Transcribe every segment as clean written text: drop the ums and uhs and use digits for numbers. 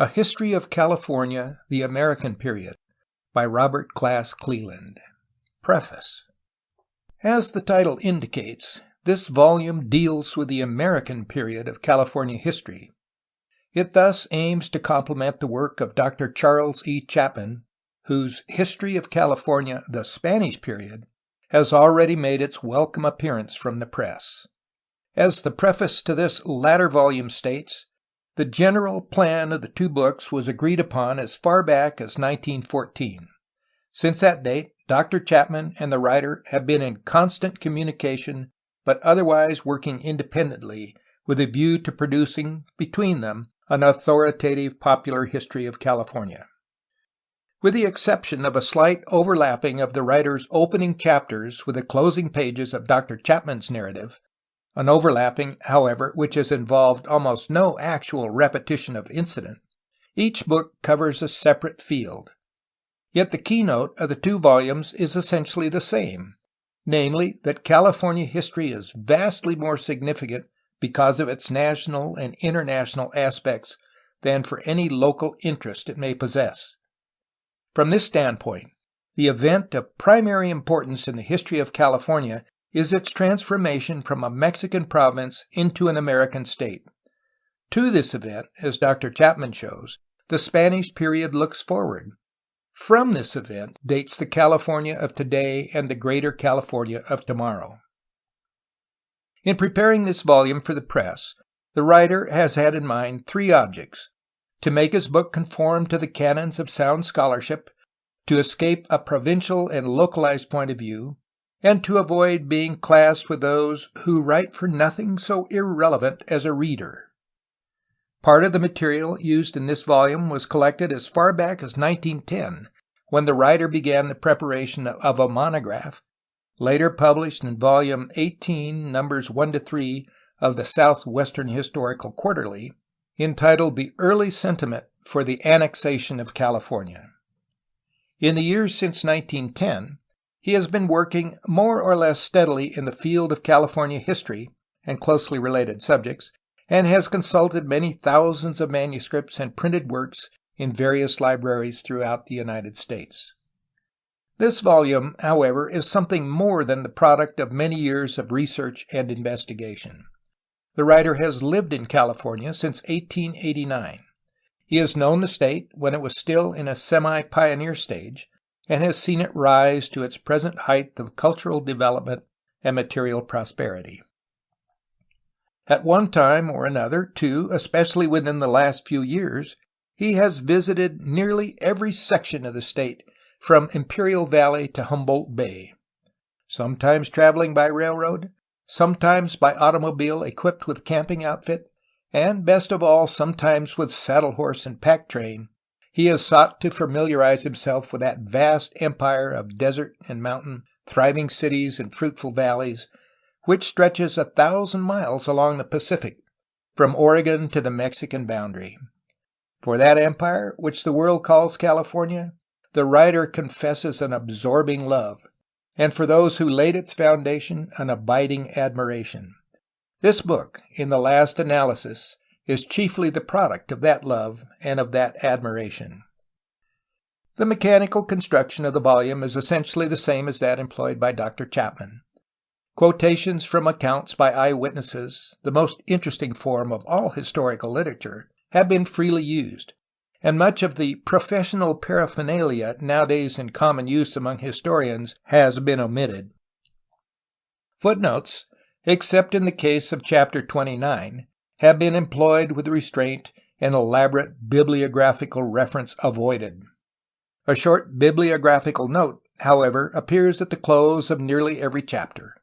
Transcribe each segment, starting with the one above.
A History of California, the American Period, by Robert Class Cleland. Preface. As the title indicates, this volume deals with the American period of California history. It thus aims to complement the work of Dr. Charles E. Chapman, whose History of California, the Spanish Period, has already made its welcome appearance from the press. As the preface to this latter volume states, the general plan of the two books was agreed upon as far back as 1914. Since that date, Dr. Chapman and the writer have been in constant communication, but otherwise working independently, with a view to producing, between them, an authoritative popular history of California. With the exception of a slight overlapping of the writer's opening chapters with the closing pages of Dr. Chapman's narrative, an overlapping, however, which has involved almost no actual repetition of incident, each book covers a separate field. Yet the keynote of the two volumes is essentially the same, namely that California history is vastly more significant because of its national and international aspects than for any local interest it may possess. From this standpoint, the event of primary importance in the history of California is its transformation from a Mexican province into an American state. To this event, as Dr. Chapman shows, the Spanish period looks forward. From this event dates the California of today and the greater California of tomorrow. In preparing this volume for the press, the writer has had in mind three objects: to make his book conform to the canons of sound scholarship, to escape a provincial and localized point of view, and to avoid being classed with those who write for nothing so irrelevant as a reader. Part of the material used in this volume was collected as far back as 1910, when the writer began the preparation of a monograph, later published in Volume 18, numbers 1-3 of the Southwestern Historical Quarterly, entitled The Early Sentiment for the Annexation of California. In the years since 1910, he has been working more or less steadily in the field of California history and closely related subjects, and has consulted many thousands of manuscripts and printed works in various libraries throughout the United States. This volume, however, is something more than the product of many years of research and investigation. The writer has lived in California since 1889. He has known the state when it was still in a semi-pioneer stage, and has seen it rise to its present height of cultural development and material prosperity. At one time or another, too, especially within the last few years, he has visited nearly every section of the state, from Imperial Valley to Humboldt Bay, sometimes traveling by railroad, sometimes by automobile equipped with camping outfit, and, best of all, sometimes with saddle horse and pack train. He has sought to familiarize himself with that vast empire of desert and mountain, thriving cities and fruitful valleys, which stretches 1,000 miles along the Pacific, from Oregon to the Mexican boundary. For that empire, which the world calls California, the writer confesses an absorbing love, and for those who laid its foundation, an abiding admiration. This book, in the last analysis, is chiefly the product of that love and of that admiration. The mechanical construction of the volume is essentially the same as that employed by Dr. Chapman. Quotations from accounts by eyewitnesses, the most interesting form of all historical literature, have been freely used, and much of the professional paraphernalia nowadays in common use among historians has been omitted. Footnotes, except in the case of Chapter 29, have been employed with restraint and elaborate bibliographical reference avoided. A short bibliographical note, however, appears at the close of nearly every chapter.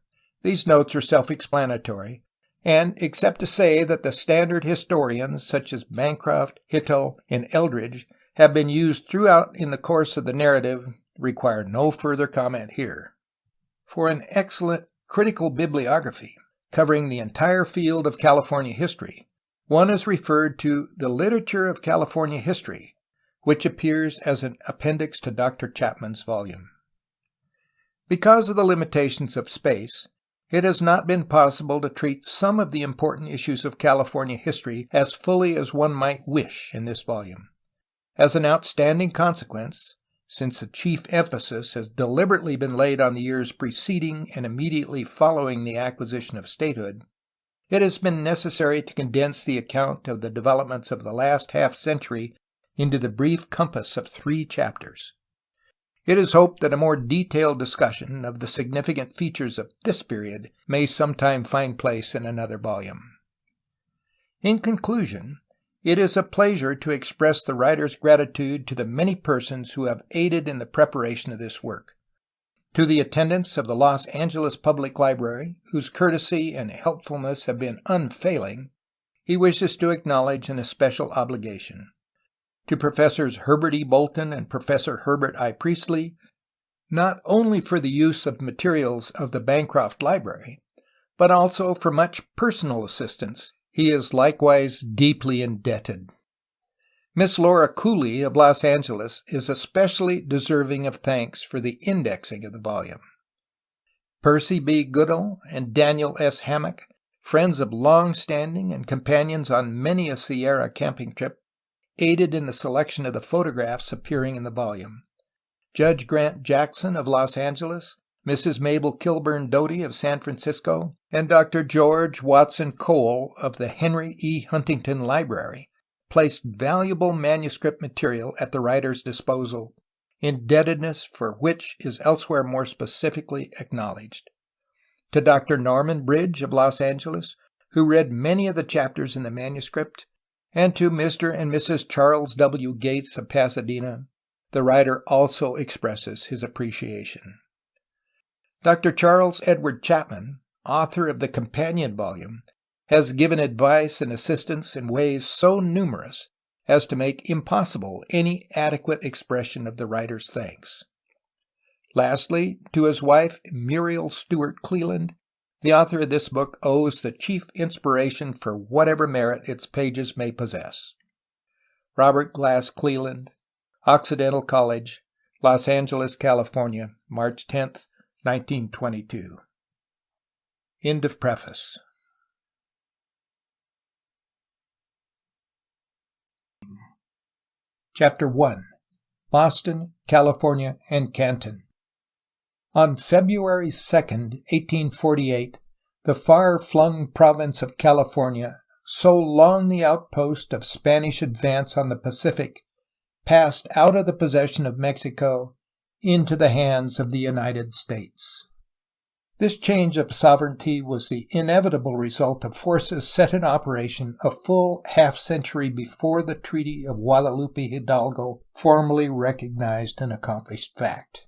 These notes are self-explanatory, and, except to say that the standard historians such as Bancroft, Hittel, and Eldridge have been used throughout in the course of the narrative, require no further comment here. For an excellent critical bibliography covering the entire field of California history, one is referred to The Literature of California History, which appears as an appendix to Dr. Chapman's volume. Because of the limitations of space, it has not been possible to treat some of the important issues of California history as fully as one might wish in this volume. As an outstanding consequence, since the chief emphasis has deliberately been laid on the years preceding and immediately following the acquisition of statehood, it has been necessary to condense the account of the developments of the last half-century into the brief compass of 3 chapters. It is hoped that a more detailed discussion of the significant features of this period may sometime find place in another volume. In conclusion, it is a pleasure to express the writer's gratitude to the many persons who have aided in the preparation of this work. To the attendants of the Los Angeles Public Library, whose courtesy and helpfulness have been unfailing, he wishes to acknowledge an especial obligation. To Professors Herbert E. Bolton and Professor Herbert I. Priestley, not only for the use of materials of the Bancroft Library, but also for much personal assistance, he is likewise deeply indebted. Miss Laura Cooley of Los Angeles is especially deserving of thanks for the indexing of the volume. Percy B. Goodall and Daniel S. Hammock, friends of long standing and companions on many a Sierra camping trip, aided in the selection of the photographs appearing in the volume. Judge Grant Jackson of Los Angeles, Mrs. Mabel Kilburn Doty of San Francisco, and Dr. George Watson Cole of the Henry E. Huntington Library placed valuable manuscript material at the writer's disposal, indebtedness for which is elsewhere more specifically acknowledged. To Dr. Norman Bridge of Los Angeles, who read many of the chapters in the manuscript, and to Mr. and Mrs. Charles W. Gates of Pasadena, the writer also expresses his appreciation. Dr. Charles Edward Chapman, author of the companion volume, has given advice and assistance in ways so numerous as to make impossible any adequate expression of the writer's thanks. Lastly, to his wife Muriel Stewart Cleland, the author of this book owes the chief inspiration for whatever merit its pages may possess. Robert Glass Cleland, Occidental College, Los Angeles, California, March 10, 1922. End of preface. Chapter 1. Boston, California, and Canton. On February 2, 1848, the far-flung province of California, so long the outpost of Spanish advance on the Pacific, passed out of the possession of Mexico into the hands of the United States. This change of sovereignty was the inevitable result of forces set in operation a full half-century before the Treaty of Guadalupe Hidalgo formally recognized an accomplished fact.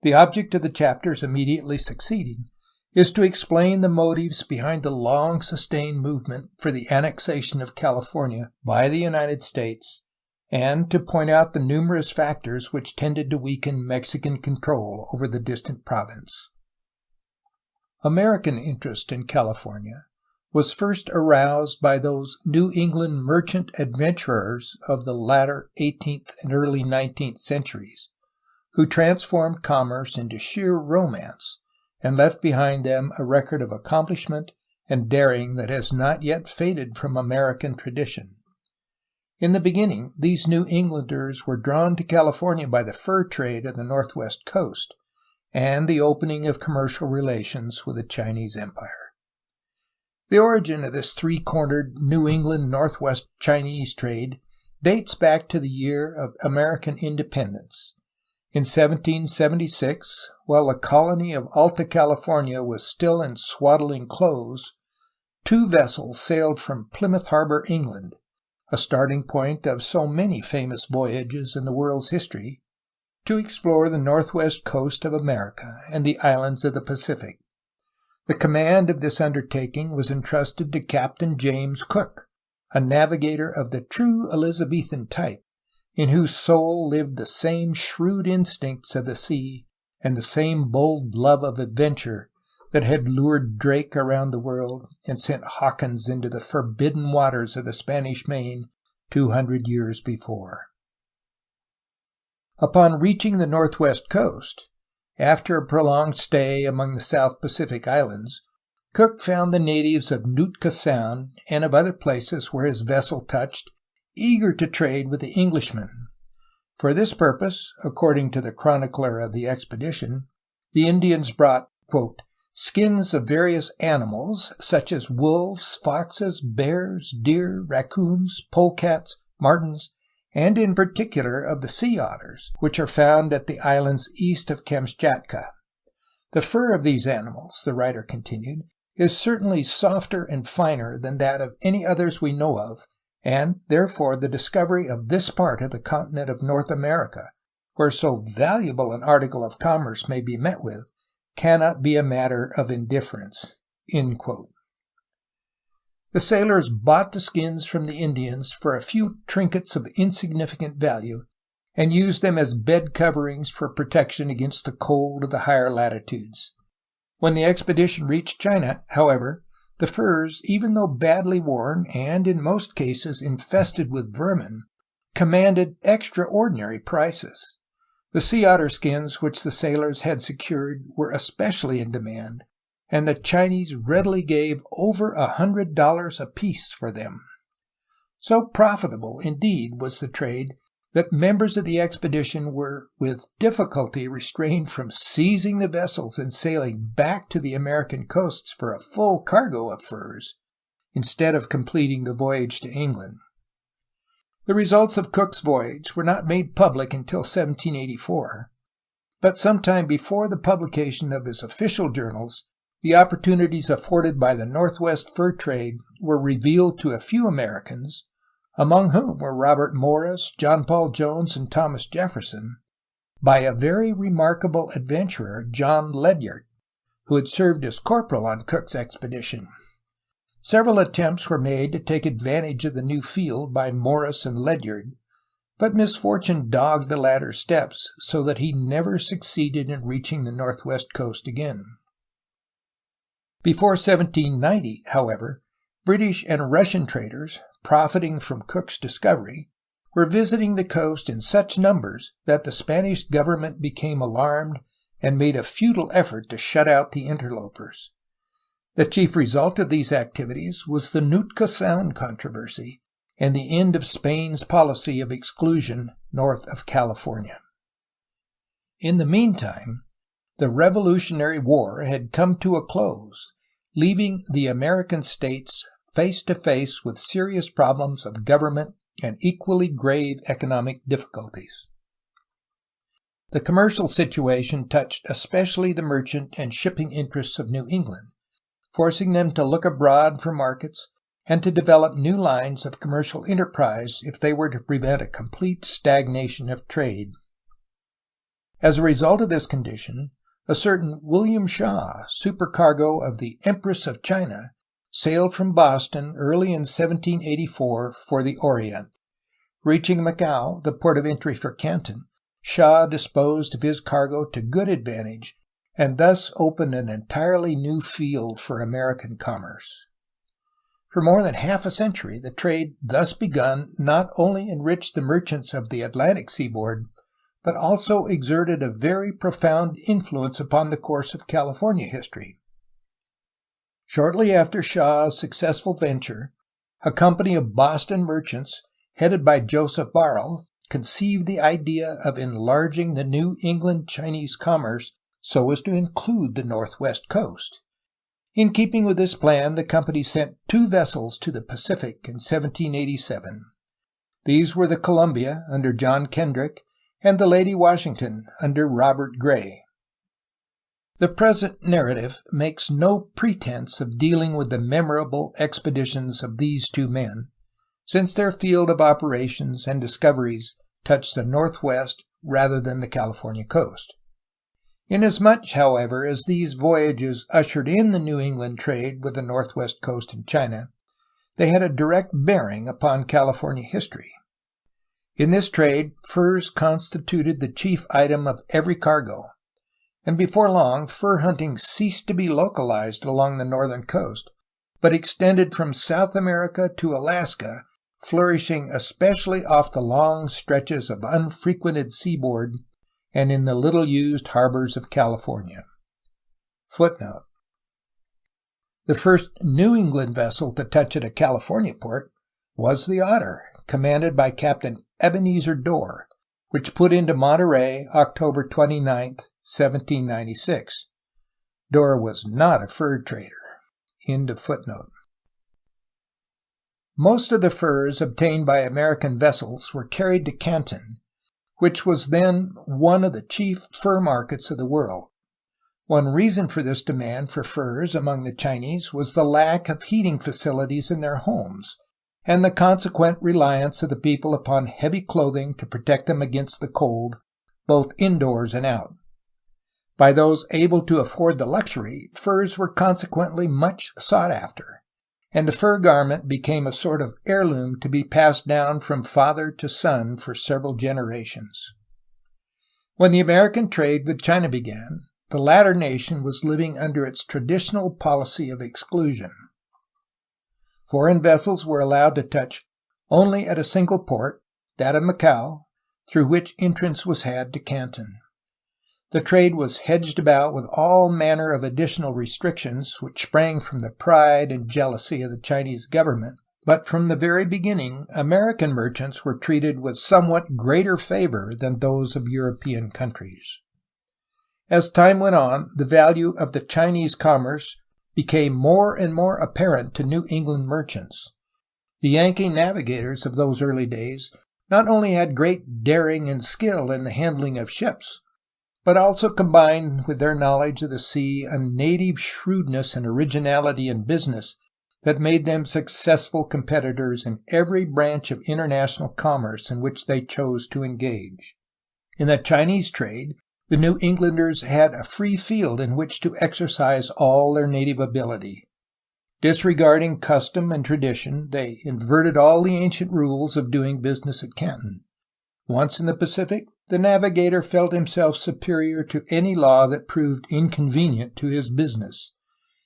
The object of the chapters immediately succeeding is to explain the motives behind the long-sustained movement for the annexation of California by the United States, and to point out the numerous factors which tended to weaken Mexican control over the distant province. American interest in California was first aroused by those New England merchant adventurers of the latter 18th and early 19th centuries, who transformed commerce into sheer romance and left behind them a record of accomplishment and daring that has not yet faded from American tradition. In the beginning, these New Englanders were drawn to California by the fur trade of the northwest coast and the opening of commercial relations with the Chinese Empire. The origin of this three-cornered New England Northwest Chinese trade dates back to the year of American independence. In 1776, while the colony of Alta California was still in swaddling clothes, 2 vessels sailed from Plymouth Harbor, England, a starting point of so many famous voyages in the world's history, to explore the northwest coast of America and the islands of the Pacific. The command of this undertaking was entrusted to Captain James Cook, a navigator of the true Elizabethan type, in whose soul lived the same shrewd instincts of the sea and the same bold love of adventure that had lured Drake around the world and sent Hawkins into the forbidden waters of the Spanish Main 200 years before. Upon reaching the northwest coast, after a prolonged stay among the South Pacific Islands, Cook found the natives of Nootka Sound and of other places where his vessel touched eager to trade with the Englishmen. For this purpose, according to the chronicler of the expedition, the Indians brought, quote, skins of various animals, such as wolves, foxes, bears, deer, raccoons, polecats, martens, and in particular of the sea otters, which are found at the islands east of Kamchatka. The fur of these animals, the writer continued, is certainly softer and finer than that of any others we know of, and therefore the discovery of this part of the continent of North America, where so valuable an article of commerce may be met with, cannot be a matter of indifference." End quote. The sailors bought the skins from the Indians for a few trinkets of insignificant value, and used them as bed coverings for protection against the cold of the higher latitudes. When the expedition reached China, however, the furs, even though badly worn and in most cases infested with vermin, commanded extraordinary prices. The sea otter skins which the sailors had secured were especially in demand, and the Chinese readily gave over $100 apiece for them. So profitable, indeed, was the trade that members of the expedition were with difficulty restrained from seizing the vessels and sailing back to the American coasts for a full cargo of furs, instead of completing the voyage to England. The results of Cook's voyage were not made public until 1784, but sometime before the publication of his official journals, the opportunities afforded by the Northwest fur trade were revealed to a few Americans, among whom were Robert Morris, John Paul Jones, and Thomas Jefferson, by a very remarkable adventurer, John Ledyard, who had served as corporal on Cook's expedition. Several attempts were made to take advantage of the new field by Morris and Ledyard, but misfortune dogged the latter's steps, so that he never succeeded in reaching the northwest coast again. Before 1790, however, British and Russian traders, profiting from Cook's discovery, were visiting the coast in such numbers that the Spanish government became alarmed and made a futile effort to shut out the interlopers. The chief result of these activities was the Nootka Sound controversy and the end of Spain's policy of exclusion north of California. In the meantime, the Revolutionary War had come to a close, leaving the American states face to face with serious problems of government and equally grave economic difficulties. The commercial situation touched especially the merchant and shipping interests of New England, forcing them to look abroad for markets and to develop new lines of commercial enterprise if they were to prevent a complete stagnation of trade. As a result of this condition, a certain William Shaw, supercargo of the Empress of China, sailed from Boston early in 1784 for the Orient. Reaching Macao, the port of entry for Canton, Shaw disposed of his cargo to good advantage, and thus opened an entirely new field for American commerce. For more than half a century, the trade thus begun not only enriched the merchants of the Atlantic seaboard, but also exerted a very profound influence upon the course of California history. Shortly after Shaw's successful venture, a company of Boston merchants, headed by Joseph Barrell, conceived the idea of enlarging the New England Chinese commerce so as to include the northwest coast. In keeping with this plan, the company sent 2 vessels to the Pacific in 1787. These were the Columbia, under John Kendrick, and the Lady Washington, under Robert Gray. The present narrative makes no pretense of dealing with the memorable expeditions of these 2 men, since their field of operations and discoveries touched the northwest rather than the California coast. Inasmuch, however, as these voyages ushered in the New England trade with the northwest coast and China, they had a direct bearing upon California history. In this trade, furs constituted the chief item of every cargo, and before long fur hunting ceased to be localized along the northern coast, but extended from South America to Alaska, flourishing especially off the long stretches of unfrequented seaboard and in the little-used harbors of California. Footnote: the first New England vessel to touch at a California port was the Otter, commanded by Captain Ebenezer Dorr, which put into Monterey October 29, 1796. Dorr was not a fur trader. End of footnote. Most of the furs obtained by American vessels were carried to Canton, which was then one of the chief fur markets of the world. One reason for this demand for furs among the Chinese was the lack of heating facilities in their homes, and the consequent reliance of the people upon heavy clothing to protect them against the cold, both indoors and out. By those able to afford the luxury, furs were consequently much sought after, and the fur garment became a sort of heirloom to be passed down from father to son for several generations. When the American trade with China began, the latter nation was living under its traditional policy of exclusion. Foreign vessels were allowed to touch only at a single port, that of Macau, through which entrance was had to Canton. The trade was hedged about with all manner of additional restrictions which sprang from the pride and jealousy of the Chinese government, but from the very beginning American merchants were treated with somewhat greater favor than those of European countries. As time went on, the value of the Chinese commerce became more and more apparent to New England merchants. The Yankee navigators of those early days not only had great daring and skill in the handling of ships, but also combined with their knowledge of the sea a native shrewdness and originality in business that made them successful competitors in every branch of international commerce in which they chose to engage. In the Chinese trade, the New Englanders had a free field in which to exercise all their native ability. Disregarding custom and tradition, they inverted all the ancient rules of doing business at Canton. Once in the Pacific, the navigator felt himself superior to any law that proved inconvenient to his business.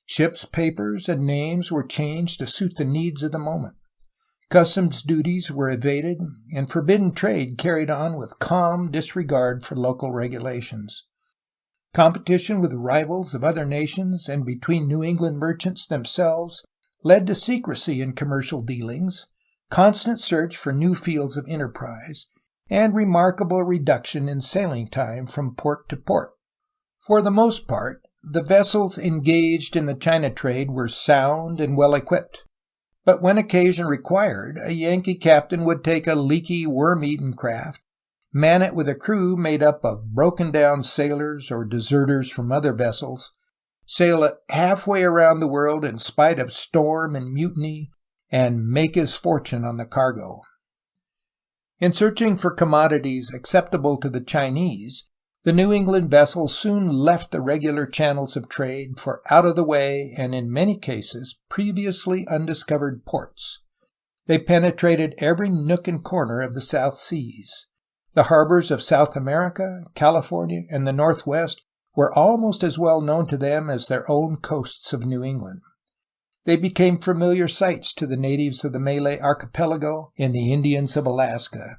Ships' papers and names were changed to suit the needs of the moment. Customs duties were evaded, and forbidden trade carried on with calm disregard for local regulations. Competition with rivals of other nations and between New England merchants themselves led to secrecy in commercial dealings, constant search for new fields of enterprise, and remarkable reduction in sailing time from port to port. For the most part, the vessels engaged in the China trade were sound and well equipped. But when occasion required, a Yankee captain would take a leaky, worm-eaten craft, man it with a crew made up of broken-down sailors or deserters from other vessels, sail it halfway around the world in spite of storm and mutiny, and make his fortune on the cargo. In searching for commodities acceptable to the Chinese, the New England vessels soon left the regular channels of trade for out-of-the-way and, in many cases, previously undiscovered ports. They penetrated every nook and corner of the South Seas. The harbors of South America, California, and the Northwest were almost as well known to them as their own coasts of New England. They became familiar sights to the natives of the Malay Archipelago and the Indians of Alaska.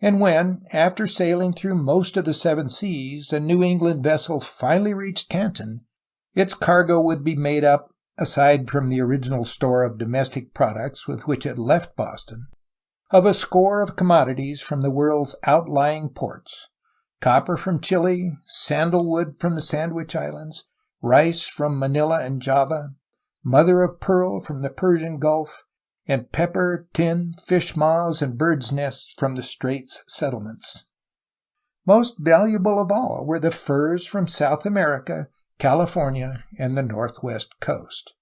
And when, after sailing through most of the seven seas, a New England vessel finally reached Canton, its cargo would be made up, aside from the original store of domestic products with which it left Boston, of a score of commodities from the world's outlying ports: copper from Chile, sandalwood from the Sandwich Islands, rice from Manila and Java, mother of pearl from the Persian Gulf, and pepper, tin, fish maws, and birds' nests from the Straits settlements. Most valuable of all were the furs from South America, California, and the Northwest coast.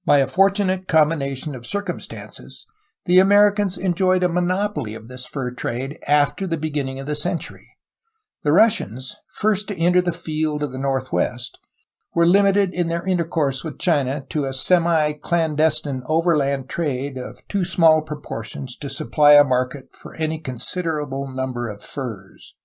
By a fortunate combination of circumstances, the Americans enjoyed a monopoly of this fur trade after the beginning of the century. The Russians, first to enter the field of the Northwest, were limited in their intercourse with China to a semi-clandestine overland trade of too small proportions to supply a market for any considerable number of furs.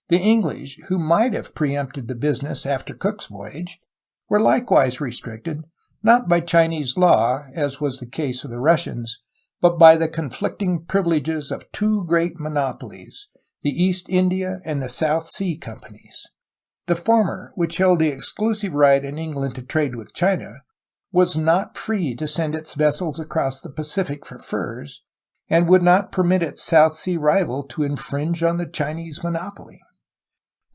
The English, who might have preempted the business after Cook's voyage, were likewise restricted, not by Chinese law, as was the case of the Russians, but by the conflicting privileges of two great monopolies, the East India and the South Sea Companies. The former, which held the exclusive right in England to trade with China, was not free to send its vessels across the Pacific for furs, and would not permit its South Sea rival to infringe on the Chinese monopoly.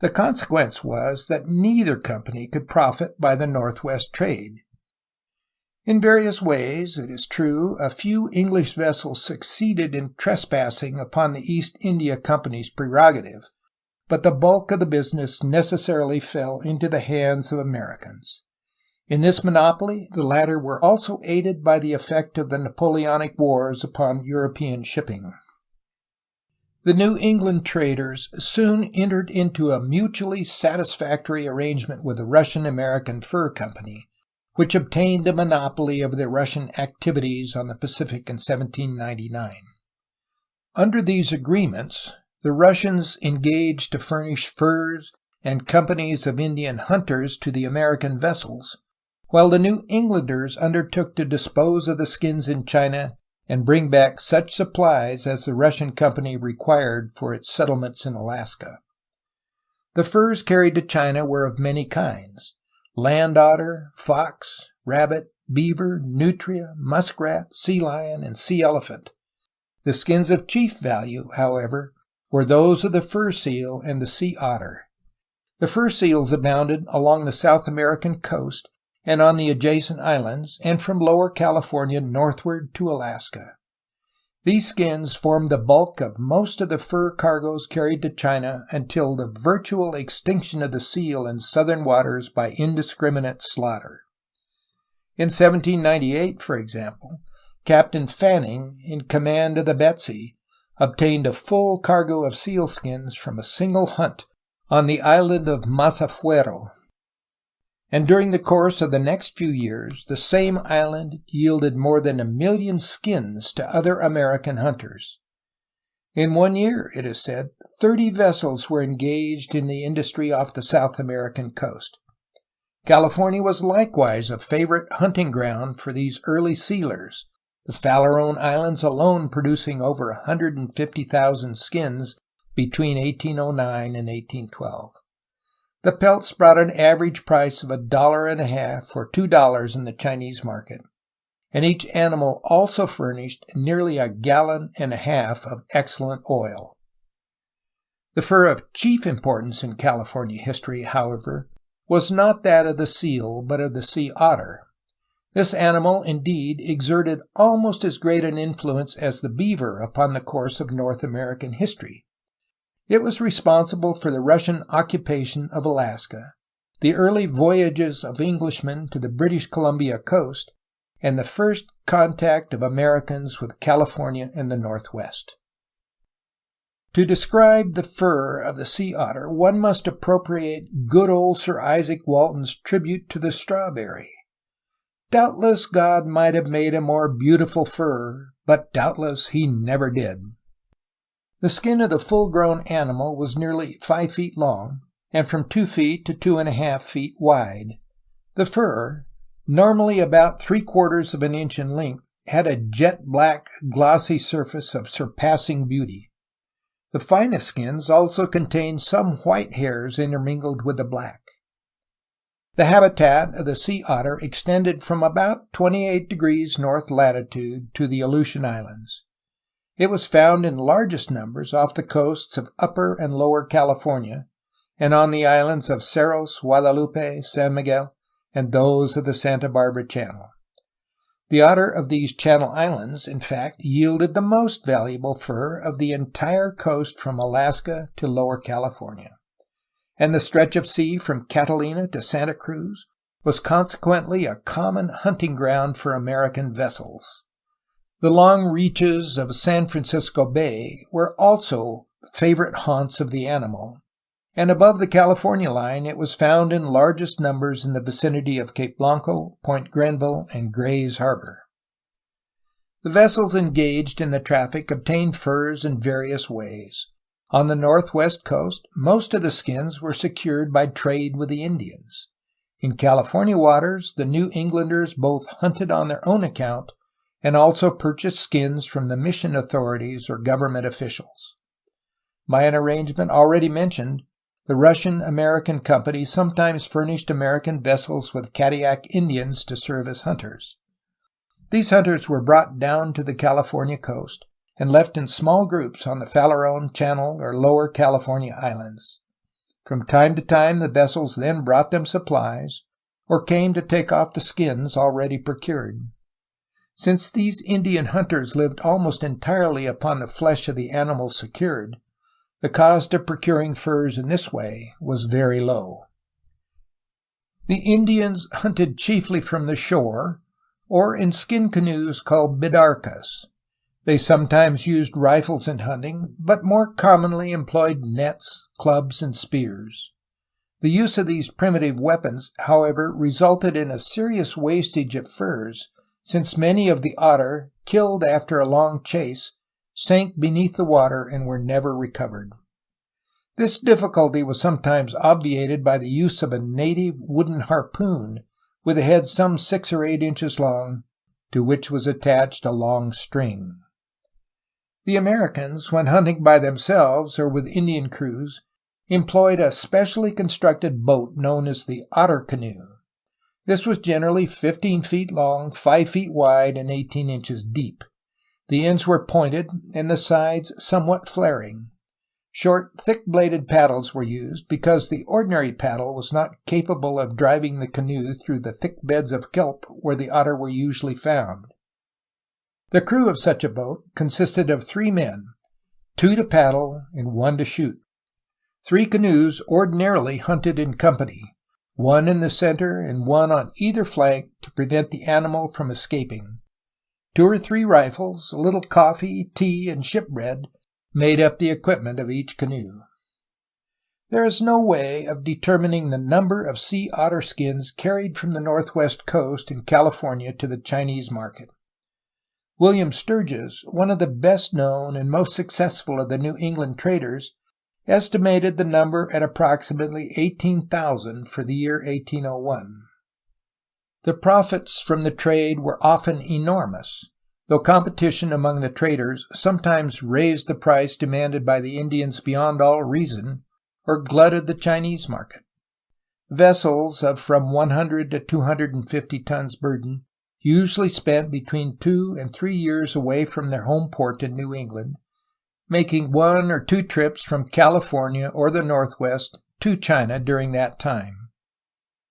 The consequence was that neither company could profit by the Northwest trade. In various ways, it is true, a few English vessels succeeded in trespassing upon the East India Company's prerogative, but the bulk of the business necessarily fell into the hands of Americans. In this monopoly, the latter were also aided by the effect of the Napoleonic Wars upon European shipping. The New England traders soon entered into a mutually satisfactory arrangement with the Russian-American Fur Company, which obtained a monopoly of the Russian activities on the Pacific in 1799. Under these agreements, the Russians engaged to furnish furs and companies of Indian hunters to the American vessels, while the New Englanders undertook to dispose of the skins in China and bring back such supplies as the Russian company required for its settlements in Alaska. The furs carried to China were of many kinds: land otter, fox, rabbit, beaver, nutria, muskrat, sea lion, and sea elephant. The skins of chief value, however, were those of the fur seal and the sea otter. The fur seals abounded along the South American coast and on the adjacent islands, and from Lower California northward to Alaska. These skins formed the bulk of most of the fur cargoes carried to China until the virtual extinction of the seal in southern waters by indiscriminate slaughter. In 1798, for example, Captain Fanning, in command of the Betsy, obtained a full cargo of sealskins from a single hunt on the island of Masafuero, and during the course of the next few years the same island yielded more than 1 million skins to other American hunters. In 1 year, it is said, 30 vessels were engaged in the industry off the South American coast. California was likewise a favorite hunting ground for these early sealers, the Farallone Islands alone producing over 150,000 skins between 1809 and 1812. The pelts brought an average price of $1.50 or $2 in the Chinese market, and each animal also furnished nearly 1.5 gallons of excellent oil. The fur of chief importance in California history, however, was not that of the seal, but of the sea otter. This animal, indeed, exerted almost as great an influence as the beaver upon the course of North American history. It was responsible for the Russian occupation of Alaska, the early voyages of Englishmen to the British Columbia coast, and the first contact of Americans with California and the Northwest. To describe the fur of the sea otter, one must appropriate good old Sir Isaac Walton's tribute to the strawberry. Doubtless God might have made a more beautiful fur, but doubtless he never did. The skin of the full-grown animal was nearly 5 feet long, and from 2 feet to 2.5 feet wide. The fur, normally about 3/4 of an inch in length, had a jet-black, glossy surface of surpassing beauty. The finest skins also contained some white hairs intermingled with the black. The habitat of the sea otter extended from about 28 degrees north latitude to the Aleutian Islands. It was found in largest numbers off the coasts of Upper and Lower California, and on the islands of Cerros, Guadalupe, San Miguel, and those of the Santa Barbara Channel. The otter of these Channel Islands, in fact, yielded the most valuable fur of the entire coast from Alaska to Lower California, and the stretch of sea from Catalina to Santa Cruz was consequently a common hunting ground for American vessels. The long reaches of San Francisco Bay were also favorite haunts of the animal, and above the California line it was found in largest numbers in the vicinity of Cape Blanco, Point Grenville, and Gray's Harbor. The vessels engaged in the traffic obtained furs in various ways. On the northwest coast, most of the skins were secured by trade with the Indians. In California waters, the New Englanders both hunted on their own account and also purchased skins from the mission authorities or government officials. By an arrangement already mentioned, the Russian-American Company sometimes furnished American vessels with Kadiak Indians to serve as hunters. These hunters were brought down to the California coast, and left in small groups on the Farallone Channel or Lower California islands. From time to time the vessels then brought them supplies, or came to take off the skins already procured. Since these Indian hunters lived almost entirely upon the flesh of the animals secured, the cost of procuring furs in this way was very low. The Indians hunted chiefly from the shore, or in skin canoes called bidarkas. They sometimes used rifles in hunting, but more commonly employed nets, clubs, and spears. The use of these primitive weapons, however, resulted in a serious wastage of furs, since many of the otter, killed after a long chase, sank beneath the water and were never recovered. This difficulty was sometimes obviated by the use of a native wooden harpoon with a head some 6 or 8 inches long, to which was attached a long string. The Americans, when hunting by themselves or with Indian crews, employed a specially constructed boat known as the otter canoe. This was generally 15 feet long, 5 feet wide, and 18 inches deep. The ends were pointed, and the sides somewhat flaring. Short, thick-bladed paddles were used, because the ordinary paddle was not capable of driving the canoe through the thick beds of kelp where the otter were usually found. The crew of such a boat consisted of 3 men, 2 to paddle and 1 to shoot. 3 canoes ordinarily hunted in company, 1 in the center and 1 on either flank to prevent the animal from escaping. 2 or 3 rifles, a little coffee, tea, and shipbread made up the equipment of each canoe. There is no way of determining the number of sea otter skins carried from the northwest coast in California to the Chinese market. William Sturgis, one of the best known and most successful of the New England traders, estimated the number at approximately 18,000 for the year 1801. The profits from the trade were often enormous, though competition among the traders sometimes raised the price demanded by the Indians beyond all reason, or glutted the Chinese market. Vessels of from 100 to 250 tons burden usually spent between 2 and 3 years away from their home port in New England, making 1 or 2 trips from California or the Northwest to China during that time.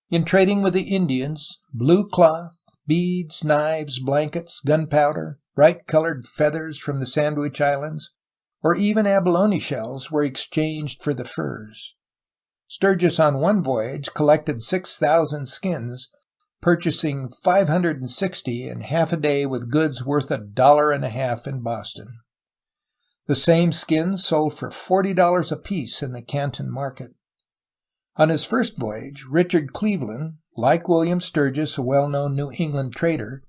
In trading with the Indians, blue cloth, beads, knives, blankets, gunpowder, bright-colored feathers from the Sandwich Islands, or even abalone shells were exchanged for the furs. Sturgis on one voyage collected 6,000 skins, purchasing 560 in half a day with goods worth $1.50 in Boston. The same skins sold for $40 apiece in the Canton market. On his first voyage, Richard Cleland, like William Sturgis, a well-known New England trader,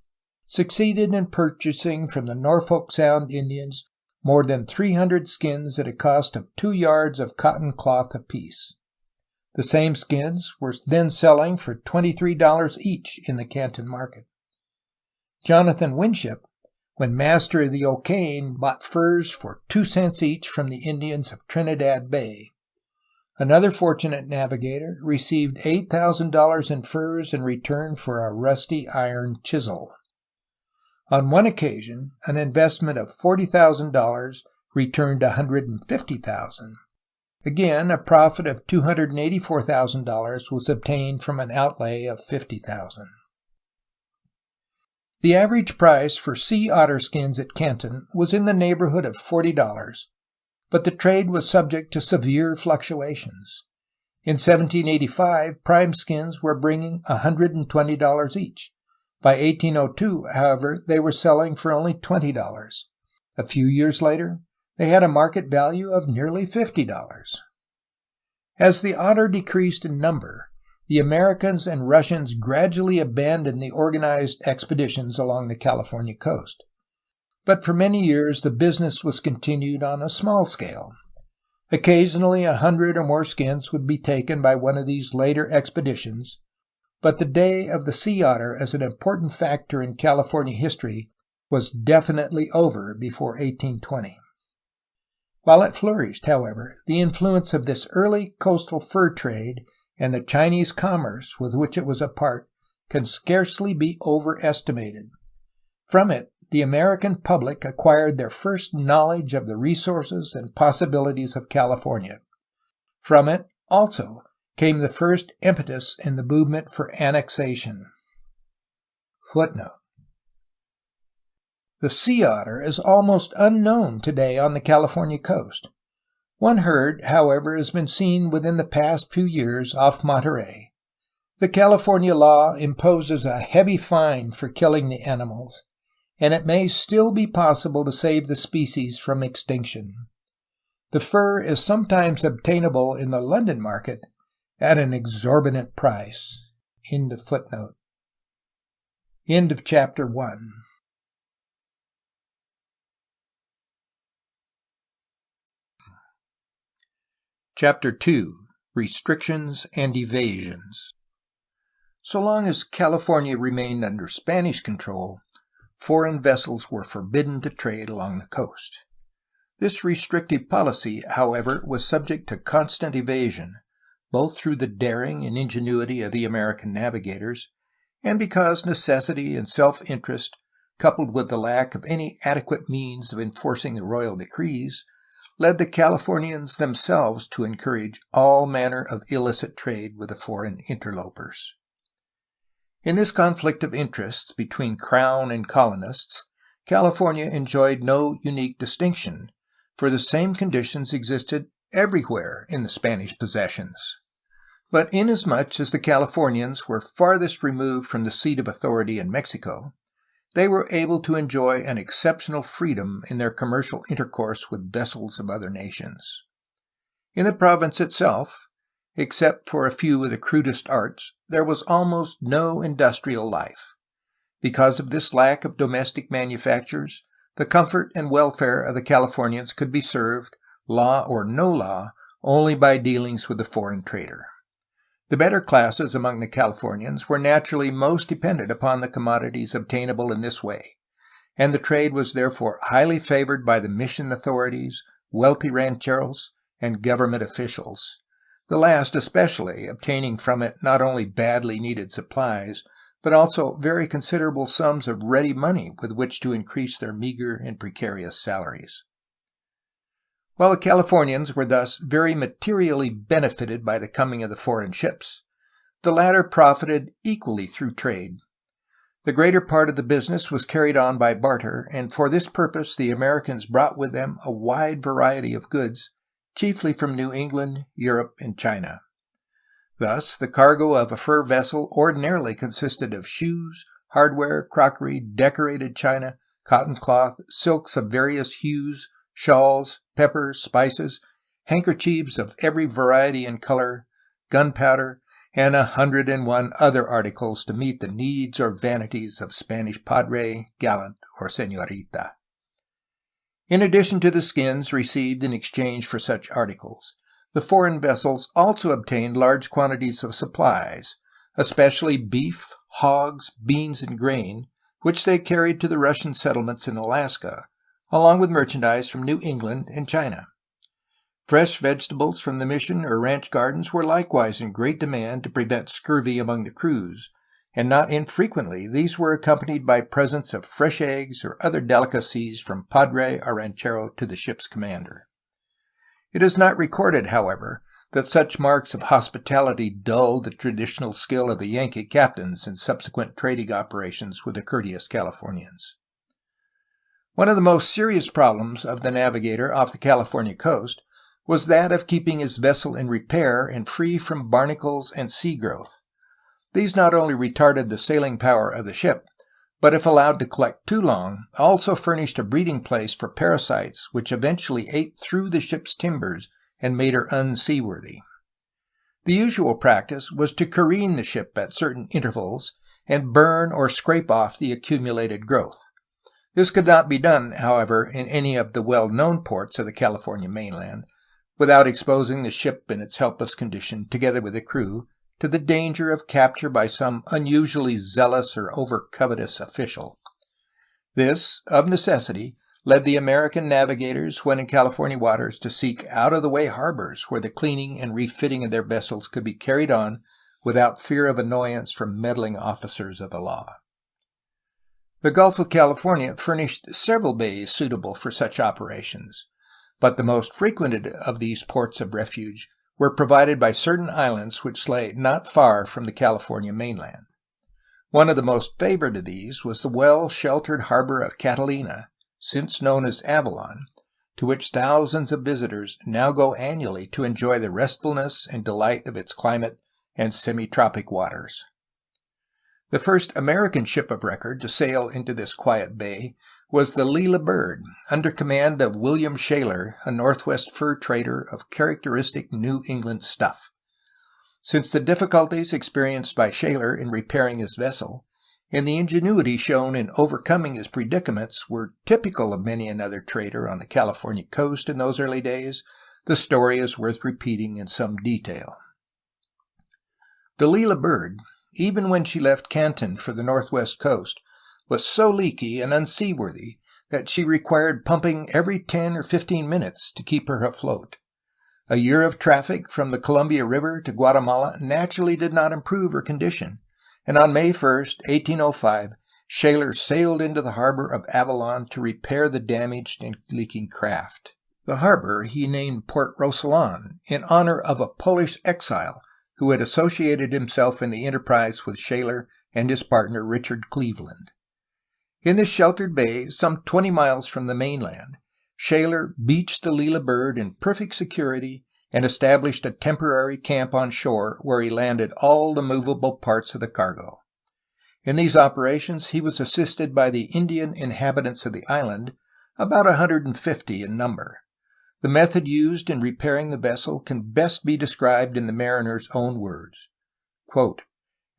succeeded in purchasing from the Norfolk Sound Indians more than 300 skins at a cost of 2 yards of cotton cloth apiece. The same skins were then selling for $23 each in the Canton market. Jonathan Winship, when master of the O'Kane, bought furs for 2 cents each from the Indians of Trinidad Bay. Another fortunate navigator received $8,000 in furs in return for a rusty iron chisel. On one occasion, an investment of $40,000 returned $150,000. Again, a profit of $284,000 was obtained from an outlay of $50,000. The average price for sea otter skins at Canton was in the neighborhood of $40, but the trade was subject to severe fluctuations. In 1785, prime skins were bringing $120 each. By 1802, however, they were selling for only $20. A few years later, they had a market value of nearly $50. As the otter decreased in number, the Americans and Russians gradually abandoned the organized expeditions along the California coast. But for many years the business was continued on a small scale. Occasionally 100 or more skins would be taken by one of these later expeditions, but the day of the sea otter as an important factor in California history was definitely over before 1820. While it flourished, however, the influence of this early coastal fur trade and the Chinese commerce with which it was a part can scarcely be overestimated. From it, the American public acquired their first knowledge of the resources and possibilities of California. From it, also, came the first impetus in the movement for annexation. Footnote. The sea otter is almost unknown today on the California coast. One herd, however, has been seen within the past few years off Monterey. The California law imposes a heavy fine for killing the animals, and it may still be possible to save the species from extinction. The fur is sometimes obtainable in the London market at an exorbitant price. End of footnote. End of chapter 1. Chapter 2. Restrictions and Evasions. So long as California remained under Spanish control, foreign vessels were forbidden to trade along the coast. This restrictive policy, however, was subject to constant evasion, both through the daring and ingenuity of the American navigators, and because necessity and self-interest, coupled with the lack of any adequate means of enforcing the royal decrees, led the Californians themselves to encourage all manner of illicit trade with the foreign interlopers. In this conflict of interests between Crown and colonists, California enjoyed no unique distinction, for the same conditions existed everywhere in the Spanish possessions. But inasmuch as the Californians were farthest removed from the seat of authority in Mexico, they were able to enjoy an exceptional freedom in their commercial intercourse with vessels of other nations. In the province itself, except for a few of the crudest arts, there was almost no industrial life. Because of this lack of domestic manufactures, the comfort and welfare of the Californians could be served, law or no law, only by dealings with the foreign trader. The better classes among the Californians were naturally most dependent upon the commodities obtainable in this way, and the trade was therefore highly favored by the mission authorities, wealthy rancheros, and government officials, the last especially obtaining from it not only badly needed supplies, but also very considerable sums of ready money with which to increase their meager and precarious salaries. While the Californians were thus very materially benefited by the coming of the foreign ships, the latter profited equally through trade. The greater part of the business was carried on by barter, and for this purpose the Americans brought with them a wide variety of goods, chiefly from New England, Europe, and China. Thus, the cargo of a fur vessel ordinarily consisted of shoes, hardware, crockery, decorated china, cotton cloth, silks of various hues, shawls, pepper, spices, handkerchiefs of every variety and color, gunpowder, and 101 other articles to meet the needs or vanities of Spanish padre, gallant, or señorita. In addition to the skins received in exchange for such articles, the foreign vessels also obtained large quantities of supplies, especially beef, hogs, beans, and grain, which they carried to the Russian settlements in Alaska, along with merchandise from New England and China. Fresh vegetables from the mission or ranch gardens were likewise in great demand to prevent scurvy among the crews, and not infrequently these were accompanied by presents of fresh eggs or other delicacies from padre or ranchero to the ship's commander. It is not recorded, however, that such marks of hospitality dulled the traditional skill of the Yankee captains in subsequent trading operations with the courteous Californians. One of the most serious problems of the navigator off the California coast was that of keeping his vessel in repair and free from barnacles and sea growth. These not only retarded the sailing power of the ship, but if allowed to collect too long, also furnished a breeding place for parasites which eventually ate through the ship's timbers and made her unseaworthy. The usual practice was to careen the ship at certain intervals and burn or scrape off the accumulated growth. This could not be done, however, in any of the well-known ports of the California mainland, without exposing the ship in its helpless condition, together with the crew, to the danger of capture by some unusually zealous or over-covetous official. This, of necessity, led the American navigators, when in California waters, to seek out-of-the-way harbors where the cleaning and refitting of their vessels could be carried on without fear of annoyance from meddling officers of the law. The Gulf of California furnished several bays suitable for such operations, but the most frequented of these ports of refuge were provided by certain islands which lay not far from the California mainland. One of the most favored of these was the well-sheltered harbor of Catalina, since known as Avalon, to which thousands of visitors now go annually to enjoy the restfulness and delight of its climate and semi-tropic waters. The first American ship of record to sail into this quiet bay was the Leela Bird, under command of William Shaler, a Northwest fur trader of characteristic New England stuff. Since the difficulties experienced by Shaler in repairing his vessel, and the ingenuity shown in overcoming his predicaments were typical of many another trader on the California coast in those early days, the story is worth repeating in some detail. The Leela Bird, even when she left Canton for the northwest coast, was so leaky and unseaworthy that she required pumping every 10 or 15 minutes to keep her afloat. A year of traffic from the Columbia River to Guatemala naturally did not improve her condition, and on May 1, 1805, Shaler sailed into the harbor of Avalon to repair the damaged and leaking craft. The harbor he named Port Rossellon, in honor of a Polish exile who had associated himself in the enterprise with Shaler and his partner Richard Cleland. In this sheltered bay, some 20 miles from the mainland, Shaler beached the Leela Bird in perfect security and established a temporary camp on shore where he landed all the movable parts of the cargo. In these operations he was assisted by the Indian inhabitants of the island, about 150 in number. The method used in repairing the vessel can best be described in the mariner's own words. Quote,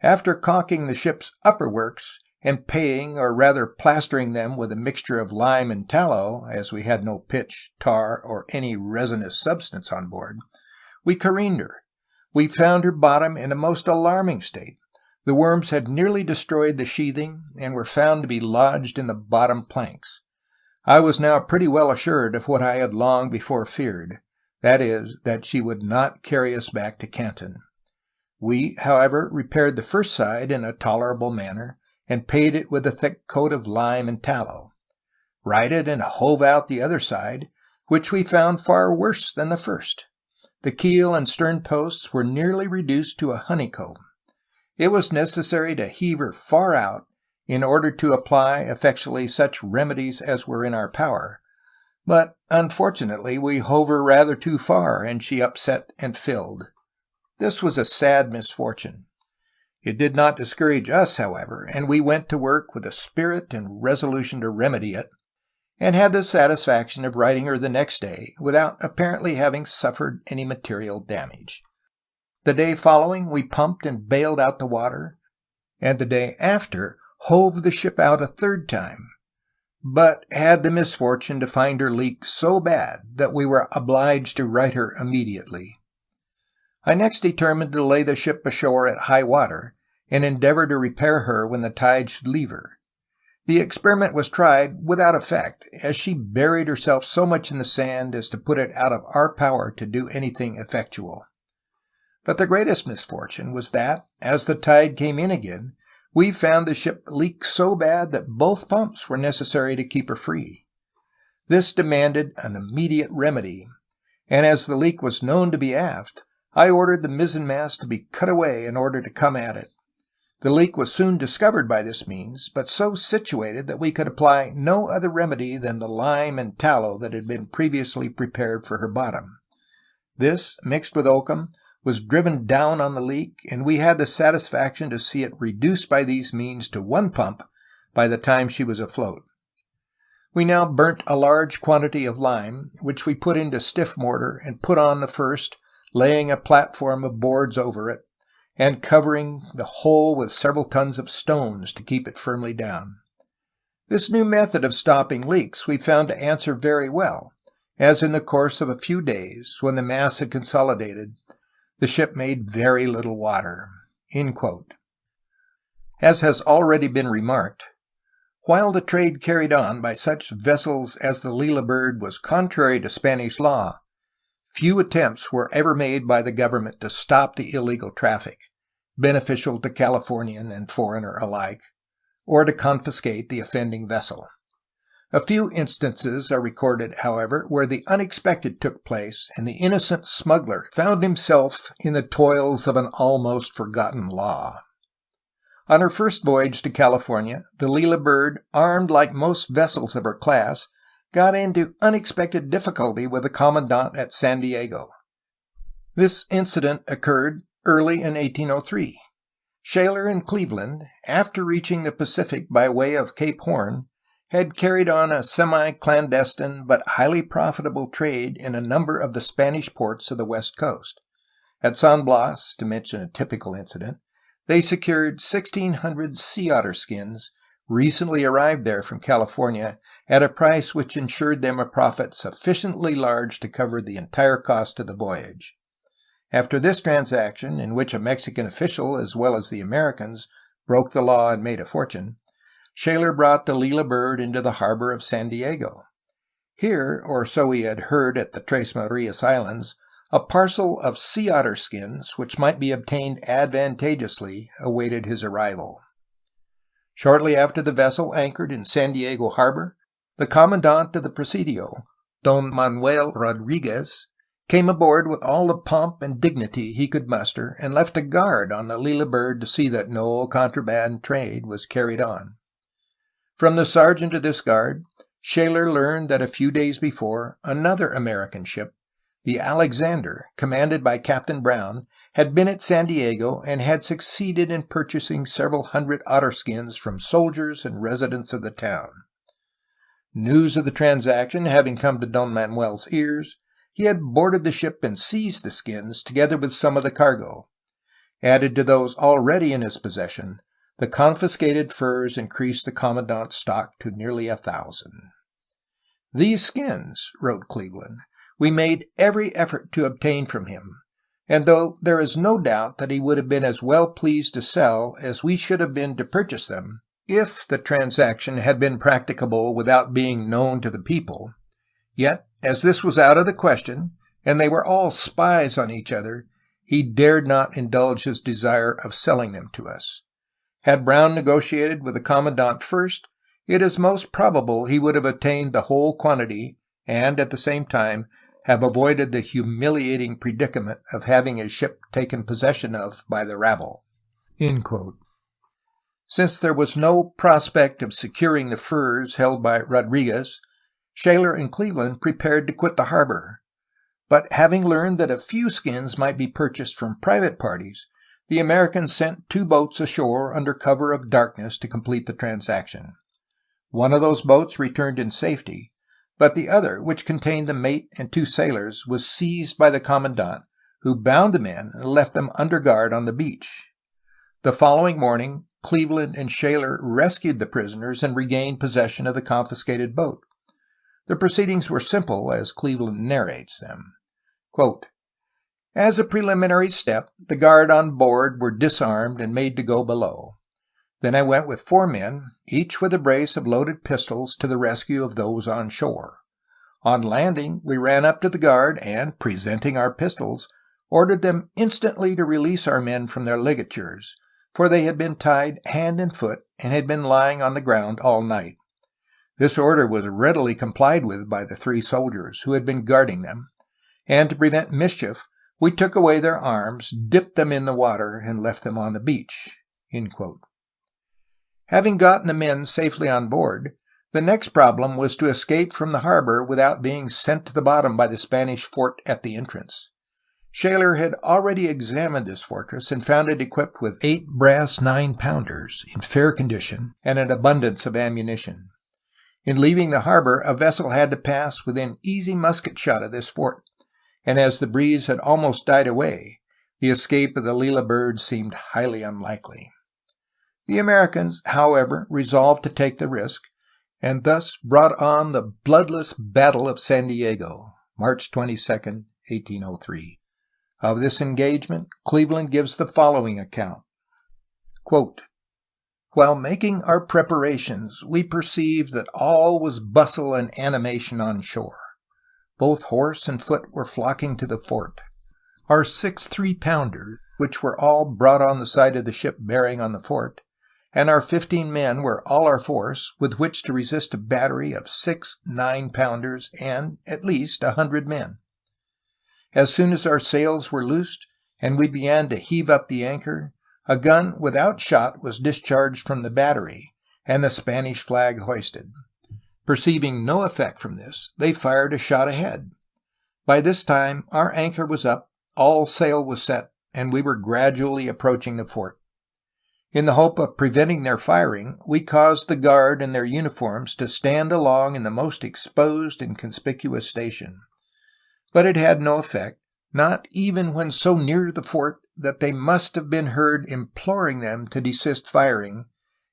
"After caulking the ship's upper works, and paying, or rather plastering them with a mixture of lime and tallow, as we had no pitch, tar, or any resinous substance on board, we careened her. We found her bottom in a most alarming state. The worms had nearly destroyed the sheathing, and were found to be lodged in the bottom planks. I was now pretty well assured of what I had long before feared, that is, that she would not carry us back to Canton. We, however, repaired the first side in a tolerable manner, and paid it with a thick coat of lime and tallow. Righted and hove out the other side, which we found far worse than the first. The keel and stern posts were nearly reduced to a honeycomb. It was necessary to heave her far out in order to apply effectually such remedies as were in our power, but unfortunately we hove her rather too far, and she upset and filled. This was a sad misfortune. It did not discourage us, however, and we went to work with a spirit and resolution to remedy it, and had the satisfaction of righting her the next day without apparently having suffered any material damage. The day following we pumped and bailed out the water, and the day after hove the ship out a third time, but had the misfortune to find her leak so bad that we were obliged to right her immediately. I next determined to lay the ship ashore at high water, and endeavor to repair her when the tide should leave her. The experiment was tried without effect, as she buried herself so much in the sand as to put it out of our power to do anything effectual. But the greatest misfortune was that, as the tide came in again, we found the ship leak so bad that both pumps were necessary to keep her free. This demanded an immediate remedy, and as the leak was known to be aft, I ordered the mizzenmast to be cut away in order to come at it. The leak was soon discovered by this means, but so situated that we could apply no other remedy than the lime and tallow that had been previously prepared for her bottom. This, mixed with oakum, was driven down on the leak, and we had the satisfaction to see it reduced by these means to one pump by the time she was afloat. We now burnt a large quantity of lime, which we put into stiff mortar and put on the first, laying a platform of boards over it, and covering the whole with several tons of stones to keep it firmly down. This new method of stopping leaks we found to answer very well, as in the course of a few days, when the mass had consolidated, the ship made very little water." As has already been remarked, while the trade carried on by such vessels as the Leela Bird was contrary to Spanish law, few attempts were ever made by the government to stop the illegal traffic, beneficial to Californian and foreigner alike, or to confiscate the offending vessel. A few instances are recorded, however, where the unexpected took place and the innocent smuggler found himself in the toils of an almost forgotten law. On her first voyage to California, the Leela Bird, armed like most vessels of her class, got into unexpected difficulty with the commandant at San Diego. This incident occurred early in 1803. Shaler and Cleland, after reaching the Pacific by way of Cape Horn, had carried on a semi-clandestine but highly profitable trade in a number of the Spanish ports of the west coast. At San Blas, to mention a typical incident, they secured 1,600 sea otter skins, recently arrived there from California, at a price which ensured them a profit sufficiently large to cover the entire cost of the voyage. After this transaction, in which a Mexican official as well as the Americans broke the law and made a fortune, Shaler brought the Leela Bird into the harbor of San Diego. Here, or so he had heard at the Tres Marias Islands, a parcel of sea otter skins, which might be obtained advantageously, awaited his arrival. Shortly after the vessel anchored in San Diego harbor, the commandant of the Presidio, Don Manuel Rodriguez, came aboard with all the pomp and dignity he could muster, and left a guard on the Leela Bird to see that no contraband trade was carried on. From the sergeant of this guard, Shaler learned that a few days before, another American ship, the Alexander, commanded by Captain Brown, had been at San Diego and had succeeded in purchasing several hundred otter skins from soldiers and residents of the town. News of the transaction having come to Don Manuel's ears, he had boarded the ship and seized the skins, together with some of the cargo. Added to those already in his possession, the confiscated furs increased the commandant's stock to nearly 1,000. "These skins," wrote Cleland, "we made every effort to obtain from him, and though there is no doubt that he would have been as well pleased to sell as we should have been to purchase them, if the transaction had been practicable without being known to the people, yet, as this was out of the question, and they were all spies on each other, he dared not indulge his desire of selling them to us. Had Brown negotiated with the commandant first, it is most probable he would have obtained the whole quantity, and, at the same time, have avoided the humiliating predicament of having his ship taken possession of by the rabble." Since there was no prospect of securing the furs held by Rodriguez, Shaler and Cleland prepared to quit the harbor, but having learned that a few skins might be purchased from private parties, the Americans sent 2 boats ashore under cover of darkness to complete the transaction. One of those boats returned in safety, but the other, which contained the mate and 2 sailors, was seized by the commandant, who bound the men and left them under guard on the beach. The following morning, Cleland and Shaler rescued the prisoners and regained possession of the confiscated boat. The proceedings were simple, as Cleland narrates them. Quote, "As a preliminary step, the guard on board were disarmed and made to go below. Then I went with 4 men, each with a brace of loaded pistols, to the rescue of those on shore. On landing, we ran up to the guard and, presenting our pistols, ordered them instantly to release our men from their ligatures, for they had been tied hand and foot and had been lying on the ground all night. This order was readily complied with by the 3 soldiers who had been guarding them, and to prevent mischief, we took away their arms, dipped them in the water, and left them on the beach." Having gotten the men safely on board, the next problem was to escape from the harbor without being sent to the bottom by the Spanish fort at the entrance. Shaler had already examined this fortress and found it equipped with 8 brass 9-pounders in fair condition and an abundance of ammunition. In leaving the harbor, a vessel had to pass within easy musket shot of this fort, and as the breeze had almost died away, the escape of the Leela Bird seemed highly unlikely. The Americans, however, resolved to take the risk, and thus brought on the bloodless Battle of San Diego, March 22, 1803. Of this engagement, Cleland gives the following account. Quote, "While making our preparations, we perceived that all was bustle and animation on shore. Both horse and foot were flocking to the fort. Our 6 3-pounders, which were all brought on the side of the ship bearing on the fort, and our 15 men were all our force with which to resist a battery of 6 9-pounders and at least 100 men. As soon as our sails were loosed and we began to heave up the anchor, a gun without shot was discharged from the battery, and the Spanish flag hoisted. Perceiving no effect from this, they fired a shot ahead. By this time our anchor was up, all sail was set, and we were gradually approaching the fort. In the hope of preventing their firing, we caused the guard in their uniforms to stand along in the most exposed and conspicuous station. But it had no effect, not even when so near the fort that they must have been heard imploring them to desist firing,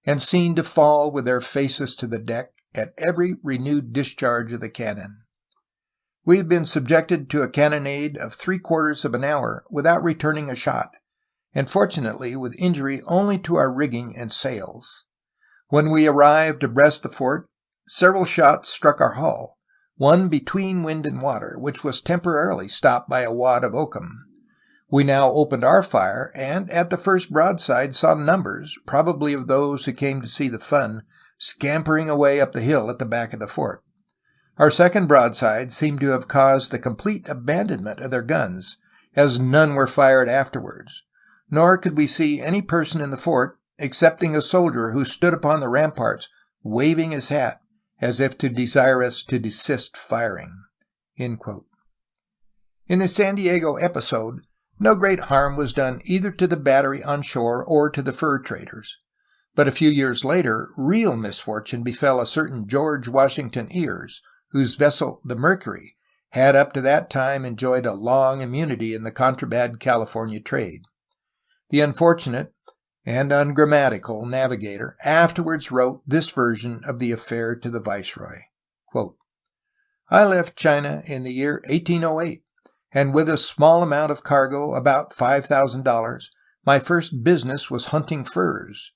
and seen to fall with their faces to the deck at every renewed discharge of the cannon. We had been subjected to a cannonade of 3/4 of an hour without returning a shot, and fortunately with injury only to our rigging and sails. When we arrived abreast the fort, several shots struck our hull, one between wind and water, which was temporarily stopped by a wad of oakum. We now opened our fire, and at the first broadside saw numbers, probably of those who came to see the fun, scampering away up the hill at the back of the fort. Our second broadside seemed to have caused the complete abandonment of their guns, as none were fired afterwards, nor could we see any person in the fort, excepting a soldier who stood upon the ramparts, waving his hat, as if to desire us to desist firing." In the San Diego episode, no great harm was done either to the battery on shore or to the fur traders. But a few years later, real misfortune befell a certain George Washington Ears, whose vessel, the Mercury, had up to that time enjoyed a long immunity in the contraband California trade. The unfortunate and ungrammatical navigator afterwards wrote this version of the affair to the viceroy. Quote, "I left China in the year 1808, and with a small amount of cargo, about $5,000, my first business was hunting furs.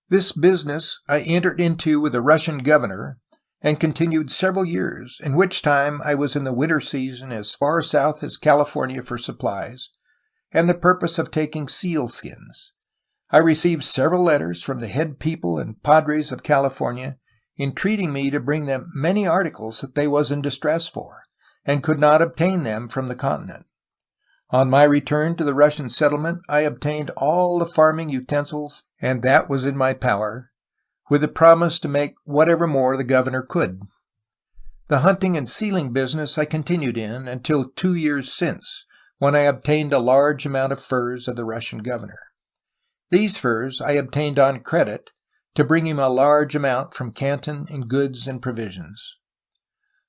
This business I entered into with the Russian governor, and continued several years, in which time I was in the winter season as far south as California for supplies, and the purpose of taking seal skins. I received several letters from the head people and padres of California, entreating me to bring them many articles that they was in distress for, and could not obtain them from the continent. On my return to the Russian settlement, I obtained all the farming utensils, and that was in my power, with the promise to make whatever more the governor could. The hunting and sealing business I continued in until 2 years since, when I obtained a large amount of furs of the Russian governor. These furs I obtained on credit to bring him a large amount from Canton in goods and provisions.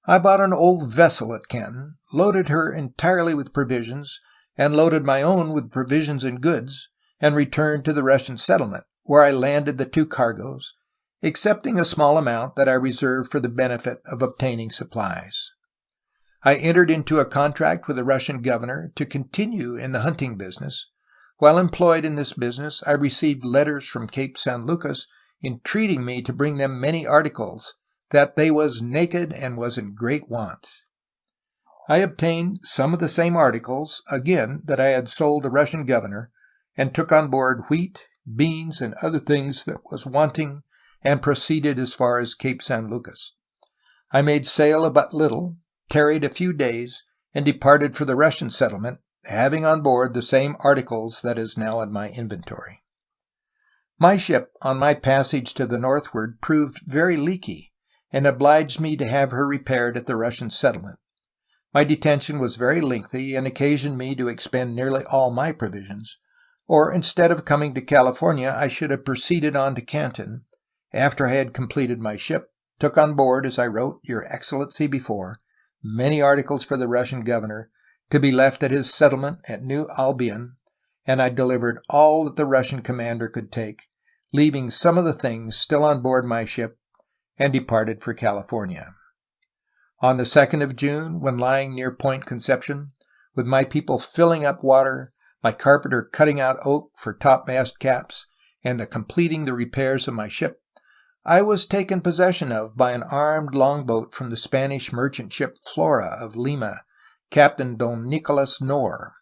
I bought an old vessel at Canton, loaded her entirely with provisions, and loaded my own with provisions and goods, and returned to the Russian settlement, where I landed the 2 cargoes, excepting a small amount that I reserved for the benefit of obtaining supplies. I entered into a contract with the Russian governor to continue in the hunting business. While employed in this business, I received letters from Cape San Lucas entreating me to bring them many articles, that they was naked and was in great want. I obtained some of the same articles, again, that I had sold the Russian governor, and took on board wheat, beans, and other things that was wanting, and proceeded as far as Cape San Lucas. I made sail of but little, tarried a few days, and departed for the Russian settlement, having on board the same articles that is now in my inventory. My ship on my passage to the northward proved very leaky, and obliged me to have her repaired at the Russian settlement. My detention was very lengthy, and occasioned me to expend nearly all my provisions, or instead of coming to California I should have proceeded on to Canton, after I had completed my ship, took on board, as I wrote Your Excellency before, many articles for the Russian governor, to be left at his settlement at New Albion, and I delivered all that the Russian commander could take, leaving some of the things still on board my ship, and departed for California. On the 2nd of June, when lying near Point Conception, with my people filling up water, my carpenter cutting out oak for topmast caps, and completing the repairs of my ship, I was taken possession of by an armed longboat from the Spanish merchant ship Flora of Lima, Captain Don Nicolas Nor.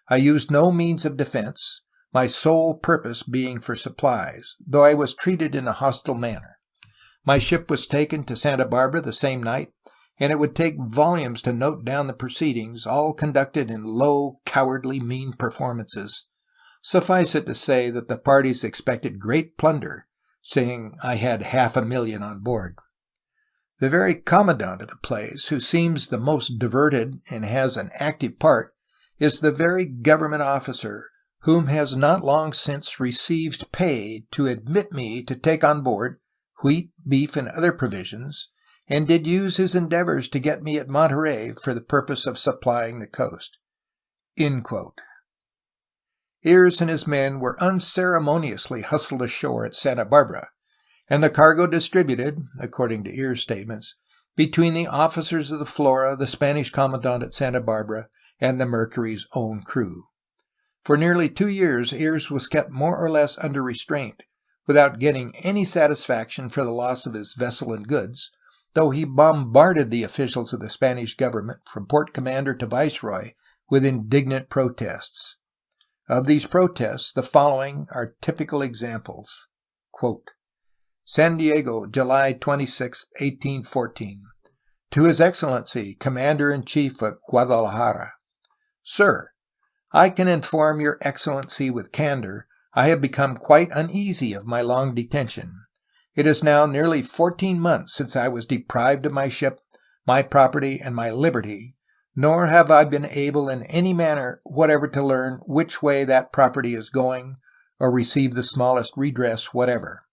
I used no means of defense, my sole purpose being for supplies, though I was treated in a hostile manner. My ship was taken to Santa Barbara the same night, and it would take volumes to note down the proceedings, all conducted in low, cowardly, mean performances. Suffice it to say that the parties expected great plunder, seeing I had $500,000 on board. The very commandant of the place, who seems the most diverted and has an active part, is the very government officer whom has not long since received pay to admit me to take on board wheat, beef, and other provisions, and did use his endeavors to get me at Monterey for the purpose of supplying the coast." Ayres and his men were unceremoniously hustled ashore at Santa Barbara, and the cargo distributed, according to Ayres' statements, between the officers of the Flora, the Spanish commandant at Santa Barbara, and the Mercury's own crew. For nearly 2 years Ayres was kept more or less under restraint, without getting any satisfaction for the loss of his vessel and goods, though he bombarded the officials of the Spanish government, from port commander to viceroy, with indignant protests. Of these protests, the following are typical examples. Quote, "San Diego, July 26, 1814. To His Excellency, Commander-in-Chief of Guadalajara. Sir, I can inform Your Excellency with candor I have become quite uneasy of my long detention. It is now nearly 14 months since I was deprived of my ship, my property, and my liberty, nor have I been able in any manner whatever to learn which way that property is going, or receive the smallest redress whatever.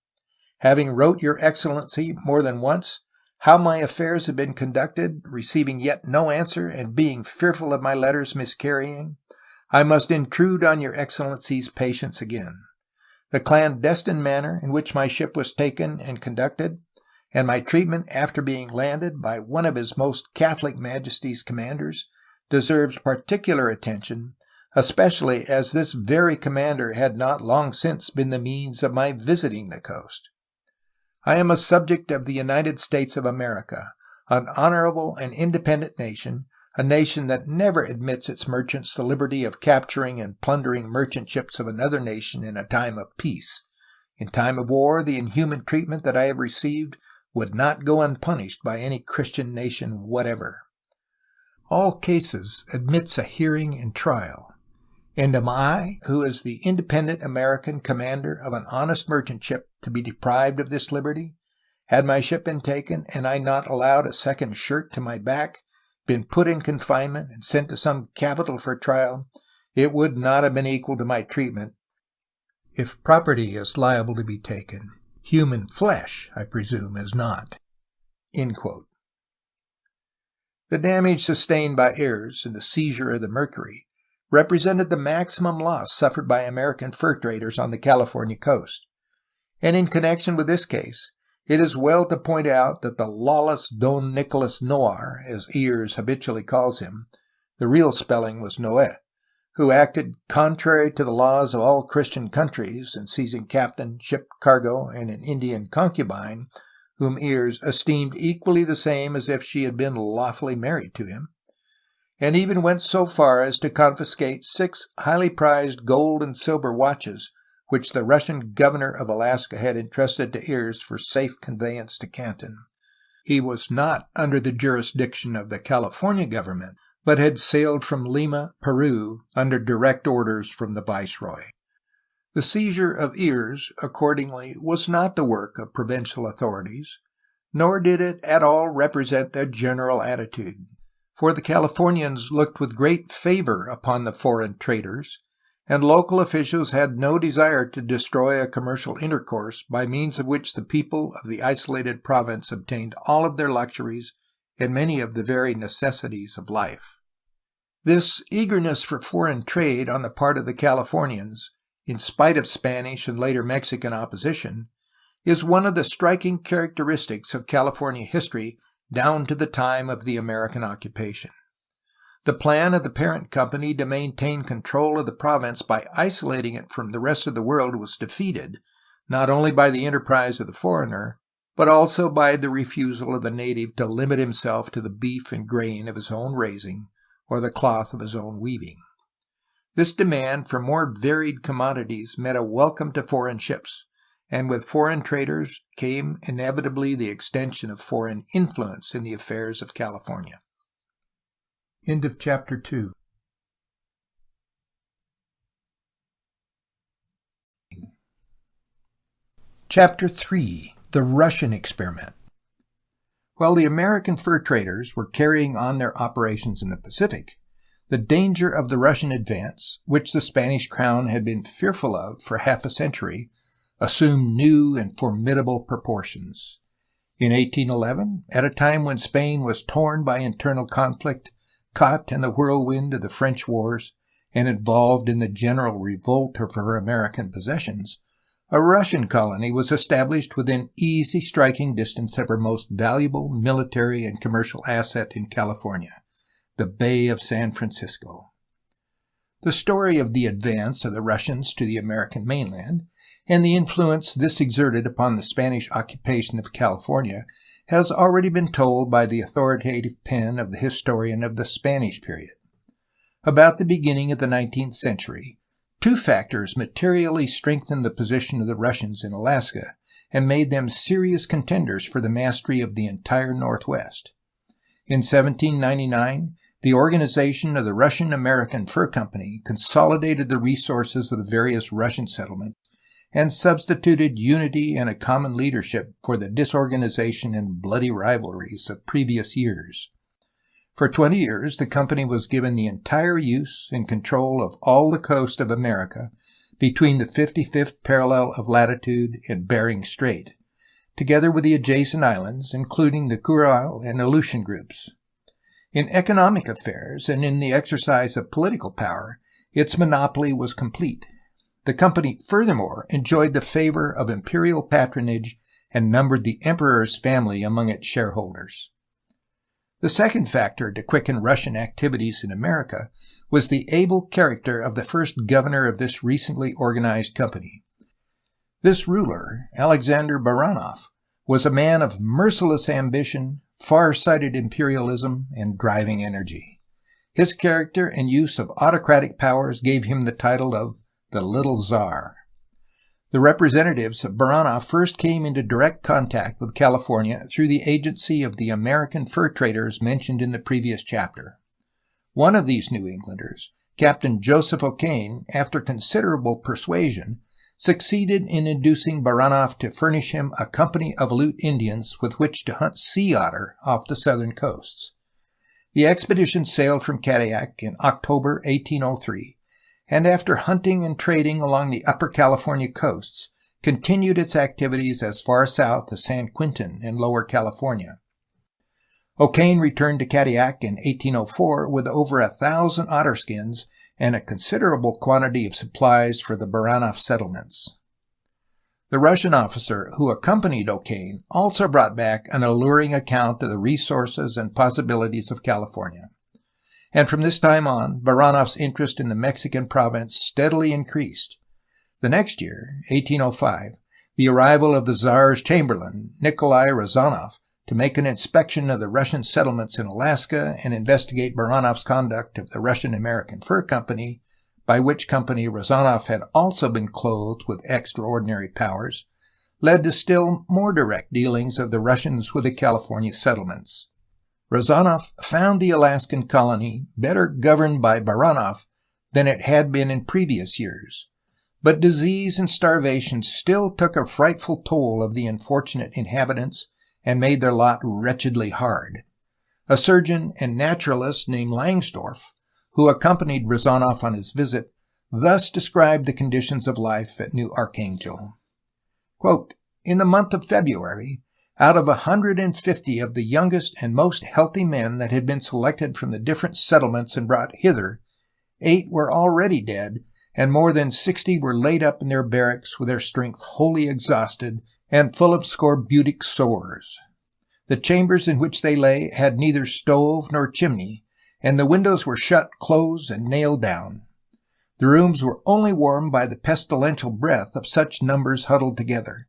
Having wrote Your Excellency more than once how my affairs have been conducted, receiving yet no answer, and being fearful of my letters miscarrying, I must intrude on Your Excellency's patience again. The clandestine manner in which my ship was taken and conducted, and my treatment after being landed by one of His Most Catholic Majesty's commanders, deserves particular attention, especially as this very commander had not long since been the means of my visiting the coast. I am a subject of the United States of America, an honorable and independent nation, a nation that never admits its merchants the liberty of capturing and plundering merchant ships of another nation in a time of peace. In time of war, the inhuman treatment that I have received would not go unpunished by any Christian nation whatever. All cases admits a hearing and trial. And am I, who is the independent American commander of an honest merchant ship, to be deprived of this liberty? Had my ship been taken, and I not allowed a second shirt to my back, been put in confinement, and sent to some capital for trial, it would not have been equal to my treatment. If property is liable to be taken, human flesh, I presume, is not." End quote. The damage sustained by Ayres in the seizure of the Mercury represented the maximum loss suffered by American fur traders on the California coast. And in connection with this case, it is well to point out that the lawless Don Nicholas Noir, as Ayres habitually calls him, the real spelling was Noé, who acted contrary to the laws of all Christian countries in seizing captain, ship, cargo, and an Indian concubine, whom Ayres esteemed equally the same as if she had been lawfully married to him, and even went so far as to confiscate 6 highly prized gold and silver watches which the Russian governor of Alaska had entrusted to Ayres for safe conveyance to Canton. He was not under the jurisdiction of the California government, but had sailed from Lima, Peru, under direct orders from the viceroy. The seizure of Ayres, accordingly, was not the work of provincial authorities, nor did it at all represent their general attitude, for the Californians looked with great favor upon the foreign traders, and local officials had no desire to destroy a commercial intercourse by means of which the people of the isolated province obtained all of their luxuries and many of the very necessities of life. This eagerness for foreign trade on the part of the Californians, in spite of Spanish and later Mexican opposition, is one of the striking characteristics of California history down to the time of the American occupation. The plan of the parent company to maintain control of the province by isolating it from the rest of the world was defeated, not only by the enterprise of the foreigner, but also by the refusal of the native to limit himself to the beef and grain of his own raising, or the cloth of his own weaving. This demand for more varied commodities meant a welcome to foreign ships, and with foreign traders came inevitably the extension of foreign influence in the affairs of California. End of Chapter 2. Chapter 3. The Russian Experiment. While the American fur traders were carrying on their operations in the Pacific, the danger of the Russian advance, which the Spanish crown had been fearful of for half a century, assumed new and formidable proportions. In 1811, at a time when Spain was torn by internal conflict, caught in the whirlwind of the French wars, and involved in the general revolt of her American possessions, a Russian colony was established within easy striking distance of her most valuable military and commercial asset in California, the Bay of San Francisco. The story of the advance of the Russians to the American mainland and the influence this exerted upon the Spanish occupation of California has already been told by the authoritative pen of the historian of the Spanish period. About the beginning of the 19th century, two factors materially strengthened the position of the Russians in Alaska and made them serious contenders for the mastery of the entire Northwest. In 1799, the organization of the Russian-American Fur Company consolidated the resources of the various Russian settlements and substituted unity and a common leadership for the disorganization and bloody rivalries of previous years. For 20 years, the company was given the entire use and control of all the coast of America between the 55th parallel of latitude and Bering Strait, together with the adjacent islands, including the Kurile and Aleutian groups. In economic affairs and in the exercise of political power, its monopoly was complete. The company furthermore enjoyed the favor of imperial patronage and numbered the emperor's family among its shareholders. The second factor to quicken Russian activities in America was the able character of the first governor of this recently organized company. This ruler, Alexander Baranov, was a man of merciless ambition, far-sighted imperialism, and driving energy. His character and use of autocratic powers gave him the title of the Little Tsar. The representatives of Baranov first came into direct contact with California through the agency of the American fur traders mentioned in the previous chapter. One of these New Englanders, Captain Joseph O'Kane, after considerable persuasion, succeeded in inducing Baranov to furnish him a company of Aleut Indians with which to hunt sea otter off the southern coasts. The expedition sailed from Canton in October 1803, and after hunting and trading along the upper California coasts, continued its activities as far south as San Quentin in Lower California. O'Kane returned to Canton in 1804 with over 1,000 otter skins and a considerable quantity of supplies for the Baranov settlements. The Russian officer who accompanied O'Kane also brought back an alluring account of the resources and possibilities of California. And from this time on, Baranov's interest in the Mexican province steadily increased. The next year, 1805, the arrival of the Tsar's chamberlain, Nikolai Rozanov, to make an inspection of the Russian settlements in Alaska and investigate Baranov's conduct of the Russian-American Fur Company, by which company Rozanov had also been clothed with extraordinary powers, led to still more direct dealings of the Russians with the California settlements. Rozanov found the Alaskan colony better governed by Baranov than it had been in previous years, but disease and starvation still took a frightful toll of the unfortunate inhabitants and made their lot wretchedly hard. A surgeon and naturalist named Langsdorff, who accompanied Rozanov on his visit, thus described the conditions of life at New Archangel. Quote, "In the month of February, out of 150 of the youngest and most healthy men that had been selected from the different settlements and brought hither, 8 were already dead, and more than 60 were laid up in their barracks with their strength wholly exhausted and full of scorbutic sores. The chambers in which they lay had neither stove nor chimney, and the windows were shut close and nailed down. The rooms were only warmed by the pestilential breath of such numbers huddled together.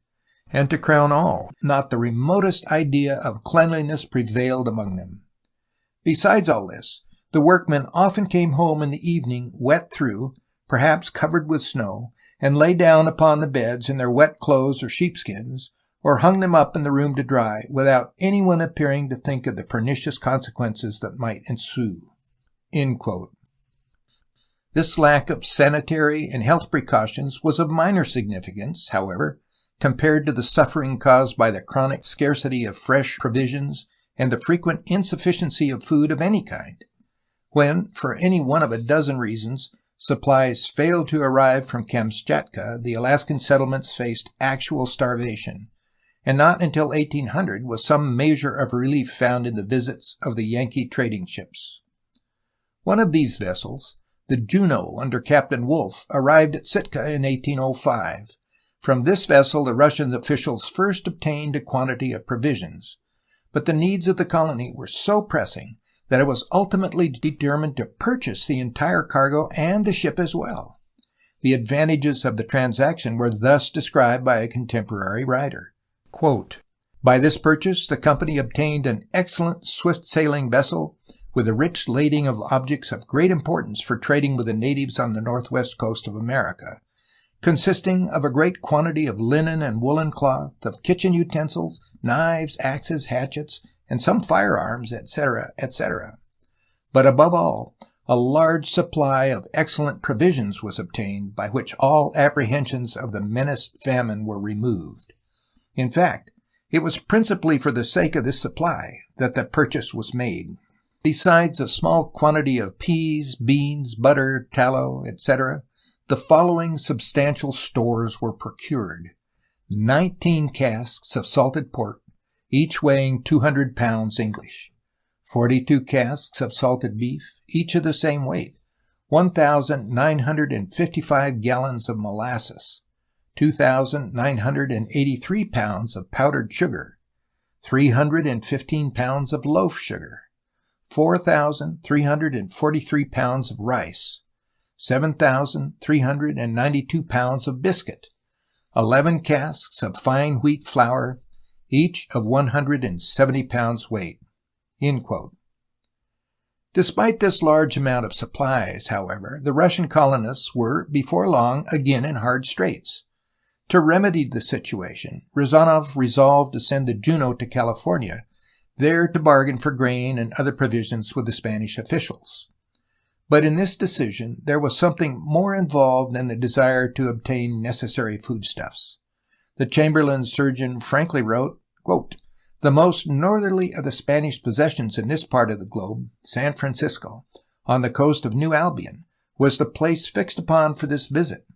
And to crown all, not the remotest idea of cleanliness prevailed among them. Besides all this, The workmen often came home in the evening wet through, perhaps covered with snow, and lay down upon the beds in their wet clothes or sheepskins, or hung them up in the room to dry, without anyone appearing to think of the pernicious consequences that might ensue." This lack of sanitary and health precautions was of minor significance, however, compared to the suffering caused by the chronic scarcity of fresh provisions and the frequent insufficiency of food of any kind. When, for any one of a dozen reasons, supplies failed to arrive from Kamchatka, the Alaskan settlements faced actual starvation, and not until 1800 was some measure of relief found in the visits of the Yankee trading ships. One of these vessels, the Juno under Captain Wolfe, arrived at Sitka in 1805. From this vessel the Russian officials first obtained a quantity of provisions, but the needs of the colony were so pressing that it was ultimately determined to purchase the entire cargo and the ship as well. The advantages of the transaction were thus described by a contemporary writer. Quote, "By this purchase the company obtained an excellent swift-sailing vessel with a rich lading of objects of great importance for trading with the natives on the northwest coast of America, consisting of a great quantity of linen and woolen cloth, of kitchen utensils, knives, axes, hatchets, and some firearms, etc., etc. But above all, a large supply of excellent provisions was obtained, by which all apprehensions of the menaced famine were removed. In fact, it was principally for the sake of this supply that the purchase was made. Besides a small quantity of peas, beans, butter, tallow, etc., the following substantial stores were procured: 19 casks of salted pork, each weighing 200 pounds English; 42 casks of salted beef, each of the same weight; 1,955 gallons of molasses; 2,983 pounds of powdered sugar; 315 pounds of loaf sugar; 4,343 pounds of rice; 7,392 pounds of biscuit; 11 casks of fine wheat flour, each of 170 pounds weight." Despite this large amount of supplies, however, the Russian colonists were, before long, again in hard straits. To remedy the situation, Rezanof resolved to send the Juno to California, there to bargain for grain and other provisions with the Spanish officials. But in this decision there was something more involved than the desire to obtain necessary foodstuffs. The Chamberlain surgeon frankly wrote, quote, "The most northerly of the Spanish possessions in this part of the globe, San Francisco, on the coast of New Albion, was the place fixed upon for this visit.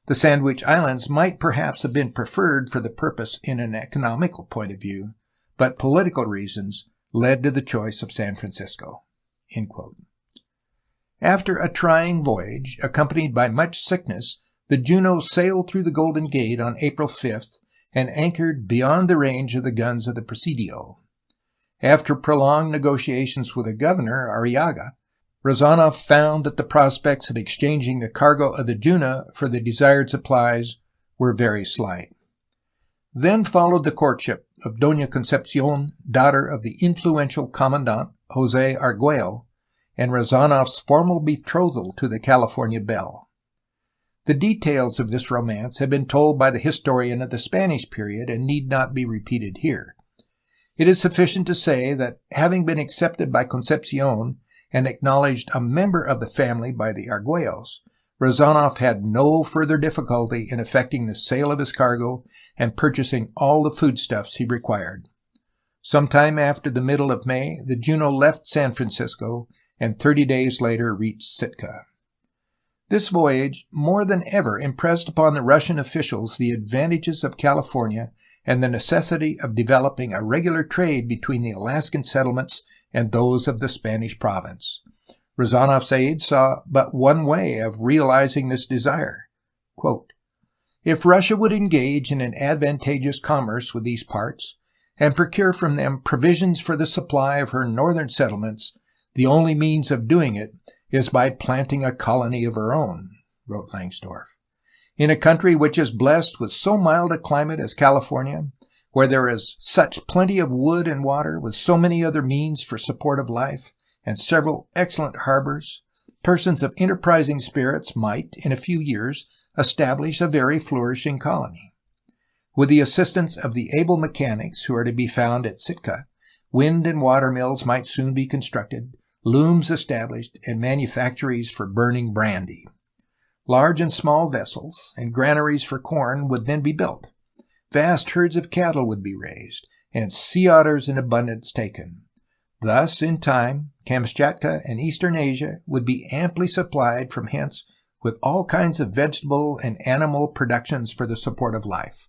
The Sandwich Islands might perhaps have been preferred for the purpose in an economical point of view, but political reasons led to the choice of San Francisco." End quote. After a trying voyage, accompanied by much sickness, the Juno sailed through the Golden Gate on April 5th and anchored beyond the range of the guns of the Presidio. After prolonged negotiations with the governor, Arriaga, Rezanof found that the prospects of exchanging the cargo of the Juno for the desired supplies were very slight. Then followed the courtship of Doña Concepcion, daughter of the influential commandant José Arguello, and Rezanof's formal betrothal to the California belle. The details of this romance have been told by the historian of the Spanish period and need not be repeated here. It is sufficient to say that, having been accepted by Concepcion and acknowledged a member of the family by the Arguellos, Rezanof had no further difficulty in effecting the sale of his cargo and purchasing all the foodstuffs he required. Sometime after the middle of May, the Juno left San Francisco and 30 days later reached Sitka. This voyage more than ever impressed upon the Russian officials the advantages of California and the necessity of developing a regular trade between the Alaskan settlements and those of the Spanish province. Rezanof's aides saw but one way of realizing this desire. Quote, "If Russia would engage in an advantageous commerce with these parts, and procure from them provisions for the supply of her northern settlements, the only means of doing it is by planting a colony of her own," wrote Langsdorff. "In a country which is blessed with so mild a climate as California, where there is such plenty of wood and water, with so many other means for support of life, and several excellent harbors, persons of enterprising spirits might, in a few years, establish a very flourishing colony. With the assistance of the able mechanics who are to be found at Sitka, wind and water mills might soon be constructed, looms established, and manufactories for burning brandy. Large and small vessels and granaries for corn would then be built. Vast herds of cattle would be raised, and sea otters in abundance taken. Thus, in time, Kamchatka and Eastern Asia would be amply supplied from hence with all kinds of vegetable and animal productions for the support of life.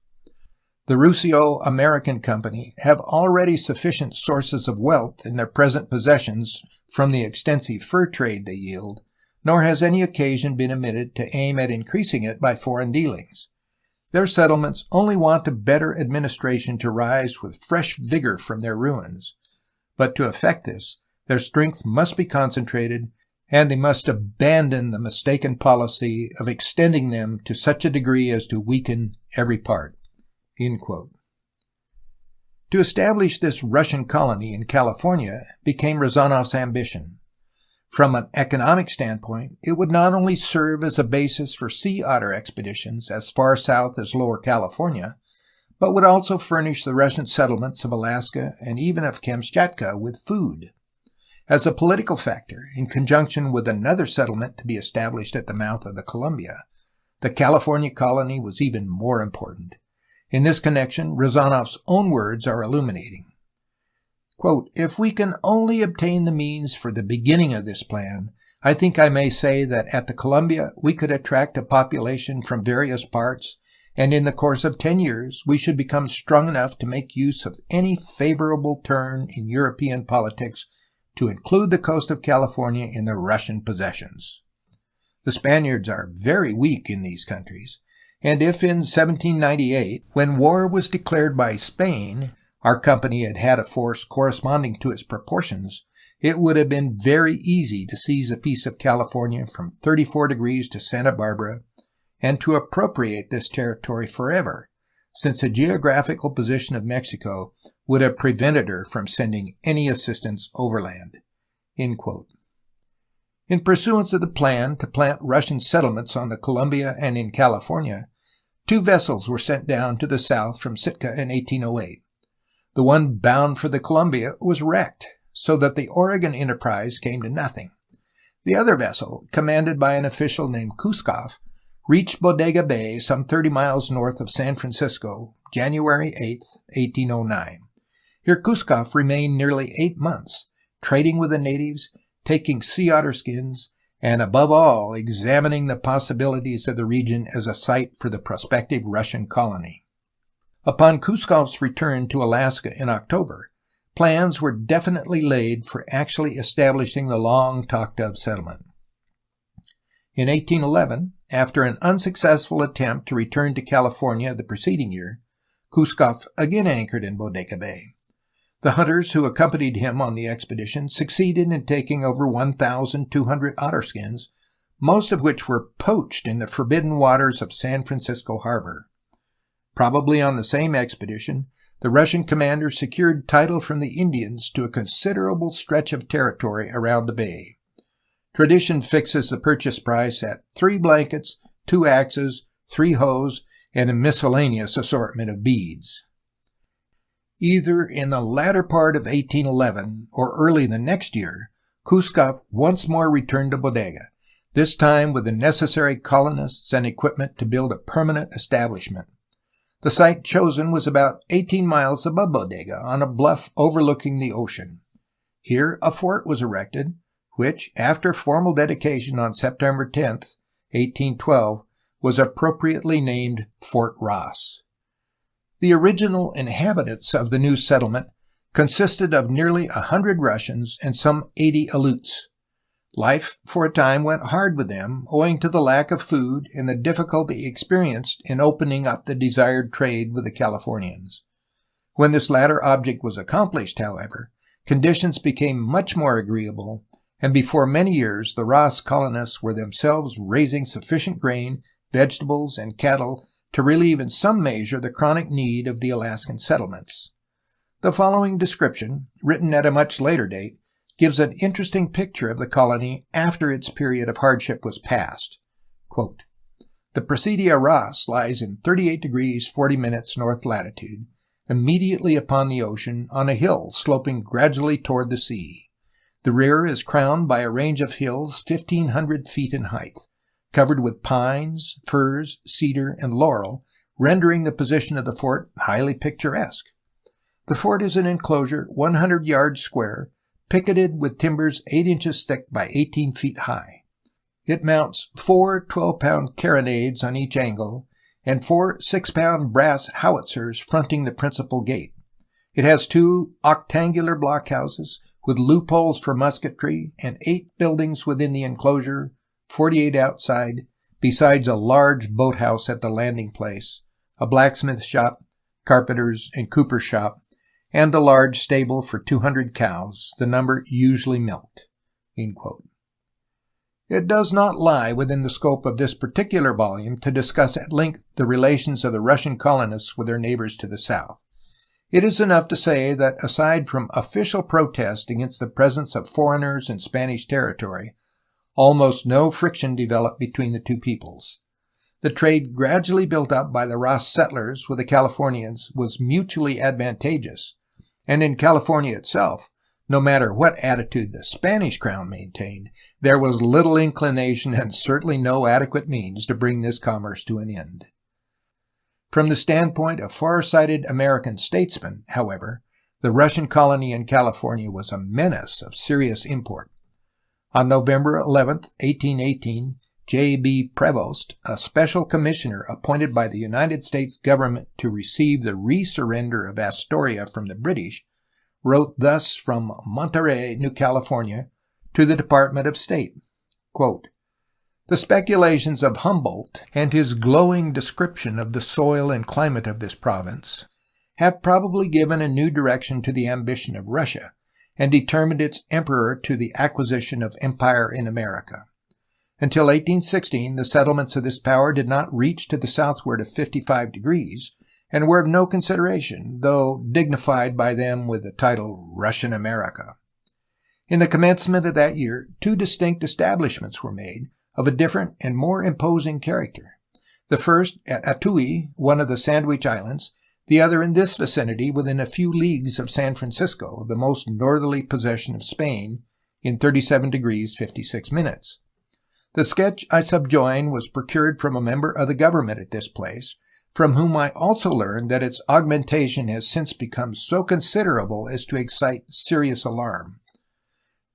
The Russo-American Company have already sufficient sources of wealth in their present possessions from the extensive fur trade they yield, nor has any occasion been omitted to aim at increasing it by foreign dealings. Their settlements only want a better administration to rise with fresh vigor from their ruins. But to effect this, their strength must be concentrated, and they must abandon the mistaken policy of extending them to such a degree as to weaken every part." To establish this Russian colony in California became Rezanov's ambition. From an economic standpoint, it would not only serve as a basis for sea otter expeditions as far south as Lower California, but would also furnish the Russian settlements of Alaska and even of Kamchatka with food. As a political factor, in conjunction with another settlement to be established at the mouth of the Columbia, the California colony was even more important. In this connection, Rezanov's own words are illuminating. Quote, "If we can only obtain the means for the beginning of this plan, I think I may say that at the Columbia we could attract a population from various parts, and in the course of 10 years we should become strong enough to make use of any favorable turn in European politics to include the coast of California in the Russian possessions. The Spaniards are very weak in these countries, and if in 1798, when war was declared by Spain, our company had had a force corresponding to its proportions, it would have been very easy to seize a piece of California from 34 degrees to Santa Barbara, and to appropriate this territory forever, since the geographical position of Mexico would have prevented her from sending any assistance overland." In pursuance of the plan to plant Russian settlements on the Columbia and in California, 2 vessels were sent down to the south from Sitka in 1808. The one bound for the Columbia was wrecked, so that the Oregon enterprise came to nothing. The other vessel, commanded by an official named Kuskoff, reached Bodega Bay some 30 miles north of San Francisco, January 8, 1809. Here Kuskoff remained nearly 8 months, trading with the natives, taking sea otter skins, and above all examining the possibilities of the region as a site for the prospective Russian colony. Upon Kuskoff's return to Alaska in October, plans were definitely laid for actually establishing the long-talked-of settlement. In 1811, after an unsuccessful attempt to return to California the preceding year, Kuskoff again anchored in Bodega Bay. The hunters who accompanied him on the expedition succeeded in taking over 1,200 otter skins, most of which were poached in the forbidden waters of San Francisco Harbor. Probably on the same expedition, the Russian commander secured title from the Indians to a considerable stretch of territory around the bay. Tradition fixes the purchase price at 3 blankets, 2 axes, 3 hoes, and a miscellaneous assortment of beads. Either in the latter part of 1811 or early the next year, Kuskoff once more returned to Bodega, this time with the necessary colonists and equipment to build a permanent establishment. The site chosen was about 18 miles above Bodega, on a bluff overlooking the ocean. Here a fort was erected, which, after formal dedication on September 10, 1812, was appropriately named Fort Ross. The original inhabitants of the new settlement consisted of nearly 100 Russians and some 80 Aleuts. Life for a time went hard with them, owing to the lack of food and the difficulty experienced in opening up the desired trade with the Californians. When this latter object was accomplished, however, conditions became much more agreeable, and before many years the Ross colonists were themselves raising sufficient grain, vegetables, and cattle to relieve in some measure the chronic need of the Alaskan settlements. The following description, written at a much later date, gives an interesting picture of the colony after its period of hardship was past. Quote, "The Presidio Ross lies in 38 degrees 40 minutes north latitude, immediately upon the ocean, on a hill sloping gradually toward the sea. The rear is crowned by a range of hills 1,500 feet in height, covered with pines, firs, cedar, and laurel, rendering the position of the fort highly picturesque. The fort is an enclosure 100 yards square, picketed with timbers 8 inches thick by 18 feet high. It mounts 4 12-pound carronades on each angle, and 4 6-pound brass howitzers fronting the principal gate. It has 2 octangular blockhouses, with loopholes for musketry, and 8 buildings within the enclosure, 48 outside, besides a large boathouse at the landing place, a blacksmith shop, carpenter's and cooper's shop, and a large stable for 200 cows, the number usually milked." End quote. It does not lie within the scope of this particular volume to discuss at length the relations of the Russian colonists with their neighbors to the south. It is enough to say that aside from official protest against the presence of foreigners in Spanish territory, almost no friction developed between the two peoples. The trade gradually built up by the Ross settlers with the Californians was mutually advantageous, and in California itself, no matter what attitude the Spanish crown maintained, there was little inclination and certainly no adequate means to bring this commerce to an end. From the standpoint of far-sighted American statesmen, however, the Russian colony in California was a menace of serious import. On November 11, 1818, J.B. Prevost, a special commissioner appointed by the United States government to receive the resurrender of Astoria from the British, wrote thus from Monterey, New California, to the Department of State, quote, "The speculations of Humboldt and his glowing description of the soil and climate of this province have probably given a new direction to the ambition of Russia and determined its emperor to the acquisition of empire in America. Until 1816, the settlements of this power did not reach to the southward of 55 degrees, and were of no consideration, though dignified by them with the title Russian America. In the commencement of that year, 2 distinct establishments were made, of a different and more imposing character. The first at Atui, one of the Sandwich Islands, the other in this vicinity within a few leagues of San Francisco, the most northerly possession of Spain, in 37 degrees 56 minutes. The sketch I subjoin was procured from a member of the government at this place, from whom I also learned that its augmentation has since become so considerable as to excite serious alarm.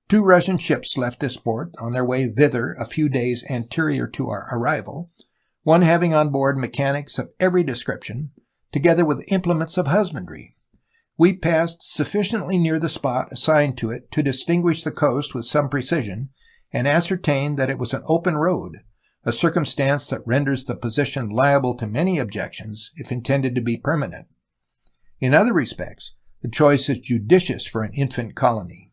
2 Russian ships left this port on their way thither a few days anterior to our arrival, one having on board mechanics of every description, together with implements of husbandry. We passed sufficiently near the spot assigned to it to distinguish the coast with some precision, and ascertained that it was an open road, a circumstance that renders the position liable to many objections if intended to be permanent. In other respects, the choice is judicious for an infant colony.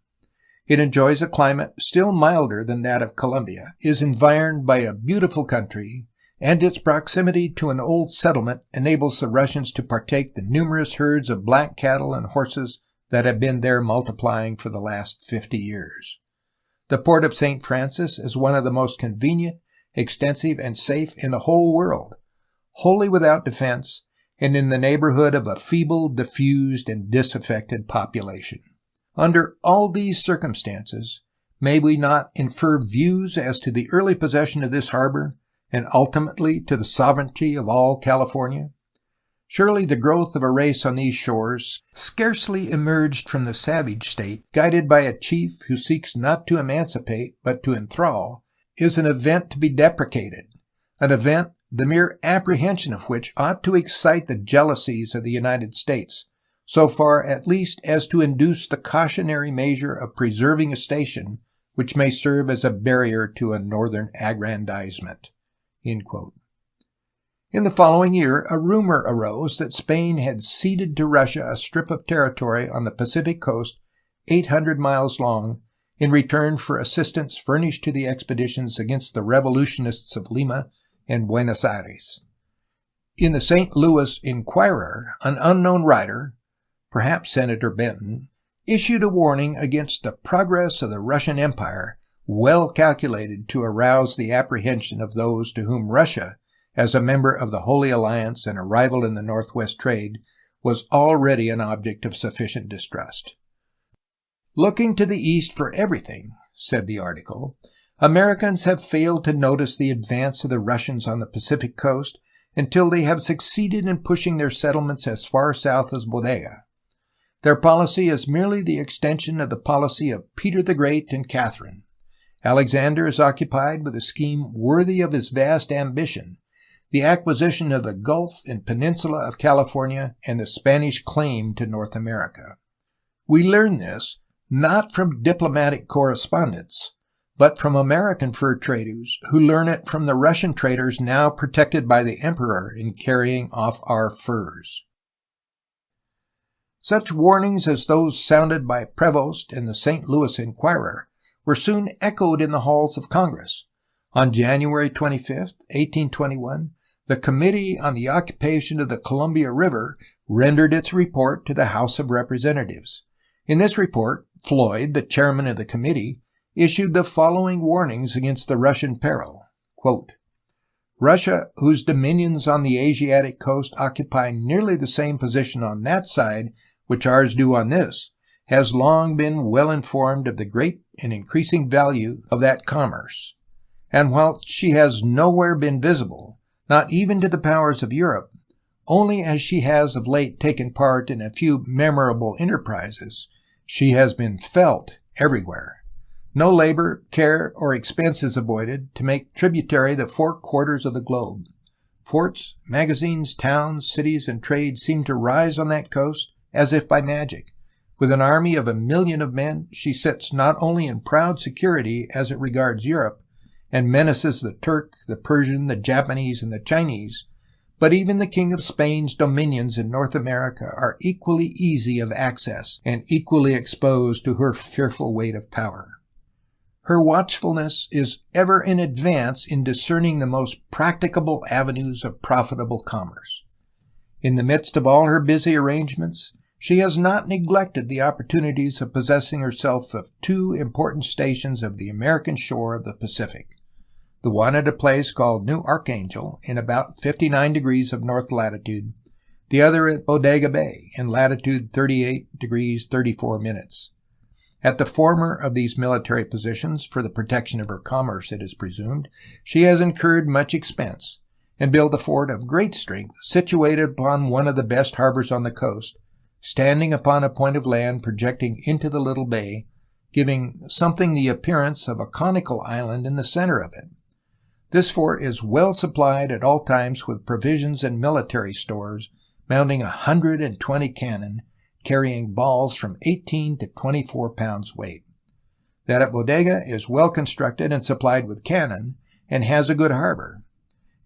It enjoys a climate still milder than that of Columbia, is environed by a beautiful country, and its proximity to an old settlement enables the Russians to partake the numerous herds of black cattle and horses that have been there multiplying for the last 50 years. The port of St. Francis is one of the most convenient, extensive, and safe in the whole world, wholly without defense, and in the neighborhood of a feeble, diffused, and disaffected population. Under all these circumstances, may we not infer views as to the early possession of this harbor, and ultimately to the sovereignty of all California? Surely the growth of a race on these shores, scarcely emerged from the savage state, guided by a chief who seeks not to emancipate but to enthrall, is an event to be deprecated, an event the mere apprehension of which ought to excite the jealousies of the United States, so far at least as to induce the cautionary measure of preserving a station which may serve as a barrier to a northern aggrandizement." End quote. In the following year, a rumor arose that Spain had ceded to Russia a strip of territory on the Pacific coast 800 miles long in return for assistance furnished to the expeditions against the revolutionists of Lima and Buenos Aires. In the St. Louis Inquirer, an unknown writer, perhaps Senator Benton, issued a warning against the progress of the Russian Empire, well calculated to arouse the apprehension of those to whom Russia, as a member of the Holy Alliance and a rival in the Northwest trade, was already an object of sufficient distrust. "Looking to the east for everything," said the article, "Americans have failed to notice the advance of the Russians on the Pacific coast until they have succeeded in pushing their settlements as far south as Bodega. Their policy is merely the extension of the policy of Peter the Great and Catherine. Alexander is occupied with a scheme worthy of his vast ambition, the acquisition of the Gulf and Peninsula of California and the Spanish claim to North America. We learn this not from diplomatic correspondence, but from American fur traders who learn it from the Russian traders now protected by the Emperor in carrying off our furs." Such warnings as those sounded by Prevost and the St. Louis Inquirer were soon echoed in the halls of Congress. On January 25, 1821, the Committee on the Occupation of the Columbia River rendered its report to the House of Representatives. In this report, Floyd, the chairman of the committee, issued the following warnings against the Russian peril. Quote, "Russia, whose dominions on the Asiatic coast occupy nearly the same position on that side which ours do on this, has long been well informed of the great and increasing value of that commerce, and whilst she has nowhere been visible, not even to the powers of Europe, only as she has of late taken part in a few memorable enterprises, she has been felt everywhere. No labor, care, or expense is avoided to make tributary the 4 quarters of the globe. Forts, magazines, towns, cities, and trade seem to rise on that coast as if by magic. With an army of 1,000,000 of men, she sits not only in proud security as it regards Europe, and menaces the Turk, the Persian, the Japanese, and the Chinese, but even the King of Spain's dominions in North America are equally easy of access and equally exposed to her fearful weight of power. Her watchfulness is ever in advance in discerning the most practicable avenues of profitable commerce. In the midst of all her busy arrangements, she has not neglected the opportunities of possessing herself of 2 important stations of the American shore of the Pacific, the one at a place called New Archangel in about 59 degrees of north latitude, the other at Bodega Bay in latitude 38 degrees 34 minutes. At the former of these military positions, for the protection of her commerce, it is presumed, she has incurred much expense, and built a fort of great strength, situated upon one of the best harbors on the coast, standing upon a point of land projecting into the little bay, giving something the appearance of a conical island in the center of it. This fort is well supplied at all times with provisions and military stores, mounting 120 cannon, carrying balls from 18 to 24 pounds weight. That at Bodega is well constructed and supplied with cannon, and has a good harbor.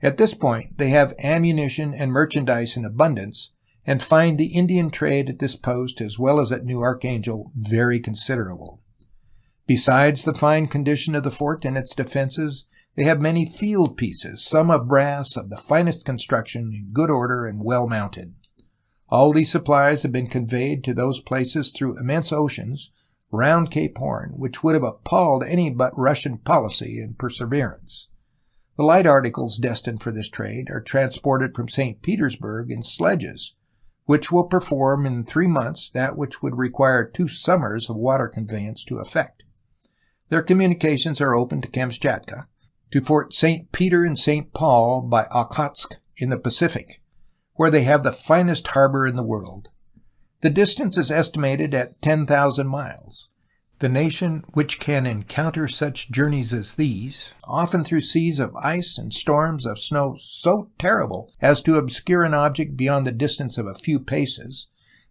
At this point they have ammunition and merchandise in abundance, and find the Indian trade at this post as well as at New Archangel very considerable. Besides the fine condition of the fort and its defenses, they have many field pieces, some of brass of the finest construction, in good order and well mounted. All these supplies have been conveyed to those places through immense oceans, round Cape Horn, which would have appalled any but Russian policy and perseverance. The light articles destined for this trade are transported from St. Petersburg in sledges, which will perform in 3 months that which would require 2 summers of water conveyance to effect. Their communications are open to Kamchatka, to Fort St. Peter and St. Paul by Okhotsk in the Pacific, where they have the finest harbor in the world. The distance is estimated at 10,000 miles. The nation which can encounter such journeys as these, often through seas of ice and storms of snow so terrible as to obscure an object beyond the distance of a few paces,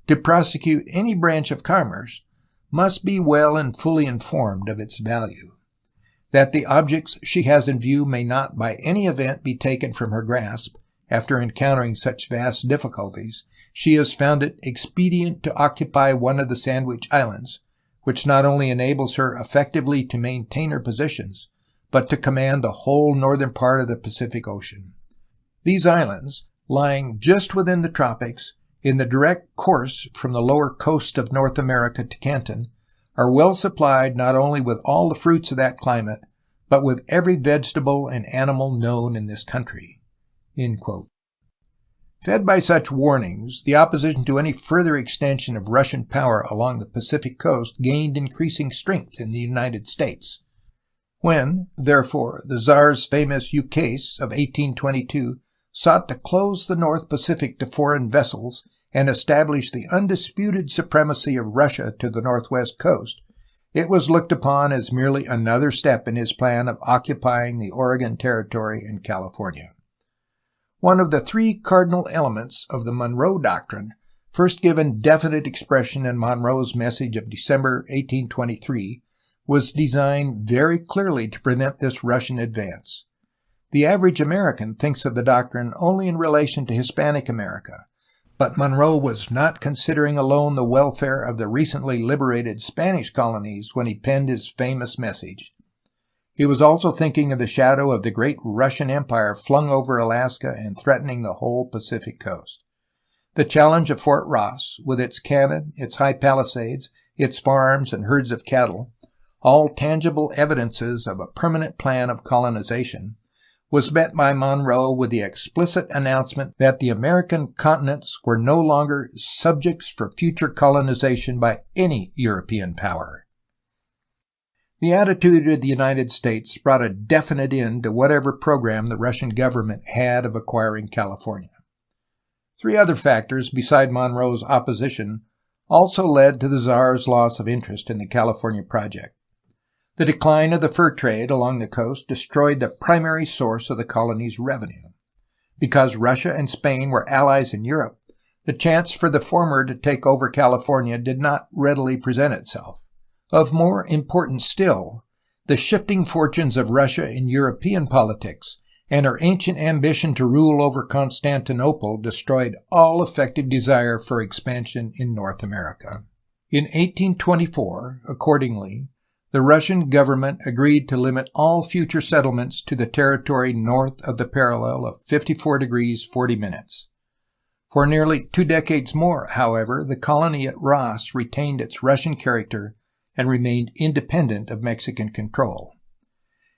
to prosecute any branch of commerce, must be well and fully informed of its value. That the objects she has in view may not by any event be taken from her grasp, after encountering such vast difficulties, she has found it expedient to occupy one of the Sandwich Islands, which not only enables her effectively to maintain her positions, but to command the whole northern part of the Pacific Ocean. These islands, lying just within the tropics, in the direct course from the lower coast of North America to Canton, are well supplied not only with all the fruits of that climate, but with every vegetable and animal known in this country." Fed by such warnings, the opposition to any further extension of Russian power along the Pacific coast gained increasing strength in the United States. When, therefore, the Tsar's famous ukase of 1822 sought to close the North Pacific to foreign vessels and establish the undisputed supremacy of Russia to the northwest coast, it was looked upon as merely another step in his plan of occupying the Oregon Territory and California. One of the three cardinal elements of the Monroe Doctrine, first given definite expression in Monroe's message of December 1823, was designed very clearly to prevent this Russian advance. The average American thinks of the doctrine only in relation to Hispanic America, but Monroe was not considering alone the welfare of the recently liberated Spanish colonies when he penned his famous message. He was also thinking of the shadow of the great Russian Empire flung over Alaska and threatening the whole Pacific coast. The challenge of Fort Ross, with its cannon, its high palisades, its farms and herds of cattle, all tangible evidences of a permanent plan of colonization, was met by Monroe with the explicit announcement that the American continents were no longer subjects for future colonization by any European power. The attitude of the United States brought a definite end to whatever program the Russian government had of acquiring California. Three other factors beside Monroe's opposition also led to the Tsar's loss of interest in the California project. The decline of the fur trade along the coast destroyed the primary source of the colony's revenue. Because Russia and Spain were allies in Europe, the chance for the former to take over California did not readily present itself. Of more importance still, the shifting fortunes of Russia in European politics and her ancient ambition to rule over Constantinople destroyed all effective desire for expansion in North America. In 1824, accordingly, the Russian government agreed to limit all future settlements to the territory north of the parallel of 54 degrees 40 minutes. For nearly 2 decades more, however, the colony at Ross retained its Russian character and remained independent of Mexican control.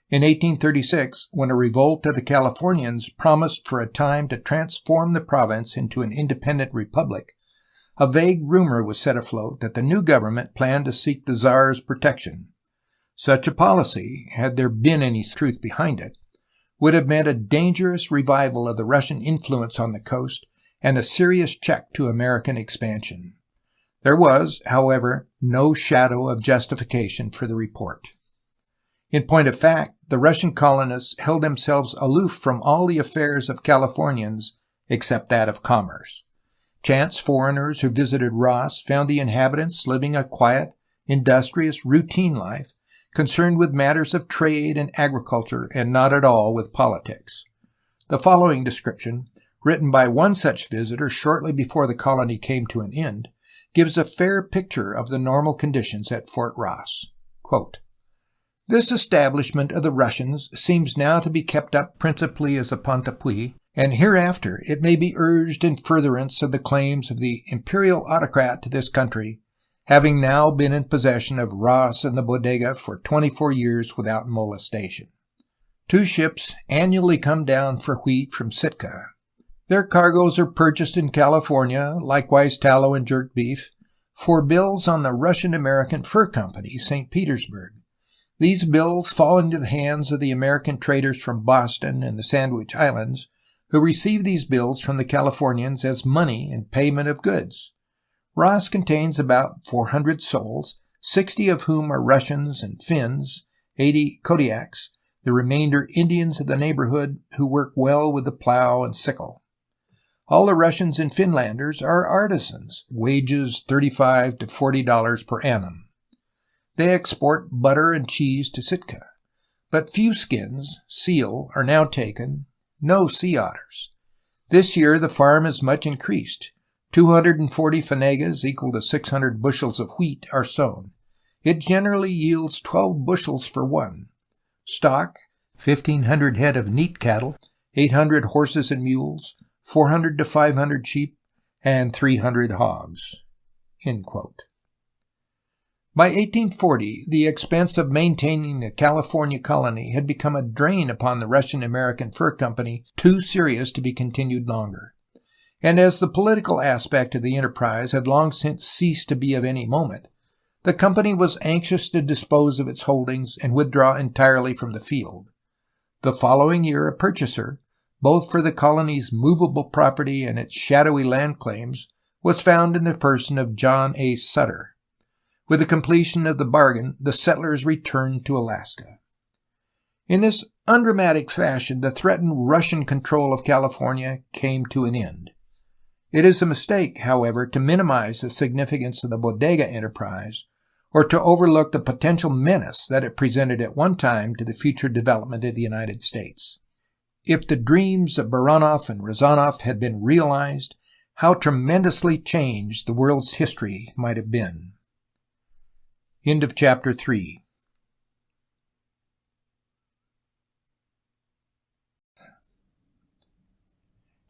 In 1836, when a revolt of the Californians promised for a time to transform the province into an independent republic, a vague rumor was set afloat that the new government planned to seek the Tsar's protection. Such a policy, had there been any truth behind it, would have meant a dangerous revival of the Russian influence on the coast and a serious check to American expansion. There was, however, no shadow of justification for the report. In point of fact, the Russian colonists held themselves aloof from all the affairs of Californians except that of commerce. Chance foreigners who visited Ross found the inhabitants living a quiet, industrious, routine life, concerned with matters of trade and agriculture and not at all with politics. The following description, written by one such visitor shortly before the colony came to an end, gives a fair picture of the normal conditions at Fort Ross. Quote, "This establishment of the Russians seems now to be kept up principally as a pontapuy, and hereafter it may be urged in furtherance of the claims of the imperial autocrat to this country, having now been in possession of Ross and the bodega for 24 years without molestation. 2 ships annually come down for wheat from Sitka. Their cargoes are purchased in California, likewise tallow and jerked beef, for bills on the Russian-American Fur Company, St. Petersburg. These bills fall into the hands of the American traders from Boston and the Sandwich Islands, who receive these bills from the Californians as money in payment of goods. Ross contains about 400 souls, 60 of whom are Russians and Finns, 80 Kodiaks, the remainder Indians of the neighborhood who work well with the plow and sickle. All the Russians and Finlanders are artisans, wages $35 to $40 per annum. They export butter and cheese to Sitka, but few skins, seal, are now taken, no sea otters. This year the farm is much increased. 240 fanegas, equal to 600 bushels of wheat, are sown. It generally yields 12 bushels for one. Stock, 1,500 head of neat cattle, 800 horses and mules, 400 to 500 sheep, and 300 hogs." By 1840, the expense of maintaining the California colony had become a drain upon the Russian-American Fur Company too serious to be continued longer. And as the political aspect of the enterprise had long since ceased to be of any moment, the company was anxious to dispose of its holdings and withdraw entirely from the field. The following year a purchaser, both for the colony's movable property and its shadowy land claims, was found in the person of John A. Sutter. With the completion of the bargain, the settlers returned to Alaska. In this undramatic fashion, the threatened Russian control of California came to an end. It is a mistake, however, to minimize the significance of the bodega enterprise or to overlook the potential menace that it presented at one time to the future development of the United States. If the dreams of Baranov and Rezanoff had been realized, how tremendously changed the world's history might have been. End of Chapter 3.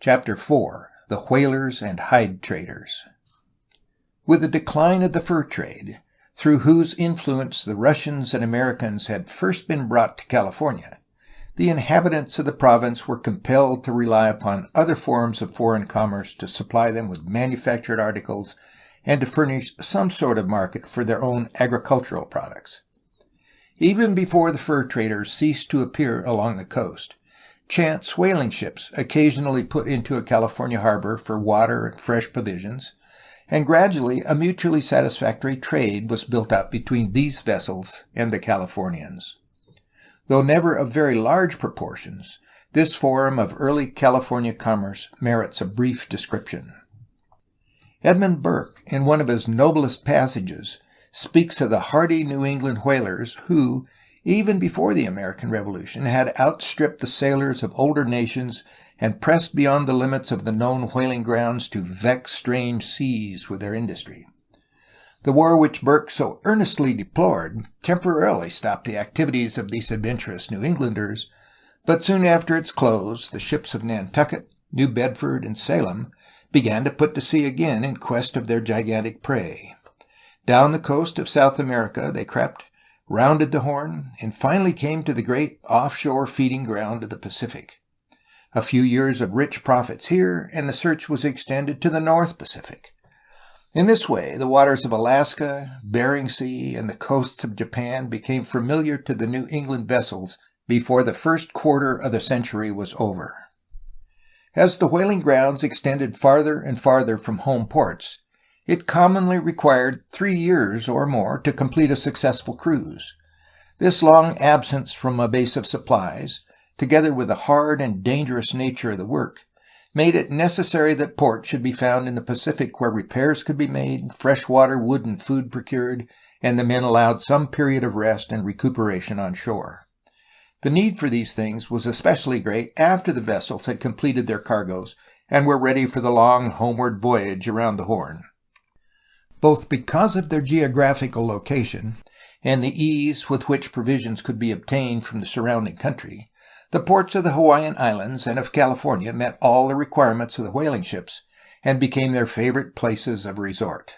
Chapter 4. The Whalers and Hide Traders. With the decline of the fur trade, through whose influence the Russians and Americans had first been brought to California, the inhabitants of the province were compelled to rely upon other forms of foreign commerce to supply them with manufactured articles and to furnish some sort of market for their own agricultural products. Even before the fur traders ceased to appear along the coast, chance whaling ships occasionally put into a California harbor for water and fresh provisions, and gradually a mutually satisfactory trade was built up between these vessels and the Californians. Though never of very large proportions, this form of early California commerce merits a brief description. Edmund Burke, in one of his noblest passages, speaks of the hardy New England whalers who, even before the American Revolution, had outstripped the sailors of older nations and pressed beyond the limits of the known whaling grounds to vex strange seas with their industry. The war which Burke so earnestly deplored temporarily stopped the activities of these adventurous New Englanders, but soon after its close the ships of Nantucket, New Bedford, and Salem began to put to sea again in quest of their gigantic prey. Down the coast of South America they crept, rounded the Horn, and finally came to the great offshore feeding ground of the Pacific. A few years of rich profits here, and the search was extended to the North Pacific. In this way, the waters of Alaska, Bering Sea, and the coasts of Japan became familiar to the New England vessels before the first quarter of the century was over. As the whaling grounds extended farther and farther from home ports, it commonly required 3 years or more to complete a successful cruise. This long absence from a base of supplies, together with the hard and dangerous nature of the work, made it necessary that port should be found in the Pacific where repairs could be made, fresh water, wood, and food procured, and the men allowed some period of rest and recuperation on shore. The need for these things was especially great after the vessels had completed their cargoes and were ready for the long homeward voyage around the Horn. Both because of their geographical location and the ease with which provisions could be obtained from the surrounding country, the ports of the Hawaiian Islands and of California met all the requirements of the whaling ships and became their favorite places of resort.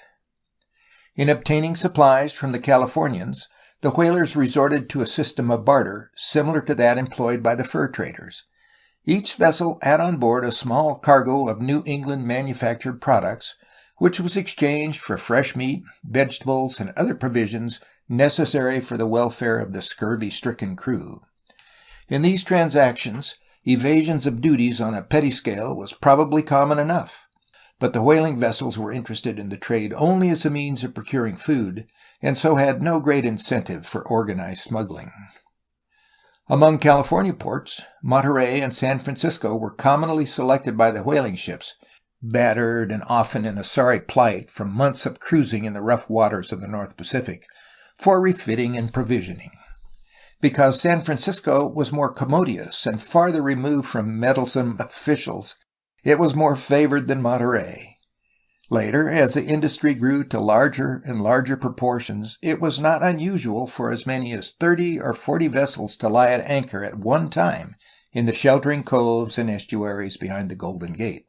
In obtaining supplies from the Californians, the whalers resorted to a system of barter similar to that employed by the fur traders. Each vessel had on board a small cargo of New England manufactured products, which was exchanged for fresh meat, vegetables, and other provisions necessary for the welfare of the scurvy-stricken crew. In these transactions, evasions of duties on a petty scale was probably common enough, but the whaling vessels were interested in the trade only as a means of procuring food, and so had no great incentive for organized smuggling. Among California ports, Monterey and San Francisco were commonly selected by the whaling ships, battered and often in a sorry plight from months of cruising in the rough waters of the North Pacific, for refitting and provisioning. Because San Francisco was more commodious and farther removed from meddlesome officials, it was more favored than Monterey. Later, as the industry grew to larger and larger proportions, it was not unusual for as many as 30 or 40 vessels to lie at anchor at one time in the sheltering coves and estuaries behind the Golden Gate.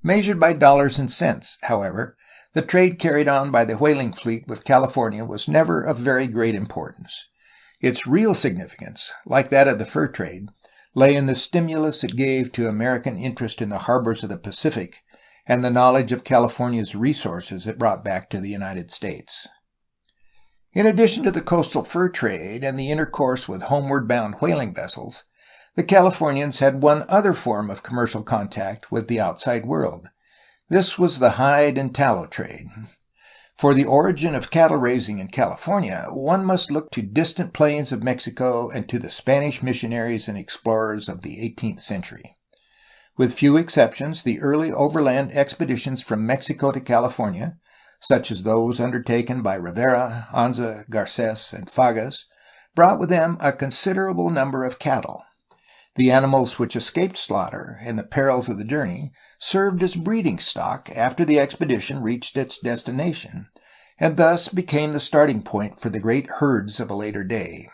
Measured by dollars and cents, however, the trade carried on by the whaling fleet with California was never of very great importance. Its real significance, like that of the fur trade, lay in the stimulus it gave to American interest in the harbors of the Pacific and the knowledge of California's resources it brought back to the United States. In addition to the coastal fur trade and the intercourse with homeward-bound whaling vessels, the Californians had one other form of commercial contact with the outside world. This was the hide and tallow trade. For the origin of cattle raising in California, one must look to distant plains of Mexico and to the Spanish missionaries and explorers of the 18th century. With few exceptions, the early overland expeditions from Mexico to California, such as those undertaken by Rivera, Anza, Garces, and Fagas, brought with them a considerable number of cattle. The animals which escaped slaughter and the perils of the journey served as breeding stock after the expedition reached its destination, and thus became the starting point for the great herds of a later day.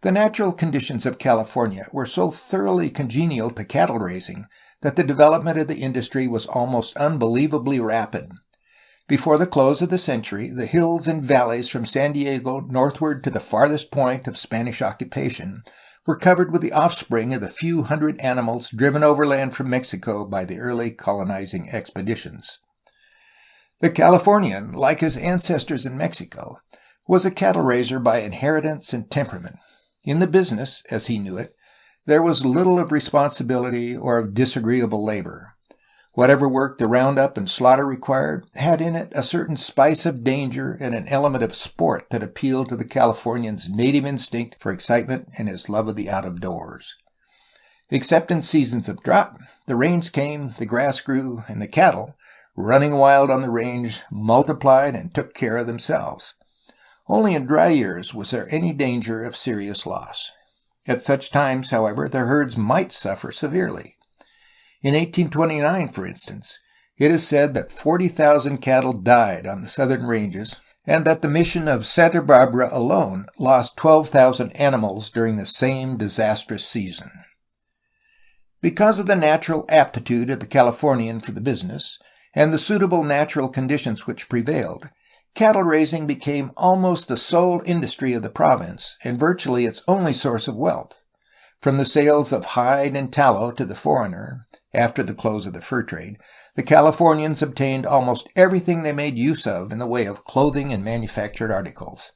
The natural conditions of California were so thoroughly congenial to cattle raising that the development of the industry was almost unbelievably rapid. Before the close of the century, the hills and valleys from San Diego northward to the farthest point of Spanish occupation were covered with the offspring of the few hundred animals driven overland from Mexico by the early colonizing expeditions. The Californian, like his ancestors in Mexico, was a cattle raiser by inheritance and temperament. In the business, as he knew it, there was little of responsibility or of disagreeable labor. Whatever work the roundup and slaughter required had in it a certain spice of danger and an element of sport that appealed to the Californian's native instinct for excitement and his love of the out-of-doors. Except in seasons of drought, the rains came, the grass grew, and the cattle, running wild on the range, multiplied and took care of themselves. Only in dry years was there any danger of serious loss. At such times, however, the herds might suffer severely. In 1829, for instance, it is said that 40,000 cattle died on the southern ranges, and that the mission of Santa Barbara alone lost 12,000 animals during the same disastrous season. Because of the natural aptitude of the Californian for the business, and the suitable natural conditions which prevailed, cattle raising became almost the sole industry of the province, and virtually its only source of wealth. From the sales of hide and tallow to the foreigner, after the close of the fur trade, the Californians obtained almost everything they made use of in the way of clothing and manufactured articles.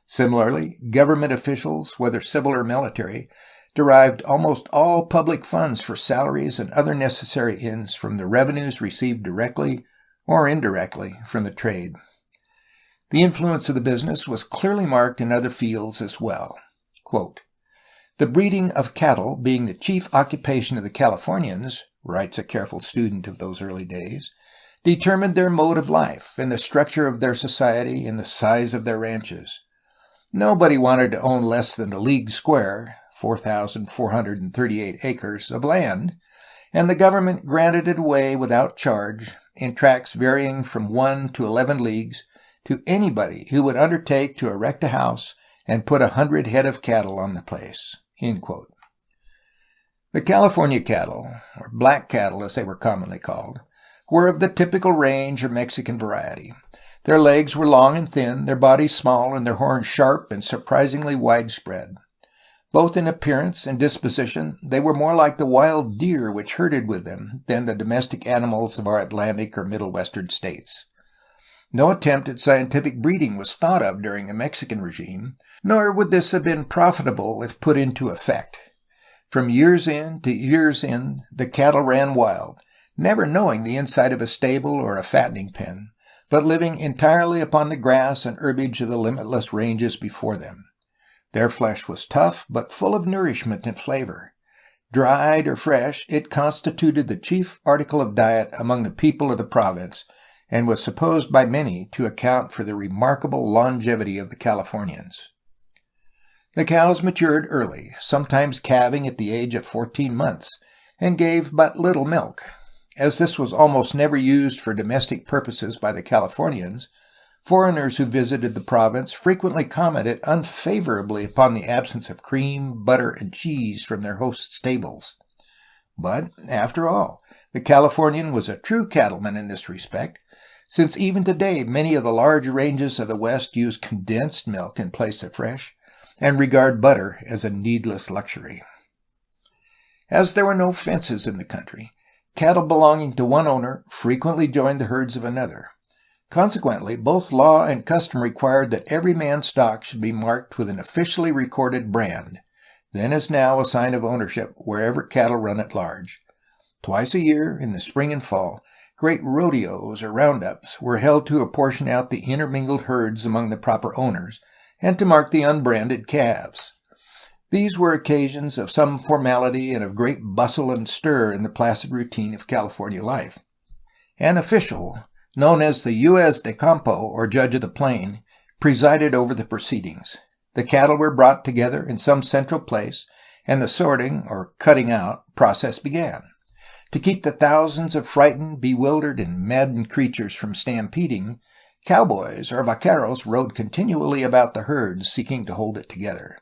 Similarly, government officials, whether civil or military, derived almost all public funds for salaries and other necessary ends from the revenues received directly or indirectly from the trade. The influence of the business was clearly marked in other fields as well. Quote, "The breeding of cattle being the chief occupation of the Californians," writes a careful student of those early days, "determined their mode of life, and the structure of their society, and the size of their ranches. Nobody wanted to own less than a league square, 4,438 acres, of land, and the government granted it away without charge, in tracts varying from 1 to 11 leagues, to anybody who would undertake to erect a house and put 100 head of cattle on the place." End quote. The California cattle, or black cattle as they were commonly called, were of the typical range or Mexican variety. Their legs were long and thin, their bodies small, and their horns sharp and surprisingly widespread. Both in appearance and disposition, they were more like the wild deer which herded with them than the domestic animals of our Atlantic or Middle Western states. No attempt at scientific breeding was thought of during the Mexican regime, nor would this have been profitable if put into effect. From years in to years in, the cattle ran wild, never knowing the inside of a stable or a fattening pen, but living entirely upon the grass and herbage of the limitless ranges before them. Their flesh was tough, but full of nourishment and flavor. Dried or fresh, it constituted the chief article of diet among the people of the province, and was supposed by many to account for the remarkable longevity of the Californians. The cows matured early, sometimes calving at the age of 14 months, and gave but little milk. As this was almost never used for domestic purposes by the Californians, foreigners who visited the province frequently commented unfavorably upon the absence of cream, butter, and cheese from their hosts' stables. But, after all, The Californian was a true cattleman in this respect, since even today many of the large ranges of the West use condensed milk in place of fresh, and regard butter as a needless luxury. As there were no fences in the country, cattle belonging to one owner frequently joined the herds of another. Consequently, both law and custom required that every man's stock should be marked with an officially recorded brand, then as now a sign of ownership wherever cattle run at large. Twice a year, in the spring and fall, great rodeos or roundups were held to apportion out the intermingled herds among the proper owners, and to mark the unbranded calves. These were occasions of some formality and of great bustle and stir in the placid routine of California life. An official, known as the juez de campo, or judge of the plain, presided over the proceedings. The cattle were brought together in some central place, and the sorting, or cutting out, process began. To keep the thousands of frightened, bewildered, and maddened creatures from stampeding, cowboys or vaqueros rode continually about the herd, seeking to hold it together.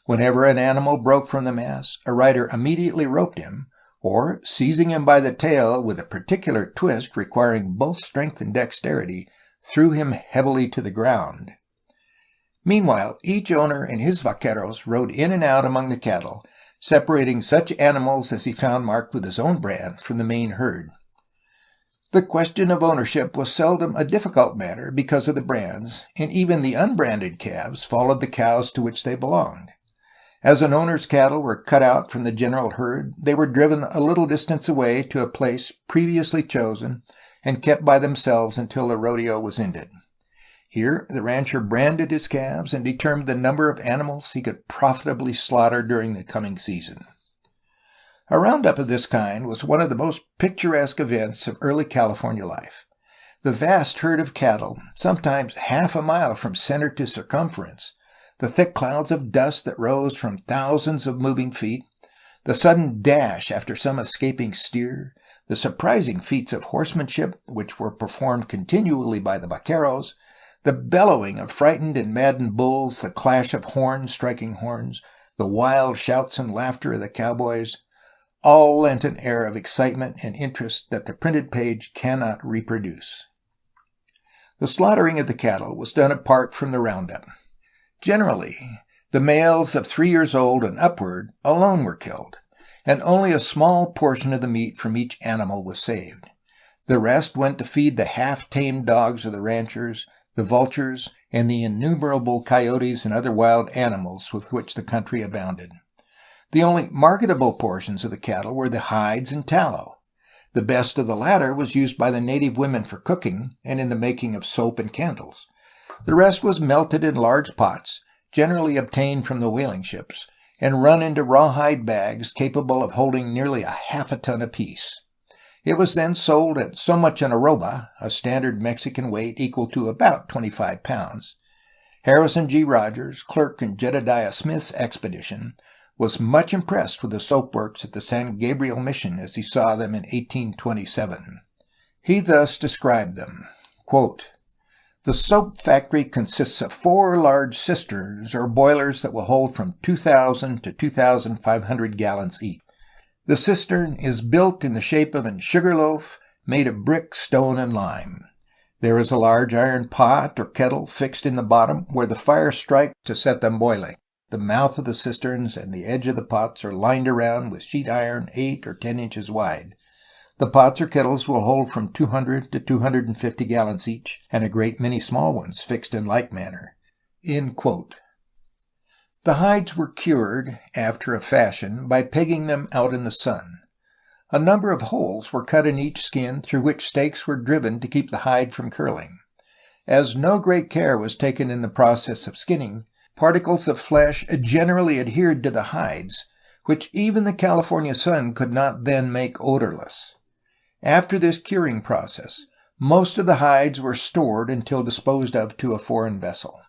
Whenever an animal broke from the mass, a rider immediately roped him, or, seizing him by the tail with a particular twist requiring both strength and dexterity, threw him heavily to the ground. Meanwhile, each owner and his vaqueros rode in and out among the cattle, separating such animals as he found marked with his own brand from the main herd. The question of ownership was seldom a difficult matter because of the brands, and even the unbranded calves followed the cows to which they belonged. As an owner's cattle were cut out from the general herd, they were driven a little distance away to a place previously chosen and kept by themselves until the rodeo was ended. Here the rancher branded his calves and determined the number of animals he could profitably slaughter during the coming season. A roundup of this kind was one of the most picturesque events of early California life. The vast herd of cattle, sometimes half a mile from center to circumference, the thick clouds of dust that rose from thousands of moving feet, the sudden dash after some escaping steer, the surprising feats of horsemanship which were performed continually by the vaqueros, the bellowing of frightened and maddened bulls, the clash of horns striking horns, the wild shouts and laughter of the cowboys, all lent an air of excitement and interest that the printed page cannot reproduce. The slaughtering of the cattle was done apart from the roundup. Generally, the males of 3 years old and upward alone were killed, and only a small portion of the meat from each animal was saved. The rest went to feed the half-tamed dogs of the ranchers, the vultures, and the innumerable coyotes and other wild animals with which the country abounded. The only marketable portions of the cattle were the hides and tallow. The best of the latter was used by the native women for cooking and in the making of soap and candles. The rest was melted in large pots, generally obtained from the whaling ships, and run into rawhide bags capable of holding nearly half a ton apiece. It was then sold at so much an arroba, a standard Mexican weight equal to about 25 pounds. Harrison G. Rogers, clerk in Jedediah Smith's expedition, was much impressed with the soap works at the San Gabriel Mission as he saw them in 1827. He thus described them, quote, "The soap factory consists of 4 large cisterns or boilers that will hold from 2,000 to 2,500 gallons each. The cistern is built in the shape of a sugar loaf made of brick, stone, and lime. There is a large iron pot or kettle fixed in the bottom where the fire strikes to set them boiling. The mouth of the cisterns and the edge of the pots are lined around with sheet iron 8 or 10 inches wide. The pots or kettles will hold from 200 to 250 gallons each, and a great many small ones fixed in like manner." End quote. The hides were cured, after a fashion, by pegging them out in the sun. A number of holes were cut in each skin through which stakes were driven to keep the hide from curling. As no great care was taken in the process of skinning, particles of flesh generally adhered to the hides, which even the California sun could not then make odorless. After this curing process, most of the hides were stored until disposed of to a foreign vessel.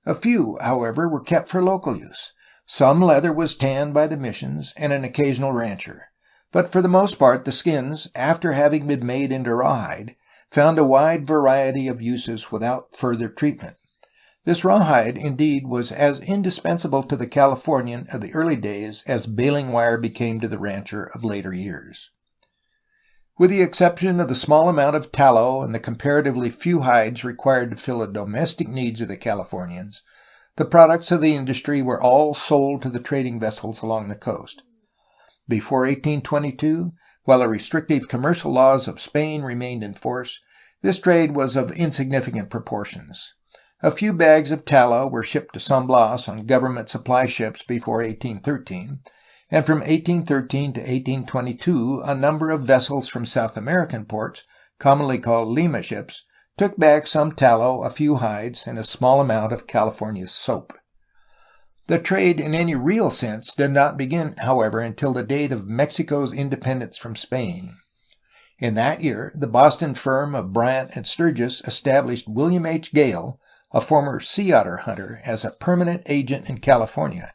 A few, however, were kept for local use. Some leather was tanned by the missions and an occasional rancher, but for the most part the skins, after having been made into rawhide, found a wide variety of uses without further treatment. This rawhide, indeed, was as indispensable to the Californian of the early days as baling wire became to the rancher of later years. With the exception of the small amount of tallow and the comparatively few hides required to fill the domestic needs of the Californians, the products of the industry were all sold to the trading vessels along the coast. Before 1822, while the restrictive commercial laws of Spain remained in force, this trade was of insignificant proportions. A few bags of tallow were shipped to San Blas on government supply ships before 1813, and from 1813 to 1822 a number of vessels from South American ports, commonly called Lima ships, took back some tallow, a few hides, and a small amount of California soap. The trade in any real sense did not begin, however, until the date of Mexico's independence from Spain. In that year, the Boston firm of Bryant and Sturgis established William H. Gale, a former sea otter hunter, as a permanent agent in California,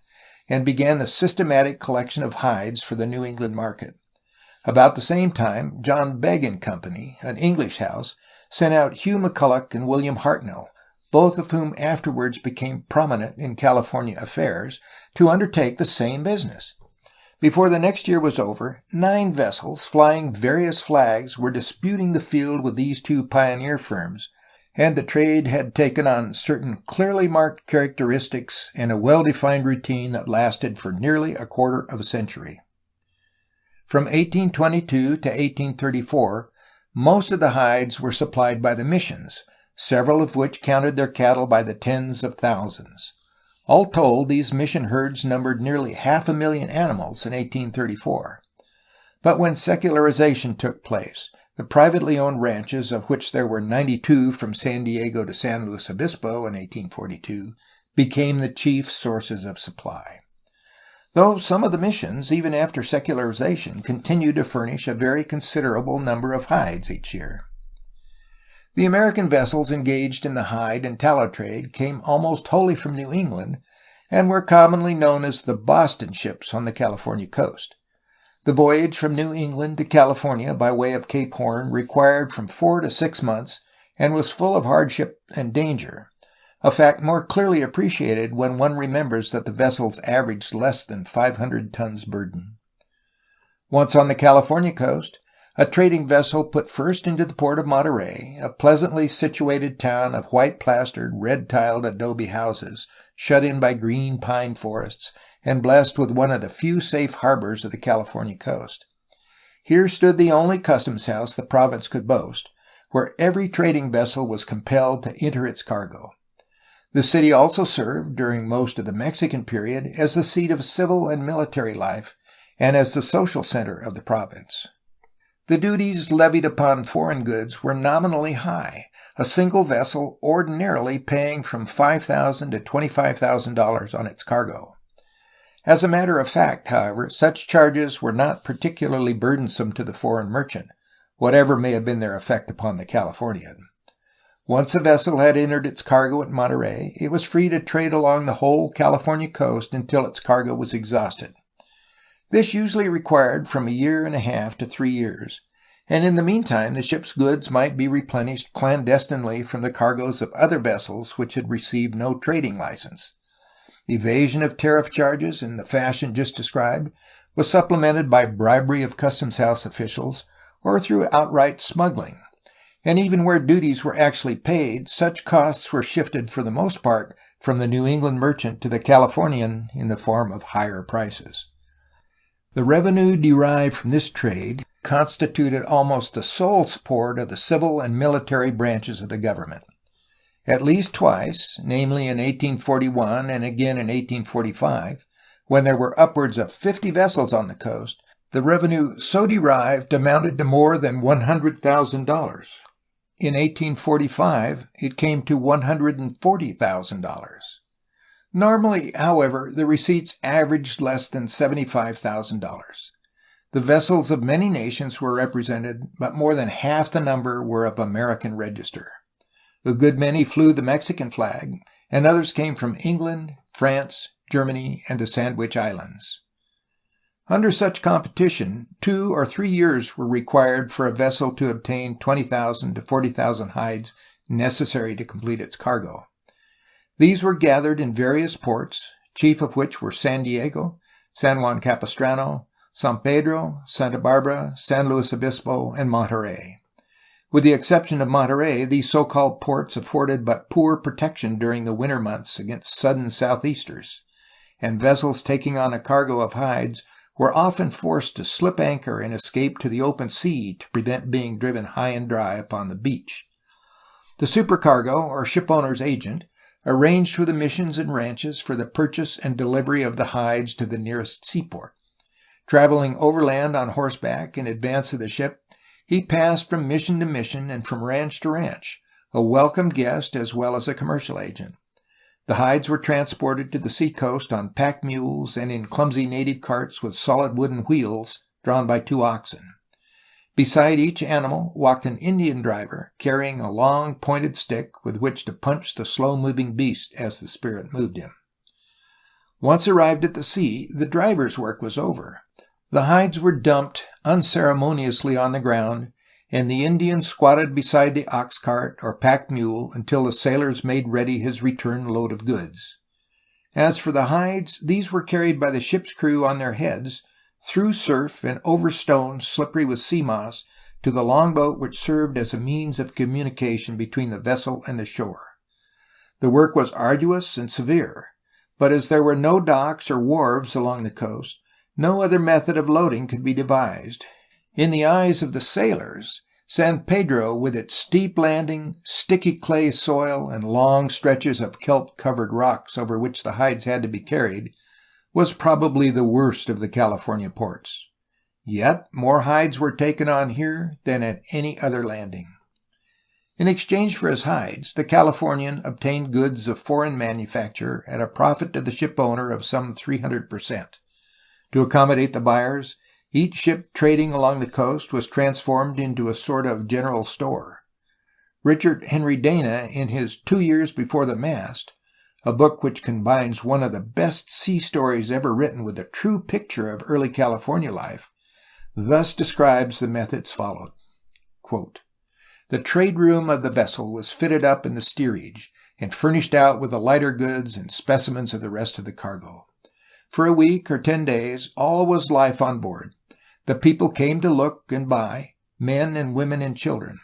and began the systematic collection of hides for the New England market. About the same time, John Begg & Company, an English house, sent out Hugh McCulloch and William Hartnell, both of whom afterwards became prominent in California affairs, to undertake the same business. Before the next year was over, 9 vessels flying various flags were disputing the field with these two pioneer firms, and the trade had taken on certain clearly marked characteristics and a well-defined routine that lasted for nearly a quarter of a century. From 1822 to 1834, most of the hides were supplied by the missions, several of which counted their cattle by the tens of thousands. All told, these mission herds numbered nearly 500,000 animals in 1834. But when secularization took place, the privately owned ranches, of which there were 92 from San Diego to San Luis Obispo in 1842, became the chief sources of supply. Though some of the missions, even after secularization, continued to furnish a very considerable number of hides each year. The American vessels engaged in the hide and tallow trade came almost wholly from New England and were commonly known as the Boston ships on the California coast. The voyage from New England to California by way of Cape Horn required from 4 to 6 months and was full of hardship and danger, a fact more clearly appreciated when one remembers that the vessels averaged less than 500 tons burden. Once on the California coast, a trading vessel put first into the port of Monterey, a pleasantly situated town of white-plastered, red-tiled adobe houses, shut in by green pine forests, and blessed with one of the few safe harbors of the California coast. Here stood the only customs house the province could boast, where every trading vessel was compelled to enter its cargo. The city also served, during most of the Mexican period, as the seat of civil and military life, and as the social center of the province. The duties levied upon foreign goods were nominally high, a single vessel ordinarily paying from $5,000 to $25,000 on its cargo. As a matter of fact, however, such charges were not particularly burdensome to the foreign merchant, whatever may have been their effect upon the Californian. Once a vessel had entered its cargo at Monterey, it was free to trade along the whole California coast until its cargo was exhausted. This usually required from 1.5 years to 3 years, and in the meantime the ship's goods might be replenished clandestinely from the cargoes of other vessels which had received no trading license. Evasion of tariff charges in the fashion just described was supplemented by bribery of customs house officials or through outright smuggling, and even where duties were actually paid, such costs were shifted for the most part from the New England merchant to the Californian in the form of higher prices. The revenue derived from this trade constituted almost the sole support of the civil and military branches of the government. At least twice, namely in 1841 and again in 1845, when there were upwards of 50 vessels on the coast, the revenue so derived amounted to more than $100,000. In 1845, it came to $140,000. Normally, however, the receipts averaged less than $75,000. The vessels of many nations were represented, but more than half the number were of American register. A good many flew the Mexican flag, and others came from England, France, Germany, and the Sandwich Islands. Under such competition, 2 or 3 years were required for a vessel to obtain 20,000 to 40,000 hides necessary to complete its cargo. These were gathered in various ports, chief of which were San Diego, San Juan Capistrano, San Pedro, Santa Barbara, San Luis Obispo, and Monterey. With the exception of Monterey, these so-called ports afforded but poor protection during the winter months against sudden southeasters, and vessels taking on a cargo of hides were often forced to slip anchor and escape to the open sea to prevent being driven high and dry upon the beach. The supercargo, or shipowner's agent, arranged with the missions and ranches for the purchase and delivery of the hides to the nearest seaport. Traveling overland on horseback in advance of the ship, he passed from mission to mission and from ranch to ranch, a welcome guest as well as a commercial agent. The hides were transported to the seacoast on pack mules and in clumsy native carts with solid wooden wheels drawn by 2 oxen. Beside each animal walked an Indian driver carrying a long pointed stick with which to punch the slow-moving beast as the spirit moved him. Once arrived at the sea, the driver's work was over. The hides were dumped unceremoniously on the ground, and the Indian squatted beside the ox cart or pack mule until the sailors made ready his return load of goods. As for the hides, these were carried by the ship's crew on their heads, through surf and over stones slippery with sea moss, to the longboat which served as a means of communication between the vessel and the shore. The work was arduous and severe, but as there were no docks or wharves along the coast, no other method of loading could be devised. In the eyes of the sailors, San Pedro, with its steep landing, sticky clay soil, and long stretches of kelp-covered rocks over which the hides had to be carried, was probably the worst of the California ports. Yet more hides were taken on here than at any other landing. In exchange for his hides, the Californian obtained goods of foreign manufacture at a profit to the ship owner of some 300%. To accommodate the buyers, each ship trading along the coast was transformed into a sort of general store. Richard Henry Dana, in his 2 Years Before the Mast, a book which combines one of the best sea stories ever written with a true picture of early California life, thus describes the methods followed. Quote, "The trade room of the vessel was fitted up in the steerage and furnished out with the lighter goods and specimens of the rest of the cargo. For a week or 10 days, all was life on board. The people came to look and buy, men and women and children,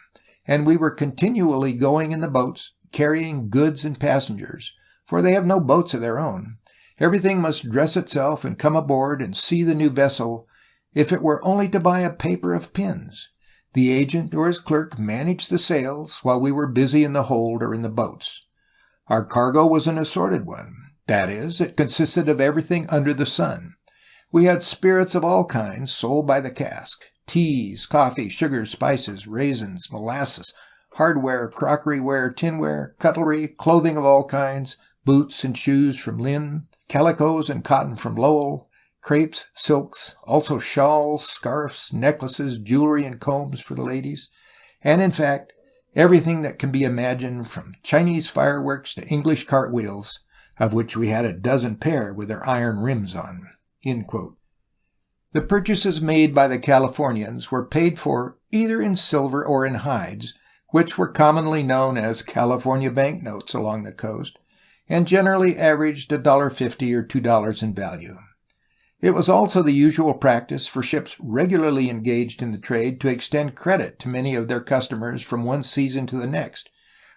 and we were continually going in the boats, carrying goods and passengers, for they have no boats of their own. Everything must dress itself and come aboard and see the new vessel, if it were only to buy a paper of pins. The agent or his clerk managed the sails while we were busy in the hold or in the boats. Our cargo was an assorted one. That is, it consisted of everything under the sun. We had spirits of all kinds sold by the cask, teas, coffee, sugar, spices, raisins, molasses, hardware, crockeryware, tinware, cutlery, clothing of all kinds, boots and shoes from Lynn, calicos and cotton from Lowell, crepes, silks, also shawls, scarfs, necklaces, jewelry, and combs for the ladies, and in fact, everything that can be imagined from Chinese fireworks to English cartwheels, of which we had a dozen pair with their iron rims on." End quote. The purchases made by the Californians were paid for either in silver or in hides, which were commonly known as California banknotes along the coast, and generally averaged $1.50 or $2 in value. It was also the usual practice for ships regularly engaged in the trade to extend credit to many of their customers from one season to the next,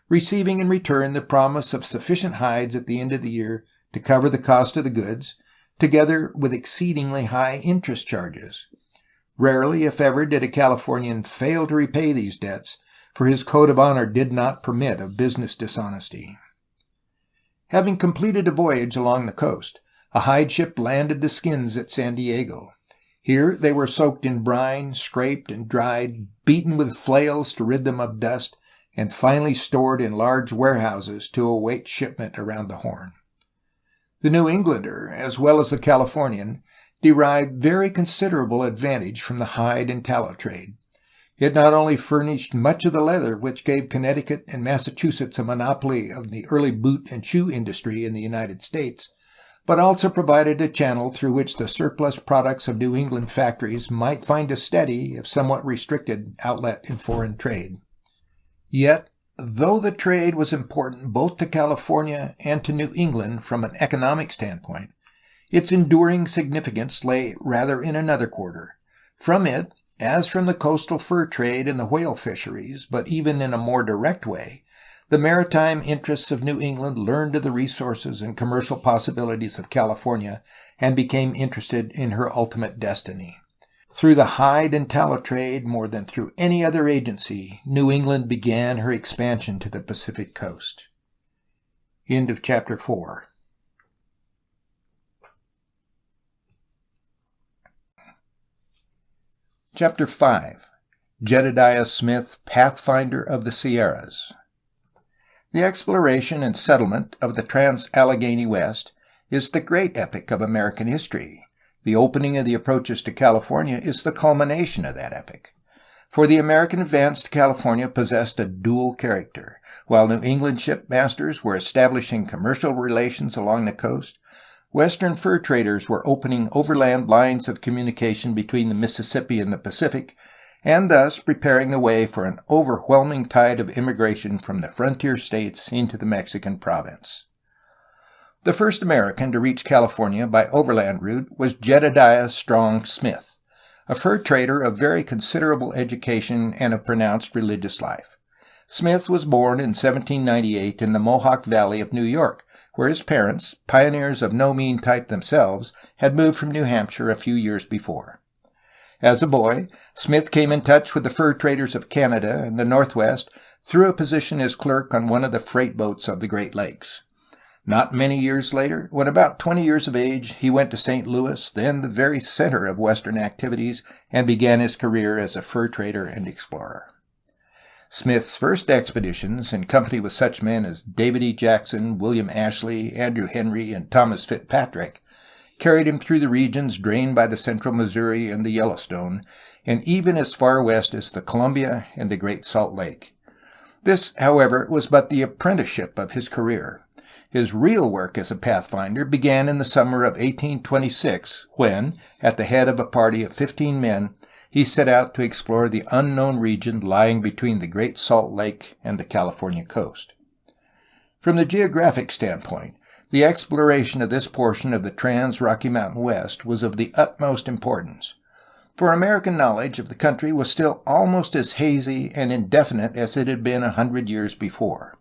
receiving in return the promise of sufficient hides at the end of the year to cover the cost of the goods, together with exceedingly high interest charges. Rarely, if ever, did a Californian fail to repay these debts, for his code of honor did not permit of business dishonesty. Having completed a voyage along the coast, a hide ship landed the skins at San Diego. Here they were soaked in brine, scraped and dried, beaten with flails to rid them of dust, and finally stored in large warehouses to await shipment around the Horn. The New Englander, as well as the Californian, derived very considerable advantage from the hide and tallow trade. It not only furnished much of the leather which gave Connecticut and Massachusetts a monopoly of the early boot and shoe industry in the United States, but also provided a channel through which the surplus products of New England factories might find a steady, if somewhat restricted, outlet in foreign trade. Yet, though the trade was important both to California and to New England from an economic standpoint, Its enduring significance lay rather in another quarter. From it, as from the coastal fur trade and the whale fisheries, but even in a more direct way, the maritime interests of New England learned of the resources and commercial possibilities of California and became interested in her ultimate destiny. Through the hide and tallow trade, more than through any other agency, New England began her expansion to the Pacific coast. End of chapter 4. Chapter 5. Jedediah Smith, Pathfinder of the Sierras. The exploration and settlement of the trans-Allegheny West is the great epic of American history. The opening of the approaches to California is the culmination of that epic. For the American advance to California possessed a dual character. While New England shipmasters were establishing commercial relations along the coast, Western fur traders were opening overland lines of communication between the Mississippi and the Pacific, and thus preparing the way for an overwhelming tide of immigration from the frontier states into the Mexican province. The first American to reach California by overland route was Jedediah Strong Smith, a fur trader of very considerable education and of pronounced religious life. Smith was born in 1798 in the Mohawk Valley of New York, where his parents, pioneers of no mean type themselves, had moved from New Hampshire a few years before. As a boy, Smith came in touch with the fur traders of Canada and the Northwest through a position as clerk on one of the freight boats of the Great Lakes. Not many years later, when about 20 years of age, he went to St. Louis, then the very center of Western activities, and began his career as a fur trader and explorer. Smith's first expeditions, in company with such men as David E. Jackson, William Ashley, Andrew Henry, and Thomas Fitzpatrick, carried him through the regions drained by the central Missouri and the Yellowstone, and even as far west as the Columbia and the Great Salt Lake. This, however, was but the apprenticeship of his career. His real work as a pathfinder began in the summer of 1826, when, at the head of a party of 15 men, he set out to explore the unknown region lying between the Great Salt Lake and the California coast. From the geographic standpoint, the exploration of this portion of the trans-Rocky Mountain West was of the utmost importance, for American knowledge of the country was still almost as hazy and indefinite as it had been 100 years before.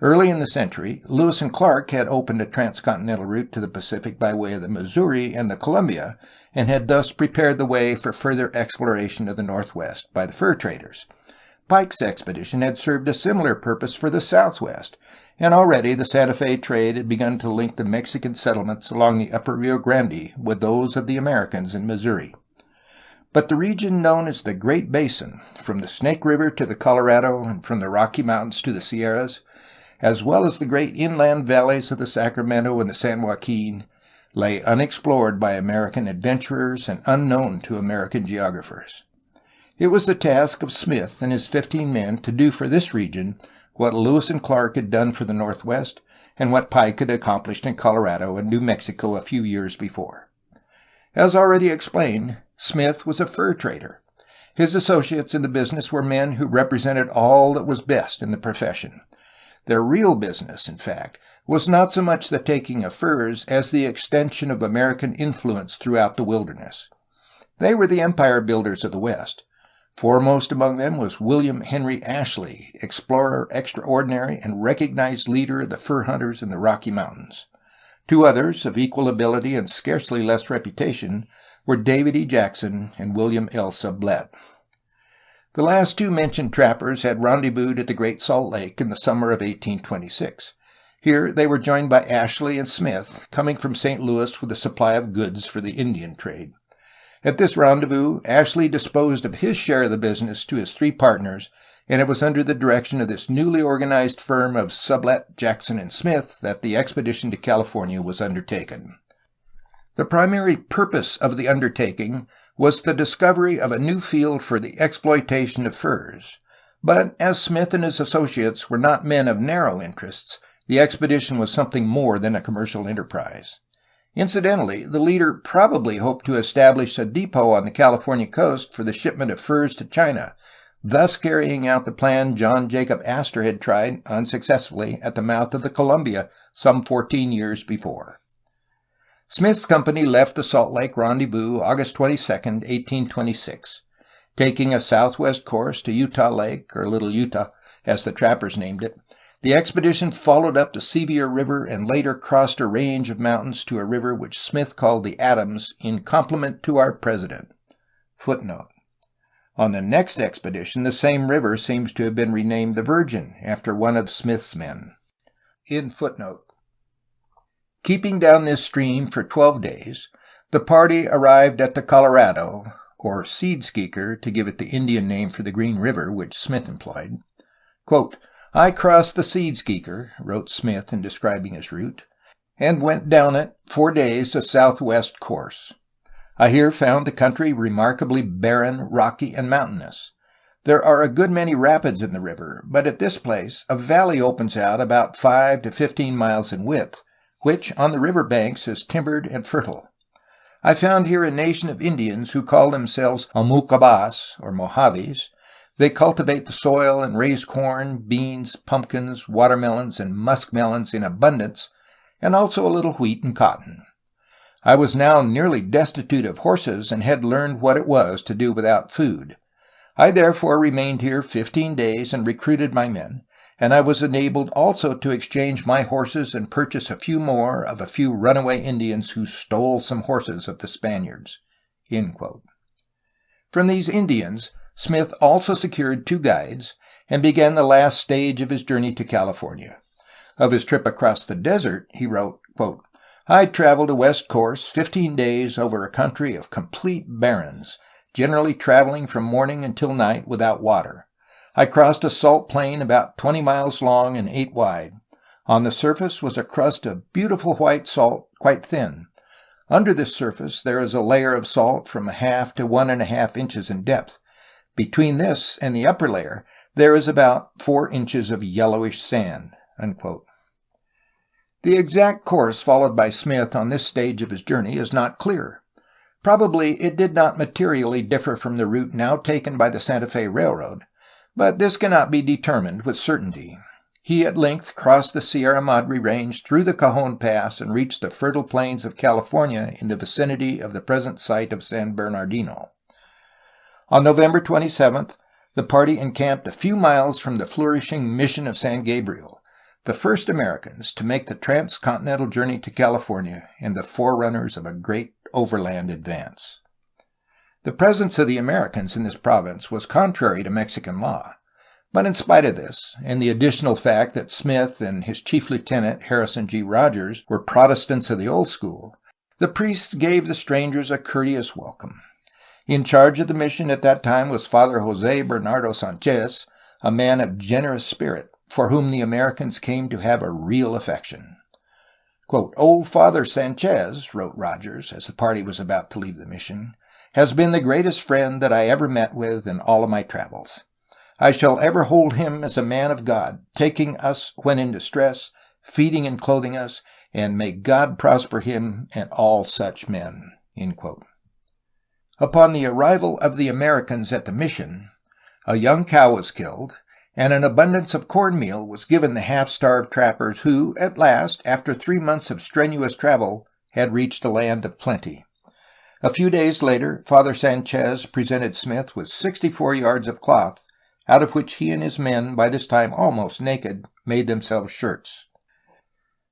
Early in the century, Lewis and Clark had opened a transcontinental route to the Pacific by way of the Missouri and the Columbia, and had thus prepared the way for further exploration of the Northwest by the fur traders. Pike's expedition had served a similar purpose for the Southwest, and already the Santa Fe trade had begun to link the Mexican settlements along the upper Rio Grande with those of the Americans in Missouri. But the region known as the Great Basin, from the Snake River to the Colorado and from the Rocky Mountains to the Sierras, as well as the great inland valleys of the Sacramento and the San Joaquin, lay unexplored by American adventurers and unknown to American geographers. It was the task of Smith and his 15 men to do for this region what Lewis and Clark had done for the Northwest, and what Pike had accomplished in Colorado and New Mexico a few years before. As already explained, Smith was a fur trader. His associates in the business were men who represented all that was best in the profession. Their real business, in fact, was not so much the taking of furs as the extension of American influence throughout the wilderness. They were the empire builders of the West. Foremost among them was William Henry Ashley, explorer extraordinary and recognized leader of the fur hunters in the Rocky Mountains. Two others, of equal ability and scarcely less reputation, were David E. Jackson and William L. Sublette. The last two mentioned trappers had rendezvoused at the Great Salt Lake in the summer of 1826. Here they were joined by Ashley and Smith, coming from St. Louis with a supply of goods for the Indian trade. At this rendezvous, Ashley disposed of his share of the business to his 3 partners, and it was under the direction of this newly organized firm of Sublette, Jackson, and Smith that the expedition to California was undertaken. The primary purpose of the undertaking was the discovery of a new field for the exploitation of furs, but as Smith and his associates were not men of narrow interests, the expedition was something more than a commercial enterprise. Incidentally, the leader probably hoped to establish a depot on the California coast for the shipment of furs to China, thus carrying out the plan John Jacob Astor had tried unsuccessfully at the mouth of the Columbia some 14 years before. Smith's company left the Salt Lake Rendezvous August 22, 1826, taking a southwest course to Utah Lake, or Little Utah, as the trappers named it. The expedition followed up the Sevier River and later crossed a range of mountains to a river which Smith called the Adams in compliment to our president. Footnote. On the next expedition, the same river seems to have been renamed the Virgin, after one of Smith's men. End footnote. Keeping down this stream for 12 days, the party arrived at the Colorado, or Seedskeeker, to give it the Indian name for the Green River, which Smith employed. Quote, "I crossed the Seedskeeker," wrote Smith in describing his route, "and went down it 4 days a southwest course. I here found the country remarkably barren, rocky, and mountainous. There are a good many rapids in the river, but at this place a valley opens out about 5 to 15 miles in width, which on the river banks is timbered and fertile. I found here a nation of Indians who call themselves Almucabas, or Mojaves. They cultivate the soil and raise corn, beans, pumpkins, watermelons, and muskmelons in abundance, and also a little wheat and cotton. I was now nearly destitute of horses and had learned what it was to do without food. I therefore remained here 15 days and recruited my men, and I was enabled also to exchange my horses and purchase a few more of a few runaway Indians who stole some horses of the Spaniards." End quote. From these Indians, Smith also secured 2 guides and began the last stage of his journey to California. Of his trip across the desert, he wrote, quote, "I traveled a west course 15 days over a country of complete barrens, generally traveling from morning until night without water. I crossed a salt plain about 20 miles long and 8 wide. On the surface was a crust of beautiful white salt, quite thin. Under this surface there is a layer of salt from 1/2 to 1½ inches in depth. Between this and the upper layer there is about 4 inches of yellowish sand." Unquote. The exact course followed by Smith on this stage of his journey is not clear. Probably it did not materially differ from the route now taken by the Santa Fe Railroad, but this cannot be determined with certainty. He at length crossed the Sierra Madre Range through the Cajon Pass and reached the fertile plains of California in the vicinity of the present site of San Bernardino. On November 27th, the party encamped a few miles from the flourishing mission of San Gabriel, the first Americans to make the transcontinental journey to California and the forerunners of a great overland advance. The presence of the Americans in this province was contrary to Mexican law, but in spite of this, and the additional fact that Smith and his chief lieutenant, Harrison G. Rogers, were Protestants of the old school, the priests gave the strangers a courteous welcome. In charge of the mission at that time was Father Jose Bernardo Sanchez, a man of generous spirit, for whom the Americans came to have a real affection. Quote, "Old Father Sanchez," wrote Rogers as the party was about to leave the mission, "has been the greatest friend that I ever met with in all of my travels. I shall ever hold him as a man of God, taking us when in distress, feeding and clothing us, and may God prosper him and all such men." End quote. Upon the arrival of the Americans at the mission, a young cow was killed, and an abundance of cornmeal was given the half-starved trappers who, at last, after 3 months of strenuous travel, had reached a land of plenty. A few days later, Father Sanchez presented Smith with 64 yards of cloth, out of which he and his men, by this time almost naked, made themselves shirts.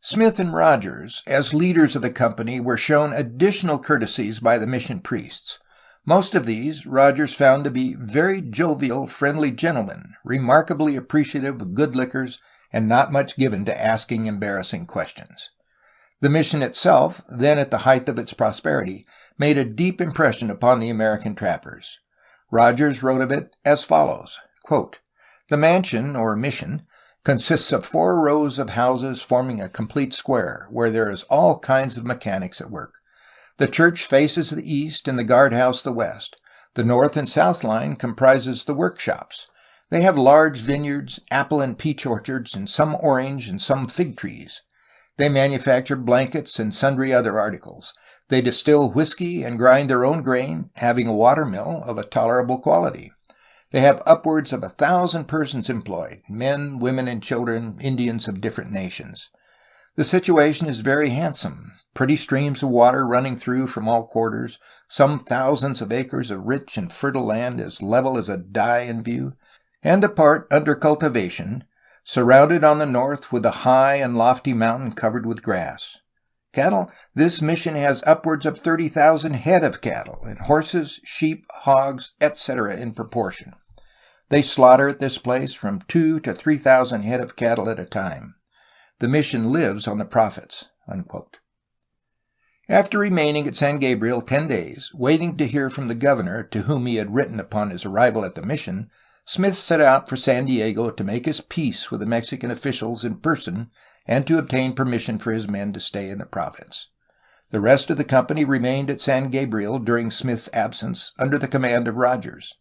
Smith and Rogers, as leaders of the company, were shown additional courtesies by the mission priests. Most of these Rogers found to be very jovial, friendly gentlemen, remarkably appreciative of good liquors, and not much given to asking embarrassing questions. The mission itself, then at the height of its prosperity, made a deep impression upon the American trappers. Rogers wrote of it as follows, quote, "The mansion, or mission, consists of 4 rows of houses forming a complete square, where there is all kinds of mechanics at work. The church faces the east and the guardhouse the west. The north and south line comprises the workshops. They have large vineyards, apple and peach orchards, and some orange and some fig trees. They manufacture blankets and sundry other articles. They distill whiskey and grind their own grain, having a water mill of a tolerable quality. They have upwards of 1,000 persons employed, men, women, and children, Indians of different nations. The situation is very handsome. Pretty streams of water running through from all quarters, some thousands of acres of rich and fertile land as level as a die in view, and a part under cultivation, surrounded on the north with a high and lofty mountain covered with grass. Cattle, this mission has upwards of 30,000 head of cattle, and horses, sheep, hogs, etc. in proportion. They slaughter at this place from 2,000 to 3,000 head of cattle at a time. The mission lives on the profits." Unquote. After remaining at San Gabriel 10 days, waiting to hear from the governor to whom he had written upon his arrival at the mission, Smith set out for San Diego to make his peace with the Mexican officials in person and to obtain permission for his men to stay in the province. The rest of the company remained at San Gabriel during Smith's absence under the command of Rogers.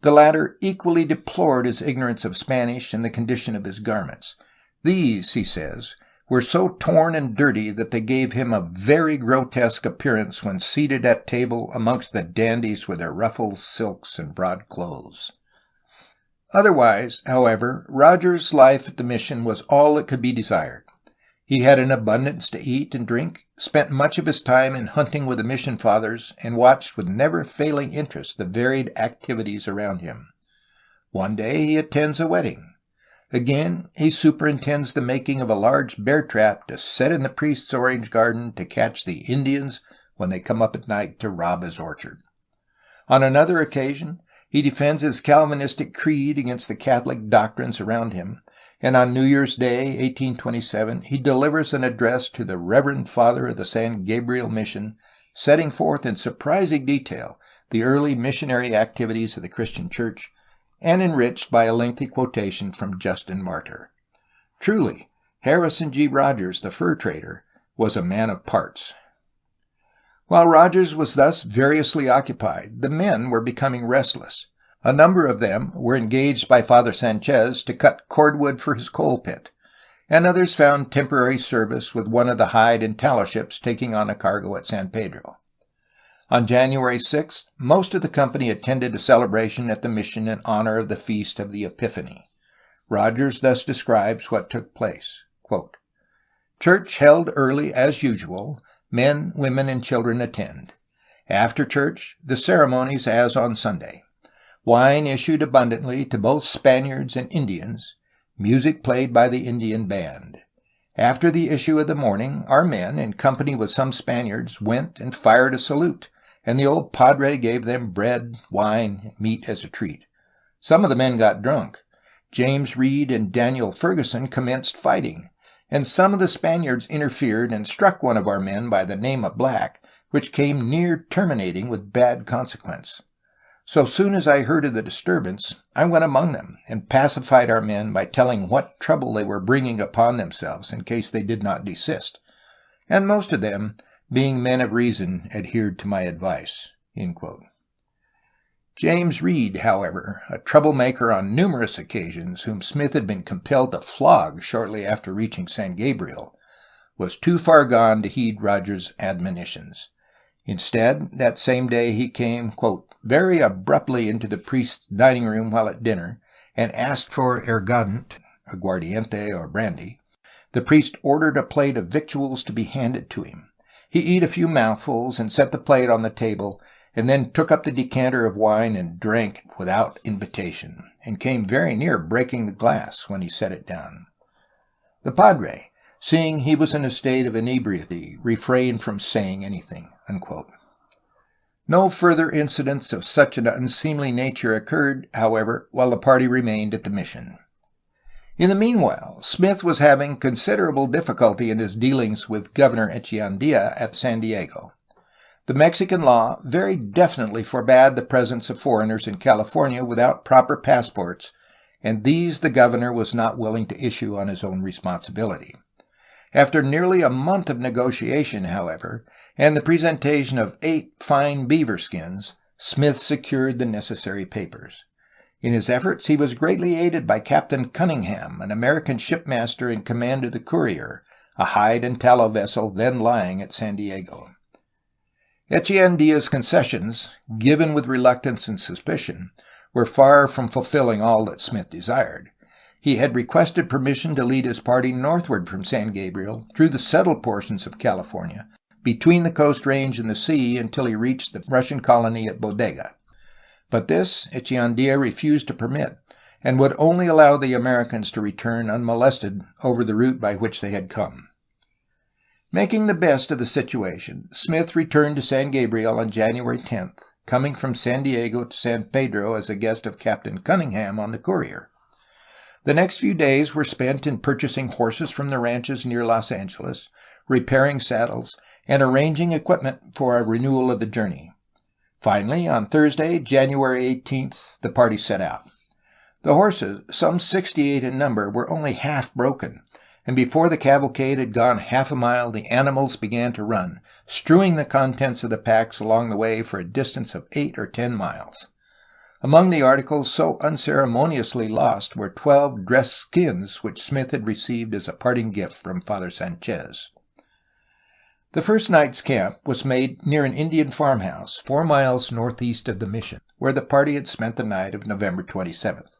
The latter equally deplored his ignorance of Spanish and the condition of his garments. These, he says, were so torn and dirty that they gave him a very grotesque appearance when seated at table amongst the dandies with their ruffles, silks, and broad clothes. Otherwise, however, Rogers' life at the mission was all that could be desired. He had an abundance to eat and drink, spent much of his time in hunting with the mission fathers, and watched with never-failing interest the varied activities around him. One day he attends a wedding. Again, he superintends the making of a large bear trap to set in the priest's orange garden to catch the Indians when they come up at night to rob his orchard. On another occasion, he defends his Calvinistic creed against the Catholic doctrines around him, and on New Year's Day, 1827, he delivers an address to the Reverend Father of the San Gabriel Mission, setting forth in surprising detail the early missionary activities of the Christian Church, and enriched by a lengthy quotation from Justin Martyr. Truly, Harrison G. Rogers, the fur trader, was a man of parts. While Rogers was thus variously occupied, the men were becoming restless. A number of them were engaged by Father Sanchez to cut cordwood for his coal pit, and others found temporary service with one of the hide and tallow ships taking on a cargo at San Pedro. On January 6th, most of the company attended a celebration at the mission in honor of the Feast of the Epiphany. Rogers thus describes what took place. Quote, "Church held early as usual. Men, women, and children attend. After church, the ceremonies as on Sunday. Wine issued abundantly to both Spaniards and Indians. Music played by the Indian band. After the issue of the morning, our men, in company with some Spaniards, went and fired a salute, and the old padre gave them bread, wine, and meat as a treat. Some of the men got drunk. James Reed and Daniel Ferguson commenced fighting, and some of the Spaniards interfered and struck one of our men by the name of Black, which came near terminating with bad consequence. So soon as I heard of the disturbance, I went among them, and pacified our men by telling what trouble they were bringing upon themselves in case they did not desist, and most of them, being men of reason, adhered to my advice." James Reed, however, a troublemaker on numerous occasions, whom Smith had been compelled to flog shortly after reaching San Gabriel, was too far gone to heed Rogers' admonitions. Instead, that same day he came, quote, "very abruptly into the priest's dining room while at dinner, and asked for aguardiente or brandy. The priest ordered a plate of victuals to be handed to him. He ate a few mouthfuls and set the plate on the table, and then took up the decanter of wine and drank it without invitation, and came very near breaking the glass when he set it down. The padre, seeing he was in a state of inebriety, refrained from saying anything." Unquote. No further incidents of such an unseemly nature occurred, however, while the party remained at the mission. In the meanwhile, Smith was having considerable difficulty in his dealings with Governor Echeandía at San Diego. The Mexican law very definitely forbade the presence of foreigners in California without proper passports, and these the governor was not willing to issue on his own responsibility. After nearly a month of negotiation, however, and the presentation of 8 fine beaver skins, Smith secured the necessary papers. In his efforts he was greatly aided by Captain Cunningham, an American shipmaster in command of the Courier, a hide and tallow vessel then lying at San Diego. Echeandía's concessions, given with reluctance and suspicion, were far from fulfilling all that Smith desired. he had requested permission to lead his party northward from San Gabriel through the settled portions of California, between the Coast Range and the sea until he reached the Russian colony at Bodega. But this Echeandía refused to permit, and would only allow the Americans to return unmolested over the route by which they had come. Making the best of the situation, Smith returned to San Gabriel on January 10th, coming from San Diego to San Pedro as a guest of Captain Cunningham on the Courier. The next few days were spent in purchasing horses from the ranches near Los Angeles, repairing saddles, and arranging equipment for a renewal of the journey. Finally, on Thursday, January 18th, the party set out. The horses, some 68 in number, were only half broken, and before the cavalcade had gone half a mile, the animals began to run, strewing the contents of the packs along the way for a distance of 8 or 10 miles. Among the articles so unceremoniously lost were 12 dressed skins which Smith had received as a parting gift from Father Sanchez. The first night's camp was made near an Indian farmhouse 4 miles northeast of the mission, where the party had spent the night of November 27th.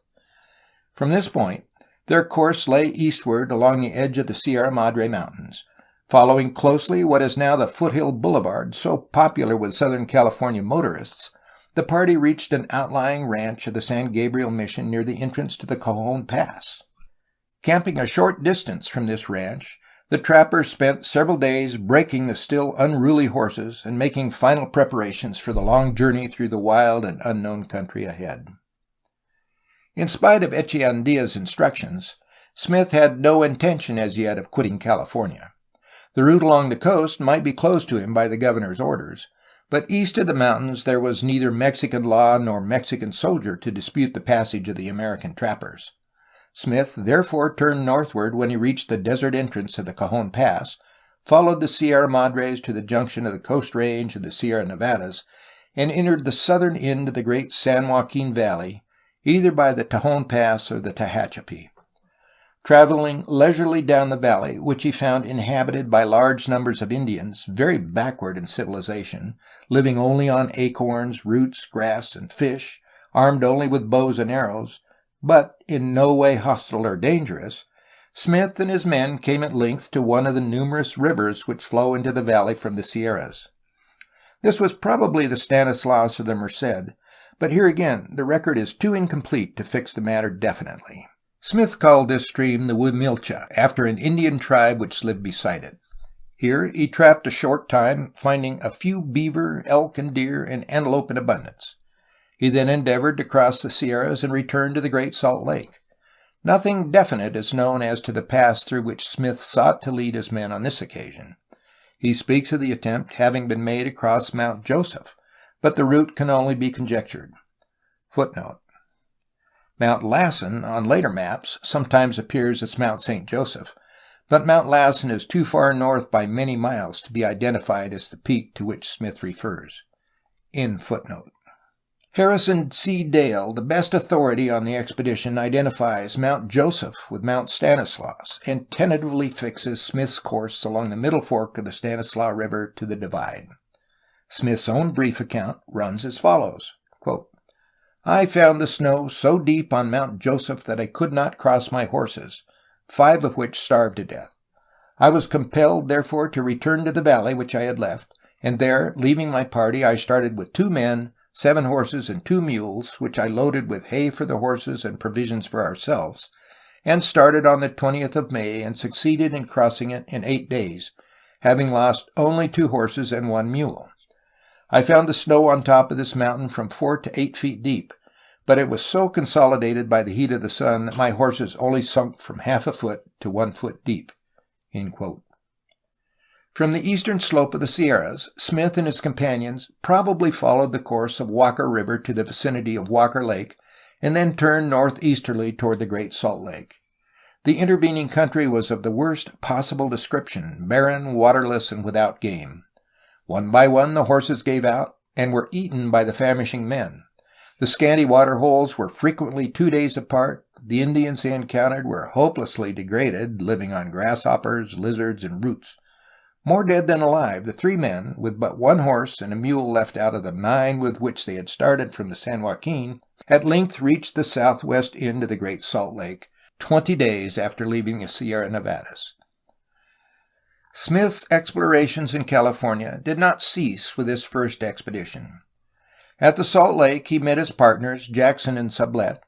From this point, their course lay eastward along the edge of the Sierra Madre Mountains, following closely what is now the foothill boulevard so popular with Southern California motorists. The party reached an outlying ranch of the San Gabriel Mission near the entrance to the Cajon Pass. Camping a short distance from this ranch, the trappers spent several days breaking the still unruly horses and making final preparations for the long journey through the wild and unknown country ahead. In spite of Echeandía's instructions, Smith had no intention as yet of quitting California. The route along the coast might be closed to him by the governor's orders, but east of the mountains there was neither Mexican law nor Mexican soldier to dispute the passage of the American trappers. Smith therefore turned northward when he reached the desert entrance of the Cajon Pass, followed the Sierra Madres to the junction of the Coast Range and the Sierra Nevadas, and entered the southern end of the great San Joaquin Valley, either by the Cajon Pass or the Tehachapi. Traveling leisurely down the valley, which he found inhabited by large numbers of Indians, very backward in civilization, living only on acorns, roots, grass, and fish, armed only with bows and arrows, but in no way hostile or dangerous, Smith and his men came at length to one of the numerous rivers which flow into the valley from the Sierras. This was probably the Stanislaus or the Merced, but here again the record is too incomplete to fix the matter definitely. Smith called this stream the Huimilcha, after an Indian tribe which lived beside it. Here he trapped a short time, finding a few beaver, elk, and deer, and antelope in abundance. He then endeavored to cross the Sierras and return to the Great Salt Lake. Nothing definite is known as to the pass through which Smith sought to lead his men on this occasion. He speaks of the attempt having been made across Mount Joseph, but the route can only be conjectured. Footnote. Mount Lassen, on later maps, sometimes appears as Mount St. Joseph, but Mount Lassen is too far north by many miles to be identified as the peak to which Smith refers. End footnote. Harrison C. Dale, the best authority on the expedition, identifies Mount Joseph with Mount Stanislaus and tentatively fixes Smith's course along the middle fork of the Stanislaus River to the divide. Smith's own brief account runs as follows, quote, I found the snow so deep on Mount Joseph that I could not cross my horses, 5 of which starved to death. I was compelled, therefore, to return to the valley which I had left, and there, leaving my party, I started with 2 men, 7 horses, and 2 mules, which I loaded with hay for the horses and provisions for ourselves, and started on the 20th of May, and succeeded in crossing it in 8 days, having lost only 2 horses and 1 mule. I found the snow on top of this mountain from 4 to 8 feet deep, but it was so consolidated by the heat of the sun that my horses only sunk from half a foot to 1 foot deep. End quote. From the eastern slope of the Sierras, Smith and his companions probably followed the course of Walker River to the vicinity of Walker Lake, and then turned northeasterly toward the Great Salt Lake. The intervening country was of the worst possible description, barren, waterless, and without game. One by one the horses gave out, and were eaten by the famishing men. The scanty water holes were frequently 2 days apart. The Indians they encountered were hopelessly degraded, living on grasshoppers, lizards, and roots. More dead than alive, the 3 men, with but 1 horse and a mule left out of the 9 with which they had started from the San Joaquin, at length reached the southwest end of the Great Salt Lake, 20 days after leaving the Sierra Nevadas. Smith's explorations in California did not cease with this first expedition. At the Salt Lake, he met his partners, Jackson and Sublette,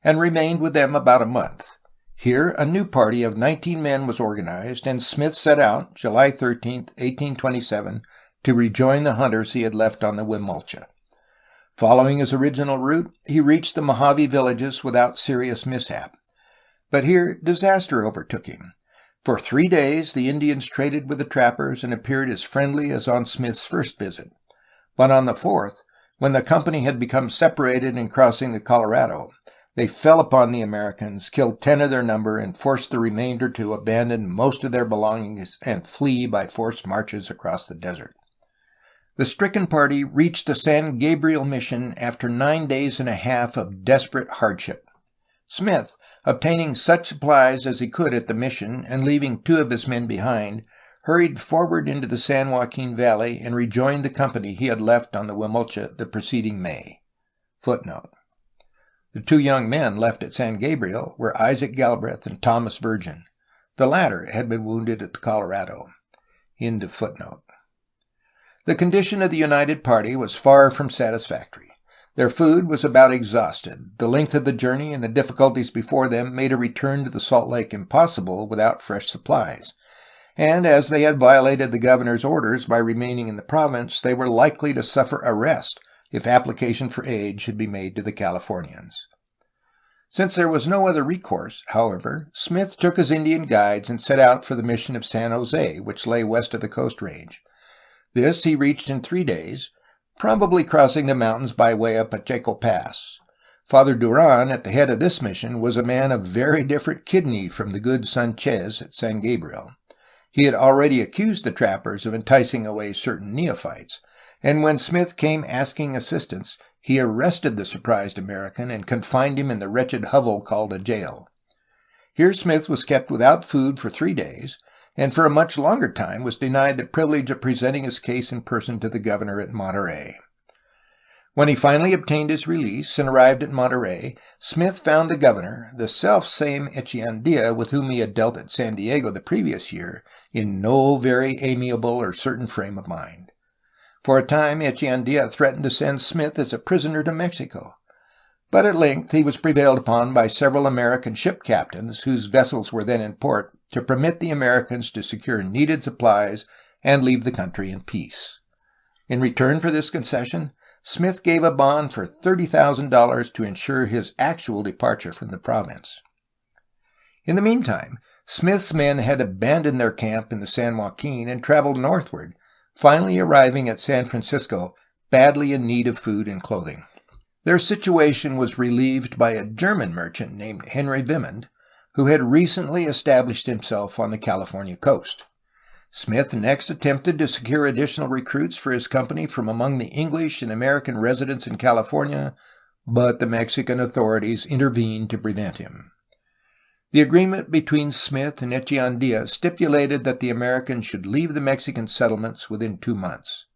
and remained with them about a month. Here, a new party of 19 men was organized, and Smith set out, July 13, 1827, to rejoin the hunters he had left on the Wimulcha. Following his original route, he reached the Mojave villages without serious mishap. But here, disaster overtook him. For 3 days, the Indians traded with the trappers and appeared as friendly as on Smith's first visit. But on the 4th, when the company had become separated in crossing the Colorado, they fell upon the Americans, killed 10 of their number, and forced the remainder to abandon most of their belongings and flee by forced marches across the desert. The stricken party reached the San Gabriel mission after 9 days and a half of desperate hardship. Smith, obtaining such supplies as he could at the mission and leaving 2 of his men behind, hurried forward into the San Joaquin Valley and rejoined the company he had left on the Wimulcha the preceding May. Footnote. The 2 young men left at San Gabriel were Isaac Galbraith and Thomas Virgin. The latter had been wounded at the Colorado. End of footnote. The condition of the united party was far from satisfactory. Their food was about exhausted. The length of the journey and the difficulties before them made a return to the Salt Lake impossible without fresh supplies. And as they had violated the governor's orders by remaining in the province, they were likely to suffer arrest if application for aid should be made to the Californians. Since there was no other recourse, however, Smith took his Indian guides and set out for the mission of San Jose, which lay west of the Coast Range. This he reached in 3 days, probably crossing the mountains by way of Pacheco Pass. Father Duran, at the head of this mission, was a man of very different kidney from the good Sanchez at San Gabriel. He had already accused the trappers of enticing away certain neophytes, and when Smith came asking assistance, he arrested the surprised American and confined him in the wretched hovel called a jail. Here Smith was kept without food for 3 days, and for a much longer time was denied the privilege of presenting his case in person to the governor at Monterey. When he finally obtained his release and arrived at Monterey, Smith found the governor, the self-same Jedediah with whom he had dealt at San Diego the previous year, in no very amiable or certain frame of mind. For a time, Jedediah threatened to send Smith as a prisoner to Mexico. But at length he was prevailed upon by several American ship captains, whose vessels were then in port, to permit the Americans to secure needed supplies and leave the country in peace. In return for this concession, Smith gave a bond for $30,000 to ensure his actual departure from the province. In the meantime, Smith's men had abandoned their camp in the San Joaquin and traveled northward, finally arriving at San Francisco, badly in need of food and clothing. Their situation was relieved by a German merchant named Henry Vimond, who had recently established himself on the California coast. Smith next attempted to secure additional recruits for his company from among the English and American residents in California, but the Mexican authorities intervened to prevent him. The agreement between Smith and Jedediah stipulated that the Americans should leave the Mexican settlements within 2 months.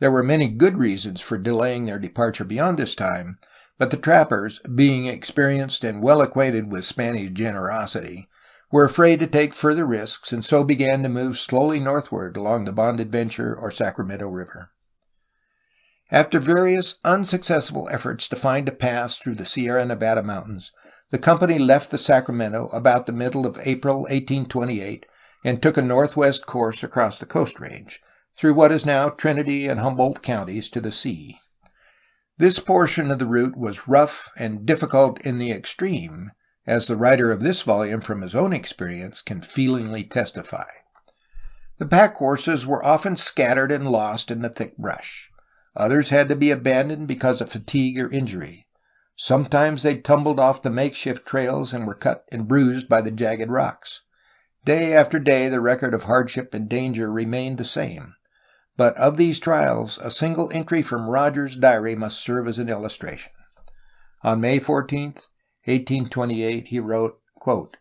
There were many good reasons for delaying their departure beyond this time, but the trappers, being experienced and well acquainted with Spanish generosity, were afraid to take further risks and so began to move slowly northward along the Bonaventure or Sacramento River. After various unsuccessful efforts to find a pass through the Sierra Nevada mountains, the company left the Sacramento about the middle of April 1828 and took a northwest course across the Coast Range, through what is now Trinity and Humboldt counties to the sea. This portion of the route was rough and difficult in the extreme, as the writer of this volume from his own experience can feelingly testify. The pack horses were often scattered and lost in the thick brush. Others had to be abandoned because of fatigue or injury. Sometimes they tumbled off the makeshift trails and were cut and bruised by the jagged rocks. Day after day the record of hardship and danger remained the same. But of these trials, a single entry from Rogers' diary must serve as an illustration. On May 14, 1828, he wrote, quote,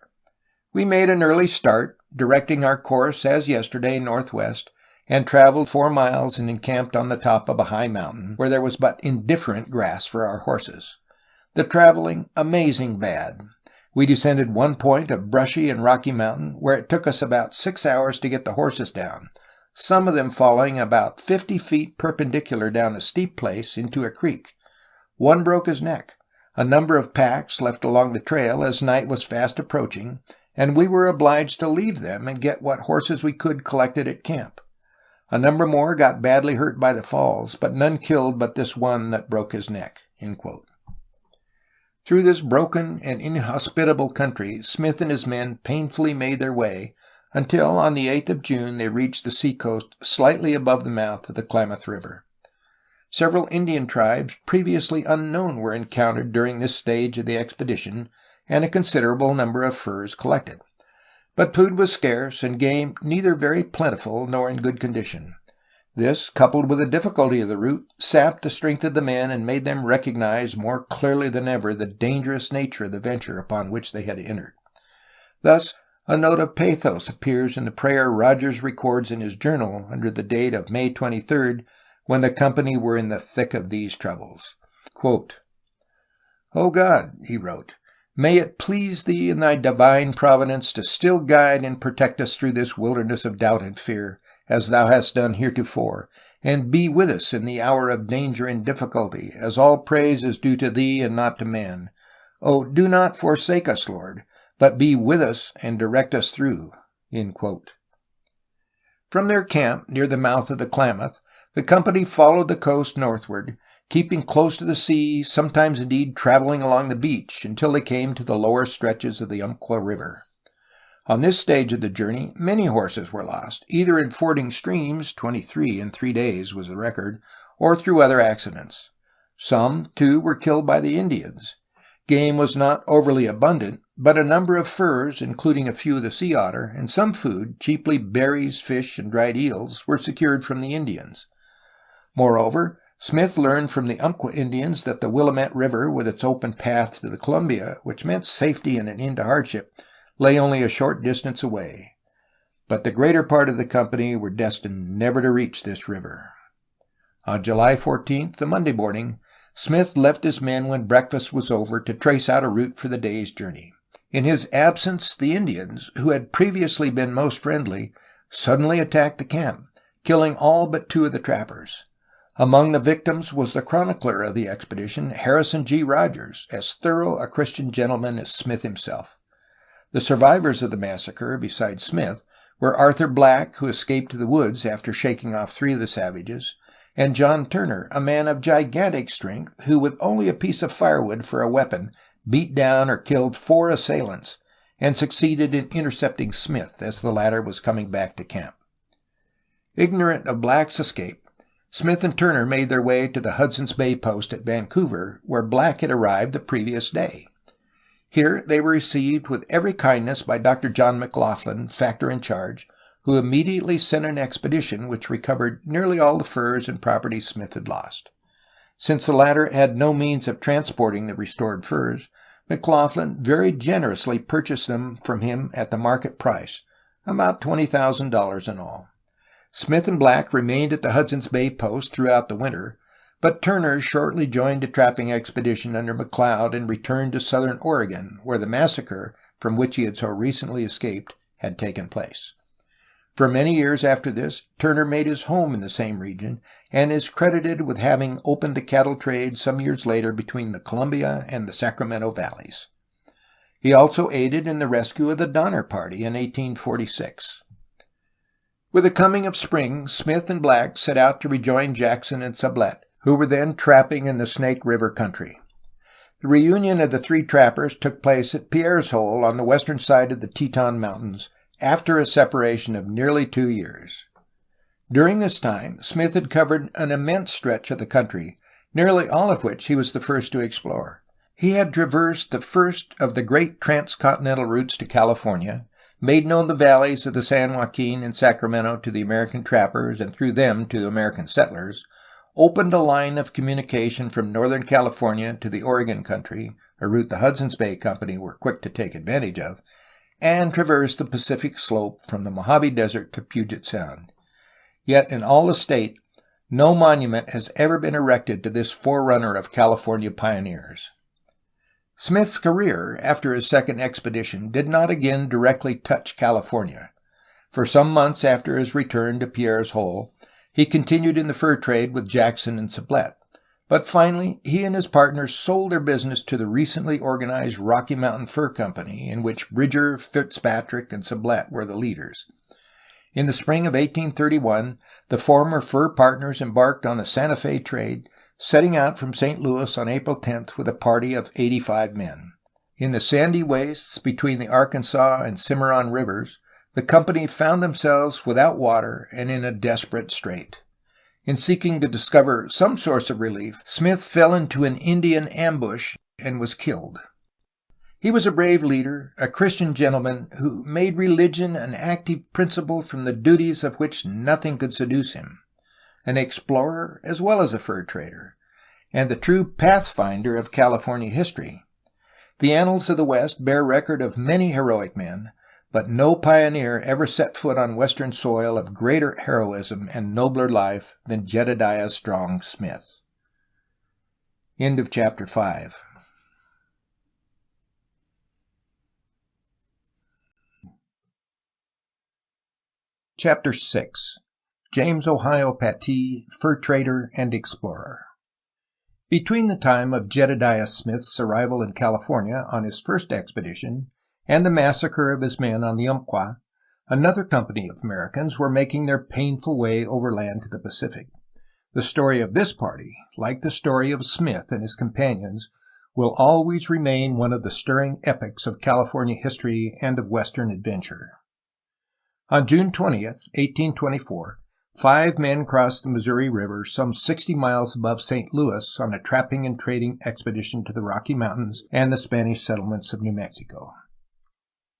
"We made an early start, directing our course as yesterday northwest, and traveled 4 miles and encamped on the top of a high mountain, where there was but indifferent grass for our horses. The traveling amazing bad. We descended one point of brushy and rocky mountain where it took us about 6 hours to get the horses down, some of them falling about 50 feet perpendicular down a steep place into a creek. One broke his neck. A number of packs left along the trail as night was fast approaching, and we were obliged to leave them and get what horses we could collected at camp. A number more got badly hurt by the falls, but none killed but this one that broke his neck." Through this broken and inhospitable country, Smith and his men painfully made their way until on the 8th of June they reached the seacoast slightly above the mouth of the Klamath River. Several Indian tribes previously unknown were encountered during this stage of the expedition, and a considerable number of furs collected. But food was scarce, and game neither very plentiful nor in good condition. This, coupled with the difficulty of the route, sapped the strength of the men and made them recognize more clearly than ever the dangerous nature of the venture upon which they had entered. Thus, a note of pathos appears in the prayer Rogers records in his journal under the date of May 23rd, when the company were in the thick of these troubles. Quote, "O God," he wrote, "may it please Thee in Thy divine providence to still guide and protect us through this wilderness of doubt and fear, as Thou hast done heretofore, and be with us in the hour of danger and difficulty, as all praise is due to Thee and not to man. O do not forsake us, Lord, but be with us and direct us through." From their camp near the mouth of the Klamath, the company followed the coast northward, keeping close to the sea, sometimes indeed traveling along the beach until they came to the lower stretches of the Umpqua River. On this stage of the journey, many horses were lost, either in fording streams, 23 in 3 days was the record, or through other accidents. Some, too, were killed by the Indians. Game was not overly abundant, but a number of furs, including a few of the sea otter, and some food, chiefly berries, fish, and dried eels, were secured from the Indians. Moreover, Smith learned from the Umpqua Indians that the Willamette River, with its open path to the Columbia, which meant safety and an end to hardship, lay only a short distance away. But the greater part of the company were destined never to reach this river. On July 14th, the Monday morning, Smith left his men when breakfast was over to trace out a route for the day's journey. In his absence, the Indians, who had previously been most friendly, suddenly attacked the camp, killing all but 2 of the trappers. Among the victims was the chronicler of the expedition, Harrison G. Rogers, as thorough a Christian gentleman as Smith himself. The survivors of the massacre, besides Smith, were Arthur Black, who escaped to the woods after shaking off 3 of the savages, and John Turner, a man of gigantic strength, who with only a piece of firewood for a weapon beat down or killed 4 assailants, and succeeded in intercepting Smith as the latter was coming back to camp. Ignorant of Black's escape, Smith and Turner made their way to the Hudson's Bay post at Vancouver, where Black had arrived the previous day. Here they were received with every kindness by Dr. John McLaughlin, factor in charge, who immediately sent an expedition which recovered nearly all the furs and property Smith had lost. Since the latter had no means of transporting the restored furs, McLaughlin very generously purchased them from him at the market price, about $20,000 in all. Smith and Black remained at the Hudson's Bay post throughout the winter, but Turner shortly joined a trapping expedition under McLeod and returned to southern Oregon, where the massacre, from which he had so recently escaped, had taken place. For many years after this, Turner made his home in the same region, and is credited with having opened the cattle trade some years later between the Columbia and the Sacramento valleys. He also aided in the rescue of the Donner Party in 1846. With the coming of spring, Smith and Black set out to rejoin Jackson and Sublette, who were then trapping in the Snake River country. The reunion of the 3 trappers took place at Pierre's Hole on the western side of the Teton Mountains, after a separation of nearly 2 years. During this time, Smith had covered an immense stretch of the country, nearly all of which he was the first to explore. He had traversed the first of the great transcontinental routes to California, made known the valleys of the San Joaquin and Sacramento to the American trappers and through them to American settlers, opened a line of communication from northern California to the Oregon country, a route the Hudson's Bay Company were quick to take advantage of, and traversed the Pacific slope from the Mojave Desert to Puget Sound. Yet in all the state, no monument has ever been erected to this forerunner of California pioneers. Smith's career after his second expedition did not again directly touch California. For some months after his return to Pierre's Hole, he continued in the fur trade with Jackson and Sublette, but finally he and his partners sold their business to the recently organized Rocky Mountain Fur Company, in which Bridger, Fitzpatrick, and Sublette were the leaders. In the spring of 1831, the former fur partners embarked on the Santa Fe trade, setting out from St. Louis on April 10th with a party of 85 men. In the sandy wastes between the Arkansas and Cimarron rivers, the company found themselves without water and in a desperate strait. In seeking to discover some source of relief, Smith fell into an Indian ambush and was killed. He was a brave leader, a Christian gentleman who made religion an active principle from the duties of which nothing could seduce him, an explorer as well as a fur trader, and the true Pathfinder of California history. The annals of the West bear record of many heroic men, but no pioneer ever set foot on Western soil of greater heroism and nobler life than Jedediah Strong Smith. End of chapter 5. Chapter 6. James Ohio Pattie, Fur Trader and Explorer. Between the time of Jedediah Smith's arrival in California on his first expedition and the massacre of his men on the Umpqua, another company of Americans were making their painful way overland to the Pacific. The story of this party, like the story of Smith and his companions, will always remain one of the stirring epics of California history and of Western adventure. On June 20th, 1824, 5 men crossed the Missouri River some 60 miles above St. Louis on a trapping and trading expedition to the Rocky Mountains and the Spanish settlements of New Mexico.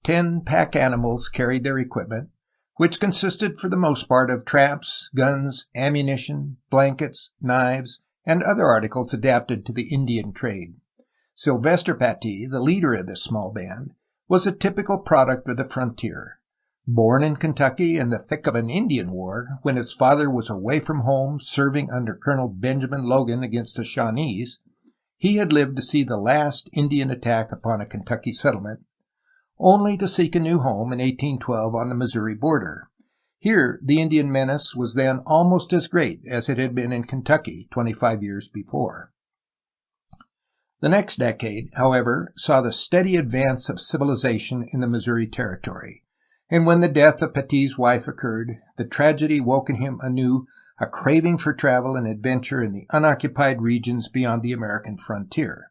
10 pack animals carried their equipment, which consisted for the most part of traps, guns, ammunition, blankets, knives, and other articles adapted to the Indian trade. Sylvester Pattie, the leader of this small band, was a typical product of the frontier. Born in Kentucky in the thick of an Indian war, when his father was away from home serving under Colonel Benjamin Logan against the Shawnees, he had lived to see the last Indian attack upon a Kentucky settlement, only to seek a new home in 1812 on the Missouri border. Here the Indian menace was then almost as great as it had been in Kentucky 25 years before. The next decade, however, saw the steady advance of civilization in the Missouri Territory. And when the death of Pattie's wife occurred, the tragedy woke in him anew a craving for travel and adventure in the unoccupied regions beyond the American frontier.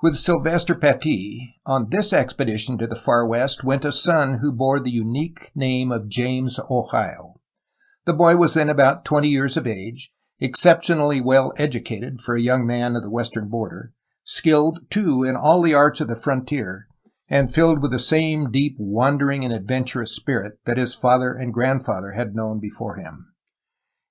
With Sylvester Pattie, on this expedition to the far west went a son who bore the unique name of James Ohio. The boy was then about 20 years of age, exceptionally well educated for a young man of the western border, skilled, too, in all the arts of the frontier, and filled with the same deep wandering and adventurous spirit that his father and grandfather had known before him.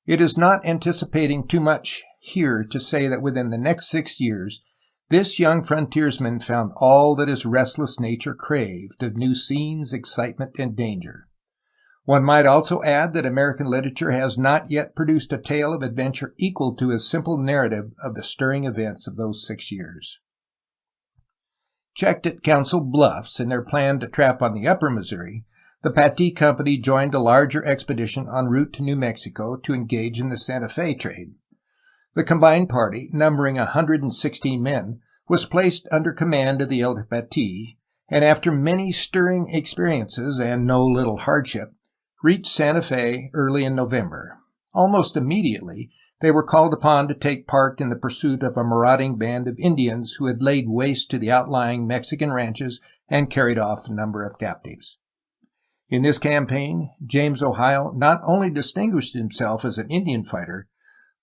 It is not anticipating too much here to say that within the next 6 years, this young frontiersman found all that his restless nature craved of new scenes, excitement, and danger. One might also add that American literature has not yet produced a tale of adventure equal to his simple narrative of the stirring events of those 6 years. Checked at Council Bluffs in their plan to trap on the upper Missouri, the Pattie Company joined a larger expedition en route to New Mexico to engage in the Santa Fe trade. The combined party, numbering 116 men, was placed under command of the elder Pattie, and after many stirring experiences and no little hardship, reached Santa Fe early in November. Almost immediately, they were called upon to take part in the pursuit of a marauding band of Indians who had laid waste to the outlying Mexican ranches and carried off a number of captives. In this campaign, James Ohio not only distinguished himself as an Indian fighter,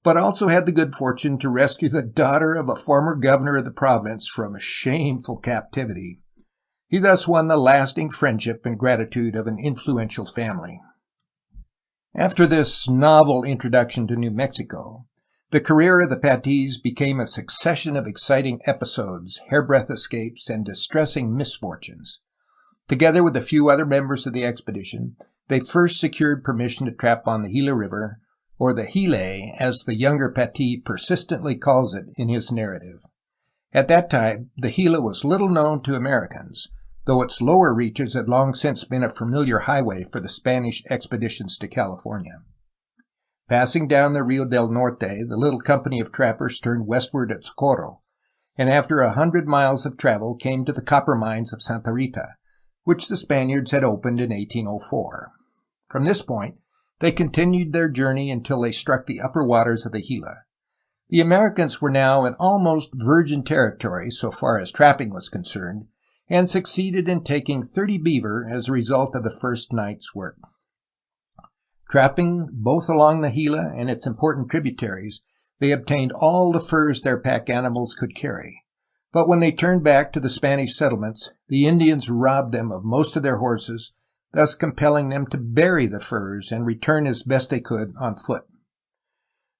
but also had the good fortune to rescue the daughter of a former governor of the province from a shameful captivity. He thus won the lasting friendship and gratitude of an influential family. After this novel introduction to New Mexico, the career of the Patties became a succession of exciting episodes, hairbreadth escapes, and distressing misfortunes. Together with a few other members of the expedition, they first secured permission to trap on the Gila River, or the Gila, as the younger Pattie persistently calls it in his narrative. At that time, the Gila was little known to Americans, though its lower reaches had long since been a familiar highway for the Spanish expeditions to California. Passing down the Rio del Norte, the little company of trappers turned westward at Socorro, and after 100 miles of travel came to the copper mines of Santa Rita, which the Spaniards had opened in 1804. From this point, they continued their journey until they struck the upper waters of the Gila. The Americans were now in almost virgin territory so far as trapping was concerned, and succeeded in taking 30 beaver as a result of the first night's work. Trapping both along the Gila and its important tributaries, they obtained all the furs their pack animals could carry. But when they turned back to the Spanish settlements, the Indians robbed them of most of their horses, thus compelling them to bury the furs and return as best they could on foot.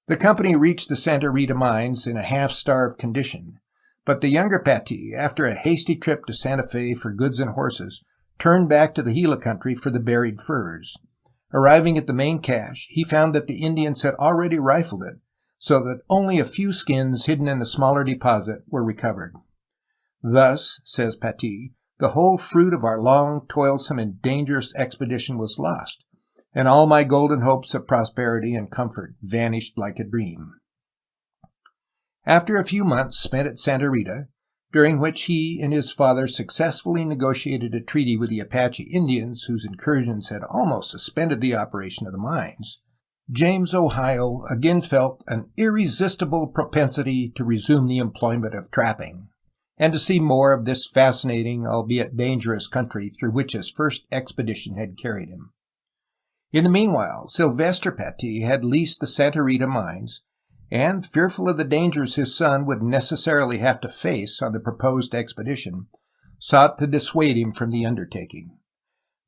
The company reached the Santa Rita mines in a half-starved condition, but the younger Pattie, after a hasty trip to Santa Fe for goods and horses, turned back to the Gila country for the buried furs. Arriving at the main cache, he found that the Indians had already rifled it, so that only a few skins hidden in the smaller deposit were recovered. Thus, says Pattie, the whole fruit of our long, toilsome, and dangerous expedition was lost, and all my golden hopes of prosperity and comfort vanished like a dream. After a few months spent at Santa Rita, during which he and his father successfully negotiated a treaty with the Apache Indians, whose incursions had almost suspended the operation of the mines, James Ohio again felt an irresistible propensity to resume the employment of trapping, and to see more of this fascinating, albeit dangerous country through which his first expedition had carried him. In the meanwhile, Sylvester Pattie had leased the Santa Rita mines, and, fearful of the dangers his son would necessarily have to face on the proposed expedition, sought to dissuade him from the undertaking.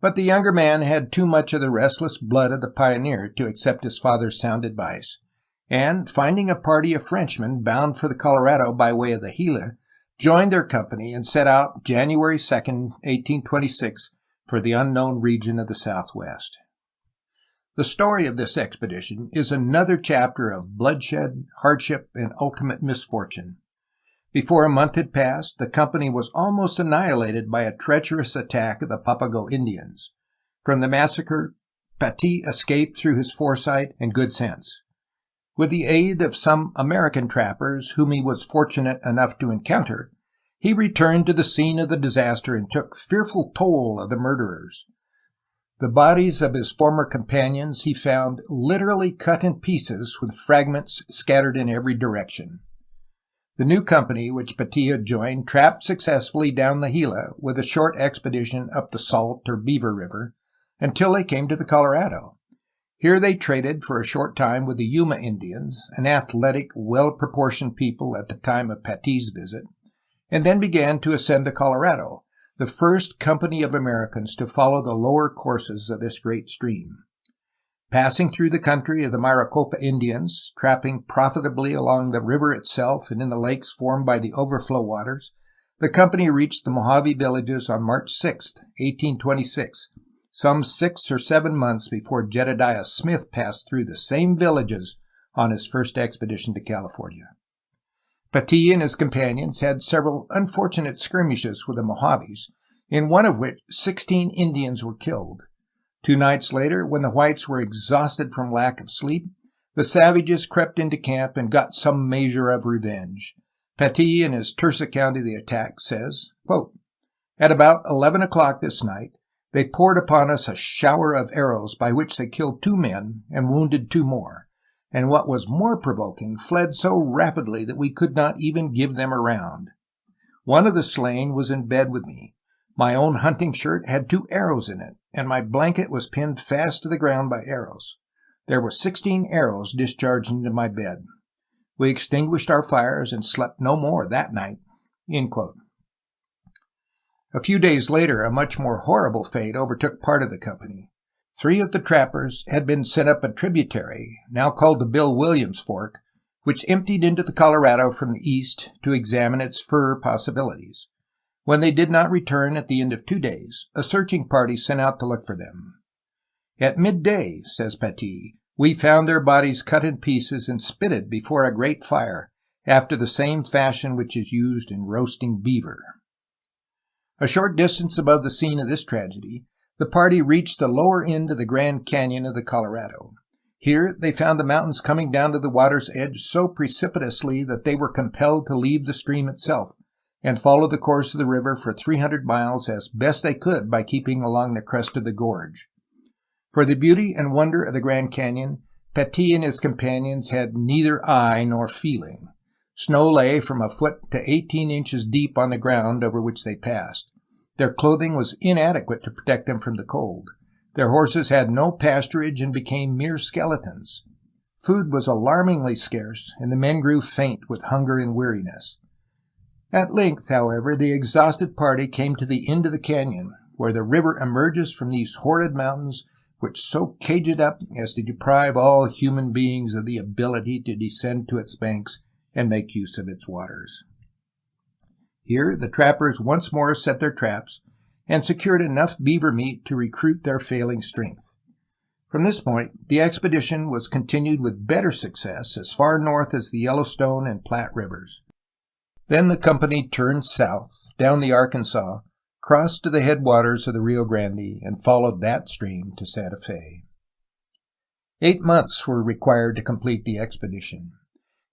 But the younger man had too much of the restless blood of the pioneer to accept his father's sound advice, and, finding a party of Frenchmen bound for the Colorado by way of the Gila, joined their company and set out January 2, 1826, for the unknown region of the Southwest. The story of this expedition is another chapter of bloodshed, hardship, and ultimate misfortune. Before a month had passed, the company was almost annihilated by a treacherous attack of the Papago Indians. From the massacre, Pattie escaped through his foresight and good sense. With the aid of some American trappers whom he was fortunate enough to encounter, he returned to the scene of the disaster and took fearful toll of the murderers. The bodies of his former companions he found literally cut in pieces with fragments scattered in every direction. The new company which Pattie had joined trapped successfully down the Gila with a short expedition up the Salt or Beaver River until they came to the Colorado. Here they traded for a short time with the Yuma Indians, an athletic, well-proportioned people at the time of Pattie's visit, and then began to ascend the Colorado, the first company of Americans to follow the lower courses of this great stream. Passing through the country of the Maricopa Indians, trapping profitably along the river itself and in the lakes formed by the overflow waters, the company reached the Mojave villages on March 6, 1826, some 6 or 7 months before Jedediah Smith passed through the same villages on his first expedition to California. Pattie and his companions had several unfortunate skirmishes with the Mojaves, in one of which 16 Indians were killed. 2 nights later, when the whites were exhausted from lack of sleep, the savages crept into camp and got some measure of revenge. Pattie, in his terse account of the attack, says, quote, "At about 11 o'clock this night, they poured upon us a shower of arrows by which they killed 2 men and wounded 2 more. And what was more provoking, fled so rapidly that we could not even give them a round. One of the slain was in bed with me. My own hunting shirt had 2 arrows in it, and my blanket was pinned fast to the ground by arrows. There were 16 arrows discharged into my bed. We extinguished our fires and slept no more that night." End quote. A few days later, a much more horrible fate overtook part of the company. 3 of the trappers had been sent up a tributary, now called the Bill Williams Fork, which emptied into the Colorado from the east to examine its fur possibilities. When they did not return at the end of 2 days, a searching party set out to look for them. "At midday," says Pattie, "we found their bodies cut in pieces and spitted before a great fire, after the same fashion which is used in roasting beaver. A short distance above the scene of this tragedy, the party reached the lower end of the Grand Canyon of the Colorado. Here they found the mountains coming down to the water's edge so precipitously that they were compelled to leave the stream itself and follow the course of the river for 300 miles as best they could by keeping along the crest of the gorge. For the beauty and wonder of the Grand Canyon, Pattie and his companions had neither eye nor feeling. Snow lay from a foot to 18 inches deep on the ground over which they passed. Their clothing was inadequate to protect them from the cold. Their horses had no pasturage and became mere skeletons. Food was alarmingly scarce, and the men grew faint with hunger and weariness. At length, however, the exhausted party came to the end of the canyon, where the river emerges from these horrid mountains, which so cage it up as to deprive all human beings of the ability to descend to its banks and make use of its waters. Here the trappers once more set their traps and secured enough beaver meat to recruit their failing strength. From this point, the expedition was continued with better success as far north as the Yellowstone and Platte rivers. Then the company turned south, down the Arkansas, crossed to the headwaters of the Rio Grande, and followed that stream to Santa Fe. 8 months were required to complete the expedition,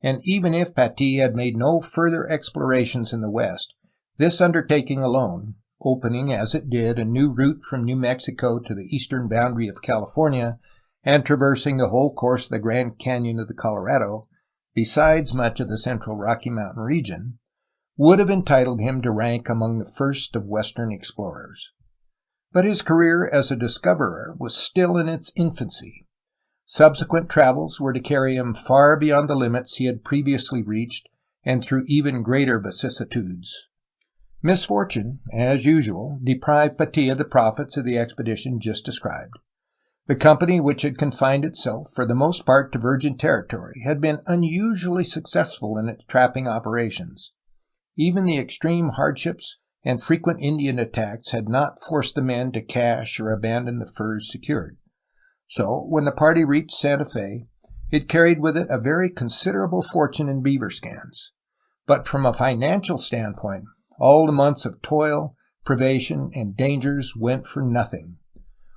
and even if Pattie had made no further explorations in the west, this undertaking alone, opening as it did a new route from New Mexico to the eastern boundary of California and traversing the whole course of the Grand Canyon of the Colorado, besides much of the central Rocky Mountain region, would have entitled him to rank among the first of Western explorers. But his career as a discoverer was still in its infancy. Subsequent travels were to carry him far beyond the limits he had previously reached and through even greater vicissitudes. Misfortune, as usual, deprived Pattie of the profits of the expedition just described. The company, which had confined itself for the most part to virgin territory, had been unusually successful in its trapping operations. Even the extreme hardships and frequent Indian attacks had not forced the men to cache or abandon the furs secured. So, when the party reached Santa Fe, it carried with it a very considerable fortune in beaver skins. But from a financial standpoint, all the months of toil, privation, and dangers went for nothing.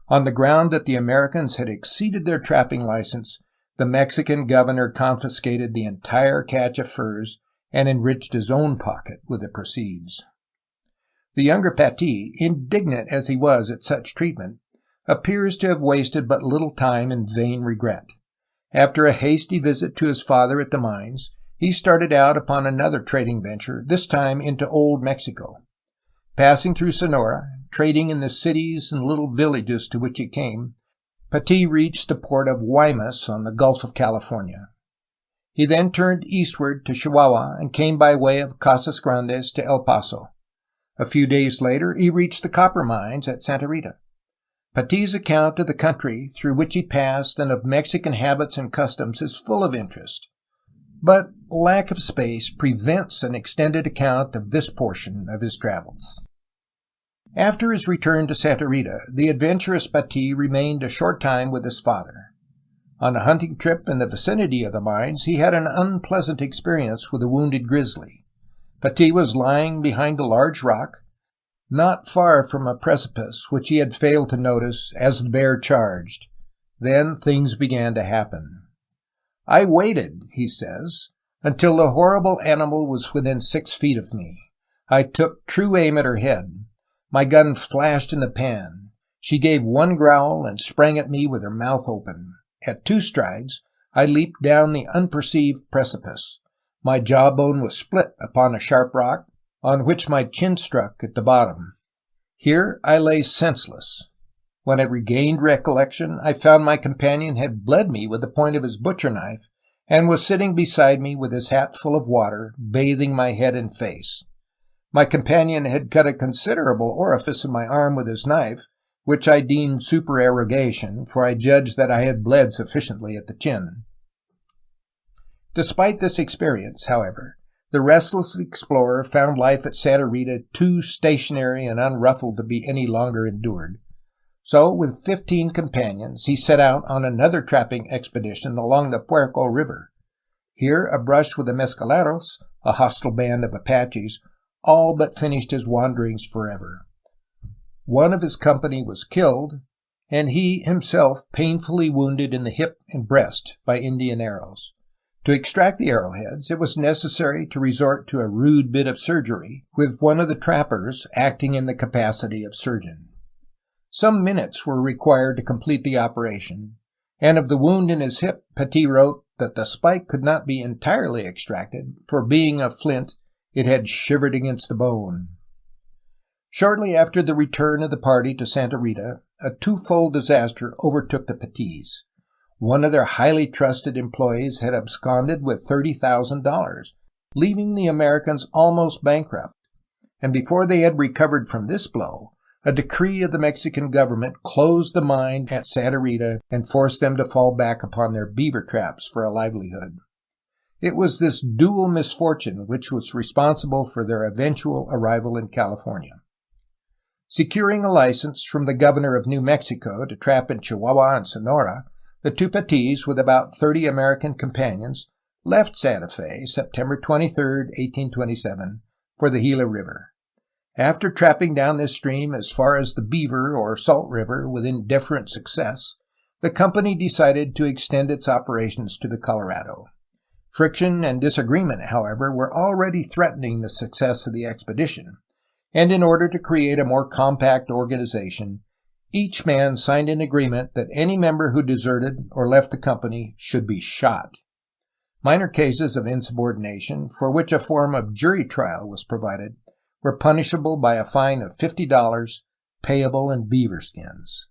On the ground that the Americans had exceeded their trapping license, the Mexican governor confiscated the entire catch of furs and enriched his own pocket with the proceeds. The younger Pattie, indignant as he was at such treatment, appears to have wasted but little time in vain regret. After a hasty visit to his father at the mines, he started out upon another trading venture, this time into Old Mexico. Passing through Sonora, trading in the cities and little villages to which he came, Pattie reached the port of Guaymas on the Gulf of California. He then turned eastward to Chihuahua and came by way of Casas Grandes to El Paso. A few days later, he reached the copper mines at Santa Rita. Pattie's account of the country through which he passed and of Mexican habits and customs is full of interest. But lack of space prevents an extended account of this portion of his travels. After his return to Santa Rita, the adventurous Pattie remained a short time with his father. On a hunting trip in the vicinity of the mines, he had an unpleasant experience with a wounded grizzly. Pattie was lying behind a large rock, not far from a precipice which he had failed to notice as the bear charged. Then things began to happen. "I waited," he says, "until the horrible animal was within 6 feet of me. I took true aim at her head. My gun flashed in the pan. She gave one growl and sprang at me with her mouth open. At 2 strides, I leaped down the unperceived precipice. My jawbone was split upon a sharp rock, on which my chin struck at the bottom. Here I lay senseless. When I regained recollection, I found my companion had bled me with the point of his butcher knife, and was sitting beside me with his hat full of water, bathing my head and face. My companion had cut a considerable orifice in my arm with his knife, which I deemed supererogation, for I judged that I had bled sufficiently at the chin." Despite this experience, however, the restless explorer found life at Santa Rita too stationary and unruffled to be any longer endured. So, with 15 companions, he set out on another trapping expedition along the Puerco River. Here, a brush with the Mescaleros, a hostile band of Apaches, all but finished his wanderings forever. One of his company was killed, and he himself painfully wounded in the hip and breast by Indian arrows. To extract the arrowheads, it was necessary to resort to a rude bit of surgery, with one of the trappers acting in the capacity of surgeon. Some minutes were required to complete the operation, and of the wound in his hip, Pattie wrote that the spike could not be entirely extracted, for being of flint, it had shivered against the bone. Shortly after the return of the party to Santa Rita, a twofold disaster overtook the Patties. One of their highly trusted employees had absconded with $30,000, leaving the Americans almost bankrupt, and before they had recovered from this blow, a decree of the Mexican government closed the mine at Santa Rita and forced them to fall back upon their beaver traps for a livelihood. It was this dual misfortune which was responsible for their eventual arrival in California. Securing a license from the governor of New Mexico to trap in Chihuahua and Sonora, the two Patties, with about 30 American companions, left Santa Fe September 23, 1827, for the Gila River. After trapping down this stream as far as the Beaver or Salt River with indifferent success, the company decided to extend its operations to the Colorado. Friction and disagreement, however, were already threatening the success of the expedition, and in order to create a more compact organization, each man signed an agreement that any member who deserted or left the company should be shot. Minor cases of insubordination, for which a form of jury trial was provided, were punishable by a fine of $50, payable in beaver skins.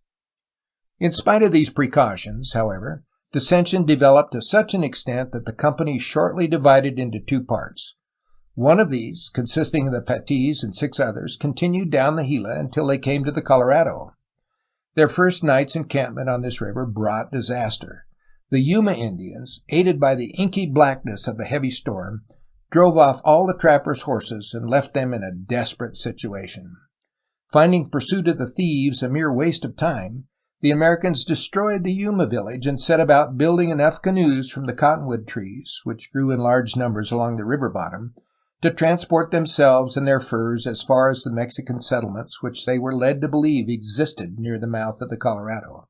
In spite of these precautions, however, dissension developed to such an extent that the company shortly divided into two parts. One of these, consisting of the Patties and 6 others, continued down the Gila until they came to the Colorado. Their first night's encampment on this river brought disaster. The Yuma Indians, aided by the inky blackness of a heavy storm, drove off all the trappers' horses and left them in a desperate situation. Finding pursuit of the thieves a mere waste of time, the Americans destroyed the Yuma village and set about building enough canoes from the cottonwood trees, which grew in large numbers along the river bottom, to transport themselves and their furs as far as the Mexican settlements which they were led to believe existed near the mouth of the Colorado.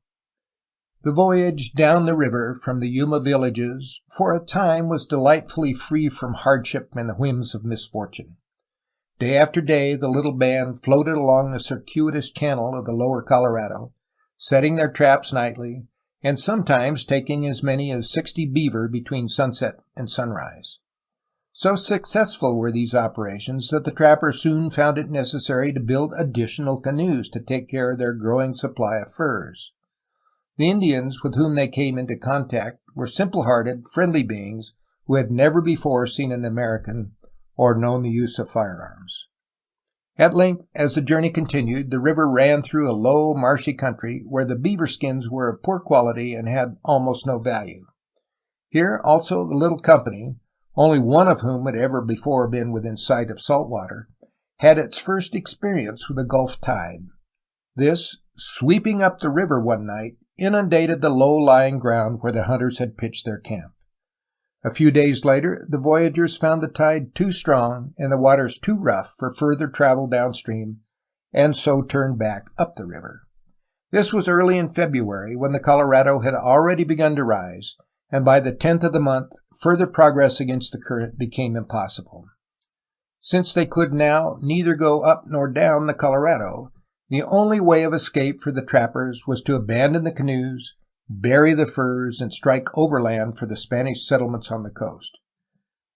The voyage down the river from the Yuma villages for a time was delightfully free from hardship and the whims of misfortune. Day after day the little band floated along the circuitous channel of the lower Colorado, setting their traps nightly, and sometimes taking as many as 60 beaver between sunset and sunrise. So successful were these operations that the trappers soon found it necessary to build additional canoes to take care of their growing supply of furs. The Indians with whom they came into contact were simple-hearted, friendly beings who had never before seen an American or known the use of firearms. At length, as the journey continued, the river ran through a low, marshy country where the beaver skins were of poor quality and had almost no value. Here also the little company, only one of whom had ever before been within sight of salt water, had its first experience with the Gulf tide. This, sweeping up the river one night, inundated the low-lying ground where the hunters had pitched their camp. A few days later, the voyagers found the tide too strong and the waters too rough for further travel downstream, and so turned back up the river. This was early in February, when the Colorado had already begun to rise, and by the 10th of the month, further progress against the current became impossible. Since they could now neither go up nor down the Colorado, the only way of escape for the trappers was to abandon the canoes, bury the furs, and strike overland for the Spanish settlements on the coast.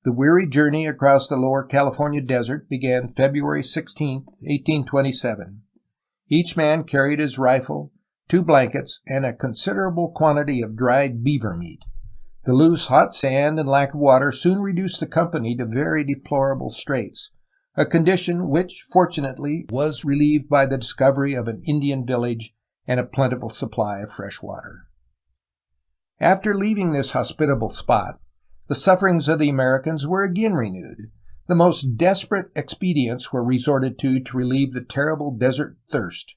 The weary journey across the lower California desert began February 16, 1827. Each man carried his rifle, 2 blankets, and a considerable quantity of dried beaver meat. The loose, hot sand and lack of water soon reduced the company to very deplorable straits, a condition which, fortunately, was relieved by the discovery of an Indian village and a plentiful supply of fresh water. After leaving this hospitable spot, the sufferings of the Americans were again renewed. The most desperate expedients were resorted to relieve the terrible desert thirst.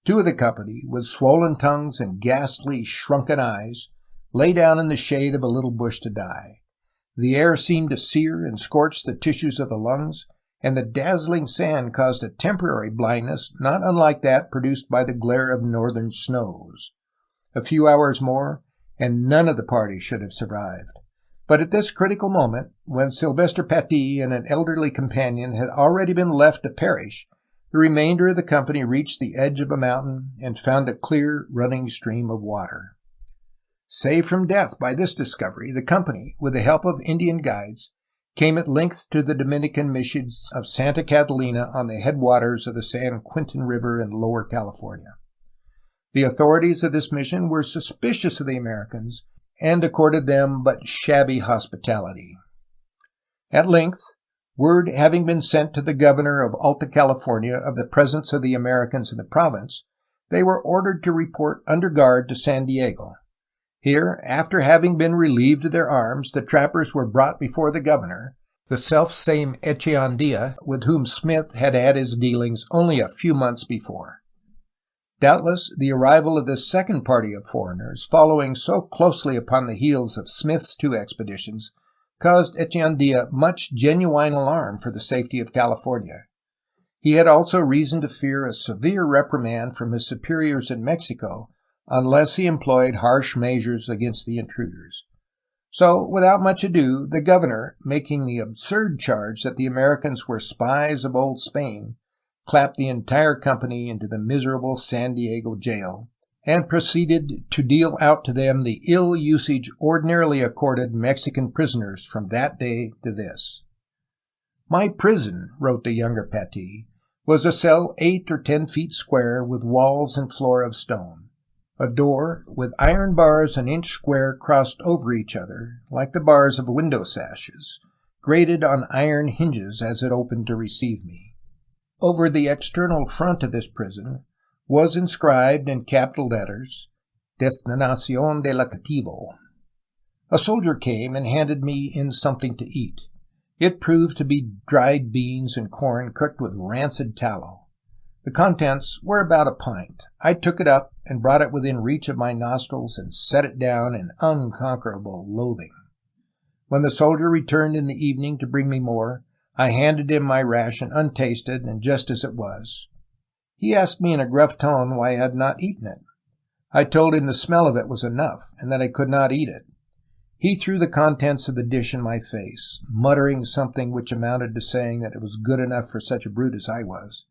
2 of the company, with swollen tongues and ghastly, shrunken eyes, lay down in the shade of a little bush to die. The air seemed to sear and scorch the tissues of the lungs, and the dazzling sand caused a temporary blindness not unlike that produced by the glare of northern snows. A few hours more, and none of the party should have survived. But at this critical moment, when Sylvester Pattie and an elderly companion had already been left to perish, the remainder of the company reached the edge of a mountain and found a clear, running stream of water. Saved from death by this discovery, the company, with the help of Indian guides, came at length to the Dominican missions of Santa Catalina on the headwaters of the San Quintin River in Lower California. The authorities of this mission were suspicious of the Americans and accorded them but shabby hospitality. At length, word having been sent to the governor of Alta California of the presence of the Americans in the province, they were ordered to report under guard to San Diego. Here, after having been relieved of their arms, the trappers were brought before the governor, the self-same Echeandía with whom Smith had had his dealings only a few months before. Doubtless, the arrival of this second party of foreigners, following so closely upon the heels of Smith's two expeditions, caused Echeandía much genuine alarm for the safety of California. He had also reason to fear a severe reprimand from his superiors in Mexico unless he employed harsh measures against the intruders. So, without much ado, the governor, making the absurd charge that the Americans were spies of old Spain, clapped the entire company into the miserable San Diego jail, and proceeded to deal out to them the ill usage ordinarily accorded Mexican prisoners from that day to this. "My prison," wrote the younger Pattie, "was a cell 8 or 10 feet square with walls and floor of stone. A door with iron bars an inch square crossed over each other, like the bars of window sashes, grated on iron hinges as it opened to receive me. Over the external front of this prison was inscribed in capital letters, Destinación del Cativo. A soldier came and handed me in something to eat. It proved to be dried beans and corn cooked with rancid tallow. The contents were about a pint. I took it up and brought it within reach of my nostrils and set it down in unconquerable loathing. When the soldier returned in the evening to bring me more, I handed him my ration untasted and just as it was. He asked me in a gruff tone why I had not eaten it. I told him the smell of it was enough, and that I could not eat it. He threw the contents of the dish in my face, muttering something which amounted to saying that it was good enough for such a brute as I was.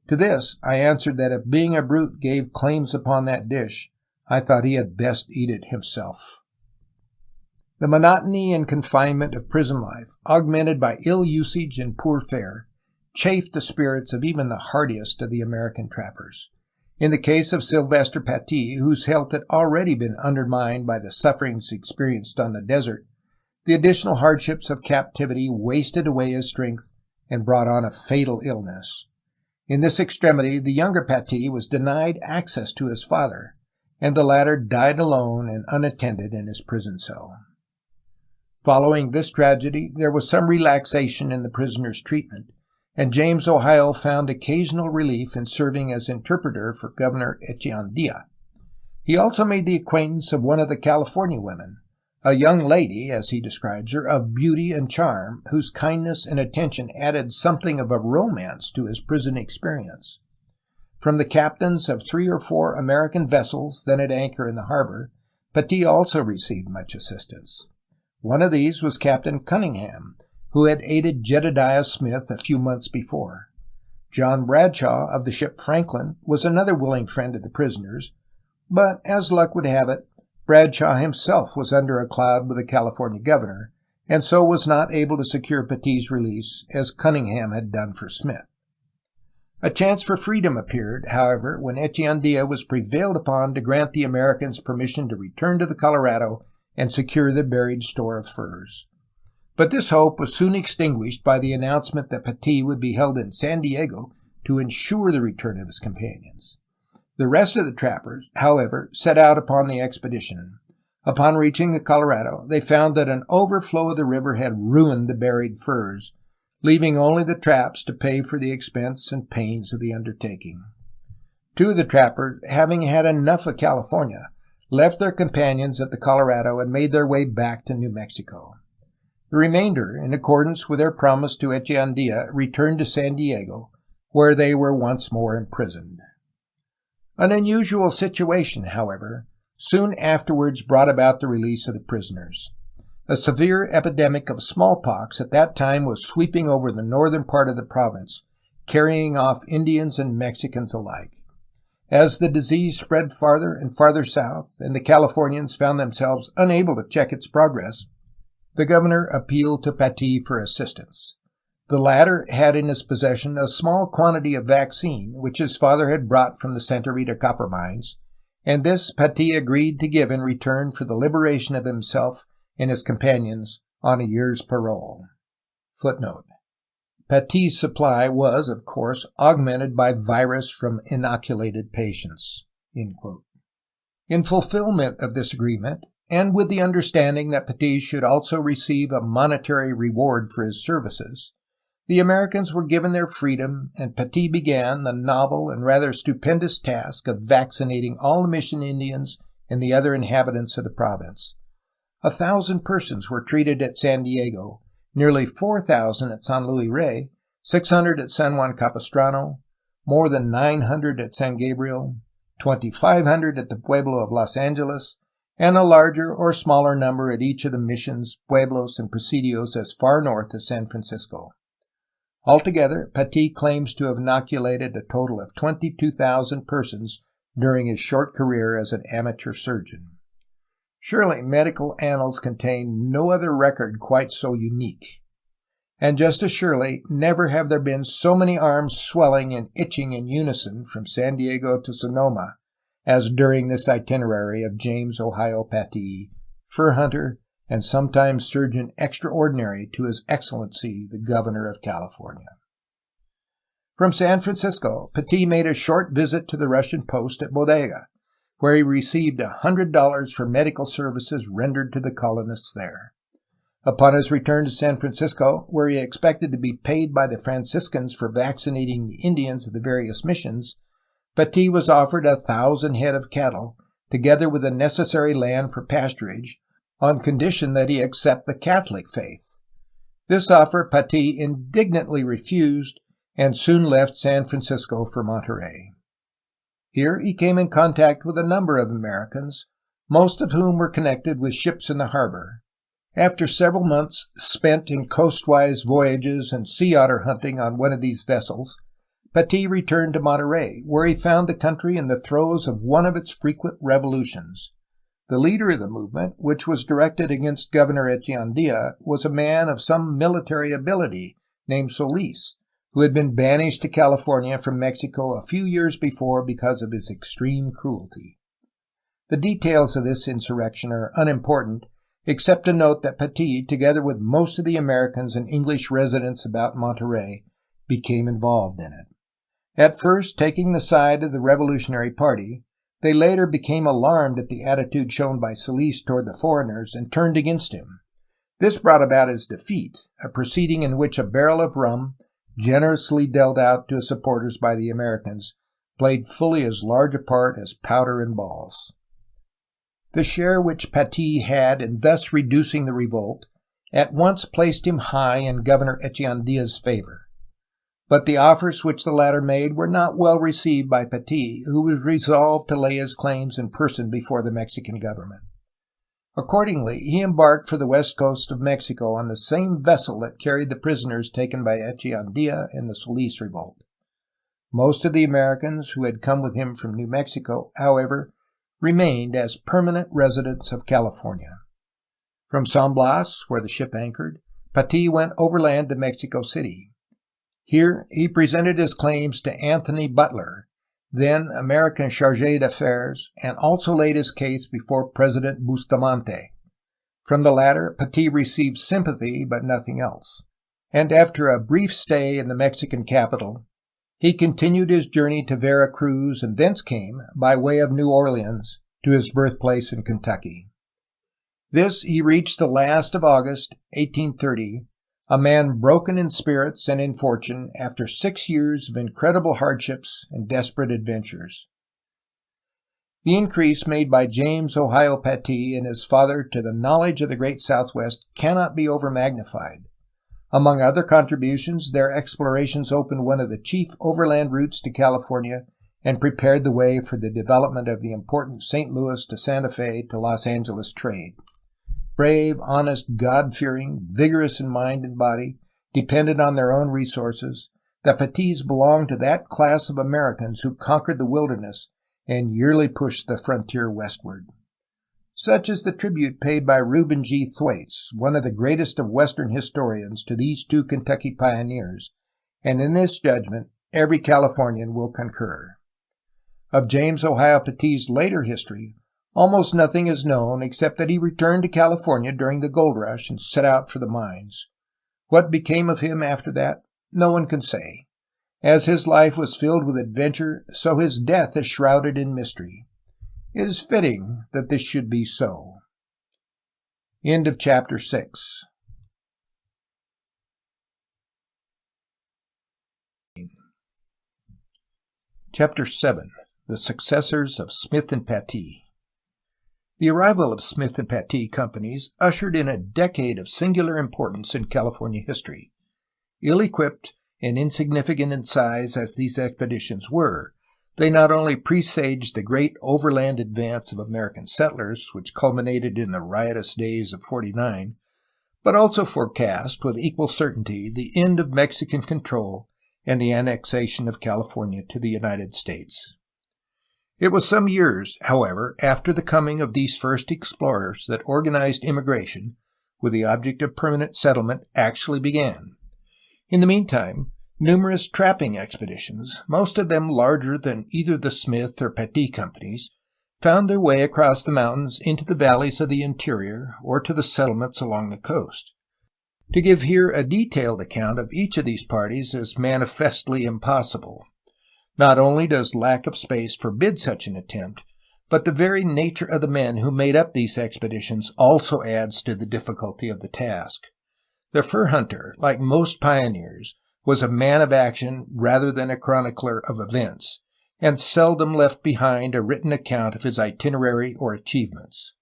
To this I answered that if being a brute gave claims upon that dish, I thought he had best eat it himself. The monotony and confinement of prison life, augmented by ill usage and poor fare, chafed the spirits of even the hardiest of the American trappers. In the case of Sylvester Pattie, whose health had already been undermined by the sufferings experienced on the desert, the additional hardships of captivity wasted away his strength and brought on a fatal illness. In this extremity, the younger Pattie was denied access to his father, and the latter died alone and unattended in his prison cell. Following this tragedy, there was some relaxation in the prisoner's treatment, and James, Ohio, found occasional relief in serving as interpreter for Governor Echeandía. He also made the acquaintance of one of the California women, a young lady, as he describes her, of beauty and charm, whose kindness and attention added something of a romance to his prison experience. From the captains of 3 or 4 American vessels then at anchor in the harbor, Pattie also received much assistance. One of these was Captain Cunningham, who had aided Jedediah Smith a few months before. John Bradshaw of the ship Franklin was another willing friend of the prisoners, but, as luck would have it, Bradshaw himself was under a cloud with the California governor, and so was not able to secure Pattie's release, as Cunningham had done for Smith. A chance for freedom appeared, however, when Echeandía was prevailed upon to grant the Americans permission to return to the Colorado and secure the buried store of furs. But this hope was soon extinguished by the announcement that Pattie would be held in San Diego to ensure the return of his companions. The rest of the trappers, however, set out upon the expedition. Upon reaching the Colorado, they found that an overflow of the river had ruined the buried furs, leaving only the traps to pay for the expense and pains of the undertaking. 2 of the trappers, having had enough of California, left their companions at the Colorado and made their way back to New Mexico. The remainder, in accordance with their promise to Echeandía, returned to San Diego, where they were once more imprisoned. An unusual situation, however, soon afterwards brought about the release of the prisoners. A severe epidemic of smallpox at that time was sweeping over the northern part of the province, carrying off Indians and Mexicans alike. As the disease spread farther and farther south, and the Californians found themselves unable to check its progress, the governor appealed to Pattie for assistance. The latter had in his possession a small quantity of vaccine, which his father had brought from the Santa Rita copper mines, and this Pattie agreed to give in return for the liberation of himself and his companions on a year's parole. Footnote. Pattie's supply was, of course, augmented by virus from inoculated patients. In fulfillment of this agreement, and with the understanding that Pattie should also receive a monetary reward for his services, the Americans were given their freedom, and Pattie began the novel and rather stupendous task of vaccinating all the mission Indians and the other inhabitants of the province. 1,000 persons were treated at San Diego, nearly 4,000 at San Luis Rey, 600 at San Juan Capistrano, more than 900 at San Gabriel, 2,500 at the pueblo of Los Angeles, and a larger or smaller number at each of the missions, pueblos, and presidios as far north as San Francisco. Altogether, Pattie claims to have inoculated a total of 22,000 persons during his short career as an amateur surgeon. Surely medical annals contain no other record quite so unique. And just as surely, never have there been so many arms swelling and itching in unison from San Diego to Sonoma as during this itinerary of James Ohio Pattie, fur hunter and sometimes surgeon extraordinary to His Excellency the Governor of California. From San Francisco, Pattie made a short visit to the Russian post at Bodega, where he received $100 for medical services rendered to the colonists there. Upon his return to San Francisco, where he expected to be paid by the Franciscans for vaccinating the Indians of the various missions, Pattie was offered 1,000 head of cattle, together with the necessary land for pasturage, on condition that he accept the Catholic faith. This offer Pattie indignantly refused, and soon left San Francisco for Monterey. Here he came in contact with a number of Americans, most of whom were connected with ships in the harbor. After several months spent in coastwise voyages and sea otter hunting on one of these vessels, Pattie returned to Monterey, where he found the country in the throes of one of its frequent revolutions. The leader of the movement, which was directed against Governor Echeandía, was a man of some military ability named Solis, who had been banished to California from Mexico a few years before because of his extreme cruelty. The details of this insurrection are unimportant, except to note that Pattie, together with most of the Americans and English residents about Monterey, became involved in it. At first taking the side of the Revolutionary Party, they later became alarmed at the attitude shown by Solis toward the foreigners and turned against him. This brought about his defeat, a proceeding in which a barrel of rum, generously dealt out to his supporters by the Americans, played fully as large a part as powder and balls. The share which Pattie had in thus reducing the revolt at once placed him high in Governor Echeandía's favor. But the offers which the latter made were not well received by Pattie, who was resolved to lay his claims in person before the Mexican government. Accordingly, he embarked for the west coast of Mexico on the same vessel that carried the prisoners taken by Echeandía in the Solis revolt. Most of the Americans who had come with him from New Mexico, however, remained as permanent residents of California. From San Blas, where the ship anchored, Pattie went overland to Mexico City. Here he presented his claims to Anthony Butler, then American chargé d'affaires, and also laid his case before President Bustamante. From the latter, Pattie received sympathy but nothing else, and after a brief stay in the Mexican capital, he continued his journey to Vera Cruz and thence came, by way of New Orleans, to his birthplace in Kentucky. This he reached the last of August, 1830, a man broken in spirits and in fortune after 6 years of incredible hardships and desperate adventures. The increase made by James Ohio Pattie and his father to the knowledge of the Great Southwest cannot be overmagnified. Among other contributions, their explorations opened one of the chief overland routes to California and prepared the way for the development of the important St. Louis to Santa Fe to Los Angeles trade. Brave, honest, God-fearing, vigorous in mind and body, dependent on their own resources, the Patties belonged to that class of Americans who conquered the wilderness and yearly pushed the frontier westward. Such is the tribute paid by Reuben G. Thwaites, one of the greatest of Western historians, to these two Kentucky pioneers, and in this judgment every Californian will concur. Of James Ohio Pattie's later history, almost nothing is known except that he returned to California during the gold rush and set out for the mines. What became of him after that, no one can say. As his life was filled with adventure, so his death is shrouded in mystery. It is fitting that this should be so. End of Chapter 6. Chapter 7. The Successors of Smith and Pattie. The arrival of Smith and Pattie companies ushered in a decade of singular importance in California history. Ill-equipped and insignificant in size as these expeditions were, they not only presaged the great overland advance of American settlers, which culminated in the riotous days of '49, but also forecast with equal certainty the end of Mexican control and the annexation of California to the United States. It was some years, however, after the coming of these first explorers that organized immigration, with the object of permanent settlement, actually began. In the meantime, numerous trapping expeditions, most of them larger than either the Smith or Pattie companies, found their way across the mountains into the valleys of the interior or to the settlements along the coast. To give here a detailed account of each of these parties is manifestly impossible. Not only does lack of space forbid such an attempt, but the very nature of the men who made up these expeditions also adds to the difficulty of the task. The fur hunter, like most pioneers, was a man of action rather than a chronicler of events, and seldom left behind a written account of his itinerary or achievements.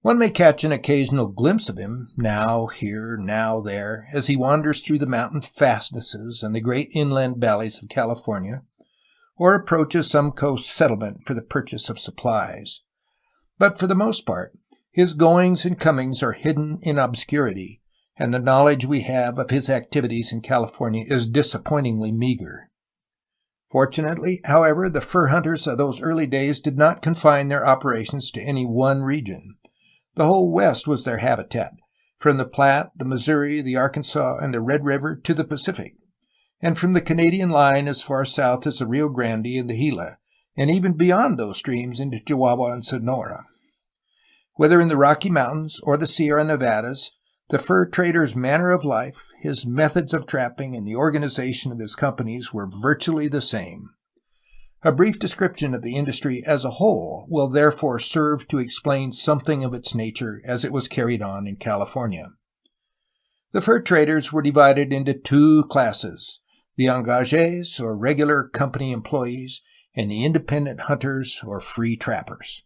One may catch an occasional glimpse of him, now here, now there, as he wanders through the mountain fastnesses and the great inland valleys of California, or approaches some coast settlement for the purchase of supplies. But for the most part, his goings and comings are hidden in obscurity, and the knowledge we have of his activities in California is disappointingly meager. Fortunately, however, the fur hunters of those early days did not confine their operations to any one region. The whole West was their habitat, from the Platte, the Missouri, the Arkansas, and the Red River to the Pacific, and from the Canadian line as far south as the Rio Grande and the Gila, and even beyond those streams into Chihuahua and Sonora. Whether in the Rocky Mountains or the Sierra Nevadas, the fur trader's manner of life, his methods of trapping, and the organization of his companies were virtually the same. A brief description of the industry as a whole will therefore serve to explain something of its nature as it was carried on in California. The fur traders were divided into two classes, the engagés, or regular company employees, and the independent hunters, or free trappers.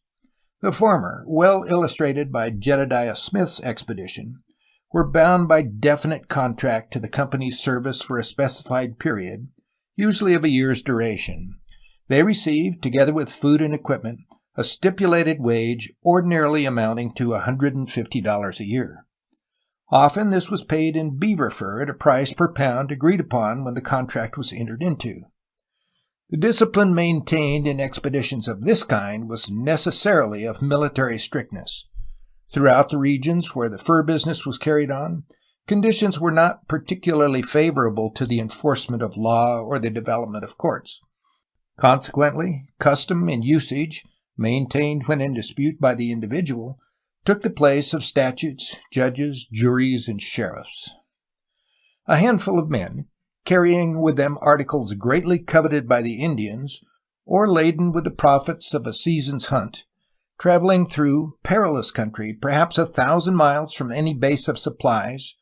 The former, well illustrated by Jedediah Smith's expedition, were bound by definite contract to the company's service for a specified period, usually of a year's duration. They received, together with food and equipment, a stipulated wage ordinarily amounting to $150 a year. Often this was paid in beaver fur at a price per pound agreed upon when the contract was entered into. The discipline maintained in expeditions of this kind was necessarily of military strictness. Throughout the regions where the fur business was carried on, conditions were not particularly favorable to the enforcement of law or the development of courts. Consequently, custom and usage, maintained when in dispute by the individual, took the place of statutes, judges, juries, and sheriffs. A handful of men, carrying with them articles greatly coveted by the Indians, or laden with the profits of a season's hunt, traveling through perilous country, perhaps 1,000 miles from any base of supplies,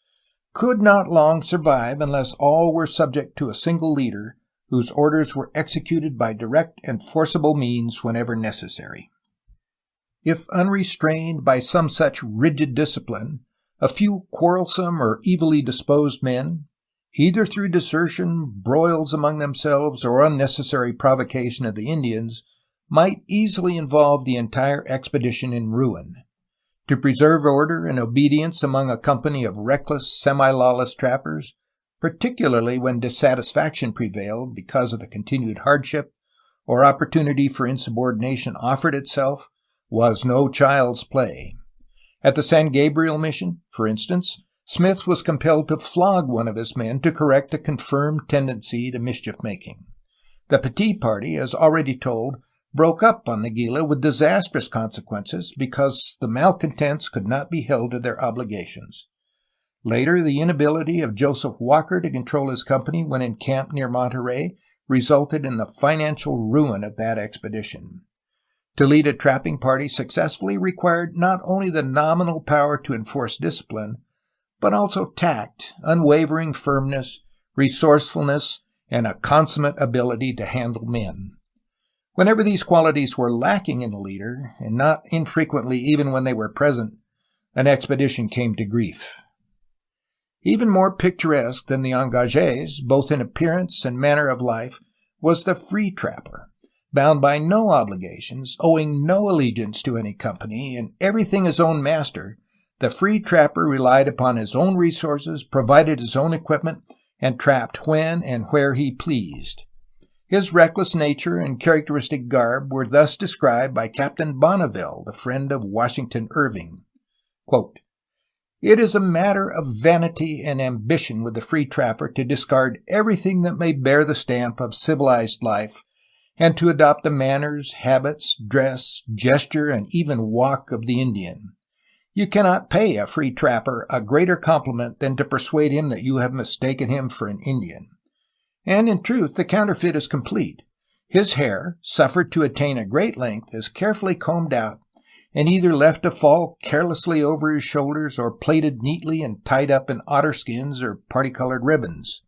could not long survive unless all were subject to a single leader, whose orders were executed by direct and forcible means whenever necessary. if unrestrained by some such rigid discipline, a few quarrelsome or evilly disposed men, either through desertion, broils among themselves, or unnecessary provocation of the Indians, might easily involve the entire expedition in ruin. To preserve order and obedience among a company of reckless, semi-lawless trappers, particularly when dissatisfaction prevailed because of the continued hardship or opportunity for insubordination offered itself, was no child's play. At the San Gabriel mission, for instance, Smith was compelled to flog one of his men to correct a confirmed tendency to mischief-making. The Pattie party, as already told, broke up on the Gila with disastrous consequences because the malcontents could not be held to their obligations. Later, the inability of Joseph Walker to control his company when encamped near Monterey resulted in the financial ruin of that expedition. To lead a trapping party successfully required not only the nominal power to enforce discipline, but also tact, unwavering firmness, resourcefulness, and a consummate ability to handle men. Whenever these qualities were lacking in a leader, and not infrequently even when they were present, an expedition came to grief. Even more picturesque than the engagés, both in appearance and manner of life, was the free trapper, bound by no obligations, owing no allegiance to any company, and everything his own master. The free trapper relied upon his own resources, provided his own equipment, and trapped when and where he pleased. His reckless nature and characteristic garb were thus described by Captain Bonneville, the friend of Washington Irving. Quote, "It is a matter of vanity and ambition with the free trapper to discard everything that may bear the stamp of civilized life, and to adopt the manners, habits, dress, gesture, and even walk of the Indian. You cannot pay a free trapper a greater compliment than to persuade him that you have mistaken him for an Indian. And in truth, the counterfeit is complete. His hair, suffered to attain a great length, is carefully combed out, and either left to fall carelessly over his shoulders or plaited neatly and tied up in otter skins or party-colored ribbons.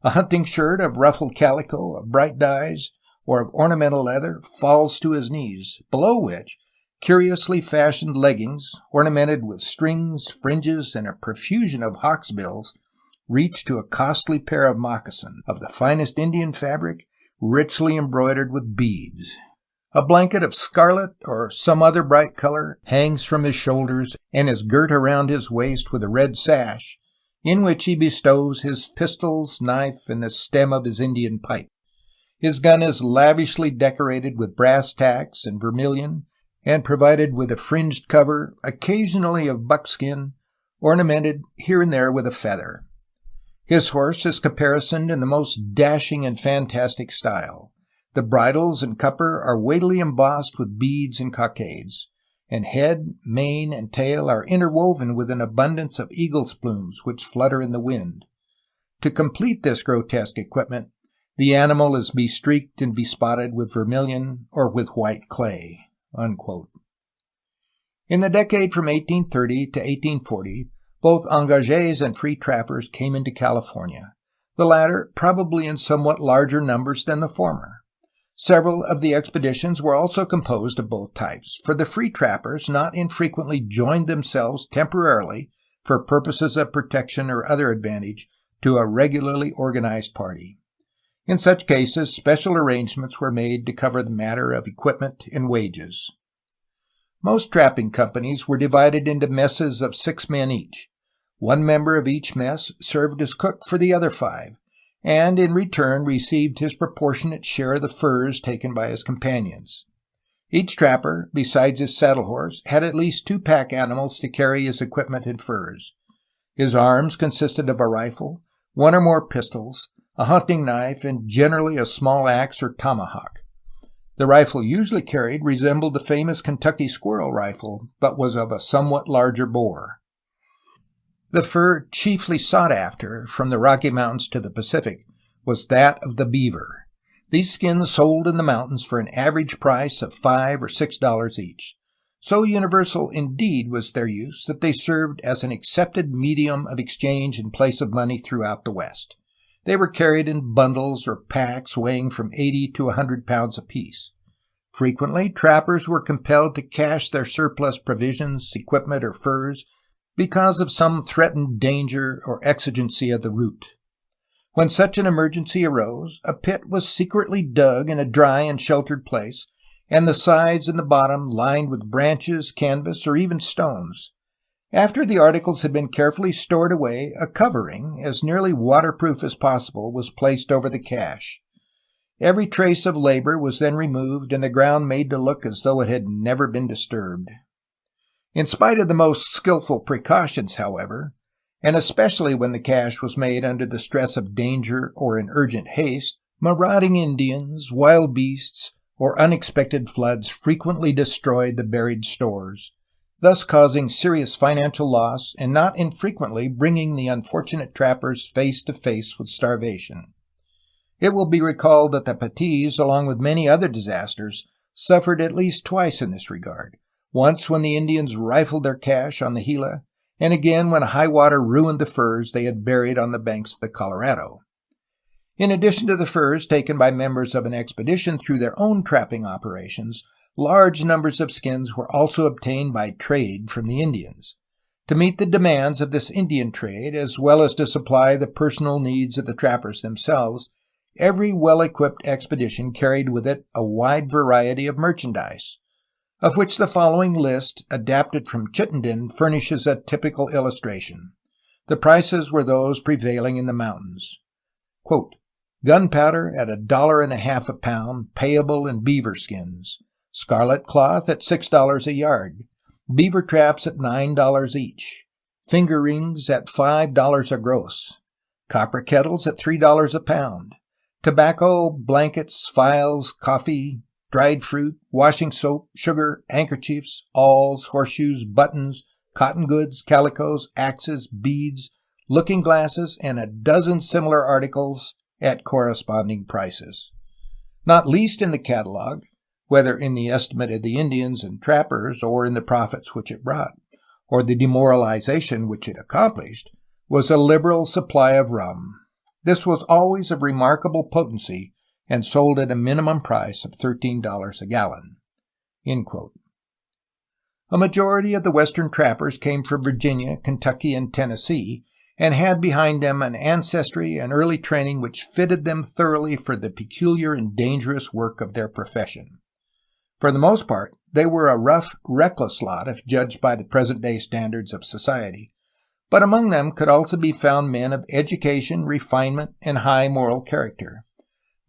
A hunting shirt of ruffled calico, of bright dyes, or of ornamental leather falls to his knees, below which curiously fashioned leggings, ornamented with strings, fringes, and a profusion of hawksbills, reach to a costly pair of moccasins of the finest Indian fabric, richly embroidered with beads. A blanket of scarlet or some other bright color hangs from his shoulders and is girt around his waist with a red sash, in which he bestows his pistols, knife, and the stem of his Indian pipe. His gun is lavishly decorated with brass tacks and vermilion, and provided with a fringed cover, occasionally of buckskin, ornamented here and there with a feather. His horse is caparisoned in the most dashing and fantastic style. The bridles and crupper are weightily embossed with beads and cockades, and head, mane, and tail are interwoven with an abundance of eagle's plumes which flutter in the wind. To complete this grotesque equipment, the animal is bestreaked and bespotted with vermilion or with white clay." Unquote. In the decade from 1830 to 1840, both engagés and free trappers came into California, the latter probably in somewhat larger numbers than the former. Several of the expeditions were also composed of both types, for the free trappers not infrequently joined themselves temporarily, for purposes of protection or other advantage, to a regularly organized party. In such cases, special arrangements were made to cover the matter of equipment and wages. Most trapping companies were divided into messes of 6 men each. One member of each mess served as cook for the other 5, and in return received his proportionate share of the furs taken by his companions. Each trapper, besides his saddle horse, had at least 2 pack animals to carry his equipment and furs. His arms consisted of a rifle, 1 or more pistols, a hunting knife, and generally a small axe or tomahawk. The rifle usually carried resembled the famous Kentucky squirrel rifle, but was of a somewhat larger bore. The fur chiefly sought after, from the Rocky Mountains to the Pacific, was that of the beaver. These skins sold in the mountains for an average price of $5 or $6 each. So universal indeed was their use that they served as an accepted medium of exchange in place of money throughout the West. They were carried in bundles or packs weighing from 80 to 100 pounds apiece. Frequently, trappers were compelled to cache their surplus provisions, equipment, or furs because of some threatened danger or exigency of the route. When such an emergency arose, a pit was secretly dug in a dry and sheltered place, and the sides and the bottom lined with branches, canvas, or even stones. After the articles had been carefully stored away, a covering, as nearly waterproof as possible, was placed over the cache. Every trace of labor was then removed and the ground made to look as though it had never been disturbed. In spite of the most skillful precautions, however, and especially when the cache was made under the stress of danger or in urgent haste, marauding Indians, wild beasts, or unexpected floods frequently destroyed the buried stores, thus causing serious financial loss and not infrequently bringing the unfortunate trappers face to face with starvation. It will be recalled that the Patties, along with many other disasters, suffered at least twice in this regard, once when the Indians rifled their cache on the Gila, and again when high water ruined the furs they had buried on the banks of the Colorado. In addition to the furs taken by members of an expedition through their own trapping operations, large numbers of skins were also obtained by trade from the Indians. To meet the demands of this Indian trade, as well as to supply the personal needs of the trappers themselves, every well-equipped expedition carried with it a wide variety of merchandise, of which the following list, adapted from Chittenden, furnishes a typical illustration. The prices were those prevailing in the mountains. Quote, gunpowder at $1.50 a pound, payable in beaver skins. Scarlet cloth at $6 a yard. Beaver traps at $9 each. Finger rings at $5 a gross. Copper kettles at $3 a pound. Tobacco, blankets, files, coffee, dried fruit, washing soap, sugar, handkerchiefs, awls, horseshoes, buttons, cotton goods, calicos, axes, beads, looking glasses, and a dozen similar articles at corresponding prices. Not least in the catalog, whether in the estimate of the Indians and trappers or in the profits which it brought, or the demoralization which it accomplished, was a liberal supply of rum. This was always of remarkable potency and sold at a minimum price of $13 a gallon. A majority of the western trappers came from Virginia, Kentucky, and Tennessee, and had behind them an ancestry and early training which fitted them thoroughly for the peculiar and dangerous work of their profession. For the most part, they were a rough, reckless lot if judged by the present-day standards of society, but among them could also be found men of education, refinement, and high moral character.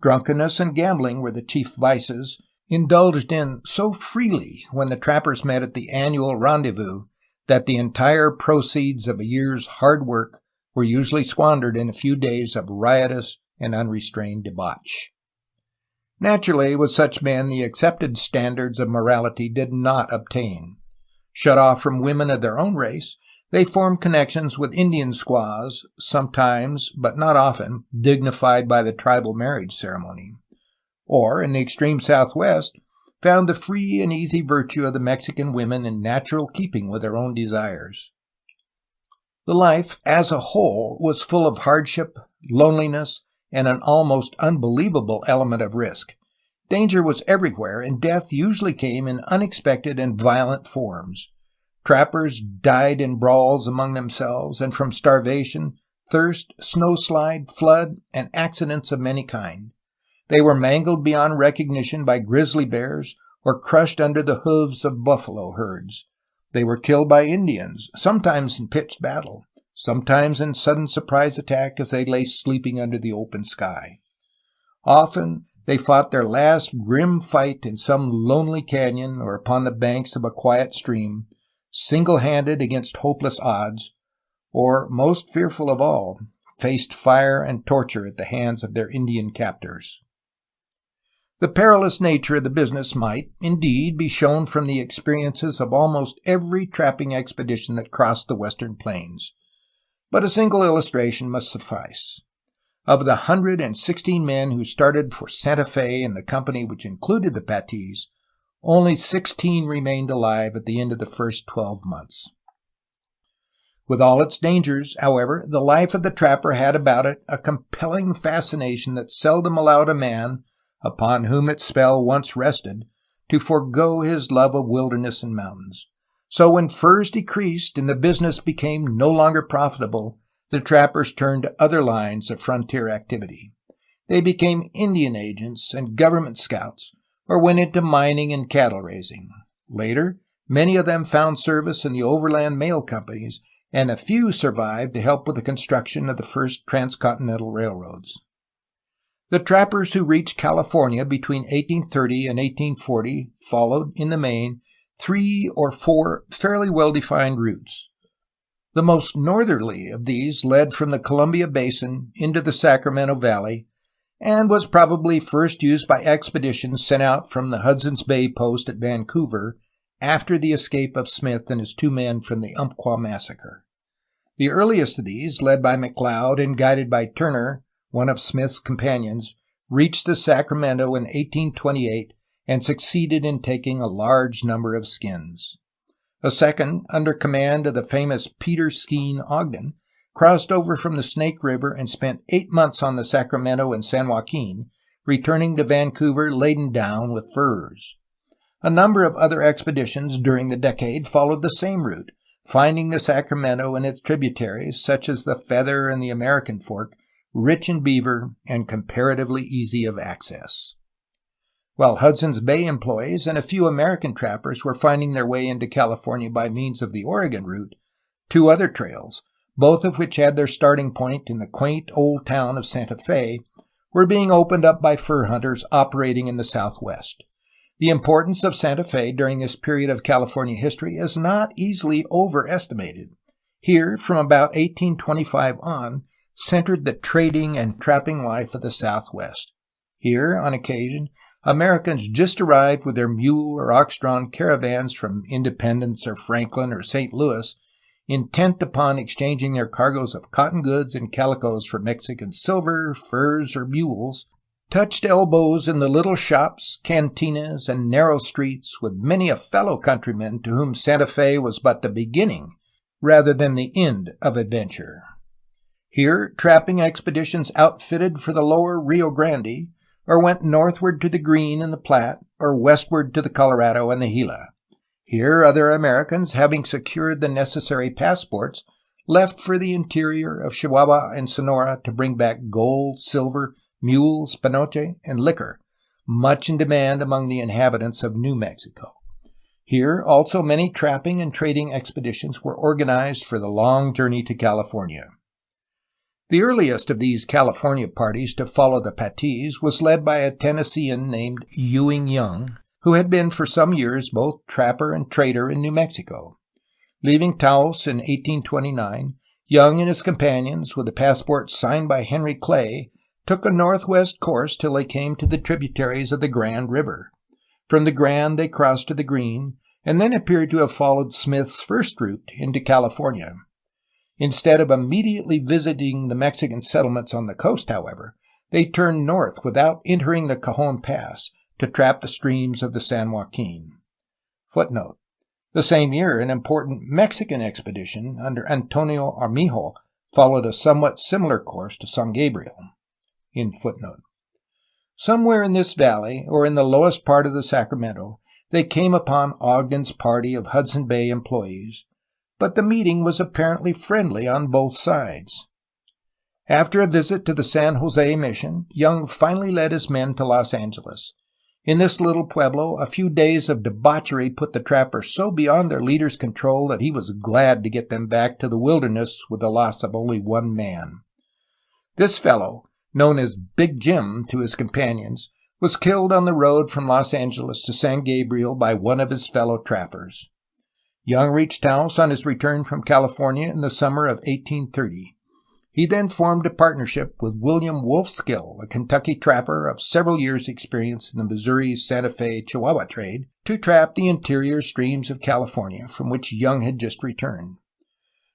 Drunkenness and gambling were the chief vices, indulged in so freely when the trappers met at the annual rendezvous that the entire proceeds of a year's hard work were usually squandered in a few days of riotous and unrestrained debauch. Naturally, with such men, the accepted standards of morality did not obtain. Shut off from women of their own race, they formed connections with Indian squaws, sometimes, but not often, dignified by the tribal marriage ceremony, or, in the extreme southwest, found the free and easy virtue of the Mexican women in natural keeping with their own desires. The life, as a whole, was full of hardship, loneliness, and an almost unbelievable element of risk. Danger was everywhere, and death usually came in unexpected and violent forms. Trappers died in brawls among themselves, and from starvation, thirst, snowslide, flood, and accidents of many kinds. They were mangled beyond recognition by grizzly bears or crushed under the hooves of buffalo herds. They were killed by Indians, sometimes in pitched battle, sometimes in sudden surprise attack as they lay sleeping under the open sky. Often they fought their last grim fight in some lonely canyon or upon the banks of a quiet stream, single-handed against hopeless odds, or, most fearful of all, faced fire and torture at the hands of their Indian captors. The perilous nature of the business might, indeed, be shown from the experiences of almost every trapping expedition that crossed the western plains, but a single illustration must suffice. Of the 116 men who started for Santa Fe in the company which included the Patties, only 16 remained alive at the end of the first 12 months. With all its dangers, however, the life of the trapper had about it a compelling fascination that seldom allowed a man, upon whom its spell once rested, to forego his love of wilderness and mountains. So when furs decreased and the business became no longer profitable, the trappers turned to other lines of frontier activity. They became Indian agents and government scouts, or went into mining and cattle raising. Later, many of them found service in the overland mail companies, and a few survived to help with the construction of the first transcontinental railroads. The trappers who reached California between 1830 and 1840 followed, in the main, 3 or 4 fairly well-defined routes. The most northerly of these led from the Columbia Basin into the Sacramento Valley, and was probably first used by expeditions sent out from the Hudson's Bay post at Vancouver after the escape of Smith and his 2 men from the Umpqua massacre. The earliest of these, led by McLeod and guided by Turner, one of Smith's companions, reached the Sacramento in 1828 and succeeded in taking a large number of skins. A second, under command of the famous Peter Skeen Ogden, crossed over from the Snake River and spent 8 months on the Sacramento and San Joaquin, returning to Vancouver laden down with furs. A number of other expeditions during the decade followed the same route, finding the Sacramento and its tributaries, such as the Feather and the American Fork, rich in beaver and comparatively easy of access. While Hudson's Bay employees and a few American trappers were finding their way into California by means of the Oregon route, 2 other trails, both of which had their starting point in the quaint old town of Santa Fe, were being opened up by fur hunters operating in the Southwest. The importance of Santa Fe during this period of California history is not easily overestimated. Here, from about 1825 on, centered the trading and trapping life of the Southwest. Here, on occasion, Americans just arrived with their mule or ox-drawn caravans from Independence or Franklin or St. Louis, intent upon exchanging their cargoes of cotton goods and calicos for Mexican silver, furs, or mules, touched elbows in the little shops, cantinas, and narrow streets with many a fellow countryman to whom Santa Fe was but the beginning rather than the end of adventure. Here, trapping expeditions outfitted for the lower Rio Grande, or went northward to the Green and the Platte, or westward to the Colorado and the Gila. Here, other Americans, having secured the necessary passports, left for the interior of Chihuahua and Sonora to bring back gold, silver, mules, panoche, and liquor, much in demand among the inhabitants of New Mexico. Here also many trapping and trading expeditions were organized for the long journey to California. The earliest of these California parties to follow the Patties was led by a Tennessean named Ewing Young, who had been for some years both trapper and trader in New Mexico. Leaving Taos in 1829, Young and his companions, with a passport signed by Henry Clay, took a northwest course till they came to the tributaries of the Grand River. From the Grand they crossed to the Green, and then appeared to have followed Smith's first route into California. Instead of immediately visiting the Mexican settlements on the coast, however, they turned north without entering the Cajon Pass to trap the streams of the San Joaquin. Footnote: the same year, an important Mexican expedition under Antonio Armijo followed a somewhat similar course to San Gabriel. End footnote. Somewhere in this valley, or in the lowest part of the Sacramento, they came upon Ogden's party of Hudson Bay employees, but the meeting was apparently friendly on both sides. After a visit to the San Jose Mission, Young finally led his men to Los Angeles. In this little pueblo, a few days of debauchery put the trappers so beyond their leader's control that he was glad to get them back to the wilderness with the loss of only 1 man. This fellow, known as Big Jim to his companions, was killed on the road from Los Angeles to San Gabriel by one of his fellow trappers. Young reached Taos on his return from California in the summer of 1830. He then formed a partnership with William Wolfskill, a Kentucky trapper of several years' experience in the Missouri, Santa Fe, Chihuahua trade, to trap the interior streams of California, from which Young had just returned.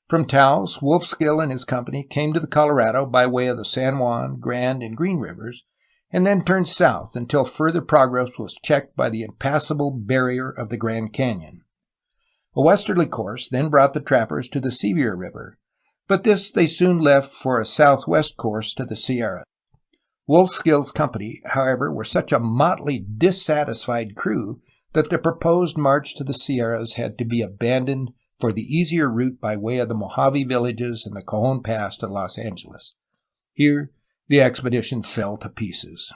From Taos, Wolfskill and his company came to the Colorado by way of the San Juan, Grand, and Green rivers, and then turned south until further progress was checked by the impassable barrier of the Grand Canyon. A westerly course then brought the trappers to the Sevier River, but this they soon left for a southwest course to the Sierra. Wolfskill's company, however, were such a motley, dissatisfied crew that the proposed march to the Sierras had to be abandoned for the easier route by way of the Mojave villages and the Cajon Pass to Los Angeles. Here, the expedition fell to pieces.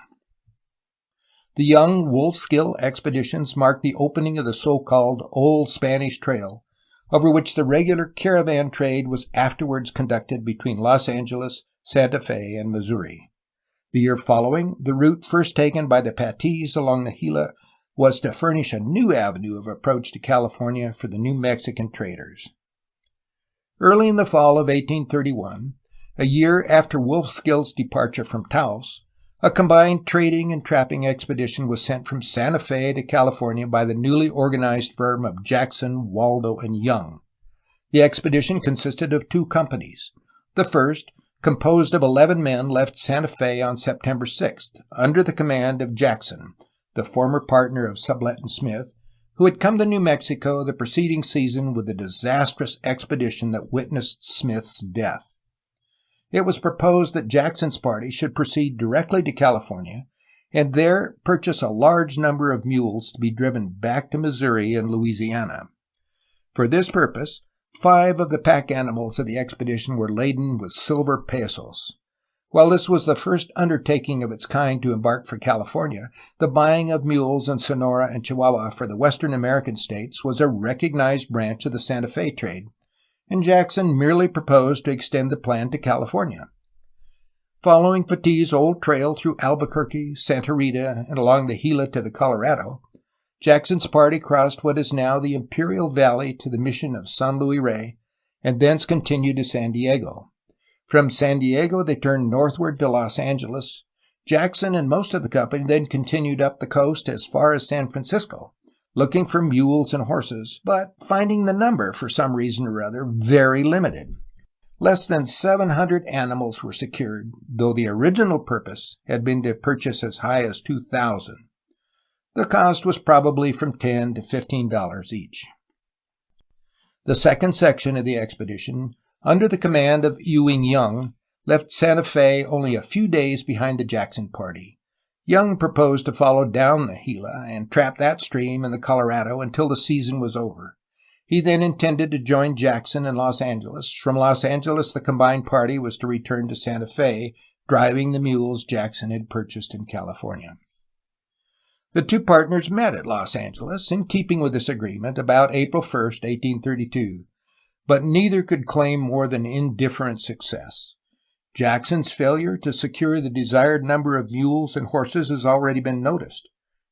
The young Wolfskill expeditions marked the opening of the so-called Old Spanish Trail, over which the regular caravan trade was afterwards conducted between Los Angeles, Santa Fe, and Missouri. The year following, the route first taken by the Patties along the Gila was to furnish a new avenue of approach to California for the New Mexican traders. Early in the fall of 1831, a year after Wolfskill's departure from Taos, a combined trading and trapping expedition was sent from Santa Fe to California by the newly organized firm of Jackson, Waldo, and Young. The expedition consisted of 2 companies. The first, composed of 11 men, left Santa Fe on September 6th, under the command of Jackson, the former partner of Sublette and Smith, who had come to New Mexico the preceding season with the disastrous expedition that witnessed Smith's death. It was proposed that Jackson's party should proceed directly to California and there purchase a large number of mules to be driven back to Missouri and Louisiana. For this purpose, 5 of the pack animals of the expedition were laden with silver pesos. While this was the first undertaking of its kind to embark for California, the buying of mules in Sonora and Chihuahua for the Western American states was a recognized branch of the Santa Fe trade, and Jackson merely proposed to extend the plan to California. Following Petit's old trail through Albuquerque, Santa Rita, and along the Gila to the Colorado, Jackson's party crossed what is now the Imperial Valley to the mission of San Luis Rey, and thence continued to San Diego. From San Diego they turned northward to Los Angeles. Jackson and most of the company then continued up the coast as far as San Francisco, looking for mules and horses, but finding the number, for some reason or other, very limited. Less than 700 animals were secured, though the original purpose had been to purchase as high as 2,000. The cost was probably from $10 to $15 each. The second section of the expedition, under the command of Ewing Young, left Santa Fe only a few days behind the Jackson party. Young proposed to follow down the Gila and trap that stream and the Colorado until the season was over. He then intended to join Jackson in Los Angeles. From Los Angeles, the combined party was to return to Santa Fe, driving the mules Jackson had purchased in California. The 2 partners met at Los Angeles, in keeping with this agreement, about April 1, 1832, but neither could claim more than indifferent success. Jackson's failure to secure the desired number of mules and horses has already been noticed.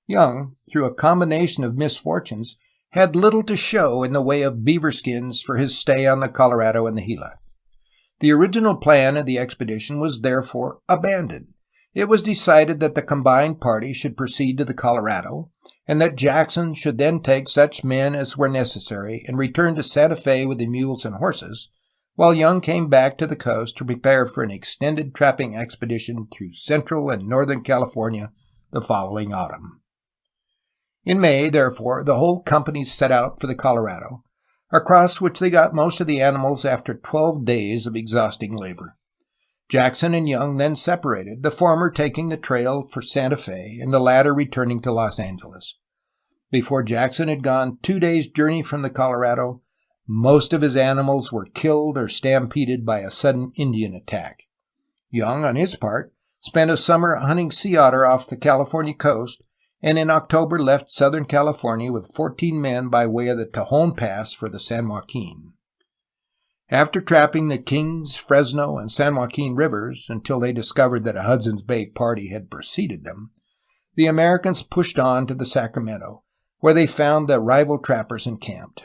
Young, through a combination of misfortunes, had little to show in the way of beaver skins for his stay on the Colorado and the Gila. The original plan of the expedition was therefore abandoned. It was decided that the combined party should proceed to the Colorado, and that Jackson should then take such men as were necessary and return to Santa Fe with the mules and horses, while Young came back to the coast to prepare for an extended trapping expedition through central and northern California the following autumn. In May, therefore, the whole company set out for the Colorado, across which they got most of the animals after 12 days of exhausting labor. Jackson and Young then separated, the former taking the trail for Santa Fe and the latter returning to Los Angeles. Before Jackson had gone 2 days' journey from the Colorado, most of his animals were killed or stampeded by a sudden Indian attack. Young, on his part, spent a summer hunting sea otter off the California coast, and in October left Southern California with 14 men by way of the Cajon Pass for the San Joaquin. After trapping the Kings, Fresno, and San Joaquin rivers until they discovered that a Hudson's Bay party had preceded them, the Americans pushed on to the Sacramento, where they found the rival trappers encamped.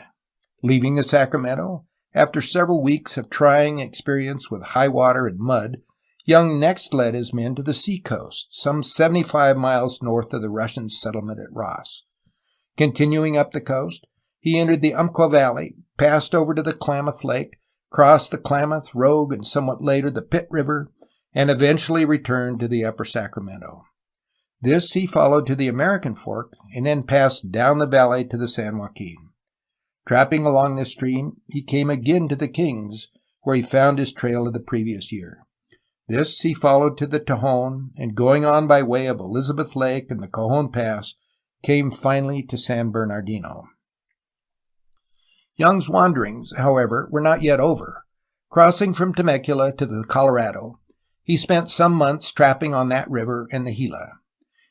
Leaving the Sacramento, after several weeks of trying experience with high water and mud, Young next led his men to the seacoast, some 75 miles north of the Russian settlement at Ross. Continuing up the coast, he entered the Umpqua Valley, passed over to the Klamath Lake, crossed the Klamath, Rogue, and somewhat later the Pitt River, and eventually returned to the upper Sacramento. This he followed to the American Fork, and then passed down the valley to the San Joaquin. Trapping along this stream, he came again to the Kings, where he found his trail of the previous year. This he followed to the Tejon, and going on by way of Elizabeth Lake and the Cajon Pass, came finally to San Bernardino. Young's wanderings, however, were not yet over. Crossing from Temecula to the Colorado, he spent some months trapping on that river and the Gila.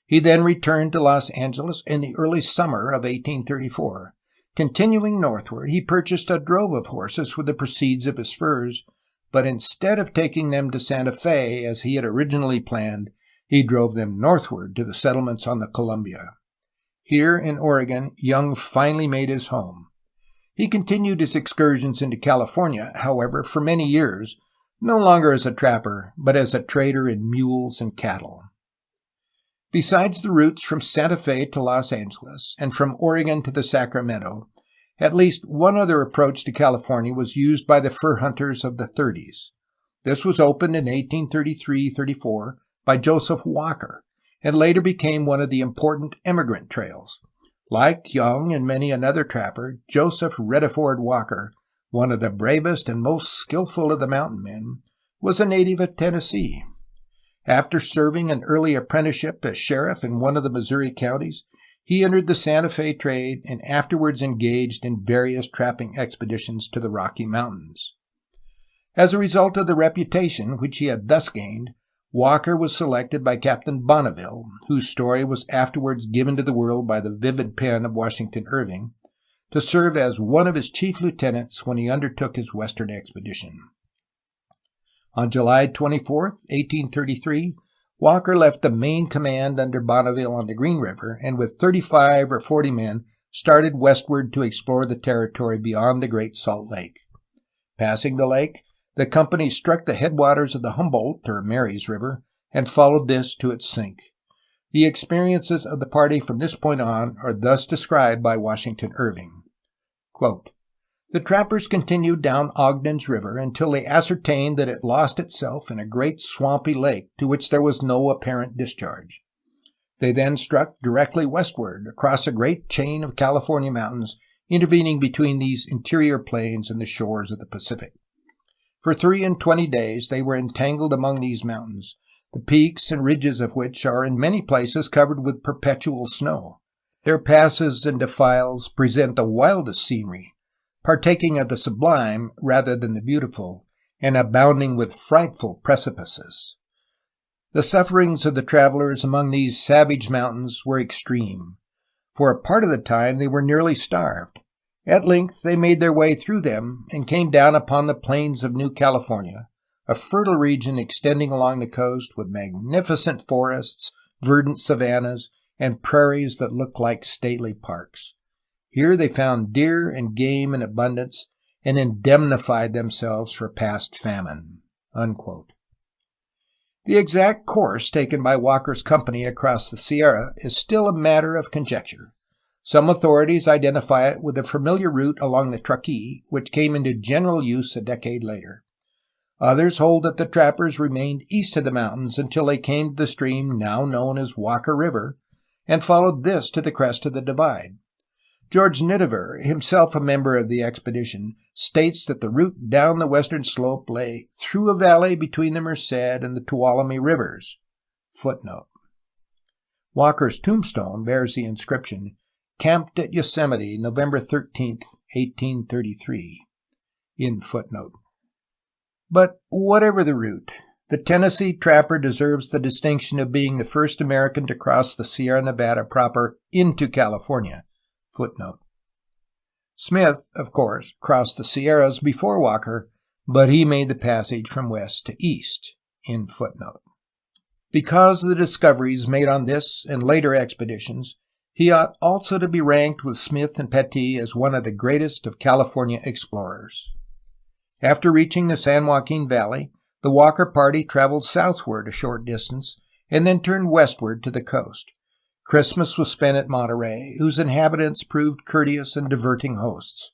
He then returned to Los Angeles in the early summer of 1834. Continuing northward, he purchased a drove of horses with the proceeds of his furs, but instead of taking them to Santa Fe as he had originally planned, he drove them northward to the settlements on the Columbia. Here in Oregon, Young finally made his home. He continued his excursions into California, however, for many years, no longer as a trapper, but as a trader in mules and cattle. Besides the routes from Santa Fe to Los Angeles and from Oregon to the Sacramento, at least one other approach to California was used by the fur hunters of the 30s. This was opened in 1833-34 by Joseph Walker, and later became one of the important emigrant trails. Like Young and many another trapper, Joseph Redeford Walker, one of the bravest and most skillful of the mountain men, was a native of Tennessee. After serving an early apprenticeship as sheriff in one of the Missouri counties, he entered the Santa Fe trade and afterwards engaged in various trapping expeditions to the Rocky Mountains. As a result of the reputation which he had thus gained, Walker was selected by Captain Bonneville, whose story was afterwards given to the world by the vivid pen of Washington Irving, to serve as one of his chief lieutenants when he undertook his western expedition. On July 24, 1833, Walker left the main command under Bonneville on the Green River, and with 35 or 40 men started westward to explore the territory beyond the Great Salt Lake. Passing the lake, the company struck the headwaters of the Humboldt, or Mary's River, and followed this to its sink. The experiences of the party from this point on are thus described by Washington Irving. Quote, "The trappers continued down Ogden's River until they ascertained that it lost itself in a great swampy lake to which there was no apparent discharge. They then struck directly westward across a great chain of California mountains intervening between these interior plains and the shores of the Pacific. For 23 days they were entangled among these mountains, the peaks and ridges of which are in many places covered with perpetual snow. Their passes and defiles present the wildest scenery, partaking of the sublime rather than the beautiful, and abounding with frightful precipices. The sufferings of the travelers among these savage mountains were extreme. For a part of the time they were nearly starved. At length they made their way through them, and came down upon the plains of New California, a fertile region extending along the coast with magnificent forests, verdant savannas, and prairies that looked like stately parks. Here they found deer and game in abundance, and indemnified themselves for past famine." Unquote. The exact course taken by Walker's company across the Sierra is still a matter of conjecture. Some authorities identify it with a familiar route along the Truckee, which came into general use a decade later. Others hold that the trappers remained east of the mountains until they came to the stream now known as Walker River, and followed this to the crest of the divide. George Nidever, himself a member of the expedition, states that the route down the western slope lay through a valley between the Merced and the Tuolumne rivers. Footnote. Walker's tombstone bears the inscription, "Camped at Yosemite, November 13, 1833." In footnote. But whatever the route, the Tennessee trapper deserves the distinction of being the first American to cross the Sierra Nevada proper into California. Footnote. Smith, of course, crossed the Sierras before Walker, but he made the passage from west to east. In footnote. Because of the discoveries made on this and later expeditions, he ought also to be ranked with Smith and Pattie as one of the greatest of California explorers. After reaching the San Joaquin Valley, the Walker party traveled southward a short distance, and then turned westward to the coast. Christmas was spent at Monterey, whose inhabitants proved courteous and diverting hosts.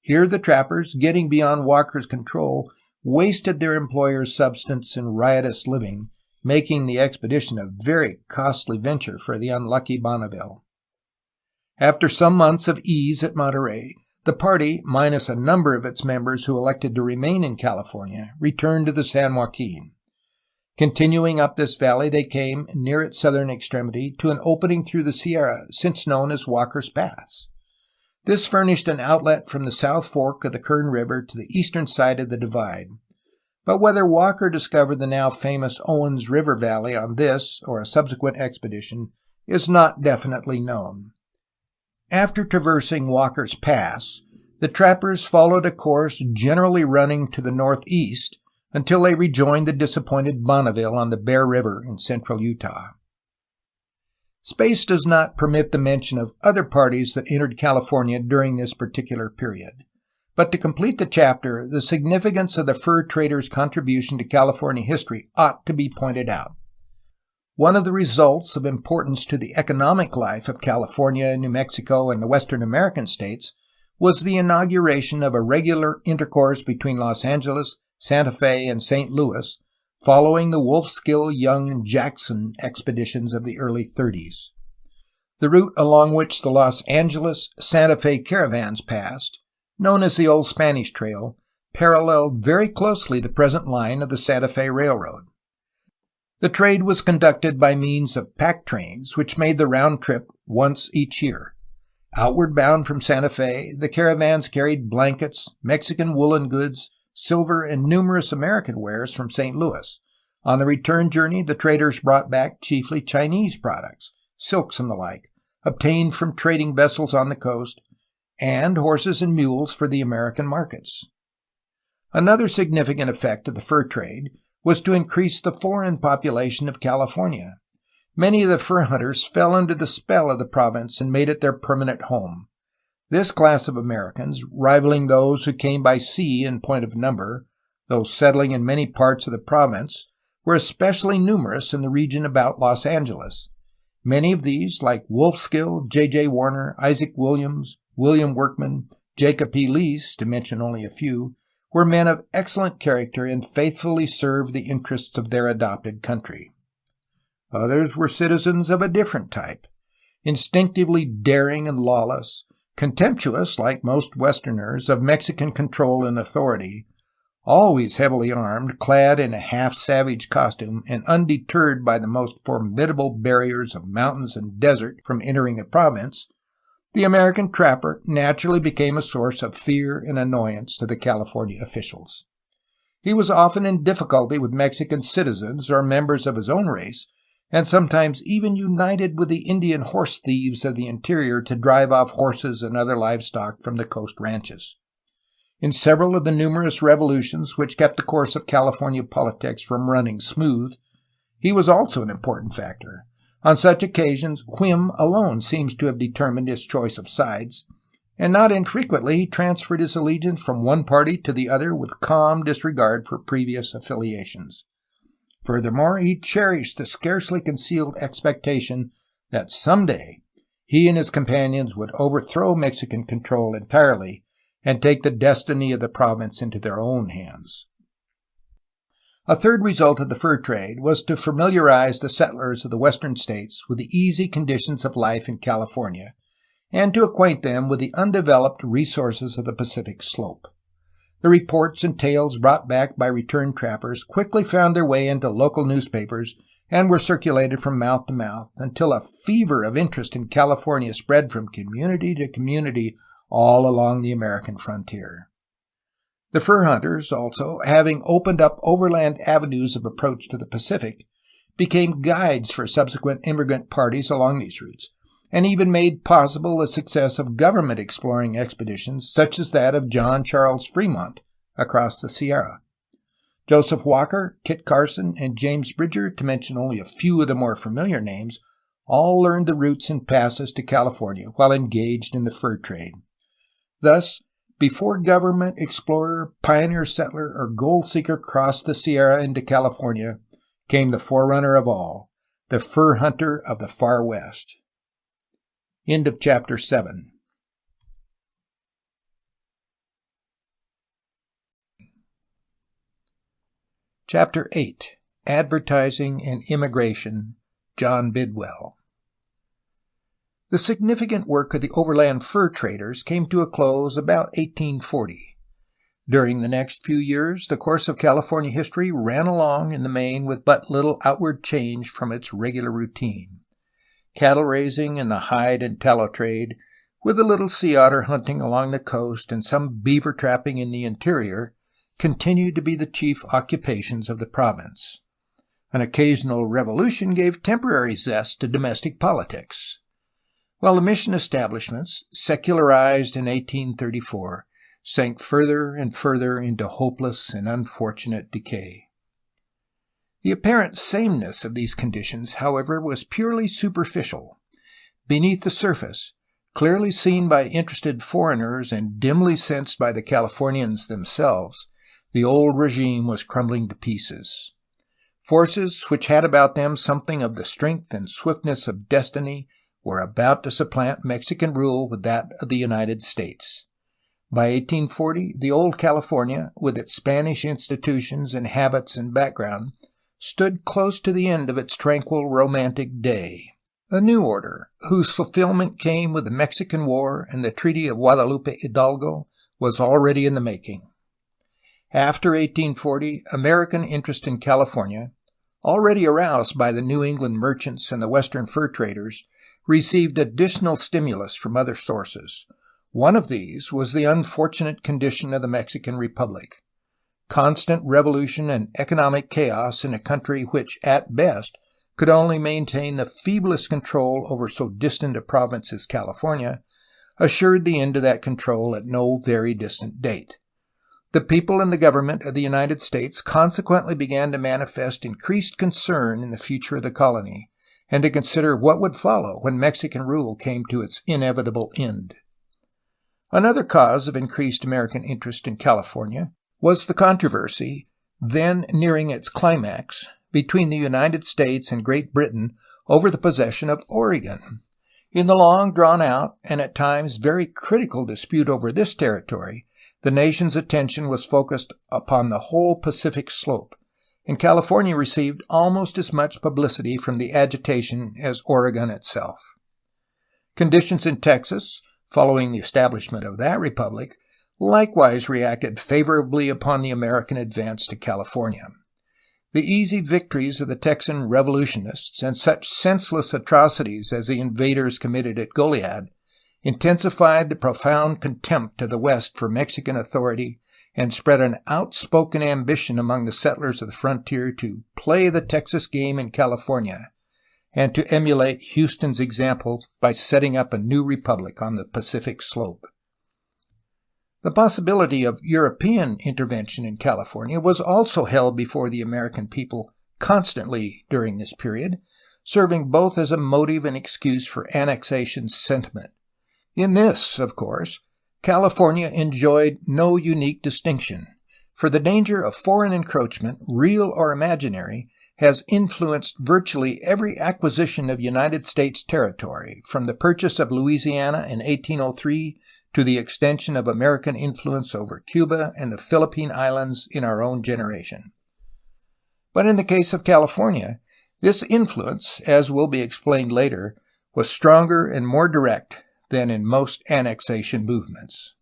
Here the trappers, getting beyond Walker's control, wasted their employer's substance in riotous living, making the expedition a very costly venture for the unlucky Bonneville. After some months of ease at Monterey, the party, minus a number of its members who elected to remain in California, returned to the San Joaquin. Continuing up this valley, they came, near its southern extremity, to an opening through the Sierra, since known as Walker's Pass. This furnished an outlet from the South Fork of the Kern River to the eastern side of the divide. But whether Walker discovered the now famous Owens River Valley on this or a subsequent expedition is not definitely known. After traversing Walker's Pass, the trappers followed a course generally running to the northeast until they rejoined the disappointed Bonneville on the Bear River in central Utah. Space does not permit the mention of other parties that entered California during this particular period. But to complete the chapter, the significance of the fur traders' contribution to California history ought to be pointed out. One of the results of importance to the economic life of California, New Mexico, and the Western American states was the inauguration of a regular intercourse between Los Angeles, Santa Fe, and St. Louis, following the Wolfskill, Young, and Jackson expeditions of the early 30s. The route along which the Los Angeles-Santa Fe caravans passed, known as the Old Spanish Trail, paralleled very closely the present line of the Santa Fe Railroad. The trade was conducted by means of pack trains, which made the round trip once each year. Outward bound from Santa Fe, the caravans carried blankets, Mexican woolen goods, silver, and numerous American wares from St. Louis. On the return journey, the traders brought back chiefly Chinese products, silks and the like, obtained from trading vessels on the coast, and horses and mules for the American markets. Another significant effect of the fur trade was to increase the foreign population of California. Many of the fur hunters fell under the spell of the province and made it their permanent home. This class of Americans, rivaling those who came by sea in point of number, though settling in many parts of the province, were especially numerous in the region about Los Angeles. Many of these, like Wolfskill, J.J. Warner, Isaac Williams, William Workman, Jacob P. Lease, to mention only a few, were men of excellent character and faithfully served the interests of their adopted country. Others were citizens of a different type, instinctively daring and lawless, contemptuous, like most Westerners, of Mexican control and authority, always heavily armed, clad in a half-savage costume, and undeterred by the most formidable barriers of mountains and desert from entering the province, the American trapper naturally became a source of fear and annoyance to the California officials. He was often in difficulty with Mexican citizens or members of his own race, and sometimes even united with the Indian horse thieves of the interior to drive off horses and other livestock from the coast ranches. In several of the numerous revolutions which kept the course of California politics from running smooth, he was also an important factor. On such occasions, whim alone seems to have determined his choice of sides, and not infrequently he transferred his allegiance from one party to the other with calm disregard for previous affiliations. Furthermore, he cherished the scarcely concealed expectation that someday he and his companions would overthrow Mexican control entirely and take the destiny of the province into their own hands. A third result of the fur trade was to familiarize the settlers of the western states with the easy conditions of life in California and to acquaint them with the undeveloped resources of the Pacific slope. The reports and tales brought back by returned trappers quickly found their way into local newspapers and were circulated from mouth to mouth until a fever of interest in California spread from community to community all along the American frontier. The fur hunters, also, having opened up overland avenues of approach to the Pacific, became guides for subsequent immigrant parties along these routes, and even made possible the success of government exploring expeditions such as that of John Charles Fremont across the Sierra. Joseph Walker, Kit Carson, and James Bridger, to mention only a few of the more familiar names, all learned the routes and passes to California while engaged in the fur trade. Thus, before government, explorer, pioneer settler, or gold seeker crossed the Sierra into California, came the forerunner of all, the fur hunter of the far west. End of Chapter 7. Chapter 8. Advertising and Immigration, John Bidwell. The significant work of the overland fur traders came to a close about 1840. During the next few years, the course of California history ran along in the main with but little outward change from its regular routine. Cattle raising and the hide and tallow trade, with a little sea otter hunting along the coast and some beaver trapping in the interior, continued to be the chief occupations of the province. An occasional revolution gave temporary zest to domestic politics, while the mission establishments, secularized in 1834, sank further and further into hopeless and unfortunate decay. The apparent sameness of these conditions, however, was purely superficial. Beneath the surface, clearly seen by interested foreigners and dimly sensed by the Californians themselves, the old regime was crumbling to pieces. Forces which had about them something of the strength and swiftness of destiny were about to supplant Mexican rule with that of the United States. By 1840, the old California, with its Spanish institutions and habits and background, stood close to the end of its tranquil, romantic day. A new order, whose fulfillment came with the Mexican War and the Treaty of Guadalupe Hidalgo, was already in the making. After 1840, American interest in California, already aroused by the New England merchants and the Western fur traders, received additional stimulus from other sources. One of these was the unfortunate condition of the Mexican Republic. Constant revolution and economic chaos in a country which, at best, could only maintain the feeblest control over so distant a province as California, assured the end of that control at no very distant date. The people and the government of the United States consequently began to manifest increased concern in the future of the colony, and to consider what would follow when Mexican rule came to its inevitable end. Another cause of increased American interest in California was the controversy, then nearing its climax, between the United States and Great Britain over the possession of Oregon. In the long drawn-out and at times very critical dispute over this territory, the nation's attention was focused upon the whole Pacific slope, and California received almost as much publicity from the agitation as Oregon itself. Conditions in Texas, following the establishment of that republic, likewise reacted favorably upon the American advance to California. The easy victories of the Texan revolutionists and such senseless atrocities as the invaders committed at Goliad intensified the profound contempt of the West for Mexican authority and spread an outspoken ambition among the settlers of the frontier to play the Texas game in California and to emulate Houston's example by setting up a new republic on the Pacific slope. The possibility of European intervention in California was also held before the American people constantly during this period, serving both as a motive and excuse for annexation sentiment. In this, of course, California enjoyed no unique distinction, for the danger of foreign encroachment, real or imaginary, has influenced virtually every acquisition of United States territory, from the purchase of Louisiana in 1803 to the extension of American influence over Cuba and the Philippine Islands in our own generation. But in the case of California, this influence, as will be explained later, was stronger and more direct than in most annexation movements.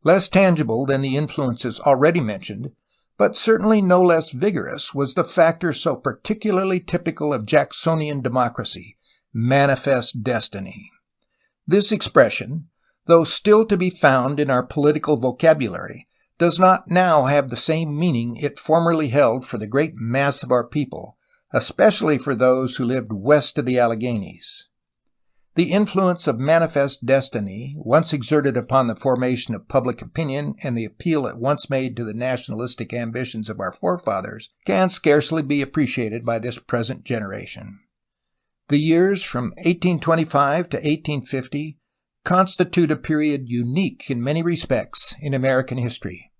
Less tangible than the influences already mentioned, but certainly no less vigorous, was the factor so particularly typical of Jacksonian democracy, manifest destiny. This expression, though still to be found in our political vocabulary, does not now have the same meaning it formerly held for the great mass of our people, especially for those who lived west of the Alleghenies. The influence of manifest destiny, once exerted upon the formation of public opinion and the appeal it once made to the nationalistic ambitions of our forefathers, can scarcely be appreciated by this present generation. The years from 1825 to 1850 constitute a period unique in many respects in American history.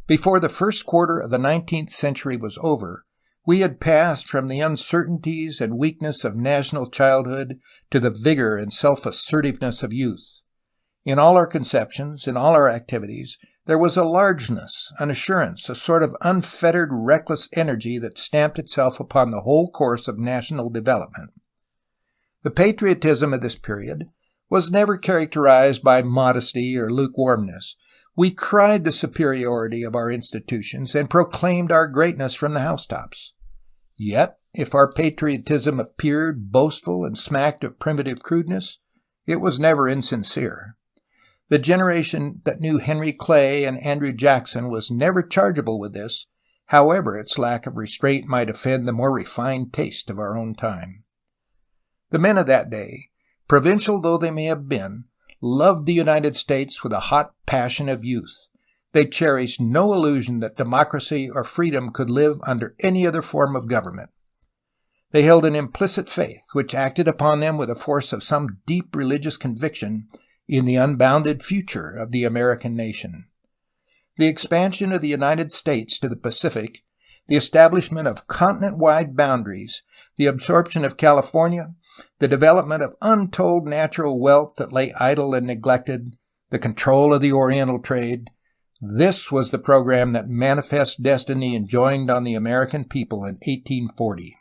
Before the first quarter of the 19th century was over, we had passed from the uncertainties and weakness of national childhood to the vigor and self-assertiveness of youth. In all our conceptions, in all our activities, there was a largeness, an assurance, a sort of unfettered, reckless energy that stamped itself upon the whole course of national development. The patriotism of this period was never characterized by modesty or lukewarmness, We cried the superiority of our institutions and proclaimed our greatness from the housetops. Yet, if our patriotism appeared boastful and smacked of primitive crudeness, it was never insincere. The generation that knew Henry Clay and Andrew Jackson was never chargeable with this, however its lack of restraint might offend the more refined taste of our own time. The men of that day, provincial though they may have been, loved the United States with a hot passion of youth. They cherished no illusion that democracy or freedom could live under any other form of government. They held an implicit faith which acted upon them with the force of some deep religious conviction in the unbounded future of the American nation. The expansion of the United States to the Pacific, the establishment of continent-wide boundaries, the absorption of California, the development of untold natural wealth that lay idle and neglected, the control of the Oriental trade, this was the program that Manifest Destiny enjoined on the American people in 1840.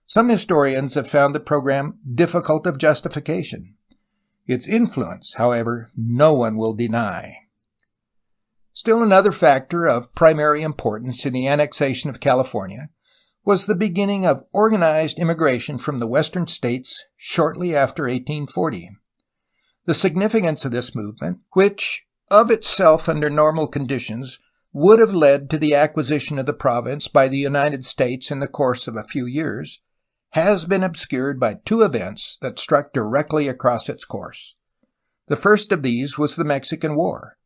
Some historians have found the program difficult of justification. Its influence, however, no one will deny. Still another factor of primary importance in the annexation of California was the beginning of organized immigration from the western states shortly after 1840. The significance of this movement, which of itself under normal conditions would have led to the acquisition of the province by the United States in the course of a few years, has been obscured by two events that struck directly across its course. The first of these was the Mexican War.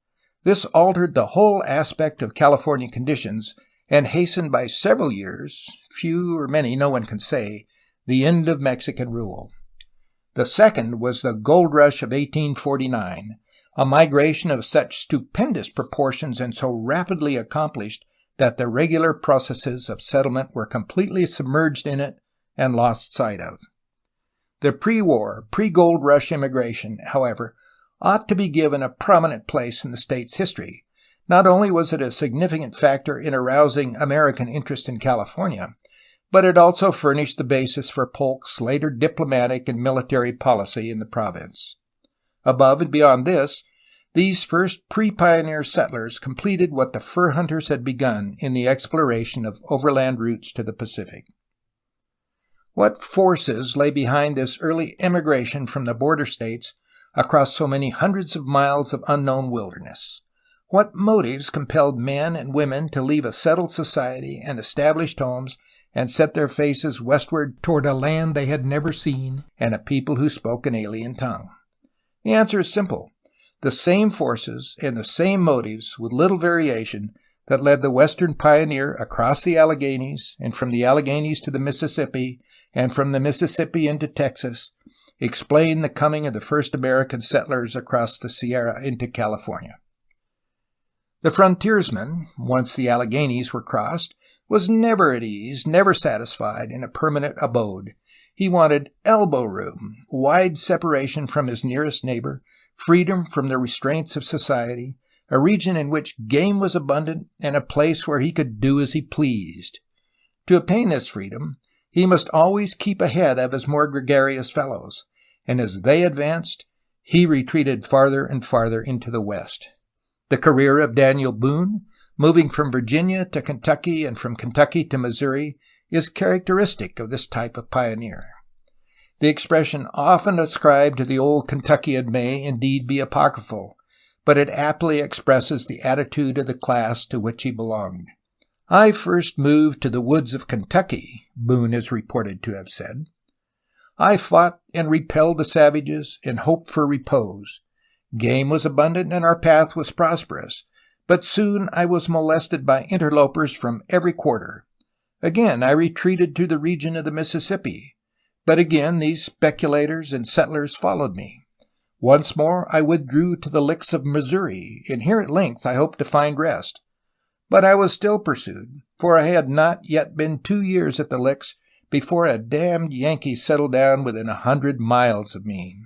This altered the whole aspect of California conditions and hastened by several years, few or many no one can say, the end of Mexican rule. The second was the gold rush of 1849, a migration of such stupendous proportions and so rapidly accomplished that the regular processes of settlement were completely submerged in it and lost sight of. The pre-war, pre-gold rush immigration, however, ought to be given a prominent place in the state's history. Not only was it a significant factor in arousing American interest in California, but it also furnished the basis for Polk's later diplomatic and military policy in the province. Above and beyond this, these first pre-pioneer settlers completed what the fur hunters had begun in the exploration of overland routes to the Pacific. What forces lay behind this early emigration from the border states across so many hundreds of miles of unknown wilderness? What motives compelled men and women to leave a settled society and established homes and set their faces westward toward a land they had never seen and a people who spoke an alien tongue? The answer is simple. The same forces and the same motives, with little variation, that led the western pioneer across the Alleghanies and from the Alleghanies to the Mississippi and from the Mississippi into Texas, explain the coming of the first American settlers across the Sierra into California. The frontiersman, once the Alleghanies were crossed, was never at ease, never satisfied in a permanent abode. He wanted elbow room, wide separation from his nearest neighbor, freedom from the restraints of society, a region in which game was abundant, and a place where he could do as he pleased. To obtain this freedom, he must always keep ahead of his more gregarious fellows, and as they advanced, he retreated farther and farther into the west. The career of Daniel Boone, moving from Virginia to Kentucky and from Kentucky to Missouri, is characteristic of this type of pioneer. The expression often ascribed to the old Kentuckian may indeed be apocryphal, but it aptly expresses the attitude of the class to which he belonged. "I first moved to the woods of Kentucky," Boone is reported to have said. "I fought and repelled the savages and hoped for repose. Game was abundant and our path was prosperous, but soon I was molested by interlopers from every quarter. Again I retreated to the region of the Mississippi, but again these speculators and settlers followed me. Once more I withdrew to the licks of Missouri, and here at length I hoped to find rest. But I was still pursued, for I had not yet been 2 years at the licks before a damned Yankee settled down within 100 miles of me."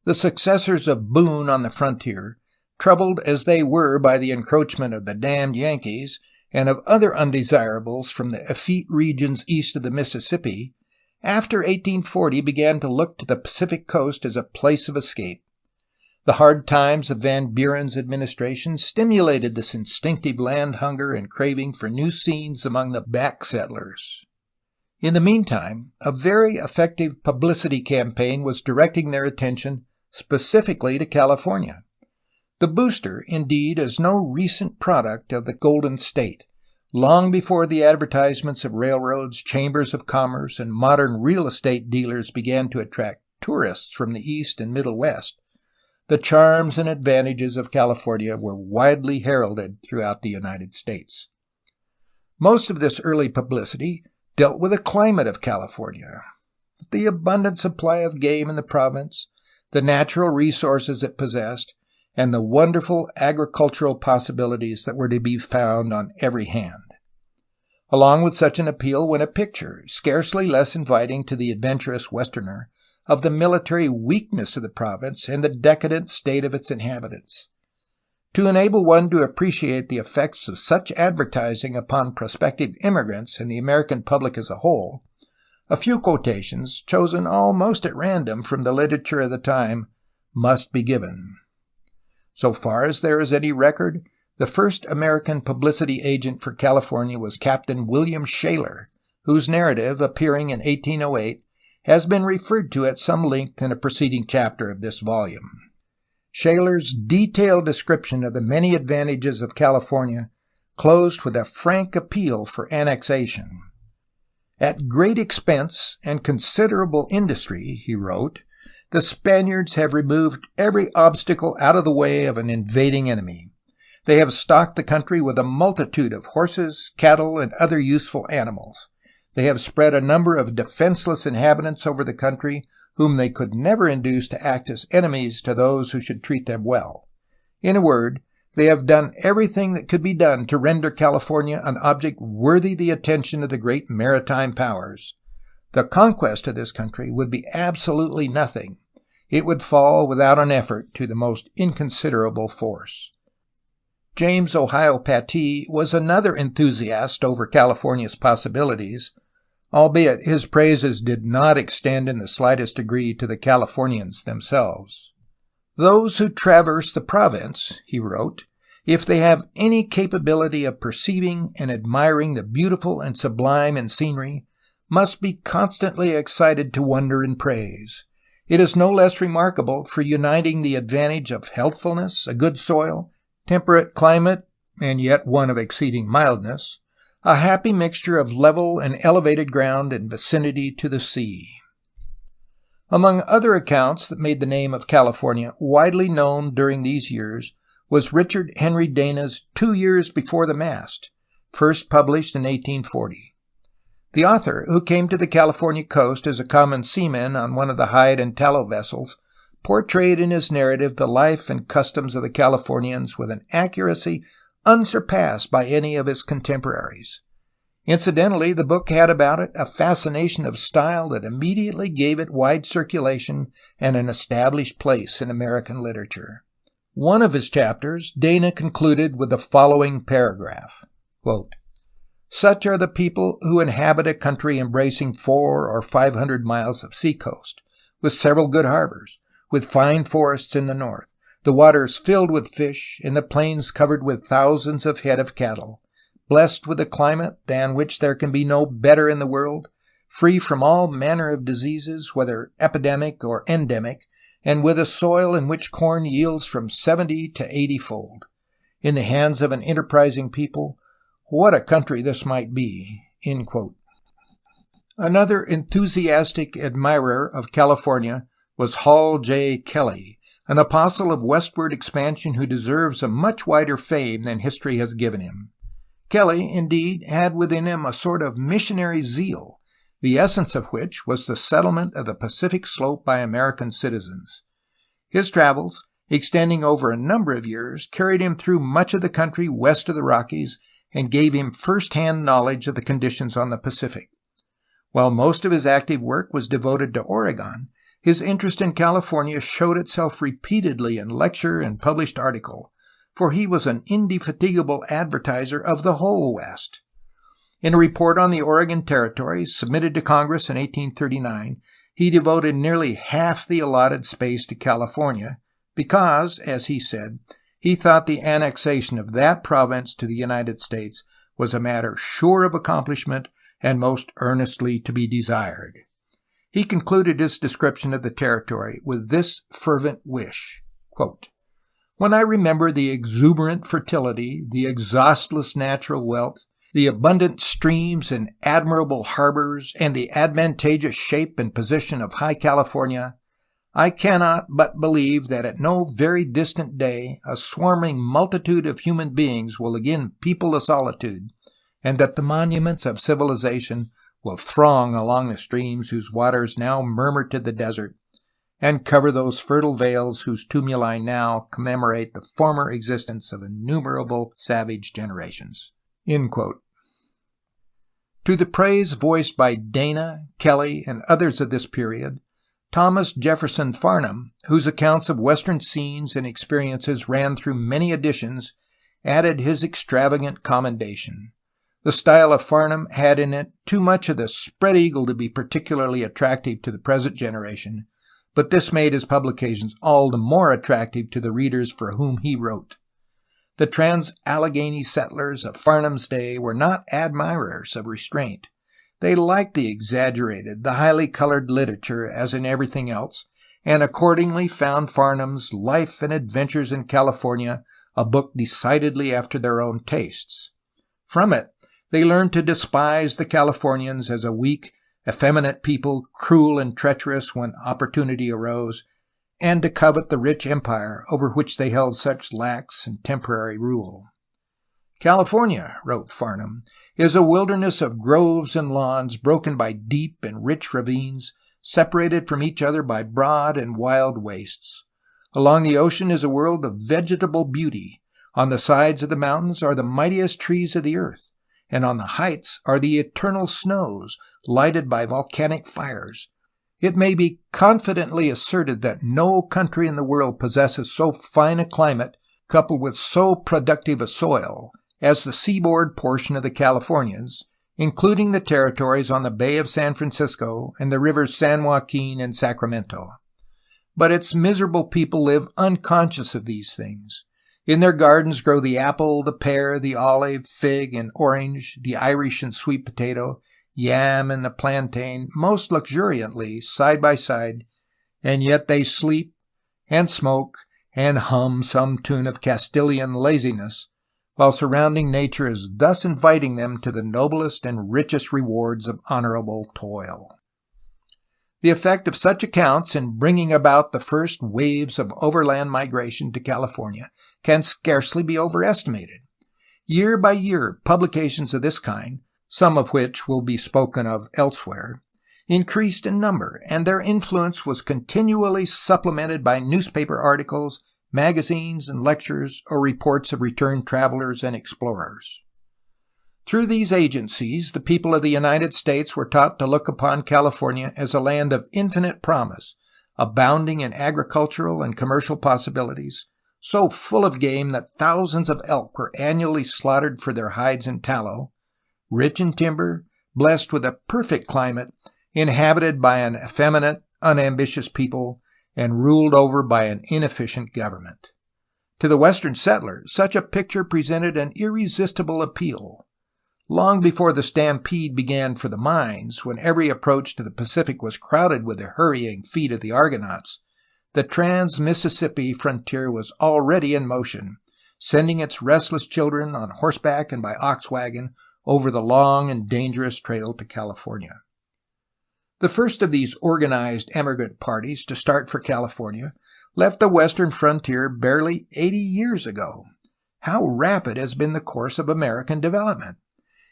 The successors of Boone on the frontier, troubled as they were by the encroachment of the damned Yankees and of other undesirables from the effete regions east of the Mississippi, after 1840 began to look to the Pacific coast as a place of escape. The hard times of Van Buren's administration stimulated this instinctive land hunger and craving for new scenes among the back settlers. In the meantime, a very effective publicity campaign was directing their attention specifically to California. The booster, indeed, is no recent product of the Golden State. Long before the advertisements of railroads, chambers of commerce, and modern real estate dealers began to attract tourists from the East and Middle West, the charms and advantages of California were widely heralded throughout the United States. Most of this early publicity dealt with the climate of California, the abundant supply of game in the province, the natural resources it possessed, and the wonderful agricultural possibilities that were to be found on every hand. Along with such an appeal went a picture, scarcely less inviting to the adventurous Westerner, of the military weakness of the province and the decadent state of its inhabitants. To enable one to appreciate the effects of such advertising upon prospective immigrants and the American public as a whole, a few quotations, chosen almost at random from the literature of the time, must be given. So far as there is any record, the first American publicity agent for California was Captain William Shaler, whose narrative, appearing in 1808, has been referred to at some length in a preceding chapter of this volume. Shaler's detailed description of the many advantages of California closed with a frank appeal for annexation. At great expense and considerable industry, he wrote, the Spaniards have removed every obstacle out of the way of an invading enemy. They have stocked the country with a multitude of horses, cattle, and other useful animals. They have spread a number of defenseless inhabitants over the country whom they could never induce to act as enemies to those who should treat them well. In a word, they have done everything that could be done to render California an object worthy the attention of the great maritime powers. The conquest of this country would be absolutely nothing. It would fall without an effort to the most inconsiderable force. James Ohio Pattie was another enthusiast over California's possibilities, albeit his praises did not extend in the slightest degree to the Californians themselves. Those who traverse the province, he wrote, if they have any capability of perceiving and admiring the beautiful and sublime in scenery, must be constantly excited to wonder and praise. It is no less remarkable for uniting the advantage of healthfulness, a good soil, temperate climate, and yet one of exceeding mildness, a happy mixture of level and elevated ground and vicinity to the sea. Among other accounts that made the name of California widely known during these years was Richard Henry Dana's 2 Years Before the Mast, first published in 1840. The author, who came to the California coast as a common seaman on one of the hide and tallow vessels, portrayed in his narrative the life and customs of the Californians with an accuracy unsurpassed by any of his contemporaries. Incidentally, the book had about it a fascination of style that immediately gave it wide circulation and an established place in American literature. One of his chapters Dana concluded with the following paragraph, quote, such are the people who inhabit a country embracing 400 or 500 miles of seacoast, with several good harbors, with fine forests in the north, the waters filled with fish, and the plains covered with thousands of head of cattle, blessed with a climate than which there can be no better in the world, free from all manner of diseases, whether epidemic or endemic, and with a soil in which corn yields from 70 to 80-fold. In the hands of an enterprising people, what a country this might be. End quote. Another enthusiastic admirer of California was Hall J. Kelly, an apostle of westward expansion who deserves a much wider fame than history has given him. Kelly, indeed, had within him a sort of missionary zeal, the essence of which was the settlement of the Pacific slope by American citizens. His travels, extending over a number of years, carried him through much of the country west of the Rockies and gave him first-hand knowledge of the conditions on the Pacific. While most of his active work was devoted to Oregon, his interest in California showed itself repeatedly in lecture and published article, for he was an indefatigable advertiser of the whole West. In a report on the Oregon Territory submitted to Congress in 1839, he devoted nearly half the allotted space to California, because, as he said, he thought the annexation of that province to the United States was a matter sure of accomplishment and most earnestly to be desired. He concluded his description of the territory with this fervent wish, quote, "When I remember the exuberant fertility, the exhaustless natural wealth, the abundant streams and admirable harbors, and the advantageous shape and position of high California, I cannot but believe that at no very distant day a swarming multitude of human beings will again people the solitude, and that the monuments of civilization will throng along the streams whose waters now murmur to the desert, and cover those fertile vales whose tumuli now commemorate the former existence of innumerable savage generations." End quote. To the praise voiced by Dana, Kelly, and others of this period, Thomas Jefferson Farnham, whose accounts of Western scenes and experiences ran through many editions, added his extravagant commendation. The style of Farnham had in it too much of the spread eagle to be particularly attractive to the present generation, but this made his publications all the more attractive to the readers for whom he wrote. The trans-Allegheny settlers of Farnham's day were not admirers of restraint. They liked the exaggerated, the highly colored literature, as in everything else, and accordingly found Farnham's Life and Adventures in California a book decidedly after their own tastes. From it, they learned to despise the Californians as a weak, effeminate people, cruel and treacherous when opportunity arose, and to covet the rich empire over which they held such lax and temporary rule. "California," wrote Farnham, "is a wilderness of groves and lawns broken by deep and rich ravines, separated from each other by broad and wild wastes. Along the ocean is a world of vegetable beauty. On the sides of the mountains are the mightiest trees of the earth, and on the heights are the eternal snows, lighted by volcanic fires. It may be confidently asserted that no country in the world possesses so fine a climate, coupled with so productive a soil, as the seaboard portion of the Californians, including the territories on the Bay of San Francisco and the rivers San Joaquin and Sacramento. But its miserable people live unconscious of these things. In their gardens grow the apple, the pear, the olive, fig, and orange, the Irish and sweet potato, yam, and the plantain, most luxuriantly, side by side, and yet they sleep, and smoke, and hum some tune of Castilian laziness, while surrounding nature is thus inviting them to the noblest and richest rewards of honorable toil." The effect of such accounts in bringing about the first waves of overland migration to California can scarcely be overestimated. Year by year, publications of this kind, some of which will be spoken of elsewhere, increased in number, and their influence was continually supplemented by newspaper articles, magazines and lectures, or reports of returned travelers and explorers. Through these agencies, the people of the United States were taught to look upon California as a land of infinite promise, abounding in agricultural and commercial possibilities, so full of game that thousands of elk were annually slaughtered for their hides and tallow, rich in timber, blessed with a perfect climate, inhabited by an effeminate, unambitious people, and ruled over by an inefficient government. To the Western settler, such a picture presented an irresistible appeal. Long before the stampede began for the mines, when every approach to the Pacific was crowded with the hurrying feet of the Argonauts, the trans-Mississippi frontier was already in motion, sending its restless children on horseback and by ox wagon over the long and dangerous trail to California. The first of these organized emigrant parties to start for California left the western frontier barely 80 years ago. How rapid has been the course of American development!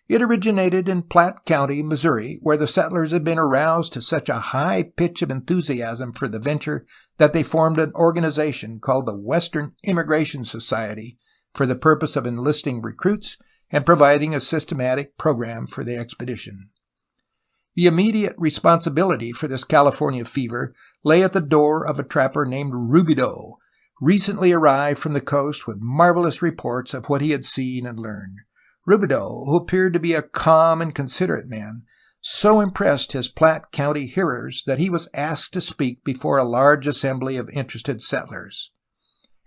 It originated in Platte County, Missouri, where the settlers had been aroused to such a high pitch of enthusiasm for the venture that they formed an organization called the Western Immigration Society for the purpose of enlisting recruits and providing a systematic program for the expedition. The immediate responsibility for this California fever lay at the door of a trapper named Rubidoux, recently arrived from the coast with marvelous reports of what he had seen and learned. Rubidoux, who appeared to be a calm and considerate man, so impressed his Platte County hearers that he was asked to speak before a large assembly of interested settlers.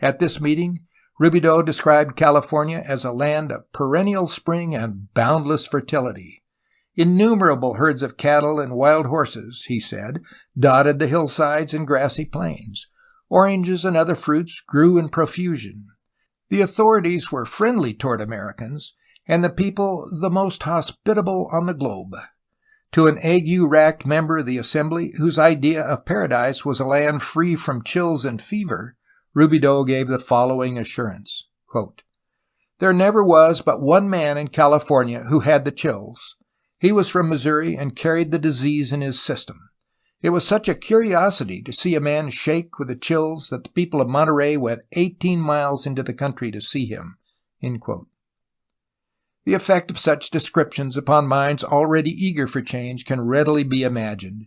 At this meeting, Robideau described California as a land of perennial spring and boundless fertility. Innumerable herds of cattle and wild horses, he said, dotted the hillsides and grassy plains. Oranges and other fruits grew in profusion. The authorities were friendly toward Americans, and the people the most hospitable on the globe. To an ague-racked member of the Assembly, whose idea of paradise was a land free from chills and fever, Robideau gave the following assurance, quote, "There never was but one man in California who had the chills. He was from Missouri and carried the disease in his system. It was such a curiosity to see a man shake with the chills that the people of Monterey went 18 miles into the country to see him." End quote. The effect of such descriptions upon minds already eager for change can readily be imagined.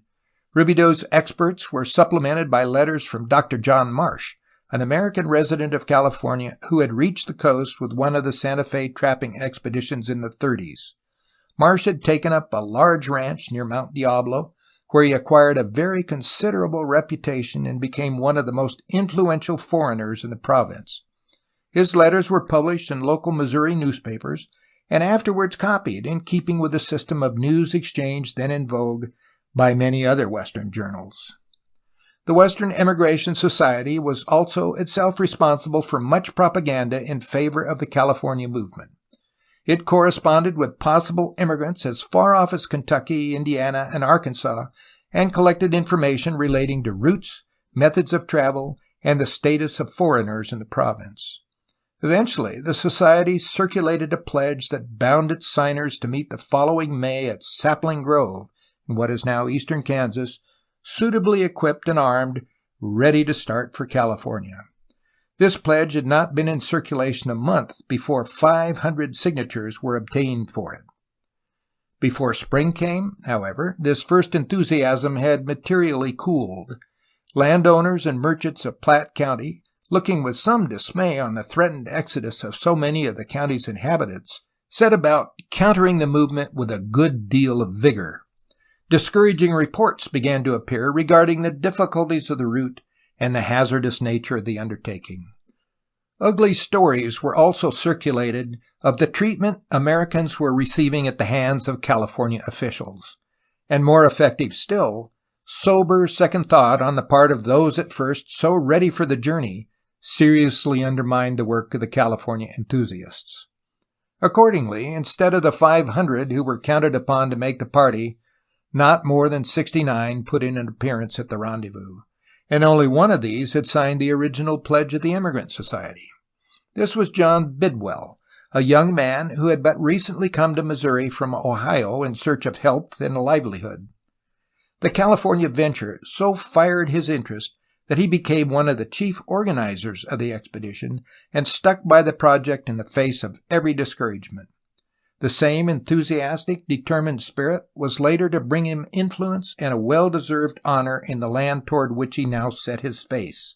Robideau's experts were supplemented by letters from Dr. John Marsh, an American resident of California who had reached the coast with one of the Santa Fe trapping expeditions in the 30s. Marsh had taken up a large ranch near Mount Diablo, where he acquired a very considerable reputation and became one of the most influential foreigners in the province. His letters were published in local Missouri newspapers and afterwards copied, in keeping with the system of news exchange then in vogue, by many other Western journals. The Western Emigration Society was also itself responsible for much propaganda in favor of the California movement. It corresponded with possible immigrants as far off as Kentucky, Indiana, and Arkansas, and collected information relating to routes, methods of travel, and the status of foreigners in the province. Eventually, the Society circulated a pledge that bound its signers to meet the following May at Sapling Grove, in what is now eastern Kansas, suitably equipped and armed, ready to start for California. This pledge had not been in circulation a month before 500 signatures were obtained for it. Before spring came, however, this first enthusiasm had materially cooled. Landowners and merchants of Platte County, looking with some dismay on the threatened exodus of so many of the county's inhabitants, set about countering the movement with a good deal of vigor. Discouraging reports began to appear regarding the difficulties of the route and the hazardous nature of the undertaking. Ugly stories were also circulated of the treatment Americans were receiving at the hands of California officials, and more effective still, sober second thought on the part of those at first so ready for the journey seriously undermined the work of the California enthusiasts. Accordingly, instead of the 500 who were counted upon to make the party, not more than 69 put in an appearance at the rendezvous, and only one of these had signed the original pledge of the Immigrant Society. This was John Bidwell, a young man who had but recently come to Missouri from Ohio in search of health and a livelihood. The California venture so fired his interest that he became one of the chief organizers of the expedition and stuck by the project in the face of every discouragement. The same enthusiastic, determined spirit was later to bring him influence and a well-deserved honor in the land toward which he now set his face.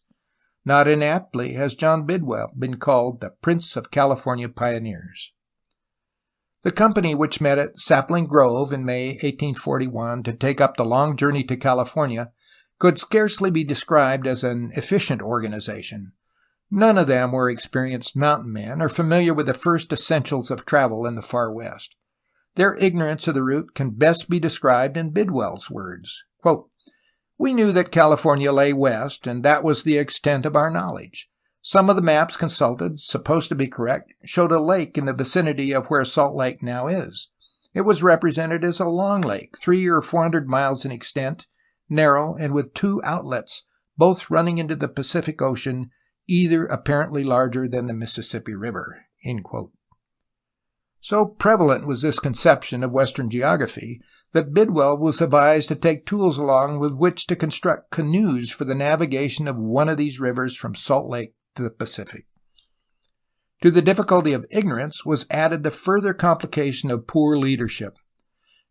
Not inaptly has John Bidwell been called the Prince of California Pioneers. The company which met at Sapling Grove in May 1841 to take up the long journey to California could scarcely be described as an efficient organization. None of them were experienced mountain men or familiar with the first essentials of travel in the far west. Their ignorance of the route can best be described in Bidwell's words, quote, "We knew that California lay west, and that was the extent of our knowledge. Some of the maps consulted, supposed to be correct, showed a lake in the vicinity of where Salt Lake now is. It was represented as a long lake, 300 or 400 miles in extent, narrow, and with 2 outlets, both running into the Pacific Ocean, either apparently larger than the Mississippi River." End quote. So prevalent was this conception of Western geography that Bidwell was advised to take tools along with which to construct canoes for the navigation of one of these rivers from Salt Lake to the Pacific. To the difficulty of ignorance was added the further complication of poor leadership.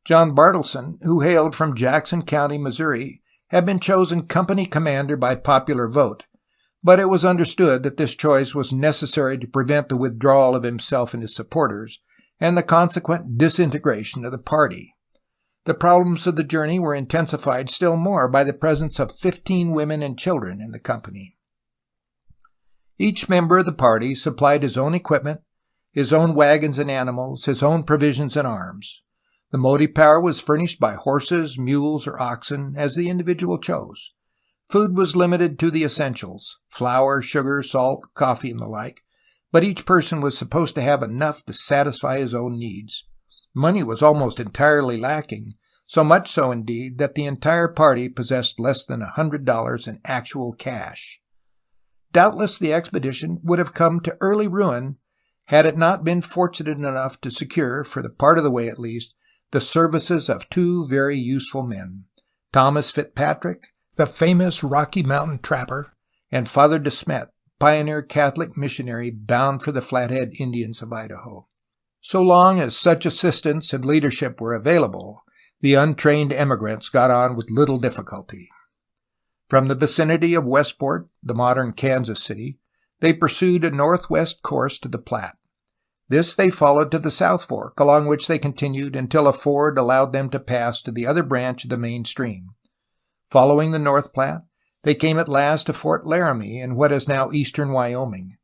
John Bartleson, who hailed from Jackson County, Missouri, had been chosen company commander by popular vote, but it was understood that this choice was necessary to prevent the withdrawal of himself and his supporters, and the consequent disintegration of the party. The problems of the journey were intensified still more by the presence of 15 women and children in the company. Each member of the party supplied his own equipment, his own wagons and animals, his own provisions and arms. The motive power was furnished by horses, mules, or oxen, as the individual chose. Food was limited to the essentials, flour, sugar, salt, coffee, and the like, but each person was supposed to have enough to satisfy his own needs. Money was almost entirely lacking, so much so indeed that the entire party possessed less than $100 in actual cash. Doubtless the expedition would have come to early ruin had it not been fortunate enough to secure, for the part of the way at least, the services of two very useful men, Thomas Fitzpatrick, the famous Rocky Mountain trapper, and Father De Smet, pioneer Catholic missionary bound for the Flathead Indians of Idaho. So long as such assistance and leadership were available, the untrained emigrants got on with little difficulty. From the vicinity of Westport, the modern Kansas City, they pursued a northwest course to the Platte. This they followed to the South Fork, along which they continued until a ford allowed them to pass to the other branch of the main stream. Following the North Platte, they came at last to Fort Laramie in what is now eastern Wyoming.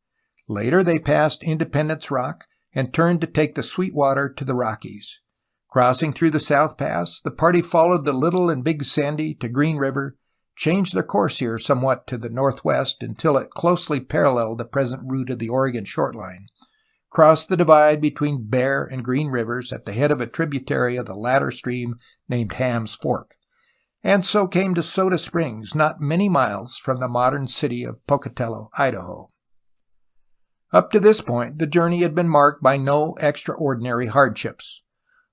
Later they passed Independence Rock and turned to take the Sweetwater to the Rockies. Crossing through the South Pass, the party followed the Little and Big Sandy to Green River, changed their course here somewhat to the northwest until it closely paralleled the present route of the Oregon Short Line, crossed the divide between Bear and Green Rivers at the head of a tributary of the latter stream named Ham's Fork, and so came to Soda Springs, not many miles from the modern city of Pocatello, Idaho. Up to this point, the journey had been marked by no extraordinary hardships.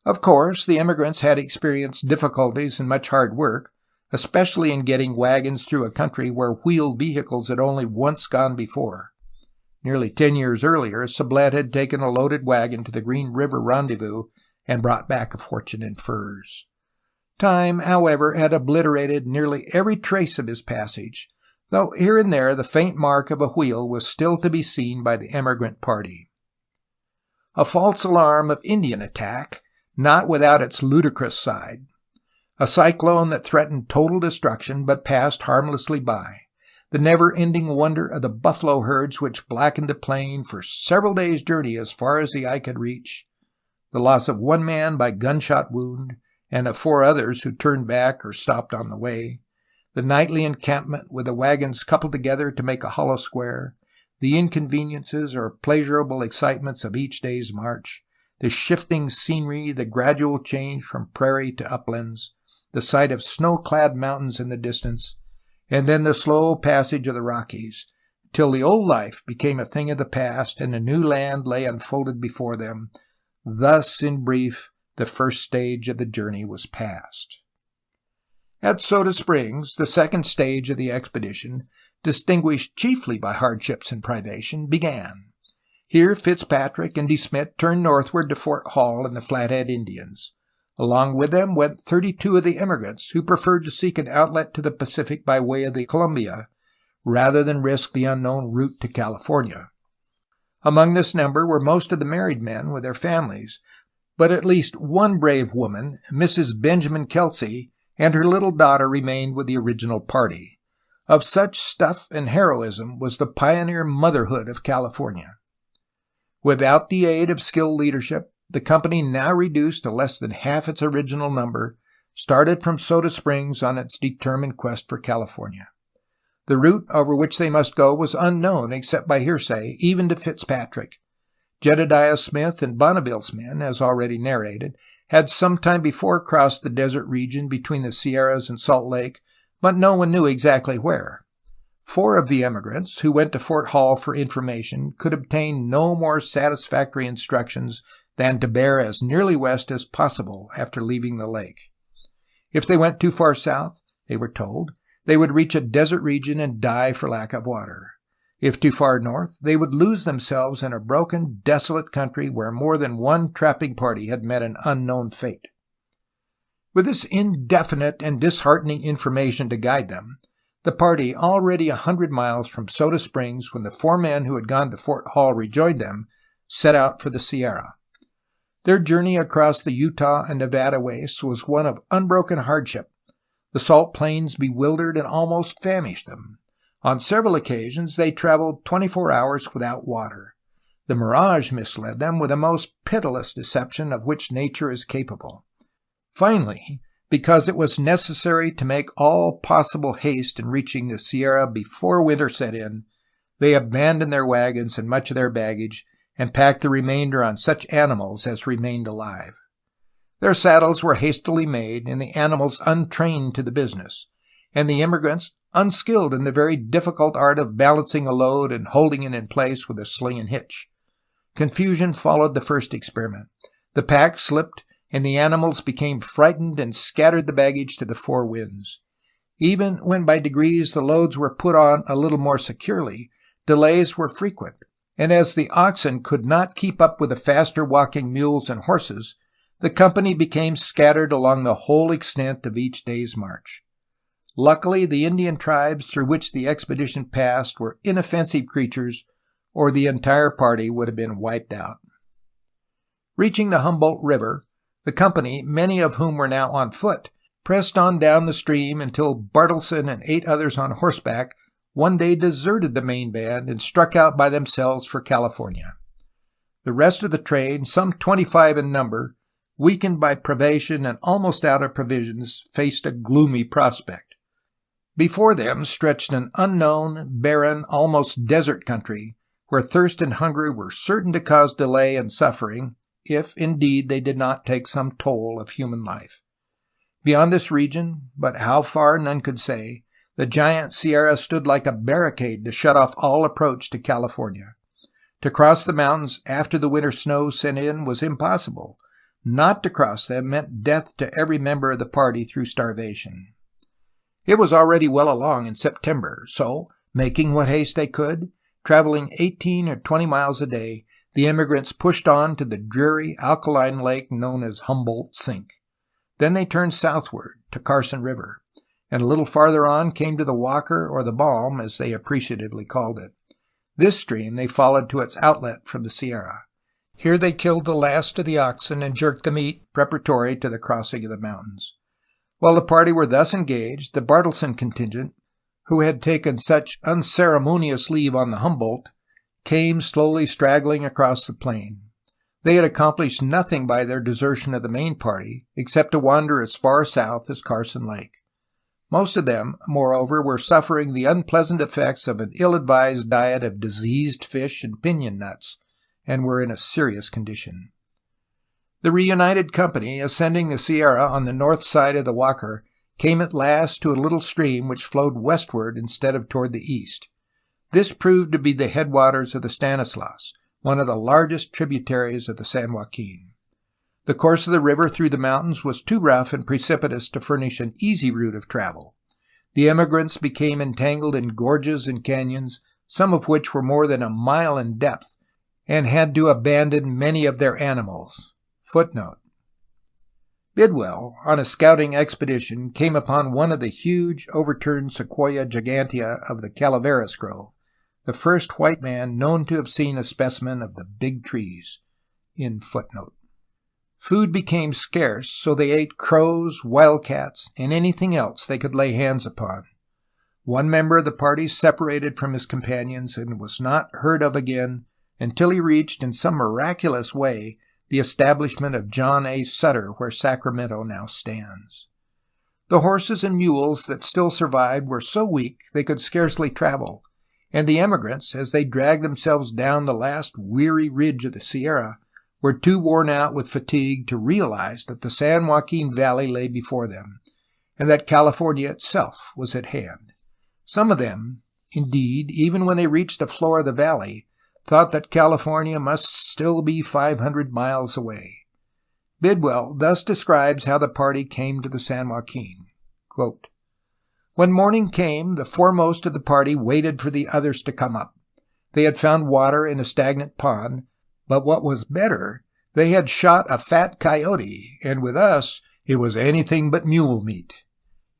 Of course, the immigrants had experienced difficulties and much hard work, especially in getting wagons through a country where wheeled vehicles had only once gone before. Nearly 10 years earlier, Sublette had taken a loaded wagon to the Green River rendezvous and brought back a fortune in furs. Time, however, had obliterated nearly every trace of his passage, though here and there the faint mark of a wheel was still to be seen by the emigrant party. A false alarm of Indian attack, not without its ludicrous side. A cyclone that threatened total destruction but passed harmlessly by. The never-ending wonder of the buffalo herds which blackened the plain for several days' journey as far as the eye could reach. The loss of one man by gunshot wound, and of 4 others who turned back or stopped on the way. The nightly encampment with the wagons coupled together to make a hollow square. The inconveniences or pleasurable excitements of each day's march. The shifting scenery, the gradual change from prairie to uplands. The sight of snow-clad mountains in the distance. And then the slow passage of the Rockies, till the old life became a thing of the past and a new land lay unfolded before them. Thus, in brief, the first stage of the journey was passed. At Soda Springs, the second stage of the expedition, distinguished chiefly by hardships and privation, began. Here Fitzpatrick and De Smet turned northward to Fort Hall and the Flathead Indians. Along with them went 32 of the emigrants, who preferred to seek an outlet to the Pacific by way of the Columbia, rather than risk the unknown route to California. Among this number were most of the married men with their families, but at least one brave woman, Mrs. Benjamin Kelsey, and her little daughter remained with the original party. Of such stuff and heroism was the pioneer motherhood of California. Without the aid of skilled leadership, the company, now reduced to less than half its original number, started from Soda Springs on its determined quest for California. The route over which they must go was unknown except by hearsay, even to Fitzpatrick. Jedediah Smith and Bonneville's men, as already narrated, had some time before crossed the desert region between the Sierras and Salt Lake, but no one knew exactly where. 4 of the emigrants, who went to Fort Hall for information, could obtain no more satisfactory instructions than to bear as nearly west as possible after leaving the lake. If they went too far south, they were told, they would reach a desert region and die for lack of water. If too far north, they would lose themselves in a broken, desolate country where more than one trapping party had met an unknown fate. With this indefinite and disheartening information to guide them, the party, already 100 miles from Soda Springs when the 4 men who had gone to Fort Hall rejoined them, set out for the Sierra. Their journey across the Utah and Nevada wastes was one of unbroken hardship. The salt plains bewildered and almost famished them. On several occasions they traveled 24 hours without water. The mirage misled them with the most pitiless deception of which nature is capable. Finally, because it was necessary to make all possible haste in reaching the Sierra before winter set in, they abandoned their wagons and much of their baggage and packed the remainder on such animals as remained alive. Their saddles were hastily made and the animals untrained to the business, and the immigrants unskilled in the very difficult art of balancing a load and holding it in place with a sling and hitch. Confusion followed the first experiment. The pack slipped, and the animals became frightened and scattered the baggage to the four winds. Even when by degrees the loads were put on a little more securely, delays were frequent, and as the oxen could not keep up with the faster walking mules and horses, the company became scattered along the whole extent of each day's march. Luckily, the Indian tribes through which the expedition passed were inoffensive creatures, or the entire party would have been wiped out. Reaching the Humboldt River, the company, many of whom were now on foot, pressed on down the stream until Bartleson and 8 others on horseback one day deserted the main band and struck out by themselves for California. The rest of the train, some 25 in number, weakened by privation and almost out of provisions, faced a gloomy prospect. Before them stretched an unknown, barren, almost desert country, where thirst and hunger were certain to cause delay and suffering, if indeed they did not take some toll of human life. Beyond this region, but how far none could say, the giant Sierra stood like a barricade to shut off all approach to California. To cross the mountains after the winter snow set in was impossible. Not to cross them meant death to every member of the party through starvation. It was already well along in September, so, making what haste they could, traveling 18 or 20 miles a day, the immigrants pushed on to the dreary alkaline lake known as Humboldt Sink. Then they turned southward to Carson River, and a little farther on came to the Walker or the Balm, as they appreciatively called it. This stream they followed to its outlet from the Sierra. Here they killed the last of the oxen and jerked the meat preparatory to the crossing of the mountains. While the party were thus engaged, the Bartleson contingent, who had taken such unceremonious leave on the Humboldt, came slowly straggling across the plain. They had accomplished nothing by their desertion of the main party, except to wander as far south as Carson Lake. Most of them, moreover, were suffering the unpleasant effects of an ill-advised diet of diseased fish and piñon nuts, and were in a serious condition. The reunited company, ascending the Sierra on the north side of the Walker, came at last to a little stream which flowed westward instead of toward the east. This proved to be the headwaters of the Stanislaus, one of the largest tributaries of the San Joaquin. The course of the river through the mountains was too rough and precipitous to furnish an easy route of travel. The emigrants became entangled in gorges and canyons, some of which were more than a mile in depth, and had to abandon many of their animals. Footnote: Bidwell, on a scouting expedition, came upon one of the huge overturned Sequoia gigantea of the Calaveras Grove, the first white man known to have seen a specimen of the big trees. Food became scarce, so they ate crows, wildcats, and anything else they could lay hands upon. One member of the party separated from his companions and was not heard of again until he reached, in some miraculous way, the establishment of John A. Sutter, where Sacramento now stands. The horses and mules that still survived were so weak they could scarcely travel, and the emigrants, as they dragged themselves down the last weary ridge of the Sierra, were too worn out with fatigue to realize that the San Joaquin Valley lay before them, and that California itself was at hand. Some of them, indeed, even when they reached the floor of the valley, thought that California must still be 500 miles away. Bidwell thus describes how the party came to the San Joaquin. Quote, "When morning came, the foremost of the party waited for the others to come up. They had found water in a stagnant pond, but what was better, they had shot a fat coyote, and with us it was anything but mule meat.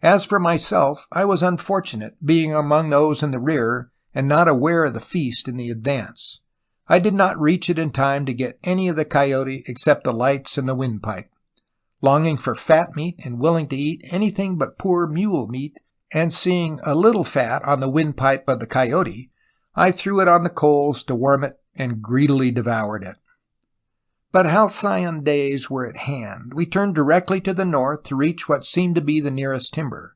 As for myself, I was unfortunate, being among those in the rear and not aware of the feast in the advance. I did not reach it in time to get any of the coyote except the lights and the windpipe. Longing for fat meat and willing to eat anything but poor mule meat, and seeing a little fat on the windpipe of the coyote, I threw it on the coals to warm it and greedily devoured it. But halcyon days were at hand. We turned directly to the north to reach what seemed to be the nearest timber.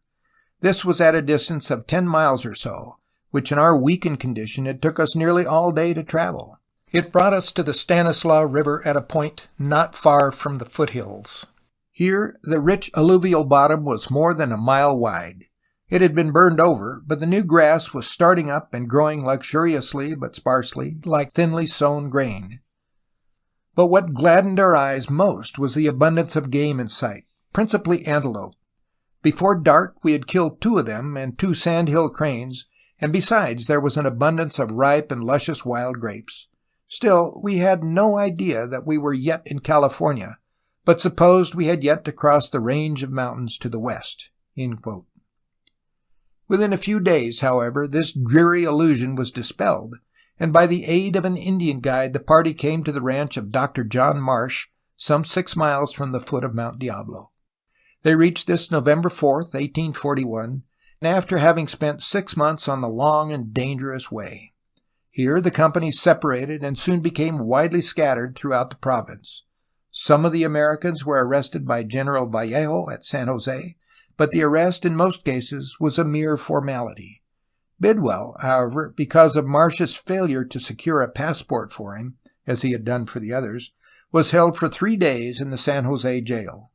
This was at a distance of 10 miles or so, which in our weakened condition it took us nearly all day to travel. It brought us to the Stanislaus River at a point not far from the foothills. Here the rich alluvial bottom was more than a mile wide. It had been burned over, but the new grass was starting up and growing luxuriously but sparsely, like thinly sown grain. But what gladdened our eyes most was the abundance of game in sight, principally antelope. Before dark we had killed 2 of them and 2 sandhill cranes, and besides there was an abundance of ripe and luscious wild grapes. Still, we had no idea that we were yet in California, but supposed we had yet to cross the range of mountains to the west." Within a few days, however, this dreary illusion was dispelled, and by the aid of an Indian guide the party came to the ranch of Dr. John Marsh, some 6 miles from the foot of Mount Diablo. They reached this November 4th, 1841, and after having spent 6 months on the long and dangerous way. Here the companies separated and soon became widely scattered throughout the province. Some of the Americans were arrested by General Vallejo at San Jose, but the arrest in most cases was a mere formality. Bidwell, however, because of Marsh's failure to secure a passport for him, as he had done for the others, was held for 3 days in the San Jose jail.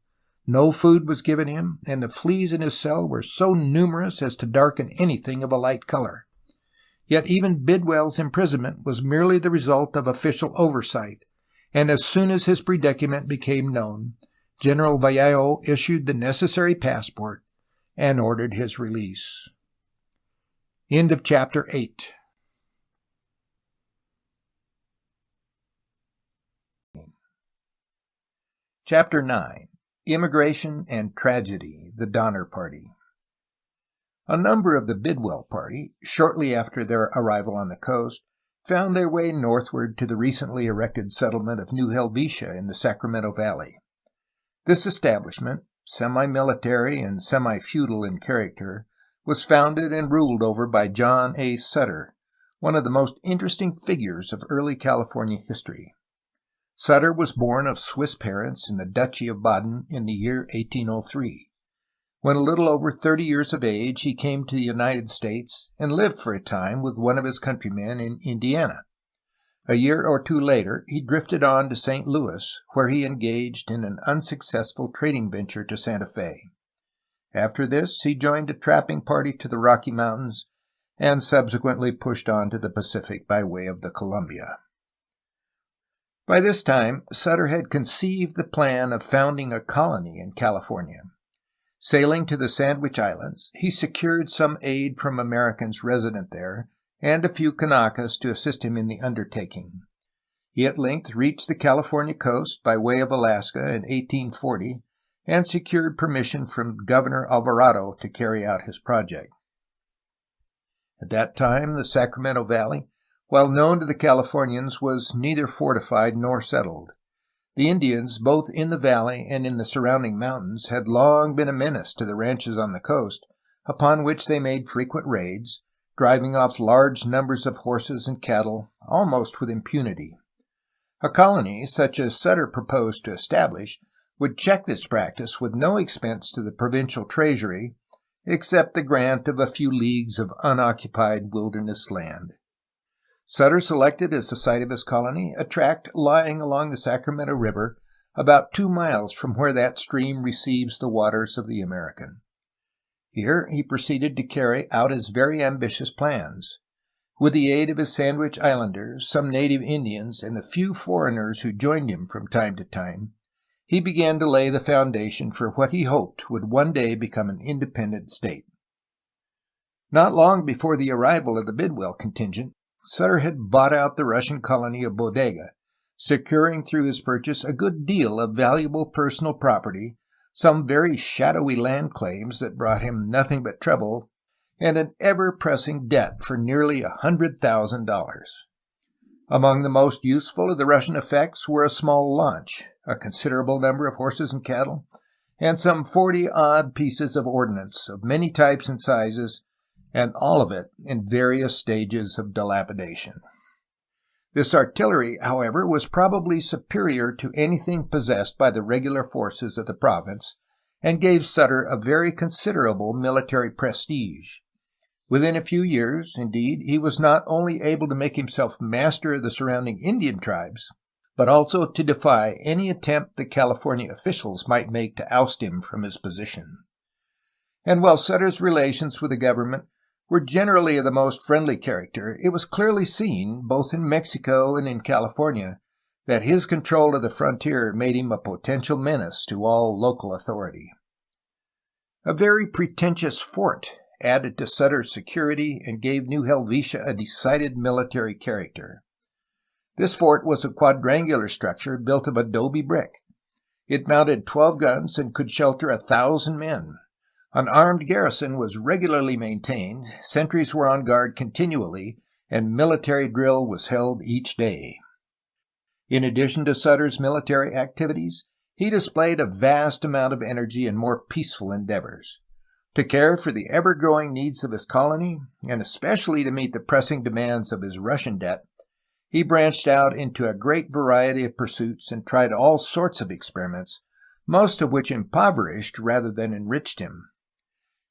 No food was given him, and the fleas in his cell were so numerous as to darken anything of a light color. Yet even Bidwell's imprisonment was merely the result of official oversight, and as soon as his predicament became known, General Vallejo issued the necessary passport and ordered his release. End of Chapter 8. Chapter 9. Immigration and Tragedy, the Donner Party. A number of the Bidwell party, shortly after their arrival on the coast, found their way northward to the recently erected settlement of New Helvetia in the Sacramento Valley. This establishment, semi-military and semi-feudal in character, was founded and ruled over by John A. Sutter, one of the most interesting figures of early California history. Sutter was born of Swiss parents in the Duchy of Baden in the year 1803. When a little over 30 years of age, he came to the United States and lived for a time with one of his countrymen in Indiana. A year or 2 later, he drifted on to St. Louis, where he engaged in an unsuccessful trading venture to Santa Fe. After this, he joined a trapping party to the Rocky Mountains and subsequently pushed on to the Pacific by way of the Columbia. By this time, Sutter had conceived the plan of founding a colony in California. Sailing to the Sandwich Islands, he secured some aid from Americans resident there and a few Kanakas to assist him in the undertaking. He at length reached the California coast by way of Alaska in 1840 and secured permission from Governor Alvarado to carry out his project. At that time, the Sacramento Valley, while known to the Californians, was neither fortified nor settled. The Indians, both in the valley and in the surrounding mountains, had long been a menace to the ranches on the coast, upon which they made frequent raids, driving off large numbers of horses and cattle almost with impunity. A colony, such as Sutter proposed to establish, would check this practice with no expense to the provincial treasury, except the grant of a few leagues of unoccupied wilderness land. Sutter selected as the site of his colony a tract lying along the Sacramento River about 2 miles from where that stream receives the waters of the American. Here he proceeded to carry out his very ambitious plans. With the aid of his Sandwich Islanders, some native Indians, and the few foreigners who joined him from time to time, he began to lay the foundation for what he hoped would one day become an independent state. Not long before the arrival of the Bidwell contingent, Sutter had bought out the Russian colony of Bodega, securing through his purchase a good deal of valuable personal property, some very shadowy land claims that brought him nothing but trouble, and an ever-pressing debt for nearly $100,000. Among the most useful of the Russian effects were a small launch, a considerable number of horses and cattle, and some 40-odd pieces of ordnance of many types and sizes, and all of it in various stages of dilapidation. This artillery, however, was probably superior to anything possessed by the regular forces of the province, and gave Sutter a very considerable military prestige. Within a few years, indeed, he was not only able to make himself master of the surrounding Indian tribes, but also to defy any attempt the California officials might make to oust him from his position. And while Sutter's relations with the government were generally of the most friendly character, it was clearly seen, both in Mexico and in California, that his control of the frontier made him a potential menace to all local authority. A very pretentious fort added to Sutter's security and gave New Helvetia a decided military character. This fort was a quadrangular structure built of adobe brick. It mounted 12 guns and could shelter 1,000 men. An armed garrison was regularly maintained, sentries were on guard continually, and military drill was held each day. In addition to Sutter's military activities, he displayed a vast amount of energy in more peaceful endeavors. To care for the ever-growing needs of his colony, and especially to meet the pressing demands of his Russian debt, he branched out into a great variety of pursuits and tried all sorts of experiments, most of which impoverished rather than enriched him.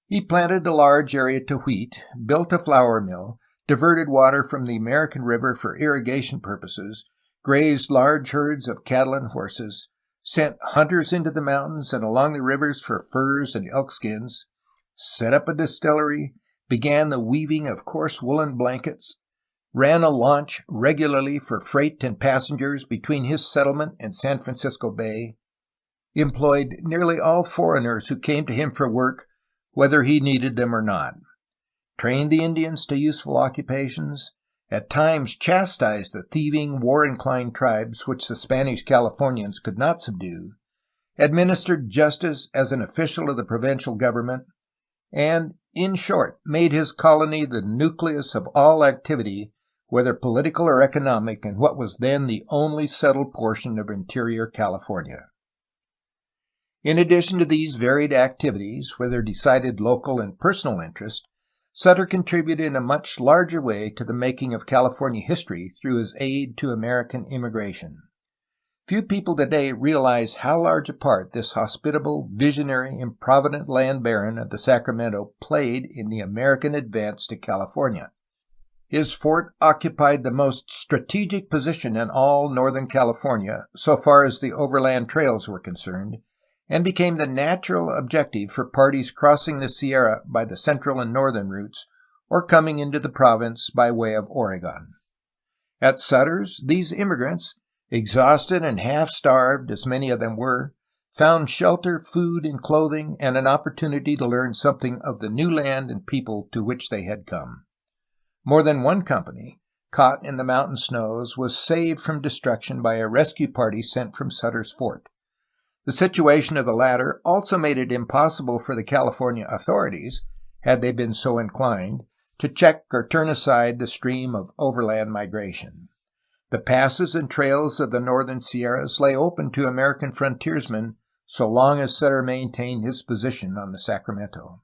He planted a large area to wheat, built a flour mill, diverted water from the American River for irrigation purposes, grazed large herds of cattle and horses, sent hunters into the mountains and along the rivers for furs and elk skins, set up a distillery, began the weaving of coarse woolen blankets, ran a launch regularly for freight and passengers between his settlement and San Francisco Bay, employed nearly all foreigners who came to him for work, whether he needed them or not, trained the Indians to useful occupations, at times chastised the thieving, war-inclined tribes which the Spanish Californians could not subdue, administered justice as an official of the provincial government, and, in short, made his colony the nucleus of all activity, whether political or economic, in what was then the only settled portion of interior California. In addition to these varied activities, with their decided local and personal interest, Sutter contributed in a much larger way to the making of California history through his aid to American immigration. Few people today realize how large a part this hospitable, visionary, and provident land baron of the Sacramento played in the American advance to California. His fort occupied the most strategic position in all northern California, so far as the overland trails were concerned, and became the natural objective for parties crossing the Sierra by the central and northern routes, or coming into the province by way of Oregon. At Sutter's, these immigrants, exhausted and half-starved as many of them were, found shelter, food, and clothing, and an opportunity to learn something of the new land and people to which they had come. More than one company, caught in the mountain snows, was saved from destruction by a rescue party sent from Sutter's fort. The situation of the latter also made it impossible for the California authorities, had they been so inclined, to check or turn aside the stream of overland migration. The passes and trails of the northern Sierras lay open to American frontiersmen so long as Sutter maintained his position on the Sacramento.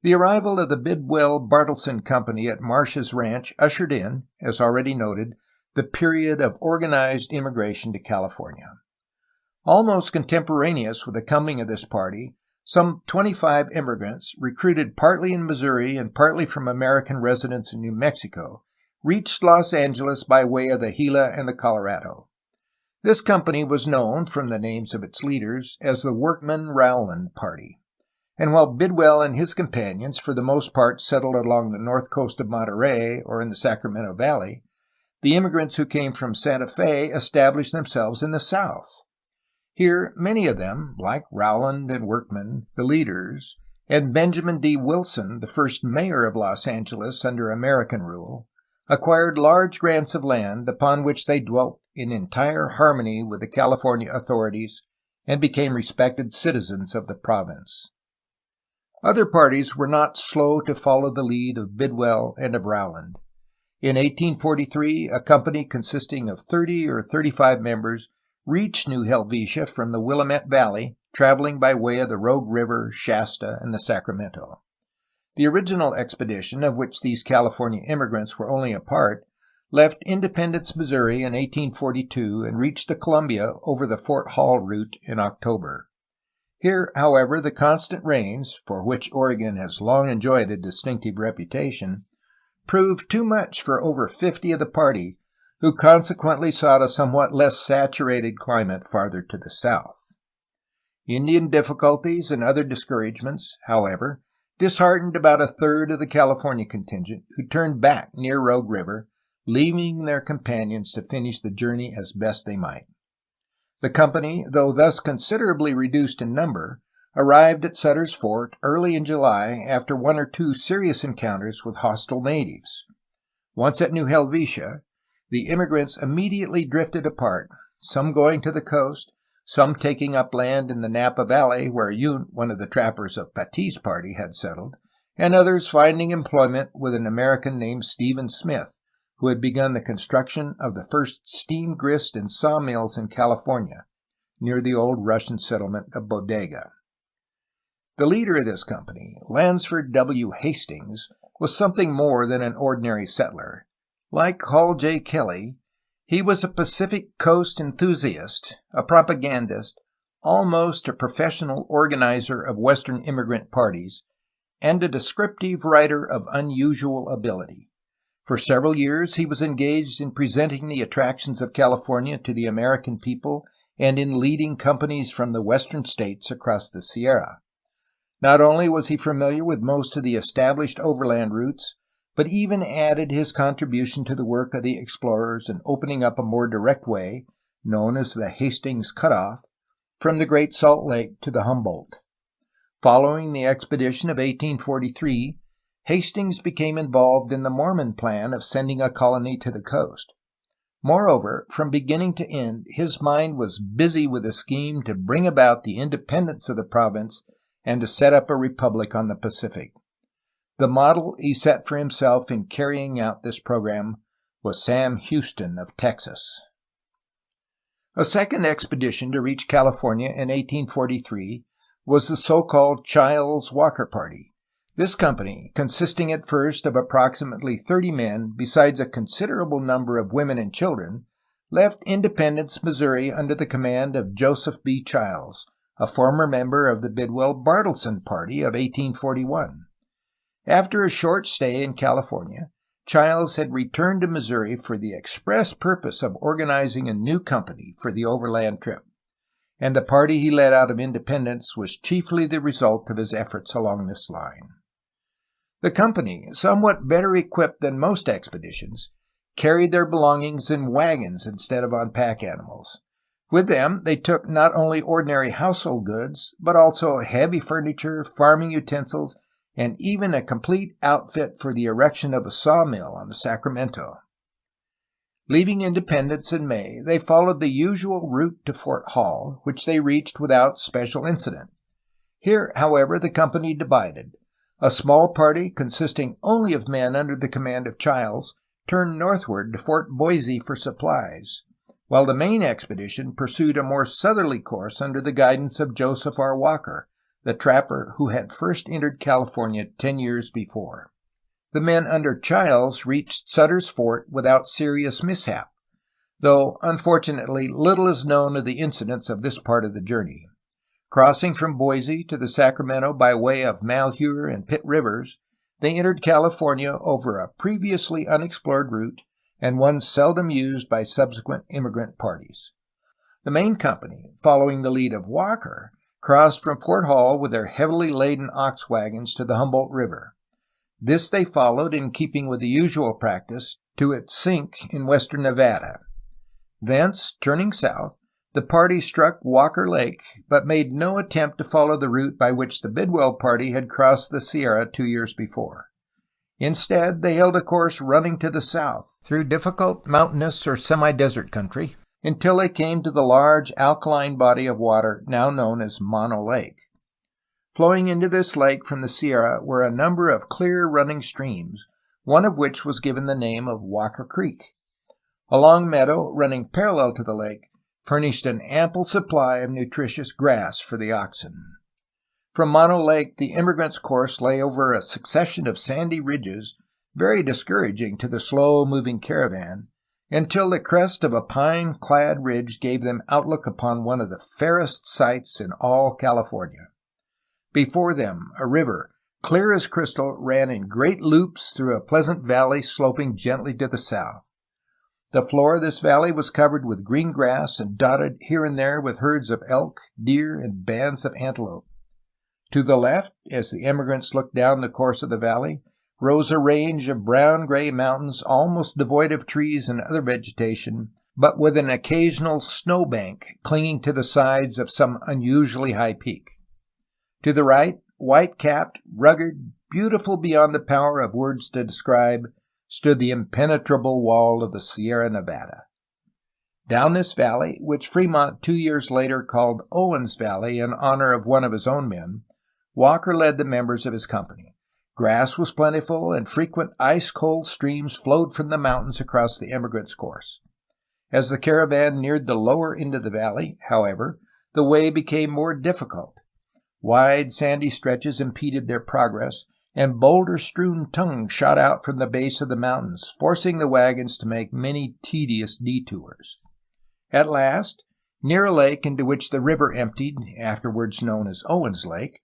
The arrival of the Bidwell-Bartleson Company at Marsh's Ranch ushered in, as already noted, the period of organized immigration to California. Almost contemporaneous with the coming of this party, some 25 immigrants, recruited partly in Missouri and partly from American residents in New Mexico, reached Los Angeles by way of the Gila and the Colorado. This company was known, from the names of its leaders, as the Workman Rowland Party, and while Bidwell and his companions for the most part settled along the north coast of Monterey or in the Sacramento Valley, the immigrants who came from Santa Fe established themselves in the south. Here, many of them, like Rowland and Workman, the leaders, and Benjamin D. Wilson, the first mayor of Los Angeles under American rule, acquired large grants of land upon which they dwelt in entire harmony with the California authorities and became respected citizens of the province. Other parties were not slow to follow the lead of Bidwell and of Rowland. In 1843, a company consisting of 30 or 35 members reached New Helvetia from the Willamette Valley traveling by way of the Rogue River, Shasta, and the Sacramento. The original expedition, of which these California immigrants were only a part, left Independence, Missouri in 1842 and reached the Columbia over the Fort Hall route in October. Here, however, the constant rains, for which Oregon has long enjoyed a distinctive reputation, proved too much for over 50 of the party, who consequently sought a somewhat less saturated climate farther to the south. Indian difficulties and other discouragements, however, disheartened about a third of the California contingent, who turned back near Rogue River, leaving their companions to finish the journey as best they might. The company, though thus considerably reduced in number, arrived at Sutter's Fort early in July after one or two serious encounters with hostile natives. Once at New Helvetia, the immigrants immediately drifted apart, some going to the coast, some taking up land in the Napa Valley where Yount, one of the trappers of Pattie's party, had settled, and others finding employment with an American named Stephen Smith, who had begun the construction of the first steam grist and sawmills in California, near the old Russian settlement of Bodega. The leader of this company, Lansford W. Hastings, was something more than an ordinary settler. Like Hall J. Kelly, he was a Pacific Coast enthusiast, a propagandist, almost a professional organizer of Western immigrant parties, and a descriptive writer of unusual ability. For several years he was engaged in presenting the attractions of California to the American people and in leading companies from the western states across the Sierra. Not only was he familiar with most of the established overland routes, but even added his contribution to the work of the explorers in opening up a more direct way, known as the Hastings Cutoff, from the Great Salt Lake to the Humboldt. Following the expedition of 1843, Hastings became involved in the Mormon plan of sending a colony to the coast. Moreover, from beginning to end, his mind was busy with a scheme to bring about the independence of the province and to set up a republic on the Pacific. The model he set for himself in carrying out this program was Sam Houston of Texas. A second expedition to reach California in 1843 was the so-called Childs-Walker Party. This company, consisting at first of approximately 30 men, besides a considerable number of women and children, left Independence, Missouri under the command of Joseph B. Childs, a former member of the Bidwell-Bartleson Party of 1841. After a short stay in California, Childs had returned to Missouri for the express purpose of organizing a new company for the overland trip, and the party he led out of Independence was chiefly the result of his efforts along this line. The company, somewhat better equipped than most expeditions, carried their belongings in wagons instead of on pack animals. With them, they took not only ordinary household goods, but also heavy furniture, farming utensils, and even a complete outfit for the erection of a sawmill on the Sacramento. Leaving Independence in May, they followed the usual route to Fort Hall, which they reached without special incident. Here, however, the company divided. A small party, consisting only of men under the command of Childs, turned northward to Fort Boise for supplies, while the main expedition pursued a more southerly course under the guidance of Joseph R. Walker, the trapper who had first entered California 10 years before. The men under Childs reached Sutter's Fort without serious mishap, though unfortunately little is known of the incidents of this part of the journey. Crossing from Boise to the Sacramento by way of Malheur and Pitt Rivers, they entered California over a previously unexplored route and one seldom used by subsequent immigrant parties. The main company, following the lead of Walker, crossed from Fort Hall with their heavily laden ox wagons to the Humboldt River. This they followed, in keeping with the usual practice, to its sink in western Nevada. Thence, turning south, the party struck Walker Lake, but made no attempt to follow the route by which the Bidwell party had crossed the Sierra 2 years before. Instead, they held a course running to the south, through difficult mountainous or semi-desert country, until they came to the large alkaline body of water now known as Mono Lake. Flowing into this lake from the Sierra were a number of clear running streams, one of which was given the name of Walker Creek. A long meadow running parallel to the lake furnished an ample supply of nutritious grass for the oxen. From Mono Lake, the immigrants' course lay over a succession of sandy ridges, very discouraging to the slow-moving caravan, until the crest of a pine-clad ridge gave them outlook upon one of the fairest sights in all California. Before them, a river, clear as crystal, ran in great loops through a pleasant valley sloping gently to the south. The floor of this valley was covered with green grass and dotted here and there with herds of elk, deer, and bands of antelope. To the left, as the emigrants looked down the course of the valley, rose a range of brown-gray mountains almost devoid of trees and other vegetation, but with an occasional snowbank clinging to the sides of some unusually high peak. To the right, white-capped, rugged, beautiful beyond the power of words to describe, stood the impenetrable wall of the Sierra Nevada. Down this valley, which Fremont 2 years later called Owens Valley in honor of one of his own men, Walker led the members of his company. Grass was plentiful, and frequent ice-cold streams flowed from the mountains across the emigrants' course. As the caravan neared the lower end of the valley, however, the way became more difficult. Wide sandy stretches impeded their progress, and boulder-strewn tongues shot out from the base of the mountains, forcing the wagons to make many tedious detours. At last, near a lake into which the river emptied, afterwards known as Owens Lake,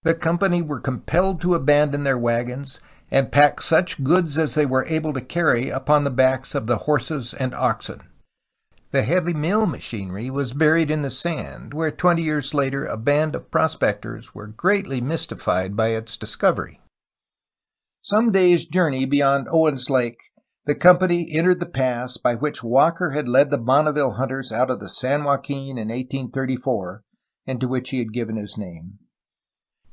the company were compelled to abandon their wagons and pack such goods as they were able to carry upon the backs of the horses and oxen. The heavy mill machinery was buried in the sand, where 20 years later a band of prospectors were greatly mystified by its discovery. Some days' journey beyond Owens Lake, the company entered the pass by which Walker had led the Bonneville hunters out of the San Joaquin in 1834, and to which he had given his name.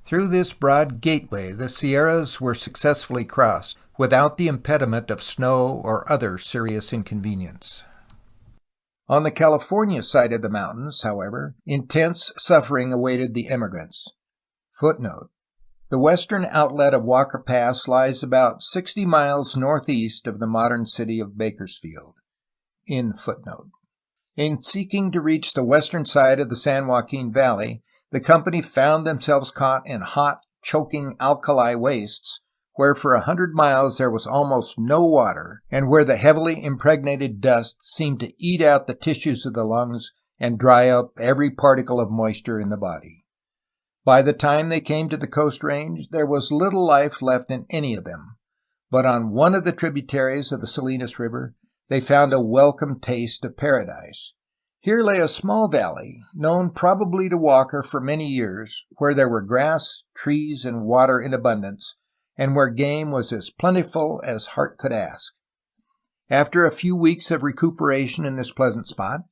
Through this broad gateway the Sierras were successfully crossed, without the impediment of snow or other serious inconvenience. On the California side of the mountains, however, intense suffering awaited the emigrants. Footnote: the western outlet of Walker Pass lies about 60 miles northeast of the modern city of Bakersfield. In seeking to reach the western side of the San Joaquin Valley, the company found themselves caught in hot, choking alkali wastes, where for 100 miles there was almost no water, and where the heavily impregnated dust seemed to eat out the tissues of the lungs and dry up every particle of moisture in the body. By the time they came to the Coast Range, there was little life left in any of them, but on one of the tributaries of the Salinas River, they found a welcome taste of paradise. Here lay a small valley, known probably to Walker for many years, where there were grass, trees, and water in abundance, and where game was as plentiful as heart could ask. After a few weeks of recuperation in this pleasant spot,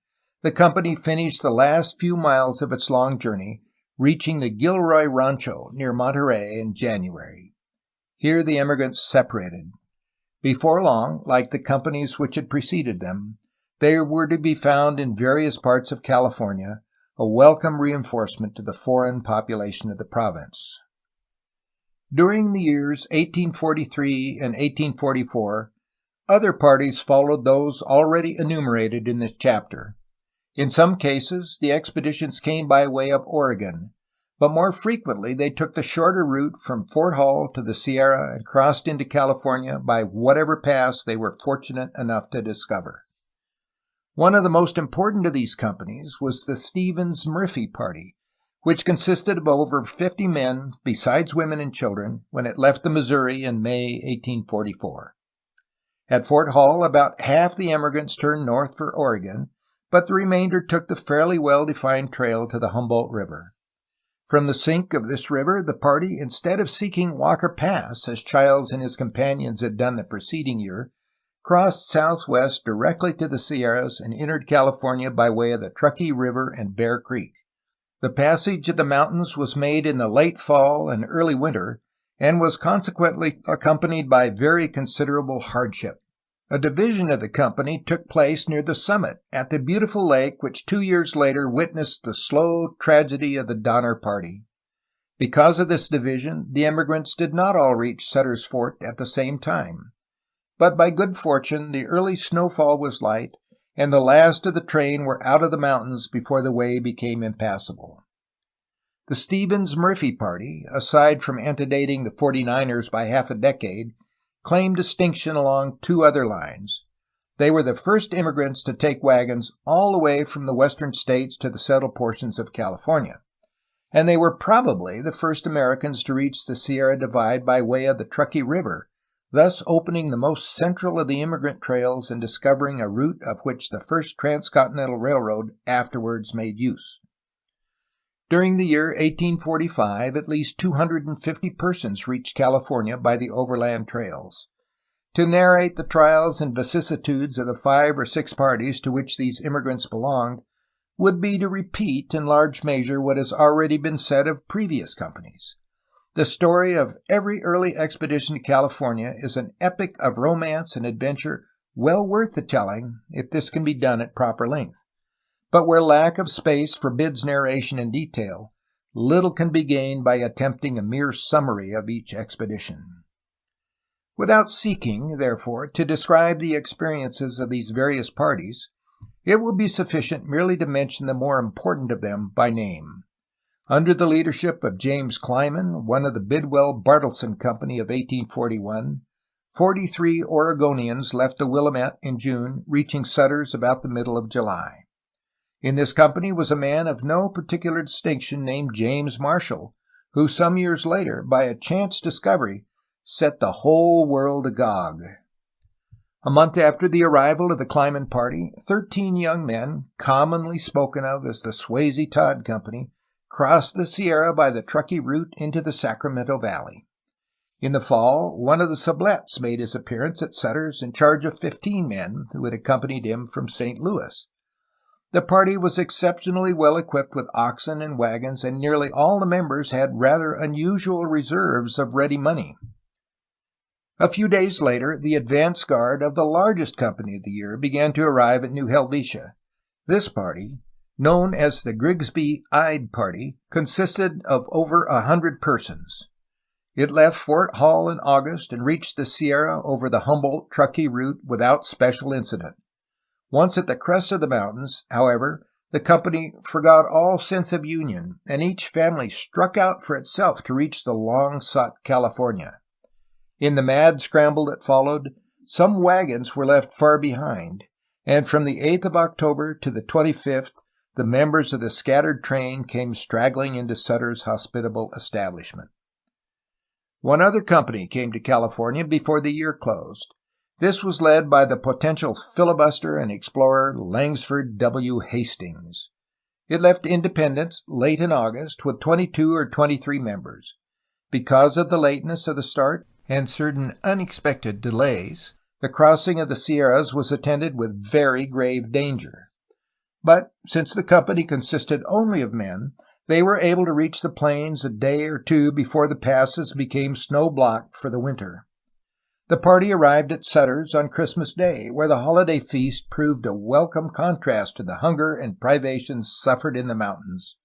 the company finished the last few miles of its long journey, reaching the Gilroy Rancho near Monterey in January. Here the emigrants separated. Before long, like the companies which had preceded them, they were to be found in various parts of California, a welcome reinforcement to the foreign population of the province. During the years 1843 and 1844, other parties followed those already enumerated in this chapter. In some cases, the expeditions came by way of Oregon, but more frequently they took the shorter route from Fort Hall to the Sierra and crossed into California by whatever pass they were fortunate enough to discover. One of the most important of these companies was the Stevens-Murphy party, which consisted of over 50 men, besides women and children, when it left the Missouri in May 1844. At Fort Hall, about half the emigrants turned north for Oregon, but the remainder took the fairly well-defined trail to the Humboldt River. From the sink of this river, the party, instead of seeking Walker Pass, as Childs and his companions had done the preceding year, crossed southwest directly to the Sierras and entered California by way of the Truckee River and Bear Creek. The passage of the mountains was made in the late fall and early winter, and was consequently accompanied by very considerable hardship. A division of the company took place near the summit, at the beautiful lake which 2 years later witnessed the slow tragedy of the Donner Party. Because of this division, the emigrants did not all reach Sutter's Fort at the same time. But by good fortune, the early snowfall was light, and the last of the train were out of the mountains before the way became impassable. The Stevens-Murphy party, aside from antedating the 49ers by half a decade, claimed distinction along two other lines. They were the first immigrants to take wagons all the way from the western states to the settled portions of California, and they were probably the first Americans to reach the Sierra Divide by way of the Truckee River, thus opening the most central of the immigrant trails and discovering a route of which the first transcontinental railroad afterwards made use. During the year 1845, at least 250 persons reached California by the overland trails. To narrate the trials and vicissitudes of the 5 or 6 parties to which these immigrants belonged would be to repeat in large measure what has already been said of previous companies. The story of every early expedition to California is an epic of romance and adventure well worth the telling if this can be done at proper length. But where lack of space forbids narration in detail, little can be gained by attempting a mere summary of each expedition. Without seeking, therefore, to describe the experiences of these various parties, it will be sufficient merely to mention the more important of them by name. Under the leadership of James Clyman, one of the Bidwell-Bartleson Company of 1841, 43 Oregonians left the Willamette in June, reaching Sutter's about the middle of July. In this company was a man of no particular distinction named James Marshall, who some years later, by a chance discovery, set the whole world agog. A month after the arrival of the Clyman party, 13 young men, commonly spoken of as the Swayze Todd Company, crossed the Sierra by the Truckee route into the Sacramento Valley. In the fall, one of the Sublettes made his appearance at Sutter's in charge of 15 men who had accompanied him from St. Louis. The party was exceptionally well equipped with oxen and wagons, and nearly all the members had rather unusual reserves of ready money. A few days later, the advance guard of the largest company of the year began to arrive at New Helvetia. This party, known as the Grigsby-Ide Party, consisted of over 100 persons. It left Fort Hall in August and reached the Sierra over the Humboldt-Truckee route without special incident. Once at the crest of the mountains, however, the company forgot all sense of union, and each family struck out for itself to reach the long-sought California. In the mad scramble that followed, some wagons were left far behind, and from the 8th of October to the 25th, the members of the scattered train came straggling into Sutter's hospitable establishment. One other company came to California before the year closed. This was led by the potential filibuster and explorer Langsford W. Hastings. It left Independence late in August with 22 or 23 members. Because of the lateness of the start and certain unexpected delays, the crossing of the Sierras was attended with very grave danger. But since the company consisted only of men, they were able to reach the plains a day or two before the passes became snow-blocked for the winter. The party arrived at Sutter's on Christmas Day, where the holiday feast proved a welcome contrast to the hunger and privations suffered in the mountains.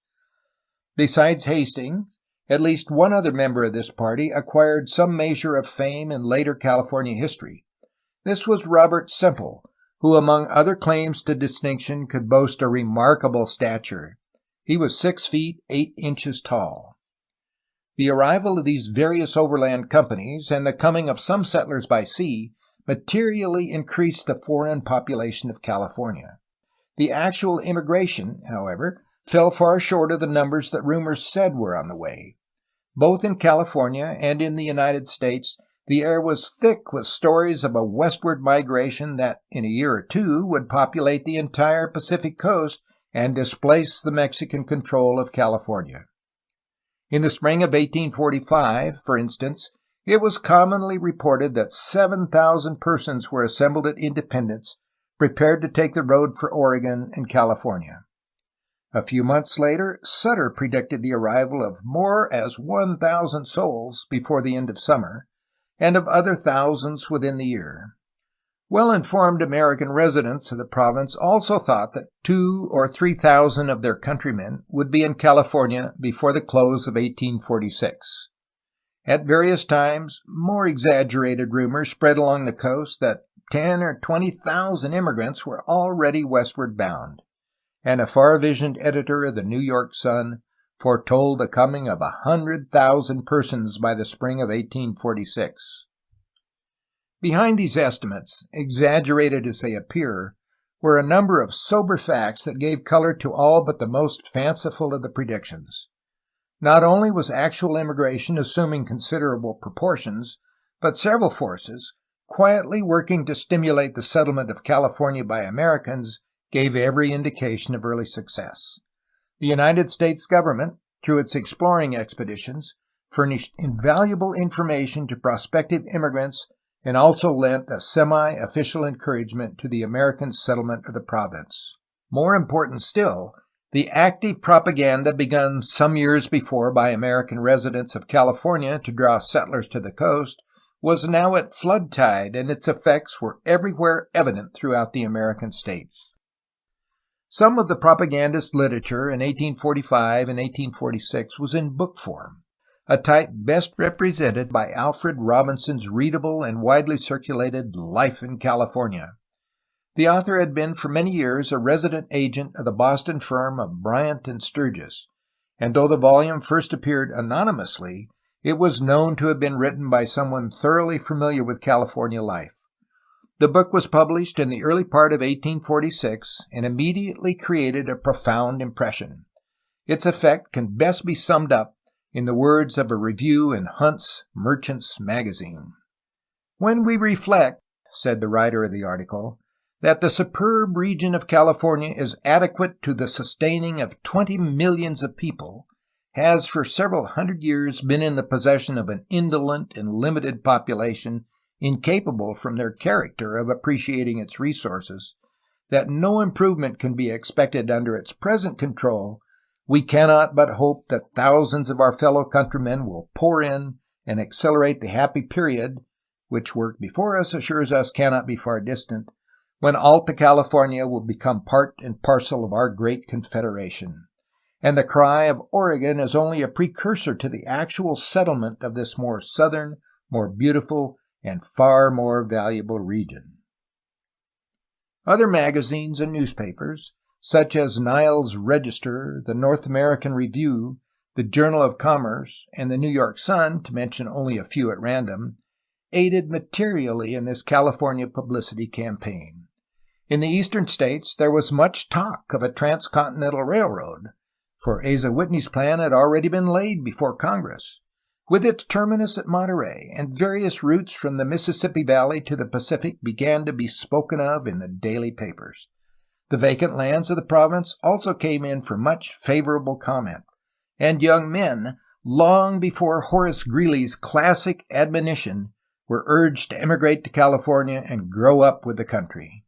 Besides Hastings, at least one other member of this party acquired some measure of fame in later California history. This was Robert Semple, who among other claims to distinction could boast a remarkable stature. He was 6 feet 8 inches tall. The arrival of these various overland companies and the coming of some settlers by sea materially increased the foreign population of California. The actual immigration, however, fell far short of the numbers that rumors said were on the way. Both in California and in the United States, the air was thick with stories of a westward migration that, in a year or two, would populate the entire Pacific coast and displace the Mexican control of California. In the spring of 1845, for instance, it was commonly reported that 7,000 persons were assembled at Independence, prepared to take the road for Oregon and California. A few months later, Sutter predicted the arrival of more as 1,000 souls before the end of summer, and of other thousands within the year. Well-informed American residents of the province also thought that 2,000 or 3,000 of their countrymen would be in California before the close of 1846. At various times, more exaggerated rumors spread along the coast that 10 or 20,000 immigrants were already westward bound, and a far-visioned editor of the New York Sun foretold the coming of 100,000 persons by the spring of 1846. Behind these estimates, exaggerated as they appear, were a number of sober facts that gave color to all but the most fanciful of the predictions. Not only was actual immigration assuming considerable proportions, but several forces, quietly working to stimulate the settlement of California by Americans, gave every indication of early success. The United States government, through its exploring expeditions, furnished invaluable information to prospective immigrants and also lent a semi-official encouragement to the American settlement of the province. More important still, the active propaganda begun some years before by American residents of California to draw settlers to the coast was now at flood tide, and its effects were everywhere evident throughout the American states. Some of the propagandist literature in 1845 and 1846 was in book form, a type best represented by Alfred Robinson's readable and widely circulated Life in California. The author had been for many years a resident agent of the Boston firm of Bryant and Sturgis, and though the volume first appeared anonymously, it was known to have been written by someone thoroughly familiar with California life. The book was published in the early part of 1846 and immediately created a profound impression. Its effect can best be summed up in the words of a review in Hunt's Merchant's Magazine. "When we reflect," said the writer of the article, "that the superb region of California is adequate to the sustaining of 20 millions of people, has for several hundred years been in the possession of an indolent and limited population incapable from their character of appreciating its resources, that no improvement can be expected under its present control, we cannot but hope that thousands of our fellow countrymen will pour in and accelerate the happy period, which work before us assures us cannot be far distant, when Alta California will become part and parcel of our great confederation. And the cry of Oregon is only a precursor to the actual settlement of this more southern, more beautiful, and far more valuable region." Other magazines and newspapers, such as Niles' Register, the North American Review, the Journal of Commerce, and the New York Sun, to mention only a few at random, aided materially in this California publicity campaign. In the eastern states, there was much talk of a transcontinental railroad, for Asa Whitney's plan had already been laid before Congress, with its terminus at Monterey, and various routes from the Mississippi Valley to the Pacific began to be spoken of in the daily papers. The vacant lands of the province also came in for much favorable comment, and young men, long before Horace Greeley's classic admonition, were urged to emigrate to California and grow up with the country.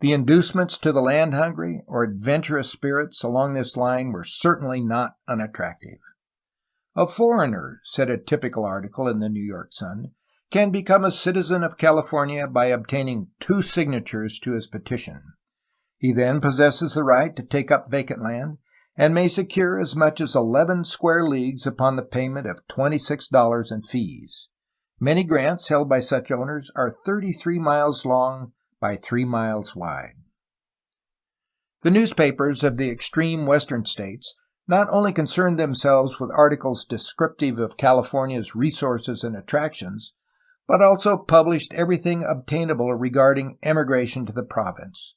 The inducements to the land-hungry or adventurous spirits along this line were certainly not unattractive. "A foreigner," said a typical article in the New York Sun, "can become a citizen of California by obtaining 2 signatures to his petition. He then possesses the right to take up vacant land, and may secure as much as 11 square leagues upon the payment of $26 in fees. Many grants held by such owners are 33 miles long by 3 miles wide." The newspapers of the extreme western states not only concerned themselves with articles descriptive of California's resources and attractions, but also published everything obtainable regarding emigration to the province.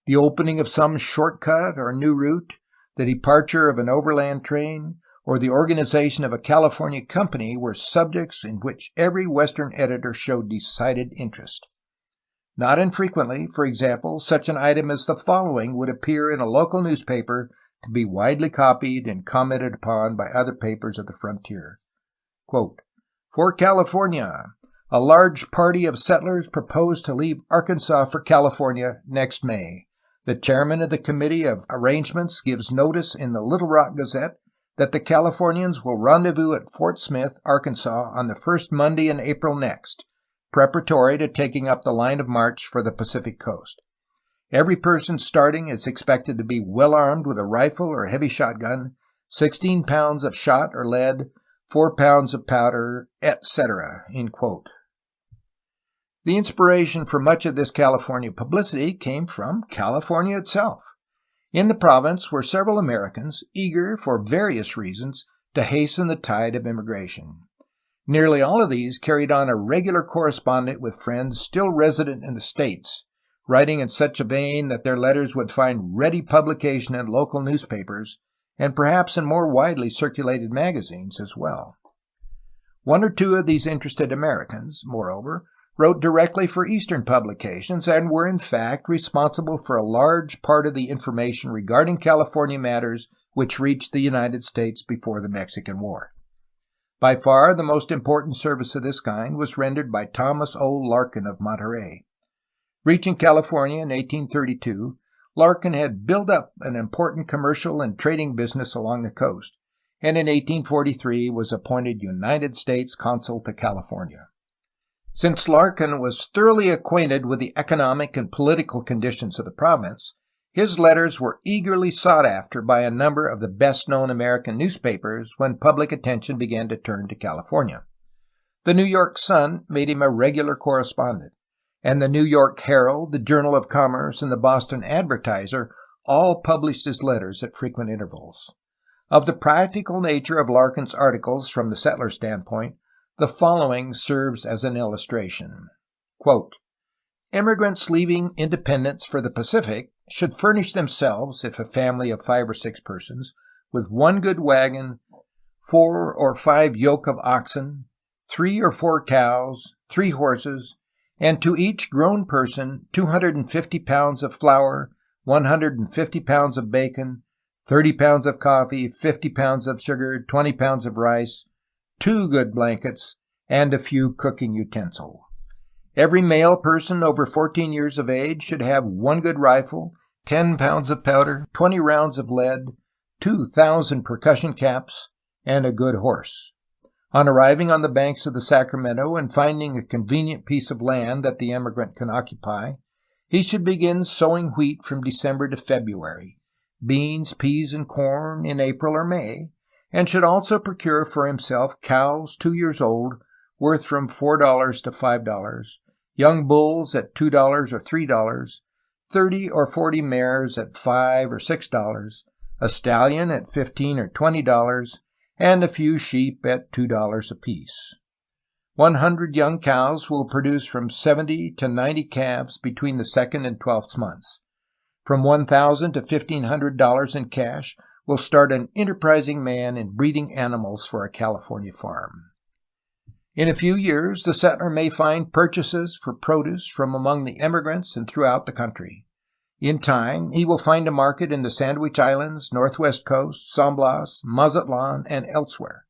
The opening of some shortcut or new route, the departure of an overland train, or the organization of a California company were subjects in which every Western editor showed decided interest. Not infrequently, for example, such an item as the following would appear in a local newspaper to be widely copied and commented upon by other papers of the frontier. Quote, "For California, a large party of settlers propose to leave Arkansas for California next May. The chairman of the Committee of Arrangements gives notice in the Little Rock Gazette that the Californians will rendezvous at Fort Smith, Arkansas, on the first Monday in April next, preparatory to taking up the line of march for the Pacific coast. Every person starting is expected to be well armed with a rifle or heavy shotgun, 16 pounds of shot or lead, 4 pounds of powder, etc." The inspiration for much of this California publicity came from California itself. In the province were several Americans, eager for various reasons to hasten the tide of immigration. Nearly all of these carried on a regular correspondence with friends still resident in the States, writing in such a vein that their letters would find ready publication in local newspapers and perhaps in more widely circulated magazines as well. One or two of these interested Americans, moreover, wrote directly for Eastern publications and were in fact responsible for a large part of the information regarding California matters which reached the United States before the Mexican War. By far the most important service of this kind was rendered by Thomas O. Larkin of Monterey. Reaching California in 1832, Larkin had built up an important commercial and trading business along the coast, and in 1843 was appointed United States Consul to California. Since Larkin was thoroughly acquainted with the economic and political conditions of the province, his letters were eagerly sought after by a number of the best-known American newspapers when public attention began to turn to California. The New York Sun made him a regular correspondent, and the New York Herald, the Journal of Commerce, and the Boston Advertiser all published his letters at frequent intervals. Of the practical nature of Larkin's articles from the settler standpoint, the following serves as an illustration. Quote, "Immigrants leaving Independence for the Pacific should furnish themselves, if a family of 5 or 6 persons, with 1 good wagon, 4 or 5 yoke of oxen, 3 or 4 cows, 3 horses, and to each grown person 250 pounds of flour, 150 pounds of bacon, 30 pounds of coffee, 50 pounds of sugar, 20 pounds of rice, 2 good blankets, and a few cooking utensils. Every male person over 14 years of age should have 1 good rifle, 10 pounds of powder, 20 rounds of lead, 2,000 percussion caps, and a good horse. On arriving on the banks of the Sacramento and finding a convenient piece of land that the emigrant can occupy, he should begin sowing wheat from December to February, beans, peas, and corn in April or May, and should also procure for himself cows 2 years old, worth from $4 to $5, young bulls at $2 or $3, 30 or 40 mares at $5 or $6, a stallion at $15 or $20, and a few sheep at $2 apiece. 100 young cows will produce from 70 to 90 calves between the 2nd and 12th months. From $1,000 to $1,500 in cash will start an enterprising man in breeding animals for a California farm. In a few years, the settler may find purchases for produce from among the immigrants and throughout the country. In time, he will find a market in the Sandwich Islands, Northwest Coast, San Blas, Mazatlan, and elsewhere.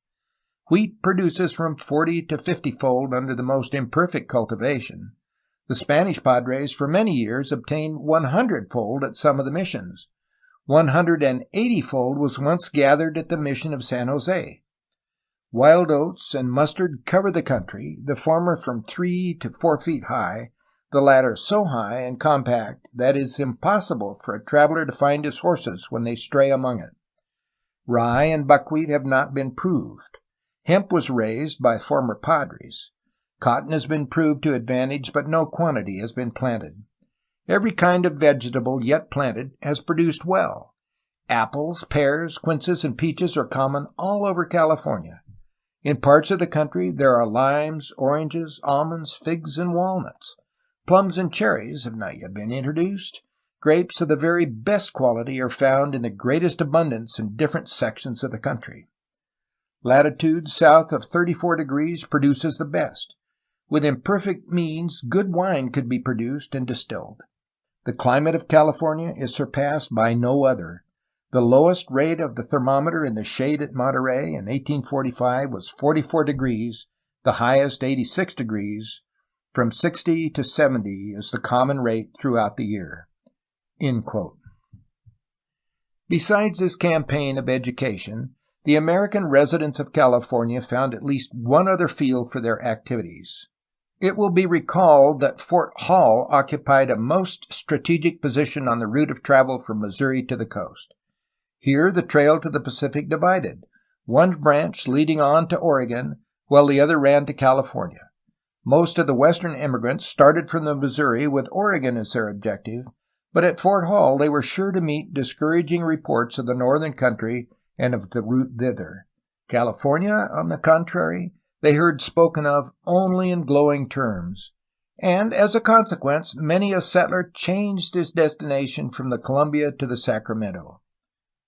Wheat produces from 40 to 50-fold under the most imperfect cultivation. The Spanish padres for many years obtained 100-fold at some of the missions. 180-fold was once gathered at the mission of San Jose. Wild oats and mustard cover the country, the former from 3 to 4 feet high, the latter so high and compact that it is impossible for a traveler to find his horses when they stray among it. Rye and buckwheat have not been proved. Hemp was raised by former padres. Cotton has been proved to advantage, but no quantity has been planted. Every kind of vegetable yet planted has produced well. Apples, pears, quinces, and peaches are common all over California. In parts of the country there are limes, oranges, almonds, figs, and walnuts. Plums and cherries have not yet been introduced. Grapes of the very best quality are found in the greatest abundance in different sections of the country. Latitude south of 34 degrees produces the best. With imperfect means, good wine could be produced and distilled. The climate of California is surpassed by no other. The lowest rate of the thermometer in the shade at Monterey in 1845 was 44 degrees, the highest 86 degrees. From 60 to 70 is the common rate throughout the year." End quote. Besides this campaign of education, the American residents of California found at least one other field for their activities. It will be recalled that Fort Hall occupied a most strategic position on the route of travel from Missouri to the coast. Here the trail to the Pacific divided, one branch leading on to Oregon, while the other ran to California. Most of the western immigrants started from the Missouri with Oregon as their objective, but at Fort Hall they were sure to meet discouraging reports of the northern country and of the route thither. California, on the contrary, they heard spoken of only in glowing terms, and as a consequence, many a settler changed his destination from the Columbia to the Sacramento.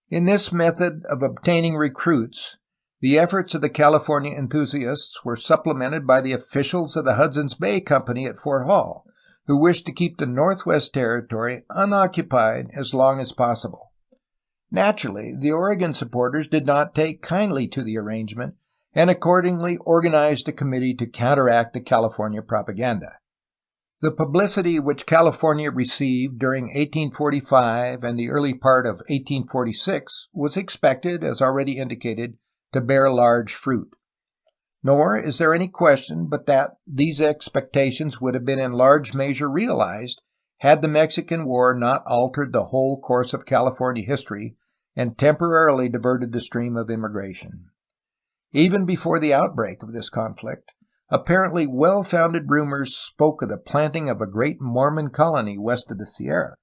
In this method of obtaining recruits, the efforts of the California enthusiasts were supplemented by the officials of the Hudson's Bay Company at Fort Hall, who wished to keep the Northwest Territory unoccupied as long as possible. Naturally, the Oregon supporters did not take kindly to the arrangement, and accordingly organized a committee to counteract the California propaganda. The publicity which California received during 1845 and the early part of 1846 was expected, as already indicated, to bear large fruit. Nor is there any question but that these expectations would have been in large measure realized had the Mexican War not altered the whole course of California history and temporarily diverted the stream of immigration. Even before the outbreak of this conflict, apparently well-founded rumors spoke of the planting of a great Mormon colony west of the Sierra.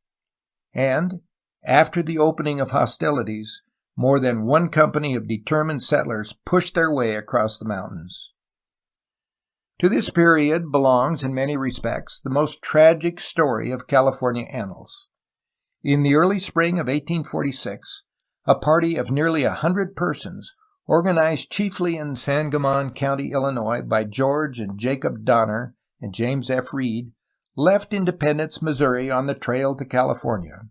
And, after the opening of hostilities, more than one company of determined settlers pushed their way across the mountains. To this period belongs, in many respects, the most tragic story of California annals. In the early spring of 1846, a party of nearly 100 persons, organized chiefly in Sangamon County, Illinois, by George and Jacob Donner and James F. Reed, left Independence, Missouri, on the trail to California.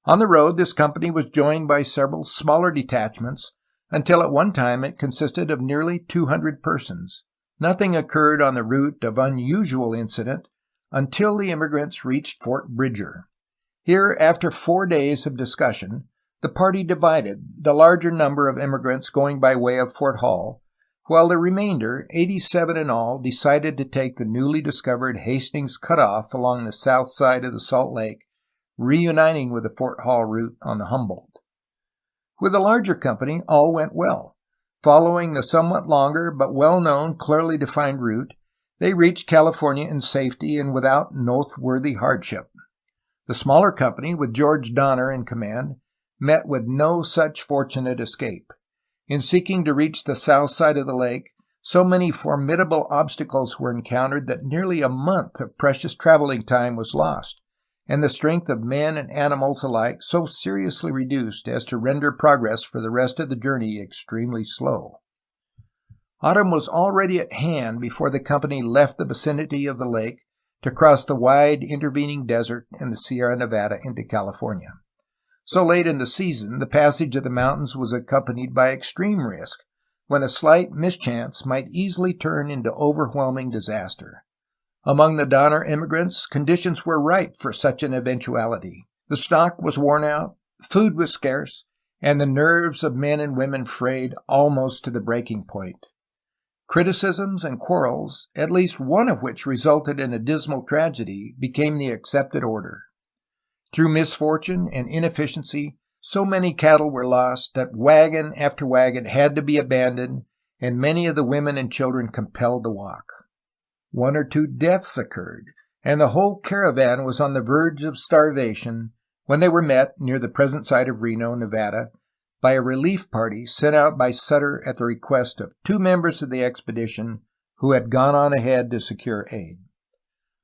On the road, this company was joined by several smaller detachments, until at one time it consisted of nearly 200 persons. Nothing occurred on the route of unusual incident until the immigrants reached Fort Bridger. Here, after 4 days of discussion, the party divided, the larger number of immigrants going by way of Fort Hall, while the remainder, 87 in all, decided to take the newly discovered Hastings Cutoff along the south side of the Salt Lake, reuniting with the Fort Hall route on the Humboldt. With the larger company, all went well. Following the somewhat longer but well-known, clearly defined route, they reached California in safety and without noteworthy hardship. The smaller company, with George Donner in command, met with no such fortunate escape. In seeking to reach the south side of the lake, so many formidable obstacles were encountered that nearly a month of precious traveling time was lost, and the strength of men and animals alike so seriously reduced as to render progress for the rest of the journey extremely slow. Autumn was already at hand before the company left the vicinity of the lake to cross the wide intervening desert and the Sierra Nevada into California. So late in the season, the passage of the mountains was accompanied by extreme risk, when a slight mischance might easily turn into overwhelming disaster. Among the Donner immigrants, conditions were ripe for such an eventuality. The stock was worn out, food was scarce, and the nerves of men and women frayed almost to the breaking point. Criticisms and quarrels, at least one of which resulted in a dismal tragedy, became the accepted order. Through misfortune and inefficiency, so many cattle were lost that wagon after wagon had to be abandoned, and many of the women and children compelled to walk. 1 or 2 deaths occurred, and the whole caravan was on the verge of starvation when they were met, near the present site of Reno, Nevada, by a relief party sent out by Sutter at the request of 2 members of the expedition who had gone on ahead to secure aid.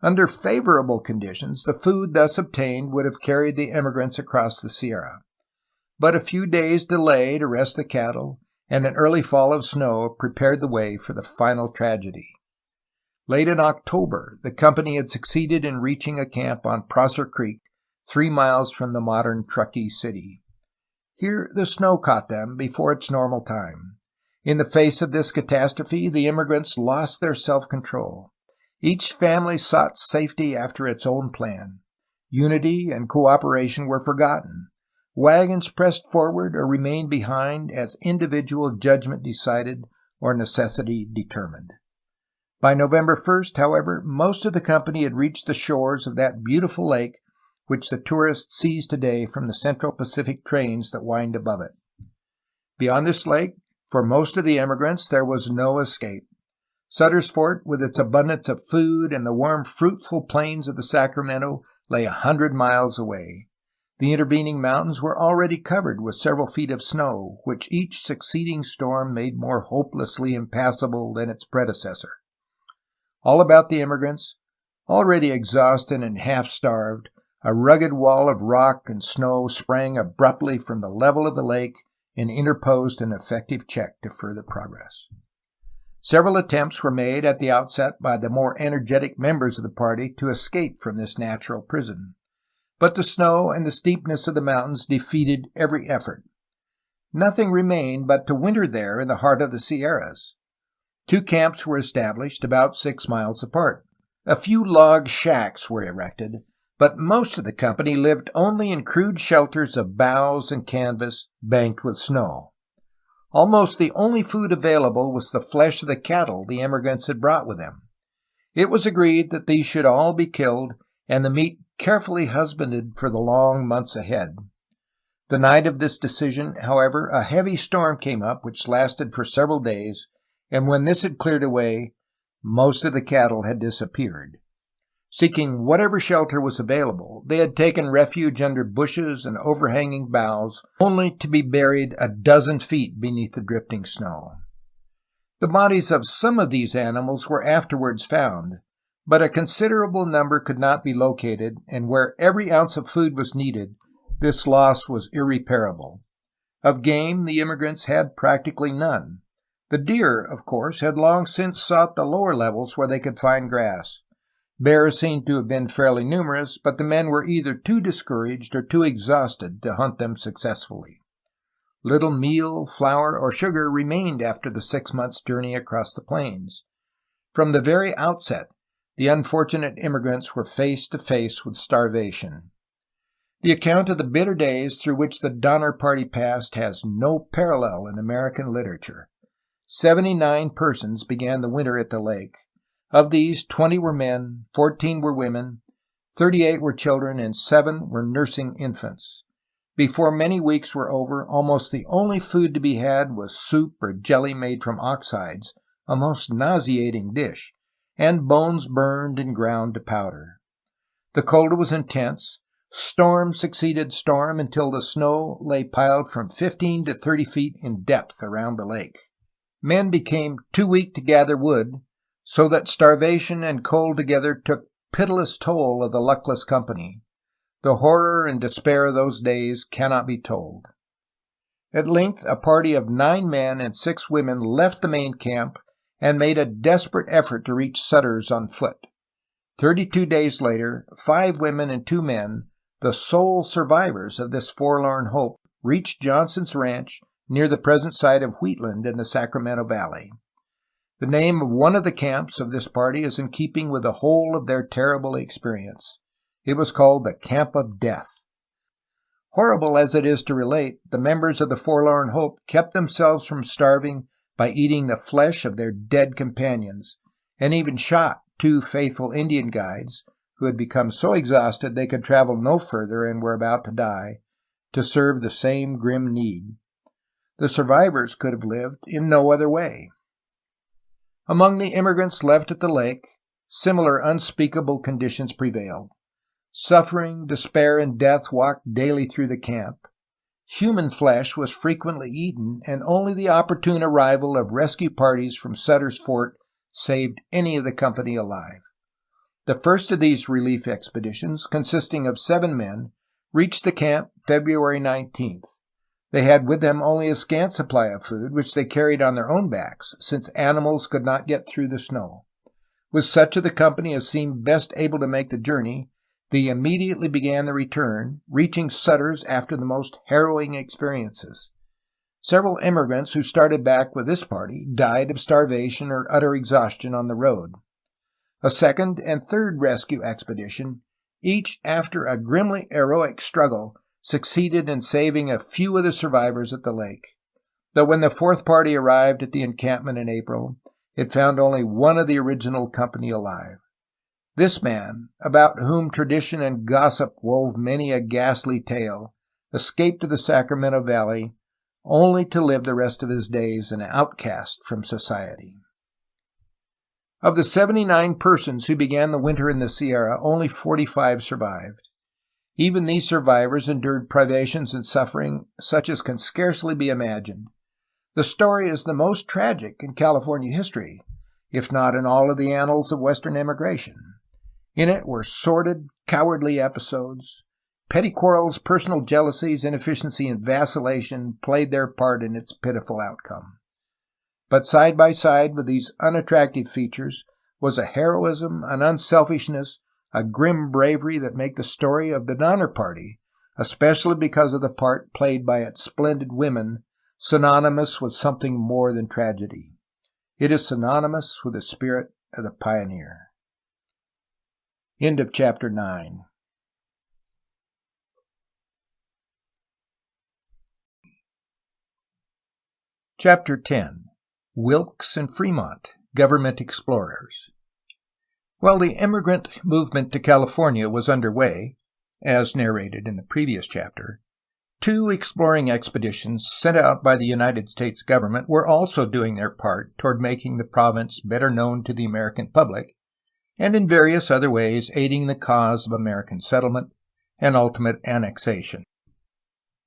Under favorable conditions, the food thus obtained would have carried the immigrants across the Sierra. But a few days' delay to rest the cattle and an early fall of snow prepared the way for the final tragedy. Late in October, the company had succeeded in reaching a camp on Prosser Creek, 3 miles from the modern Truckee City. Here the snow caught them before its normal time. In the face of this catastrophe, the immigrants lost their self-control. Each family sought safety after its own plan. Unity and cooperation were forgotten. Wagons pressed forward or remained behind as individual judgment decided or necessity determined. By November 1st, however, most of the company had reached the shores of that beautiful lake which the tourist sees today from the Central Pacific trains that wind above it. Beyond this lake, for most of the immigrants, there was no escape. Sutter's Fort, with its abundance of food and the warm, fruitful plains of the Sacramento, lay 100 miles away. The intervening mountains were already covered with several feet of snow, which each succeeding storm made more hopelessly impassable than its predecessor. All about the immigrants, already exhausted and half-starved, a rugged wall of rock and snow sprang abruptly from the level of the lake and interposed an effective check to further progress. Several attempts were made at the outset by the more energetic members of the party to escape from this natural prison, but the snow and the steepness of the mountains defeated every effort. Nothing remained but to winter there in the heart of the Sierras. 2 camps were established about 6 miles apart. A few log shacks were erected, but most of the company lived only in crude shelters of boughs and canvas banked with snow. Almost the only food available was the flesh of the cattle the immigrants had brought with them. It was agreed that these should all be killed and the meat carefully husbanded for the long months ahead. The night of this decision, however, a heavy storm came up which lasted for several days, and when this had cleared away, most of the cattle had disappeared. Seeking whatever shelter was available, they had taken refuge under bushes and overhanging boughs, only to be buried a dozen feet beneath the drifting snow. The bodies of some of these animals were afterwards found, but a considerable number could not be located, and where every ounce of food was needed, this loss was irreparable. Of game, the immigrants had practically none. The deer, of course, had long since sought the lower levels where they could find grass. Bears seemed to have been fairly numerous, but the men were either too discouraged or too exhausted to hunt them successfully. Little meal, flour, or sugar remained after the 6 months' journey across the plains. From the very outset, the unfortunate immigrants were face to face with starvation. The account of the bitter days through which the Donner Party passed has no parallel in American literature. 79 persons began the winter at the lake. Of these, 20 were men, 14 were women, 38 were children, and 7 were nursing infants. Before many weeks were over, almost the only food to be had was soup or jelly made from ox hides, a most nauseating dish, and bones burned and ground to powder. The cold was intense. Storm succeeded storm until the snow lay piled from 15 to 30 feet in depth around the lake. Men became too weak to gather wood, so that starvation and cold together took pitiless toll of the luckless company. The horror and despair of those days cannot be told. At length, a party of 9 men and 6 women left the main camp and made a desperate effort to reach Sutter's on foot. 32 days later, 5 women and 2 men, the sole survivors of this forlorn hope, reached Johnson's ranch near the present site of Wheatland in the Sacramento Valley. The name of one of the camps of this party is in keeping with the whole of their terrible experience. It was called the Camp of Death. Horrible as it is to relate, the members of the Forlorn Hope kept themselves from starving by eating the flesh of their dead companions, and even shot 2 faithful Indian guides, who had become so exhausted they could travel no further and were about to die, to serve the same grim need. The survivors could have lived in no other way. Among the immigrants left at the lake, similar unspeakable conditions prevailed. Suffering, despair, and death walked daily through the camp. Human flesh was frequently eaten, and only the opportune arrival of rescue parties from Sutter's Fort saved any of the company alive. The first of these relief expeditions, consisting of 7 men, reached the camp February 19th. They had with them only a scant supply of food, which they carried on their own backs, since animals could not get through the snow. With such of the company as seemed best able to make the journey, they immediately began the return, reaching Sutter's after the most harrowing experiences. Several immigrants who started back with this party died of starvation or utter exhaustion on the road. A second and third rescue expedition, each after a grimly heroic struggle, succeeded in saving a few of the survivors at the lake. Though when the fourth party arrived at the encampment in April, it found only one of the original company alive. This man, about whom tradition and gossip wove many a ghastly tale, escaped to the Sacramento Valley, only to live the rest of his days an outcast from society. Of the 79 persons who began the winter in the Sierra, only 45 survived. Even these survivors endured privations and suffering such as can scarcely be imagined. The story is the most tragic in California history, if not in all of the annals of Western immigration. In it were sordid, cowardly episodes. Petty quarrels, personal jealousies, inefficiency, and vacillation played their part in its pitiful outcome. But side by side with these unattractive features was a heroism, an unselfishness, a grim bravery that make the story of the Donner Party, especially because of the part played by its splendid women, synonymous with something more than tragedy. It is synonymous with the spirit of the pioneer. End of chapter 9. Chapter 10. Wilkes and Fremont, Government Explorers. While the immigrant movement to California was underway, as narrated in the previous chapter, 2 exploring expeditions sent out by the United States government were also doing their part toward making the province better known to the American public, and in various other ways aiding the cause of American settlement and ultimate annexation.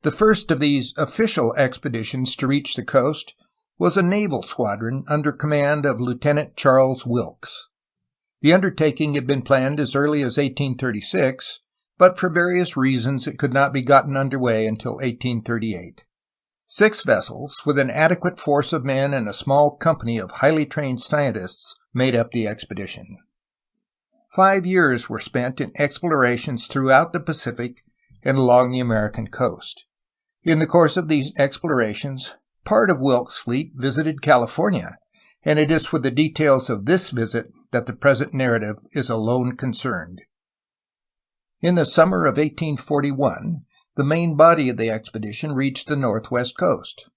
The first of these official expeditions to reach the coast was a naval squadron under command of Lieutenant Charles Wilkes. The undertaking had been planned as early as 1836, but for various reasons it could not be gotten underway until 1838. 6 vessels, with an adequate force of men and a small company of highly trained scientists, made up the expedition. 5 years were spent in explorations throughout the Pacific and along the American coast. In the course of these explorations, part of Wilkes' fleet visited California, and it is with the details of this visit that the present narrative is alone concerned. In the summer of 1841, the main body of the expedition reached the northwest coast.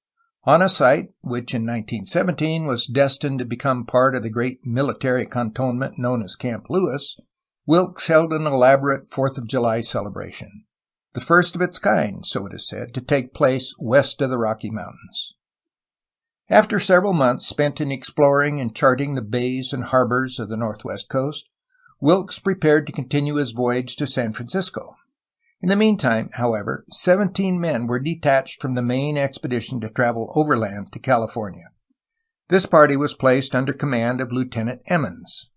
On a site which in 1917 was destined to become part of the great military cantonment known as Camp Lewis, Wilkes held an elaborate 4th of July celebration, the first of its kind, so it is said, to take place west of the Rocky Mountains. After several months spent in exploring and charting the bays and harbors of the northwest coast, Wilkes prepared to continue his voyage to San Francisco. In the meantime, however, 17 men were detached from the main expedition to travel overland to California. This party was placed under command of Lieutenant Emmons.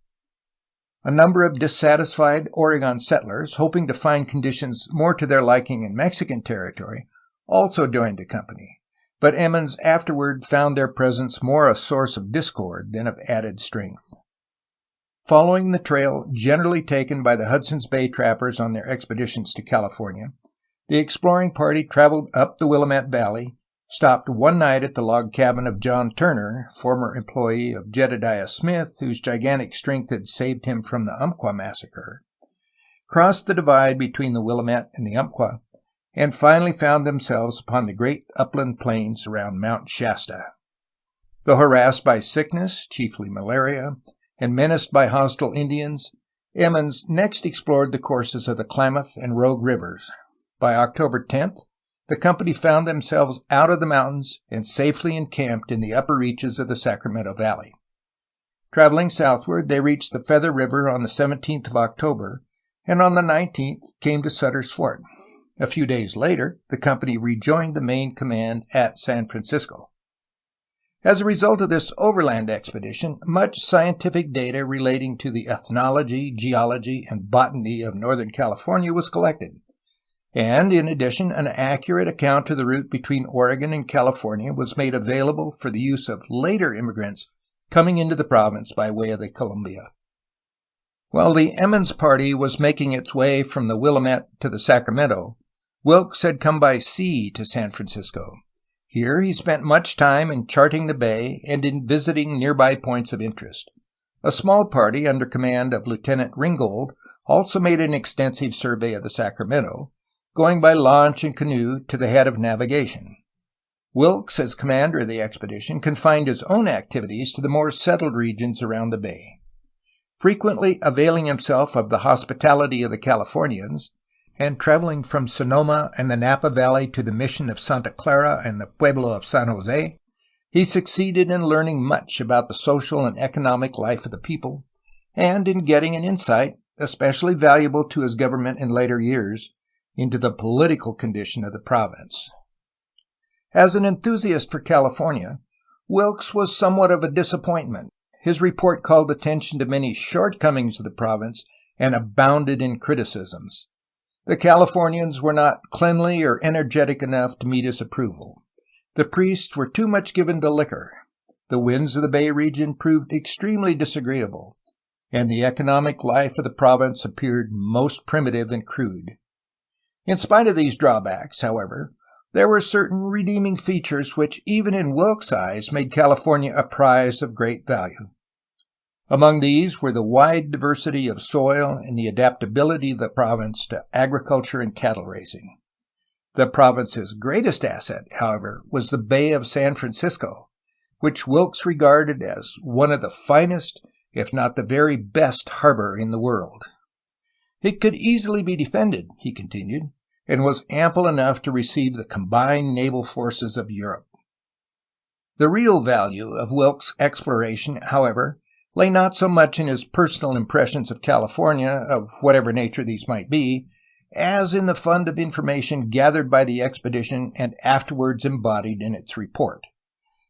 A number of dissatisfied Oregon settlers, hoping to find conditions more to their liking in Mexican territory, also joined the company, but Emmons afterward found their presence more a source of discord than of added strength. Following the trail generally taken by the Hudson's Bay trappers on their expeditions to California, the exploring party traveled up the Willamette Valley, stopped one night at the log cabin of John Turner, former employee of Jedediah Smith, whose gigantic strength had saved him from the Umpqua massacre, crossed the divide between the Willamette and the Umpqua, and finally found themselves upon the great upland plains around Mount Shasta. Though harassed by sickness, chiefly malaria, and menaced by hostile Indians, Emmons next explored the courses of the Klamath and Rogue Rivers. By October 10th, the company found themselves out of the mountains and safely encamped in the upper reaches of the Sacramento Valley. Traveling southward, they reached the Feather River on the 17th of October, and on the 19th came to Sutter's Fort. A few days later, the company rejoined the main command at San Francisco. As a result of this overland expedition, much scientific data relating to the ethnology, geology, and botany of Northern California was collected, and in addition, an accurate account of the route between Oregon and California was made available for the use of later immigrants coming into the province by way of the Columbia. While the Emmons party was making its way from the Willamette to the Sacramento, Wilkes had come by sea to San Francisco. Here he spent much time in charting the bay and in visiting nearby points of interest. A small party under command of Lieutenant Ringgold also made an extensive survey of the Sacramento, going by launch and canoe to the head of navigation. Wilkes, as commander of the expedition, confined his own activities to the more settled regions around the bay. Frequently availing himself of the hospitality of the Californians, and traveling from Sonoma and the Napa Valley to the mission of Santa Clara and the pueblo of San Jose, He succeeded in learning much about the social and economic life of the people, and in getting an insight, especially valuable to his government in later years, into the political condition of the province. As an enthusiast for California, Wilkes was somewhat of a disappointment. His report called attention to many shortcomings of the province and abounded in criticisms. The Californians were not cleanly or energetic enough to meet his approval. The priests were too much given to liquor. The winds of the Bay region proved extremely disagreeable, and the economic life of the province appeared most primitive and crude. In spite of these drawbacks, however, there were certain redeeming features which, even in Wilkes' eyes, made California a prize of great value. Among these were the wide diversity of soil and the adaptability of the province to agriculture and cattle raising. The province's greatest asset, however, was the Bay of San Francisco, which Wilkes regarded as one of the finest, if not the very best, harbor in the world. It could easily be defended, he continued, and was ample enough to receive the combined naval forces of Europe. The real value of Wilkes' exploration, however, lay not so much in his personal impressions of California, of whatever nature these might be, as in the fund of information gathered by the expedition and afterwards embodied in its report.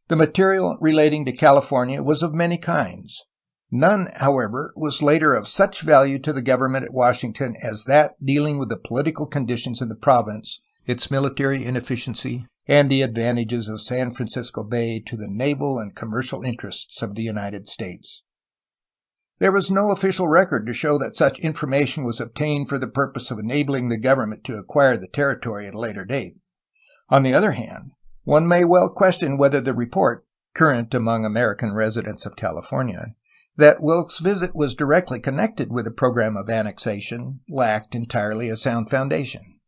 The material relating to California was of many kinds. None, however, was later of such value to the government at Washington as that dealing with the political conditions in the province, its military inefficiency, and the advantages of San Francisco Bay to the naval and commercial interests of the United States. There was no official record to show that such information was obtained for the purpose of enabling the government to acquire the territory at a later date. On the other hand, one may well question whether the report, current among American residents of California, that Wilkes' visit was directly connected with the program of annexation, lacked entirely a sound foundation.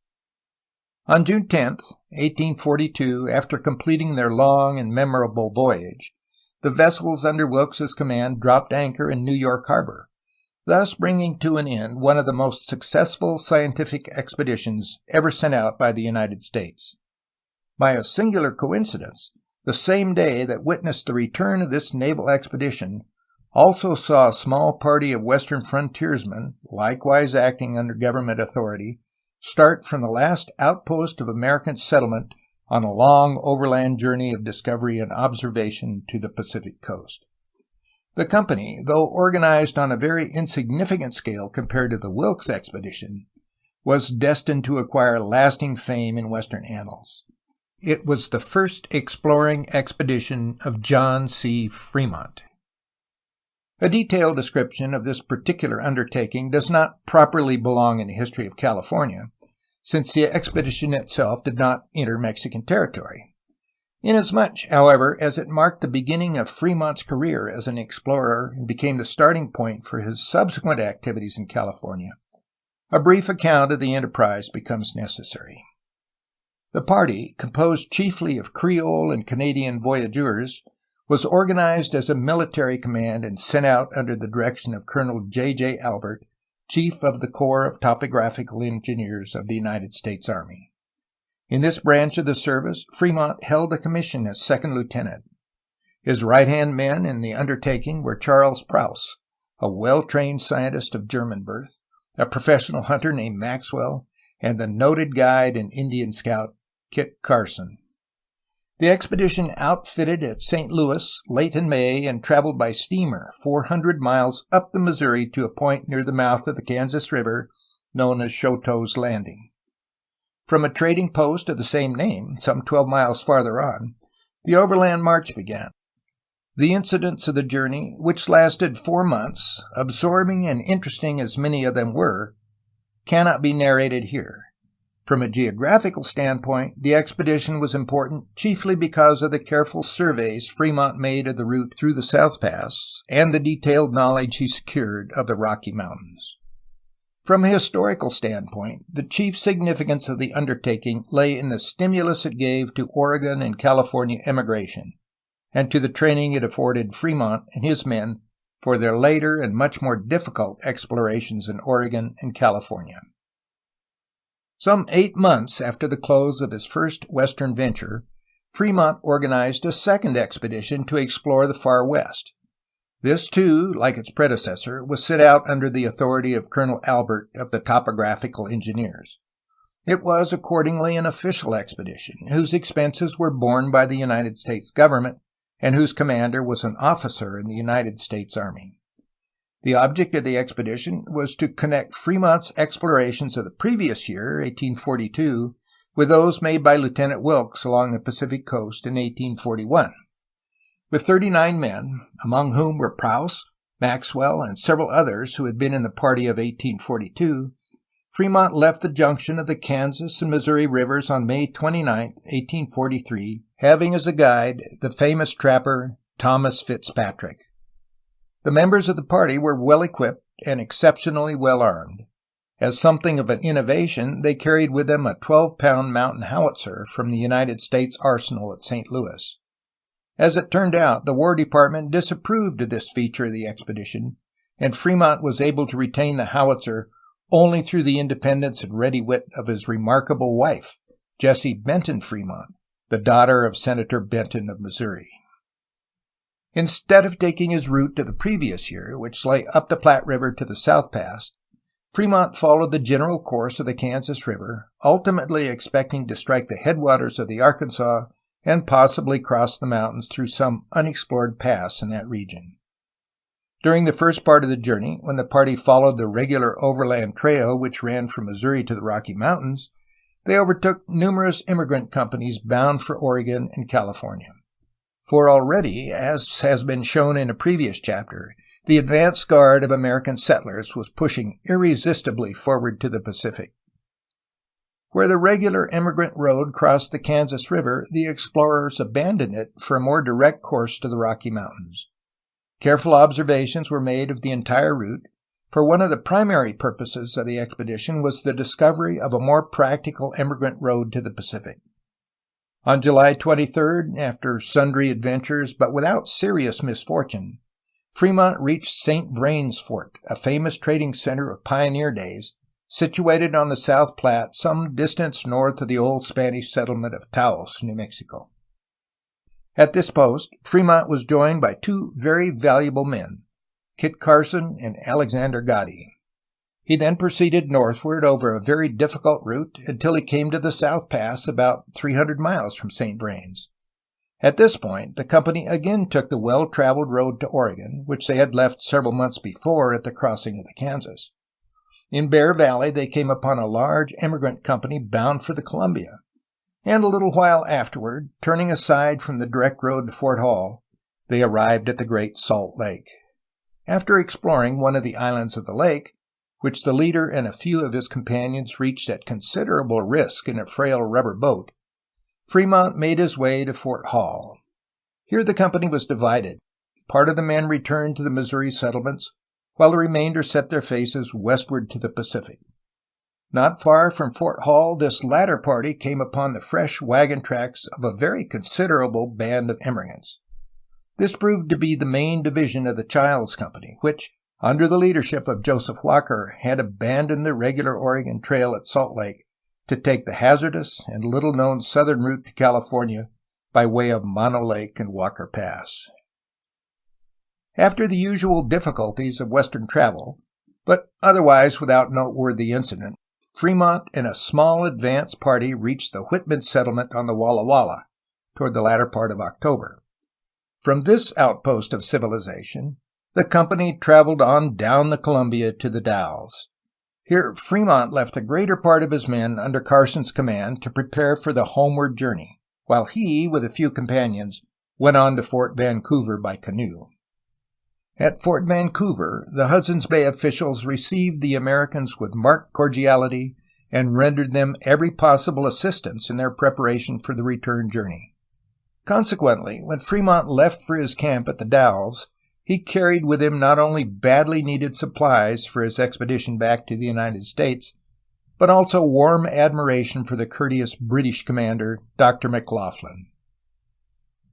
On June 10, 1842, after completing their long and memorable voyage, the vessels under Wilkes' command dropped anchor in New York Harbor, thus bringing to an end one of the most successful scientific expeditions ever sent out by the United States. By a singular coincidence, the same day that witnessed the return of this naval expedition also saw a small party of western frontiersmen, likewise acting under government authority, start from the last outpost of American settlement on a long overland journey of discovery and observation to the Pacific coast. The company, though organized on a very insignificant scale compared to the Wilkes expedition, was destined to acquire lasting fame in Western annals. It was the first exploring expedition of John C. Fremont. A detailed description of this particular undertaking does not properly belong in the history of California, since the expedition itself did not enter Mexican territory. Inasmuch, however, as it marked the beginning of Fremont's career as an explorer and became the starting point for his subsequent activities in California, a brief account of the enterprise becomes necessary. The party, composed chiefly of Creole and Canadian voyageurs, was organized as a military command and sent out under the direction of Colonel J. Albert, Chief of the Corps of Topographical Engineers of the United States Army. In this branch of the service, Fremont held a commission as second lieutenant. His right-hand men in the undertaking were Charles Prouse, a well-trained scientist of German birth, a professional hunter named Maxwell, and the noted guide and Indian scout Kit Carson. The expedition outfitted at St. Louis late in May and traveled by steamer 400 miles up the Missouri to a point near the mouth of the Kansas River known as Choteau's Landing. From a trading post of the same name, some 12 miles farther on, the overland march began. The incidents of the journey, which lasted 4 months, absorbing and interesting as many of them were, cannot be narrated here. From a geographical standpoint, the expedition was important chiefly because of the careful surveys Fremont made of the route through the South Pass and the detailed knowledge he secured of the Rocky Mountains. From a historical standpoint, the chief significance of the undertaking lay in the stimulus it gave to Oregon and California emigration, and to the training it afforded Fremont and his men for their later and much more difficult explorations in Oregon and California. Some 8 months after the close of his first western venture, Fremont organized a second expedition to explore the far west. This, too, like its predecessor, was sent out under the authority of Colonel Albert of the Topographical Engineers. It was accordingly an official expedition, whose expenses were borne by the United States government and whose commander was an officer in the United States Army. The object of the expedition was to connect Fremont's explorations of the previous year, 1842, with those made by Lieutenant Wilkes along the Pacific coast in 1841. With 39 men, among whom were Prowse, Maxwell, and several others who had been in the party of 1842, Fremont left the junction of the Kansas and Missouri rivers on May 29, 1843, having as a guide the famous trapper Thomas Fitzpatrick. The members of the party were well equipped and exceptionally well armed. As something of an innovation, they carried with them a 12-pound mountain howitzer from the United States Arsenal at St. Louis. As it turned out, the War Department disapproved of this feature of the expedition, and Fremont was able to retain the howitzer only through the independence and ready wit of his remarkable wife, Jessie Benton Fremont, the daughter of Senator Benton of Missouri. Instead of taking his route to the previous year, which lay up the Platte River to the South Pass, Fremont followed the general course of the Kansas River, ultimately expecting to strike the headwaters of the Arkansas and possibly cross the mountains through some unexplored pass in that region. During the first part of the journey, when the party followed the regular overland trail which ran from Missouri to the Rocky Mountains, they overtook numerous immigrant companies bound for Oregon and California. For already, as has been shown in a previous chapter, the advance guard of American settlers was pushing irresistibly forward to the Pacific. Where the regular immigrant road crossed the Kansas River, the explorers abandoned it for a more direct course to the Rocky Mountains. Careful observations were made of the entire route, for one of the primary purposes of the expedition was the discovery of a more practical immigrant road to the Pacific. On July 23rd, after sundry adventures but without serious misfortune, Fremont reached St. Vrain's Fort, a famous trading center of pioneer days, situated on the South Platte some distance north of the old Spanish settlement of Taos, New Mexico. At this post, Fremont was joined by two very valuable men, Kit Carson and Alexander Gotti. He then proceeded northward over a very difficult route until he came to the South Pass about 300 miles from St. Vrain's. At this point, the company again took the well-traveled road to Oregon, which they had left several months before at the crossing of the Kansas. In Bear Valley, they came upon a large immigrant company bound for the Columbia, and a little while afterward, turning aside from the direct road to Fort Hall, they arrived at the Great Salt Lake. After exploring one of the islands of the lake, which the leader and a few of his companions reached at considerable risk in a frail rubber boat, Fremont made his way to Fort Hall. Here the company was divided. Part of the men returned to the Missouri settlements, while the remainder set their faces westward to the Pacific. Not far from Fort Hall, this latter party came upon the fresh wagon tracks of a very considerable band of emigrants. This proved to be the main division of the Childs Company, which, under the leadership of Joseph Walker, had abandoned the regular Oregon Trail at Salt Lake to take the hazardous and little-known southern route to California by way of Mono Lake and Walker Pass. After the usual difficulties of western travel, but otherwise without noteworthy incident, Fremont and a small advance party reached the Whitman settlement on the Walla Walla toward the latter part of October. From this outpost of civilization, the company traveled on down the Columbia to the Dalles. Here Fremont left the greater part of his men under Carson's command to prepare for the homeward journey, while he, with a few companions, went on to Fort Vancouver by canoe. At Fort Vancouver, the Hudson's Bay officials received the Americans with marked cordiality and rendered them every possible assistance in their preparation for the return journey. Consequently, when Fremont left for his camp at the Dalles, he carried with him not only badly needed supplies for his expedition back to the United States, but also warm admiration for the courteous British commander, Dr. McLaughlin.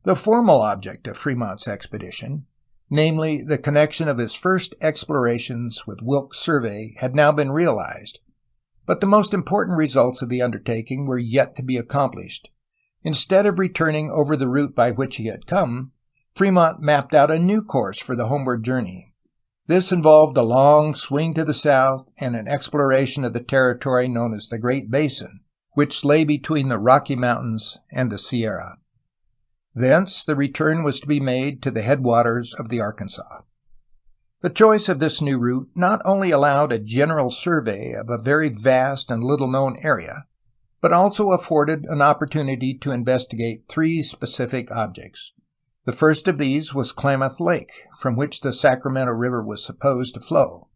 The formal object of Fremont's expedition, namely the connection of his first explorations with Wilkes' survey, had now been realized, but the most important results of the undertaking were yet to be accomplished, Instead of returning over the route by which he had come, Fremont mapped out a new course for the homeward journey. This involved a long swing to the south and an exploration of the territory known as the Great Basin, which lay between the Rocky Mountains and the Sierra. Thence the return was to be made to the headwaters of the Arkansas. The choice of this new route not only allowed a general survey of a very vast and little-known area, but also afforded an opportunity to investigate three specific objects. The first of these was Klamath Lake, from which the Sacramento River was supposed to flow.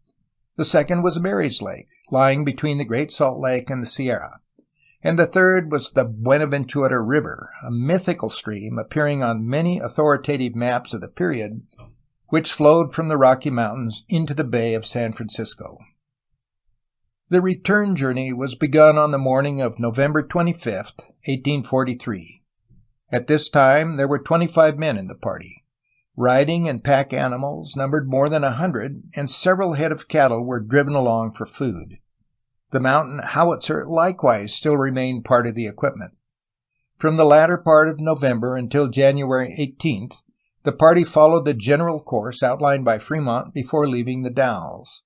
The second was Mary's Lake, lying between the Great Salt Lake and the Sierra. And the third was the Buenaventura River, a mythical stream appearing on many authoritative maps of the period, which flowed from the Rocky Mountains into the Bay of San Francisco. The return journey was begun on the morning of November 25, 1843. At this time, there were 25 men in the party. Riding and pack animals numbered more than 100, and several head of cattle were driven along for food. The mountain howitzer likewise still remained part of the equipment. From the latter part of November until January 18th, the party followed the general course outlined by Fremont before leaving the Dalles.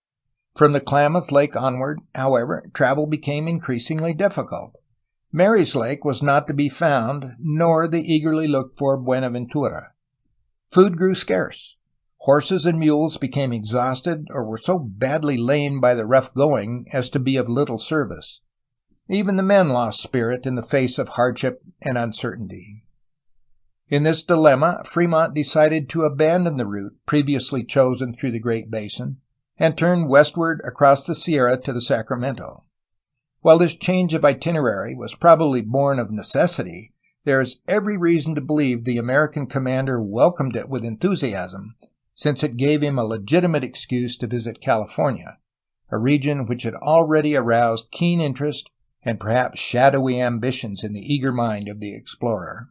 From the Klamath Lake onward, however, travel became increasingly difficult. Mary's Lake was not to be found, nor the eagerly looked-for Buenaventura. Food grew scarce. Horses and mules became exhausted or were so badly lamed by the rough going as to be of little service. Even the men lost spirit in the face of hardship and uncertainty. In this dilemma, Fremont decided to abandon the route previously chosen through the Great Basin and turn westward across the Sierra to the Sacramento. While this change of itinerary was probably born of necessity, there is every reason to believe the American commander welcomed it with enthusiasm, since it gave him a legitimate excuse to visit California, a region which had already aroused keen interest and perhaps shadowy ambitions in the eager mind of the explorer.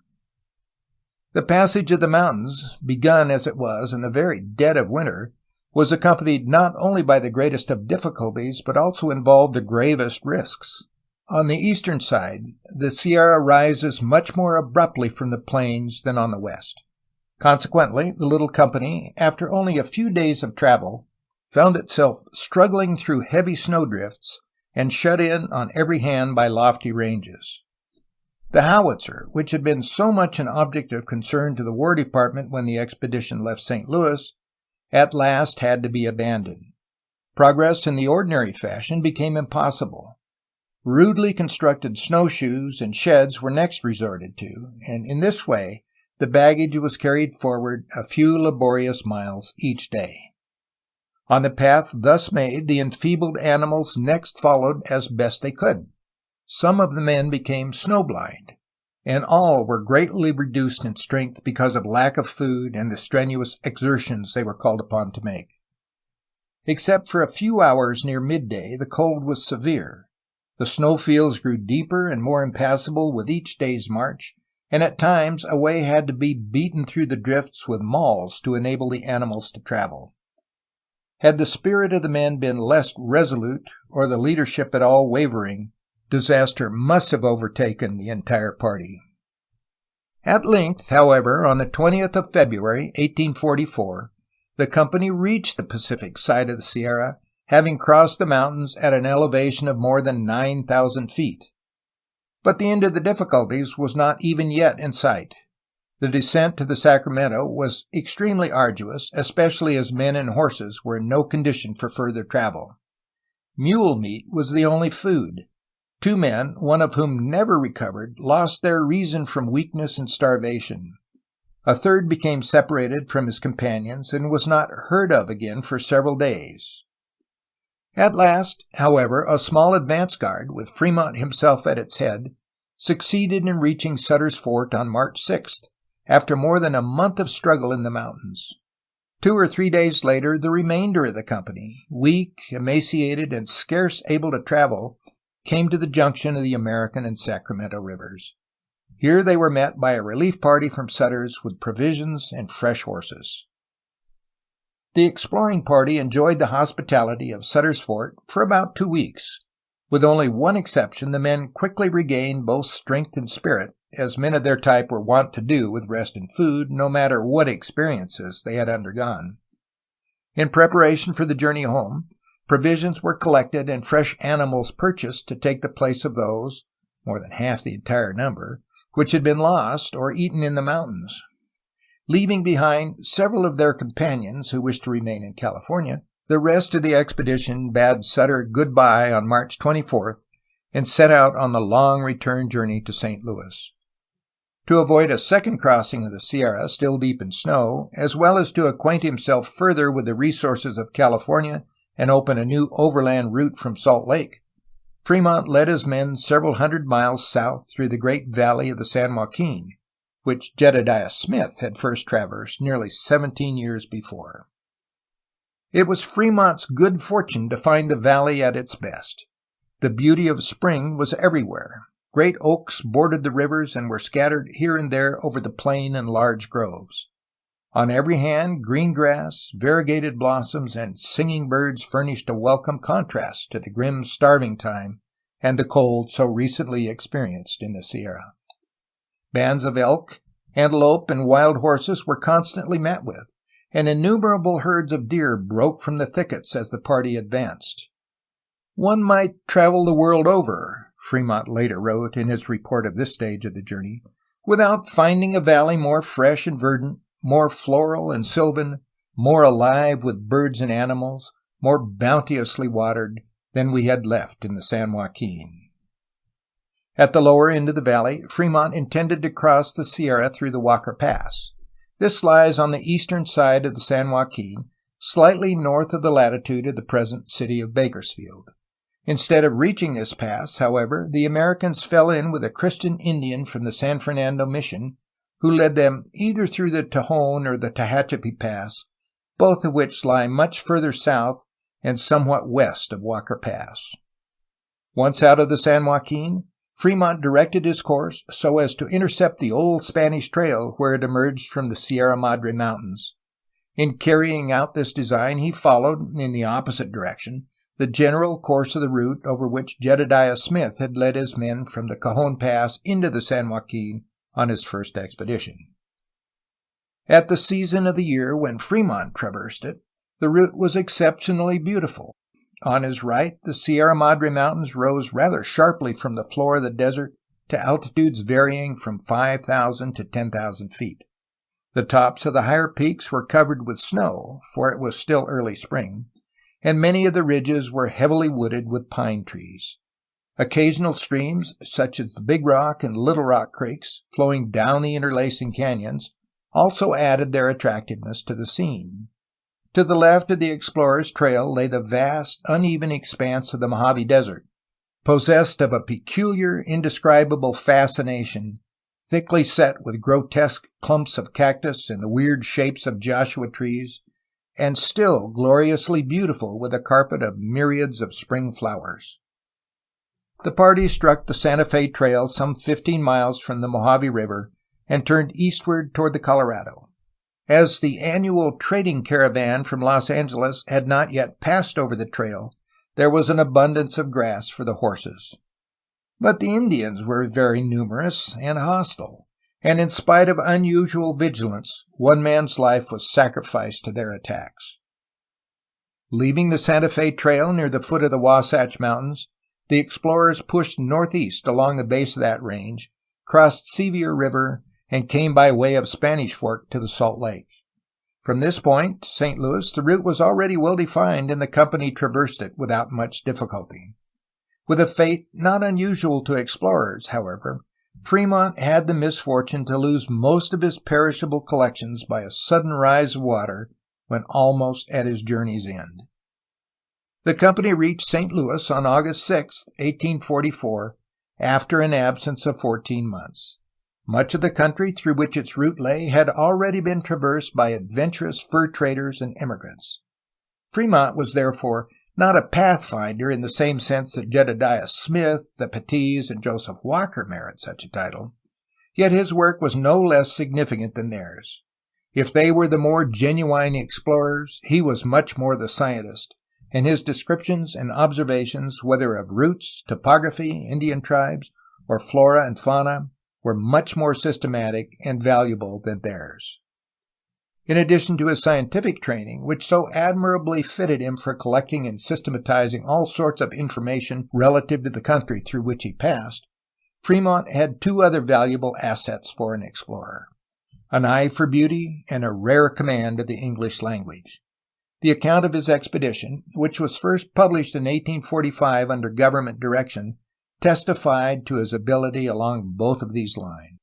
The passage of the mountains, begun as it was in the very dead of winter, was accompanied not only by the greatest of difficulties, but also involved the gravest risks. On the eastern side, the Sierra rises much more abruptly from the plains than on the west. Consequently, the little company, after only a few days of travel, found itself struggling through heavy snowdrifts and shut in on every hand by lofty ranges. The howitzer, which had been so much an object of concern to the War Department when the expedition left St. Louis, at last had to be abandoned. Progress in the ordinary fashion became impossible. Rudely constructed snowshoes and sheds were next resorted to, and in this way the baggage was carried forward a few laborious miles each day. On the path thus made, the enfeebled animals next followed as best they could. Some of the men became snowblind, and all were greatly reduced in strength because of lack of food and the strenuous exertions they were called upon to make. Except for a few hours near midday, the cold was severe. The snowfields grew deeper and more impassable with each day's march, and at times a way had to be beaten through the drifts with mauls to enable the animals to travel. Had the spirit of the men been less resolute, or the leadership at all wavering, disaster must have overtaken the entire party. At length, however, on the 20th of February, 1844, the company reached the Pacific side of the Sierra, having crossed the mountains at an elevation of more than 9,000 feet. But the end of the difficulties was not even yet in sight. The descent to the Sacramento was extremely arduous, especially as men and horses were in no condition for further travel. Mule meat was the only food. 2 men, one of whom never recovered, lost their reason from weakness and starvation. A third became separated from his companions and was not heard of again for several days. At last, however, a small advance guard, with Fremont himself at its head, succeeded in reaching Sutter's Fort on March 6th, after more than a month of struggle in the mountains. 2 or 3 days later, the remainder of the company, weak, emaciated, and scarce able to travel, came to the junction of the American and Sacramento rivers. Here they were met by a relief party from Sutter's with provisions and fresh horses. The exploring party enjoyed the hospitality of Sutter's Fort for about 2 weeks. With only one exception, the men quickly regained both strength and spirit, as men of their type were wont to do with rest and food, no matter what experiences they had undergone. In preparation for the journey home, provisions were collected and fresh animals purchased to take the place of those, more than half the entire number, which had been lost or eaten in the mountains. Leaving behind several of their companions who wished to remain in California, the rest of the expedition bade Sutter goodbye on March 24th and set out on the long return journey to St. Louis. To avoid a second crossing of the Sierra still deep in snow, as well as to acquaint himself further with the resources of California and open a new overland route from Salt Lake, Fremont led his men several hundred miles south through the great valley of the San Joaquin, which Jedediah Smith had first traversed nearly 17 years before. It was Fremont's good fortune to find the valley at its best. The beauty of spring was everywhere. Great oaks bordered the rivers and were scattered here and there over the plain in large groves. On every hand, green grass, variegated blossoms, and singing birds furnished a welcome contrast to the grim starving time and the cold so recently experienced in the Sierra. Bands of elk, antelope, and wild horses were constantly met with, and innumerable herds of deer broke from the thickets as the party advanced. "One might travel the world over," Fremont later wrote in his report of this stage of the journey, "without finding a valley more fresh and verdant, more floral and sylvan, more alive with birds and animals, more bounteously watered, than we had left in the San Joaquin." At the lower end of the valley, Fremont intended to cross the Sierra through the Walker Pass. This lies on the eastern side of the San Joaquin, slightly north of the latitude of the present city of Bakersfield. Instead of reaching this pass, however, the Americans fell in with a Christian Indian from the San Fernando Mission, who led them either through the Tejon or the Tehachapi Pass, both of which lie much further south and somewhat west of Walker Pass. Once out of the San Joaquin, Fremont directed his course so as to intercept the old Spanish trail where it emerged from the Sierra Madre Mountains. In carrying out this design, he followed, in the opposite direction, the general course of the route over which Jedediah Smith had led his men from the Cajon Pass into the San Joaquin on his first expedition. At the season of the year when Fremont traversed it, the route was exceptionally beautiful. On his right, the Sierra Madre Mountains rose rather sharply from the floor of the desert to altitudes varying from 5,000 to 10,000 feet. The tops of the higher peaks were covered with snow, for it was still early spring, and many of the ridges were heavily wooded with pine trees. Occasional streams, such as the Big Rock and Little Rock creeks, flowing down the interlacing canyons, also added their attractiveness to the scene. To the left of the explorer's trail lay the vast, uneven expanse of the Mojave Desert, possessed of a peculiar, indescribable fascination, thickly set with grotesque clumps of cactus and the weird shapes of Joshua trees, and still gloriously beautiful with a carpet of myriads of spring flowers. The party struck the Santa Fe Trail some 15 miles from the Mojave River and turned eastward toward the Colorado. As the annual trading caravan from Los Angeles had not yet passed over the trail, there was an abundance of grass for the horses. But the Indians were very numerous and hostile, and in spite of unusual vigilance, one man's life was sacrificed to their attacks. Leaving the Santa Fe Trail near the foot of the Wasatch Mountains, the explorers pushed northeast along the base of that range, crossed Sevier River, and came by way of Spanish Fork to the Salt Lake. From this point to St. Louis, the route was already well defined, and the company traversed it without much difficulty. With a fate not unusual to explorers, however, Fremont had the misfortune to lose most of his perishable collections by a sudden rise of water when almost at his journey's end. The company reached St. Louis on August 6, 1844, after an absence of 14 months. Much of the country through which its route lay had already been traversed by adventurous fur traders and immigrants. Fremont was therefore not a pathfinder in the same sense that Jedediah Smith, the Patties, and Joseph Walker merit such a title, yet his work was no less significant than theirs. If they were the more genuine explorers, he was much more the scientist, and his descriptions and observations, whether of routes, topography, Indian tribes, or flora and fauna, were much more systematic and valuable than theirs. In addition to his scientific training, which so admirably fitted him for collecting and systematizing all sorts of information relative to the country through which he passed, Fremont had two other valuable assets for an explorer: an eye for beauty and a rare command of the English language. The account of his expedition, which was first published in 1845 under government direction, testified to his ability along both of these lines.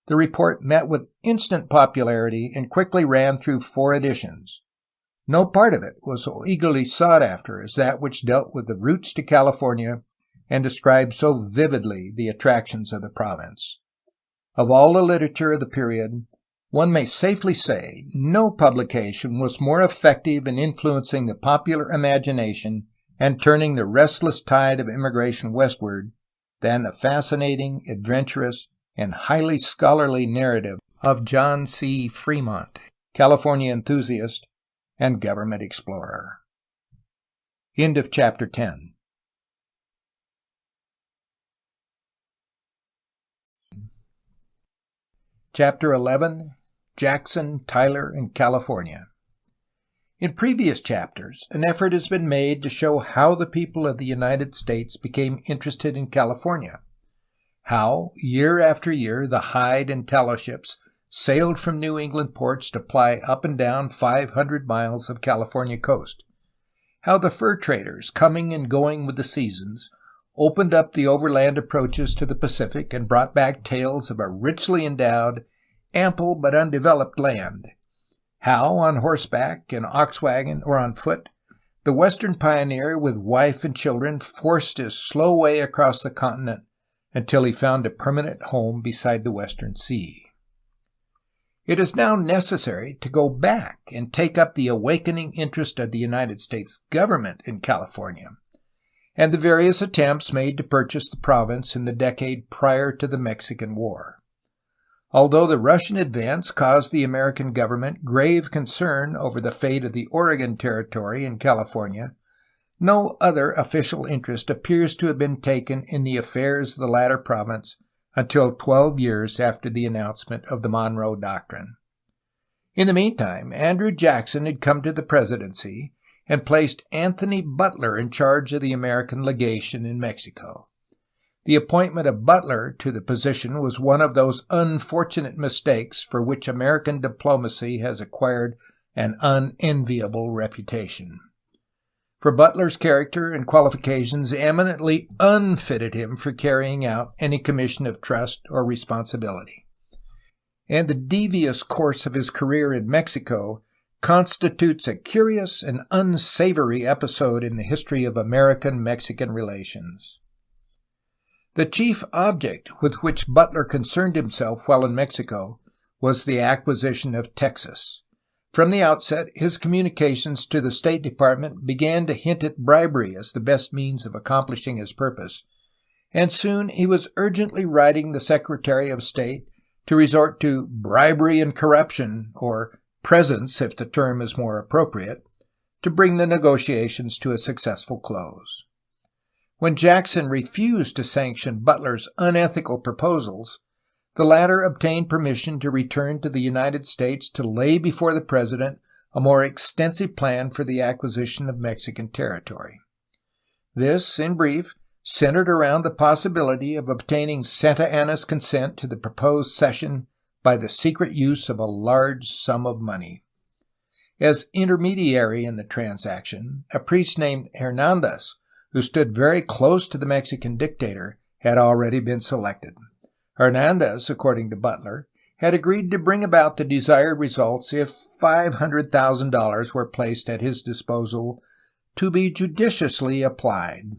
The report met with instant popularity and quickly ran through 4 editions. No part of it was so eagerly sought after as that which dealt with the routes to California and described so vividly the attractions of the province. Of all the literature of the period, one may safely say no publication was more effective in influencing the popular imagination and turning the restless tide of immigration westward than the fascinating, adventurous, and highly scholarly narrative of John C. Fremont, California enthusiast and government explorer. End of Chapter 10. Chapter 11. Jackson, Tyler, and California. In previous chapters, an effort has been made to show how the people of the United States became interested in California, how, year after year, the hide and tallow ships sailed from New England ports to ply up and down 500 miles of California coast, how the fur traders, coming and going with the seasons, opened up the overland approaches to the Pacific and brought back tales of a richly endowed, ample but undeveloped land, how, on horseback, in ox wagon, or on foot, the western pioneer with wife and children forced his slow way across the continent until he found a permanent home beside the western sea. It is now necessary to go back and take up the awakening interest of the United States government in California, and the various attempts made to purchase the province in the decade prior to the Mexican War. Although the Russian advance caused the American government grave concern over the fate of the Oregon Territory in California, no other official interest appears to have been taken in the affairs of the latter province until 12 years after the announcement of the Monroe Doctrine. In the meantime, Andrew Jackson had come to the presidency and placed Anthony Butler in charge of the American legation in Mexico. The appointment of Butler to the position was one of those unfortunate mistakes for which American diplomacy has acquired an unenviable reputation. For Butler's character and qualifications eminently unfitted him for carrying out any commission of trust or responsibility. And the devious course of his career in Mexico constitutes a curious and unsavory episode in the history of American-Mexican relations. The chief object with which Butler concerned himself while in Mexico was the acquisition of Texas. From the outset, his communications to the State Department began to hint at bribery as the best means of accomplishing his purpose, and soon he was urgently writing the Secretary of State to resort to bribery and corruption, or presents if the term is more appropriate, to bring the negotiations to a successful close. When Jackson refused to sanction Butler's unethical proposals, the latter obtained permission to return to the United States to lay before the president a more extensive plan for the acquisition of Mexican territory. This, in brief, centered around the possibility of obtaining Santa Anna's consent to the proposed cession by the secret use of a large sum of money. As intermediary in the transaction, a priest named Hernandez, who stood very close to the Mexican dictator, had already been selected. Hernandez, according to Butler, had agreed to bring about the desired results if $500,000 were placed at his disposal to be judiciously applied.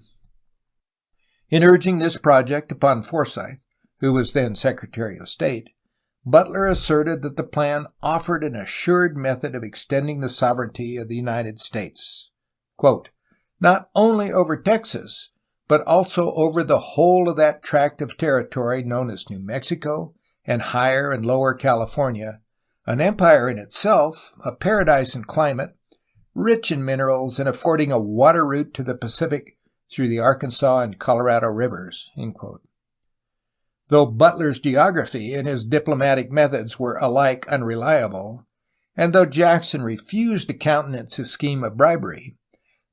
In urging this project upon Forsyth, who was then Secretary of State, Butler asserted that the plan offered an assured method of extending the sovereignty of the United States, quote, not only over Texas, but also over the whole of that tract of territory known as New Mexico and Higher and Lower California, an empire in itself, a paradise in climate, rich in minerals, and affording a water route to the Pacific through the Arkansas and Colorado rivers. End quote. Though Butler's geography and his diplomatic methods were alike unreliable, and though Jackson refused to countenance his scheme of bribery,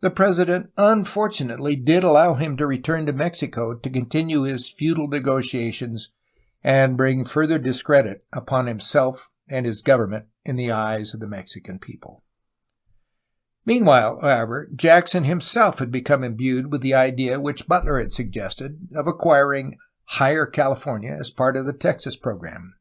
the president unfortunately did allow him to return to Mexico to continue his futile negotiations and bring further discredit upon himself and his government in the eyes of the Mexican people. Meanwhile, however, Jackson himself had become imbued with the idea which Butler had suggested of acquiring Higher California as part of the Texas program.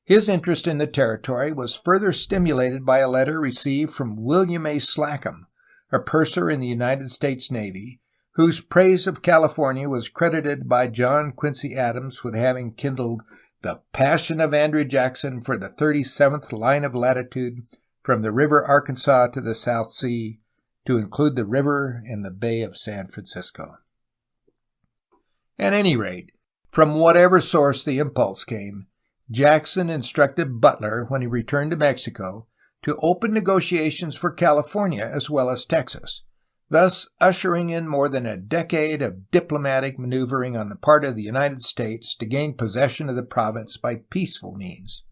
His interest in the territory was further stimulated by a letter received from William A. Slackum, a purser in the United States Navy, whose praise of California was credited by John Quincy Adams with having kindled the passion of Andrew Jackson for the 37th line of latitude from the river Arkansas to the South Sea, to include the river and the Bay of San Francisco. At any rate, from whatever source the impulse came, Jackson instructed Butler, when he returned to Mexico, to open negotiations for California as well as Texas, thus ushering in more than a decade of diplomatic maneuvering on the part of the United States to gain possession of the province by peaceful means.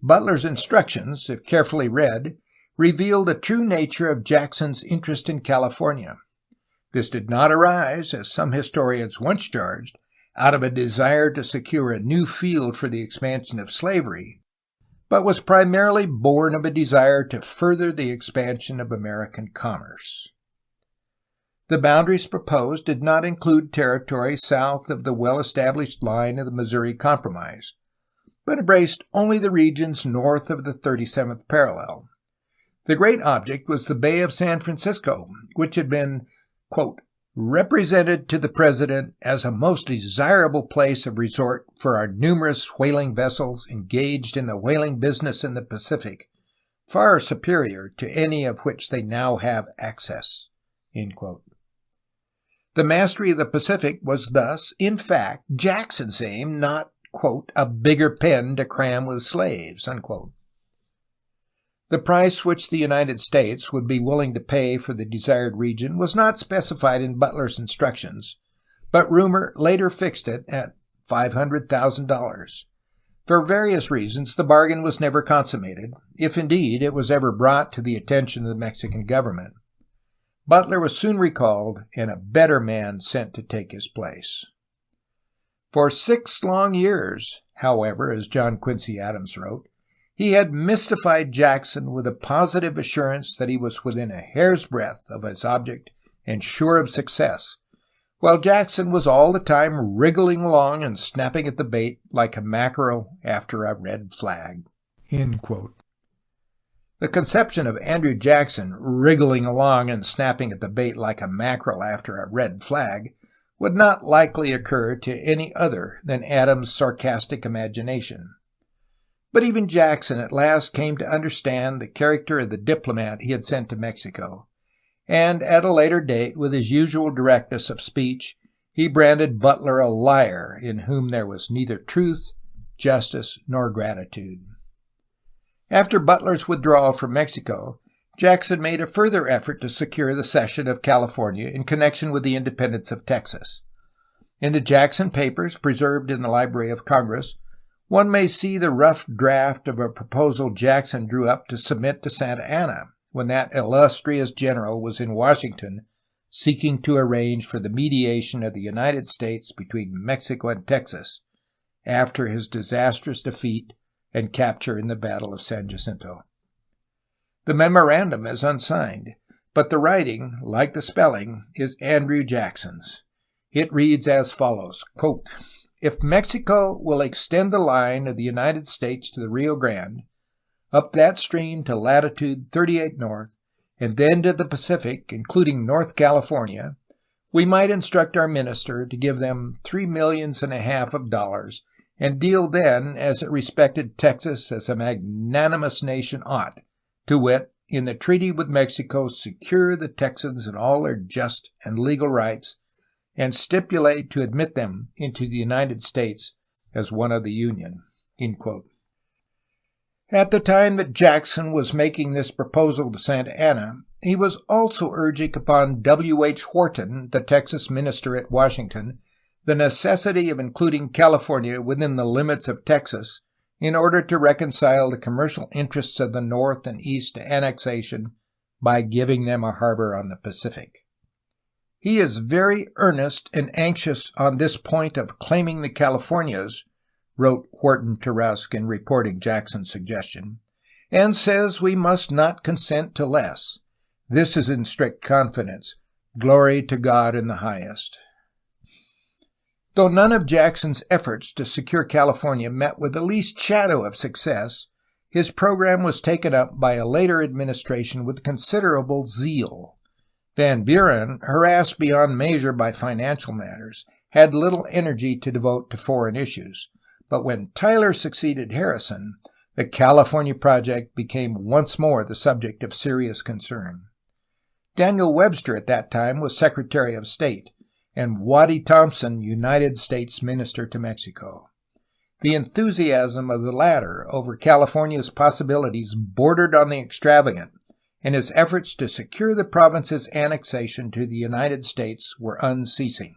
Butler's instructions, if carefully read, reveal the true nature of Jackson's interest in California. This did not arise, as some historians once charged, out of a desire to secure a new field for the expansion of slavery, but was primarily born of a desire to further the expansion of American commerce. The boundaries proposed did not include territory south of the well-established line of the Missouri Compromise, but embraced only the regions north of the 37th parallel. The great object was the Bay of San Francisco, which had been, quote, represented to the president as a most desirable place of resort for our numerous whaling vessels engaged in the whaling business in the Pacific, far superior to any of which they now have access. End quote. The mastery of the Pacific was thus, in fact, Jackson's aim, not, quote, a bigger pen to cram with slaves, unquote. The price which the United States would be willing to pay for the desired region was not specified in Butler's instructions, but rumor later fixed it at $500,000. For various reasons, the bargain was never consummated, if indeed it was ever brought to the attention of the Mexican government. Butler was soon recalled and a better man sent to take his place. For 6 long years, however, as John Quincy Adams wrote, he had mystified Jackson with a positive assurance that he was within a hair's breadth of his object and sure of success, while Jackson was all the time wriggling along and snapping at the bait like a mackerel after a red flag. End quote. The conception of Andrew Jackson wriggling along and snapping at the bait like a mackerel after a red flag would not likely occur to any other than Adams' sarcastic imagination. But even Jackson at last came to understand the character of the diplomat he had sent to Mexico, and at a later date, with his usual directness of speech, he branded Butler a liar in whom there was neither truth, justice, nor gratitude. After Butler's withdrawal from Mexico, Jackson made a further effort to secure the cession of California in connection with the independence of Texas. In the Jackson papers preserved in the Library of Congress, one may see the rough draft of a proposal Jackson drew up to submit to Santa Anna when that illustrious general was in Washington seeking to arrange for the mediation of the United States between Mexico and Texas after his disastrous defeat and capture in the Battle of San Jacinto. The memorandum is unsigned, but the writing, like the spelling, is Andrew Jackson's. It reads as follows, quote, if Mexico will extend the line of the United States to the Rio Grande, up that stream to latitude 38 north, and then to the Pacific, including North California, we might instruct our minister to give them $3.5 millions and deal then as it respected Texas as a magnanimous nation ought, to wit, in the treaty with Mexico secure the Texans in all their just and legal rights, and stipulate to admit them into the United States as one of the Union. End quote. At the time that Jackson was making this proposal to Santa Anna, he was also urging upon W. H. Wharton, the Texas minister at Washington, the necessity of including California within the limits of Texas in order to reconcile the commercial interests of the North and East to annexation by giving them a harbor on the Pacific. He is very earnest and anxious on this point of claiming the Californias, wrote Wharton to Rusk in reporting Jackson's suggestion, and says we must not consent to less. This is in strict confidence. Glory to God in the highest. Though none of Jackson's efforts to secure California met with the least shadow of success, his program was taken up by a later administration with considerable zeal. Van Buren, harassed beyond measure by financial matters, had little energy to devote to foreign issues, but when Tyler succeeded Harrison, the California project became once more the subject of serious concern. Daniel Webster at that time was Secretary of State, and Waddy Thompson United States Minister to Mexico. The enthusiasm of the latter over California's possibilities bordered on the extravagant, and his efforts to secure the province's annexation to the United States were unceasing.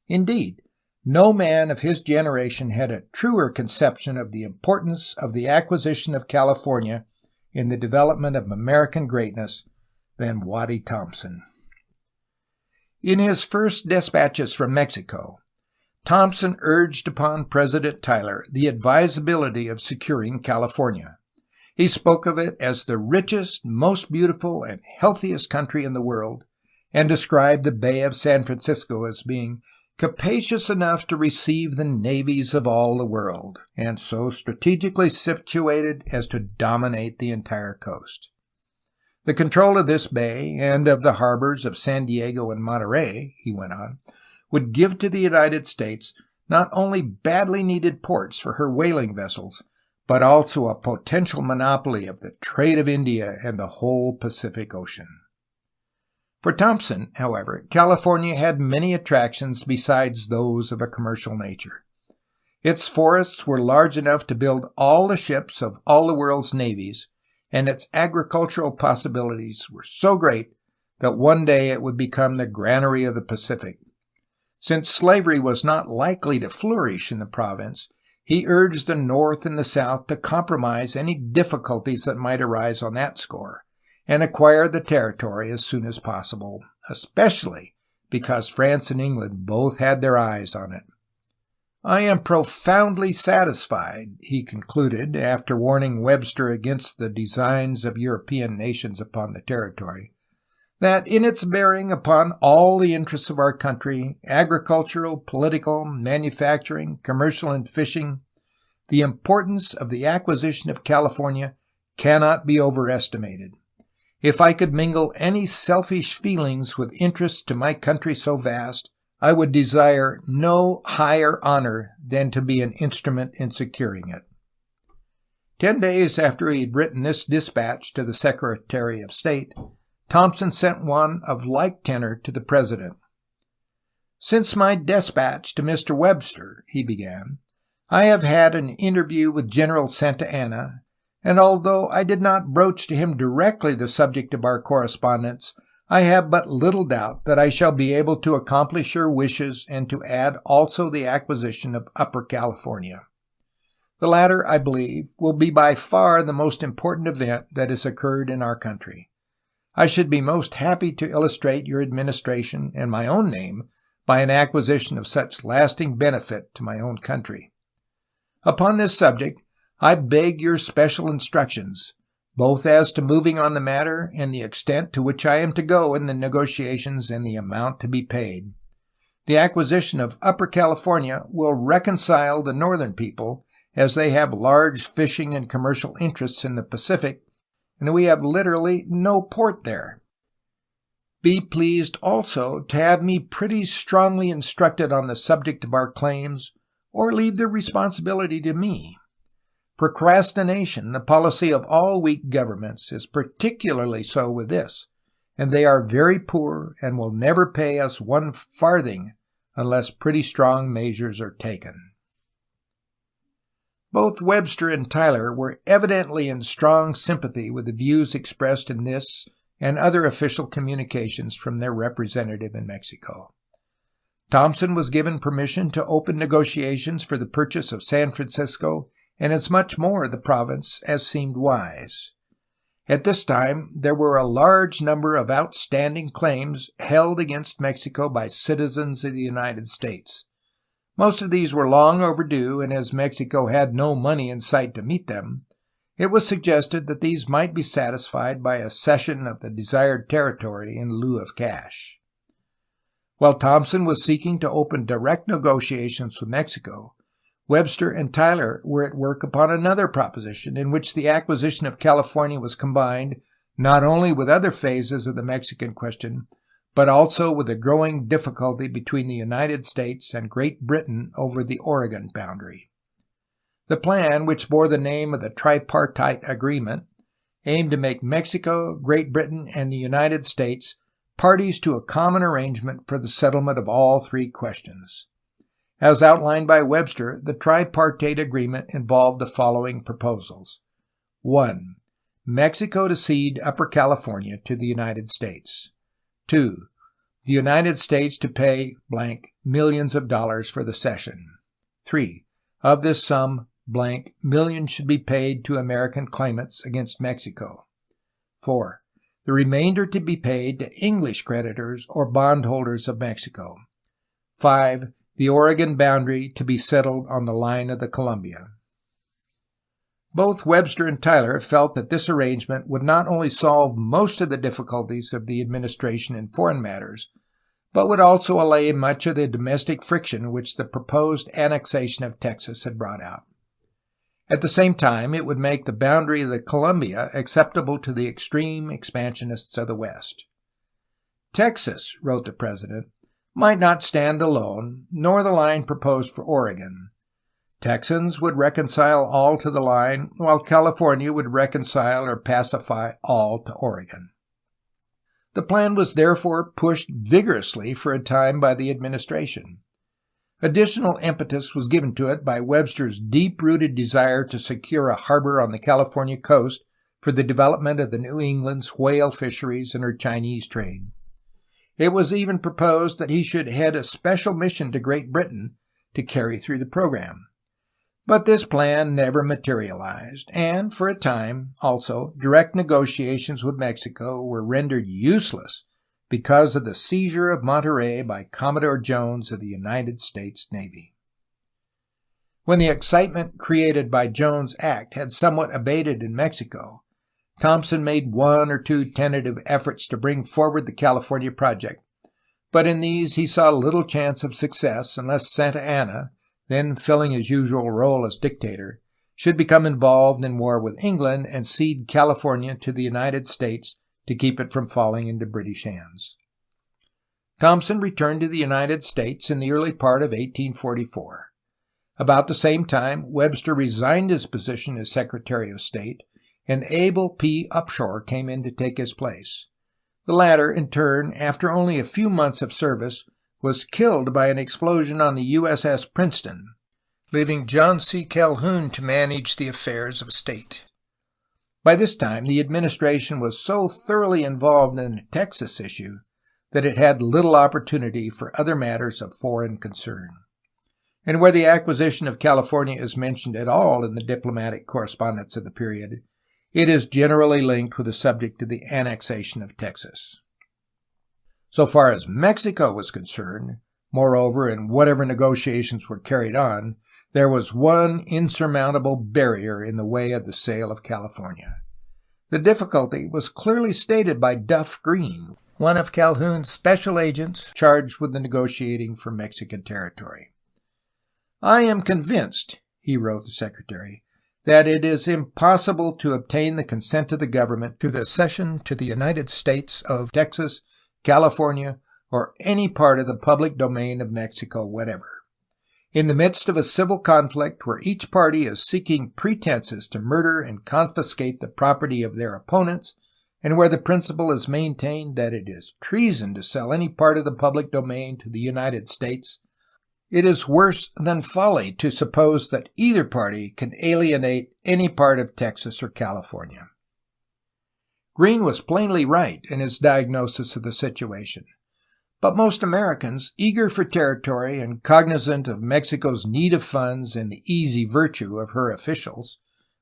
Indeed, no man of his generation had a truer conception of the importance of the acquisition of California in the development of American greatness than Waddy Thompson. In his first dispatches from Mexico, Thompson urged upon President Tyler the advisability of securing California. He spoke of it as the richest, most beautiful, and healthiest country in the world, and described the Bay of San Francisco as being capacious enough to receive the navies of all the world, and so strategically situated as to dominate the entire coast. The control of this bay, and of the harbors of San Diego and Monterey, he went on, would give to the United States not only badly needed ports for her whaling vessels, but also a potential monopoly of the trade of India and the whole Pacific Ocean. For Thompson, however, California had many attractions besides those of a commercial nature. Its forests were large enough to build all the ships of all the world's navies, and its agricultural possibilities were so great that one day it would become the granary of the Pacific. Since slavery was not likely to flourish in the province, he urged the North and the South to compromise any difficulties that might arise on that score, and acquire the territory as soon as possible, especially because France and England both had their eyes on it. I am profoundly satisfied, he concluded, after warning Webster against the designs of European nations upon the territory, that in its bearing upon all the interests of our country, agricultural, political, manufacturing, commercial, and fishing, the importance of the acquisition of California cannot be overestimated. If I could mingle any selfish feelings with interests to my country so vast, I would desire no higher honor than to be an instrument in securing it. 10 days after he had written this dispatch to the Secretary of State, Thompson sent one of like tenor to the President. "Since my dispatch to Mr. Webster," he began, "I have had an interview with General Santa Anna, and although I did not broach to him directly the subject of our correspondence, I have but little doubt that I shall be able to accomplish your wishes and to add also the acquisition of Upper California. The latter, I believe, will be by far the most important event that has occurred in our country. I should be most happy to illustrate your administration and my own name by an acquisition of such lasting benefit to my own country. Upon this subject, I beg your special instructions, both as to moving on the matter and the extent to which I am to go in the negotiations and the amount to be paid. The acquisition of Upper California will reconcile the northern people, as they have large fishing and commercial interests in the Pacific, and we have literally no port there. Be pleased also to have me pretty strongly instructed on the subject of our claims, or leave the responsibility to me. Procrastination, the policy of all weak governments, is particularly so with this, and they are very poor and will never pay us 1 farthing unless pretty strong measures are taken." Both Webster and Tyler were evidently in strong sympathy with the views expressed in this and other official communications from their representative in Mexico. Thompson was given permission to open negotiations for the purchase of San Francisco and as much more of the province as seemed wise. At this time, there were a large number of outstanding claims held against Mexico by citizens of the United States. Most of these were long overdue, and as Mexico had no money in sight to meet them, it was suggested that these might be satisfied by a cession of the desired territory in lieu of cash. While Thompson was seeking to open direct negotiations with Mexico, Webster and Tyler were at work upon another proposition in which the acquisition of California was combined not only with other phases of the Mexican question, but also with the growing difficulty between the United States and Great Britain over the Oregon boundary. The plan, which bore the name of the Tripartite Agreement, aimed to make Mexico, Great Britain, and the United States parties to a common arrangement for the settlement of all three questions. As outlined by Webster, the Tripartite Agreement involved the following proposals. 1. Mexico to cede Upper California to the United States. 2. The United States to pay blank millions of dollars for the cession. 3. Of this sum, blank millions should be paid to American claimants against Mexico. 4. The remainder to be paid to English creditors or bondholders of Mexico. 5. The Oregon boundary to be settled on the line of the Columbia. Both Webster and Tyler felt that this arrangement would not only solve most of the difficulties of the administration in foreign matters, but would also allay much of the domestic friction which the proposed annexation of Texas had brought out. At the same time, it would make the boundary of the Columbia acceptable to the extreme expansionists of the West. Texas, wrote the president, might not stand alone, nor the line proposed for Oregon. Texans would reconcile all to the line, while California would reconcile or pacify all to Oregon. The plan was therefore pushed vigorously for a time by the administration. Additional impetus was given to it by Webster's deep-rooted desire to secure a harbor on the California coast for the development of the New England's whale fisheries and her Chinese trade. It was even proposed that he should head a special mission to Great Britain to carry through the program. But this plan never materialized, and for a time, also, direct negotiations with Mexico were rendered useless because of the seizure of Monterey by Commodore Jones of the United States Navy. When the excitement created by Jones' act had somewhat abated in Mexico, Thompson made one or two tentative efforts to bring forward the California project, but in these he saw little chance of success unless Santa Anna, then filling his usual role as dictator, should become involved in war with England and cede California to the United States to keep it from falling into British hands. Thompson returned to the United States in the early part of 1844. About the same time, Webster resigned his position as Secretary of State, and Abel P. Upshur came in to take his place. The latter, in turn, after only a few months of service, was killed by an explosion on the USS Princeton, leaving John C. Calhoun to manage the affairs of state. By this time, the administration was so thoroughly involved in the Texas issue that it had little opportunity for other matters of foreign concern. And where the acquisition of California is mentioned at all in the diplomatic correspondence of the period, it is generally linked with the subject of the annexation of Texas. So far as Mexico was concerned, moreover, in whatever negotiations were carried on, there was one insurmountable barrier in the way of the sale of California. The difficulty was clearly stated by Duff Green, one of Calhoun's special agents charged with the negotiating for Mexican territory. "I am convinced," he wrote the secretary, "that it is impossible to obtain the consent of the government to the cession to the United States of Texas, California, or any part of the public domain of Mexico whatever. In the midst of a civil conflict where each party is seeking pretenses to murder and confiscate the property of their opponents, and where the principle is maintained that it is treason to sell any part of the public domain to the United States, it is worse than folly to suppose that either party can alienate any part of Texas or California." Green was plainly right in his diagnosis of the situation, But most Americans, eager for territory and cognizant of Mexico's need of funds and the easy virtue of her officials,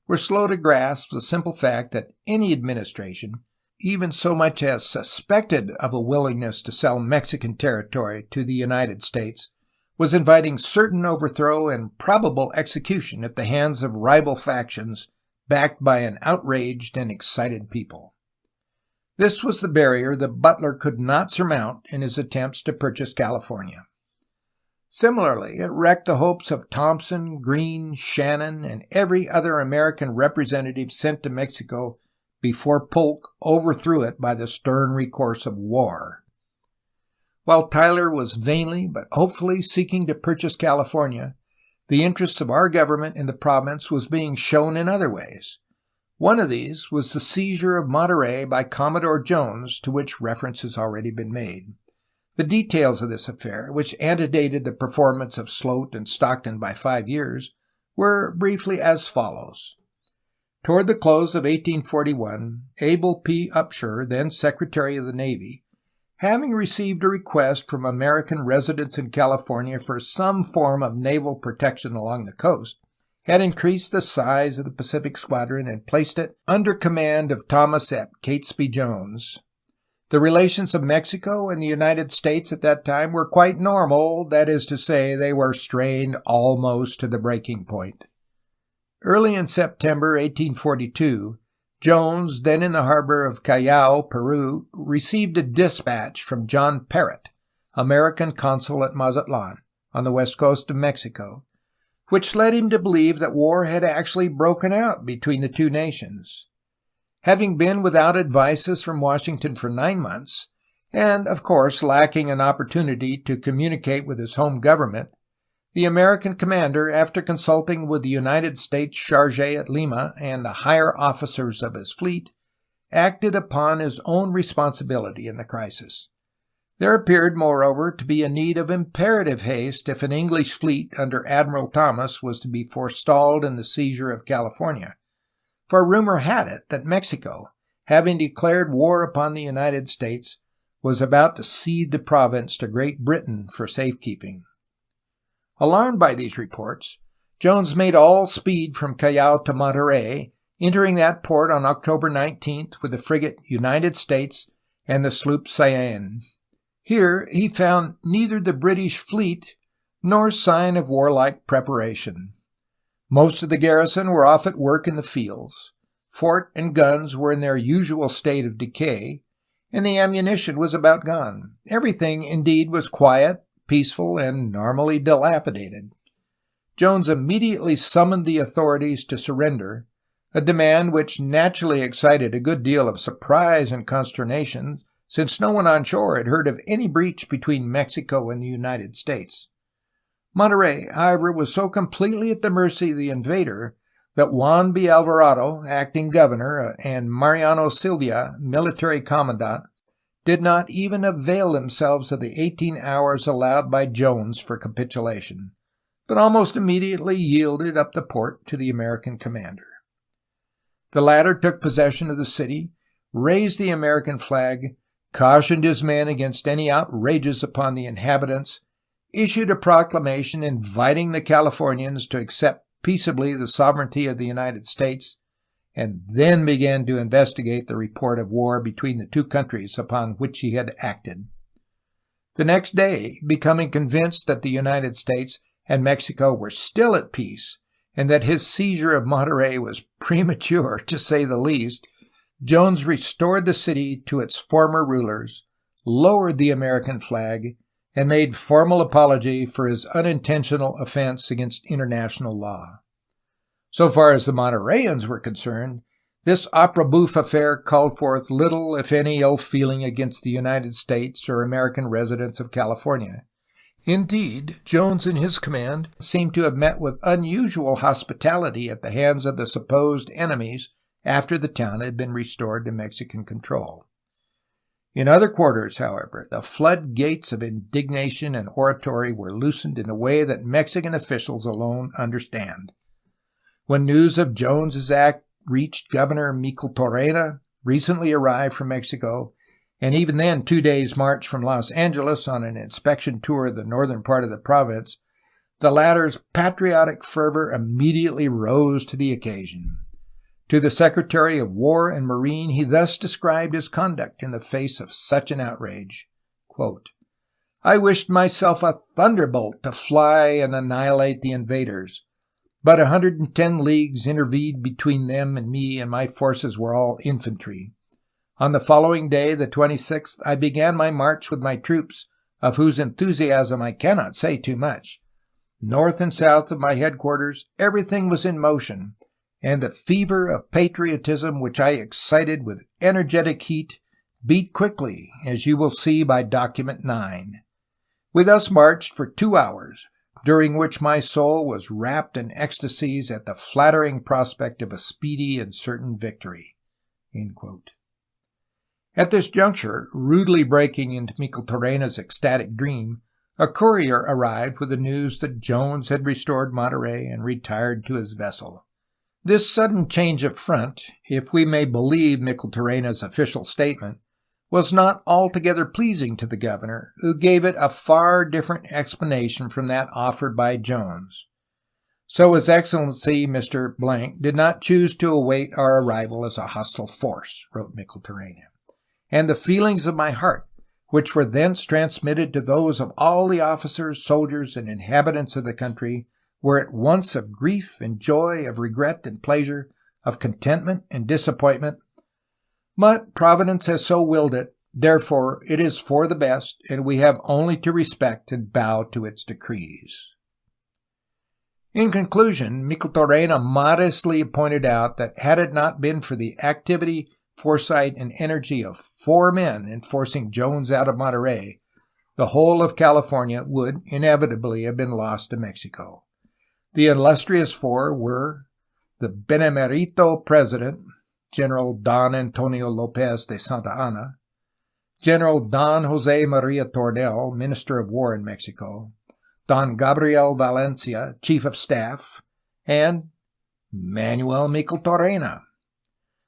were slow to grasp the simple fact that any administration, even so much as suspected of a willingness to sell Mexican territory to the United States, was inviting certain overthrow and probable execution at the hands of rival factions backed by an outraged and excited people. This was the barrier that Butler could not surmount in his attempts to purchase California. Similarly, it wrecked the hopes of Thompson, Greene, Shannon, and every other American representative sent to Mexico before Polk overthrew it by the stern recourse of war. While Tyler was vainly but hopefully seeking to purchase California, the interests of our government in the province was being shown in other ways. One of these was the seizure of Monterey by Commodore Jones, to which reference has already been made. The details of this affair, which antedated the performance of Sloat and Stockton by 5 years, were briefly as follows. Toward the close of 1841, Abel P. Upshur, then Secretary of the Navy, having received a request from American residents in California for some form of naval protection along the coast, had increased the size of the Pacific Squadron and placed it under command of Thomas F. Catesby Jones. The relations of Mexico and the United States at that time were quite normal, that is to say, they were strained almost to the breaking point. Early in September 1842, Jones, then in the harbor of Callao, Peru, received a dispatch from John Parrott, American consul at Mazatlan, on the west coast of Mexico, which led him to believe that war had actually broken out between the two nations. Having been without advices from Washington for 9 months, and of course lacking an opportunity to communicate with his home government, the American commander, after consulting with the United States charge at Lima and the higher officers of his fleet, acted upon his own responsibility in the crisis. There appeared, moreover, to be a need of imperative haste if an English fleet under Admiral Thomas was to be forestalled in the seizure of California, for rumor had it that Mexico, having declared war upon the United States, was about to cede the province to Great Britain for safekeeping. Alarmed by these reports, Jones made all speed from Callao to Monterey, entering that port on October 19th with the frigate United States and the sloop Cyane. Here he found neither the British fleet nor sign of warlike preparation. Most of the garrison were off at work in the fields. Fort and guns were in their usual state of decay, and the ammunition was about gone. Everything, indeed, was quiet, peaceful, and normally dilapidated. Jones immediately summoned the authorities to surrender, a demand which naturally excited a good deal of surprise and consternation, since no one on shore had heard of any breach between Mexico and the United States. Monterey, however, was so completely at the mercy of the invader that Juan B. Alvarado, acting governor, and Mariano Silva, military commandant, did not even avail themselves of the 18 hours allowed by Jones for capitulation, but almost immediately yielded up the port to the American commander. The latter took possession of the city, raised the American flag, cautioned his men against any outrages upon the inhabitants, issued a proclamation inviting the Californians to accept peaceably the sovereignty of the United States, and then began to investigate the report of war between the two countries upon which he had acted. The next day, becoming convinced that the United States and Mexico were still at peace, and that his seizure of Monterey was premature, to say the least, Jones restored the city to its former rulers, lowered the American flag, and made formal apology for his unintentional offense against international law. So far as the Montereyans were concerned, this opera bouffe affair called forth little, if any, ill feeling against the United States or American residents of California. Indeed, Jones and his command seemed to have met with unusual hospitality at the hands of the supposed enemies after the town had been restored to Mexican control. In other quarters, however, the floodgates of indignation and oratory were loosened in a way that Mexican officials alone understand. When news of Jones's act reached Governor Micheltorena, recently arrived from Mexico, and even then 2 days' march from Los Angeles on an inspection tour of the northern part of the province, the latter's patriotic fervor immediately rose to the occasion. To the Secretary of War and Marine he thus described his conduct in the face of such an outrage. Quote, "I wished myself a thunderbolt to fly and annihilate the invaders, but 110 leagues intervened between them and me, and my forces were all infantry. On the following day, the 26th, I began my march with my troops, of whose enthusiasm I cannot say too much. North and south of my headquarters, everything was in motion, and the fever of patriotism which I excited with energetic heat beat quickly, as you will see by document 9. We thus marched for 2 hours, during which my soul was wrapped in ecstasies at the flattering prospect of a speedy and certain victory." At this juncture, rudely breaking into Micheltorena's ecstatic dream, a courier arrived with the news that Jones had restored Monterey and retired to his vessel. This sudden change of front, if we may believe Micheltorena's official statement, was not altogether pleasing to the governor, who gave it a far different explanation from that offered by Jones. "So His Excellency Mr. did not choose to await our arrival as a hostile force," wrote Micheltorena, "and the feelings of my heart, which were thence transmitted to those of all the officers, soldiers, and inhabitants of the country, were at once of grief and joy, of regret and pleasure, of contentment and disappointment. But Providence has so willed it, therefore it is for the best, and we have only to respect and bow to its decrees." In conclusion, Micheltorena modestly pointed out that had it not been for the activity, foresight, and energy of 4 men in forcing Jones out of Monterey, the whole of California would inevitably have been lost to Mexico. The illustrious 4 were the Benemerito President, General Don Antonio Lopez de Santa Anna, General Don Jose Maria Tornel, Minister of War in Mexico, Don Gabriel Valencia, Chief of Staff, and Manuel Micheltorena.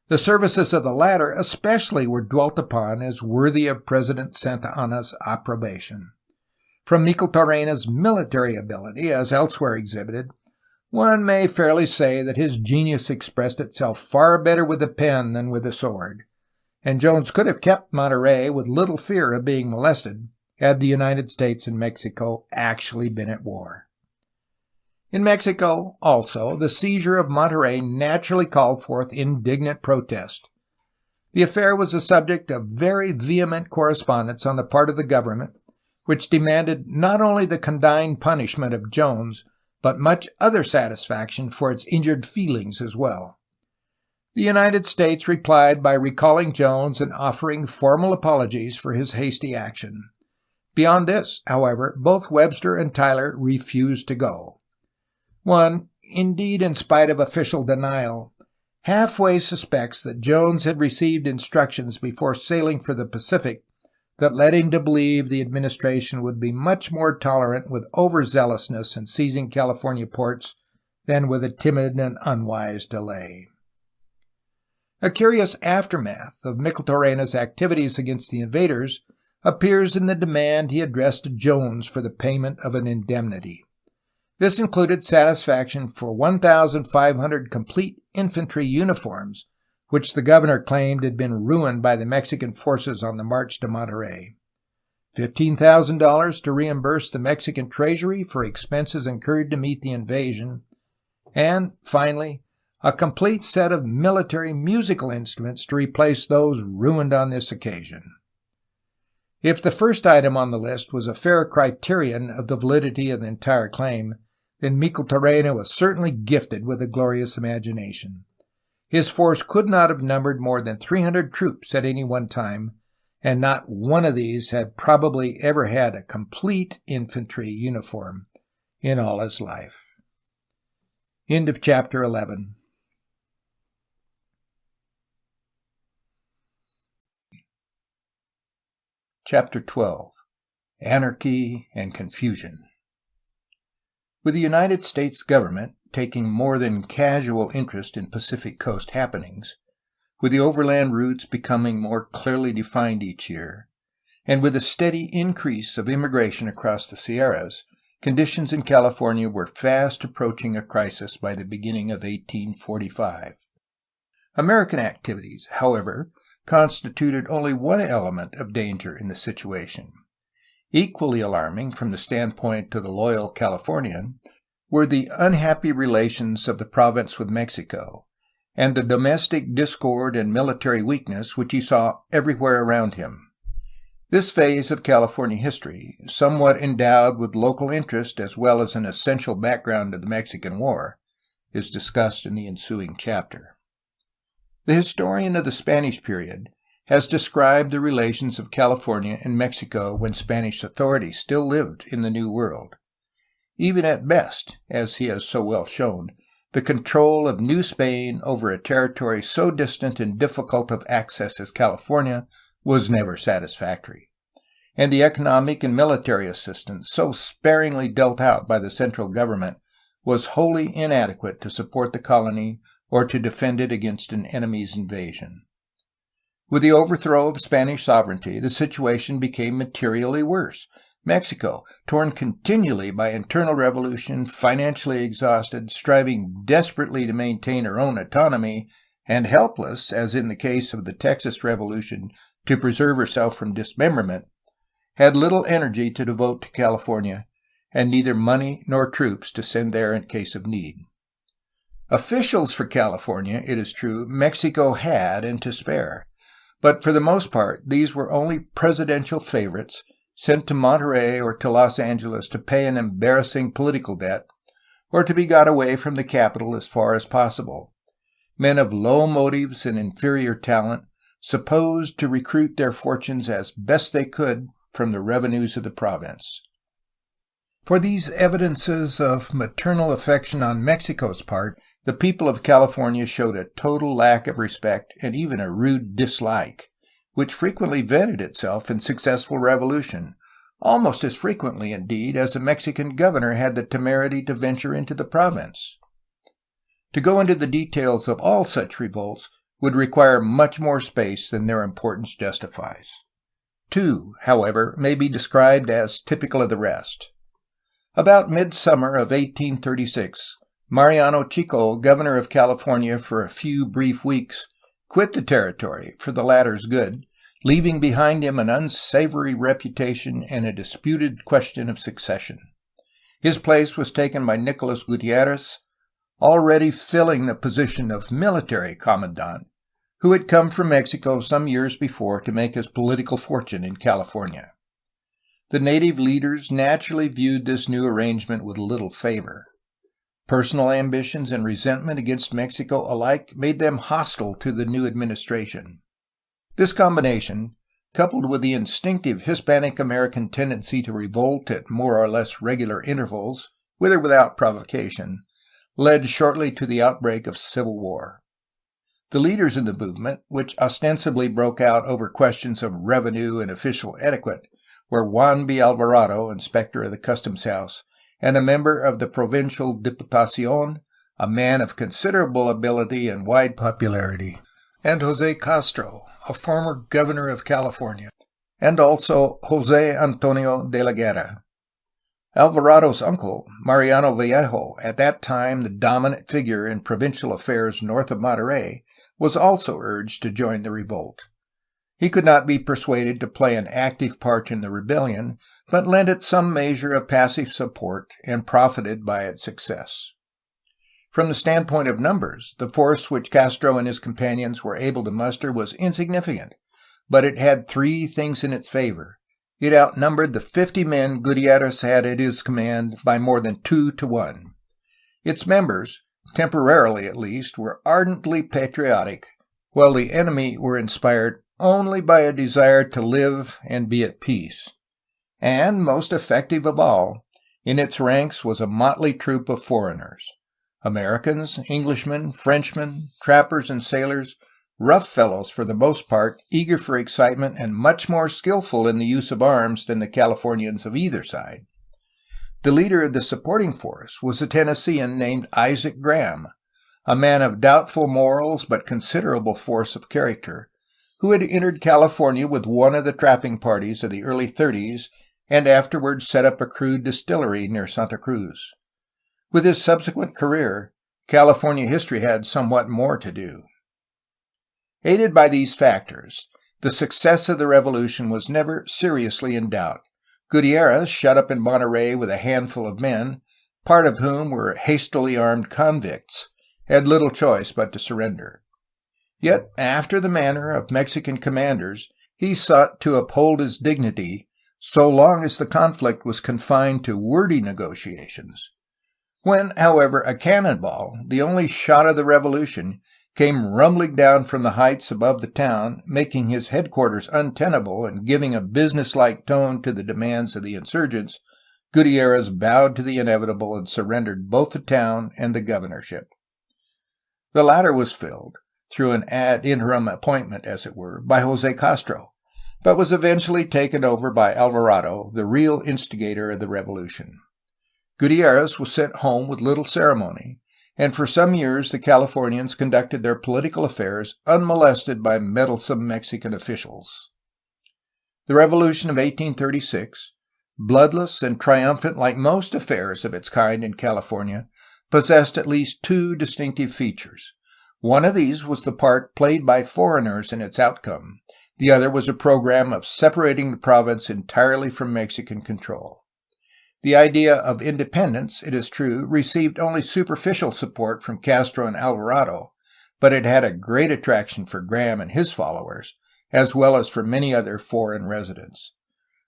The services of the latter especially were dwelt upon as worthy of President Santa Anna's approbation. From Micheltorena's military ability, as elsewhere exhibited, one may fairly say that his genius expressed itself far better with the pen than with the sword, and Jones could have kept Monterey with little fear of being molested had the United States and Mexico actually been at war. In Mexico, also, the seizure of Monterey naturally called forth indignant protest. The affair was the subject of very vehement correspondence on the part of the government, which demanded not only the condign punishment of Jones, but much other satisfaction for its injured feelings as well. The United States replied by recalling Jones and offering formal apologies for his hasty action. Beyond this, however, both Webster and Tyler refused to go. One, indeed in spite of official denial, halfway suspects that Jones had received instructions before sailing for the Pacific that led him to believe the administration would be much more tolerant with overzealousness in seizing California ports than with a timid and unwise delay. A curious aftermath of Micheltorena's activities against the invaders appears in the demand he addressed to Jones for the payment of an indemnity. This included satisfaction for 1,500 complete infantry uniforms, which the governor claimed had been ruined by the Mexican forces on the march to Monterey, $15,000 to reimburse the Mexican treasury for expenses incurred to meet the invasion, and, finally, a complete set of military musical instruments to replace those ruined on this occasion. If the first item on the list was a fair criterion of the validity of the entire claim, then Micheltorena was certainly gifted with a glorious imagination. His force could not have numbered more than 300 troops at any one time, and not one of these had probably ever had a complete infantry uniform in all his life. End of chapter 11. Chapter 12. Anarchy and Confusion. With the United States government taking more than casual interest in Pacific Coast happenings, with the overland routes becoming more clearly defined each year, and with a steady increase of immigration across the Sierras, conditions in California were fast approaching a crisis by the beginning of 1845. American activities, however, constituted only one element of danger in the situation. Equally alarming from the standpoint of the loyal Californian were the unhappy relations of the province with Mexico, and the domestic discord and military weakness which he saw everywhere around him. This phase of California history, somewhat endowed with local interest as well as an essential background to the Mexican War, is discussed in the ensuing chapter. The historian of the Spanish period has described the relations of California and Mexico when Spanish authority still lived in the New World. Even at best, as he has so well shown, the control of New Spain over a territory so distant and difficult of access as California was never satisfactory, and the economic and military assistance so sparingly dealt out by the central government was wholly inadequate to support the colony or to defend it against an enemy's invasion. With the overthrow of Spanish sovereignty, the situation became materially worse. Mexico, torn continually by internal revolution, financially exhausted, striving desperately to maintain her own autonomy, and helpless, as in the case of the Texas Revolution, to preserve herself from dismemberment, had little energy to devote to California, and neither money nor troops to send there in case of need. Officials for California, it is true, Mexico had and to spare, but for the most part these were only presidential favorites sent to Monterey or to Los Angeles to pay an embarrassing political debt, or to be got away from the capital as far as possible. Men of low motives and inferior talent, supposed to recruit their fortunes as best they could from the revenues of the province. For these evidences of maternal affection on Mexico's part, the people of California showed a total lack of respect and even a rude dislike, which frequently vented itself in successful revolution, almost as frequently, indeed, as a Mexican governor had the temerity to venture into the province. To go into the details of all such revolts would require much more space than their importance justifies. Two, however, may be described as typical of the rest. About midsummer of 1836, Mariano Chico, governor of California for a few brief weeks, quit the territory for the latter's good, leaving behind him an unsavory reputation and a disputed question of succession. His place was taken by Nicolas Gutierrez, already filling the position of military commandant, who had come from Mexico some years before to make his political fortune in California. The native leaders naturally viewed this new arrangement with little favor. Personal ambitions and resentment against Mexico alike made them hostile to the new administration. This combination, coupled with the instinctive Hispanic-American tendency to revolt at more or less regular intervals, with or without provocation, led shortly to the outbreak of civil war. The leaders in the movement, which ostensibly broke out over questions of revenue and official etiquette, were Juan B. Alvarado, inspector of the Customs House, and a member of the Provincial Diputación, a man of considerable ability and wide popularity, and José Castro, a former governor of California, and also José Antonio de la Guerra. Alvarado's uncle, Mariano Vallejo, at that time the dominant figure in provincial affairs north of Monterey, was also urged to join the revolt. He could not be persuaded to play an active part in the rebellion, but lent it some measure of passive support and profited by its success. From the standpoint of numbers, the force which Castro and his companions were able to muster was insignificant, but it had three things in its favor. It outnumbered the 50 men Gutierrez had at his command by more than 2 to 1. Its members, temporarily at least, were ardently patriotic, while the enemy were inspired only by a desire to live and be at peace. And, most effective of all, in its ranks was a motley troop of foreigners. Americans, Englishmen, Frenchmen, trappers and sailors, rough fellows for the most part, eager for excitement and much more skillful in the use of arms than the Californians of either side. The leader of the supporting force was a Tennessean named Isaac Graham, a man of doubtful morals but considerable force of character, who had entered California with one of the trapping parties of the early 30s and afterwards set up a crude distillery near Santa Cruz. With his subsequent career, California history had somewhat more to do. Aided by these factors, the success of the revolution was never seriously in doubt. Gutierrez, shut up in Monterey with a handful of men, part of whom were hastily armed convicts, had little choice but to surrender. Yet, after the manner of Mexican commanders, he sought to uphold his dignity so long as the conflict was confined to wordy negotiations. When, however, a cannonball, the only shot of the revolution, came rumbling down from the heights above the town, making his headquarters untenable and giving a businesslike tone to the demands of the insurgents, Gutierrez bowed to the inevitable and surrendered both the town and the governorship. The latter was filled, through an ad interim appointment, as it were, by Jose Castro, but was eventually taken over by Alvarado, the real instigator of the revolution. Gutierrez was sent home with little ceremony, and for some years the Californians conducted their political affairs unmolested by meddlesome Mexican officials. The Revolution of 1836, bloodless and triumphant like most affairs of its kind in California, possessed at least two distinctive features. One of these was the part played by foreigners in its outcome. The other was a program of separating the province entirely from Mexican control. The idea of independence, it is true, received only superficial support from Castro and Alvarado, but it had a great attraction for Graham and his followers, as well as for many other foreign residents.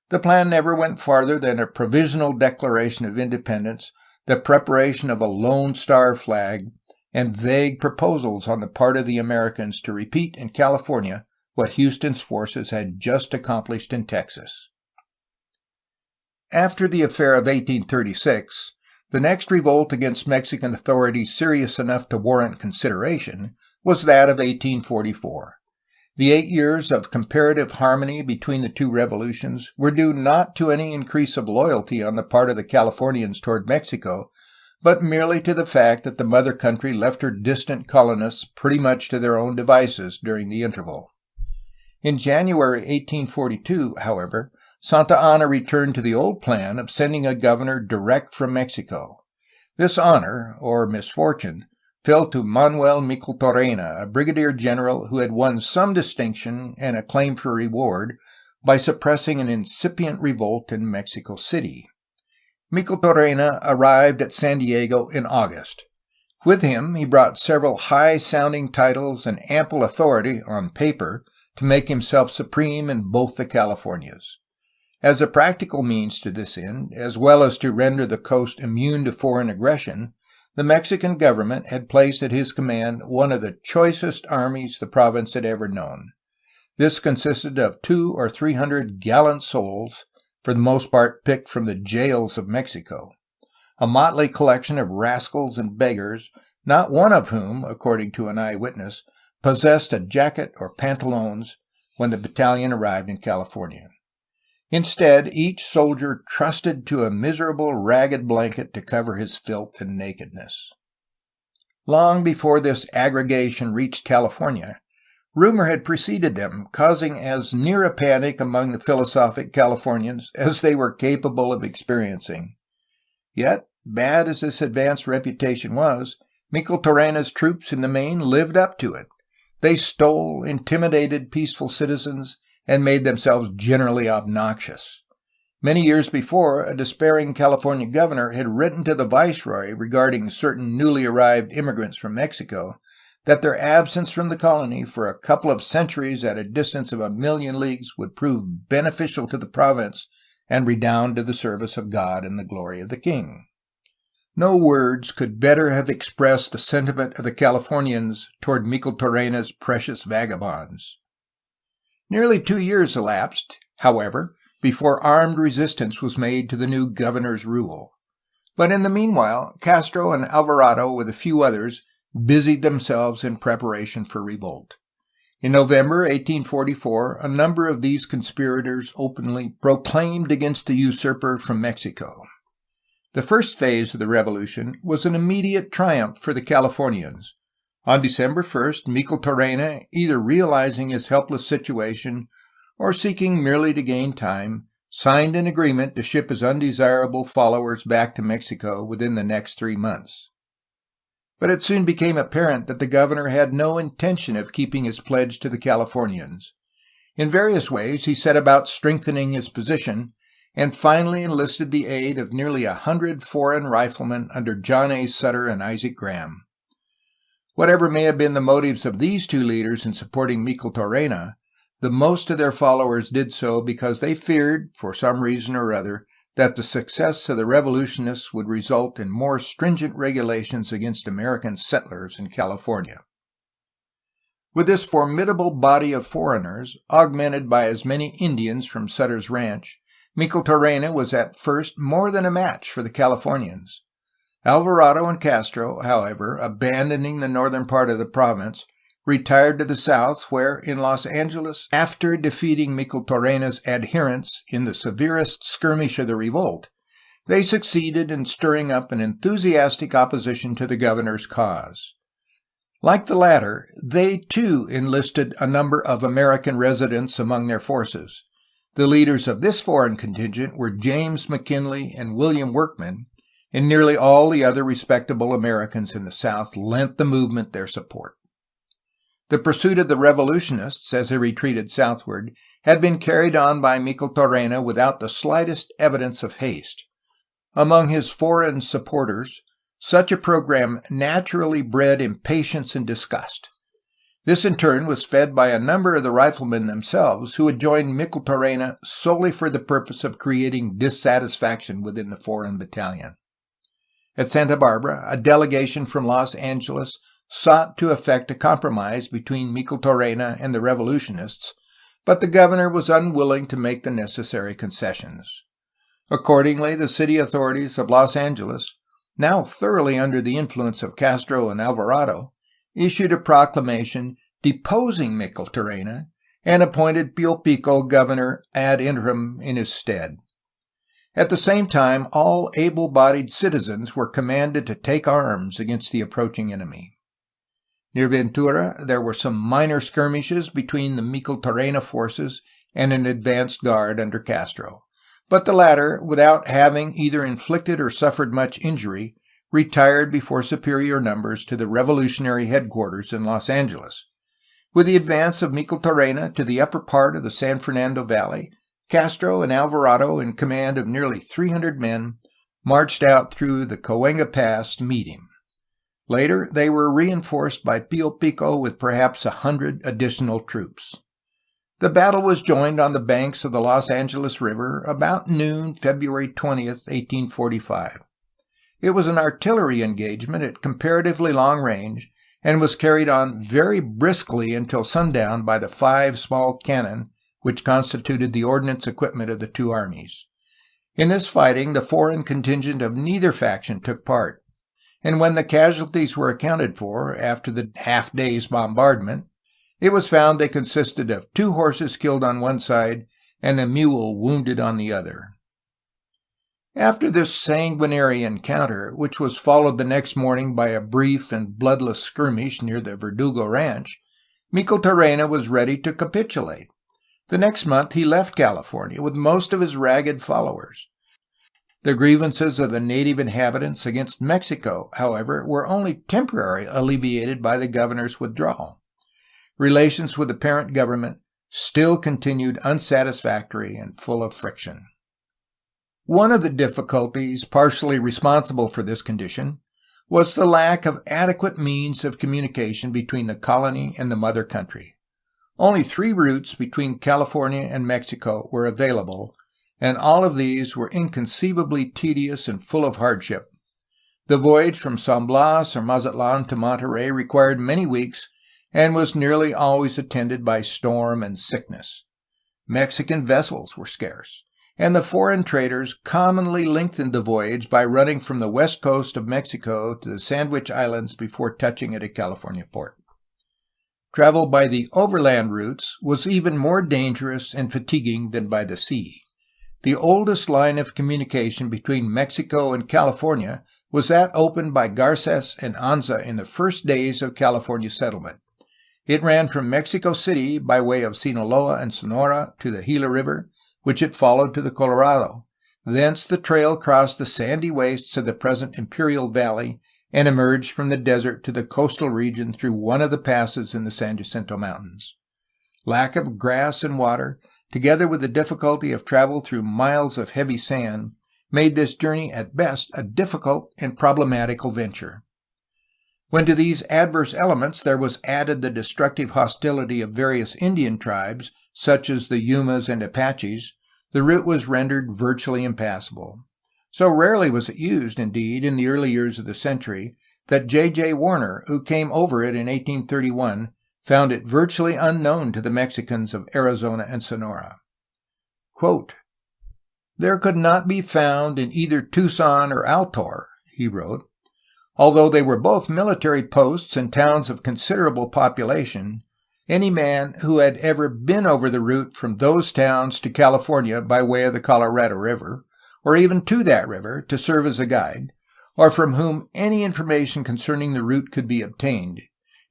The plan never went farther than a provisional declaration of independence, the preparation of a Lone Star flag, and vague proposals on the part of the Americans to repeat in California what Houston's forces had just accomplished in Texas. After the affair of 1836, the next revolt against Mexican authority serious enough to warrant consideration was that of 1844. The 8 years of comparative harmony between the two revolutions were due not to any increase of loyalty on the part of the Californians toward Mexico, but merely to the fact that the mother country left her distant colonists pretty much to their own devices during the interval. In January 1842, however, Santa Anna returned to the old plan of sending a governor direct from Mexico. This honor, or misfortune, fell to Manuel Micheltorena, a brigadier general who had won some distinction and a claim for reward by suppressing an incipient revolt in Mexico City. Micheltorena arrived at San Diego in August. With him, he brought several high-sounding titles and ample authority, on paper, to make himself supreme in both the Californias. As a practical means to this end, as well as to render the coast immune to foreign aggression, the Mexican government had placed at his command one of the choicest armies the province had ever known. This consisted of 200 or 300 gallant souls, for the most part picked from the jails of Mexico, a motley collection of rascals and beggars, not one of whom, according to an eyewitness, possessed a jacket or pantaloons when the battalion arrived in California. Instead, each soldier trusted to a miserable ragged blanket to cover his filth and nakedness. Long before this aggregation reached California, rumor had preceded them, causing as near a panic among the philosophic Californians as they were capable of experiencing. Yet, bad as this advanced reputation was, Micheltorena's troops in the main lived up to it. They stole, intimidated peaceful citizens, and made themselves generally obnoxious. Many years before, a despairing California governor had written to the viceroy regarding certain newly arrived immigrants from Mexico that their absence from the colony for a couple of centuries at a distance of 1,000,000 leagues would prove beneficial to the province and redound to the service of God and the glory of the king. No words could better have expressed the sentiment of the Californians toward Micheltorena's precious vagabonds. Nearly 2 years elapsed, however, before armed resistance was made to the new governor's rule. But in the meanwhile, Castro and Alvarado, with a few others, busied themselves in preparation for revolt. In November 1844, a number of these conspirators openly proclaimed against the usurper from Mexico. The first phase of the revolution was an immediate triumph for the Californians, On December 1st, Micheltorena, either realizing his helpless situation or seeking merely to gain time, signed an agreement to ship his undesirable followers back to Mexico within the next 3 months. But it soon became apparent that the governor had no intention of keeping his pledge to the Californians. In various ways, he set about strengthening his position, and finally enlisted the aid of nearly 100 foreign riflemen under John A. Sutter and Isaac Graham. Whatever may have been the motives of these two leaders in supporting Micheltorena, the most of their followers did so because they feared, for some reason or other, that the success of the revolutionists would result in more stringent regulations against American settlers in California. With this formidable body of foreigners, augmented by as many Indians from Sutter's ranch, Micheltorena was at first more than a match for the Californians. Alvarado and Castro, however, abandoning the northern part of the province, retired to the south, where, in Los Angeles, after defeating Micheltorena's adherents in the severest skirmish of the revolt, they succeeded in stirring up an enthusiastic opposition to the governor's cause. Like the latter, they too enlisted a number of American residents among their forces. The leaders of this foreign contingent were James McKinley and William Workman, and nearly all the other respectable Americans in the South lent the movement their support. The pursuit of the revolutionists, as they retreated southward, had been carried on by Micheltorena without the slightest evidence of haste. Among his foreign supporters, such a program naturally bred impatience and disgust. This in turn was fed by a number of the riflemen themselves, who had joined Micheltorena solely for the purpose of creating dissatisfaction within the foreign battalion. At Santa Barbara, a delegation from Los Angeles sought to effect a compromise between Micheltorena and the revolutionists, but the governor was unwilling to make the necessary concessions. Accordingly, the city authorities of Los Angeles, now thoroughly under the influence of Castro and Alvarado, issued a proclamation deposing Micheltorena and appointed Pio Pico governor ad interim in his stead. At the same time, all able-bodied citizens were commanded to take arms against the approaching enemy. Near Ventura, there were some minor skirmishes between the Micheltorena forces and an advanced guard under Castro, but the latter, without having either inflicted or suffered much injury, retired before superior numbers to the revolutionary headquarters in Los Angeles. With the advance of Micheltorena to the upper part of the San Fernando Valley, Castro and Alvarado, in command of nearly 300 men, marched out through the Cahuenga Pass to meet him. Later, they were reinforced by Pio Pico with perhaps 100 additional troops. The battle was joined on the banks of the Los Angeles River about noon, February 20th, 1845. It was an artillery engagement at comparatively long range, and was carried on very briskly until sundown by the 5 small cannon which constituted the ordnance equipment of the two armies. In this fighting, the foreign contingent of neither faction took part, and when the casualties were accounted for after the half-day's bombardment, it was found they consisted of 2 horses killed on one side and a mule wounded on the other. After this sanguinary encounter, which was followed the next morning by a brief and bloodless skirmish near the Verdugo Ranch, Micheltorena was ready to capitulate. The next month he left California with most of his ragged followers. The grievances of the native inhabitants against Mexico, however, were only temporarily alleviated by the governor's withdrawal. Relations with the parent government still continued unsatisfactory and full of friction. One of the difficulties partially responsible for this condition was the lack of adequate means of communication between the colony and the mother country. Only 3 routes between California and Mexico were available, and all of these were inconceivably tedious and full of hardship. The voyage from San Blas or Mazatlan to Monterey required many weeks and was nearly always attended by storm and sickness. Mexican vessels were scarce, and the foreign traders commonly lengthened the voyage by running from the west coast of Mexico to the Sandwich Islands before touching at a California port. Travel by the overland routes was even more dangerous and fatiguing than by the sea. The oldest line of communication between Mexico and California was that opened by Garces and Anza in the first days of California settlement. It ran from Mexico City by way of Sinaloa and Sonora to the Gila River, which it followed to the Colorado. Thence the trail crossed the sandy wastes of the present Imperial Valley and emerged from the desert to the coastal region through one of the passes in the San Jacinto Mountains. Lack of grass and water, together with the difficulty of travel through miles of heavy sand, made this journey at best a difficult and problematical venture. When to these adverse elements there was added the destructive hostility of various Indian tribes, such as the Yumas and Apaches, the route was rendered virtually impassable. So rarely was it used, indeed, in the early years of the century, that J. Warner, who came over it in 1831, found it virtually unknown to the Mexicans of Arizona and Sonora. Quote, "There could not be found in either Tucson or Altor," he wrote, "although they were both military posts and towns of considerable population, any man who had ever been over the route from those towns to California by way of the Colorado River, or even to that river to serve as a guide, or from whom any information concerning the route could be obtained,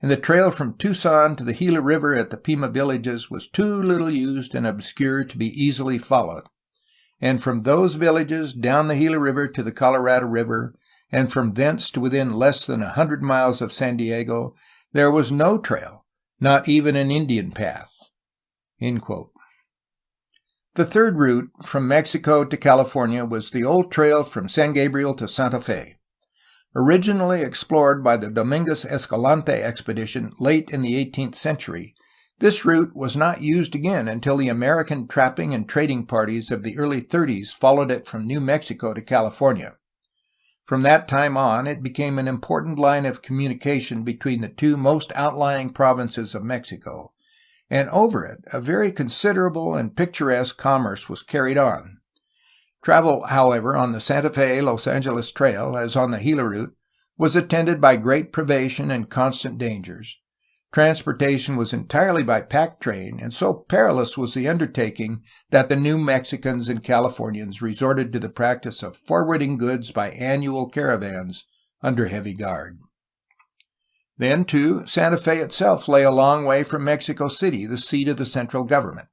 and the trail from Tucson to the Gila River at the Pima villages was too little used and obscure to be easily followed, and from those villages down the Gila River to the Colorado River, and from thence to within less than 100 miles of San Diego, there was no trail, not even an Indian path." End quote. The third route from Mexico to California was the old trail from San Gabriel to Santa Fe. Originally explored by the Dominguez Escalante expedition late in the 18th century, this route was not used again until the American trapping and trading parties of the early 30s followed it from New Mexico to California. From that time on, it became an important line of communication between the two most outlying provinces of Mexico, and over it a very considerable and picturesque commerce was carried on. Travel, however, on the Santa Fe-Los Angeles Trail, as on the Gila route, was attended by great privation and constant dangers. Transportation was entirely by pack train, and so perilous was the undertaking that the New Mexicans and Californians resorted to the practice of forwarding goods by annual caravans under heavy guard. Then, too, Santa Fe itself lay a long way from Mexico City, the seat of the central government.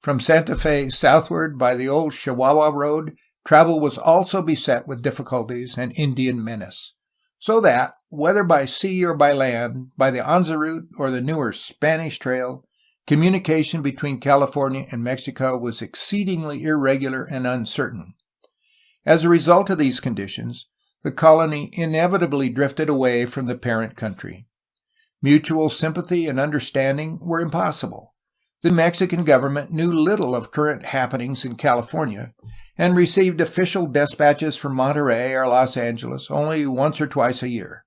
From Santa Fe southward by the old Chihuahua Road, travel was also beset with difficulties and Indian menace, so that, whether by sea or by land, by the Anza route or the newer Spanish Trail, communication between California and Mexico was exceedingly irregular and uncertain. As a result of these conditions, the colony inevitably drifted away from the parent country. Mutual sympathy and understanding were impossible. The Mexican government knew little of current happenings in California, and received official dispatches from Monterey or Los Angeles only once or twice a year.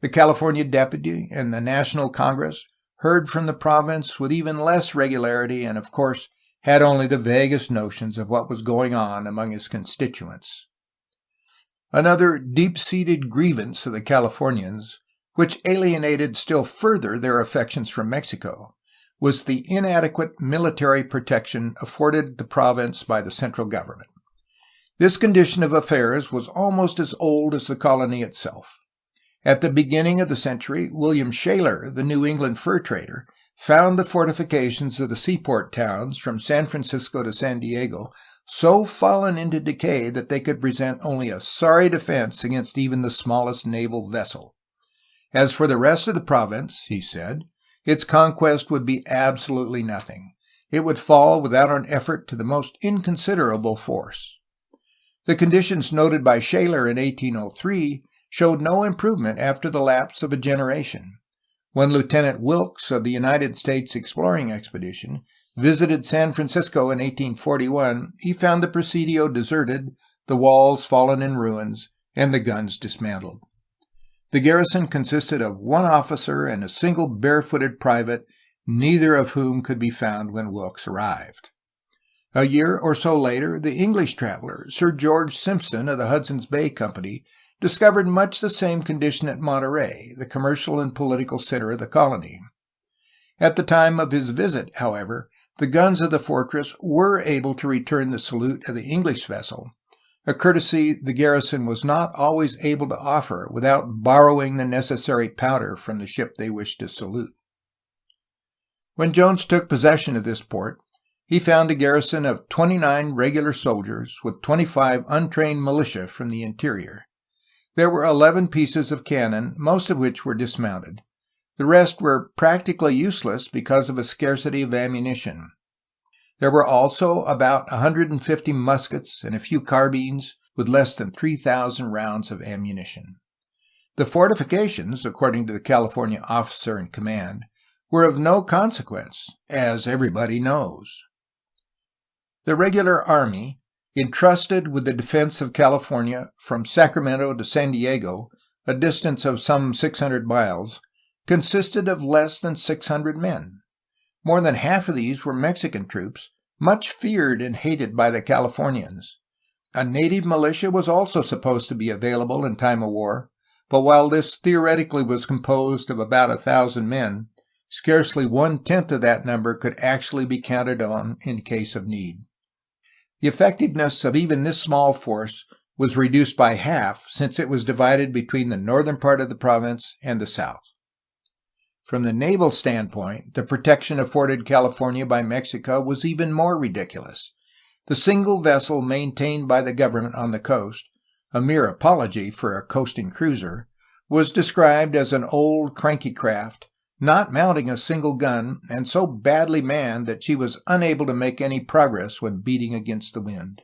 The California Deputy and the National Congress heard from the province with even less regularity and, of course, had only the vaguest notions of what was going on among his constituents. Another deep-seated grievance of the Californians, which alienated still further their affections from Mexico, was the inadequate military protection afforded the province by the central government. This condition of affairs was almost as old as the colony itself. At the beginning of the century, William Shaler, the New England fur trader, found the fortifications of the seaport towns from San Francisco to San Diego so fallen into decay that they could present only a sorry defense against even the smallest naval vessel. As for the rest of the province, he said, its conquest would be absolutely nothing. It would fall without an effort to the most inconsiderable force. The conditions noted by Shaler in 1803 showed no improvement after the lapse of a generation. When Lieutenant Wilkes of the United States Exploring Expedition visited San Francisco in 1841, he found the Presidio deserted, the walls fallen in ruins, and the guns dismantled. The garrison consisted of one officer and a single barefooted private, neither of whom could be found when Wilkes arrived. A year or so later, the English traveler, Sir George Simpson of the Hudson's Bay Company, discovered much the same condition at Monterey, the commercial and political center of the colony. At the time of his visit, however, the guns of the fortress were able to return the salute of the English vessel, a courtesy the garrison was not always able to offer without borrowing the necessary powder from the ship they wished to salute. When Jones took possession of this port, he found a garrison of 29 regular soldiers with 25 untrained militia from the interior. There were 11 pieces of cannon, most of which were dismounted. The rest were practically useless because of a scarcity of ammunition. There were also about 150 muskets and a few carbines with less than 3,000 rounds of ammunition. The fortifications, according to the California officer in command, were of no consequence, as everybody knows. The regular army, entrusted with the defense of California from Sacramento to San Diego, a distance of some 600 miles, consisted of less than 600 men. More than half of these were Mexican troops, much feared and hated by the Californians. A native militia was also supposed to be available in time of war, but while this theoretically was composed of about 1,000 men, scarcely 1/10 of that number could actually be counted on in case of need. The effectiveness of even this small force was reduced by half, since it was divided between the northern part of the province and the south. From the naval standpoint, the protection afforded California by Mexico was even more ridiculous. The single vessel maintained by the government on the coast, a mere apology for a coasting cruiser, was described as an old cranky craft, not mounting a single gun, and so badly manned that she was unable to make any progress when beating against the wind.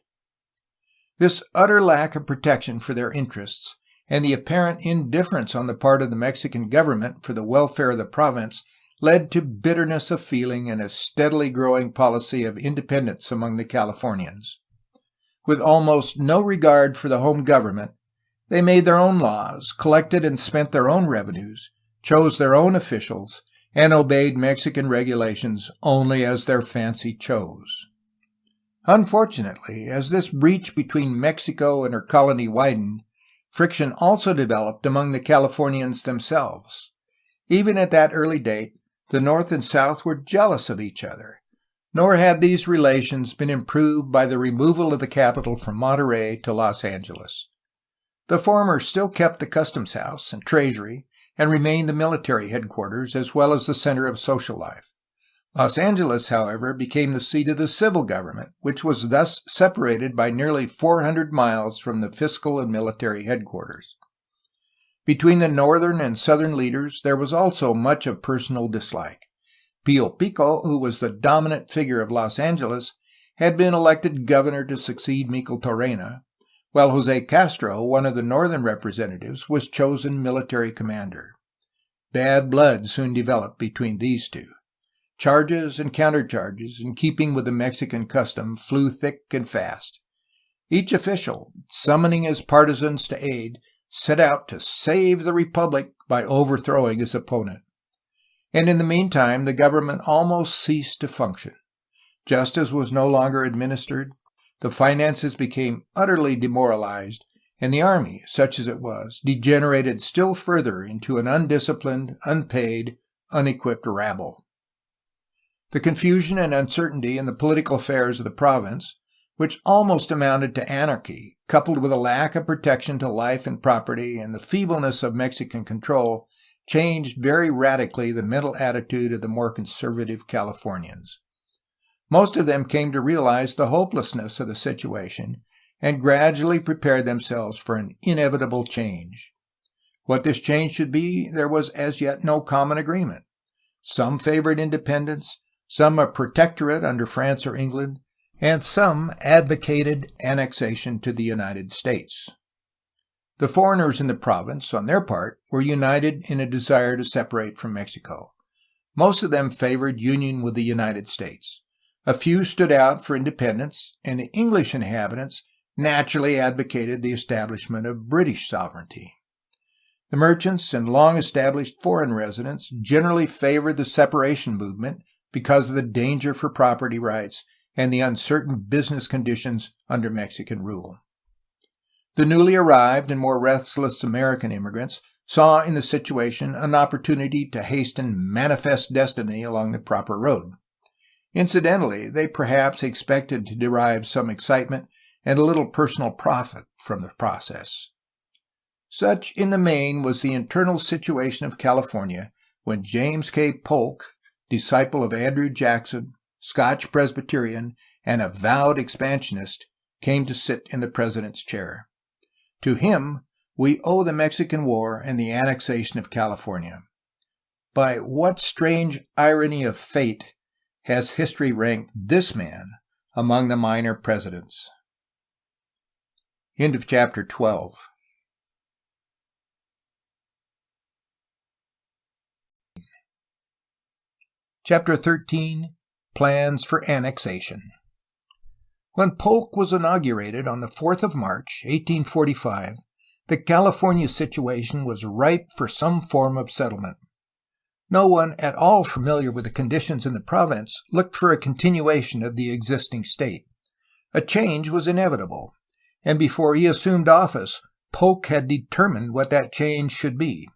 This utter lack of protection for their interests, and the apparent indifference on the part of the Mexican government for the welfare of the province, led to bitterness of feeling and a steadily growing policy of independence among the Californians. With almost no regard for the home government, they made their own laws, collected and spent their own revenues, chose their own officials, and obeyed Mexican regulations only as their fancy chose. Unfortunately, as this breach between Mexico and her colony widened, friction also developed among the Californians themselves. Even at that early date, the North and South were jealous of each other, nor had these relations been improved by the removal of the capital from Monterey to Los Angeles. The former still kept the customs house and treasury, and remained the military headquarters as well as the center of social life. Los Angeles, however, became the seat of the civil government, which was thus separated by nearly 400 miles from the fiscal and military headquarters. Between the northern and southern leaders there was also much of personal dislike. Pio Pico, who was the dominant figure of Los Angeles, had been elected governor to succeed Micheltorena, while Jose Castro, one of the northern representatives, was chosen military commander. Bad blood soon developed between these two. Charges and countercharges, in keeping with the Mexican custom, flew thick and fast. Each official, summoning his partisans to aid, set out to save the republic by overthrowing his opponent. And in the meantime, the government almost ceased to function. Justice was no longer administered, the finances became utterly demoralized, and the army, such as it was, degenerated still further into an undisciplined, unpaid, unequipped rabble. The confusion and uncertainty in the political affairs of the province, which almost amounted to anarchy, coupled with a lack of protection to life and property and the feebleness of Mexican control, changed very radically the mental attitude of the more conservative Californians. Most of them came to realize the hopelessness of the situation and gradually prepared themselves for an inevitable change. What this change should be, there was as yet no common agreement. Some favored independence, some a protectorate under France or England, and some advocated annexation to the United States. The foreigners in the province, on their part, were united in a desire to separate from Mexico. Most of them favored union with the United States. A few stood out for independence, and the English inhabitants naturally advocated the establishment of British sovereignty. The merchants and long-established foreign residents generally favored the separation movement because of the danger for property rights and the uncertain business conditions under Mexican rule. The newly arrived and more restless American immigrants saw in the situation an opportunity to hasten manifest destiny along the proper road. Incidentally, they perhaps expected to derive some excitement and a little personal profit from the process. Such, in the main, was the internal situation of California when James K. Polk, disciple of Andrew Jackson, Scotch Presbyterian, and avowed expansionist, came to sit in the president's chair. To him, we owe the Mexican War and the annexation of California. By what strange irony of fate has history ranked this man among the minor presidents? End of chapter 12. Chapter 13, Plans for Annexation. When Polk was inaugurated on the 4th of March, 1845, the California situation was ripe for some form of settlement. No one at all familiar with the conditions in the province looked for a continuation of the existing state. A change was inevitable, and before he assumed office, Polk had determined what that change should be.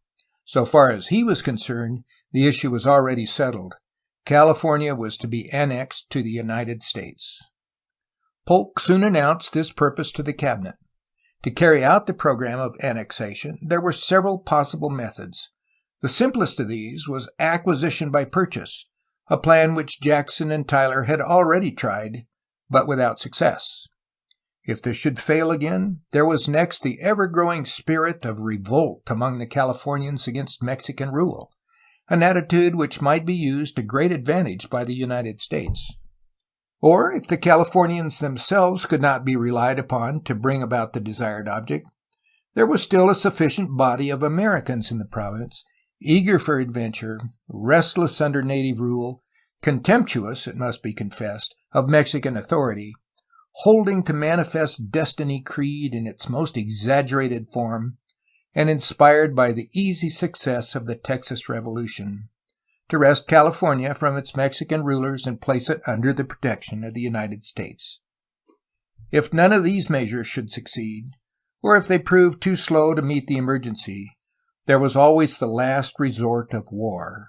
So far as he was concerned, the issue was already settled. California was to be annexed to the United States. Polk soon announced this purpose to the cabinet. To carry out the program of annexation, there were several possible methods. The simplest of these was acquisition by purchase, a plan which Jackson and Tyler had already tried, but without success. If this should fail again, there was next the ever-growing spirit of revolt among the Californians against Mexican rule, an attitude which might be used to great advantage by the United States. Or, if the Californians themselves could not be relied upon to bring about the desired object, there was still a sufficient body of Americans in the province, eager for adventure, restless under native rule, contemptuous, it must be confessed, of Mexican authority, holding to manifest destiny creed in its most exaggerated form, and inspired by the easy success of the Texas Revolution, to wrest California from its Mexican rulers and place it under the protection of the United States. If none of these measures should succeed, or if they proved too slow to meet the emergency, there was always the last resort of war.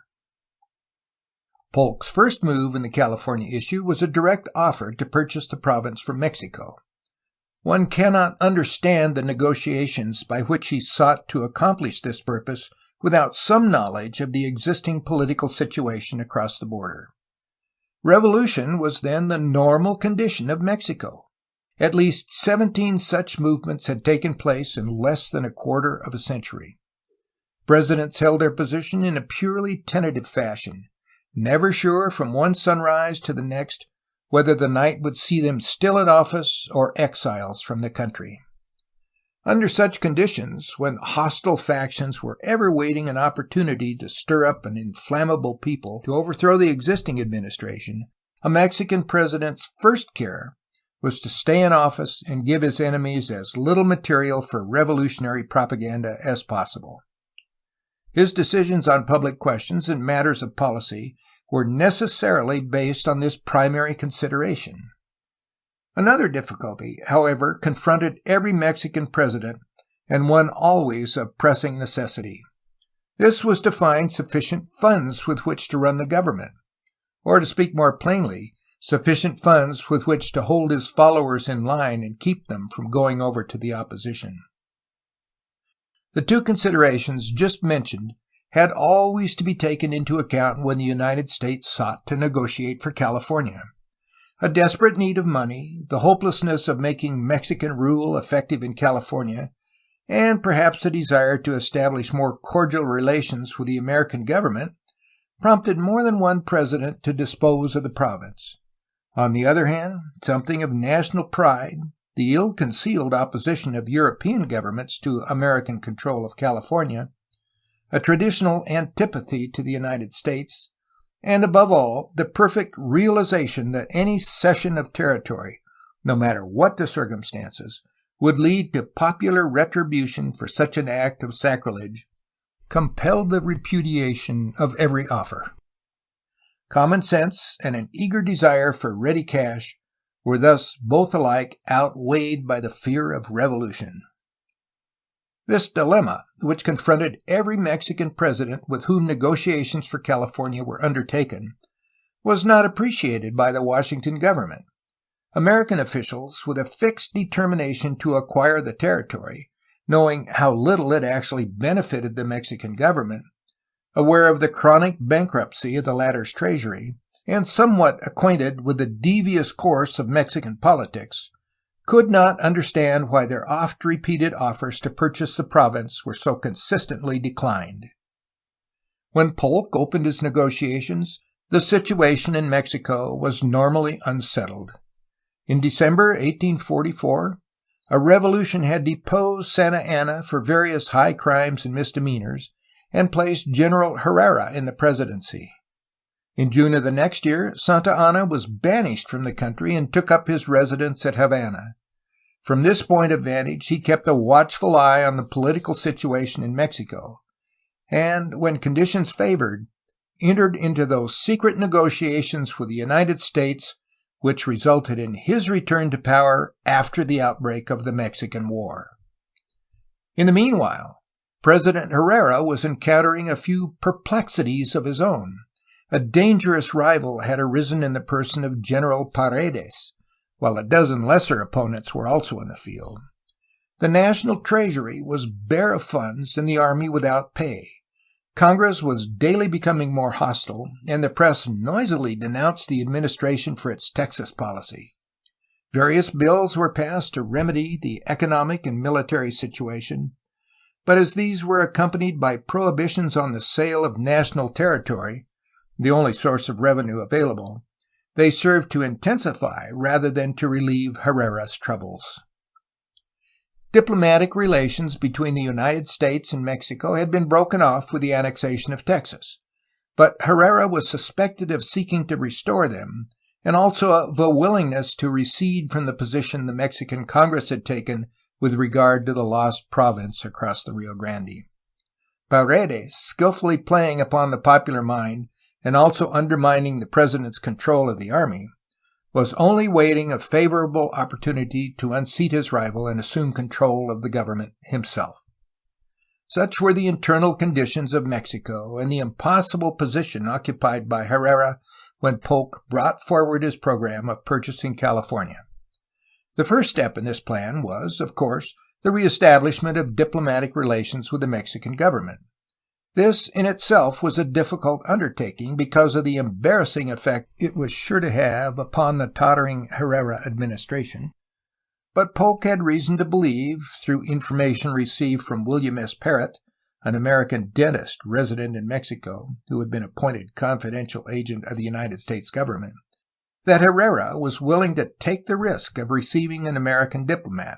Polk's first move in the California issue was a direct offer to purchase the province from Mexico. One cannot understand the negotiations by which he sought to accomplish this purpose without some knowledge of the existing political situation across the border. Revolution was then the normal condition of Mexico. At least 17 such movements had taken place in less than a quarter of a century. Presidents held their position in a purely tentative fashion, never sure from one sunrise to the next whether the night would see them still in office or exiles from the country. Under such conditions, when hostile factions were ever waiting an opportunity to stir up an inflammable people to overthrow the existing administration, a Mexican president's first care was to stay in office and give his enemies as little material for revolutionary propaganda as possible. His decisions on public questions and matters of policy were necessarily based on this primary consideration. Another difficulty, however, confronted every Mexican president, and one always of pressing necessity. This was to find sufficient funds with which to run the government, or to speak more plainly, sufficient funds with which to hold his followers in line and keep them from going over to the opposition. The two considerations just mentioned had always to be taken into account when the United States sought to negotiate for California. A desperate need of money, the hopelessness of making Mexican rule effective in California, and perhaps a desire to establish more cordial relations with the American government prompted more than one president to dispose of the province. On the other hand, something of national pride, the ill-concealed opposition of European governments to American control of California, a traditional antipathy to the United States, and above all, the perfect realization that any cession of territory, no matter what the circumstances, would lead to popular retribution for such an act of sacrilege, compelled the repudiation of every offer. Common sense and an eager desire for ready cash were thus both alike outweighed by the fear of revolution. This dilemma, which confronted every Mexican president with whom negotiations for California were undertaken, was not appreciated by the Washington government. American officials, with a fixed determination to acquire the territory, knowing how little it actually benefited the Mexican government, aware of the chronic bankruptcy of the latter's treasury, and somewhat acquainted with the devious course of Mexican politics, could not understand why their oft-repeated offers to purchase the province were so consistently declined. When Polk opened his negotiations, the situation in Mexico was normally unsettled. In December 1844, a revolution had deposed Santa Anna for various high crimes and misdemeanors and placed General Herrera in the presidency. In June of the next year, Santa Anna was banished from the country and took up his residence at Havana. From this point of vantage, he kept a watchful eye on the political situation in Mexico, and, when conditions favored, entered into those secret negotiations with the United States which resulted in his return to power after the outbreak of the Mexican War. In the meanwhile, President Herrera was encountering a few perplexities of his own. A dangerous rival had arisen in the person of General Paredes, while a dozen lesser opponents were also in the field. The national treasury was bare of funds and the army without pay. Congress was daily becoming more hostile, and the press noisily denounced the administration for its Texas policy. Various bills were passed to remedy the economic and military situation, but as these were accompanied by prohibitions on the sale of national territory, the only source of revenue available, they served to intensify rather than to relieve Herrera's troubles. Diplomatic relations between the United States and Mexico had been broken off with the annexation of Texas, but Herrera was suspected of seeking to restore them, and also of a willingness to recede from the position the Mexican Congress had taken with regard to the lost province across the Rio Grande. Paredes, skillfully playing upon the popular mind and also undermining the president's control of the army, was only waiting a favorable opportunity to unseat his rival and assume control of the government himself. Such were the internal conditions of Mexico and the impossible position occupied by Herrera when Polk brought forward his program of purchasing California. The first step in this plan was, of course, the reestablishment of diplomatic relations with the Mexican government. This in itself was a difficult undertaking because of the embarrassing effect it was sure to have upon the tottering Herrera administration, but Polk had reason to believe, through information received from William S. Parrott, an American dentist resident in Mexico who had been appointed confidential agent of the United States government, that Herrera was willing to take the risk of receiving an American diplomat.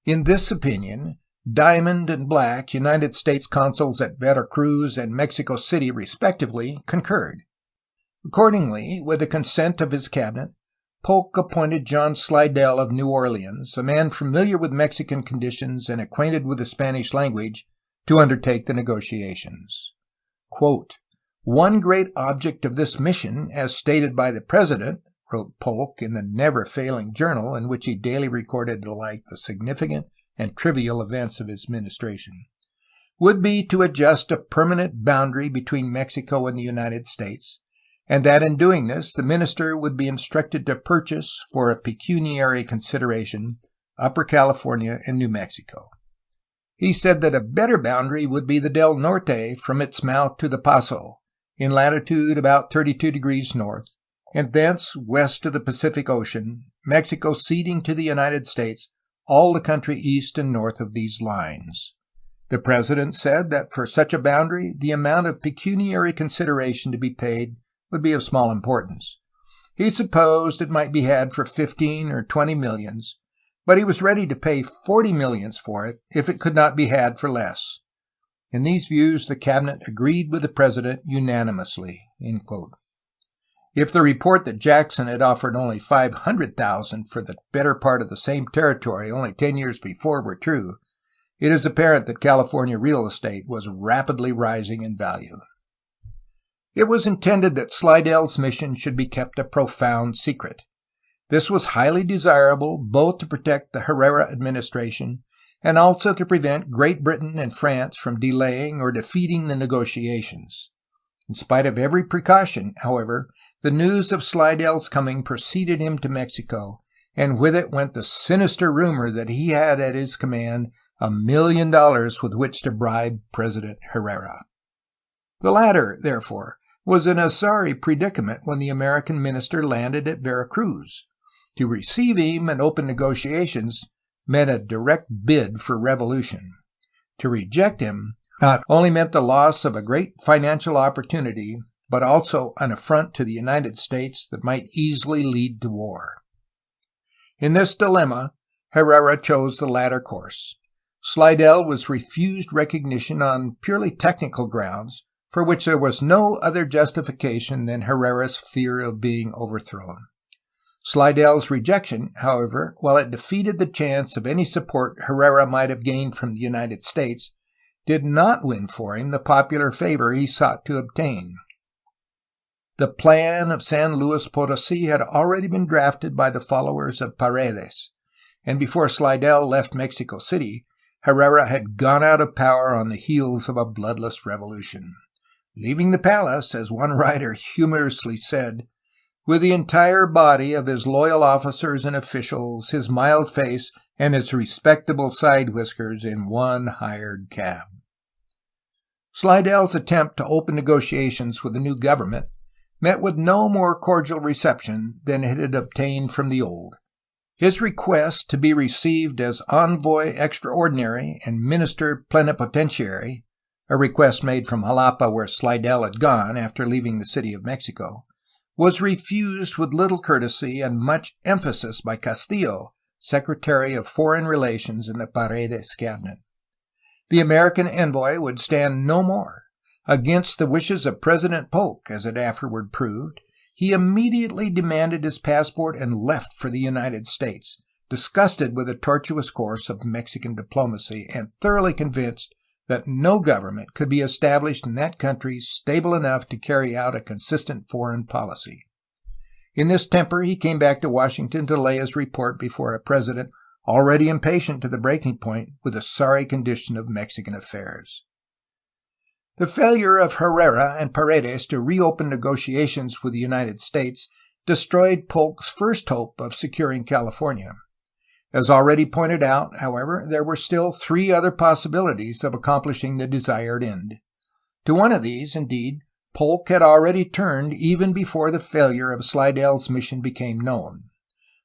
In this opinion, Diamond and Black, United States consuls at Veracruz and Mexico City respectively, concurred. Accordingly, with the consent of his cabinet, Polk appointed John Slidell of New Orleans, a man familiar with Mexican conditions and acquainted with the Spanish language, to undertake the negotiations. Quote, "One great object of this mission, as stated by the President," wrote Polk in the never-failing journal in which he daily recorded alike the significant and trivial events of his administration, "would be to adjust a permanent boundary between Mexico and the United States, and that in doing this the minister would be instructed to purchase, for a pecuniary consideration, Upper California and New Mexico." He said that a better boundary would be the Del Norte from its mouth to the Paso, in latitude about 32 degrees north, and thence west to the Pacific Ocean, Mexico ceding to the United States all the country east and north of these lines. The President said that for such a boundary the amount of pecuniary consideration to be paid would be of small importance. He supposed it might be had for 15 or 20 millions, but he was ready to pay 40 millions for it if it could not be had for less. In these views the cabinet agreed with the President unanimously. If the report that Jackson had offered only 500,000 for the better part of the same territory only 10 years before were true, it is apparent that California real estate was rapidly rising in value. It was intended that Slidell's mission should be kept a profound secret. This was highly desirable both to protect the Herrera administration and also to prevent Great Britain and France from delaying or defeating the negotiations. In spite of every precaution, however, the news of Slidell's coming preceded him to Mexico, and with it went the sinister rumor that he had at his command $1 million with which to bribe President Herrera. The latter, therefore, was in a sorry predicament when the American minister landed at Veracruz. To receive him and open negotiations meant a direct bid for revolution. To reject him not only meant the loss of a great financial opportunity, but also an affront to the United States that might easily lead to war. In this dilemma, Herrera chose the latter course. Slidell was refused recognition on purely technical grounds, for which there was no other justification than Herrera's fear of being overthrown. Slidell's rejection, however, while it defeated the chance of any support Herrera might have gained from the United States, did not win for him the popular favor he sought to obtain. The plan of San Luis Potosí had already been drafted by the followers of Paredes, and before Slidell left Mexico City, Herrera had gone out of power on the heels of a bloodless revolution, leaving the palace, as one writer humorously said, with the entire body of his loyal officers and officials, his mild face, and his respectable side whiskers in one hired cab. Slidell's attempt to open negotiations with the new government met with no more cordial reception than it had obtained from the old. His request to be received as envoy extraordinary and minister plenipotentiary, a request made from Jalapa where Slidell had gone after leaving the City of Mexico, was refused with little courtesy and much emphasis by Castillo, Secretary of Foreign Relations in the Paredes cabinet. The American envoy would stand no more. Against the wishes of President Polk, as it afterward proved, he immediately demanded his passport and left for the United States, disgusted with the tortuous course of Mexican diplomacy and thoroughly convinced that no government could be established in that country stable enough to carry out a consistent foreign policy. In this temper, he came back to Washington to lay his report before a president already impatient to the breaking point with the sorry condition of Mexican affairs. The failure of Herrera and Paredes to reopen negotiations with the United States destroyed Polk's first hope of securing California. As already pointed out, however, there were still 3 other possibilities of accomplishing the desired end. To one of these, indeed, Polk had already turned even before the failure of Slidell's mission became known.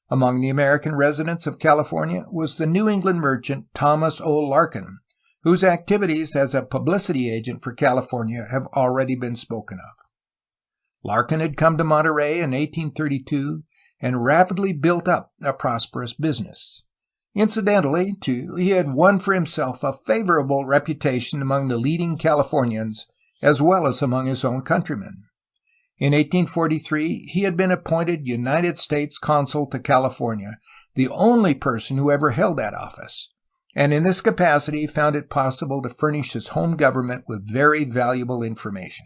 Among the American residents of California was the New England merchant Thomas O. Larkin, whose activities as a publicity agent for California have already been spoken of. Larkin had come to Monterey in 1832 and rapidly built up a prosperous business. Incidentally, too, he had won for himself a favorable reputation among the leading Californians as well as among his own countrymen. In 1843, he had been appointed United States Consul to California, the only person who ever held that office, and in this capacity found it possible to furnish his home government with very valuable information.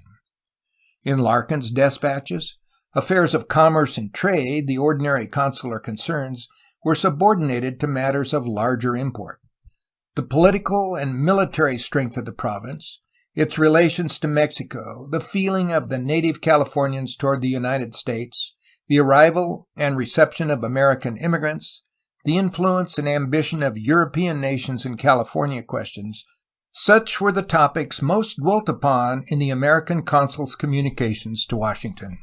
In Larkin's dispatches, affairs of commerce and trade, the ordinary consular concerns, were subordinated to matters of larger import. The political and military strength of the province, its relations to Mexico, the feeling of the native Californians toward the United States, the arrival and reception of American immigrants, the influence and ambition of European nations in California questions, such were the topics most dwelt upon in the American consul's communications to Washington.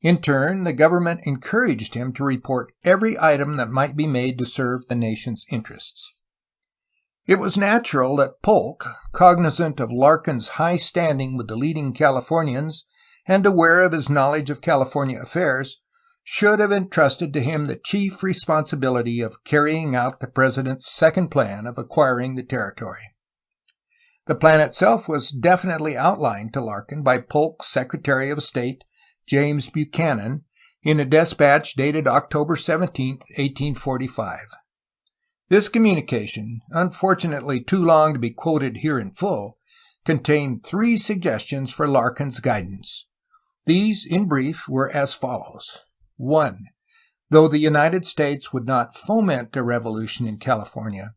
In turn, the government encouraged him to report every item that might be made to serve the nation's interests. It was natural that Polk, cognizant of Larkin's high standing with the leading Californians and aware of his knowledge of California affairs, should have entrusted to him the chief responsibility of carrying out the president's second plan of acquiring the territory. The plan itself was definitely outlined to Larkin by Polk's Secretary of State, James Buchanan, in a dispatch dated October 17, 1845. This communication, unfortunately too long to be quoted here in full, contained 3 suggestions for Larkin's guidance. These, in brief, were as follows. 1. Though the United States would not foment a revolution in California,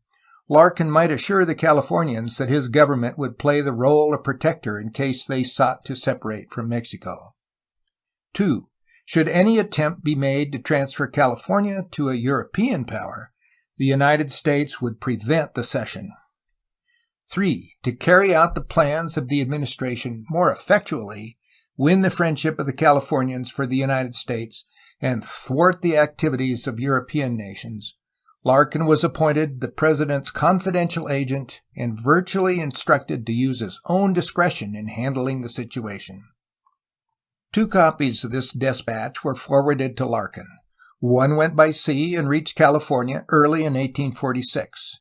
Larkin might assure the Californians that his government would play the role of protector in case they sought to separate from Mexico. 2. Should any attempt be made to transfer California to a European power, the United States would prevent the cession. 3. To carry out the plans of the administration more effectually, win the friendship of the Californians for the United States, and thwart the activities of European nations, Larkin was appointed the President's confidential agent and virtually instructed to use his own discretion in handling the situation. 2 copies of this dispatch were forwarded to Larkin. One went by sea and reached California early in 1846.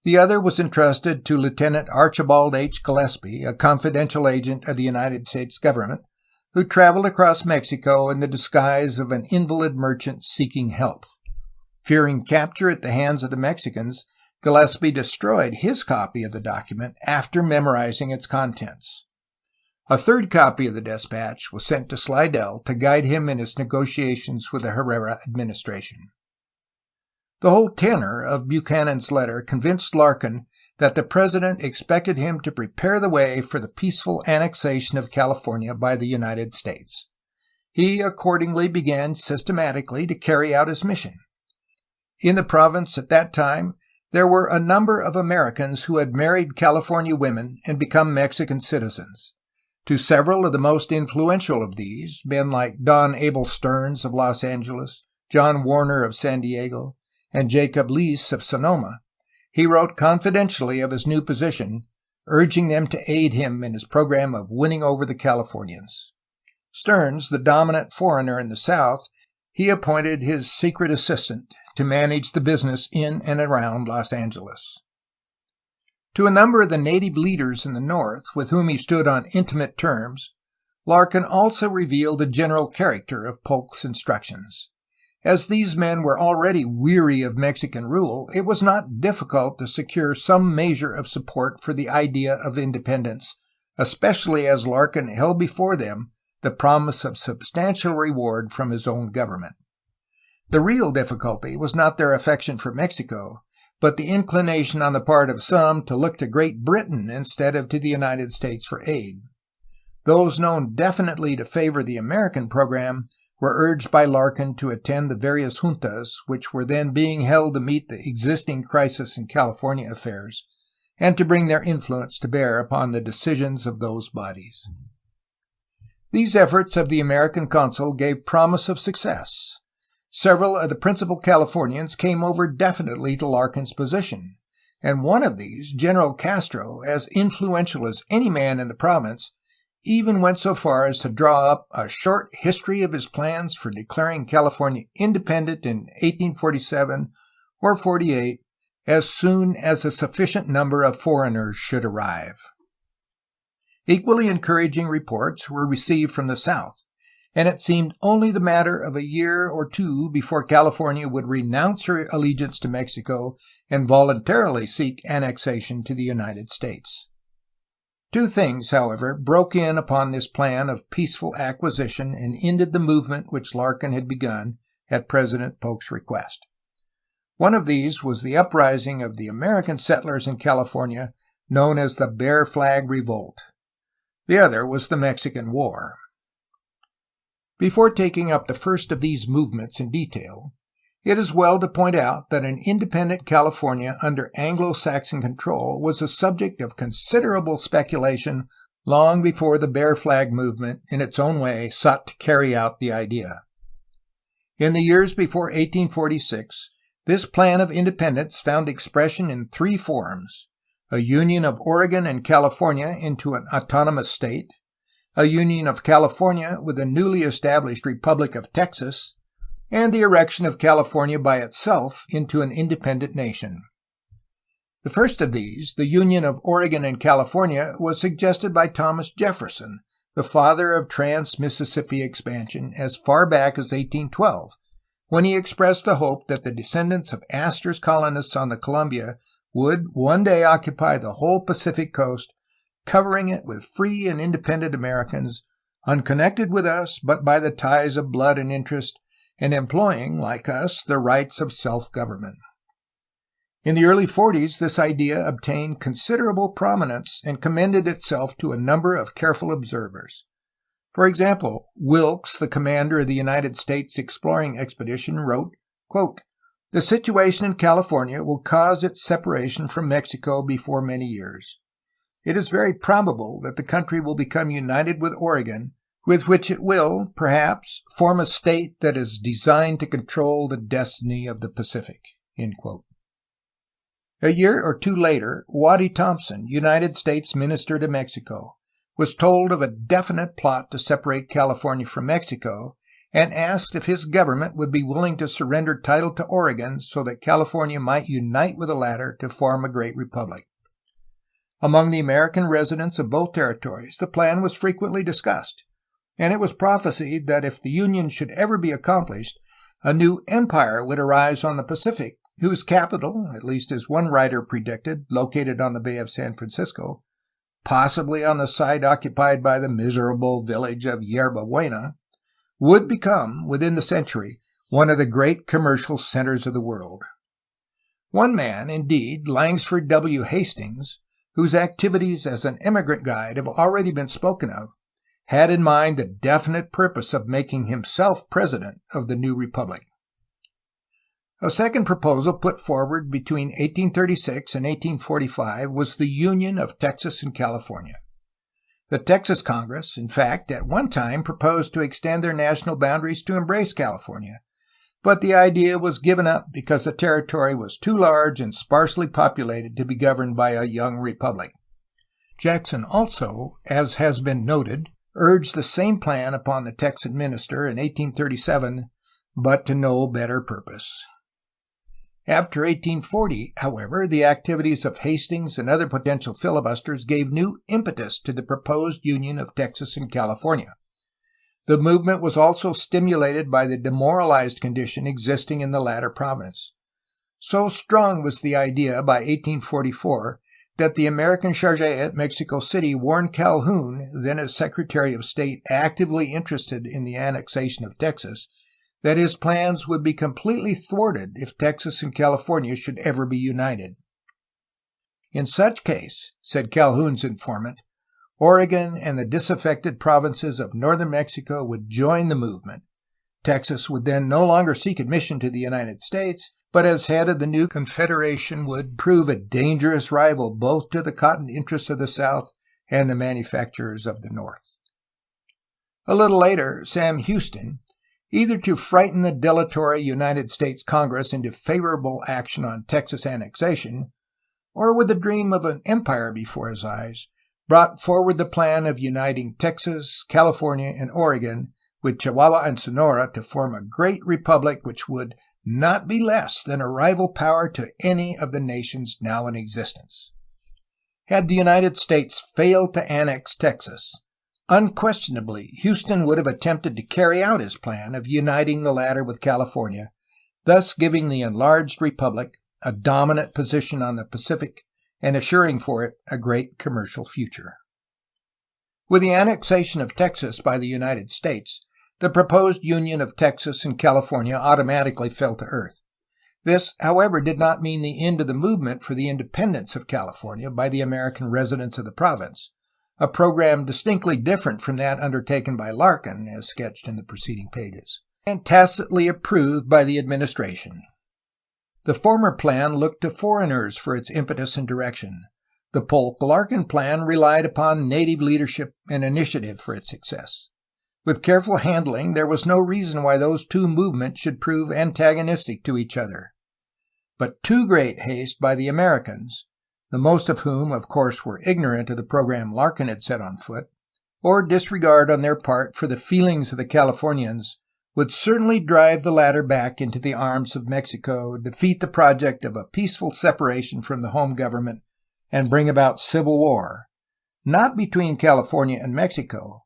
The other was entrusted to Lieutenant Archibald H. Gillespie, a confidential agent of the United States government, who traveled across Mexico in the disguise of an invalid merchant seeking help. Fearing capture at the hands of the Mexicans, Gillespie destroyed his copy of the document after memorizing its contents. A 3rd copy of the dispatch was sent to Slidell to guide him in his negotiations with the Herrera administration. The whole tenor of Buchanan's letter convinced Larkin that the President expected him to prepare the way for the peaceful annexation of California by the United States. He accordingly began systematically to carry out his mission. In the province at that time, there were a number of Americans who had married California women and become Mexican citizens. To several of the most influential of these, men like Don Abel Stearns of Los Angeles, John Warner of San Diego, and Jacob Leese of Sonoma, he wrote confidentially of his new position, urging them to aid him in his program of winning over the Californians. Stearns, the dominant foreigner in the South, he appointed his secret assistant to manage the business in and around Los Angeles. To a number of the native leaders in the North, with whom he stood on intimate terms, Larkin also revealed the general character of Polk's instructions. As these men were already weary of Mexican rule, it was not difficult to secure some measure of support for the idea of independence, especially as Larkin held before them the promise of substantial reward from his own government. The real difficulty was not their affection for Mexico, but the inclination on the part of some to look to Great Britain instead of to the United States for aid. Those known definitely to favor the American program were urged by Larkin to attend the various juntas which were then being held to meet the existing crisis in California affairs, and to bring their influence to bear upon the decisions of those bodies. These efforts of the American consul gave promise of success. Several of the principal Californians came over definitely to Larkin's position, and one of these, General Castro, as influential as any man in the province, even went so far as to draw up a short history of his plans for declaring California independent in 1847 or 48, as soon as a sufficient number of foreigners should arrive. Equally encouraging reports were received from the South, and it seemed only the matter of a year or 2 before California would renounce her allegiance to Mexico and voluntarily seek annexation to the United States. 2 things, however, broke in upon this plan of peaceful acquisition and ended the movement which Larkin had begun at President Polk's request. One of these was the uprising of the American settlers in California, known as the Bear Flag Revolt. The other was the Mexican War. Before taking up the first of these movements in detail, it is well to point out that an independent California under Anglo-Saxon control was a subject of considerable speculation long before the Bear Flag movement, in its own way, sought to carry out the idea. In the years before 1846, this plan of independence found expression in 3 forms: a union of Oregon and California into an autonomous state, a union of California with the newly established Republic of Texas, and the erection of California by itself into an independent nation. The first of these, the union of Oregon and California, was suggested by Thomas Jefferson, the father of trans-Mississippi expansion, as far back as 1812, when he expressed the hope that the descendants of Astor's colonists on the Columbia would one day occupy the whole Pacific coast, covering it with free and independent Americans, unconnected with us but by the ties of blood and interest, and employing, like us, the rights of self-government. In the early 40s, this idea obtained considerable prominence and commended itself to a number of careful observers. For example, Wilkes, the commander of the United States exploring expedition, wrote, quote, "The situation in California will cause its separation from Mexico before many years. It is very probable that the country will become united with Oregon, with which it will, perhaps, form a state that is designed to control the destiny of the Pacific." End quote. A year or two later, Waddy Thompson, United States Minister to Mexico, was told of a definite plot to separate California from Mexico and asked if his government would be willing to surrender title to Oregon so that California might unite with the latter to form a great republic. Among the American residents of both territories, the plan was frequently discussed, and it was prophesied that if the union should ever be accomplished, a new empire would arise on the Pacific, whose capital, at least as one writer predicted, located on the Bay of San Francisco, possibly on the site occupied by the miserable village of Yerba Buena, would become, within the century, one of the great commercial centers of the world. One man, indeed, Langsford W. Hastings, whose activities as an immigrant guide have already been spoken of, had in mind the definite purpose of making himself president of the new republic. A second proposal put forward between 1836 and 1845 was the union of Texas and California. The Texas Congress, in fact, at one time proposed to extend their national boundaries to embrace California, but the idea was given up because the territory was too large and sparsely populated to be governed by a young republic. Jackson also, as has been noted, urged the same plan upon the Texan minister in 1837, but to no better purpose. After 1840, however, the activities of Hastings and other potential filibusters gave new impetus to the proposed union of Texas and California. The movement was also stimulated by the demoralized condition existing in the latter province. So strong was the idea by 1844 that the American charge at Mexico City warned Calhoun, then as Secretary of State actively interested in the annexation of Texas, that his plans would be completely thwarted if Texas and California should ever be united. In such case, said Calhoun's informant, Oregon and the disaffected provinces of northern Mexico would join the movement. Texas would then no longer seek admission to the United States, but as head of the new confederation would prove a dangerous rival both to the cotton interests of the South and the manufacturers of the North. A little later, Sam Houston, either to frighten the dilatory United States Congress into favorable action on Texas annexation, or with the dream of an empire before his eyes, brought forward the plan of uniting Texas, California, and Oregon with Chihuahua and Sonora to form a great republic which would not be less than a rival power to any of the nations now in existence. Had the United States failed to annex Texas, unquestionably Houston would have attempted to carry out his plan of uniting the latter with California, thus giving the enlarged republic a dominant position on the Pacific and assuring for it a great commercial future. With the annexation of Texas by the United States, the proposed union of Texas and California automatically fell to earth. This, however, did not mean the end of the movement for the independence of California by the American residents of the province, a program distinctly different from that undertaken by Larkin, as sketched in the preceding pages, and tacitly approved by the administration. The former plan looked to foreigners for its impetus and direction. The Polk-Larkin plan relied upon native leadership and initiative for its success. With careful handling, there was no reason why those two movements should prove antagonistic to each other. But too great haste by the Americans, the most of whom, of course, were ignorant of the program Larkin had set on foot, or disregard on their part for the feelings of the Californians, would certainly drive the latter back into the arms of Mexico, defeat the project of a peaceful separation from the home government, and bring about civil war, not between California and Mexico,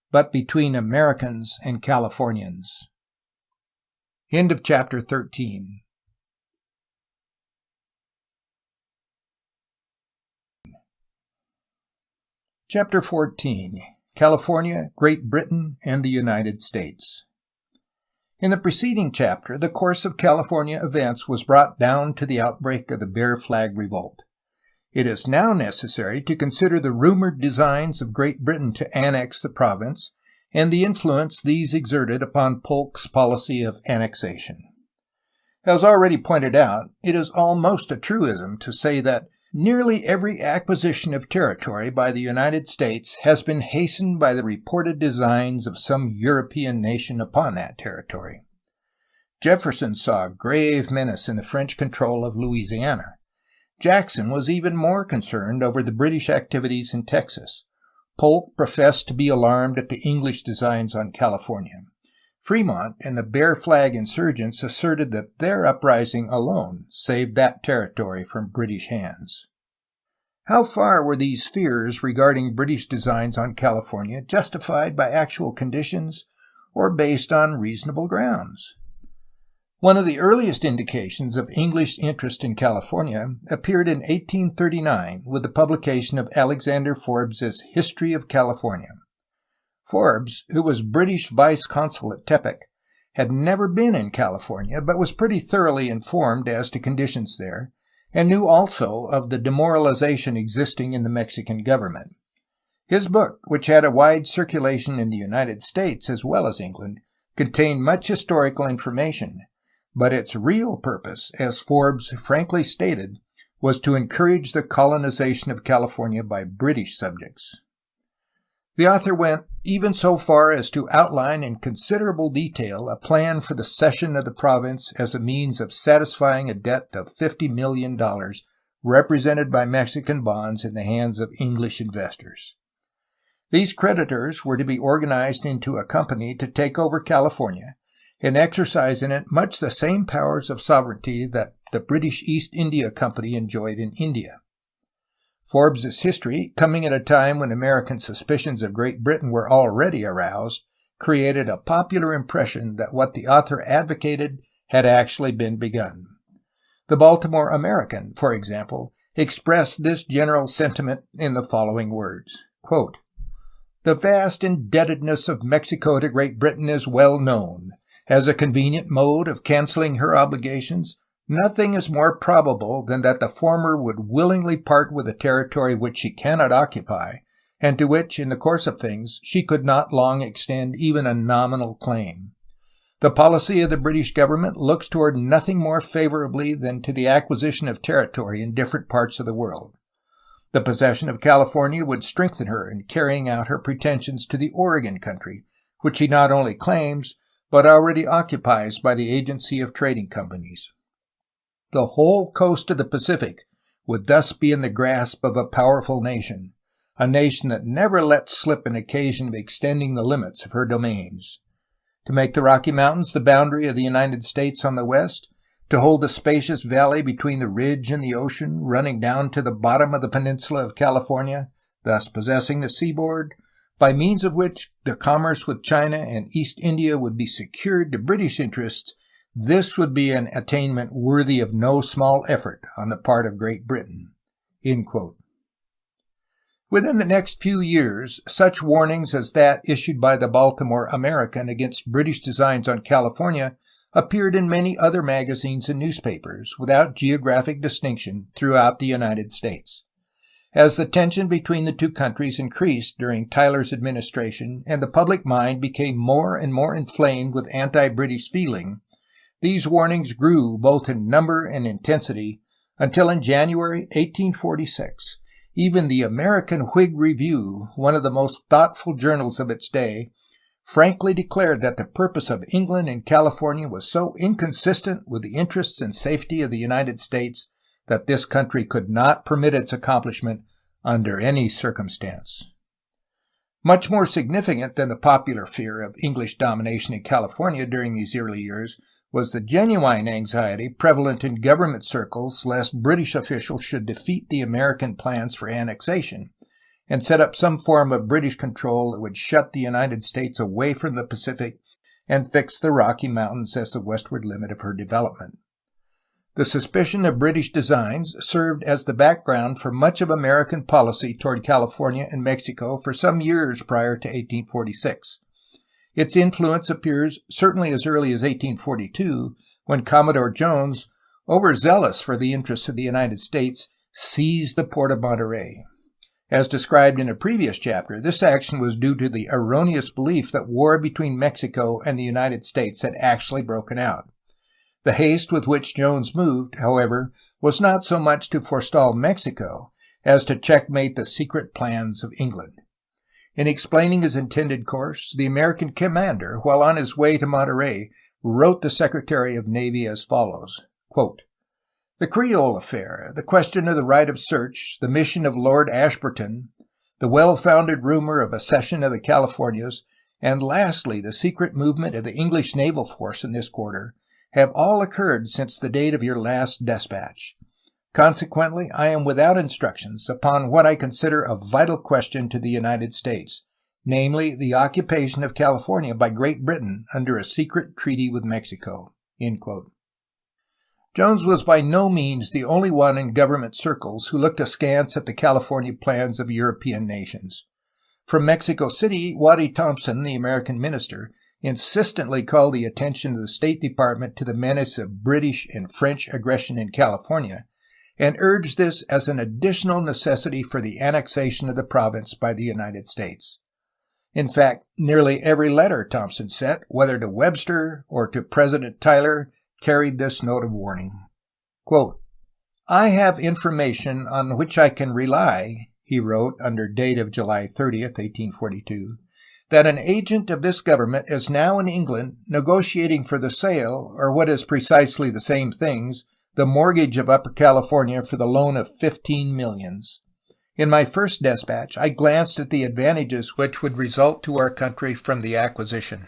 but between Americans and Californians. End of chapter 13. Chapter 14. California, Great Britain, and the United States. In the preceding chapter, the course of California events was brought down to the outbreak of the Bear Flag Revolt. It is now necessary to consider the rumored designs of Great Britain to annex the province and the influence these exerted upon Polk's policy of annexation. As already pointed out, it is almost a truism to say that nearly every acquisition of territory by the United States has been hastened by the reported designs of some European nation upon that territory. Jefferson saw grave menace in the French control of Louisiana. Jackson was even more concerned over the British activities in Texas. Polk professed to be alarmed at the English designs on California. Fremont and the Bear Flag insurgents asserted that their uprising alone saved that territory from British hands. How far were these fears regarding British designs on California justified by actual conditions or based on reasonable grounds? One of the earliest indications of English interest in California appeared in 1839 with the publication of Alexander Forbes's History of California. Forbes, who was British vice-consul at Tepic, had never been in California, but was pretty thoroughly informed as to conditions there, and knew also of the demoralization existing in the Mexican government. His book, which had a wide circulation in the United States as well as England, contained much historical information, but its real purpose, as Forbes frankly stated, was to encourage the colonization of California by British subjects. The author went even so far as to outline in considerable detail a plan for the cession of the province as a means of satisfying a debt of $50 million represented by Mexican bonds in the hands of English investors. These creditors were to be organized into a company to take over California and exercise in it much the same powers of sovereignty that the British East India Company enjoyed in India. Forbes's history, coming at a time when American suspicions of Great Britain were already aroused, created a popular impression that what the author advocated had actually been begun. The Baltimore American, for example, expressed this general sentiment in the following words, quote, "The vast indebtedness of Mexico to Great Britain is well known. As a convenient mode of canceling her obligations, nothing is more probable than that the former would willingly part with a territory which she cannot occupy, and to which, in the course of things, she could not long extend even a nominal claim. The policy of the British government looks toward nothing more favorably than to the acquisition of territory in different parts of the world. The possession of California would strengthen her in carrying out her pretensions to the Oregon country, which she not only claims, but already occupies by the agency of trading companies. The whole coast of the Pacific would thus be in the grasp of a powerful nation, a nation that never lets slip an occasion of extending the limits of her domains. To make the Rocky Mountains the boundary of the United States on the west, to hold the spacious valley between the ridge and the ocean, running down to the bottom of the peninsula of California, thus possessing the seaboard, by means of which the commerce with China and East India would be secured to British interests, this would be an attainment worthy of no small effort on the part of Great Britain." End quote. Within the next few years, such warnings as that issued by the Baltimore American against British designs on California appeared in many other magazines and newspapers, without geographic distinction, throughout the United States. As the tension between the two countries increased during Tyler's administration and the public mind became more and more inflamed with anti-British feeling, these warnings grew both in number and intensity until in January 1846, even the American Whig Review, one of the most thoughtful journals of its day, frankly declared that the purpose of England in California was so inconsistent with the interests and safety of the United States that this country could not permit its accomplishment under any circumstance. Much more significant than the popular fear of English domination in California during these early years was the genuine anxiety prevalent in government circles lest British officials should defeat the American plans for annexation and set up some form of British control that would shut the United States away from the Pacific and fix the Rocky Mountains as the westward limit of her development. The suspicion of British designs served as the background for much of American policy toward California and Mexico for some years prior to 1846. Its influence appears certainly as early as 1842, when Commodore Jones, overzealous for the interests of the United States, seized the port of Monterey. As described in a previous chapter, this action was due to the erroneous belief that war between Mexico and the United States had actually broken out. The haste with which Jones moved, however, was not so much to forestall Mexico as to checkmate the secret plans of England. In explaining his intended course, the American commander, while on his way to Monterey, wrote the Secretary of Navy as follows, quote, "The Creole affair, the question of the right of search, the mission of Lord Ashburton, the well-founded rumor of a cession of the Californias, and lastly the secret movement of the English naval force in this quarter, have all occurred since the date of your last despatch. Consequently, I am without instructions upon what I consider a vital question to the United States, namely the occupation of California by Great Britain under a secret treaty with Mexico." End quote. Jones was by no means the only one in government circles who looked askance at the California plans of European nations. From Mexico City, Waddy Thompson, the American minister, insistently called the attention of the State Department to the menace of British and French aggression in California, and urged this as an additional necessity for the annexation of the province by the United States. In fact, nearly every letter Thompson sent, whether to Webster or to President Tyler, carried this note of warning. Quote, "I have information on which I can rely," he wrote under date of July 30th, 1842, "that an agent of this government is now in England negotiating for the sale, or what is precisely the same things, the mortgage of Upper California for the loan of 15 millions. In my first despatch, I glanced at the advantages which would result to our country from the acquisition.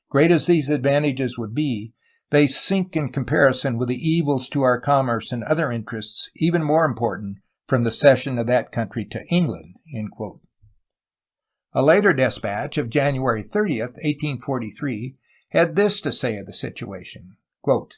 Great as these advantages would be, they sink in comparison with the evils to our commerce and other interests, even more important, from the cession of that country to England." End quote. A later despatch of January 30th, 1843, had this to say of the situation, quote,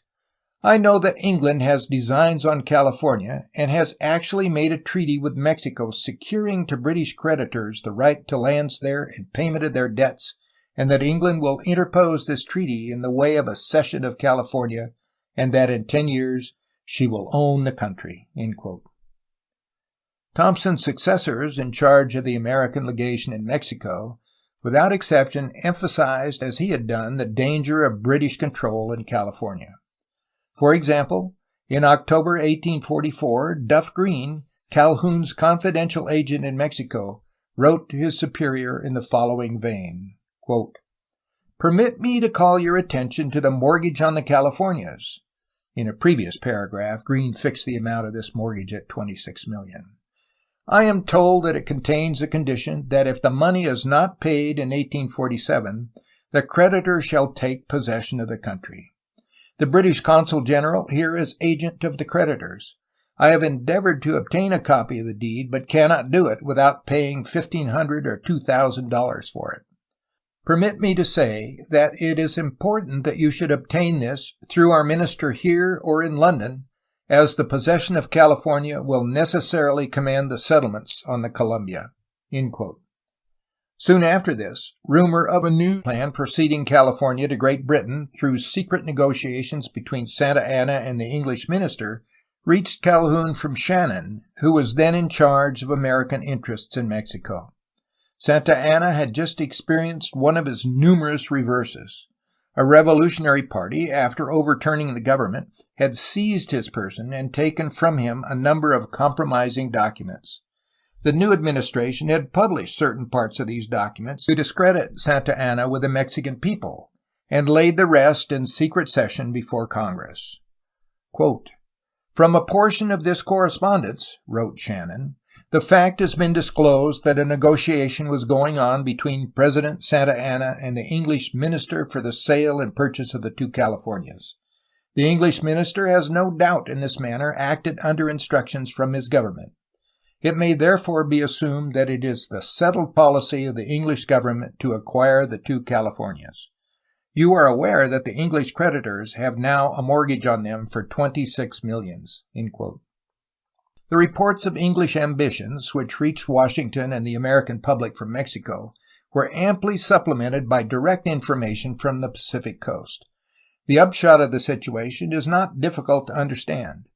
"I know that England has designs on California and has actually made a treaty with Mexico securing to British creditors the right to lands there and payment of their debts, and that England will interpose this treaty in the way of a cession of California, and that in 10 years she will own the country." End quote. Thompson's successors in charge of the American legation in Mexico, without exception, emphasized, as he had done, the danger of British control in California. For example, in October 1844, Duff Green, Calhoun's confidential agent in Mexico, wrote to his superior in the following vein, quote, "Permit me to call your attention to the mortgage on the Californias." In a previous paragraph, Green fixed the amount of this mortgage at $26 million. "I am told that it contains a condition that if the money is not paid in 1847, the creditor shall take possession of the country. The British Consul General here is agent of the creditors. I have endeavored to obtain a copy of the deed, but cannot do it without paying $1,500 or $2,000 for it. Permit me to say that it is important that you should obtain this through our minister here or in London, as the possession of California will necessarily command the settlements on the Columbia." End quote. Soon after this, rumor of a new plan for ceding California to Great Britain through secret negotiations between Santa Anna and the English minister reached Calhoun from Shannon, who was then in charge of American interests in Mexico. Santa Anna had just experienced one of his numerous reverses. A revolutionary party, after overturning the government, had seized his person and taken from him a number of compromising documents. The new administration had published certain parts of these documents to discredit Santa Anna with the Mexican people, and laid the rest in secret session before Congress. Quote, "From a portion of this correspondence," wrote Shannon, "the fact has been disclosed that a negotiation was going on between President Santa Anna and the English minister for the sale and purchase of the two Californias. The English minister has no doubt in this manner acted under instructions from his government. It may therefore be assumed that it is the settled policy of the English government to acquire the two Californias. You are aware that the English creditors have now a mortgage on them for $26 millions." End quote. The reports of English ambitions, which reached Washington and the American public from Mexico, were amply supplemented by direct information from the Pacific coast. The upshot of the situation is not difficult to understand.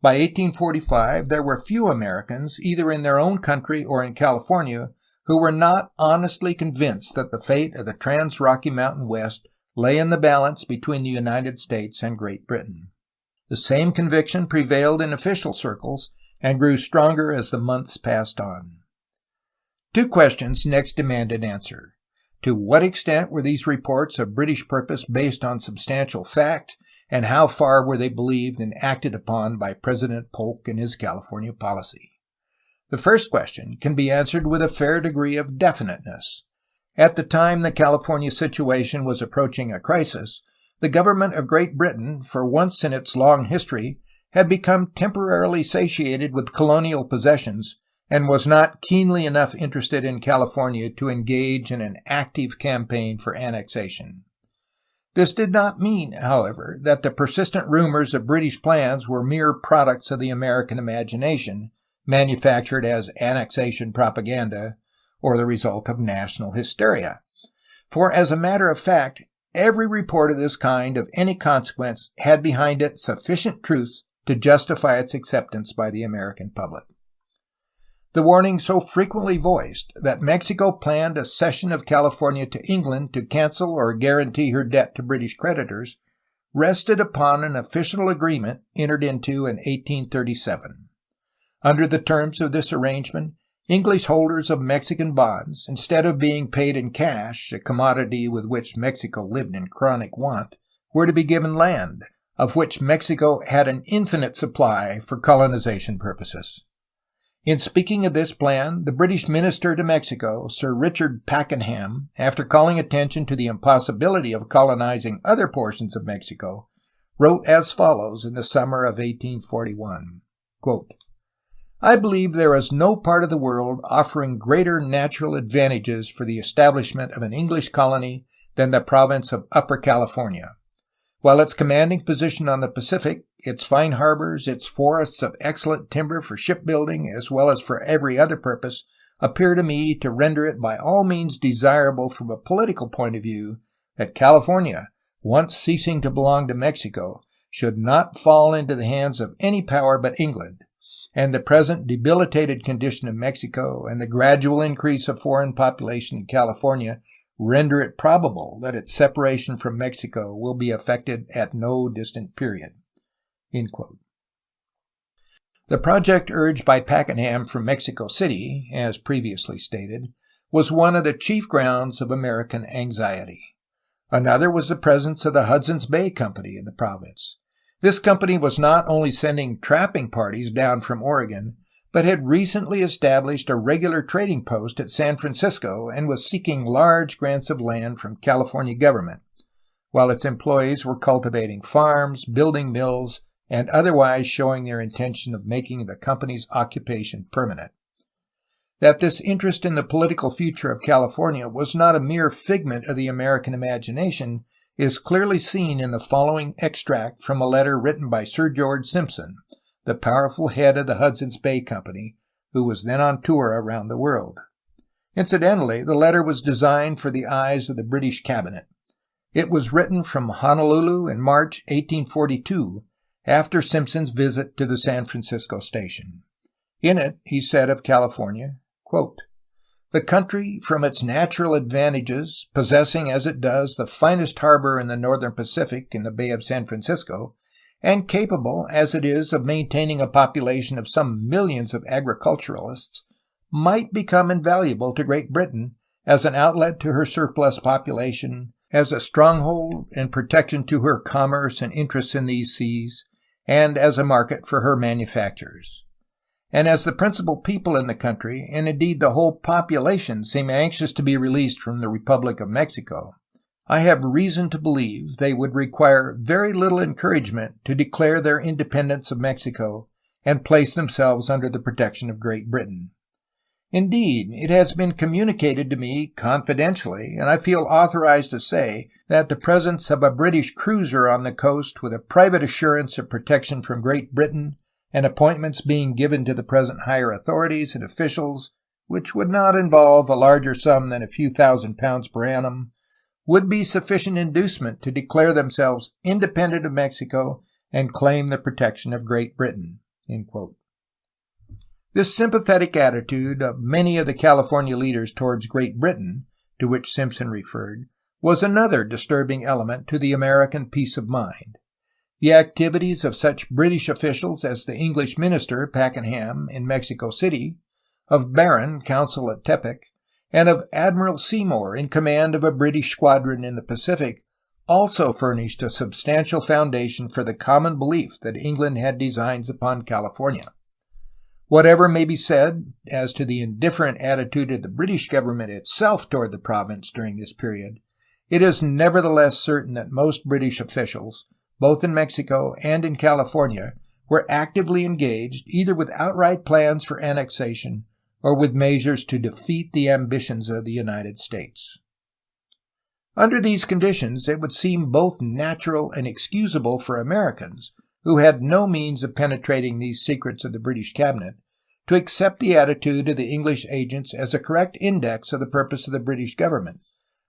By 1845, there were few Americans, either in their own country or in California, who were not honestly convinced that the fate of the Trans-Rocky Mountain West lay in the balance between the United States and Great Britain. The same conviction prevailed in official circles and grew stronger as the months passed on. Two questions next demand an answer. To what extent were these reports of British purpose based on substantial fact, and how far were they believed and acted upon by President Polk in his California policy? The first question can be answered with a fair degree of definiteness. At the time the California situation was approaching a crisis, the government of Great Britain, for once in its long history, had become temporarily satiated with colonial possessions and was not keenly enough interested in California to engage in an active campaign for annexation. This did not mean, however, that the persistent rumors of British plans were mere products of the American imagination, manufactured as annexation propaganda, or the result of national hysteria. For as a matter of fact, every report of this kind of any consequence had behind it sufficient truth to justify its acceptance by the American public. The warning so frequently voiced that Mexico planned a cession of California to England to cancel or guarantee her debt to British creditors rested upon an official agreement entered into in 1837. Under the terms of this arrangement, English holders of Mexican bonds, instead of being paid in cash, a commodity with which Mexico lived in chronic want, were to be given land, of which Mexico had an infinite supply for colonization purposes. In speaking of this plan, the British minister to Mexico, Sir Richard Pakenham, after calling attention to the impossibility of colonizing other portions of Mexico, wrote as follows in the summer of 1841, quote, "I believe there is no part of the world offering greater natural advantages for the establishment of an English colony than the province of Upper California. While its commanding position on the Pacific, its fine harbors, its forests of excellent timber for shipbuilding as well as for every other purpose, appear to me to render it by all means desirable from a political point of view that California, once ceasing to belong to Mexico, should not fall into the hands of any power but England, and the present debilitated condition of Mexico and the gradual increase of foreign population in California render it probable that its separation from Mexico will be effected at no distant period." End quote. The project urged by Pakenham from Mexico City, as previously stated, was one of the chief grounds of American anxiety. Another was the presence of the Hudson's Bay Company in the province. This company was not only sending trapping parties down from Oregon, but had recently established a regular trading post at San Francisco and was seeking large grants of land from California government, while its employees were cultivating farms, building mills, and otherwise showing their intention of making the company's occupation permanent. That this interest in the political future of California was not a mere figment of the American imagination is clearly seen in the following extract from a letter written by Sir George Simpson, the powerful head of the Hudson's Bay Company, who was then on tour around the world. Incidentally, the letter was designed for the eyes of the British cabinet. It was written from Honolulu in March 1842, after Simpson's visit to the San Francisco station. In it, he said of California, quote, "The country, from its natural advantages, possessing as it does the finest harbor in the northern Pacific in the Bay of San Francisco, and capable as it is of maintaining a population of some millions of agriculturalists, might become invaluable to Great Britain as an outlet to her surplus population, as a stronghold and protection to her commerce and interests in these seas, and as a market for her manufactures. And as the principal people in the country, and indeed the whole population, seem anxious to be released from the Republic of Mexico, I have reason to believe they would require very little encouragement to declare their independence of Mexico and place themselves under the protection of Great Britain. Indeed, it has been communicated to me confidentially, and I feel authorized to say that the presence of a British cruiser on the coast with a private assurance of protection from Great Britain and appointments being given to the present higher authorities and officials, which would not involve a larger sum than a few £1,000s per annum, would be sufficient inducement to declare themselves independent of Mexico and claim the protection of Great Britain." This sympathetic attitude of many of the California leaders towards Great Britain, to which Simpson referred, was another disturbing element to the American peace of mind. The activities of such British officials as the English minister, Pakenham, in Mexico City, of Barron, consul at Tepic, and of Admiral Seymour, in command of a British squadron in the Pacific, also furnished a substantial foundation for the common belief that England had designs upon California. Whatever may be said as to the indifferent attitude of the British government itself toward the province during this period, it is nevertheless certain that most British officials, both in Mexico and in California, were actively engaged either with outright plans for annexation or with measures to defeat the ambitions of the United States. Under these conditions, it would seem both natural and excusable for Americans, who had no means of penetrating these secrets of the British cabinet, to accept the attitude of the English agents as a correct index of the purpose of the British government,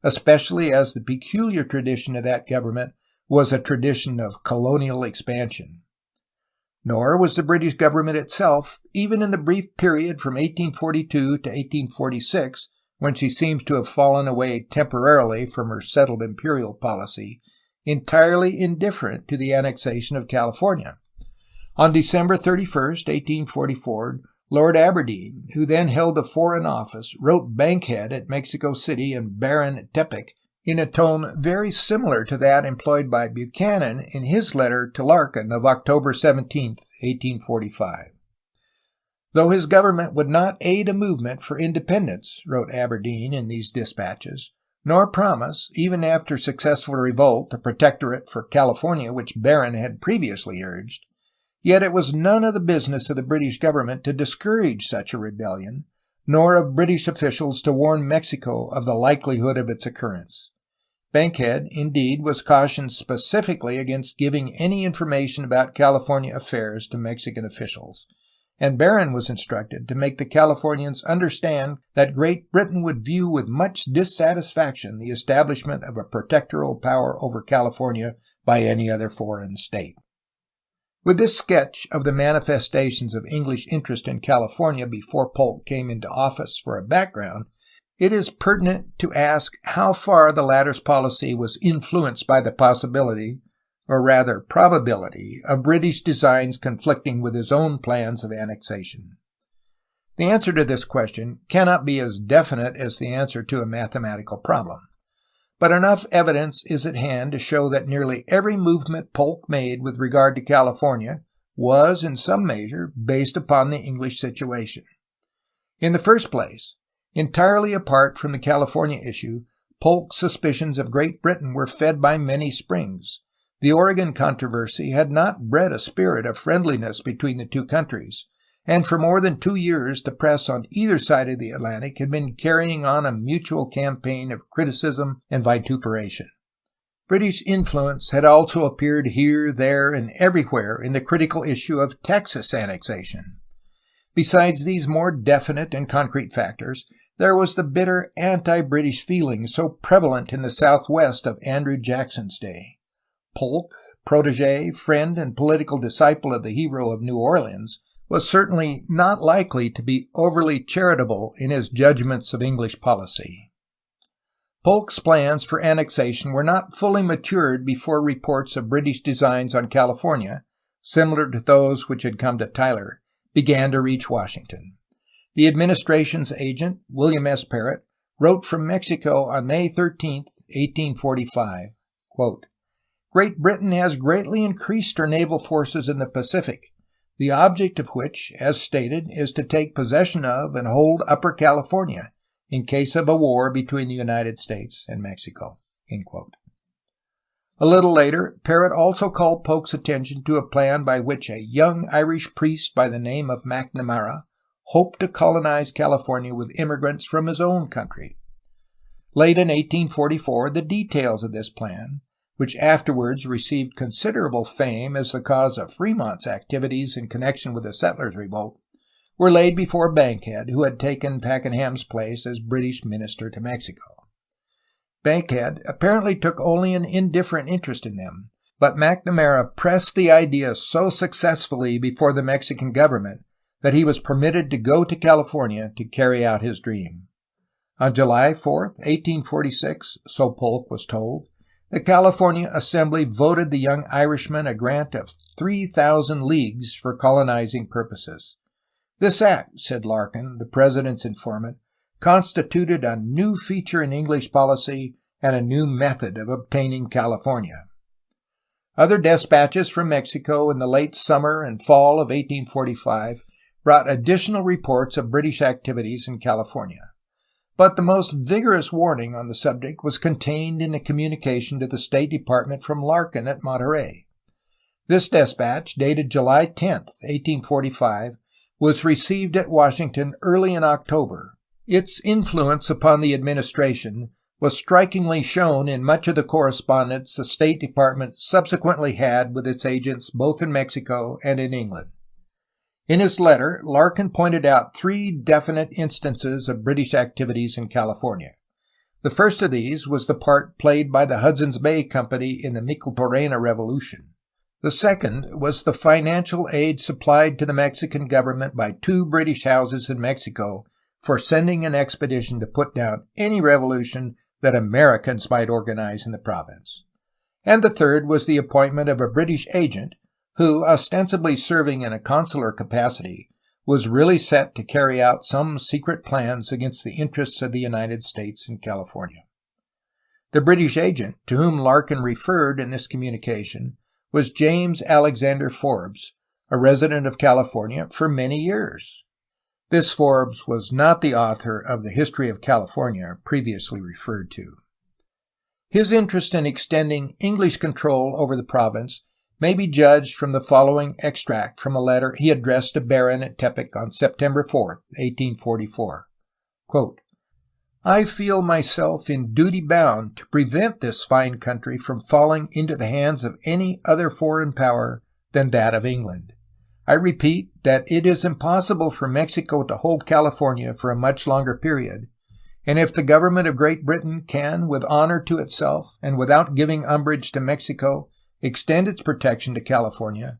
especially as the peculiar tradition of that government was a tradition of colonial expansion. Nor was the British government itself, even in the brief period from 1842 to 1846, when she seems to have fallen away temporarily from her settled imperial policy, entirely indifferent to the annexation of California. On December 31, 1844, Lord Aberdeen, who then held a foreign office, wrote Bankhead at Mexico City and Barron at Tepic in a tone very similar to that employed by Buchanan in his letter to Larkin of October 17, 1845. Though his government would not aid a movement for independence, wrote Aberdeen in these dispatches, nor promise, even after successful revolt, a protectorate for California which Barron had previously urged, yet it was none of the business of the British government to discourage such a rebellion, nor of British officials to warn Mexico of the likelihood of its occurrence. Bankhead, indeed, was cautioned specifically against giving any information about California affairs to Mexican officials, and Barron was instructed to make the Californians understand that Great Britain would view with much dissatisfaction the establishment of a protectoral power over California by any other foreign state. With this sketch of the manifestations of English interest in California before Polk came into office for a background, it is pertinent to ask how far the latter's policy was influenced by the possibility, or rather probability, of British designs conflicting with his own plans of annexation. The answer to this question cannot be as definite as the answer to a mathematical problem, but enough evidence is at hand to show that nearly every movement Polk made with regard to California was, in some measure, based upon the English situation. In the first place, entirely apart from the California issue, Polk's suspicions of Great Britain were fed by many springs. The Oregon controversy had not bred a spirit of friendliness between the two countries, and for more than 2 years the press on either side of the Atlantic had been carrying on a mutual campaign of criticism and vituperation. British influence had also appeared here, there, and everywhere in the critical issue of Texas annexation. Besides these more definite and concrete factors, there was the bitter anti-British feeling so prevalent in the Southwest of Andrew Jackson's day. Polk, protege, friend, and political disciple of the hero of New Orleans, was certainly not likely to be overly charitable in his judgments of English policy. Polk's plans for annexation were not fully matured before reports of British designs on California, similar to those which had come to Tyler, began to reach Washington. The administration's agent, William S. Parrott, wrote from Mexico on May 13, 1845, quote, "Great Britain has greatly increased her naval forces in the Pacific, the object of which, as stated, is to take possession of and hold Upper California in case of a war between the United States and Mexico." End quote. A little later, Parrott also called Polk's attention to a plan by which a young Irish priest by the name of McNamara hoped to colonize California with immigrants from his own country. Late in 1844, the details of this plan, which afterwards received considerable fame as the cause of Fremont's activities in connection with the settlers' revolt, were laid before Bankhead, who had taken Pakenham's place as British minister to Mexico. Bankhead apparently took only an indifferent interest in them, but McNamara pressed the idea so successfully before the Mexican government that he was permitted to go to California to carry out his dream. On July 4, 1846, so Polk was told, the California Assembly voted the young Irishman a grant of 3,000 leagues for colonizing purposes. This act, said Larkin, the president's informant, constituted a new feature in English policy and a new method of obtaining California. Other dispatches from Mexico in the late summer and fall of 1845 brought additional reports of British activities in California. But the most vigorous warning on the subject was contained in a communication to the State Department from Larkin at Monterey. This dispatch, dated July 10, 1845, was received at Washington early in October. Its influence upon the administration was strikingly shown in much of the correspondence the State Department subsequently had with its agents both in Mexico and in England. In his letter, Larkin pointed out 3 definite instances of British activities in California. The first of these was the part played by the Hudson's Bay Company in the Micheltorena Revolution. The second was the financial aid supplied to the Mexican government by 2 British houses in Mexico for sending an expedition to put down any revolution that Americans might organize in the province. And the third was the appointment of a British agent who, ostensibly serving in a consular capacity, was really set to carry out some secret plans against the interests of the United States in California. The British agent, to whom Larkin referred in this communication, was James Alexander Forbes, a resident of California for many years. This Forbes was not the author of the History of California previously referred to. His interest in extending English control over the province may be judged from the following extract from a letter he addressed to Barron at Tepic on September 4, 1844. Quote, I feel myself in duty bound to prevent this fine country from falling into the hands of any other foreign power than that of England. I repeat that it is impossible for Mexico to hold California for a much longer period, and if the government of Great Britain can, with honor to itself and without giving umbrage to Mexico, extend its protection to California,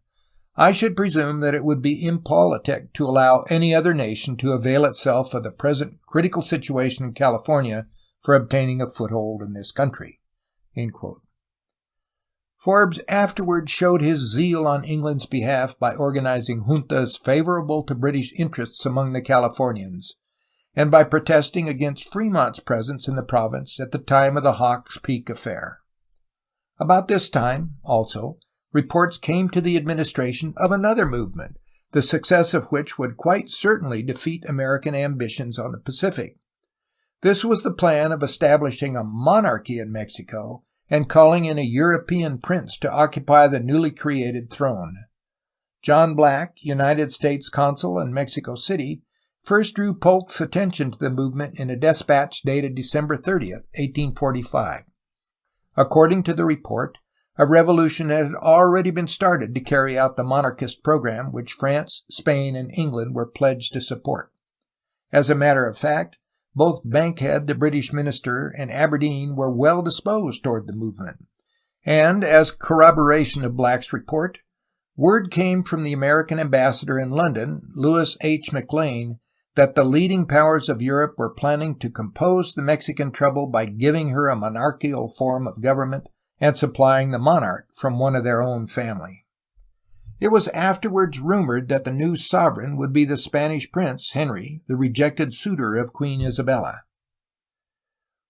I should presume that it would be impolitic to allow any other nation to avail itself of the present critical situation in California for obtaining a foothold in this country. Forbes afterward showed his zeal on England's behalf by organizing juntas favorable to British interests among the Californians, and by protesting against Fremont's presence in the province at the time of the Hawks Peak affair. About this time, also, reports came to the administration of another movement, the success of which would quite certainly defeat American ambitions on the Pacific. This was the plan of establishing a monarchy in Mexico and calling in a European prince to occupy the newly created throne. John Black, United States consul in Mexico City, first drew Polk's attention to the movement in a dispatch dated December 30, 1845. According to the report, a revolution had already been started to carry out the monarchist program which France, Spain, and England were pledged to support. As a matter of fact, both Bankhead, the British minister, and Aberdeen were well disposed toward the movement. And, as corroboration of Black's report, word came from the American ambassador in London, Louis H. McLean, that the leading powers of Europe were planning to compose the Mexican trouble by giving her a monarchical form of government and supplying the monarch from one of their own family. It was afterwards rumored that the new sovereign would be the Spanish prince, Henry, the rejected suitor of Queen Isabella.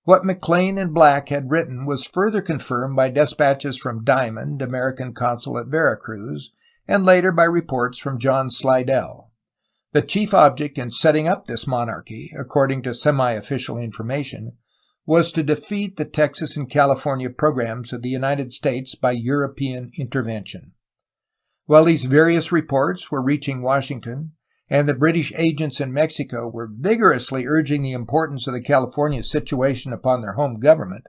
What McLean and Black had written was further confirmed by dispatches from Diamond, American consul at Veracruz, and later by reports from John Slidell. The chief object in setting up this monarchy, according to semi-official information, was to defeat the Texas and California programs of the United States by European intervention. While these various reports were reaching Washington, and the British agents in Mexico were vigorously urging the importance of the California situation upon their home government,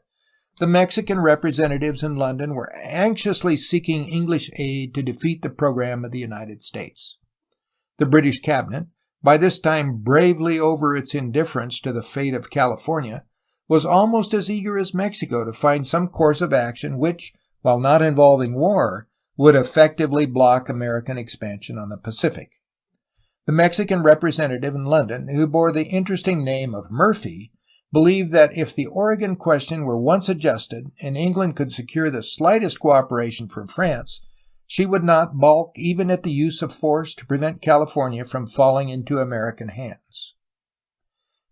the Mexican representatives in London were anxiously seeking English aid to defeat the program of the United States. The British cabinet, by this time bravely over its indifference to the fate of California, was almost as eager as Mexico to find some course of action which, while not involving war, would effectively block American expansion on the Pacific. The Mexican representative in London, who bore the interesting name of Murphy, believed that if the Oregon question were once adjusted and England could secure the slightest cooperation from France, she would not balk even at the use of force to prevent California from falling into American hands.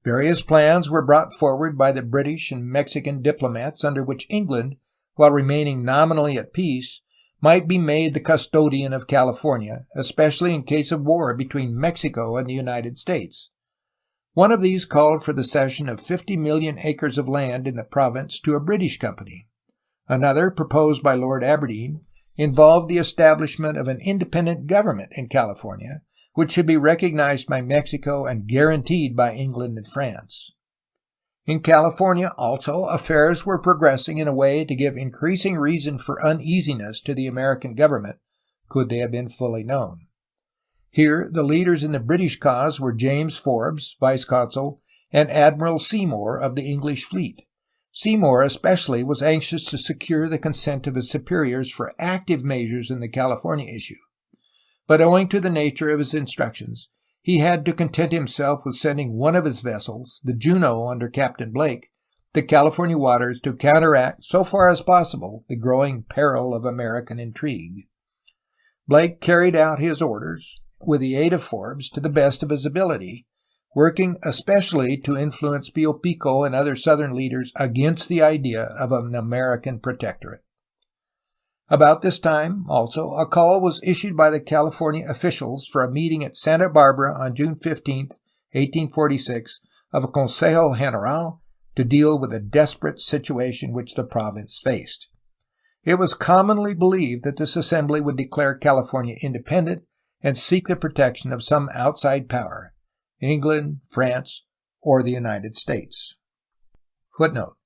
Various plans were brought forward by the British and Mexican diplomats under which England, while remaining nominally at peace, might be made the custodian of California, especially in case of war between Mexico and the United States. One of these called for the cession of 50 million acres of land in the province to a British company. Another, proposed by Lord Aberdeen, involved the establishment of an independent government in California, which should be recognized by Mexico and guaranteed by England and France. In California, also, affairs were progressing in a way to give increasing reason for uneasiness to the American government, could they have been fully known. Here, the leaders in the British cause were James Forbes, vice-consul, and Admiral Seymour of the English fleet. Seymour especially was anxious to secure the consent of his superiors for active measures in the California issue. But owing to the nature of his instructions, he had to content himself with sending one of his vessels, the Juno under Captain Blake, to California waters to counteract, so far as possible, the growing peril of American intrigue. Blake carried out his orders, with the aid of Forbes, to the best of his ability, working especially to influence Pio Pico and other southern leaders against the idea of an American protectorate. About this time, also, a call was issued by the California officials for a meeting at Santa Barbara on June 15, 1846, of a Consejo General to deal with the desperate situation which the province faced. It was commonly believed that this assembly would declare California independent and seek the protection of some outside power, England, France, or the United States. Footnote.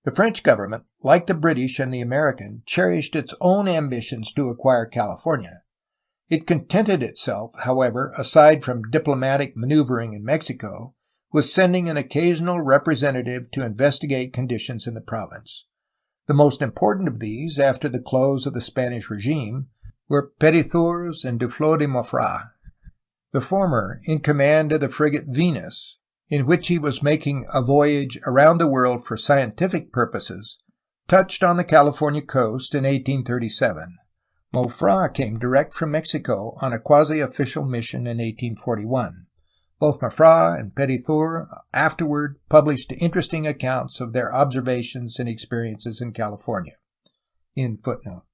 The French government, like the British and the American, cherished its own ambitions to acquire California. It contented itself, however, aside from diplomatic maneuvering in Mexico, with sending an occasional representative to investigate conditions in the province. The most important of these, after the close of the Spanish regime, were Petithours and Duflos de Montfort. The former, in command of the frigate Venus, in which he was making a voyage around the world for scientific purposes, touched on the California coast in 1837. Montfort came direct from Mexico on a quasi-official mission in 1841. Both Montfort and Petithours afterward published interesting accounts of their observations and experiences in California. End footnote.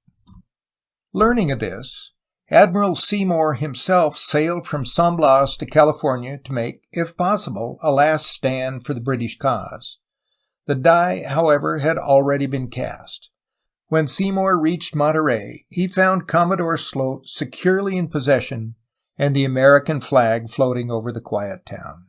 Learning of this, Admiral Seymour himself sailed from San Blas to California to make, if possible, a last stand for the British cause. The die, however, had already been cast. When Seymour reached Monterey, he found Commodore Sloat securely in possession and the American flag floating over the quiet town.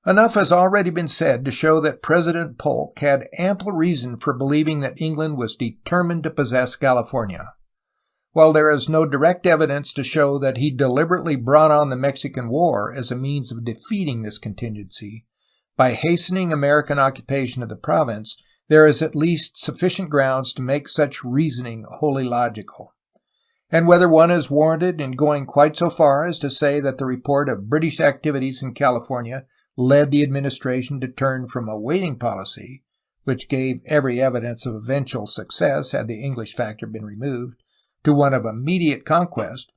Enough has already been said to show that President Polk had ample reason for believing that England was determined to possess California. While there is no direct evidence to show that he deliberately brought on the Mexican War as a means of defeating this contingency, by hastening American occupation of the province, there is at least sufficient grounds to make such reasoning wholly logical. And whether one is warranted in going quite so far as to say that the report of British activities in California led the administration to turn from a waiting policy, which gave every evidence of eventual success had the English factor been removed, to one of immediate conquest,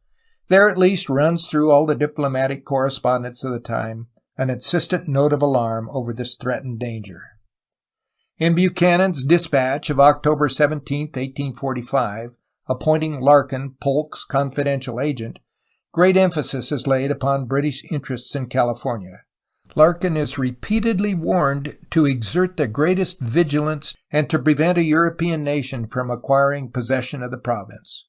there at least runs through all the diplomatic correspondence of the time an insistent note of alarm over this threatened danger. In Buchanan's dispatch of October 17, 1845, appointing Larkin Polk's confidential agent, great emphasis is laid upon British interests in California. Larkin is repeatedly warned to exert the greatest vigilance and to prevent a European nation from acquiring possession of the province,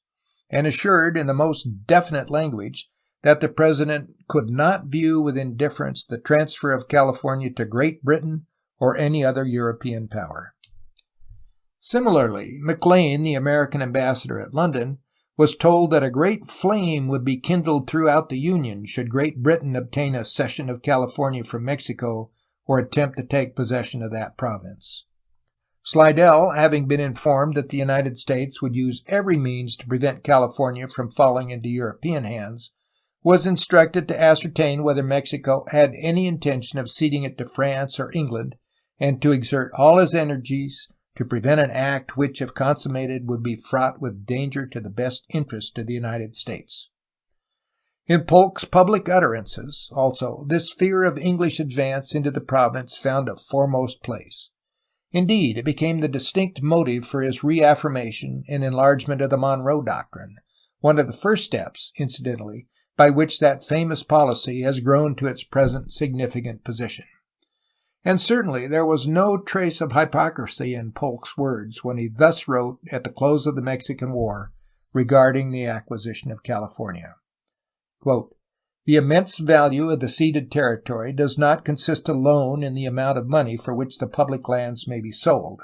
and assured in the most definite language that the President could not view with indifference the transfer of California to Great Britain or any other European power. Similarly, Maclean, the American ambassador at London, was told that a great flame would be kindled throughout the Union should Great Britain obtain a cession of California from Mexico or attempt to take possession of that province. Slidell, having been informed that the United States would use every means to prevent California from falling into European hands, was instructed to ascertain whether Mexico had any intention of ceding it to France or England, and to exert all his energies to prevent an act which, if consummated, would be fraught with danger to the best interest of the United States. In Polk's public utterances, also, this fear of English advance into the province found a foremost place. Indeed, it became the distinct motive for his reaffirmation and enlargement of the Monroe Doctrine, one of the first steps, incidentally, by which that famous policy has grown to its present significant position. And certainly there was no trace of hypocrisy in Polk's words when he thus wrote at the close of the Mexican War regarding the acquisition of California. Quote, "The immense value of the ceded territory does not consist alone in the amount of money for which the public lands may be sold.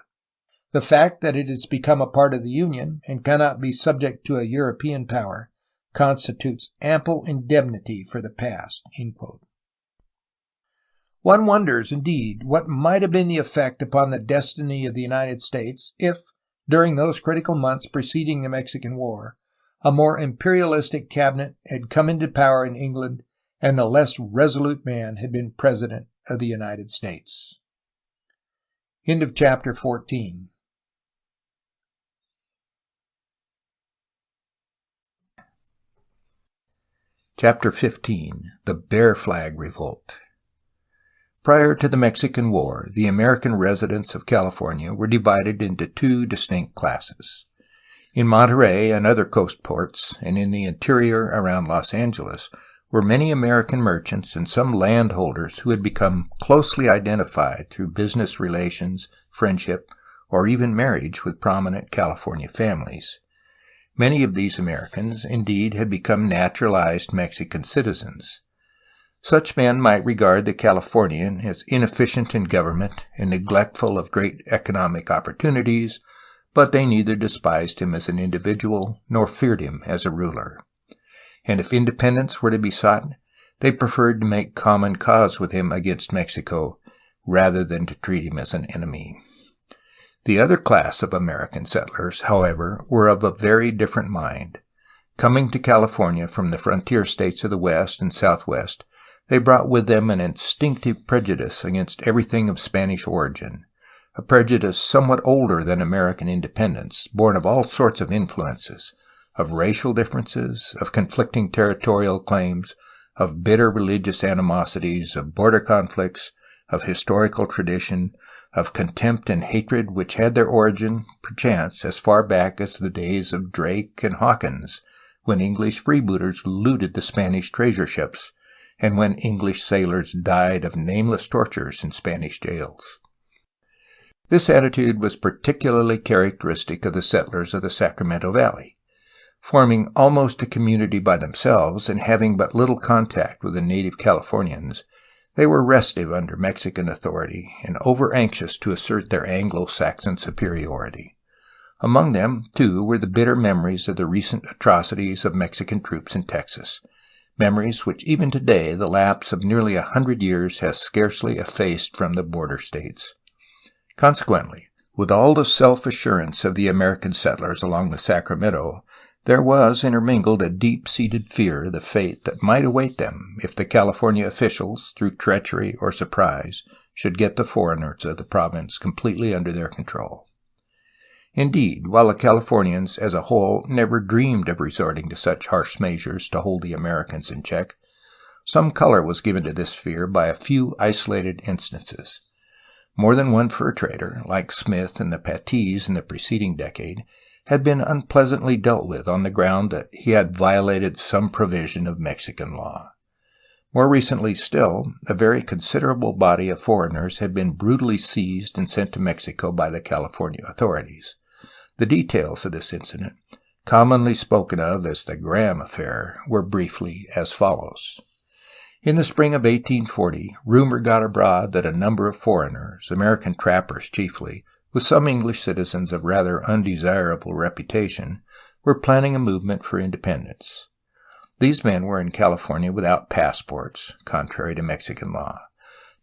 The fact that it has become a part of the Union and cannot be subject to a European power constitutes ample indemnity for the past." End quote. One wonders, indeed, what might have been the effect upon the destiny of the United States if, during those critical months preceding the Mexican War, a more imperialistic cabinet had come into power in England and a less resolute man had been President of the United States. End of chapter 14. Chapter 15. The Bear Flag Revolt. Prior to the Mexican War, the American residents of California were divided into two distinct classes. In Monterey and other coast ports, and in the interior around Los Angeles, were many American merchants and some landholders who had become closely identified through business relations, friendship, or even marriage with prominent California families. Many of these Americans, indeed, had become naturalized Mexican citizens. Such men might regard the Californian as inefficient in government and neglectful of great economic opportunities, but they neither despised him as an individual nor feared him as a ruler. And if independence were to be sought, they preferred to make common cause with him against Mexico rather than to treat him as an enemy. The other class of American settlers, however, were of a very different mind. Coming to California from the frontier states of the West and Southwest, they brought with them an instinctive prejudice against everything of Spanish origin, a prejudice somewhat older than American independence, born of all sorts of influences, of racial differences, of conflicting territorial claims, of bitter religious animosities, of border conflicts, of historical tradition, of contempt and hatred which had their origin, perchance, as far back as the days of Drake and Hawkins, when English freebooters looted the Spanish treasure ships, and when English sailors died of nameless tortures in Spanish jails. This attitude was particularly characteristic of the settlers of the Sacramento Valley. Forming almost a community by themselves and having but little contact with the native Californians, they were restive under Mexican authority and over-anxious to assert their Anglo-Saxon superiority. Among them, too, were the bitter memories of the recent atrocities of Mexican troops in Texas, memories which even today the lapse of nearly 100 years has scarcely effaced from the border states. Consequently, with all the self-assurance of the American settlers along the Sacramento, there was intermingled a deep-seated fear of the fate that might await them if the California officials, through treachery or surprise, should get the foreigners of the province completely under their control. Indeed, while the Californians as a whole never dreamed of resorting to such harsh measures to hold the Americans in check, some color was given to this fear by a few isolated instances. More than one fur trader, like Smith and the Patties in the preceding decade, had been unpleasantly dealt with on the ground that he had violated some provision of Mexican law. More recently still, a very considerable body of foreigners had been brutally seized and sent to Mexico by the California authorities. The details of this incident, commonly spoken of as the Graham Affair, were briefly as follows. In the spring of 1840, rumor got abroad that a number of foreigners, American trappers chiefly, with some English citizens of rather undesirable reputation, were planning a movement for independence. These men were in California without passports, contrary to Mexican law,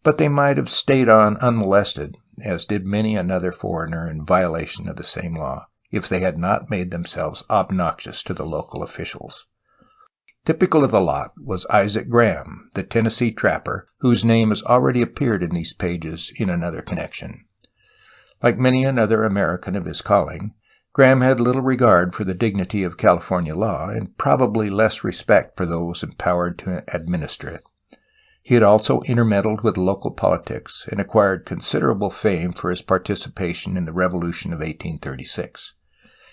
but they might have stayed on unmolested as did many another foreigner in violation of the same law, if they had not made themselves obnoxious to the local officials. Typical of the lot was Isaac Graham, the Tennessee trapper, whose name has already appeared in these pages in another connection. Like many another American of his calling, Graham had little regard for the dignity of California law, and probably less respect for those empowered to administer it. He had also intermeddled with local politics and acquired considerable fame for his participation in the Revolution of 1836.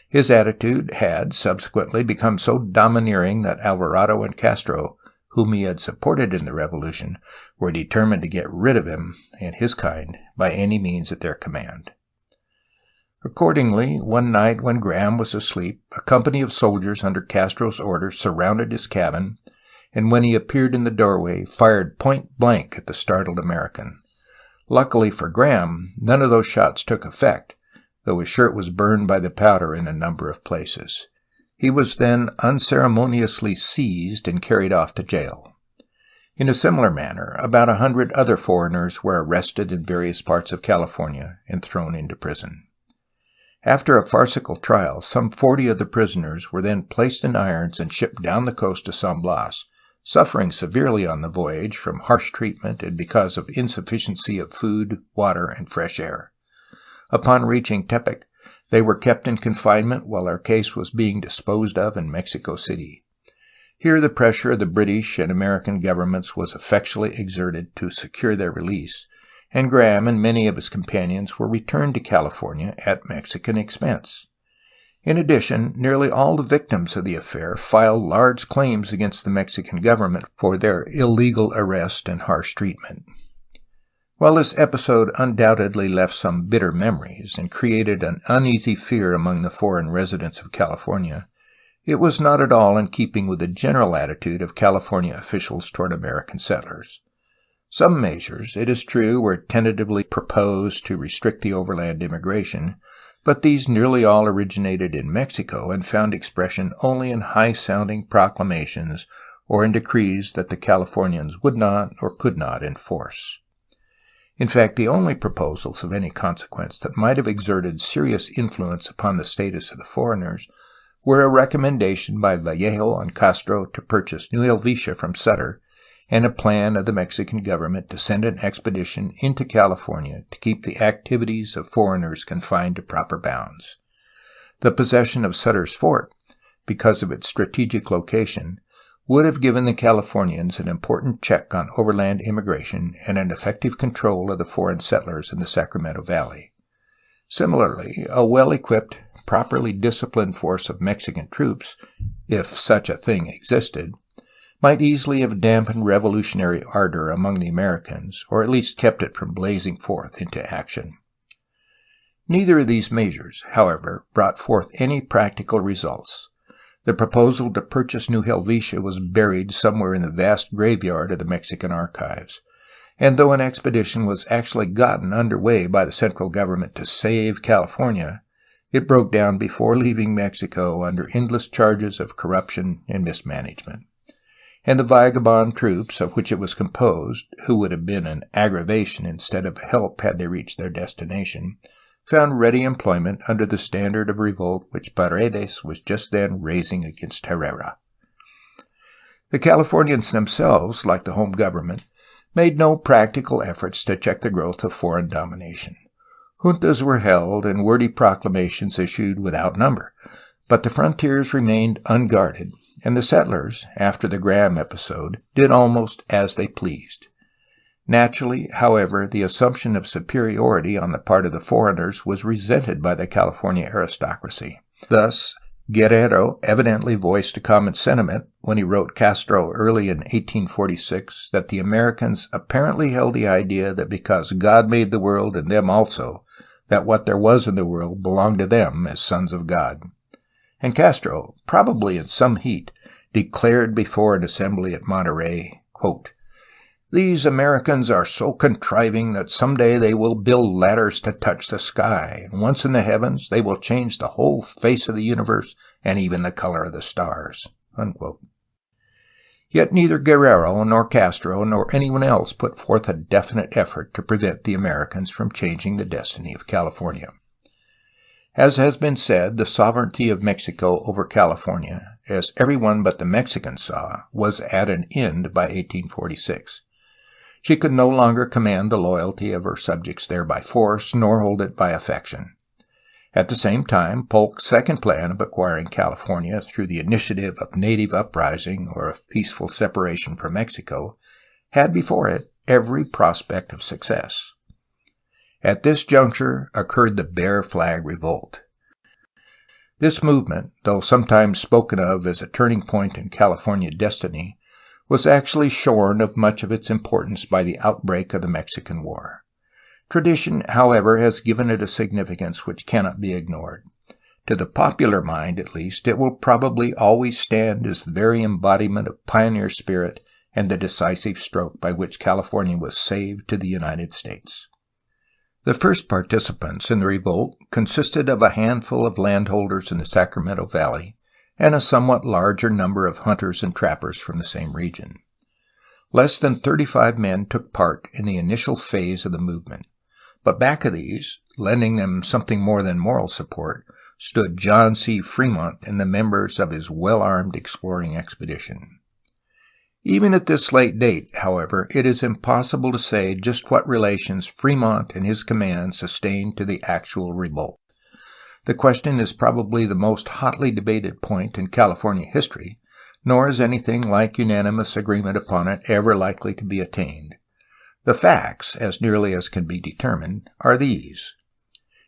His attitude had subsequently become so domineering that Alvarado and Castro, whom he had supported in the Revolution, were determined to get rid of him and his kind by any means at their command. Accordingly, one night when Graham was asleep, a company of soldiers under Castro's orders surrounded his cabin, and when he appeared in the doorway, fired point-blank at the startled American. Luckily for Graham, none of those shots took effect, though his shirt was burned by the powder in a number of places. He was then unceremoniously seized and carried off to jail. In a similar manner, about 100 other foreigners were arrested in various parts of California and thrown into prison. After a farcical trial, some 40 of the prisoners were then placed in irons and shipped down the coast to San Blas, suffering severely on the voyage from harsh treatment and because of insufficiency of food, water, and fresh air. Upon reaching Tepic, they were kept in confinement while their case was being disposed of in Mexico City. Here the pressure of the British and American governments was effectually exerted to secure their release, and Graham and many of his companions were returned to California at Mexican expense. In addition, nearly all the victims of the affair filed large claims against the Mexican government for their illegal arrest and harsh treatment. While this episode undoubtedly left some bitter memories and created an uneasy fear among the foreign residents of California, it was not at all in keeping with the general attitude of California officials toward American settlers. Some measures, it is true, were tentatively proposed to restrict the overland immigration, but these nearly all originated in Mexico and found expression only in high-sounding proclamations or in decrees that the Californians would not or could not enforce. In fact, the only proposals of any consequence that might have exerted serious influence upon the status of the foreigners were a recommendation by Vallejo and Castro to purchase New Helvetia from Sutter, and a plan of the Mexican government to send an expedition into California to keep the activities of foreigners confined to proper bounds. The possession of Sutter's Fort, because of its strategic location, would have given the Californians an important check on overland immigration and an effective control of the foreign settlers in the Sacramento Valley. Similarly, a well-equipped, properly disciplined force of Mexican troops, if such a thing existed, might easily have dampened revolutionary ardor among the Americans, or at least kept it from blazing forth into action. Neither of these measures, however, brought forth any practical results. The proposal to purchase New Helvetia was buried somewhere in the vast graveyard of the Mexican archives, and though an expedition was actually gotten under way by the central government to save California, it broke down before leaving Mexico under endless charges of corruption and mismanagement. And the vagabond troops of which it was composed, who would have been an aggravation instead of a help had they reached their destination, found ready employment under the standard of revolt which Paredes was just then raising against Herrera. The Californians themselves, like the home government, made no practical efforts to check the growth of foreign domination. Juntas were held and wordy proclamations issued without number, but the frontiers remained unguarded, and the settlers, after the Graham episode, did almost as they pleased. Naturally, however, the assumption of superiority on the part of the foreigners was resented by the California aristocracy. Thus, Guerrero evidently voiced a common sentiment when he wrote Castro early in 1846 that the Americans apparently held the idea that because God made the world and them also, that what there was in the world belonged to them as sons of God. And Castro, probably in some heat, declared before an assembly at Monterey, quote, "These Americans are so contriving that someday they will build ladders to touch the sky, and once in the heavens they will change the whole face of the universe and even the color of the stars." Unquote. Yet neither Guerrero nor Castro nor anyone else put forth a definite effort to prevent the Americans from changing the destiny of California. As has been said, the sovereignty of Mexico over California, as everyone but the Mexicans saw, was at an end by 1846. She could no longer command the loyalty of her subjects there by force, nor hold it by affection. At the same time, Polk's second plan of acquiring California through the initiative of native uprising or of peaceful separation from Mexico had before it every prospect of success. At this juncture occurred the Bear Flag Revolt. This movement, though sometimes spoken of as a turning point in California destiny, was actually shorn of much of its importance by the outbreak of the Mexican War. Tradition, however, has given it a significance which cannot be ignored. To the popular mind, at least, it will probably always stand as the very embodiment of pioneer spirit and the decisive stroke by which California was saved to the United States. The first participants in the revolt consisted of a handful of landholders in the Sacramento Valley and a somewhat larger number of hunters and trappers from the same region. Less than 35 men took part in the initial phase of the movement, but back of these, lending them something more than moral support, stood John C. Fremont and the members of his well-armed exploring expedition. Even at this late date, however, it is impossible to say just what relations Fremont and his command sustained to the actual revolt. The question is probably the most hotly debated point in California history, nor is anything like unanimous agreement upon it ever likely to be attained. The facts, as nearly as can be determined, are these.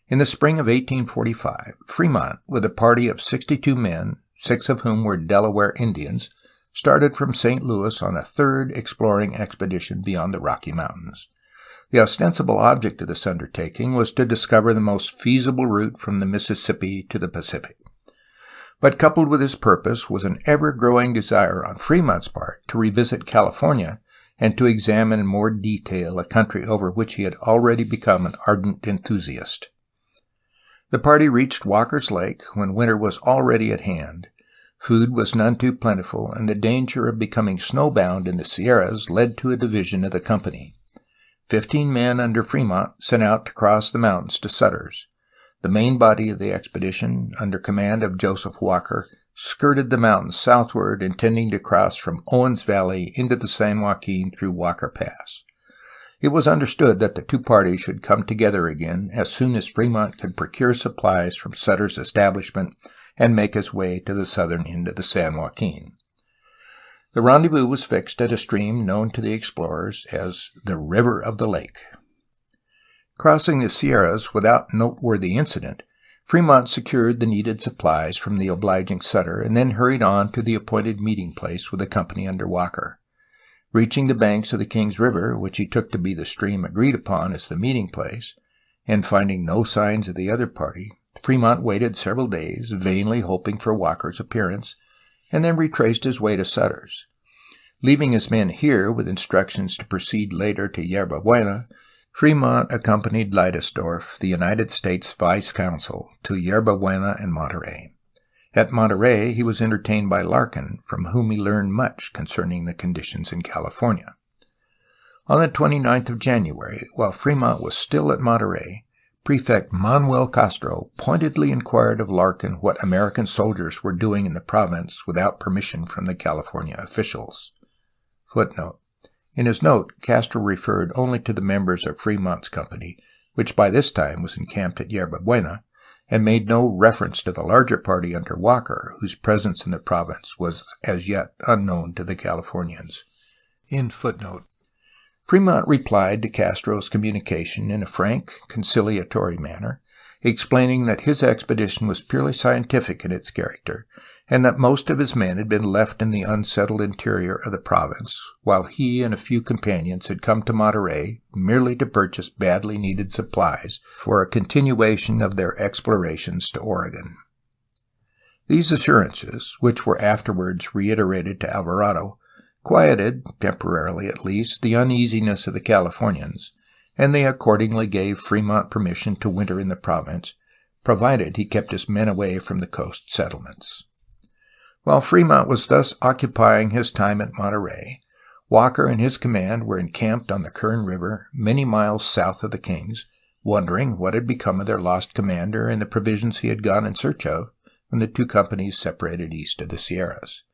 In the spring of 1845, Fremont, with a party of 62 men, 6 of whom were Delaware Indians, started from St. Louis on a third exploring expedition beyond the Rocky Mountains. The ostensible object of this undertaking was to discover the most feasible route from the Mississippi to the Pacific. But coupled with this purpose was an ever-growing desire on Fremont's part to revisit California and to examine in more detail a country over which he had already become an ardent enthusiast. The party reached Walker's Lake when winter was already at hand. Food was none too plentiful, and the danger of becoming snowbound in the Sierras led to a division of the company. 15 men under Fremont sent out to cross the mountains to Sutters. The main body of the expedition, under command of Joseph Walker, skirted the mountains southward, intending to cross from Owens Valley into the San Joaquin through Walker Pass. It was understood that the two parties should come together again as soon as Fremont could procure supplies from Sutter's establishment and make his way to the southern end of the San Joaquin. The rendezvous was fixed at a stream known to the explorers as the River of the Lake. Crossing the Sierras without noteworthy incident, Fremont secured the needed supplies from the obliging Sutter and then hurried on to the appointed meeting place with the company under Walker. Reaching the banks of the Kings River, which he took to be the stream agreed upon as the meeting place, and finding no signs of the other party, Fremont waited several days, vainly hoping for Walker's appearance, and then retraced his way to Sutter's. Leaving his men here with instructions to proceed later to Yerba Buena, Fremont accompanied Leidesdorff, the United States Vice Consul, to Yerba Buena and Monterey. At Monterey he was entertained by Larkin, from whom he learned much concerning the conditions in California. On the 29th of January, while Fremont was still at Monterey, Prefect Manuel Castro pointedly inquired of Larkin what American soldiers were doing in the province without permission from the California officials. Footnote. In his note, Castro referred only to the members of Fremont's company, which by this time was encamped at Yerba Buena, and made no reference to the larger party under Walker, whose presence in the province was as yet unknown to the Californians. End footnote. Fremont replied to Castro's communication in a frank, conciliatory manner, explaining that his expedition was purely scientific in its character, and that most of his men had been left in the unsettled interior of the province, while he and a few companions had come to Monterey merely to purchase badly needed supplies for a continuation of their explorations to Oregon. These assurances, which were afterwards reiterated to Alvarado, quieted, temporarily at least, the uneasiness of the Californians, and they accordingly gave Fremont permission to winter in the province, provided he kept his men away from the coast settlements. While Fremont was thus occupying his time at Monterey, Walker and his command were encamped on the Kern River, many miles south of the Kings, wondering what had become of their lost commander and the provisions he had gone in search of when the two companies separated east of the Sierras.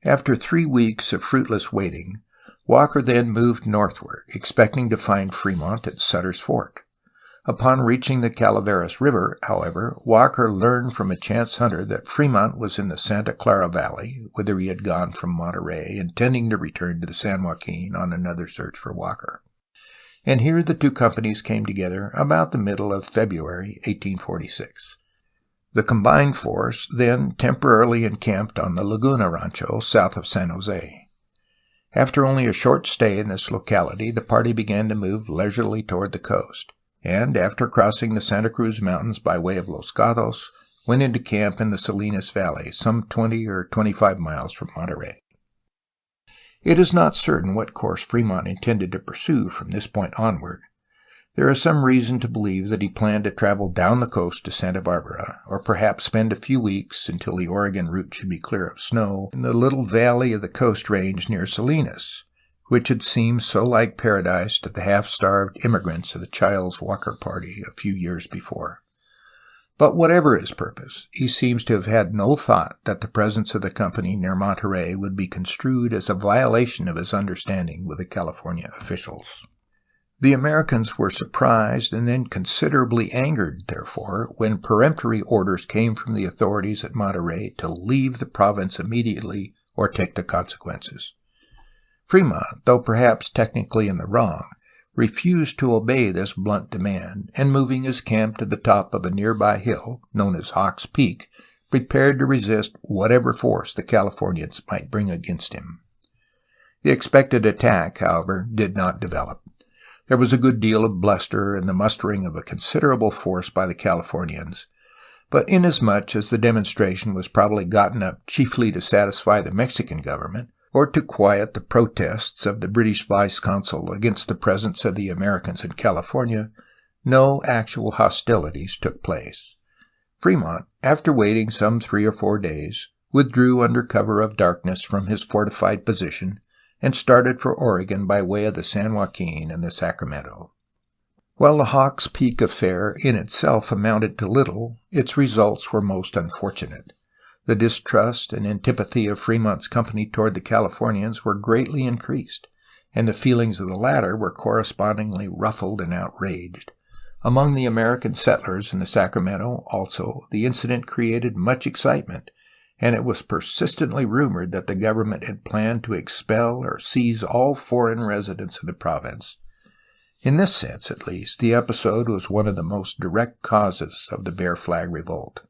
After 3 weeks of fruitless waiting, Walker then moved northward, expecting to find Fremont at Sutter's Fort. Upon reaching the Calaveras River, however, Walker learned from a chance hunter that Fremont was in the Santa Clara Valley, whither he had gone from Monterey, intending to return to the San Joaquin on another search for Walker. And here the two companies came together about the middle of February 1846. The combined force then temporarily encamped on the Laguna Rancho south of San Jose. After only a short stay in this locality, the party began to move leisurely toward the coast, and after crossing the Santa Cruz Mountains by way of Los Gatos, went into camp in the Salinas Valley, some 20 or 25 miles from Monterey. It is not certain what course Fremont intended to pursue from this point onward. There is some reason to believe that he planned to travel down the coast to Santa Barbara, or perhaps spend a few weeks until the Oregon route should be clear of snow in the little valley of the Coast Range near Salinas, which had seemed so like paradise to the half-starved immigrants of the Childs Walker party a few years before. But whatever his purpose, he seems to have had no thought that the presence of the company near Monterey would be construed as a violation of his understanding with the California officials. The Americans were surprised and then considerably angered, therefore, when peremptory orders came from the authorities at Monterey to leave the province immediately or take the consequences. Fremont, though perhaps technically in the wrong, refused to obey this blunt demand, and moving his camp to the top of a nearby hill, known as Hawk's Peak, prepared to resist whatever force the Californians might bring against him. The expected attack, however, did not develop. There was a good deal of bluster and the mustering of a considerable force by the Californians, but inasmuch as the demonstration was probably gotten up chiefly to satisfy the Mexican government, or to quiet the protests of the British vice-consul against the presence of the Americans in California, no actual hostilities took place. Fremont, after waiting some 3 or 4 days, withdrew under cover of darkness from his fortified position and started for Oregon by way of the San Joaquin and the Sacramento. While the Hawk's Peak affair in itself amounted to little, its results were most unfortunate. The distrust and antipathy of Fremont's company toward the Californians were greatly increased, and the feelings of the latter were correspondingly ruffled and outraged. Among the American settlers in the Sacramento, also, the incident created much excitement, and it was persistently rumored that the government had planned to expel or seize all foreign residents of the province. In this sense, at least, the episode was one of the most direct causes of the Bear Flag Revolt.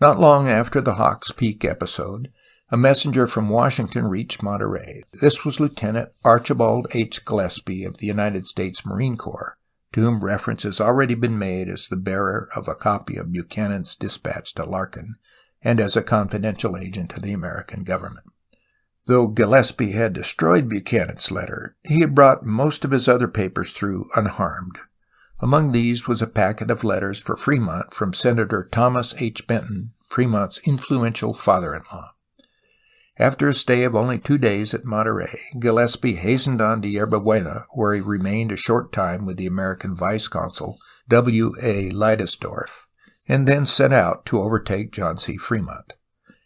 Not long after the Hawk's Peak episode, a messenger from Washington reached Monterey. This was Lieutenant Archibald H. Gillespie of the United States Marine Corps, to whom reference has already been made as the bearer of a copy of Buchanan's dispatch to Larkin, and as a confidential agent of the American government. Though Gillespie had destroyed Buchanan's letter, he had brought most of his other papers through unharmed. Among these was a packet of letters for Fremont from Senator Thomas H. Benton, Fremont's influential father-in-law. After a stay of only 2 days at Monterey, Gillespie hastened on to Yerba Buena, where he remained a short time with the American vice-consul, W. A. Leidesdorf, and then set out to overtake John C. Fremont.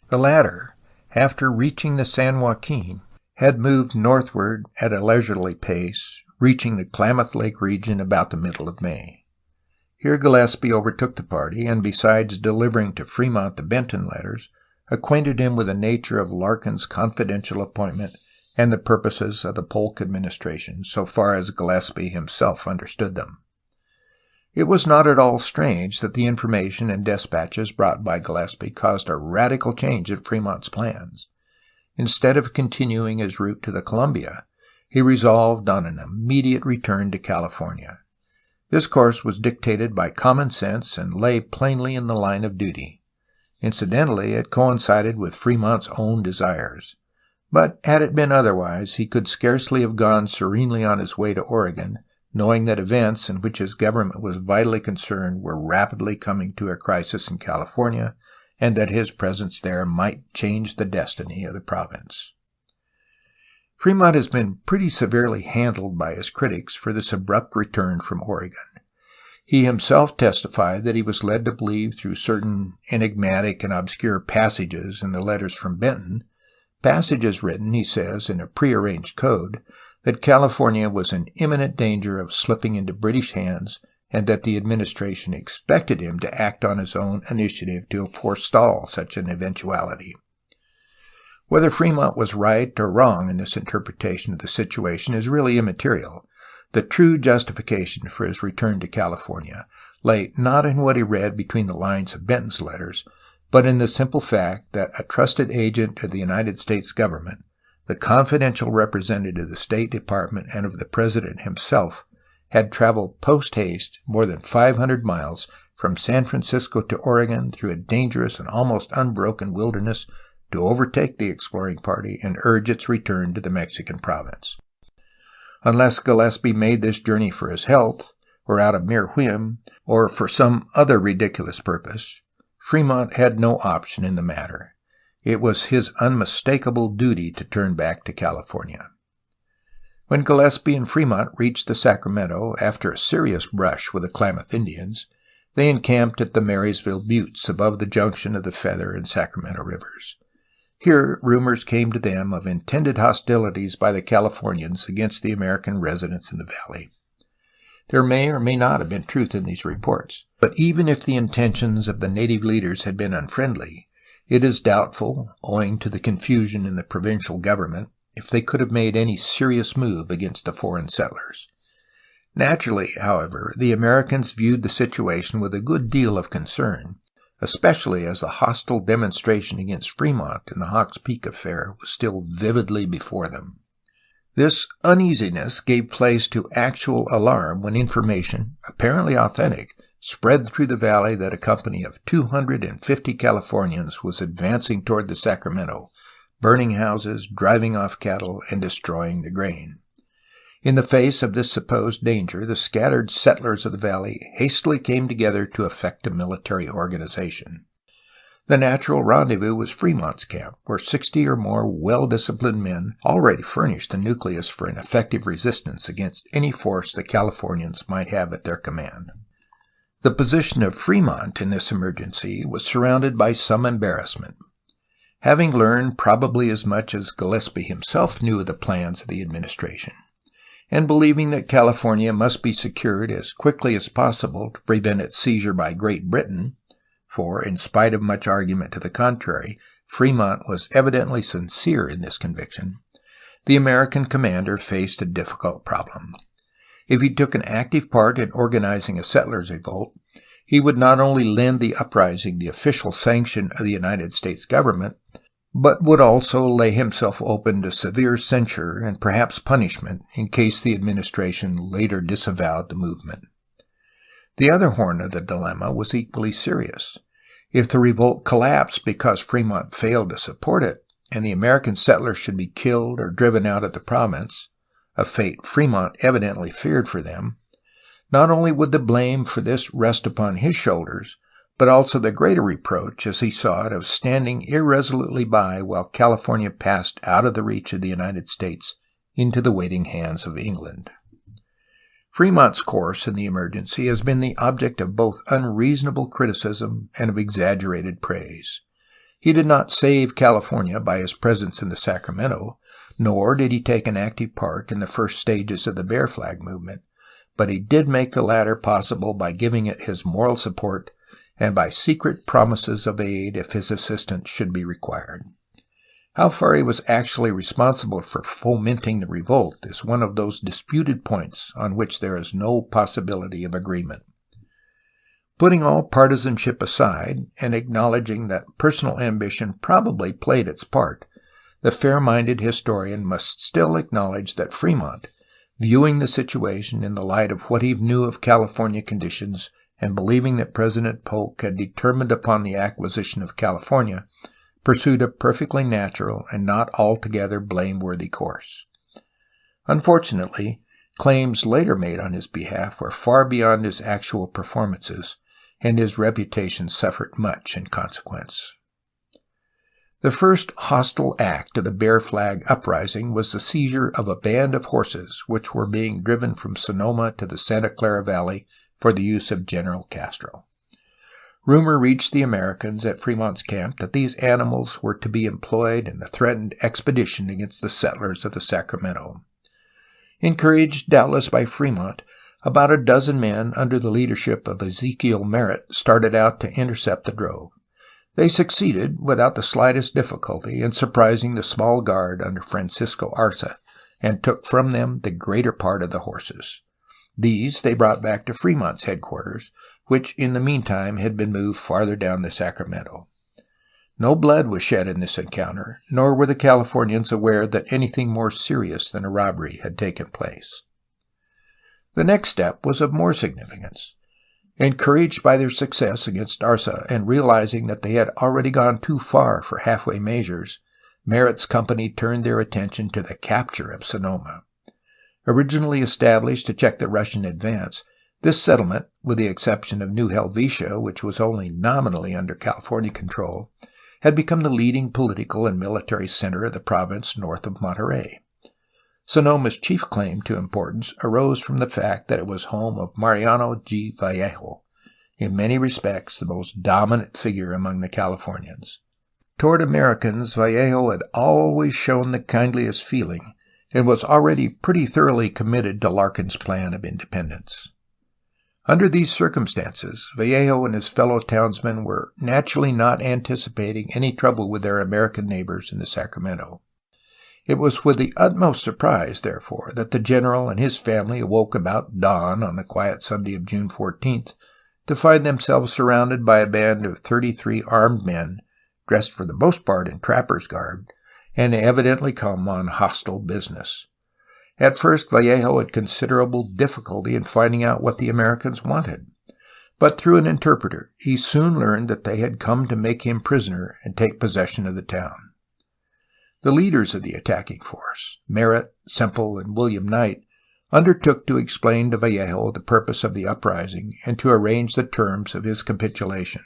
The latter, after reaching the San Joaquin, had moved northward at a leisurely pace, reaching the Klamath Lake region about the middle of May. Here Gillespie overtook the party, and besides delivering to Fremont the Benton letters, acquainted him with the nature of Larkin's confidential appointment and the purposes of the Polk administration, so far as Gillespie himself understood them. It was not at all strange that the information and despatches brought by Gillespie caused a radical change in Fremont's plans. Instead of continuing his route to the Columbia, he resolved on an immediate return to California. This course was dictated by common sense and lay plainly in the line of duty. Incidentally, it coincided with Fremont's own desires. But had it been otherwise, he could scarcely have gone serenely on his way to Oregon, knowing that events in which his government was vitally concerned were rapidly coming to a crisis in California, and that his presence there might change the destiny of the province. Fremont has been pretty severely handled by his critics for this abrupt return from Oregon. He himself testified that he was led to believe through certain enigmatic and obscure passages in the letters from Benton, passages written, he says, in a prearranged code, that California was in imminent danger of slipping into British hands and that the administration expected him to act on his own initiative to forestall such an eventuality. Whether Fremont was right or wrong in this interpretation of the situation is really immaterial. The true justification for his return to California lay not in what he read between the lines of Benton's letters, but in the simple fact that a trusted agent of the United States government, the confidential representative of the State Department and of the President himself, had traveled post-haste more than 500 miles from San Francisco to Oregon through a dangerous and almost unbroken wilderness to overtake the exploring party and urge its return to the Mexican province. Unless Gillespie made this journey for his health, or out of mere whim, or for some other ridiculous purpose, Fremont had no option in the matter. It was his unmistakable duty to turn back to California. When Gillespie and Fremont reached the Sacramento after a serious brush with the Klamath Indians, they encamped at the Marysville Buttes above the junction of the Feather and Sacramento rivers. Here, rumors came to them of intended hostilities by the Californians against the American residents in the valley. There may or may not have been truth in these reports, but even if the intentions of the native leaders had been unfriendly, it is doubtful, owing to the confusion in the provincial government, if they could have made any serious move against the foreign settlers. Naturally, however, the Americans viewed the situation with a good deal of concern, especially as a hostile demonstration against Fremont in the Hawks Peak affair was still vividly before them. This uneasiness gave place to actual alarm when information, apparently authentic, spread through the valley that a company of 250 Californians was advancing toward the Sacramento, burning houses, driving off cattle, and destroying the grain. In the face of this supposed danger, the scattered settlers of the valley hastily came together to effect a military organization. The natural rendezvous was Fremont's camp, where 60 or more well-disciplined men already furnished the nucleus for an effective resistance against any force the Californians might have at their command. The position of Fremont in this emergency was surrounded by some embarrassment. Having learned probably as much as Gillespie himself knew of the plans of the administration, and believing that California must be secured as quickly as possible to prevent its seizure by Great Britain, for, in spite of much argument to the contrary, Fremont was evidently sincere in this conviction, the American commander faced a difficult problem. If he took an active part in organizing a settlers' revolt, he would not only lend the uprising the official sanction of the United States government, but would also lay himself open to severe censure and perhaps punishment in case the administration later disavowed the movement. The other horn of the dilemma was equally serious. If the revolt collapsed because Fremont failed to support it, and the American settlers should be killed or driven out of the province, a fate Fremont evidently feared for them, not only would the blame for this rest upon his shoulders, but also the greater reproach, as he saw it, of standing irresolutely by while California passed out of the reach of the United States into the waiting hands of England. Fremont's course in the emergency has been the object of both unreasonable criticism and of exaggerated praise. He did not save California by his presence in the Sacramento, nor did he take an active part in the first stages of the Bear Flag movement, but he did make the latter possible by giving it his moral support and by secret promises of aid if his assistance should be required. How far he was actually responsible for fomenting the revolt is one of those disputed points on which there is no possibility of agreement. Putting all partisanship aside and acknowledging that personal ambition probably played its part, the fair-minded historian must still acknowledge that Fremont, viewing the situation in the light of what he knew of California conditions and believing that President Polk had determined upon the acquisition of California, pursued a perfectly natural and not altogether blameworthy course. Unfortunately, claims later made on his behalf were far beyond his actual performances, and his reputation suffered much in consequence. The first hostile act of the Bear Flag uprising was the seizure of a band of horses which were being driven from Sonoma to the Santa Clara Valley for the use of General Castro. Rumor reached the Americans at Fremont's camp that these animals were to be employed in the threatened expedition against the settlers of the Sacramento. Encouraged doubtless by Fremont, about a dozen men under the leadership of Ezekiel Merritt started out to intercept the drove. They succeeded without the slightest difficulty in surprising the small guard under Francisco Arza and took from them the greater part of the horses. These they brought back to Fremont's headquarters, which in the meantime had been moved farther down the Sacramento. No blood was shed in this encounter, nor were the Californians aware that anything more serious than a robbery had taken place. The next step was of more significance. Encouraged by their success against Arza and realizing that they had already gone too far for halfway measures, Merritt's company turned their attention to the capture of Sonoma. Originally established to check the Russian advance, this settlement, with the exception of New Helvetia, which was only nominally under California control, had become the leading political and military center of the province north of Monterey. Sonoma's chief claim to importance arose from the fact that it was home of Mariano G. Vallejo, in many respects the most dominant figure among the Californians. Toward Americans, Vallejo had always shown the kindliest feeling and was already pretty thoroughly committed to Larkin's plan of independence. Under these circumstances, Vallejo and his fellow townsmen were naturally not anticipating any trouble with their American neighbors in the Sacramento. It was with the utmost surprise, therefore, that the general and his family awoke about dawn on the quiet Sunday of June 14th to find themselves surrounded by a band of 33 armed men, dressed for the most part in trapper's garb, and evidently come on hostile business. At first, Vallejo had considerable difficulty in finding out what the Americans wanted, but through an interpreter he soon learned that they had come to make him prisoner and take possession of the town. The leaders of the attacking force, Merritt, Semple, and William Knight, undertook to explain to Vallejo the purpose of the uprising and to arrange the terms of his capitulation.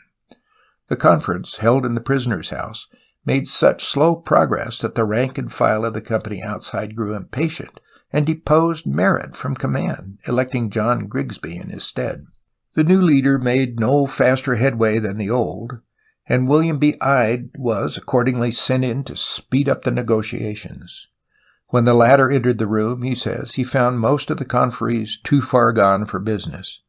The conference, held in the prisoner's house, made such slow progress that the rank and file of the company outside grew impatient and deposed Merritt from command, electing John Grigsby in his stead. The new leader made no faster headway than the old, and William B. Ide was accordingly sent in to speed up the negotiations. When the latter entered the room, he says, he found most of the conferees too far gone for business.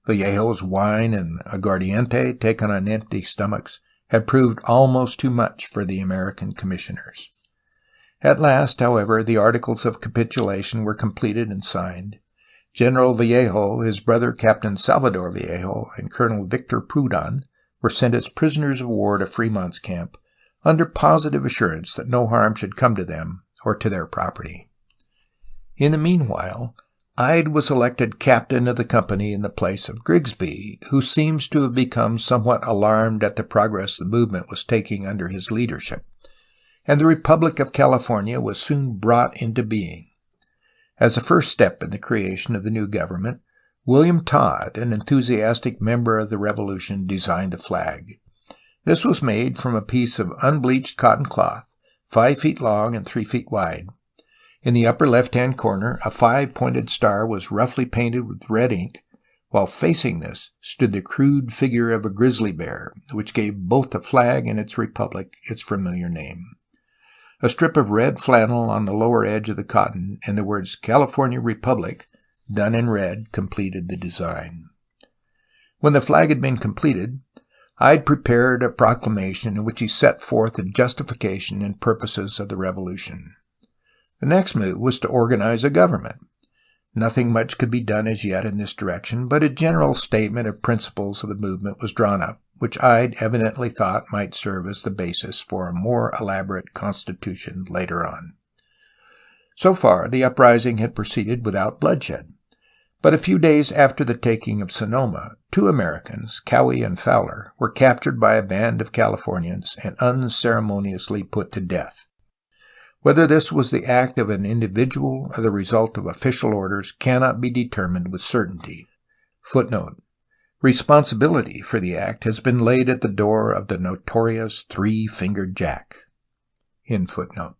Vallejo's wine and aguardiente, taken on empty stomachs, had proved almost too much for the American commissioners. At last, however, the articles of capitulation were completed and signed. General Vallejo, his brother Captain Salvador Vallejo, and Colonel Victor Proudhon were sent as prisoners of war to Fremont's camp, under positive assurance that no harm should come to them or to their property. In the meanwhile, Ide was elected captain of the company in the place of Grigsby, who seems to have become somewhat alarmed at the progress the movement was taking under his leadership, and the Republic of California was soon brought into being. As a first step in the creation of the new government, William Todd, an enthusiastic member of the Revolution, designed the flag. This was made from a piece of unbleached cotton cloth, 5 feet long and 3 feet wide. In the upper left-hand corner, a 5-pointed star was roughly painted with red ink, while facing this stood the crude figure of a grizzly bear, which gave both the flag and its republic its familiar name. A strip of red flannel on the lower edge of the cotton and the words California Republic, done in red, completed the design. When the flag had been completed, Ide prepared a proclamation in which he set forth the justification and purposes of the revolution. The next move was to organize a government. Nothing much could be done as yet in this direction, but a general statement of principles of the movement was drawn up, which Ide evidently thought might serve as the basis for a more elaborate constitution later on. So far, the uprising had proceeded without bloodshed. But a few days after the taking of Sonoma, 2 Americans, Cowie and Fowler, were captured by a band of Californians and unceremoniously put to death. Whether this was the act of an individual or the result of official orders cannot be determined with certainty. Footnote: Responsibility for the act has been laid at the door of the notorious Three-Fingered Jack. End footnote.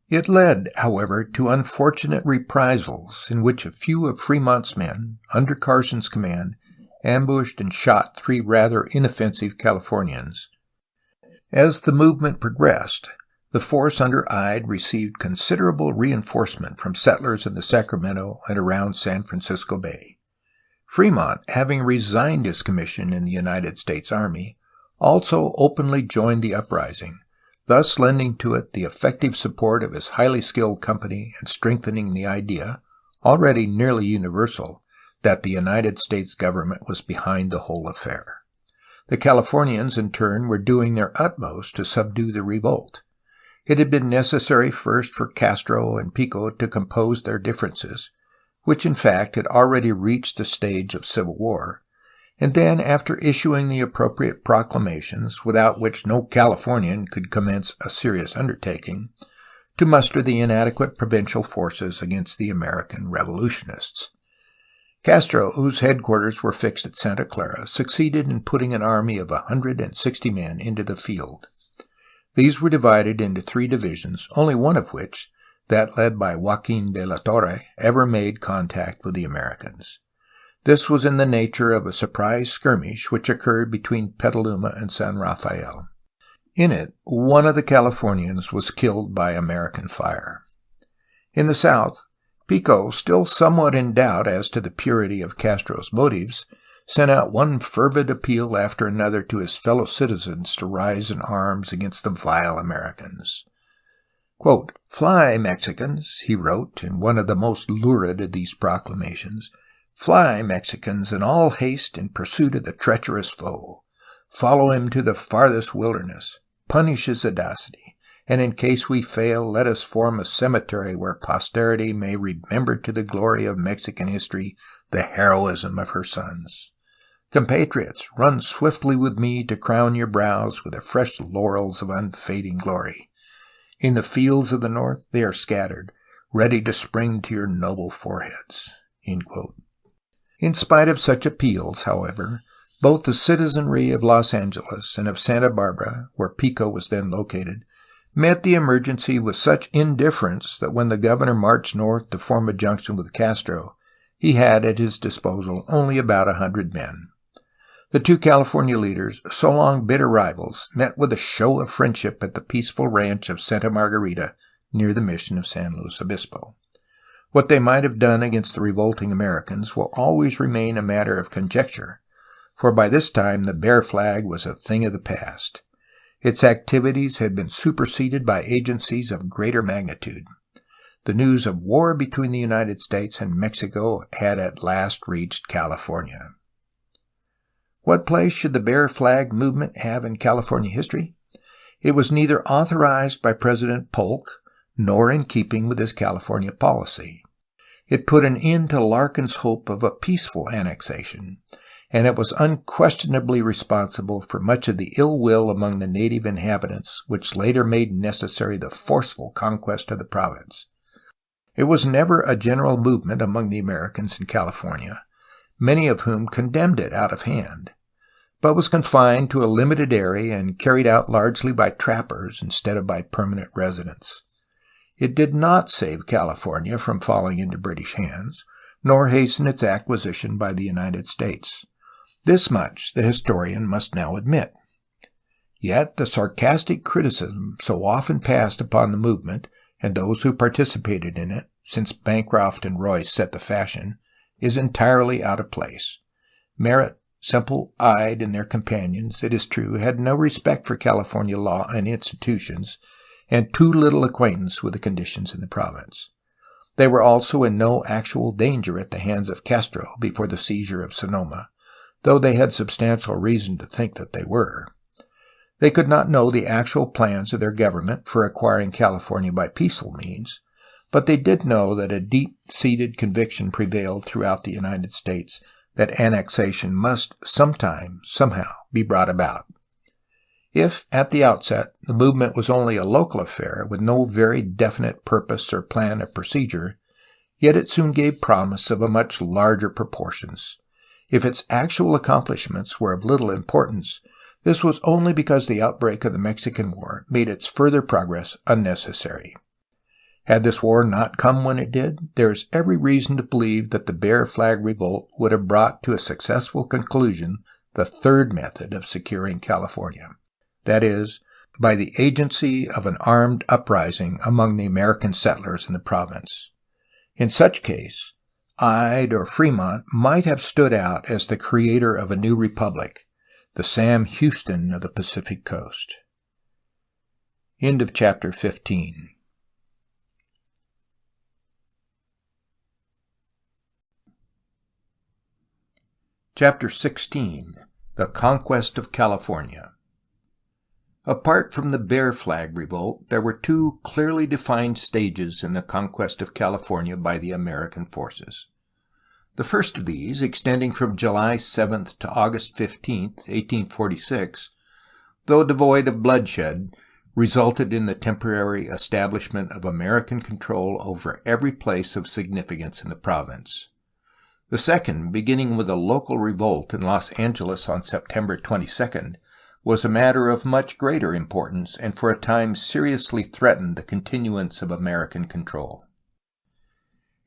It led, however, to unfortunate reprisals in which a few of Fremont's men, under Carson's command, ambushed and shot 3 rather inoffensive Californians. As the movement progressed, the force under Ide received considerable reinforcement from settlers in the Sacramento and around San Francisco Bay. Fremont, having resigned his commission in the United States Army, also openly joined the uprising, thus lending to it the effective support of his highly skilled company and strengthening the idea, already nearly universal, that the United States government was behind the whole affair. The Californians, in turn, were doing their utmost to subdue the revolt. It had been necessary first for Castro and Pico to compose their differences, which in fact had already reached the stage of civil war, and then, after issuing the appropriate proclamations, without which no Californian could commence a serious undertaking, to muster the inadequate provincial forces against the American revolutionists. Castro, whose headquarters were fixed at Santa Clara, succeeded in putting an army of 160 men into the field. These were divided into 3 divisions, only one of which, that led by Joaquin de la Torre, ever made contact with the Americans. This was in the nature of a surprise skirmish which occurred between Petaluma and San Rafael. In it, one of the Californians was killed by American fire. In the south, Pico, still somewhat in doubt as to the purity of Castro's motives, sent out one fervid appeal after another to his fellow citizens to rise in arms against the vile Americans. Quote, "Fly, Mexicans," he wrote in one of the most lurid of these proclamations, "fly, Mexicans, in all haste in pursuit of the treacherous foe. Follow him to the farthest wilderness. Punish his audacity. And in case we fail, let us form a cemetery where posterity may remember to the glory of Mexican history the heroism of her sons. Compatriots, run swiftly with me to crown your brows with the fresh laurels of unfading glory. In the fields of the north they are scattered, ready to spring to your noble foreheads." In spite of such appeals, however, both the citizenry of Los Angeles and of Santa Barbara, where Pico was then located, met the emergency with such indifference that when the governor marched north to form a junction with Castro, he had at his disposal only about 100 men. The 2 California leaders, so long bitter rivals, met with a show of friendship at the peaceful ranch of Santa Margarita near the mission of San Luis Obispo. What they might have done against the revolting Americans will always remain a matter of conjecture, for by this time the Bear Flag was a thing of the past. Its activities had been superseded by agencies of greater magnitude. The news of war between the United States and Mexico had at last reached California. What place should the Bear Flag movement have in California history? It was neither authorized by President Polk nor in keeping with his California policy. It put an end to Larkin's hope of a peaceful annexation, and it was unquestionably responsible for much of the ill will among the native inhabitants which later made necessary the forceful conquest of the province. It was never a general movement among the Americans in California, many of whom condemned it out of hand, but was confined to a limited area and carried out largely by trappers instead of by permanent residents. It did not save California from falling into British hands, nor hasten its acquisition by the United States. This much the historian must now admit. Yet the sarcastic criticism so often passed upon the movement and those who participated in it, since Bancroft and Royce set the fashion, is entirely out of place. Merritt, Semple, Ide, and their companions, it is true, had no respect for California law and institutions, and too little acquaintance with the conditions in the province. They were also in no actual danger at the hands of Castro before the seizure of Sonoma, though they had substantial reason to think that they were. They could not know the actual plans of their government for acquiring California by peaceful means, but they did know that a deep-seated conviction prevailed throughout the United States that annexation must sometime, somehow, be brought about. If, at the outset, the movement was only a local affair with no very definite purpose or plan of procedure, yet it soon gave promise of a much larger proportions. If its actual accomplishments were of little importance, this was only because the outbreak of the Mexican War made its further progress unnecessary. Had this war not come when it did, there is every reason to believe that the Bear Flag Revolt would have brought to a successful conclusion the third method of securing California, that is, by the agency of an armed uprising among the American settlers in the province. In such case, Ide or Fremont might have stood out as the creator of a new republic, the Sam Houston of the Pacific Coast. End of chapter 15. Chapter 16. The Conquest of California. Apart from the Bear Flag Revolt, there were two clearly defined stages in the conquest of California by the American forces. The first of these, extending from July 7th to August 15th, 1846, though devoid of bloodshed, resulted in the temporary establishment of American control over every place of significance in the province. The second, beginning with a local revolt in Los Angeles on September 22nd, was a matter of much greater importance and for a time seriously threatened the continuance of American control.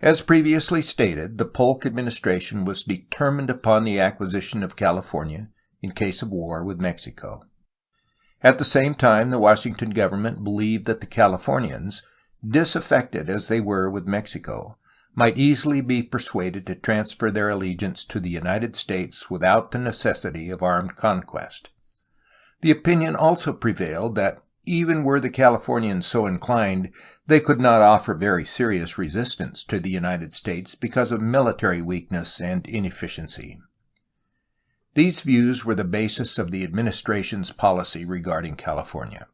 As previously stated, the Polk administration was determined upon the acquisition of California in case of war with Mexico. At the same time, the Washington government believed that the Californians, disaffected as they were with Mexico, might easily be persuaded to transfer their allegiance to the United States without the necessity of armed conquest. The opinion also prevailed that, even were the Californians so inclined, they could not offer very serious resistance to the United States because of military weakness and inefficiency. These views were the basis of the administration's policy regarding California.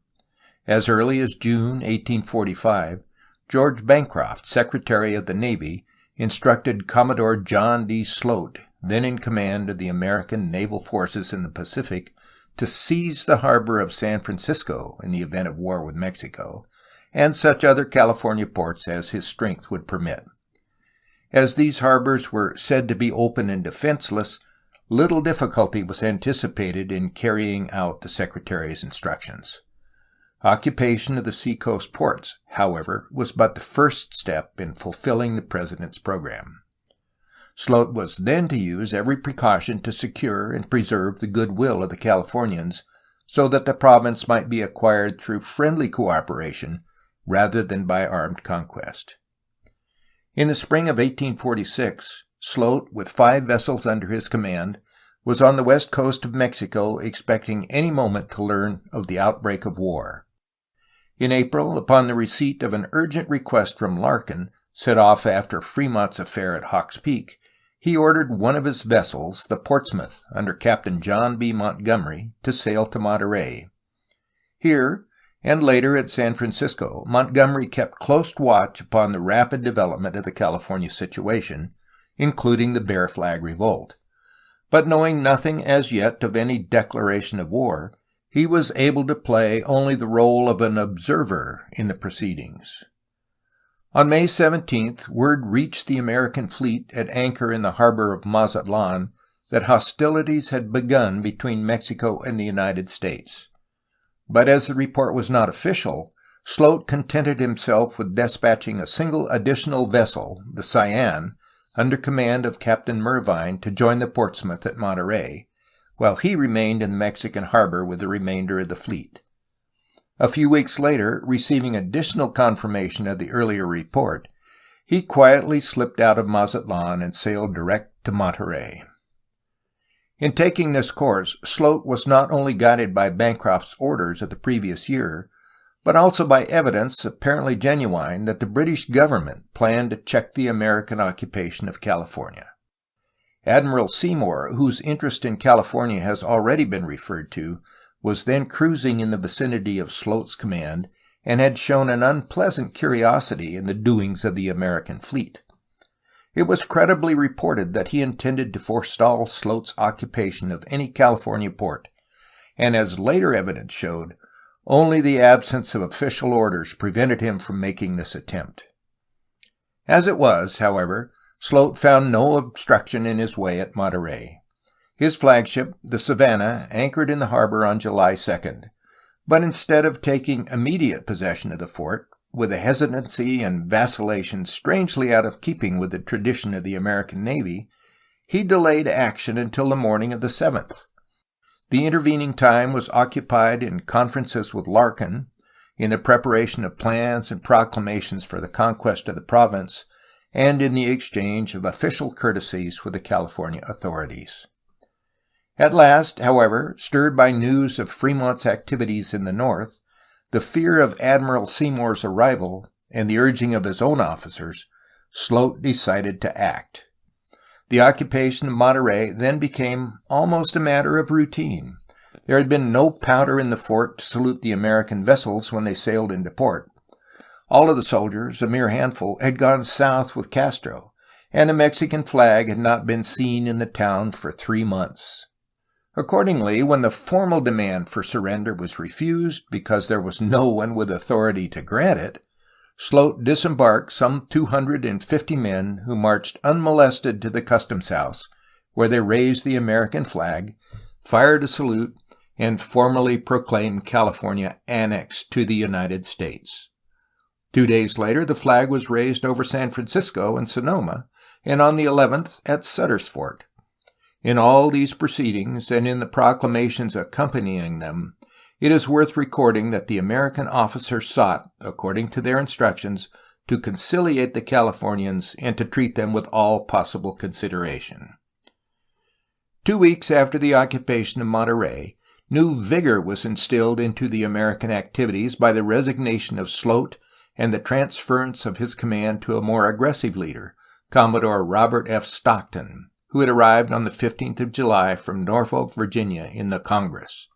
As early as June 1845, George Bancroft, Secretary of the Navy, instructed Commodore John D. Sloat, then in command of the American naval forces in the Pacific, to seize the harbor of San Francisco in the event of war with Mexico, and such other California ports as his strength would permit. As these harbors were said to be open and defenseless, little difficulty was anticipated in carrying out the Secretary's instructions. Occupation of the seacoast ports, however, was but the first step in fulfilling the President's program. Sloat was then to use every precaution to secure and preserve the goodwill of the Californians so that the province might be acquired through friendly cooperation rather than by armed conquest. In the spring of 1846, Sloat, with 5 vessels under his command, was on the west coast of Mexico expecting any moment to learn of the outbreak of war. In April, upon the receipt of an urgent request from Larkin, set off after Fremont's affair at Hawks Peak, he ordered one of his vessels, the Portsmouth, under Captain John B. Montgomery, to sail to Monterey. Here, and later at San Francisco, Montgomery kept close watch upon the rapid development of the California situation, including the Bear Flag Revolt. But knowing nothing as yet of any declaration of war, he was able to play only the role of an observer in the proceedings. On May 17th, word reached the American fleet at anchor in the harbor of Mazatlan that hostilities had begun between Mexico and the United States. But as the report was not official, Sloat contented himself with dispatching a single additional vessel, the Cyane, under command of Captain Mervine, to join the Portsmouth at Monterey, while he remained in the Mexican harbor with the remainder of the fleet. A few weeks later, receiving additional confirmation of the earlier report, he quietly slipped out of Mazatlan and sailed direct to Monterey. In taking this course, Sloat was not only guided by Bancroft's orders of the previous year, but also by evidence, apparently genuine, that the British government planned to check the American occupation of California. Admiral Seymour, whose interest in California has already been referred to, was then cruising in the vicinity of Sloat's command and had shown an unpleasant curiosity in the doings of the American fleet. It was credibly reported that he intended to forestall Sloat's occupation of any California port, and as later evidence showed, only the absence of official orders prevented him from making this attempt. As it was, however, Sloat found no obstruction in his way at Monterey. His flagship, the Savannah, anchored in the harbor on July 2nd, but instead of taking immediate possession of the fort, with a hesitancy and vacillation strangely out of keeping with the tradition of the American Navy, he delayed action until the morning of the 7th. The intervening time was occupied in conferences with Larkin, in the preparation of plans and proclamations for the conquest of the province, and in the exchange of official courtesies with the California authorities. At last, however, stirred by news of Fremont's activities in the north, the fear of Admiral Seymour's arrival, and the urging of his own officers, Sloat decided to act. The occupation of Monterey then became almost a matter of routine. There had been no powder in the fort to salute the American vessels when they sailed into port. All of the soldiers, a mere handful, had gone south with Castro, and a Mexican flag had not been seen in the town for 3 months. Accordingly, when the formal demand for surrender was refused because there was no one with authority to grant it, Sloat disembarked some 250 men who marched unmolested to the customs house, where they raised the American flag, fired a salute, and formally proclaimed California annexed to the United States. 2 days later, the flag was raised over San Francisco and Sonoma, and on the 11th at Sutter's Fort. In all these proceedings, and in the proclamations accompanying them, it is worth recording that the American officers sought, according to their instructions, to conciliate the Californians and to treat them with all possible consideration. 2 weeks after the occupation of Monterey, new vigor was instilled into the American activities by the resignation of Sloat and the transference of his command to a more aggressive leader, Commodore Robert F. Stockton, who had arrived on the 15th of July from Norfolk, Virginia, in the Congress.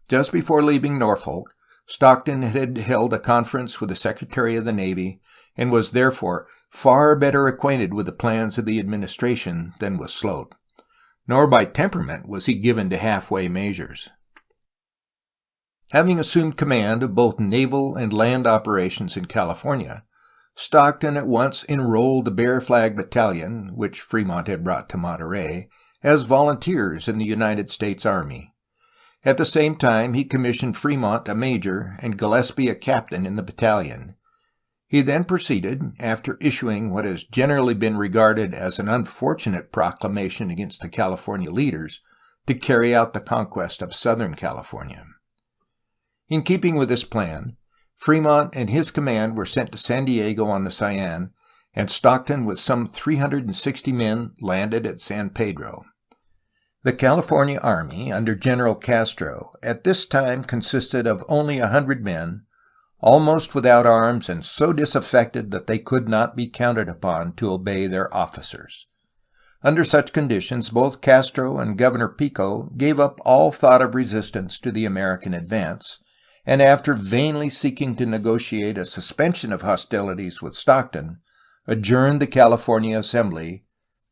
Just before leaving Norfolk, Stockton had held a conference with the Secretary of the Navy and was therefore far better acquainted with the plans of the administration than was Sloat. Nor by temperament was he given to halfway measures. Having assumed command of both naval and land operations in California, Stockton at once enrolled the Bear Flag Battalion, which Fremont had brought to Monterey, as volunteers in the United States Army. At the same time, he commissioned Fremont a major and Gillespie a captain in the battalion. He then proceeded, after issuing what has generally been regarded as an unfortunate proclamation against the California leaders, to carry out the conquest of Southern California. In keeping with this plan, Fremont and his command were sent to San Diego on the Cyane, and Stockton with some 360 men landed at San Pedro. The California Army, under General Castro, at this time consisted of only 100 men, almost without arms and so disaffected that they could not be counted upon to obey their officers. Under such conditions, both Castro and Governor Pico gave up all thought of resistance to the American advance, and after vainly seeking to negotiate a suspension of hostilities with Stockton, adjourned the California Assembly,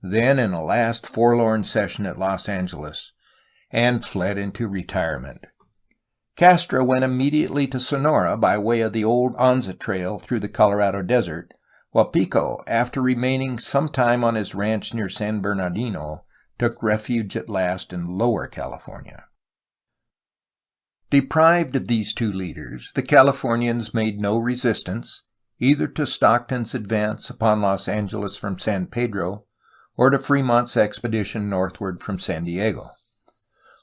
then in a last forlorn session at Los Angeles, and fled into retirement. Castro went immediately to Sonora by way of the old Anza Trail through the Colorado Desert, while Pico, after remaining some time on his ranch near San Bernardino, took refuge at last in Lower California. Deprived of these two leaders, the Californians made no resistance, either to Stockton's advance upon Los Angeles from San Pedro, or to Fremont's expedition northward from San Diego.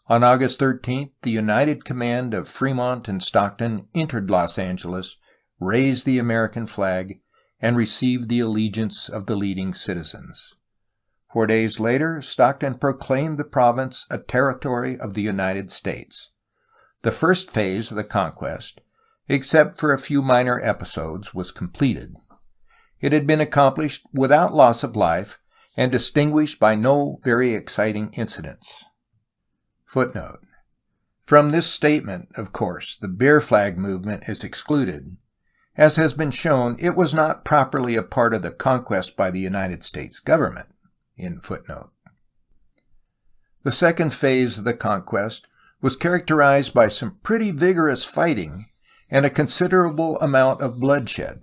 On August 13th, the united command of Fremont and Stockton entered Los Angeles, raised the American flag, and received the allegiance of the leading citizens. 4 days later, Stockton proclaimed the province a territory of the United States. The first phase of the conquest, except for a few minor episodes, was completed. It had been accomplished without loss of life and distinguished by no very exciting incidents. Footnote. From this statement, of course, the Bear Flag movement is excluded. As has been shown, it was not properly a part of the conquest by the United States government. In footnote. The second phase of the conquest was characterized by some pretty vigorous fighting and a considerable amount of bloodshed.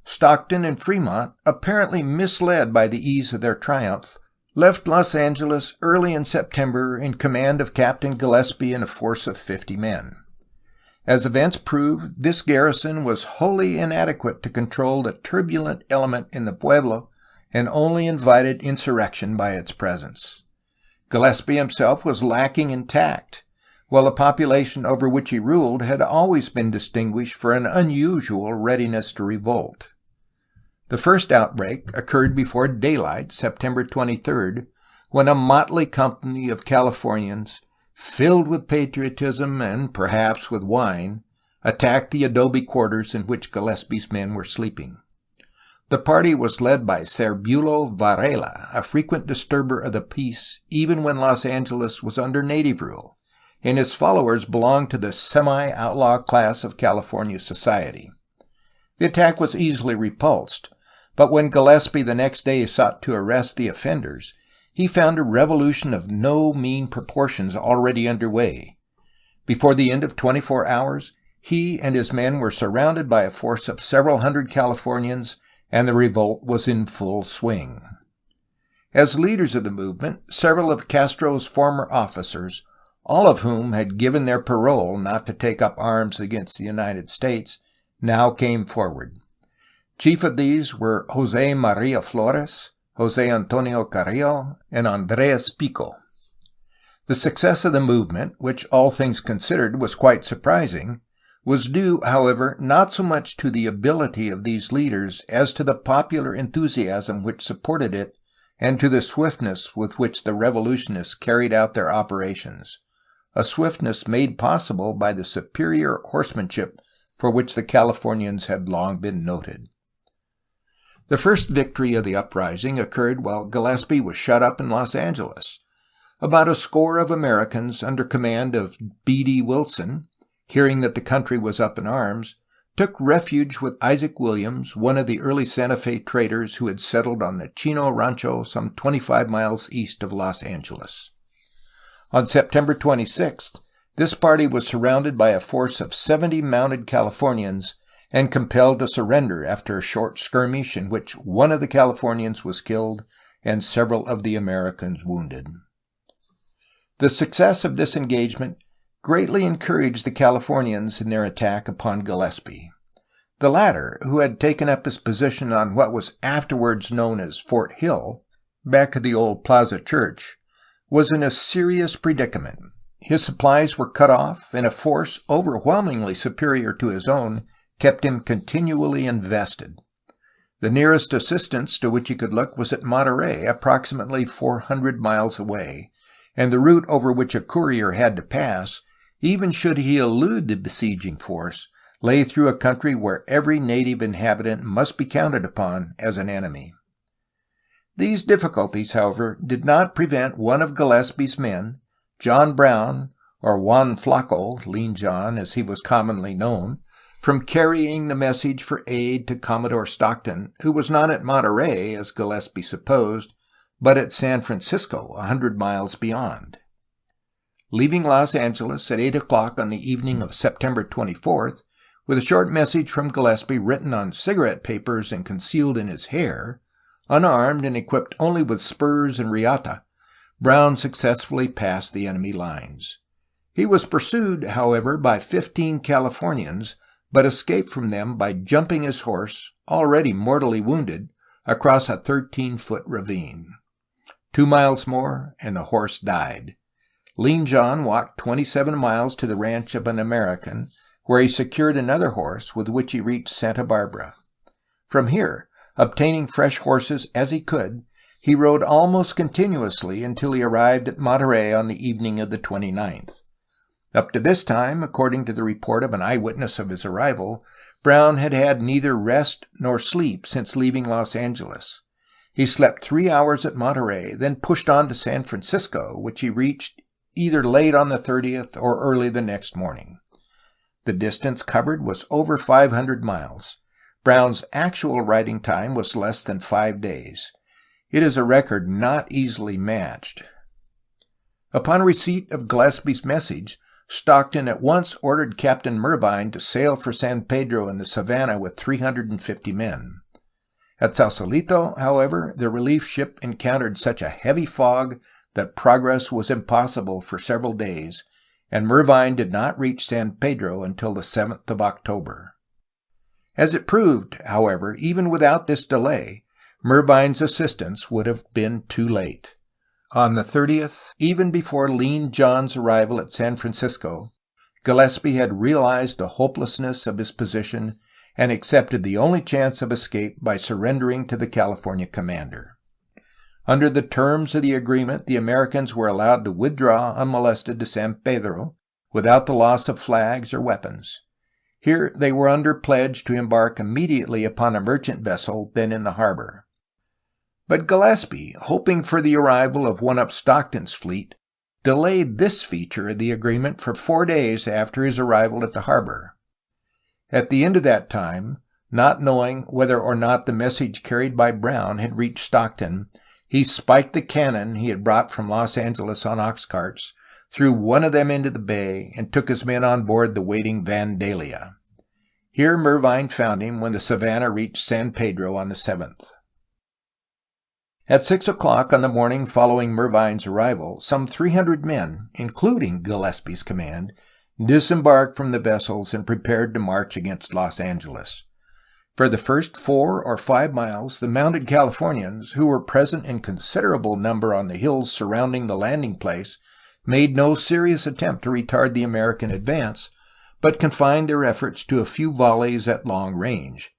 Stockton and Fremont, apparently misled by the ease of their triumph, left Los Angeles early in September in command of Captain Gillespie and a force of 50 men. As events proved, this garrison was wholly inadequate to control the turbulent element in the pueblo and only invited insurrection by its presence. Gillespie himself was lacking in tact, while the population over which he ruled had always been distinguished for an unusual readiness to revolt. The first outbreak occurred before daylight, September 23rd, when a motley company of Californians, filled with patriotism and perhaps with wine, attacked the adobe quarters in which Gillespie's men were sleeping. The party was led by Serbulo Varela, a frequent disturber of the peace even when Los Angeles was under native rule, and his followers belonged to the semi-outlaw class of California society. The attack was easily repulsed, but when Gillespie the next day sought to arrest the offenders, he found a revolution of no mean proportions already underway. Before the end of 24 hours, he and his men were surrounded by a force of several hundred Californians, and the revolt was in full swing. As leaders of the movement, several of Castro's former officers, all of whom had given their parole not to take up arms against the United States, now came forward. Chief of these were José María Flores, José Antonio Carrillo, and Andrés Pico. The success of the movement, which all things considered was quite surprising, was due, however, not so much to the ability of these leaders as to the popular enthusiasm which supported it and to the swiftness with which the revolutionists carried out their operations, a swiftness made possible by the superior horsemanship for which the Californians had long been noted. The first victory of the uprising occurred while Gillespie was shut up in Los Angeles. About a score of Americans under command of B.D. Wilson, hearing that the country was up in arms, took refuge with Isaac Williams, one of the early Santa Fe traders who had settled on the Chino Rancho some 25 miles east of Los Angeles. On September 26th, this party was surrounded by a force of 70 mounted Californians and compelled to surrender after a short skirmish in which one of the Californians was killed and several of the Americans wounded. The success of this engagement greatly encouraged the Californians in their attack upon Gillespie. The latter, who had taken up his position on what was afterwards known as Fort Hill, back of the old Plaza Church, was in a serious predicament. His supplies were cut off, and a force overwhelmingly superior to his own kept him continually invested. The nearest assistance to which he could look was at Monterey, approximately 400 miles away, and the route over which a courier had to pass, even should he elude the besieging force, lay through a country where every native inhabitant must be counted upon as an enemy. These difficulties, however, did not prevent one of Gillespie's men, John Brown, or Juan Flaco, Lean John as he was commonly known, from carrying the message for aid to Commodore Stockton, who was not at Monterey, as Gillespie supposed, but at San Francisco, 100 miles beyond. Leaving Los Angeles at 8 o'clock on the evening of September 24th, with a short message from Gillespie written on cigarette papers and concealed in his hair, unarmed and equipped only with spurs and riata, Brown successfully passed the enemy lines. He was pursued, however, by 15 Californians, but escaped from them by jumping his horse, already mortally wounded, across a 13-foot ravine. 2 miles more, and the horse died. Lean John walked 27 miles to the ranch of an American, where he secured another horse with which he reached Santa Barbara. From here, obtaining fresh horses as he could, he rode almost continuously until he arrived at Monterey on the evening of the 29th. Up to this time, according to the report of an eyewitness of his arrival, Brown had had neither rest nor sleep since leaving Los Angeles. He slept 3 hours at Monterey, then pushed on to San Francisco, which he reached either late on the 30th or early the next morning. The distance covered was over 500 miles. Brown's actual riding time was less than 5 days. It is a record not easily matched. Upon receipt of Gillespie's message, Stockton at once ordered Captain Mervine to sail for San Pedro in the Savannah with 350 men. At Sausalito, however, the relief ship encountered such a heavy fog that progress was impossible for several days, and Mervine did not reach San Pedro until the 7th of October. As it proved, however, even without this delay, Mervine's assistance would have been too late. On the 30th, even before Lean John's arrival at San Francisco, Gillespie had realized the hopelessness of his position and accepted the only chance of escape by surrendering to the California commander. Under the terms of the agreement, the Americans were allowed to withdraw unmolested to San Pedro without the loss of flags or weapons. Here they were under pledge to embark immediately upon a merchant vessel then in the harbor. But Gillespie, hoping for the arrival of one of Stockton's fleet, delayed this feature of the agreement for 4 days after his arrival at the harbor. At the end of that time, not knowing whether or not the message carried by Brown had reached Stockton, he spiked the cannon he had brought from Los Angeles on ox carts, threw one of them into the bay, and took his men on board the waiting Vandalia. Here Mervine found him when the Savannah reached San Pedro on the 7th. At 6 o'clock on the morning following Mervine's arrival, some 300 men, including Gillespie's command, disembarked from the vessels and prepared to march against Los Angeles. For the first 4 or 5 miles, the mounted Californians, who were present in considerable number on the hills surrounding the landing place, made no serious attempt to retard the American advance, but confined their efforts to a few volleys at long range.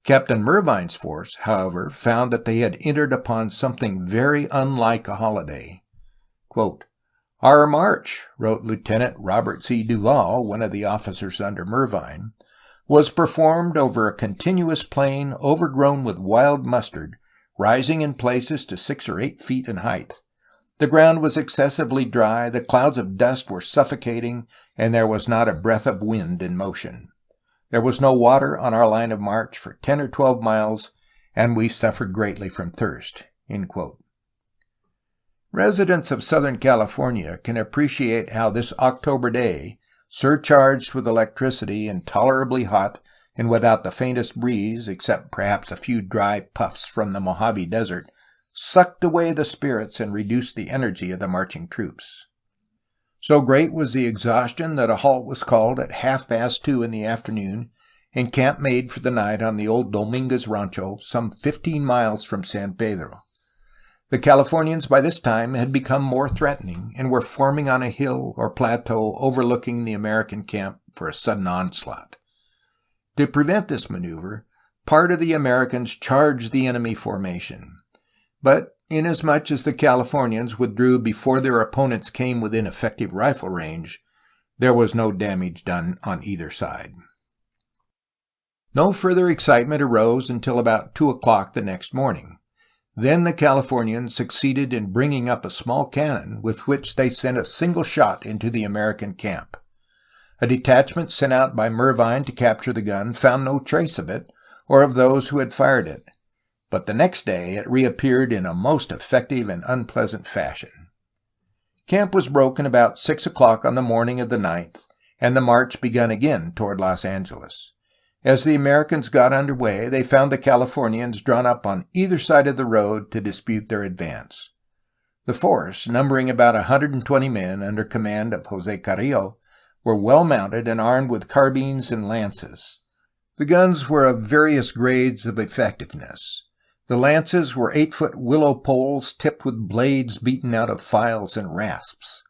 Captain Mervine's force, however, found that they had entered upon something very unlike a holiday. Quote, "Our march," wrote Lieutenant Robert C. Duval, one of the officers under Mervine, "was performed over a continuous plain overgrown with wild mustard, rising in places to 6 or 8 feet in height. The ground was excessively dry, the clouds of dust were suffocating, and there was not a breath of wind in motion. There was no water on our line of march for 10 or 12 miles, and we suffered greatly from thirst." End quote. Residents of Southern California can appreciate how this October day, surcharged with electricity and tolerably hot, and without the faintest breeze, except perhaps a few dry puffs from the Mojave Desert, sucked away the spirits and reduced the energy of the marching troops. So great was the exhaustion that a halt was called at 2:30 in the afternoon, and camp made for the night on the old Dominguez Rancho, some 15 miles from San Pedro. The Californians by this time had become more threatening, and were forming on a hill or plateau overlooking the American camp for a sudden onslaught. To prevent this maneuver, part of the Americans charged the enemy formation. But inasmuch as the Californians withdrew before their opponents came within effective rifle range, there was no damage done on either side. No further excitement arose until about 2 o'clock the next morning. Then the Californians succeeded in bringing up a small cannon with which they sent a single shot into the American camp. A detachment sent out by Mervine to capture the gun found no trace of it or of those who had fired it, but the next day it reappeared in a most effective and unpleasant fashion. Camp was broken about 6 o'clock on the morning of the 9th, and the march begun again toward Los Angeles. As the Americans got under way, they found the Californians drawn up on either side of the road to dispute their advance. The force, numbering about 120 men under command of José Carrillo, were well mounted and armed with carbines and lances. The guns were of various grades of effectiveness. The lances were 8-foot willow poles tipped with blades beaten out of files and rasps.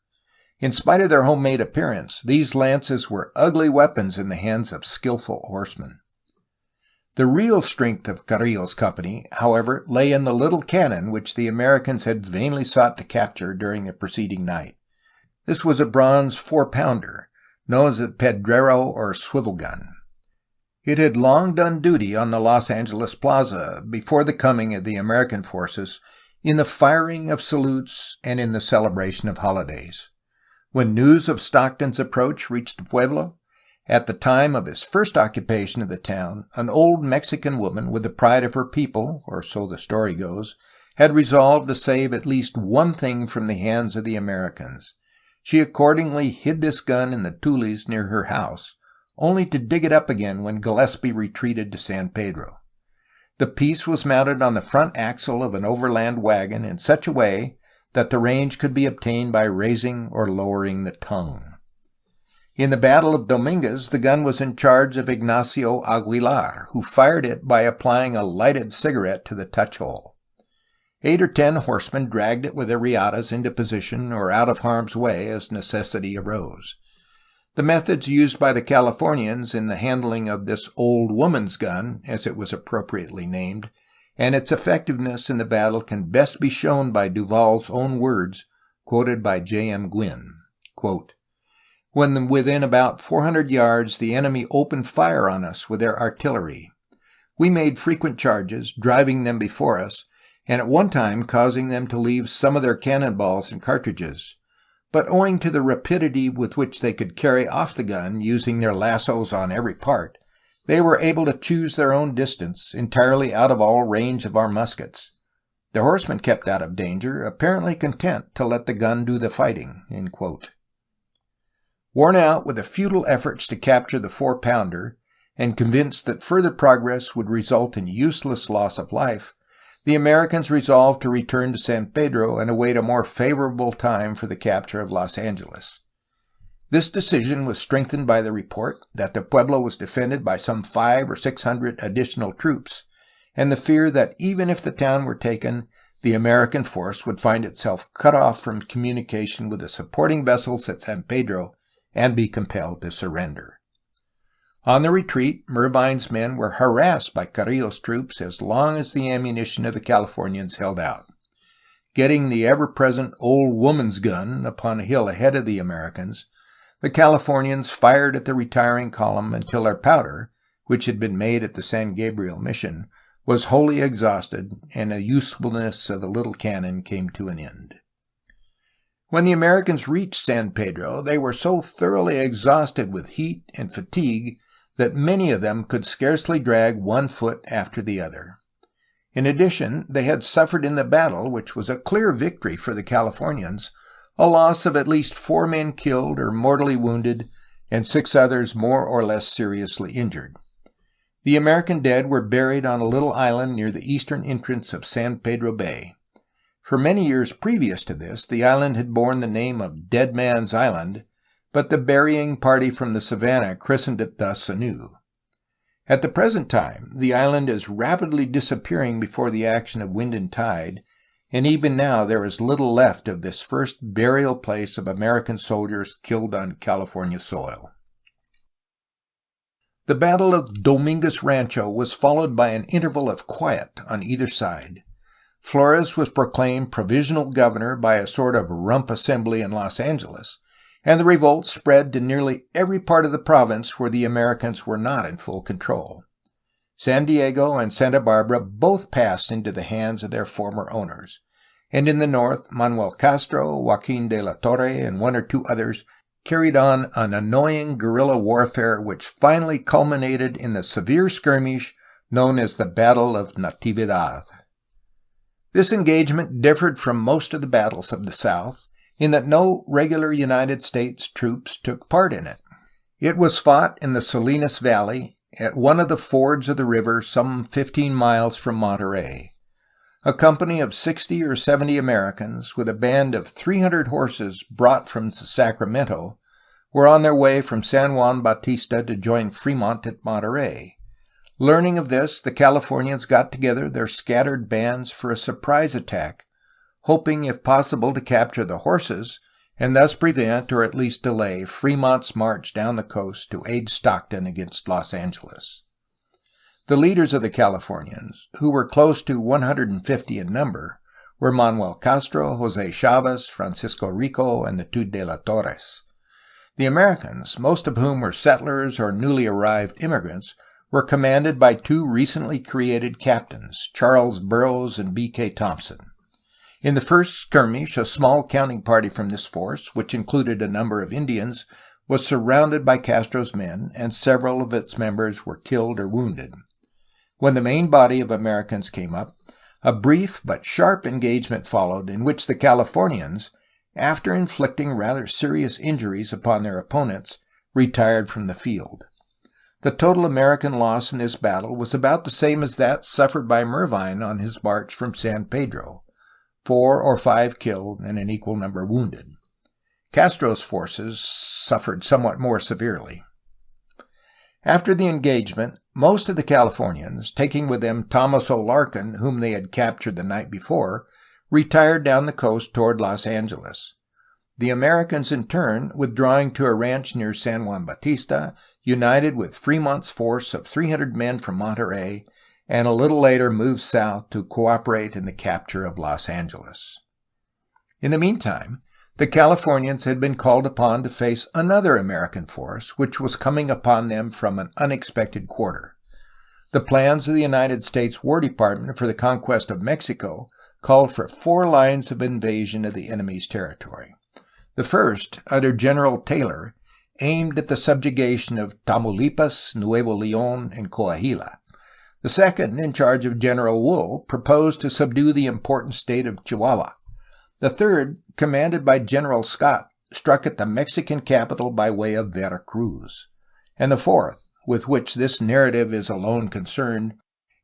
In spite of their homemade appearance, these lances were ugly weapons in the hands of skillful horsemen. The real strength of Carrillo's company, however, lay in the little cannon which the Americans had vainly sought to capture during the preceding night. This was a bronze 4-pounder, known as a pedrero or swivel gun. It had long done duty on the Los Angeles Plaza before the coming of the American forces in the firing of salutes and in the celebration of holidays. When news of Stockton's approach reached the pueblo, at the time of his first occupation of the town, an old Mexican woman with the pride of her people, or so the story goes, had resolved to save at least one thing from the hands of the Americans. She accordingly hid this gun in the tules near her house, only to dig it up again when Gillespie retreated to San Pedro. The piece was mounted on the front axle of an overland wagon in such a way that the range could be obtained by raising or lowering the tongue. In the Battle of Dominguez, the gun was in charge of Ignacio Aguilar, who fired it by applying a lighted cigarette to the touch hole. 8 or 10 horsemen dragged it with their riatas into position or out of harm's way as necessity arose. The methods used by the Californians in the handling of this old woman's gun, as it was appropriately named, and its effectiveness in the battle can best be shown by Duval's own words, quoted by J.M. Gwynn. Quote, "When within about 400 yards, the enemy opened fire on us with their artillery. We made frequent charges, driving them before us, and at one time causing them to leave some of their cannonballs and cartridges. But owing to the rapidity with which they could carry off the gun, using their lassos on every part, they were able to choose their own distance, entirely out of all range of our muskets. The horsemen kept out of danger, apparently content to let the gun do the fighting." End quote. Worn out with the futile efforts to capture the 4-pounder, and convinced that further progress would result in useless loss of life, the Americans resolved to return to San Pedro and await a more favorable time for the capture of Los Angeles. This decision was strengthened by the report that the pueblo was defended by some 500 or 600 additional troops, and the fear that even if the town were taken, the American force would find itself cut off from communication with the supporting vessels at San Pedro and be compelled to surrender. On the retreat, Mervine's men were harassed by Carrillo's troops as long as the ammunition of the Californians held out. Getting the ever-present old woman's gun upon a hill ahead of the Americans, the Californians fired at the retiring column until their powder, which had been made at the San Gabriel mission, was wholly exhausted, and the usefulness of the little cannon came to an end. When the Americans reached San Pedro, they were so thoroughly exhausted with heat and fatigue that many of them could scarcely drag one foot after the other. In addition, they had suffered in the battle, which was a clear victory for the Californians, a loss of at least 4 men killed or mortally wounded, and 6 others more or less seriously injured. The American dead were buried on a little island near the eastern entrance of San Pedro Bay. For many years previous to this, the island had borne the name of Dead Man's Island, but the burying party from the Savannah christened it thus anew. At the present time, the island is rapidly disappearing before the action of wind and tide, and even now there is little left of this first burial place of American soldiers killed on California soil. The Battle of Dominguez Rancho was followed by an interval of quiet on either side. Flores was proclaimed provisional governor by a sort of rump assembly in Los Angeles, and the revolt spread to nearly every part of the province where the Americans were not in full control. San Diego and Santa Barbara both passed into the hands of their former owners, and in the north, Manuel Castro, Joaquin de la Torre, and 1 or 2 others carried on an annoying guerrilla warfare which finally culminated in the severe skirmish known as the Battle of Natividad. This engagement differed from most of the battles of the South, in that no regular United States troops took part in it. It was fought in the Salinas Valley, at one of the fords of the river some 15 miles from Monterey. A company of 60 or 70 Americans, with a band of 300 horses brought from Sacramento, were on their way from San Juan Bautista to join Fremont at Monterey. Learning of this, the Californians got together their scattered bands for a surprise attack, hoping if possible to capture the horses, and thus prevent, or at least delay, Fremont's march down the coast to aid Stockton against Los Angeles. The leaders of the Californians, who were close to 150 in number, were Manuel Castro, José Chavez, Francisco Rico, and the 2 de la Torres. The Americans, most of whom were settlers or newly arrived immigrants, were commanded by 2 recently created captains, Charles Burroughs and B.K. Thompson. In the first skirmish, a small counting party from this force, which included a number of Indians, was surrounded by Castro's men, and several of its members were killed or wounded. When the main body of Americans came up, a brief but sharp engagement followed, in which the Californians, after inflicting rather serious injuries upon their opponents, retired from the field. The total American loss in this battle was about the same as that suffered by Mervine on his march from San Pedro, 4 or 5 killed and an equal number wounded. Castro's forces suffered somewhat more severely. After the engagement, most of the Californians, taking with them Thomas O'Larkin, whom they had captured the night before, retired down the coast toward Los Angeles. The Americans, in turn, withdrawing to a ranch near San Juan Bautista, united with Fremont's force of 300 men from Monterey, and a little later moved south to cooperate in the capture of Los Angeles. In the meantime, the Californians had been called upon to face another American force, which was coming upon them from an unexpected quarter. The plans of the United States War Department for the conquest of Mexico called for 4 lines of invasion of the enemy's territory. The first, under General Taylor, aimed at the subjugation of Tamaulipas, Nuevo León, and Coahuila. The second, in charge of General Wool, proposed to subdue the important state of Chihuahua. The third, commanded by General Scott, struck at the Mexican capital by way of Veracruz. And the fourth, with which this narrative is alone concerned,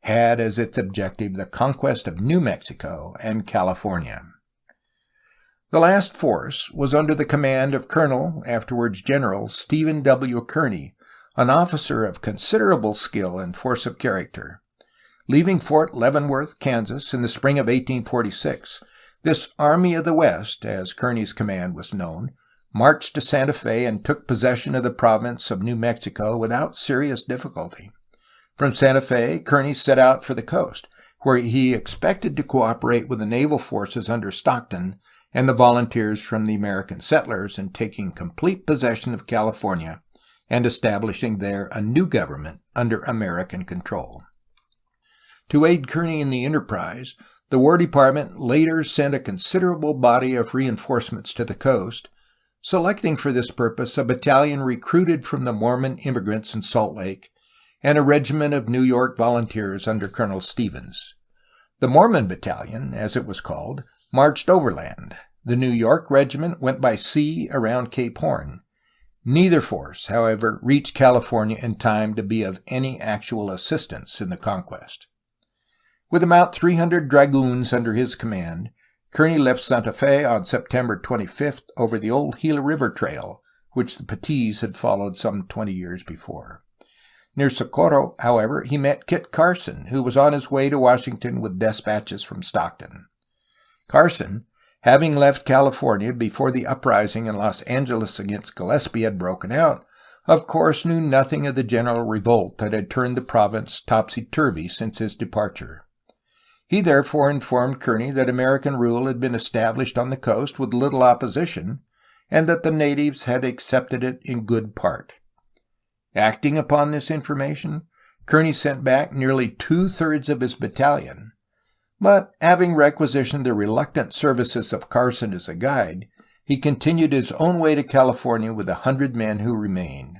had as its objective the conquest of New Mexico and California. The last force was under the command of Colonel, afterwards General, Stephen W. Kearny, an officer of considerable skill and force of character. Leaving Fort Leavenworth, Kansas, in the spring of 1846, this Army of the West, as Kearny's command was known, marched to Santa Fe and took possession of the province of New Mexico without serious difficulty. From Santa Fe, Kearny set out for the coast, where he expected to cooperate with the naval forces under Stockton and the volunteers from the American settlers in taking complete possession of California and establishing there a new government under American control. To aid Kearny in the enterprise, the War Department later sent a considerable body of reinforcements to the coast, selecting for this purpose a battalion recruited from the Mormon immigrants in Salt Lake and a regiment of New York volunteers under Colonel Stevens. The Mormon Battalion, as it was called, marched overland. The New York regiment went by sea around Cape Horn. Neither force, however, reached California in time to be of any actual assistance in the conquest. With about 300 dragoons under his command, Kearny left Santa Fe on September 25th over the old Gila River Trail, which the Patties had followed some 20 years before. Near Socorro, however, he met Kit Carson, who was on his way to Washington with dispatches from Stockton. Carson, having left California before the uprising in Los Angeles against Gillespie had broken out, of course knew nothing of the general revolt that had turned the province topsy-turvy since his departure. He therefore informed Kearny that American rule had been established on the coast with little opposition, and that the natives had accepted it in good part. Acting upon this information, Kearny sent back nearly 2/3 of his battalion, but having requisitioned the reluctant services of Carson as a guide, he continued his own way to California with 100 men who remained.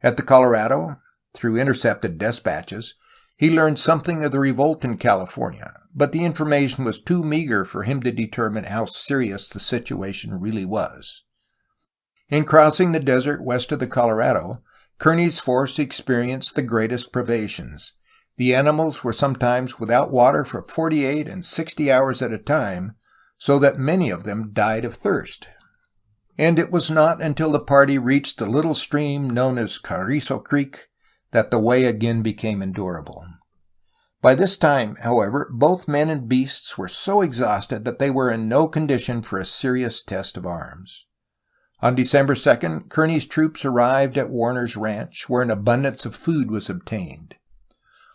At the Colorado, through intercepted dispatches, he learned something of the revolt in California, but the information was too meager for him to determine how serious the situation really was. In crossing the desert west of the Colorado, Kearny's force experienced the greatest privations. The animals were sometimes without water for 48 and 60 hours at a time, so that many of them died of thirst. And it was not until the party reached the little stream known as Carrizo Creek that the way again became endurable. By this time, however, both men and beasts were so exhausted that they were in no condition for a serious test of arms. On December 2nd, Kearny's troops arrived at Warner's Ranch, where an abundance of food was obtained.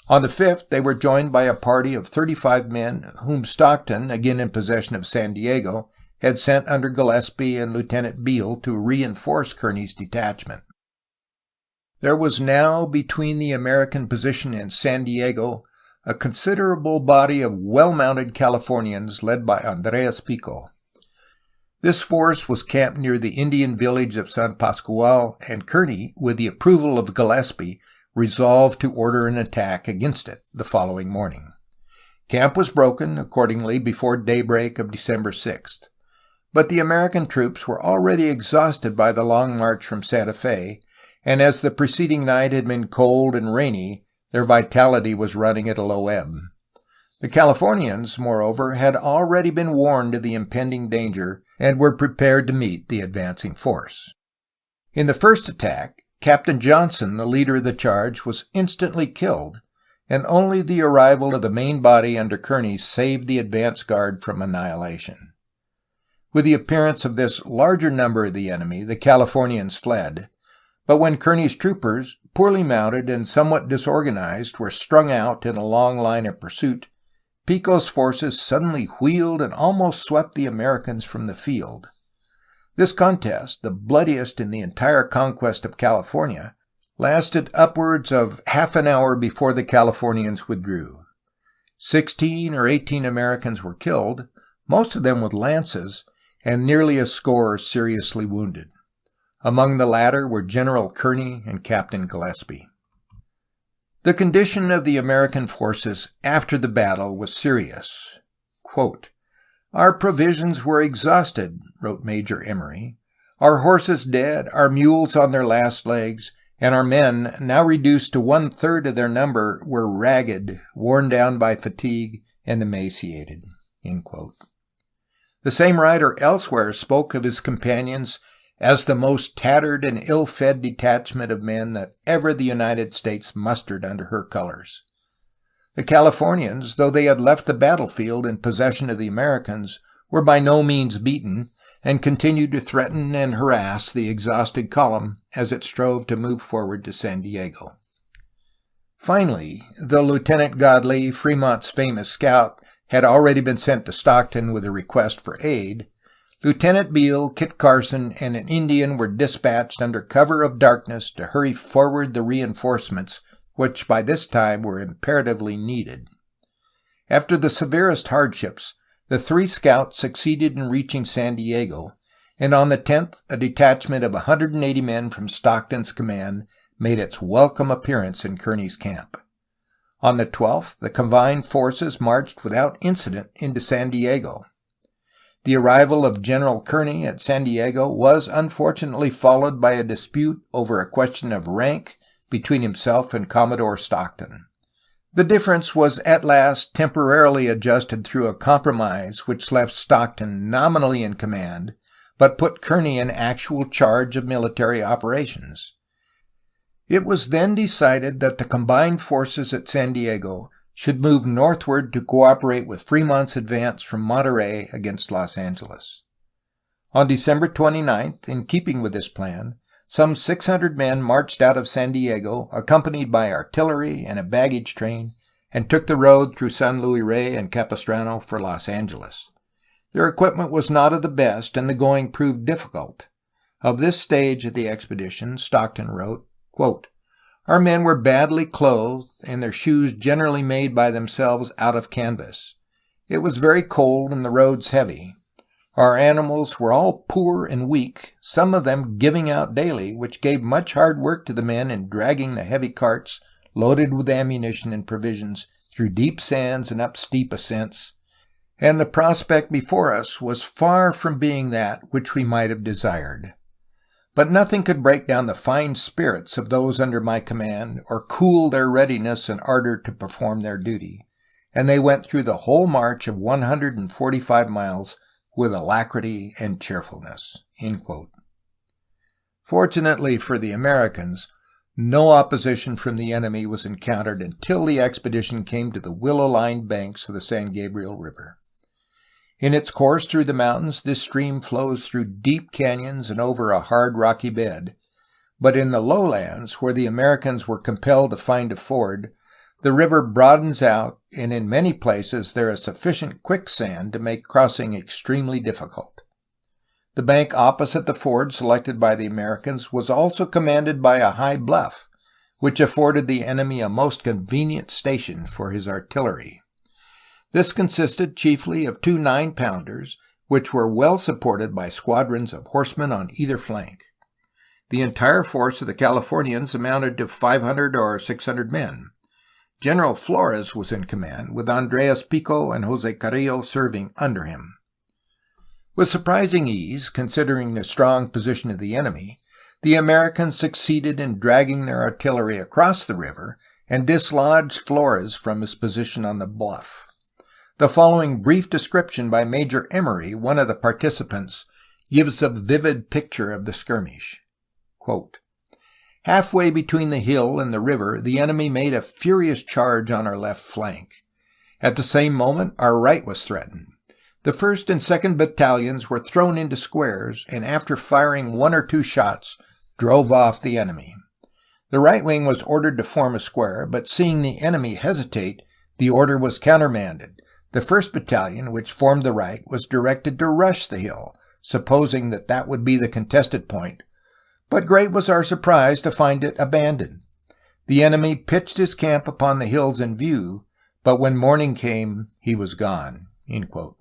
On the 5th, they were joined by a party of 35 men, whom Stockton, again in possession of San Diego, had sent under Gillespie and Lieutenant Beale to reinforce Kearny's detachment. There was now between the American position and San Diego a considerable body of well-mounted Californians led by Andreas Pico. This force was camped near the Indian village of San Pascual, and Kearny, with the approval of Gillespie, resolved to order an attack against it the following morning. Camp was broken, accordingly, before daybreak of December 6th. But the American troops were already exhausted by the long march from Santa Fe, and as the preceding night had been cold and rainy, their vitality was running at a low ebb. The Californians, moreover, had already been warned of the impending danger and were prepared to meet the advancing force. In the first attack, Captain Johnson, the leader of the charge, was instantly killed, and only the arrival of the main body under Kearny saved the advance guard from annihilation. With the appearance of this larger number of the enemy, the Californians fled, but when Kearny's troopers, poorly mounted and somewhat disorganized, were strung out in a long line of pursuit, Pico's forces suddenly wheeled and almost swept the Americans from the field. This contest, the bloodiest in the entire conquest of California, lasted upwards of half an hour before the Californians withdrew. 16 or 18 Americans were killed, most of them with lances, and nearly a score seriously wounded. Among the latter were General Kearny and Captain Gillespie. The condition of the American forces after the battle was serious. Quote, "Our provisions were exhausted," wrote Major Emery, "our horses dead, our mules on their last legs, and our men, now reduced to 1/3 of their number, were ragged, worn down by fatigue, and emaciated." End quote. The same writer elsewhere spoke of his companions as the most tattered and ill-fed detachment of men that ever the United States mustered under her colors. The Californians, though they had left the battlefield in possession of the Americans, were by no means beaten, and continued to threaten and harass the exhausted column as it strove to move forward to San Diego. Finally, though Lieutenant Godley, Fremont's famous scout, had already been sent to Stockton with a request for aid, Lieutenant Beale, Kit Carson, and an Indian were dispatched under cover of darkness to hurry forward the reinforcements which by this time were imperatively needed. After the severest hardships, the 3 scouts succeeded in reaching San Diego, and on the 10th a detachment of 180 men from Stockton's command made its welcome appearance in Kearny's camp. On the 12th, the combined forces marched without incident into San Diego. The arrival of General Kearny at San Diego was unfortunately followed by a dispute over a question of rank between himself and Commodore Stockton. The difference was at last temporarily adjusted through a compromise which left Stockton nominally in command, but put Kearny in actual charge of military operations. It was then decided that the combined forces at San Diego should move northward to cooperate with Fremont's advance from Monterey against Los Angeles. On December 29th, in keeping with this plan, some 600 men marched out of San Diego, accompanied by artillery and a baggage train, and took the road through San Luis Rey and Capistrano for Los Angeles. Their equipment was not of the best, and the going proved difficult. Of this stage of the expedition, Stockton wrote, quote, "Our men were badly clothed, and their shoes generally made by themselves out of canvas. It was very cold and the roads heavy. Our animals were all poor and weak, some of them giving out daily, which gave much hard work to the men in dragging the heavy carts loaded with ammunition and provisions through deep sands and up steep ascents, and the prospect before us was far from being that which we might have desired. But nothing could break down the fine spirits of those under my command, or cool their readiness and ardor to perform their duty, and they went through the whole march of 145 miles with alacrity and cheerfulness." End quote. Fortunately for the Americans, no opposition from the enemy was encountered until the expedition came to the willow-lined banks of the San Gabriel River. In its course through the mountains, this stream flows through deep canyons and over a hard rocky bed, but in the lowlands, where the Americans were compelled to find a ford, the river broadens out, and in many places there is sufficient quicksand to make crossing extremely difficult. The bank opposite the ford selected by the Americans was also commanded by a high bluff, which afforded the enemy a most convenient station for his artillery. This consisted chiefly of 2 9-pounders, which were well supported by squadrons of horsemen on either flank. The entire force of the Californians amounted to 500 or 600 men. General Flores was in command, with Andreas Pico and José Carrillo serving under him. With surprising ease, considering the strong position of the enemy, the Americans succeeded in dragging their artillery across the river and dislodged Flores from his position on the bluff. The following brief description by Major Emery, one of the participants, gives a vivid picture of the skirmish. Quote, "Halfway between the hill and the river, the enemy made a furious charge on our left flank. At the same moment, our right was threatened. The 1st and 2nd Battalions were thrown into squares, and after firing 1 or 2 shots, drove off the enemy. The right wing was ordered to form a square, but seeing the enemy hesitate, the order was countermanded. The 1st Battalion, which formed the right, was directed to rush the hill, supposing that that would be the contested point, but great was our surprise to find it abandoned. The enemy pitched his camp upon the hills in view, but when morning came, he was gone." End quote.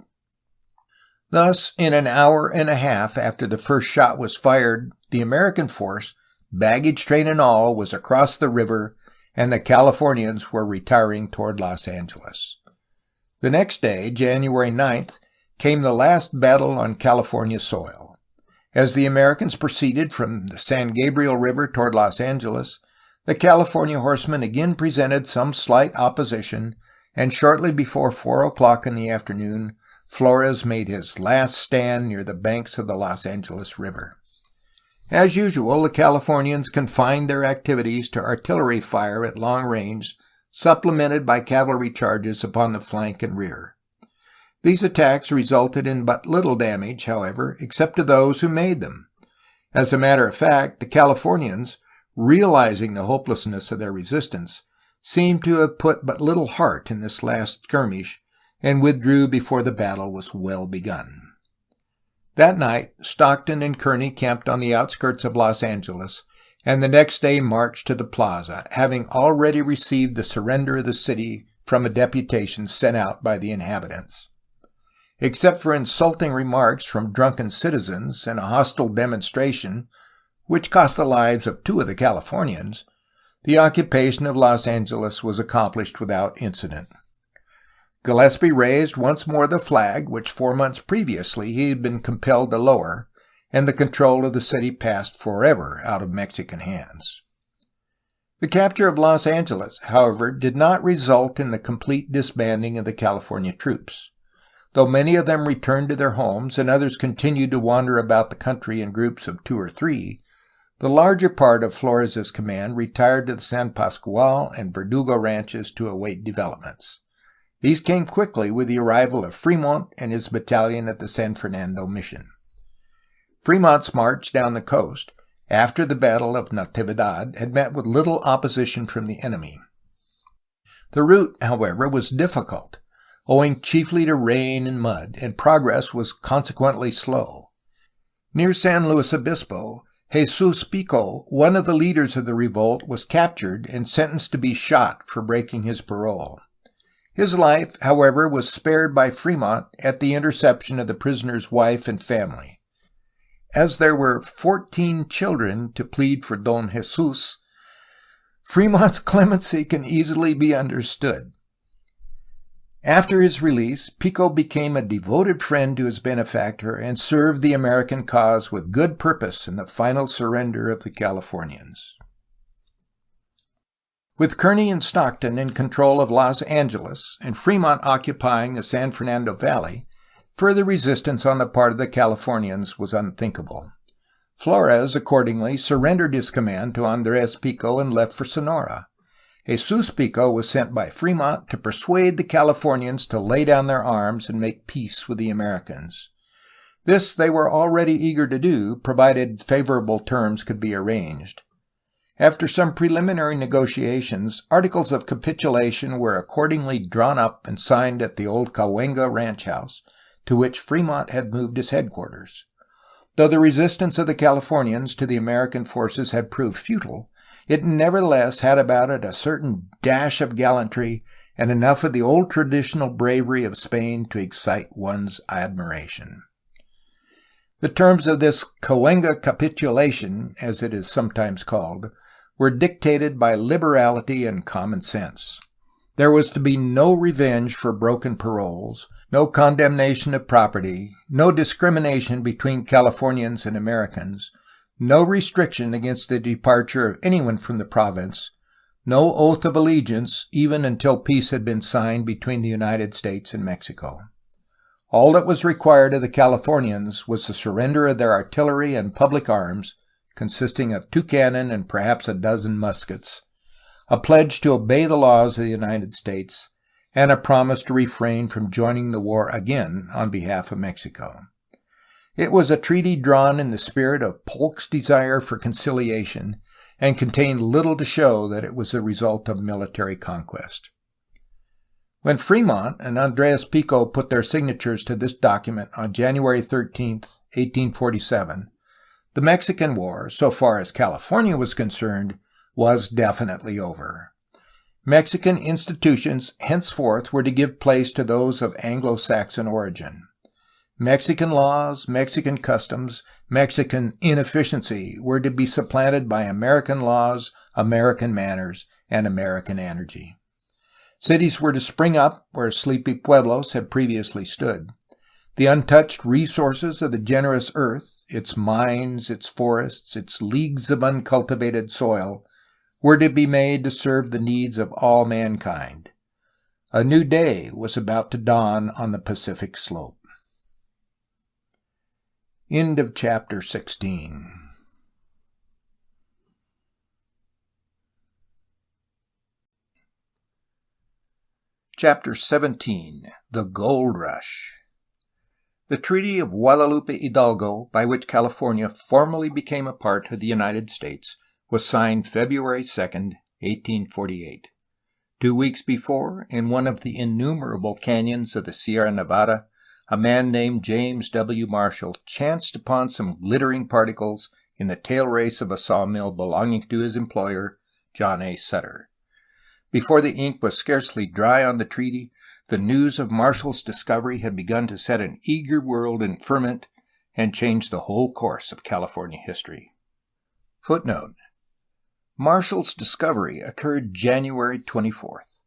Thus, in an hour and a half after the first shot was fired, the American force, baggage train and all, was across the river, and the Californians were retiring toward Los Angeles. The next day, January 9th, came the last battle on California soil. As the Americans proceeded from the San Gabriel River toward Los Angeles, the California horsemen again presented some slight opposition, and shortly before 4 o'clock in the afternoon, Flores made his last stand near the banks of the Los Angeles River. As usual, the Californians confined their activities to artillery fire at long range, supplemented by cavalry charges upon the flank and rear. These attacks resulted in but little damage, however, except to those who made them. As a matter of fact, the Californians, realizing the hopelessness of their resistance, seemed to have put but little heart in this last skirmish, and withdrew before the battle was well begun. That night, Stockton and Kearny camped on the outskirts of Los Angeles, and the next day marched to the plaza, having already received the surrender of the city from a deputation sent out by the inhabitants. Except for insulting remarks from drunken citizens and a hostile demonstration, which cost the lives of 2 of the Californians, the occupation of Los Angeles was accomplished without incident. Gillespie raised once more the flag which 4 months previously he had been compelled to lower, and the control of the city passed forever out of Mexican hands. The capture of Los Angeles, however, did not result in the complete disbanding of the California troops. Though many of them returned to their homes and others continued to wander about the country in groups of 2 or 3, the larger part of Flores's command retired to the San Pascual and Verdugo ranches to await developments. These came quickly with the arrival of Fremont and his battalion at the San Fernando mission. Fremont's march down the coast, after the Battle of Natividad, had met with little opposition from the enemy. The route, however, was difficult, owing chiefly to rain and mud, and progress was consequently slow. Near San Luis Obispo, Jesus Pico, one of the leaders of the revolt, was captured and sentenced to be shot for breaking his parole. His life, however, was spared by Fremont at the interception of the prisoner's wife and family. As there were 14 children to plead for Don Jesus, Fremont's clemency can easily be understood. After his release, Pico became a devoted friend to his benefactor and served the American cause with good purpose in the final surrender of the Californians. With Kearny and Stockton in control of Los Angeles and Fremont occupying the San Fernando Valley, further resistance on the part of the Californians was unthinkable. Flores, accordingly, surrendered his command to Andrés Pico and left for Sonora. Jesus Pico was sent by Fremont to persuade the Californians to lay down their arms and make peace with the Americans. This they were already eager to do, provided favorable terms could be arranged. After some preliminary negotiations, articles of capitulation were accordingly drawn up and signed at the old Cahuenga ranch house, to which Fremont had moved his headquarters. Though the resistance of the Californians to the American forces had proved futile, it nevertheless had about it a certain dash of gallantry and enough of the old traditional bravery of Spain to excite one's admiration. The terms of this Cahuenga capitulation, as it is sometimes called, were dictated by liberality and common sense. There was to be no revenge for broken paroles, no condemnation of property, no discrimination between Californians and Americans, no restriction against the departure of anyone from the province, no oath of allegiance even until peace had been signed between the United States and Mexico. All that was required of the Californians was the surrender of their artillery and public arms, consisting of 2 cannon and perhaps a dozen muskets, a pledge to obey the laws of the United States, and a promise to refrain from joining the war again on behalf of Mexico. It was a treaty drawn in the spirit of Polk's desire for conciliation, and contained little to show that it was the result of military conquest. When Fremont and Andres Pico put their signatures to this document on January 13, 1847, the Mexican War, so far as California was concerned, was definitely over. Mexican institutions henceforth were to give place to those of Anglo-Saxon origin. Mexican laws, Mexican customs, Mexican inefficiency were to be supplanted by American laws, American manners, and American energy. Cities were to spring up where sleepy pueblos had previously stood. The untouched resources of the generous earth, its mines, its forests, its leagues of uncultivated soil, were to be made to serve the needs of all mankind. A new day was about to dawn on the Pacific slope. End of chapter 16. Chapter 17. The Gold Rush. The Treaty of Guadalupe Hidalgo, by which California formally became a part of the United States, was signed February 2, 1848. 2 weeks before, in one of the innumerable canyons of the Sierra Nevada, a man named James W. Marshall chanced upon some glittering particles in the tail race of a sawmill belonging to his employer, John A. Sutter. Before the ink was scarcely dry on the treaty, the news of Marshall's discovery had begun to set an eager world in ferment and change the whole course of California history. Footnote: Marshall's discovery occurred January 24th.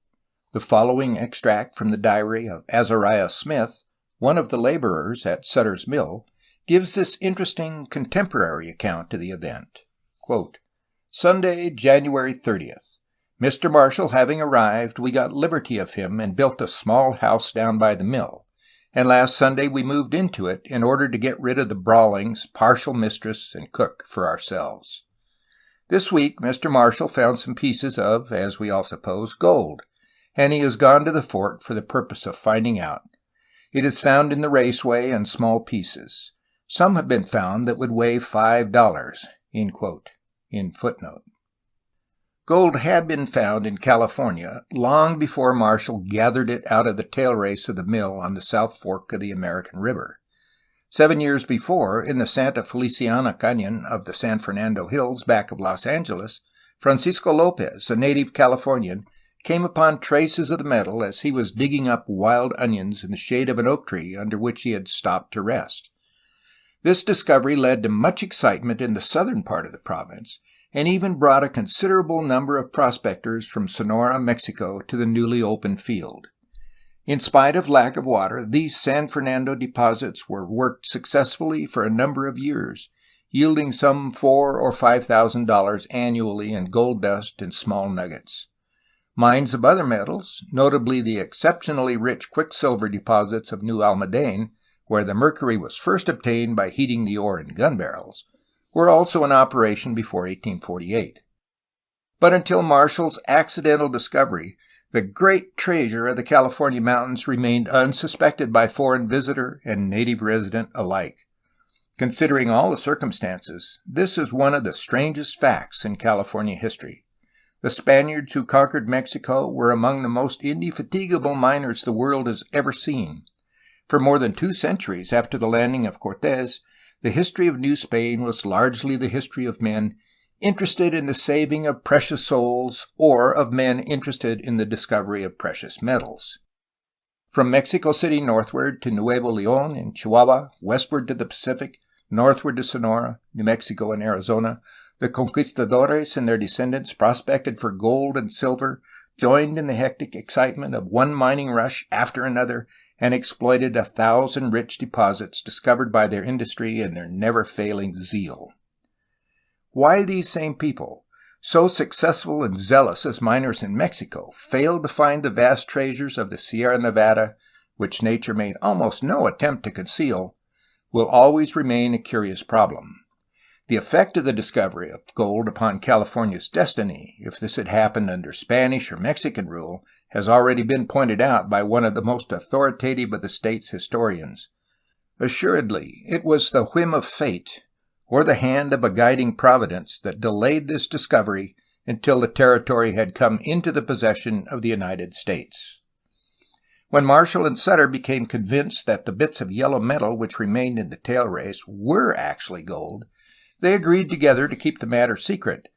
The following extract from the diary of Azariah Smith, one of the laborers at Sutter's Mill, gives this interesting contemporary account of the event. Quote, Sunday, January 30th. Mr. Marshall having arrived, we got liberty of him and built a small house down by the mill, and last Sunday we moved into it in order to get rid of the Brawlings, partial mistress and cook, for ourselves. This week Mr. Marshall found some pieces of, as we all suppose, gold, and he has gone to the fort for the purpose of finding out. It is found in the raceway in small pieces. Some have been found that would weigh $5. End quote. In footnote. Gold had been found in California long before Marshall gathered it out of the tail race of the mill on the South Fork of the American River. 7 years before, in the Santa Feliciana Canyon of the San Fernando Hills back of Los Angeles, Francisco Lopez, a native Californian, came upon traces of the metal as he was digging up wild onions in the shade of an oak tree under which he had stopped to rest. This discovery led to much excitement in the southern part of the province, and even brought a considerable number of prospectors from Sonora, Mexico, to the newly opened field. In spite of lack of water, these San Fernando deposits were worked successfully for a number of years, yielding some $4,000 or $5,000 annually in gold dust and small nuggets. Mines of other metals, notably the exceptionally rich quicksilver deposits of New Almaden, where the mercury was first obtained by heating the ore in gun barrels, were also in operation before 1848. But until Marshall's accidental discovery, the great treasure of the California mountains remained unsuspected by foreign visitor and native resident alike. Considering all the circumstances, this is one of the strangest facts in California history. The Spaniards who conquered Mexico were among the most indefatigable miners the world has ever seen. For more than 2 centuries after the landing of Cortés, the history of New Spain was largely the history of men interested in the saving of precious souls or of men interested in the discovery of precious metals. From Mexico City northward to Nuevo León in Chihuahua, westward to the Pacific, northward to Sonora, New Mexico, and Arizona, the conquistadores and their descendants prospected for gold and silver, joined in the hectic excitement of one mining rush after another, and exploited 1,000 rich deposits discovered by their industry and their never-failing zeal. why these same people, so successful and zealous as miners in Mexico, failed to find the vast treasures of the Sierra Nevada, which nature made almost no attempt to conceal, will always remain a curious problem. The effect of the discovery of gold upon California's destiny, if this had happened under Spanish or Mexican rule, has already been pointed out by one of the most authoritative of the state's historians. Assuredly, it was the whim of fate, or the hand of a guiding providence, that delayed this discovery until the territory had come into the possession of the United States. When Marshall and Sutter became convinced that the bits of yellow metal which remained in the tail race were actually gold, they agreed together to keep the matter secret,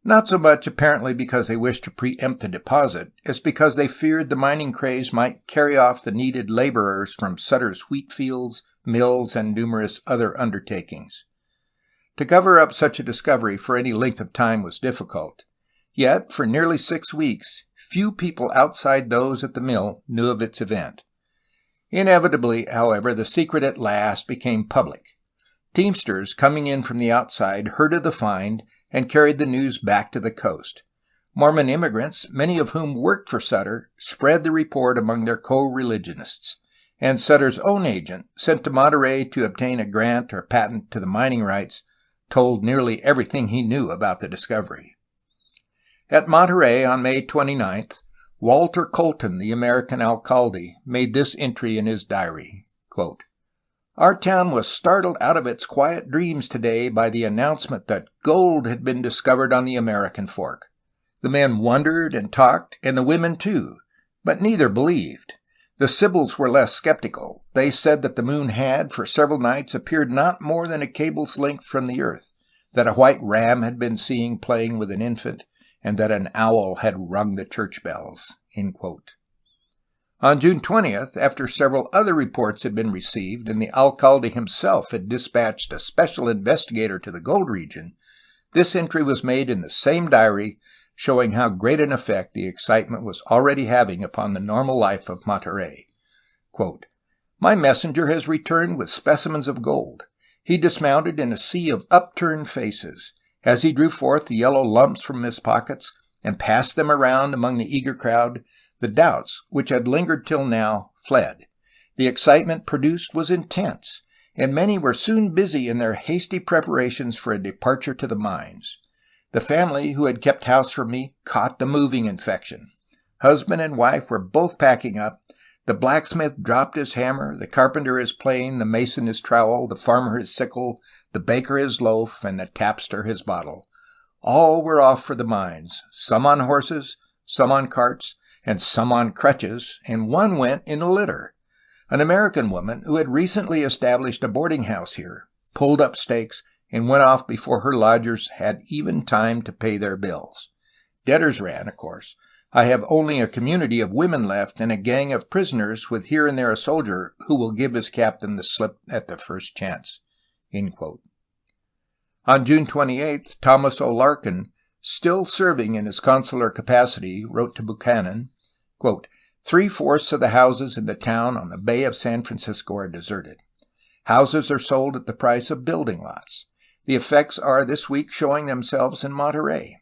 not so much apparently because they wished to preempt the deposit, as because they feared the mining craze might carry off the needed laborers from Sutter's wheat fields, mills, and numerous other undertakings. To cover up such a discovery for any length of time was difficult, yet for nearly 6 weeks few people outside those at the mill knew of its event. Inevitably, however, the secret at last became public. Teamsters coming in from the outside heard of the find and carried the news back to the coast. Mormon immigrants, many of whom worked for Sutter, spread the report among their co-religionists, and Sutter's own agent, sent to Monterey to obtain a grant or patent to the mining rights, told nearly everything he knew about the discovery. At Monterey on May 29th, Walter Colton, the American alcalde, made this entry in his diary, quote, "Our town was startled out of its quiet dreams today by the announcement that gold had been discovered on the American Fork. The men wondered and talked, and the women too, but neither believed. The Sybils were less skeptical. They said that the moon had, for several nights, appeared not more than a cable's length from the earth, that a white ram had been seen playing with an infant, and that an owl had rung the church bells." End quote. On June 20th, after several other reports had been received and the alcalde himself had dispatched a special investigator to the gold region, this entry was made in the same diary, showing how great an effect the excitement was already having upon the normal life of Monterey. Quote, "My messenger has returned with specimens of gold. He dismounted in a sea of upturned faces. As he drew forth the yellow lumps from his pockets and passed them around among the eager crowd, the doubts, which had lingered till now, fled. The excitement produced was intense, and many were soon busy in their hasty preparations for a departure to the mines. The family who had kept house for me caught the moving infection. Husband and wife were both packing up. The blacksmith dropped his hammer, the carpenter his plane, the mason his trowel, the farmer his sickle, the baker his loaf, and the tapster his bottle. All were off for the mines, some on horses, some on carts, and some on crutches, and one went in a litter. An American woman, who had recently established a boarding house here, pulled up stakes and went off before her lodgers had even time to pay their bills. Debtors ran, of course. I have only a community of women left and a gang of prisoners with here and there a soldier who will give his captain the slip at the first chance." End quote. On June 28th, Thomas O'Larkin, still serving in his consular capacity, wrote to Buchanan, quote, "3/4 of the houses in the town on the Bay of San Francisco are deserted. Houses are sold at the price of building lots. The effects are this week showing themselves in Monterey.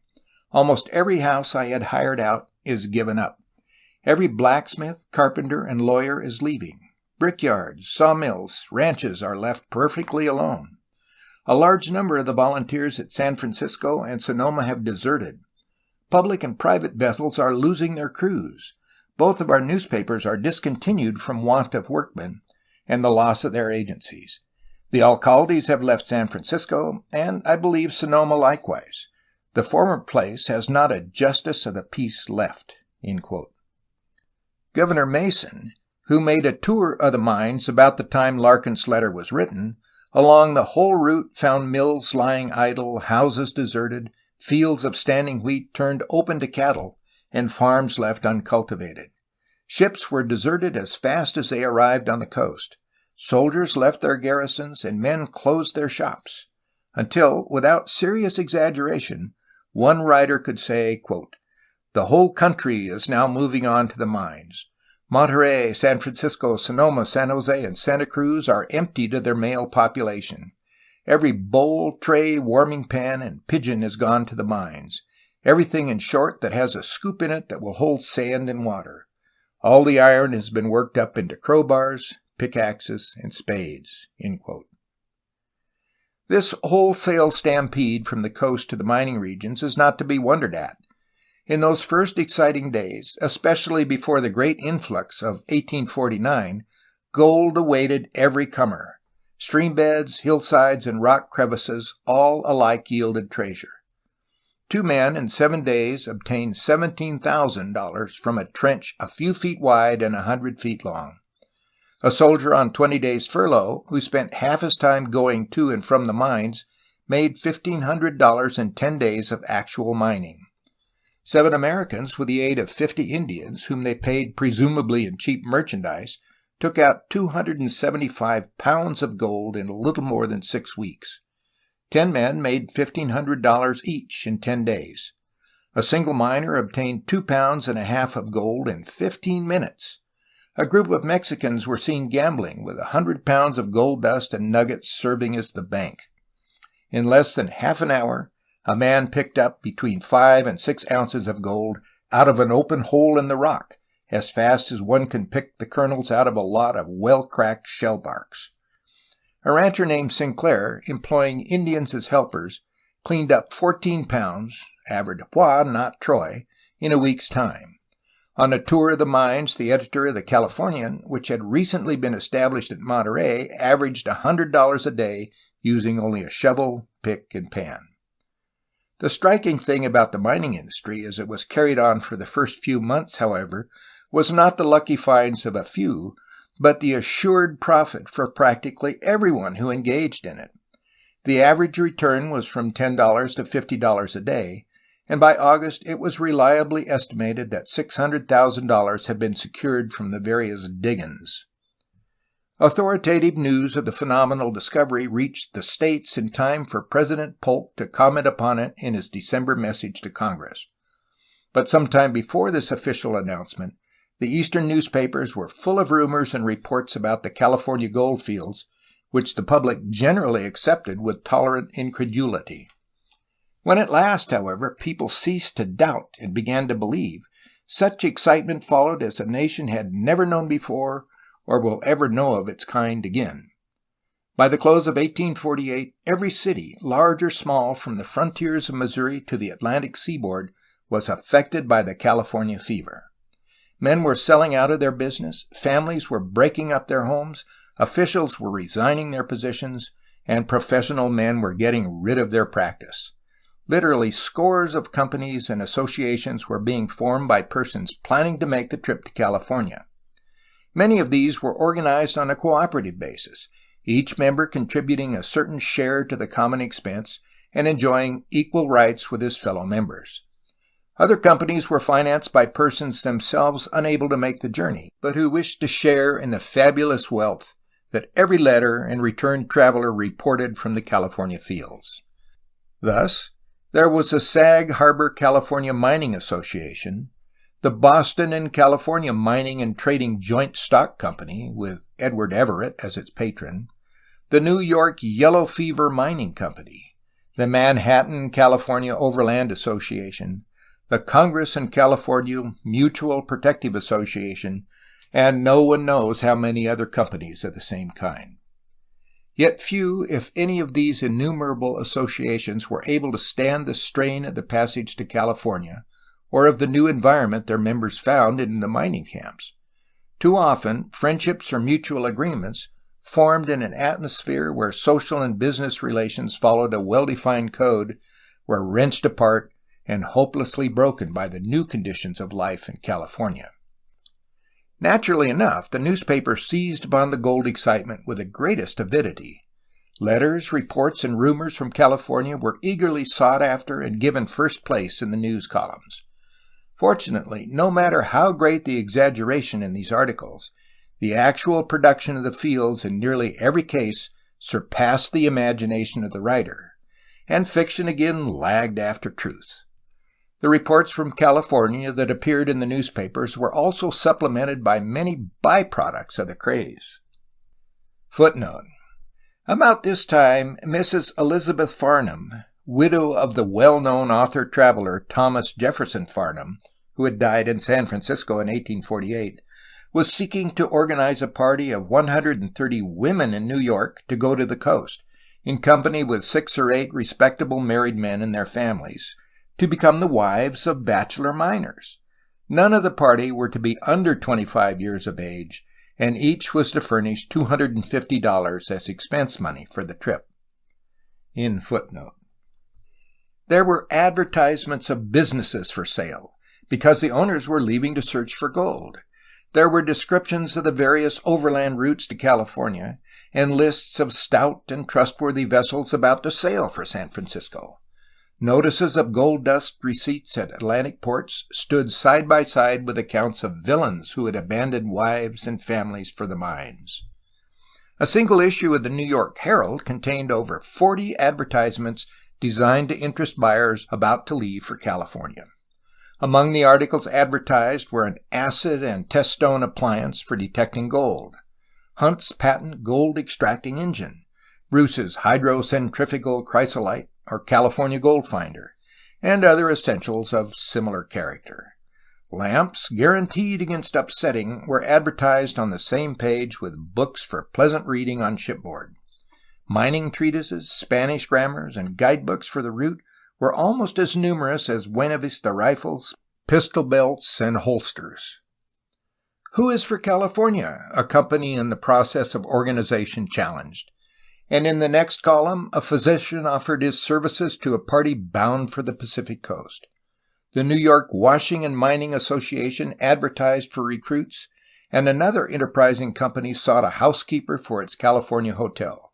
Almost every house I had hired out is given up. Every blacksmith, carpenter, and lawyer is leaving. Brickyards, sawmills, ranches are left perfectly alone. A large number of the volunteers at San Francisco and Sonoma have deserted. Public and private vessels are losing their crews. Both of our newspapers are discontinued from want of workmen and the loss of their agencies. The alcaldes have left San Francisco, and I believe Sonoma likewise. The former place has not a justice of the peace left." End quote. Governor Mason, who made a tour of the mines about the time Larkin's letter was written, along the whole route found mills lying idle, houses deserted, fields of standing wheat turned open to cattle, and farms left uncultivated. Ships were deserted as fast as they arrived on the coast. Soldiers left their garrisons, and men closed their shops, until, without serious exaggeration, one writer could say, quote, "The whole country is now moving on to the mines. Monterey, San Francisco, Sonoma, San Jose, and Santa Cruz are emptied of their male population. Every bowl, tray, warming pan, and pigeon has gone to the mines. Everything, in short, that has a scoop in it that will hold sand and water. All the iron has been worked up into crowbars, pickaxes, and spades." End quote. This wholesale stampede from the coast to the mining regions is not to be wondered at. In those first exciting days, especially before the great influx of 1849, gold awaited every comer. Stream beds, hillsides, and rock crevices all alike yielded treasure. 2 men in 7 days obtained $17,000 from a trench a few feet wide and 100 feet long. A soldier on 20 days' furlough, who spent half his time going to and from the mines, made $1,500 in 10 days of actual mining. 7 Americans, with the aid of 50 Indians, whom they paid presumably in cheap merchandise, took out 275 pounds of gold in a little more than 6 weeks. 10 men made $1,500 each in 10 days. A single miner obtained 2.5 pounds of gold in 15 minutes. A group of Mexicans were seen gambling with 100 pounds of gold dust and nuggets serving as the bank. In less than half an hour, a man picked up between 5 and 6 ounces of gold out of an open hole in the rock, as fast as one can pick the kernels out of a lot of well-cracked shell barks. A rancher named Sinclair, employing Indians as helpers, cleaned up 14 pounds, avoirdupois, not troy, in a week's time. On a tour of the mines, the editor of the Californian, which had recently been established at Monterey, averaged $100 a day using only a shovel, pick, and pan. The striking thing about the mining industry as it was carried on for the first few months, however, was not the lucky finds of a few, but the assured profit for practically everyone who engaged in it. The average return was from $10 to $50 a day, and by August it was reliably estimated that $600,000 had been secured from the various diggings. Authoritative news of the phenomenal discovery reached the States in time for President Polk to comment upon it in his December message to Congress. But sometime before this official announcement, the eastern newspapers were full of rumors and reports about the California gold fields, which the public generally accepted with tolerant incredulity. When at last, however, people ceased to doubt and began to believe, such excitement followed as the nation had never known before or will ever know of its kind again. By the close of 1848, every city, large or small, from the frontiers of Missouri to the Atlantic seaboard, was affected by the California fever. Men were selling out of their business, families were breaking up their homes, officials were resigning their positions, and professional men were getting rid of their practice. Literally scores of companies and associations were being formed by persons planning to make the trip to California. Many of these were organized on a cooperative basis, each member contributing a certain share to the common expense and enjoying equal rights with his fellow members. Other companies were financed by persons themselves unable to make the journey, but who wished to share in the fabulous wealth that every letter and returned traveler reported from the California fields. Thus, there was the Sag Harbor California Mining Association, the Boston and California Mining and Trading Joint Stock Company, with Edward Everett as its patron, the New York Yellow Fever Mining Company, the Manhattan California Overland Association, the Congress and California Mutual Protective Association, and no one knows how many other companies of the same kind. Yet few, if any, of these innumerable associations were able to stand the strain of the passage to California, or of the new environment their members found in the mining camps. Too often, friendships or mutual agreements, formed in an atmosphere where social and business relations followed a well-defined code, were wrenched apart and hopelessly broken by the new conditions of life in California. Naturally enough, the newspapers seized upon the gold excitement with the greatest avidity. Letters, reports, and rumors from California were eagerly sought after and given first place in the news columns. Fortunately, no matter how great the exaggeration in these articles, the actual production of the fields in nearly every case surpassed the imagination of the writer, and fiction again lagged after truth. The reports from California that appeared in the newspapers were also supplemented by many byproducts of the craze. Footnote: About this time, Mrs. Elizabeth Farnham, widow of the well-known author-traveler Thomas Jefferson Farnham, who had died in San Francisco in 1848, was seeking to organize a party of 130 women in New York to go to the coast, in company with 6 or 8 respectable married men and their families, to become the wives of bachelor miners. None of the party were to be under 25 years of age, and each was to furnish $250 as expense money for the trip. In footnote. There were advertisements of businesses for sale, because the owners were leaving to search for gold. There were descriptions of the various overland routes to California, and lists of stout and trustworthy vessels about to sail for San Francisco. Notices of gold dust receipts at Atlantic ports stood side by side with accounts of villains who had abandoned wives and families for the mines. A single issue of the New York Herald contained over 40 advertisements designed to interest buyers about to leave for California. Among the articles advertised were an acid and test stone appliance for detecting gold, Hunt's patent gold extracting engine, Bruce's hydrocentrifugal chrysolite or California gold finder, and other essentials of similar character. Lamps guaranteed against upsetting were advertised on the same page with books for pleasant reading on shipboard. Mining treatises, Spanish grammars, and guidebooks for the route were almost as numerous as Buena Vista rifles, pistol belts, and holsters. Who is for California? A company in the process of organization challenged. And in the next column, a physician offered his services to a party bound for the Pacific coast. The New York Washing and Mining Association advertised for recruits, and another enterprising company sought a housekeeper for its California hotel.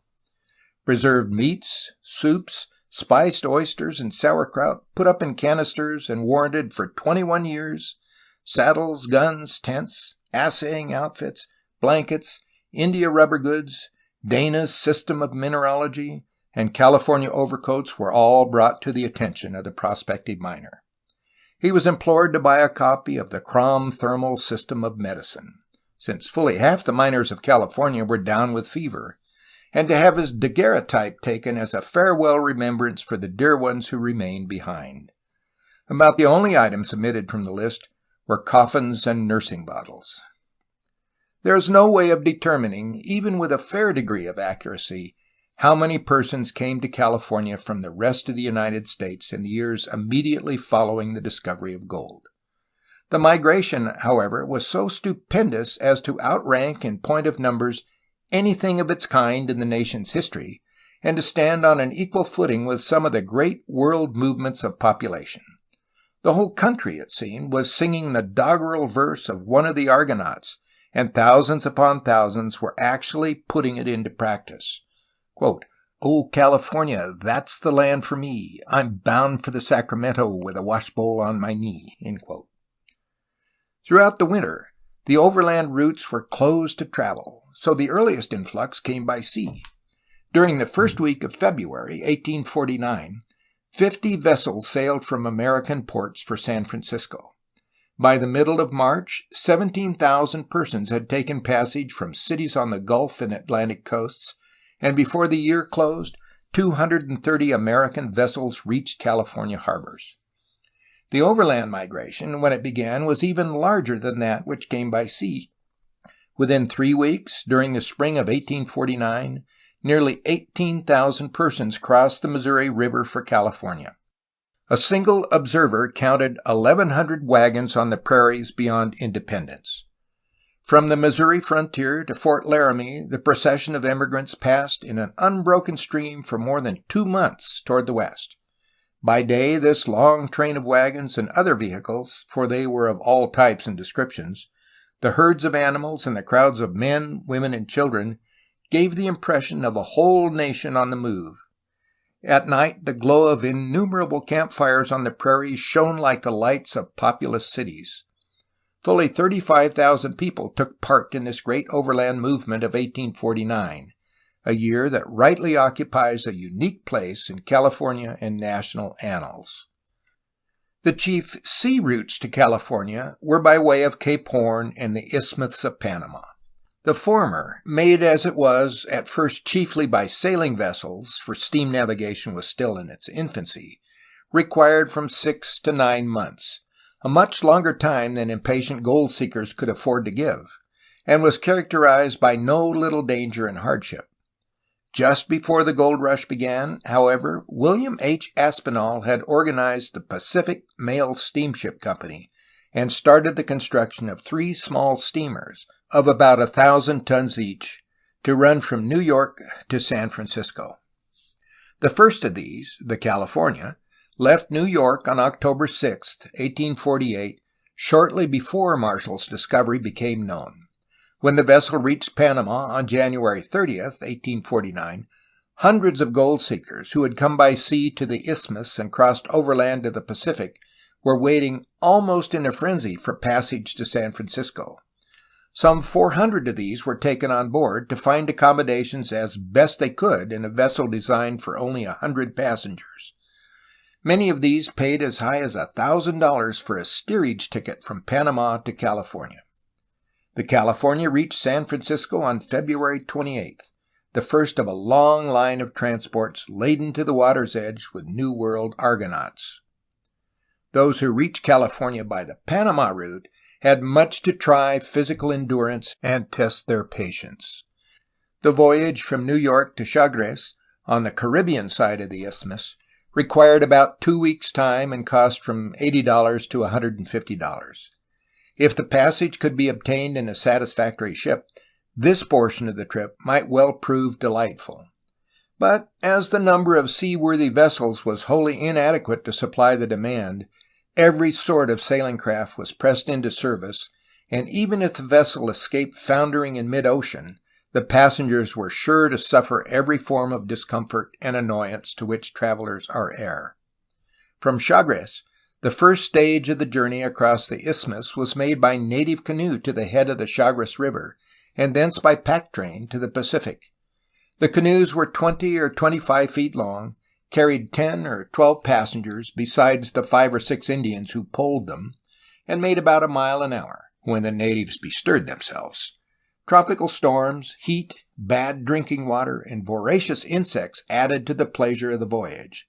Preserved meats, soups, spiced oysters, and sauerkraut put up in canisters and warranted for 21 years, saddles, guns, tents, assaying outfits, blankets, India rubber goods, Dana's system of mineralogy, and California overcoats were all brought to the attention of the prospective miner. He was implored to buy a copy of the Crom Thermal System of Medicine, since fully half the miners of California were down with fever, and to have his daguerreotype taken as a farewell remembrance for the dear ones who remained behind. About the only items omitted from the list were coffins and nursing bottles. There is no way of determining, even with a fair degree of accuracy, how many persons came to California from the rest of the United States in the years immediately following the discovery of gold. The migration, however, was so stupendous as to outrank in point of numbers anything of its kind in the nation's history, and to stand on an equal footing with some of the great world movements of population. The whole country, it seemed, was singing the doggerel verse of one of the Argonauts, and thousands upon thousands were actually putting it into practice. Quote, "Oh, California, that's the land for me. I'm bound for the Sacramento with a washbowl on my knee." End quote. Throughout the winter, the overland routes were closed to travel, so the earliest influx came by sea. During the first week of February, 1849, 50 vessels sailed from American ports for San Francisco. By the middle of March, 17,000 persons had taken passage from cities on the Gulf and Atlantic coasts, and before the year closed, 230 American vessels reached California harbors. The overland migration, when it began, was even larger than that which came by sea. Within 3 weeks, during the spring of 1849, nearly 18,000 persons crossed the Missouri River for California. A single observer counted 1,100 wagons on the prairies beyond Independence. From the Missouri frontier to Fort Laramie, the procession of emigrants passed in an unbroken stream for more than 2 months toward the west. By day, this long train of wagons and other vehicles, for they were of all types and descriptions, the herds of animals and the crowds of men, women, and children, gave the impression of a whole nation on the move. At night, the glow of innumerable campfires on the prairies shone like the lights of populous cities. Fully 35,000 people took part in this great overland movement of 1849, a year that rightly occupies a unique place in California and national annals. The chief sea routes to California were by way of Cape Horn and the Isthmus of Panama. The former, made as it was at first chiefly by sailing vessels, for steam navigation was still in its infancy, required from 6 to 9 months, a much longer time than impatient gold seekers could afford to give, and was characterized by no little danger and hardship. Just before the gold rush began, however, William H. Aspinall had organized the Pacific Mail Steamship Company and started the construction of 3 small steamers of about 1,000 tons each to run from New York to San Francisco. The first of these, the California, left New York on October 6, 1848, shortly before Marshall's discovery became known. When the vessel reached Panama on January 30, 1849, hundreds of gold seekers who had come by sea to the isthmus and crossed overland to the Pacific were waiting almost in a frenzy for passage to San Francisco. Some 400 of these were taken on board to find accommodations as best they could in a vessel designed for only 100 passengers. Many of these paid as high as $1,000 for a steerage ticket from Panama to California. The California reached San Francisco on February 28th, the first of a long line of transports laden to the water's edge with New World Argonauts. Those who reached California by the Panama route had much to try physical endurance and test their patience. The voyage from New York to Chagres, on the Caribbean side of the isthmus, required about 2 weeks' time and cost from $80 to $150. If the passage could be obtained in a satisfactory ship, this portion of the trip might well prove delightful. But as the number of seaworthy vessels was wholly inadequate to supply the demand, every sort of sailing craft was pressed into service, and even if the vessel escaped foundering in mid-ocean, the passengers were sure to suffer every form of discomfort and annoyance to which travelers are heir. From Chagres, the first stage of the journey across the isthmus was made by native canoe to the head of the Chagres River, and thence by pack train to the Pacific. The canoes were 20 or 25 feet long, carried 10 or 12 passengers besides the 5 or 6 Indians who poled them, and made about a mile an hour, when the natives bestirred themselves. Tropical storms, heat, bad drinking water, and voracious insects added to the pleasure of the voyage.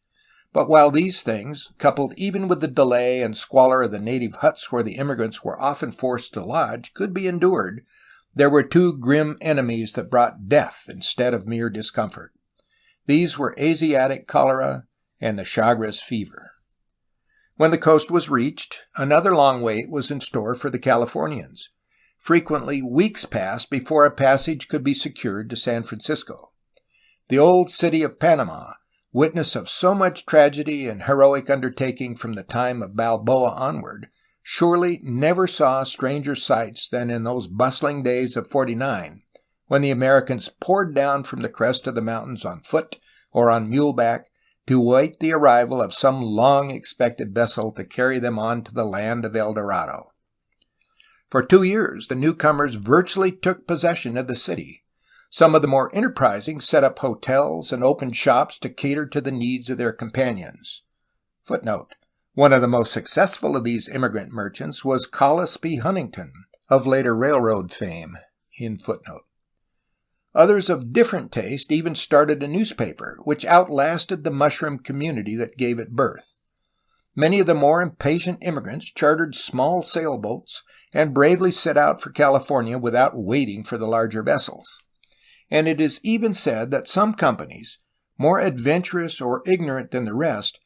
But while these things, coupled even with the delay and squalor of the native huts where the immigrants were often forced to lodge, could be endured, there were 2 grim enemies that brought death instead of mere discomfort. These were Asiatic cholera and the Chagres fever. When the coast was reached, another long wait was in store for the Californians. Frequently, weeks passed before a passage could be secured to San Francisco. The old city of Panama, witness of so much tragedy and heroic undertaking from the time of Balboa onward, surely never saw stranger sights than in those bustling days of '49, when the Americans poured down from the crest of the mountains on foot or on muleback to await the arrival of some long-expected vessel to carry them on to the land of El Dorado. For 2 years, the newcomers virtually took possession of the city. Some of the more enterprising set up hotels and opened shops to cater to the needs of their companions. Footnote: one of the most successful of these immigrant merchants was Collis P. Huntington, of later railroad fame. In footnote. Others of different taste even started a newspaper, which outlasted the mushroom community that gave it birth. Many of the more impatient immigrants chartered small sailboats and bravely set out for California without waiting for the larger vessels. And it is even said that some companies, more adventurous or ignorant than the rest,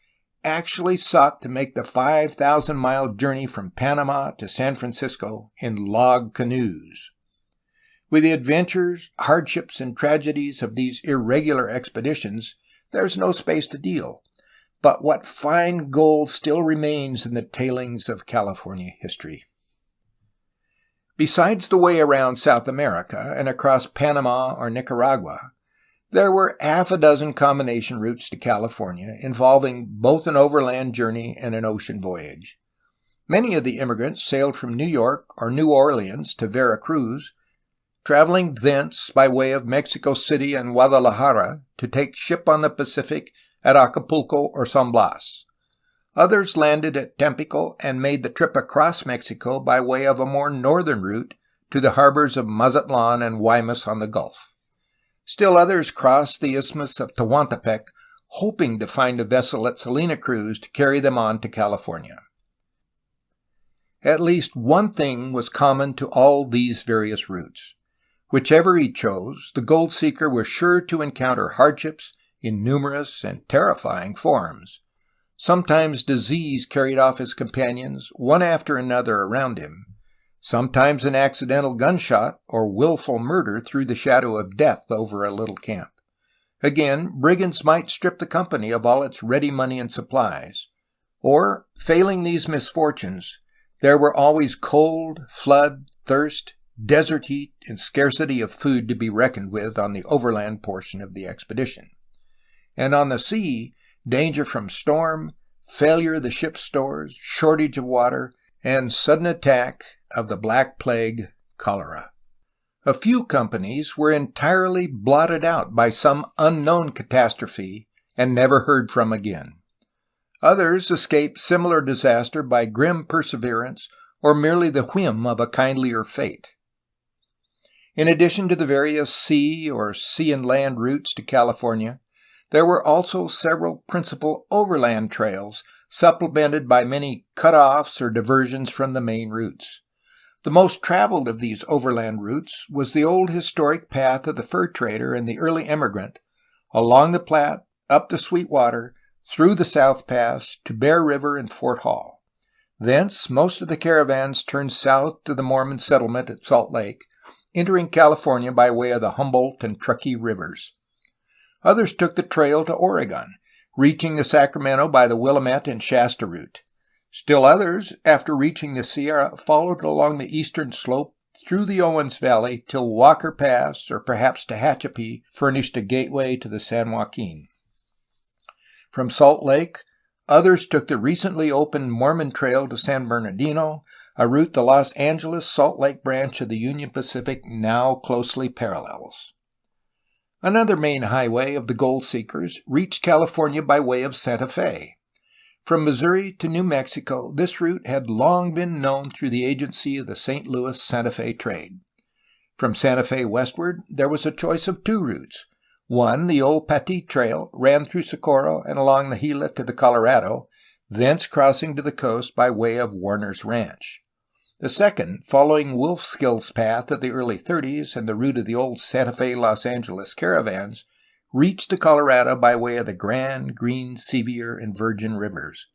actually sought to make the 5,000-mile journey from Panama to San Francisco in log canoes. With the adventures, hardships, and tragedies of these irregular expeditions, there is no space to deal. But what fine gold still remains in the tailings of California history. Besides the way around South America and across Panama or Nicaragua, there were half a dozen combination routes to California involving both an overland journey and an ocean voyage. Many of the immigrants sailed from New York or New Orleans to Veracruz, traveling thence by way of Mexico City and Guadalajara to take ship on the Pacific at Acapulco or San Blas. Others landed at Tampico and made the trip across Mexico by way of a more northern route to the harbors of Mazatlan and Guaymas on the Gulf. Still others crossed the Isthmus of Tehuantepec, hoping to find a vessel at Salina Cruz to carry them on to California. At least one thing was common to all these various routes. Whichever he chose, the gold seeker was sure to encounter hardships in numerous and terrifying forms. Sometimes disease carried off his companions, one after another around him. Sometimes an accidental gunshot or willful murder threw the shadow of death over a little camp. Again, brigands might strip the company of all its ready money and supplies. Or, failing these misfortunes, there were always cold, flood, thirst, desert heat, and scarcity of food to be reckoned with on the overland portion of the expedition. And on the sea, danger from storm, failure of the ship's stores, shortage of water, and sudden attack of the Black Plague, cholera. A few companies were entirely blotted out by some unknown catastrophe and never heard from again. Others escaped similar disaster by grim perseverance or merely the whim of a kindlier fate. In addition to the various sea or sea and land routes to California, there were also several principal overland trails, supplemented by many cut-offs or diversions from the main routes. The most traveled of these overland routes was the old historic path of the fur trader and the early emigrant, along the Platte, up the Sweetwater, through the South Pass to Bear River and Fort Hall. Thence, most of the caravans turned south to the Mormon settlement at Salt Lake, entering California by way of the Humboldt and Truckee rivers. Others took the trail to Oregon, reaching the Sacramento by the Willamette and Shasta route. Still others, after reaching the Sierra, followed along the eastern slope through the Owens Valley till Walker Pass or perhaps Tehachapi furnished a gateway to the San Joaquin. From Salt Lake, others took the recently opened Mormon Trail to San Bernardino, a route the Los Angeles-Salt Lake branch of the Union Pacific now closely parallels. Another main highway of the gold seekers reached California by way of Santa Fe. From Missouri to New Mexico, this route had long been known through the agency of the St. Louis-Santa Fe trade. From Santa Fe westward, there was a choice of two routes. One, the old Pattie Trail, ran through Socorro and along the Gila to the Colorado, thence crossing to the coast by way of Warner's Ranch. The second, following Wolfskill's path of the early 30s and the route of the old Santa Fe-Los Angeles caravans, reached the Colorado by way of the Grand, Green, Sevier, and Virgin rivers.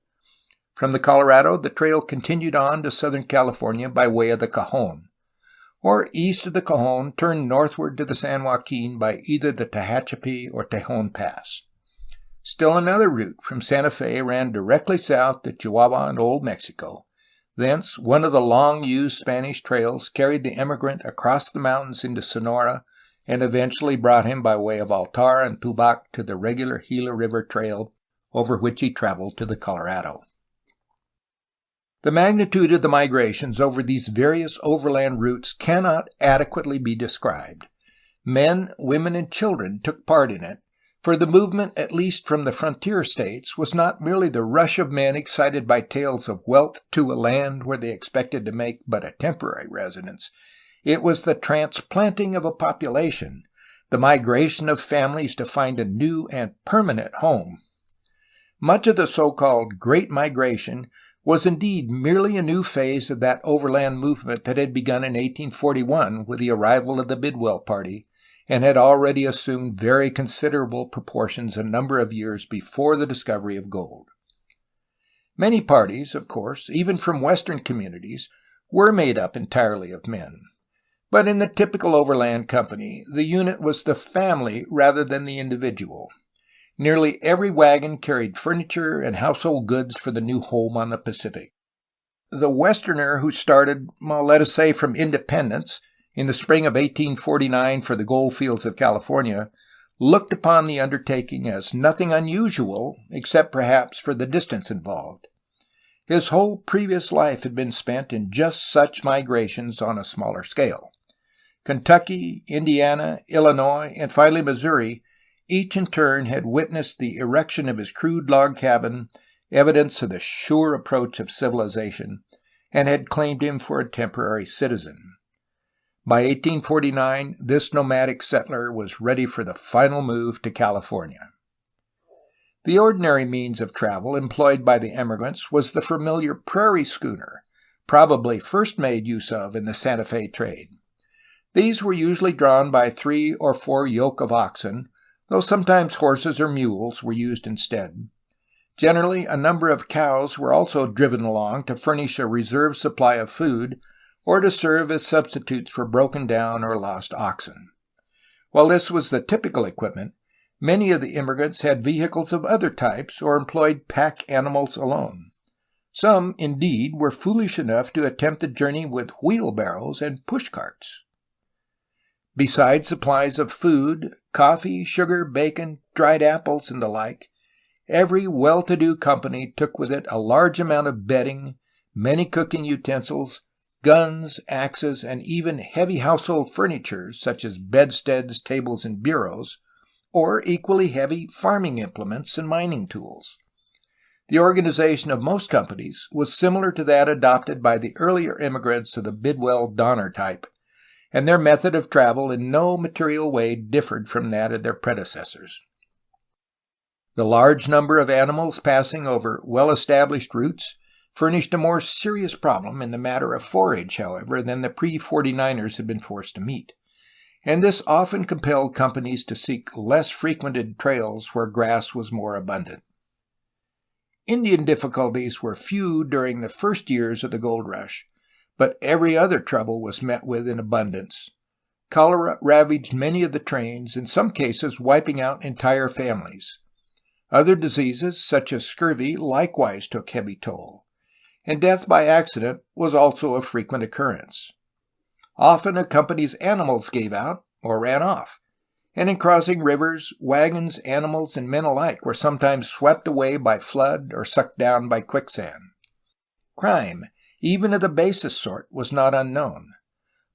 From the Colorado, the trail continued on to Southern California by way of the Cajon, or east of the Cajon turned northward to the San Joaquin by either the Tehachapi or Tejon Pass. Still another route from Santa Fe ran directly south to Chihuahua and Old Mexico. Thence, one of the long-used Spanish trails carried the emigrant across the mountains into Sonora and eventually brought him by way of Altar and Tubac to the regular Gila River Trail, over which he traveled to the Colorado. The magnitude of the migrations over these various overland routes cannot adequately be described. Men, women, and children took part in it, for the movement, at least from the frontier states, was not merely the rush of men excited by tales of wealth to a land where they expected to make but a temporary residence. It was the transplanting of a population, the migration of families to find a new and permanent home. Much of the so-called Great Migration was indeed merely a new phase of that overland movement that had begun in 1841 with the arrival of the Bidwell party, and had already assumed very considerable proportions a number of years before the discovery of gold. Many parties, of course, even from Western communities, were made up entirely of men. But in the typical overland company, the unit was the family rather than the individual. Nearly every wagon carried furniture and household goods for the new home on the Pacific. The Westerner who started, let us say, from Independence, in the spring of 1849 for the gold fields of California, looked upon the undertaking as nothing unusual, except perhaps for the distance involved. His whole previous life had been spent in just such migrations on a smaller scale. Kentucky, Indiana, Illinois, and finally Missouri, each in turn had witnessed the erection of his crude log cabin, evidence of the sure approach of civilization, and had claimed him for a temporary citizen. By 1849, this nomadic settler was ready for the final move to California. The ordinary means of travel employed by the emigrants was the familiar prairie schooner, probably first made use of in the Santa Fe trade. These were usually drawn by 3 or 4 yoke of oxen, though sometimes horses or mules were used instead. Generally, a number of cows were also driven along to furnish a reserve supply of food or to serve as substitutes for broken down or lost oxen. While this was the typical equipment, many of the immigrants had vehicles of other types or employed pack animals alone. Some, indeed, were foolish enough to attempt the journey with wheelbarrows and pushcarts. Besides supplies of food, coffee, sugar, bacon, dried apples, and the like, every well-to-do company took with it a large amount of bedding, many cooking utensils, guns, axes, and even heavy household furniture such as bedsteads, tables, and bureaus, or equally heavy farming implements and mining tools. The organization of most companies was similar to that adopted by the earlier immigrants of the Bidwell Donner type, and their method of travel in no material way differed from that of their predecessors. The large number of animals passing over well-established routes furnished a more serious problem in the matter of forage, however, than the pre-49ers had been forced to meet, and this often compelled companies to seek less frequented trails where grass was more abundant. Indian difficulties were few during the first years of the gold rush, but every other trouble was met with in abundance. Cholera ravaged many of the trains, in some cases wiping out entire families. Other diseases, such as scurvy, likewise took heavy toll, and death by accident was also a frequent occurrence. Often a company's animals gave out or ran off, and in crossing rivers, wagons, animals, and men alike were sometimes swept away by flood or sucked down by quicksand. Crime, even of the basest sort, was not unknown,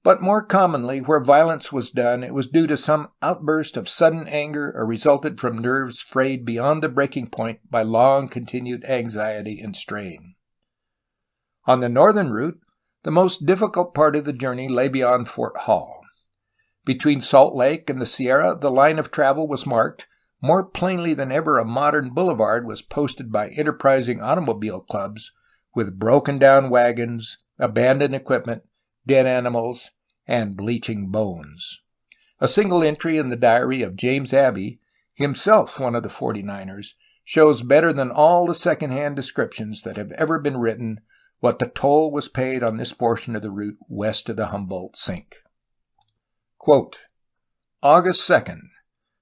but more commonly where violence was done it was due to some outburst of sudden anger or resulted from nerves frayed beyond the breaking point by long-continued anxiety and strain. On the northern route, the most difficult part of the journey lay beyond Fort Hall. Between Salt Lake and the Sierra, the line of travel was marked. More plainly than ever, a modern boulevard was posted by enterprising automobile clubs with broken-down wagons, abandoned equipment, dead animals, and bleaching bones. A single entry in the diary of James Abbey, himself one of the 49ers, shows better than all the second-hand descriptions that have ever been written what the toll was paid on this portion of the route west of the Humboldt Sink. Quote, August 2nd.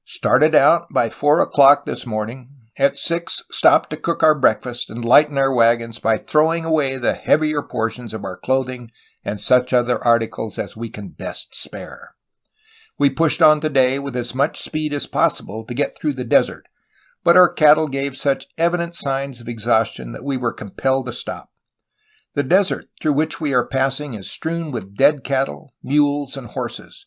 Started out by 4 o'clock this morning. At 6, stopped to cook our breakfast and lighten our wagons by throwing away the heavier portions of our clothing and such other articles as we can best spare. We pushed on today with as much speed as possible to get through the desert, but our cattle gave such evident signs of exhaustion that we were compelled to stop. The desert through which we are passing is strewn with dead cattle, mules, and horses.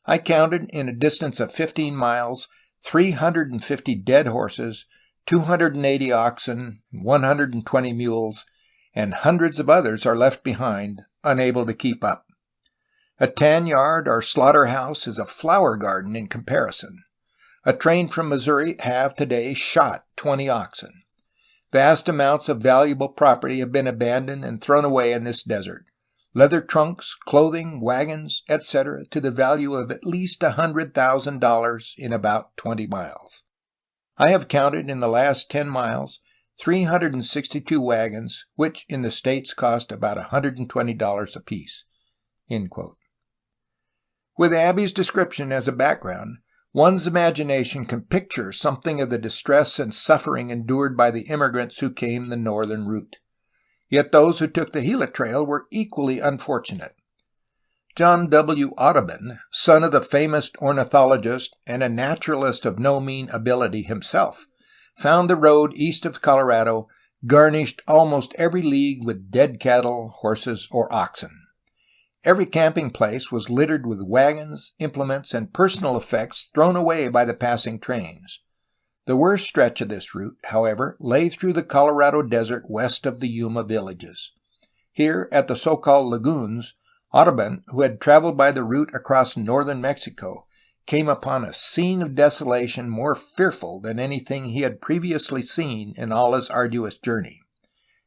I counted, in a distance of 15 miles, 350 dead horses, 280 oxen, 120 mules, and hundreds of others are left behind, unable to keep up. A tan yard or slaughterhouse is a flower garden in comparison. A train from Missouri have today shot 20 oxen. Vast amounts of valuable property have been abandoned and thrown away in this desert. Leather trunks, clothing, wagons, etc., to the value of at least $100,000 in about 20 miles. I have counted in the last 10 miles 362 wagons, which in the States cost about $120 apiece. End quote. With Abbey's description as a background, one's imagination can picture something of the distress and suffering endured by the immigrants who came the northern route. Yet those who took the Gila Trail were equally unfortunate. John W. Audubon, son of the famous ornithologist and a naturalist of no mean ability himself, found the road east of Colorado garnished almost every league with dead cattle, horses, or oxen. Every camping place was littered with wagons, implements, and personal effects thrown away by the passing trains. The worst stretch of this route, however, lay through the Colorado Desert west of the Yuma villages. Here, at the so-called lagoons, Audubon, who had traveled by the route across northern Mexico, came upon a scene of desolation more fearful than anything he had previously seen in all his arduous journey.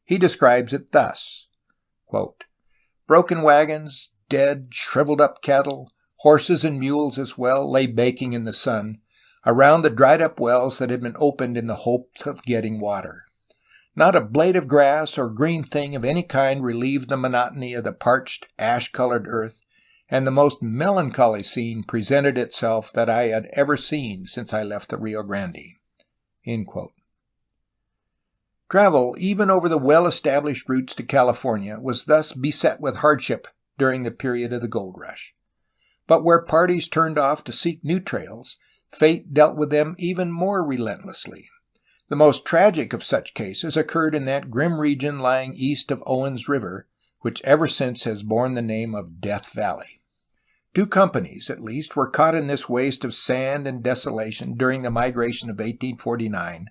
He describes it thus, quote, "Broken wagons, dead, shriveled-up cattle, horses and mules as well, lay baking in the sun, around the dried-up wells that had been opened in the hopes of getting water. Not a blade of grass or green thing of any kind relieved the monotony of the parched, ash-colored earth, and the most melancholy scene presented itself that I had ever seen since I left the Rio Grande." End quote. Travel, even over the well-established routes to California, was thus beset with hardship during the period of the gold rush. But where parties turned off to seek new trails, fate dealt with them even more relentlessly. The most tragic of such cases occurred in that grim region lying east of Owens River, which ever since has borne the name of Death Valley. 2 companies, at least, were caught in this waste of sand and desolation during the migration of 1849,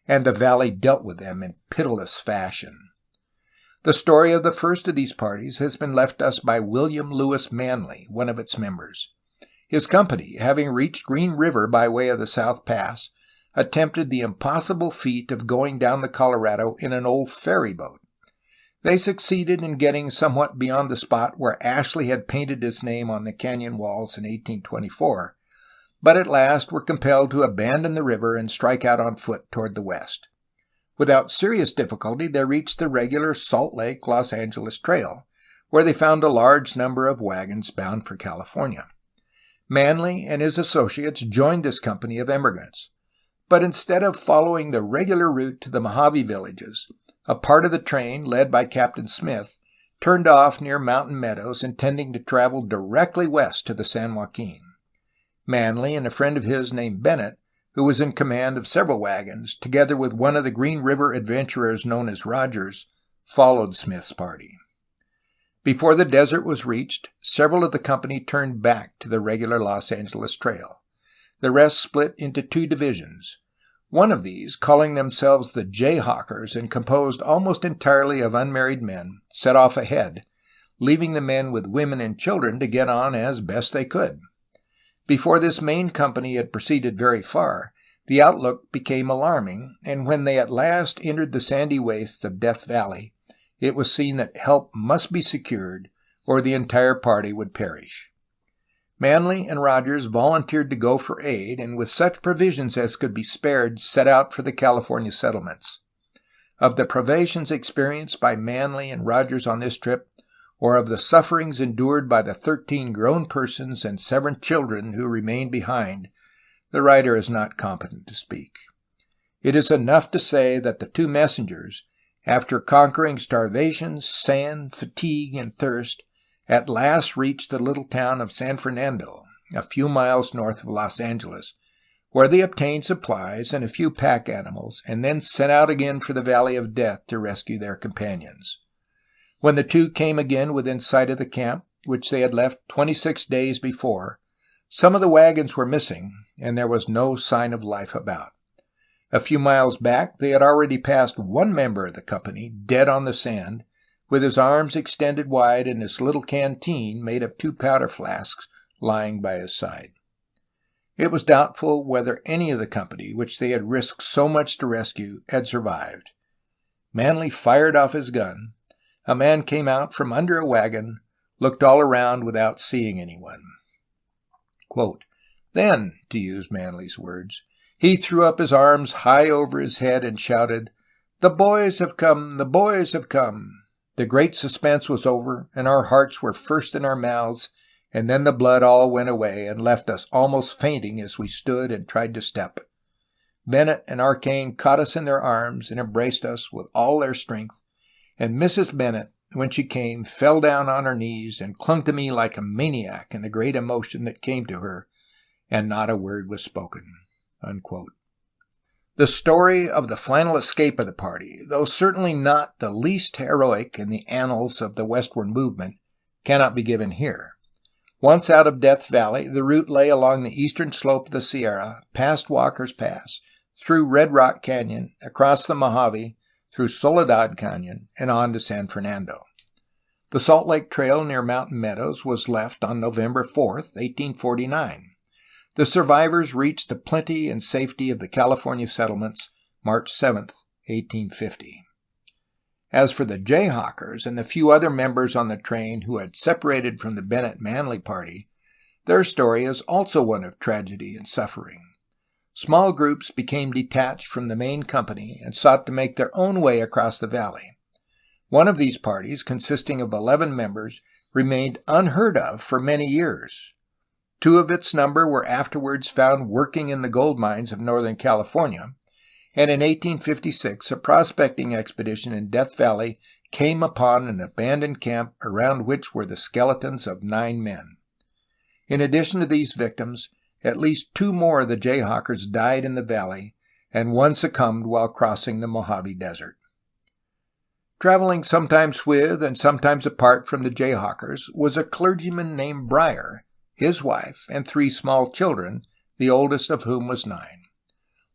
and the valley dealt with them in pitiless fashion. The story of the first of these parties has been left us by William Lewis Manley, one of its members. His company, having reached Green River by way of the South Pass, attempted the impossible feat of going down the Colorado in an old ferry boat. They succeeded in getting somewhat beyond the spot where Ashley had painted his name on the canyon walls in 1824, but at last were compelled to abandon the river and strike out on foot toward the west. Without serious difficulty, they reached the regular Salt Lake-Los Angeles Trail, where they found a large number of wagons bound for California. Manley and his associates joined this company of emigrants. But instead of following the regular route to the Mojave villages, a part of the train, led by Captain Smith, turned off near Mountain Meadows, intending to travel directly west to the San Joaquin. Manley and a friend of his named Bennett, who was in command of several wagons, together with one of the Green River adventurers known as Rogers, followed Smith's party. Before the desert was reached, several of the company turned back to the regular Los Angeles Trail. The rest split into 2 divisions. One of these, calling themselves the Jayhawkers and composed almost entirely of unmarried men, set off ahead, leaving the men with women and children to get on as best they could. Before this main company had proceeded very far, the outlook became alarming, and when they at last entered the sandy wastes of Death Valley, it was seen that help must be secured, or the entire party would perish. Manley and Rogers volunteered to go for aid, and with such provisions as could be spared set out for the California settlements. Of the privations experienced by Manley and Rogers on this trip, or of the sufferings endured by the 13 grown persons and 7 children who remained behind, the writer is not competent to speak. It is enough to say that the 2 messengers, after conquering starvation, sand, fatigue, and thirst, at last reached the little town of San Fernando, a few miles north of Los Angeles, where they obtained supplies and a few pack animals, and then set out again for the Valley of Death to rescue their companions. When the 2 came again within sight of the camp, which they had left 26 days before, some of the wagons were missing, and there was no sign of life about. A few miles back, they had already passed one member of the company, dead on the sand, with his arms extended wide and his little canteen made of 2 powder flasks lying by his side. It was doubtful whether any of the company, which they had risked so much to rescue, had survived. Manley fired off his gun. A man came out from under a wagon, looked all around without seeing anyone. Quote, "Then," to use Manley's words, "he threw up his arms high over his head and shouted, 'The boys have come! The boys have come!' The great suspense was over, and our hearts were first in our mouths, and then the blood all went away and left us almost fainting as we stood and tried to step. Bennett and Arcane caught us in their arms and embraced us with all their strength, and Mrs. Bennett, when she came, fell down on her knees and clung to me like a maniac in the great emotion that came to her, and not a word was spoken." Unquote. The story of the final escape of the party, though certainly not the least heroic in the annals of the westward movement, cannot be given here. Once out of Death Valley, the route lay along the eastern slope of the Sierra, past Walker's Pass, through Red Rock Canyon, across the Mojave, through Soledad Canyon, and on to San Fernando. The Salt Lake Trail near Mountain Meadows was left on November 4, 1849. The survivors reached the plenty and safety of the California settlements March 7, 1850. As for the Jayhawkers and the few other members on the train who had separated from the Bennett-Manley party, their story is also one of tragedy and suffering. Small groups became detached from the main company and sought to make their own way across the valley. One of these parties, consisting of 11 members, remained unheard of for many years. 2 of its number were afterwards found working in the gold mines of Northern California, and in 1856 a prospecting expedition in Death Valley came upon an abandoned camp around which were the skeletons of 9 men. In addition to these victims, at least 2 more of the Jayhawkers died in the valley, and 1 succumbed while crossing the Mojave Desert. Traveling sometimes with and sometimes apart from the Jayhawkers was a clergyman named Breyer, his wife, and 3 small children, the oldest of whom was 9.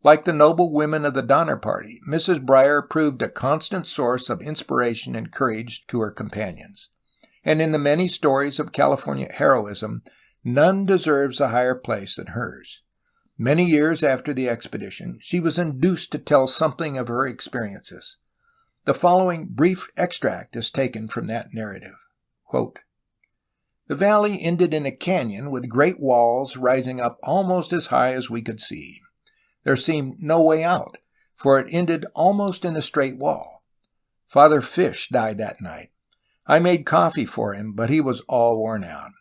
Like the noble women of the Donner Party, Mrs. Breyer proved a constant source of inspiration and courage to her companions, and in the many stories of California heroism, none deserves a higher place than hers. Many years after the expedition, she was induced to tell something of her experiences. The following brief extract is taken from that narrative. Quote, "The valley ended in a canyon with great walls rising up almost as high as we could see. There seemed no way out, for it ended almost in a straight wall. Father Fish died that night. I made coffee for him, but he was all worn out.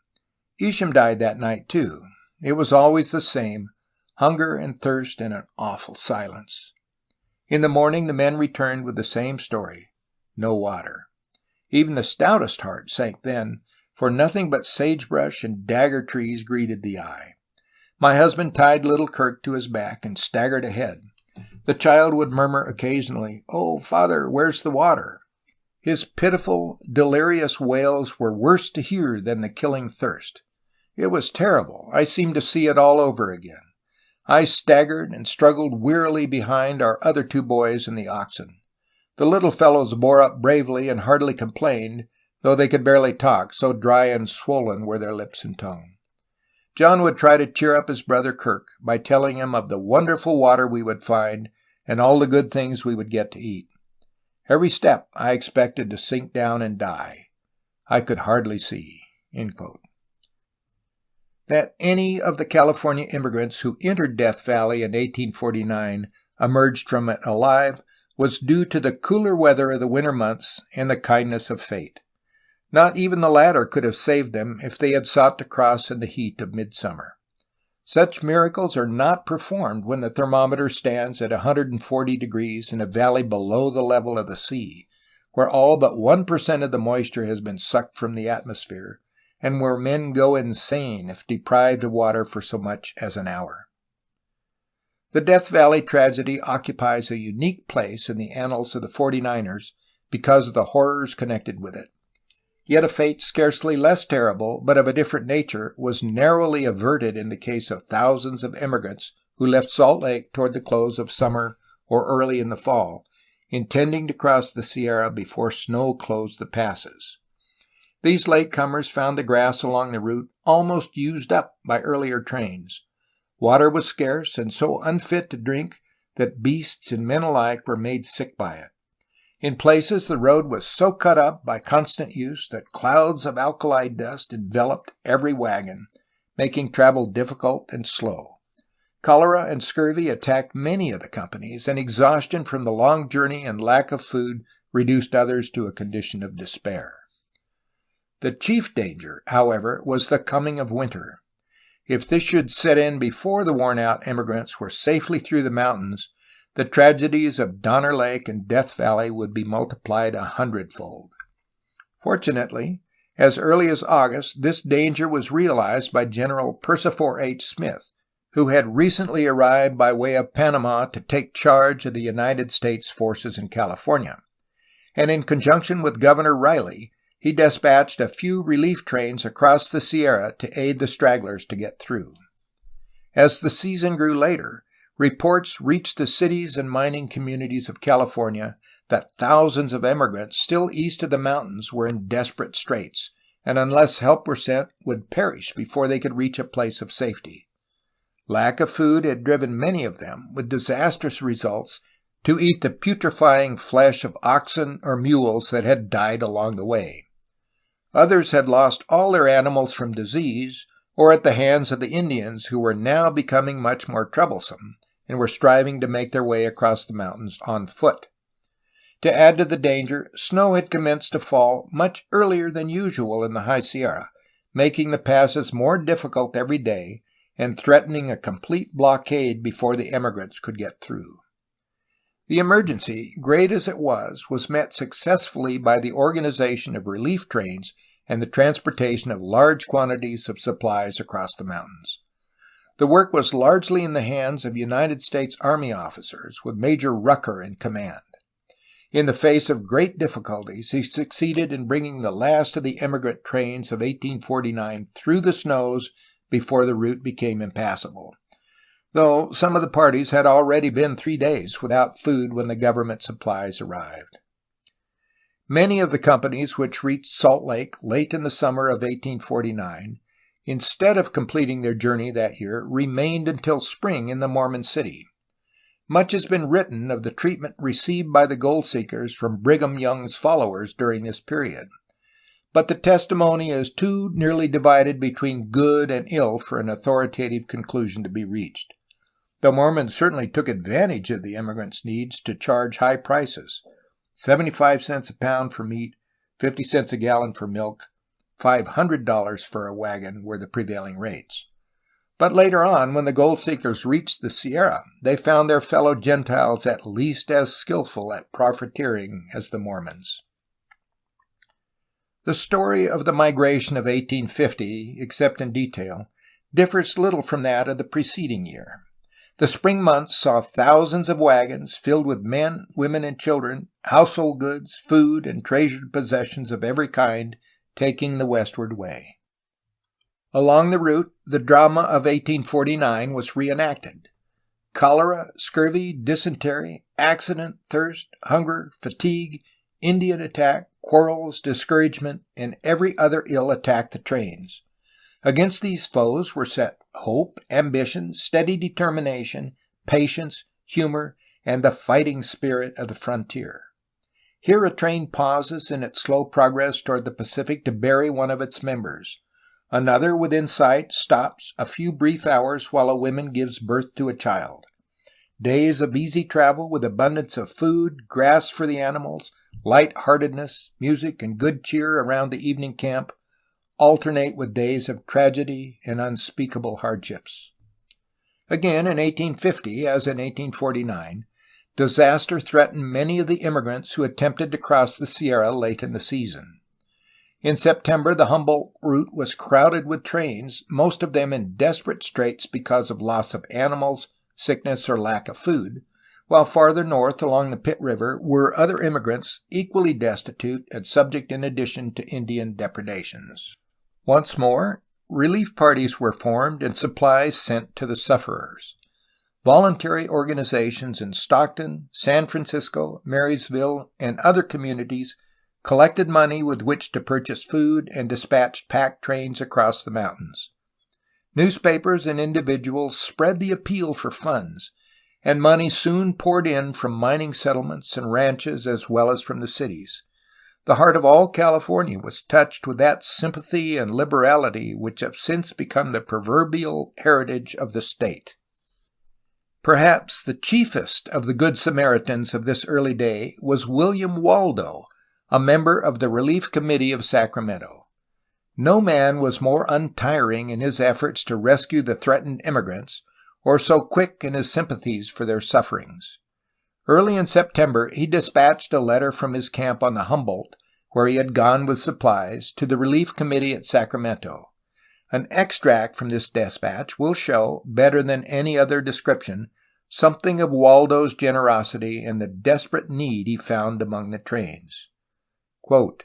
Isham died that night too. It was always the same, hunger and thirst and an awful silence. In the morning the men returned with the same story, no water. Even the stoutest heart sank then, for nothing but sagebrush and dagger trees greeted the eye. My husband tied little Kirk to his back and staggered ahead. The child would murmur occasionally, 'Oh, Father, where's the water?' His pitiful, delirious wails were worse to hear than the killing thirst. It was terrible. I seemed to see it all over again. I staggered and struggled wearily behind our other 2 boys and the oxen. The little fellows bore up bravely and hardly complained, though they could barely talk, so dry and swollen were their lips and tongue. John would try to cheer up his brother Kirk by telling him of the wonderful water we would find and all the good things we would get to eat. Every step I expected to sink down and die. I could hardly see." End quote. That any of the California immigrants who entered Death Valley in 1849 emerged from it alive was due to the cooler weather of the winter months and the kindness of fate. Not even the latter could have saved them if they had sought to cross in the heat of midsummer. Such miracles are not performed when the thermometer stands at 140 degrees in a valley below the level of the sea, where all but 1% of the moisture has been sucked from the atmosphere, and where men go insane if deprived of water for so much as an hour. The Death Valley tragedy occupies a unique place in the annals of the 49ers because of the horrors connected with it. Yet a fate scarcely less terrible, but of a different nature, was narrowly averted in the case of thousands of immigrants who left Salt Lake toward the close of summer or early in the fall, intending to cross the Sierra before snow closed the passes. These latecomers found the grass along the route almost used up by earlier trains. Water was scarce and so unfit to drink that beasts and men alike were made sick by it. In places the road was so cut up by constant use that clouds of alkali dust enveloped every wagon, making travel difficult and slow. Cholera and scurvy attacked many of the companies, and exhaustion from the long journey and lack of food reduced others to a condition of despair. The chief danger, however, was the coming of winter. If this should set in before the worn-out emigrants were safely through the mountains, the tragedies of Donner Lake and Death Valley would be multiplied 100-fold. Fortunately, as early as August, this danger was realized by General Persifor H. Smith, who had recently arrived by way of Panama to take charge of the United States forces in California, and in conjunction with Governor Riley, he dispatched a few relief trains across the Sierra to aid the stragglers to get through. As the season grew later, reports reached the cities and mining communities of California that thousands of emigrants still east of the mountains were in desperate straits, and unless help were sent, would perish before they could reach a place of safety. Lack of food had driven many of them, with disastrous results, to eat the putrefying flesh of oxen or mules that had died along the way. Others had lost all their animals from disease, or at the hands of the Indians, who were now becoming much more troublesome, and were striving to make their way across the mountains on foot. To add to the danger, snow had commenced to fall much earlier than usual in the High Sierra, making the passes more difficult every day, and threatening a complete blockade before the emigrants could get through. The emergency, great as it was met successfully by the organization of relief trains and the transportation of large quantities of supplies across the mountains. The work was largely in the hands of United States Army officers, with Major Rucker in command. In the face of great difficulties, he succeeded in bringing the last of the immigrant trains of 1849 through the snows before the route became impassable, though some of the parties had already been 3 days without food when the government supplies arrived. Many of the companies which reached Salt Lake late in the summer of 1849, instead of completing their journey that year, remained until spring in the Mormon city. Much has been written of the treatment received by the gold seekers from Brigham Young's followers during this period, but the testimony is too nearly divided between good and ill for an authoritative conclusion to be reached. The Mormons certainly took advantage of the immigrants' needs to charge high prices, 75 cents a pound for meat, 50 cents a gallon for milk, $500 for a wagon were the prevailing rates. But later on, when the gold seekers reached the Sierra, they found their fellow Gentiles at least as skillful at profiteering as the Mormons. The story of the migration of 1850, except in detail, differs little from that of the preceding year. The spring months saw thousands of wagons filled with men, women, and children, household goods, food, and treasured possessions of every kind taking the westward way. Along the route, the drama of 1849 was reenacted. Cholera, scurvy, dysentery, accident, thirst, hunger, fatigue, Indian attack, quarrels, discouragement, and every other ill attacked the trains. Against these foes were set hope, ambition, steady determination, patience, humor, and the fighting spirit of the frontier. Here a train pauses in its slow progress toward the Pacific to bury one of its members. Another, within sight, stops a few brief hours while a woman gives birth to a child. Days of easy travel with abundance of food, grass for the animals, light-heartedness, music, and good cheer around the evening camp alternate with days of tragedy and unspeakable hardships. Again, in 1850, as in 1849, disaster threatened many of the immigrants who attempted to cross the Sierra late in the season. In September, the Humboldt route was crowded with trains, most of them in desperate straits because of loss of animals, sickness, or lack of food, while farther north along the Pitt River were other immigrants equally destitute and subject in addition to Indian depredations. Once more, relief parties were formed and supplies sent to the sufferers. Voluntary organizations in Stockton, San Francisco, Marysville, and other communities collected money with which to purchase food and dispatched pack trains across the mountains. Newspapers and individuals spread the appeal for funds, and money soon poured in from mining settlements and ranches as well as from the cities. The heart of all California was touched with that sympathy and liberality which have since become the proverbial heritage of the state. Perhaps the chiefest of the Good Samaritans of this early day was William Waldo, a member of the Relief Committee of Sacramento. No man was more untiring in his efforts to rescue the threatened immigrants, or so quick in his sympathies for their sufferings. Early in September, he dispatched a letter from his camp on the Humboldt, where he had gone with supplies, to the Relief Committee at Sacramento. An extract from this dispatch will show, better than any other description, something of Waldo's generosity and the desperate need he found among the trains. Quote,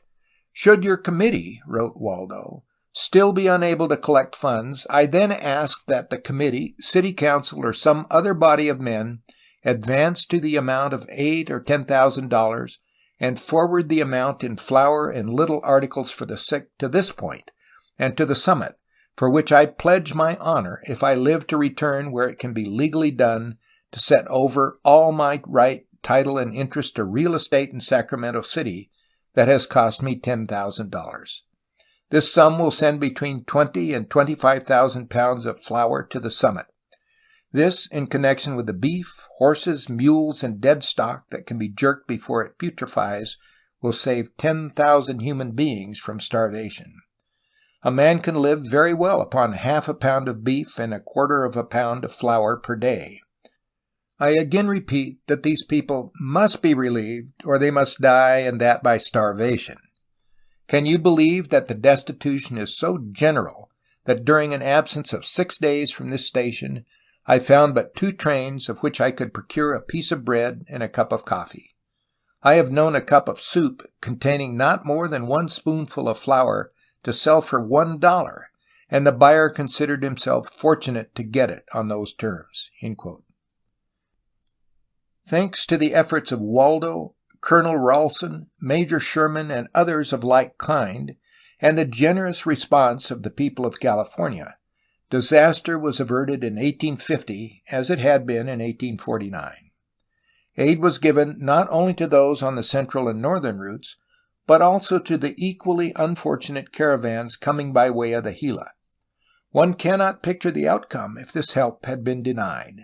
"Should your committee," wrote Waldo, still be unable to collect funds, I then asked that the committee, city council, or some other body of men advance to the amount of $8,000 or $10,000 and forward the amount in flour and little articles for the sick to this point and to the summit, for which I pledge my honor, if I live to return where it can be legally done, to set over all my right, title, and interest to real estate in Sacramento City that has cost me $10,000. This sum will send between 20 and 25,000 pounds of flour to the summit. This, in connection with the beef, horses, mules, and dead stock that can be jerked before it putrefies, will save 10,000 human beings from starvation. A man can live very well upon half a pound of beef and a quarter of a pound of flour per day. I again repeat that these people must be relieved, or they must die, and that by starvation. Can you believe that the destitution is so general that during an absence of 6 days from this station, I found but 2 trains of which I could procure a piece of bread and a cup of coffee? I have known a cup of soup containing not more than 1 spoonful of flour to sell for $1, and the buyer considered himself fortunate to get it on those terms." End quote. Thanks to the efforts of Waldo, Colonel Ralston, Major Sherman, and others of like kind, and the generous response of the people of California, disaster was averted in 1850 as it had been in 1849. Aid was given not only to those on the central and northern routes, but also to the equally unfortunate caravans coming by way of the Gila. One cannot picture the outcome if this help had been denied.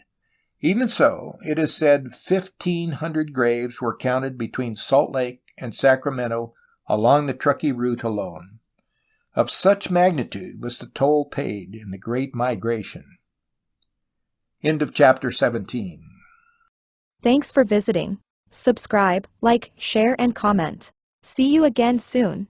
Even so, it is said 1,500 graves were counted between Salt Lake and Sacramento along the Truckee route alone. Of such magnitude was the toll paid in the Great Migration. End of chapter 17. Thanks for visiting. Subscribe, like, share, and comment. See you again soon.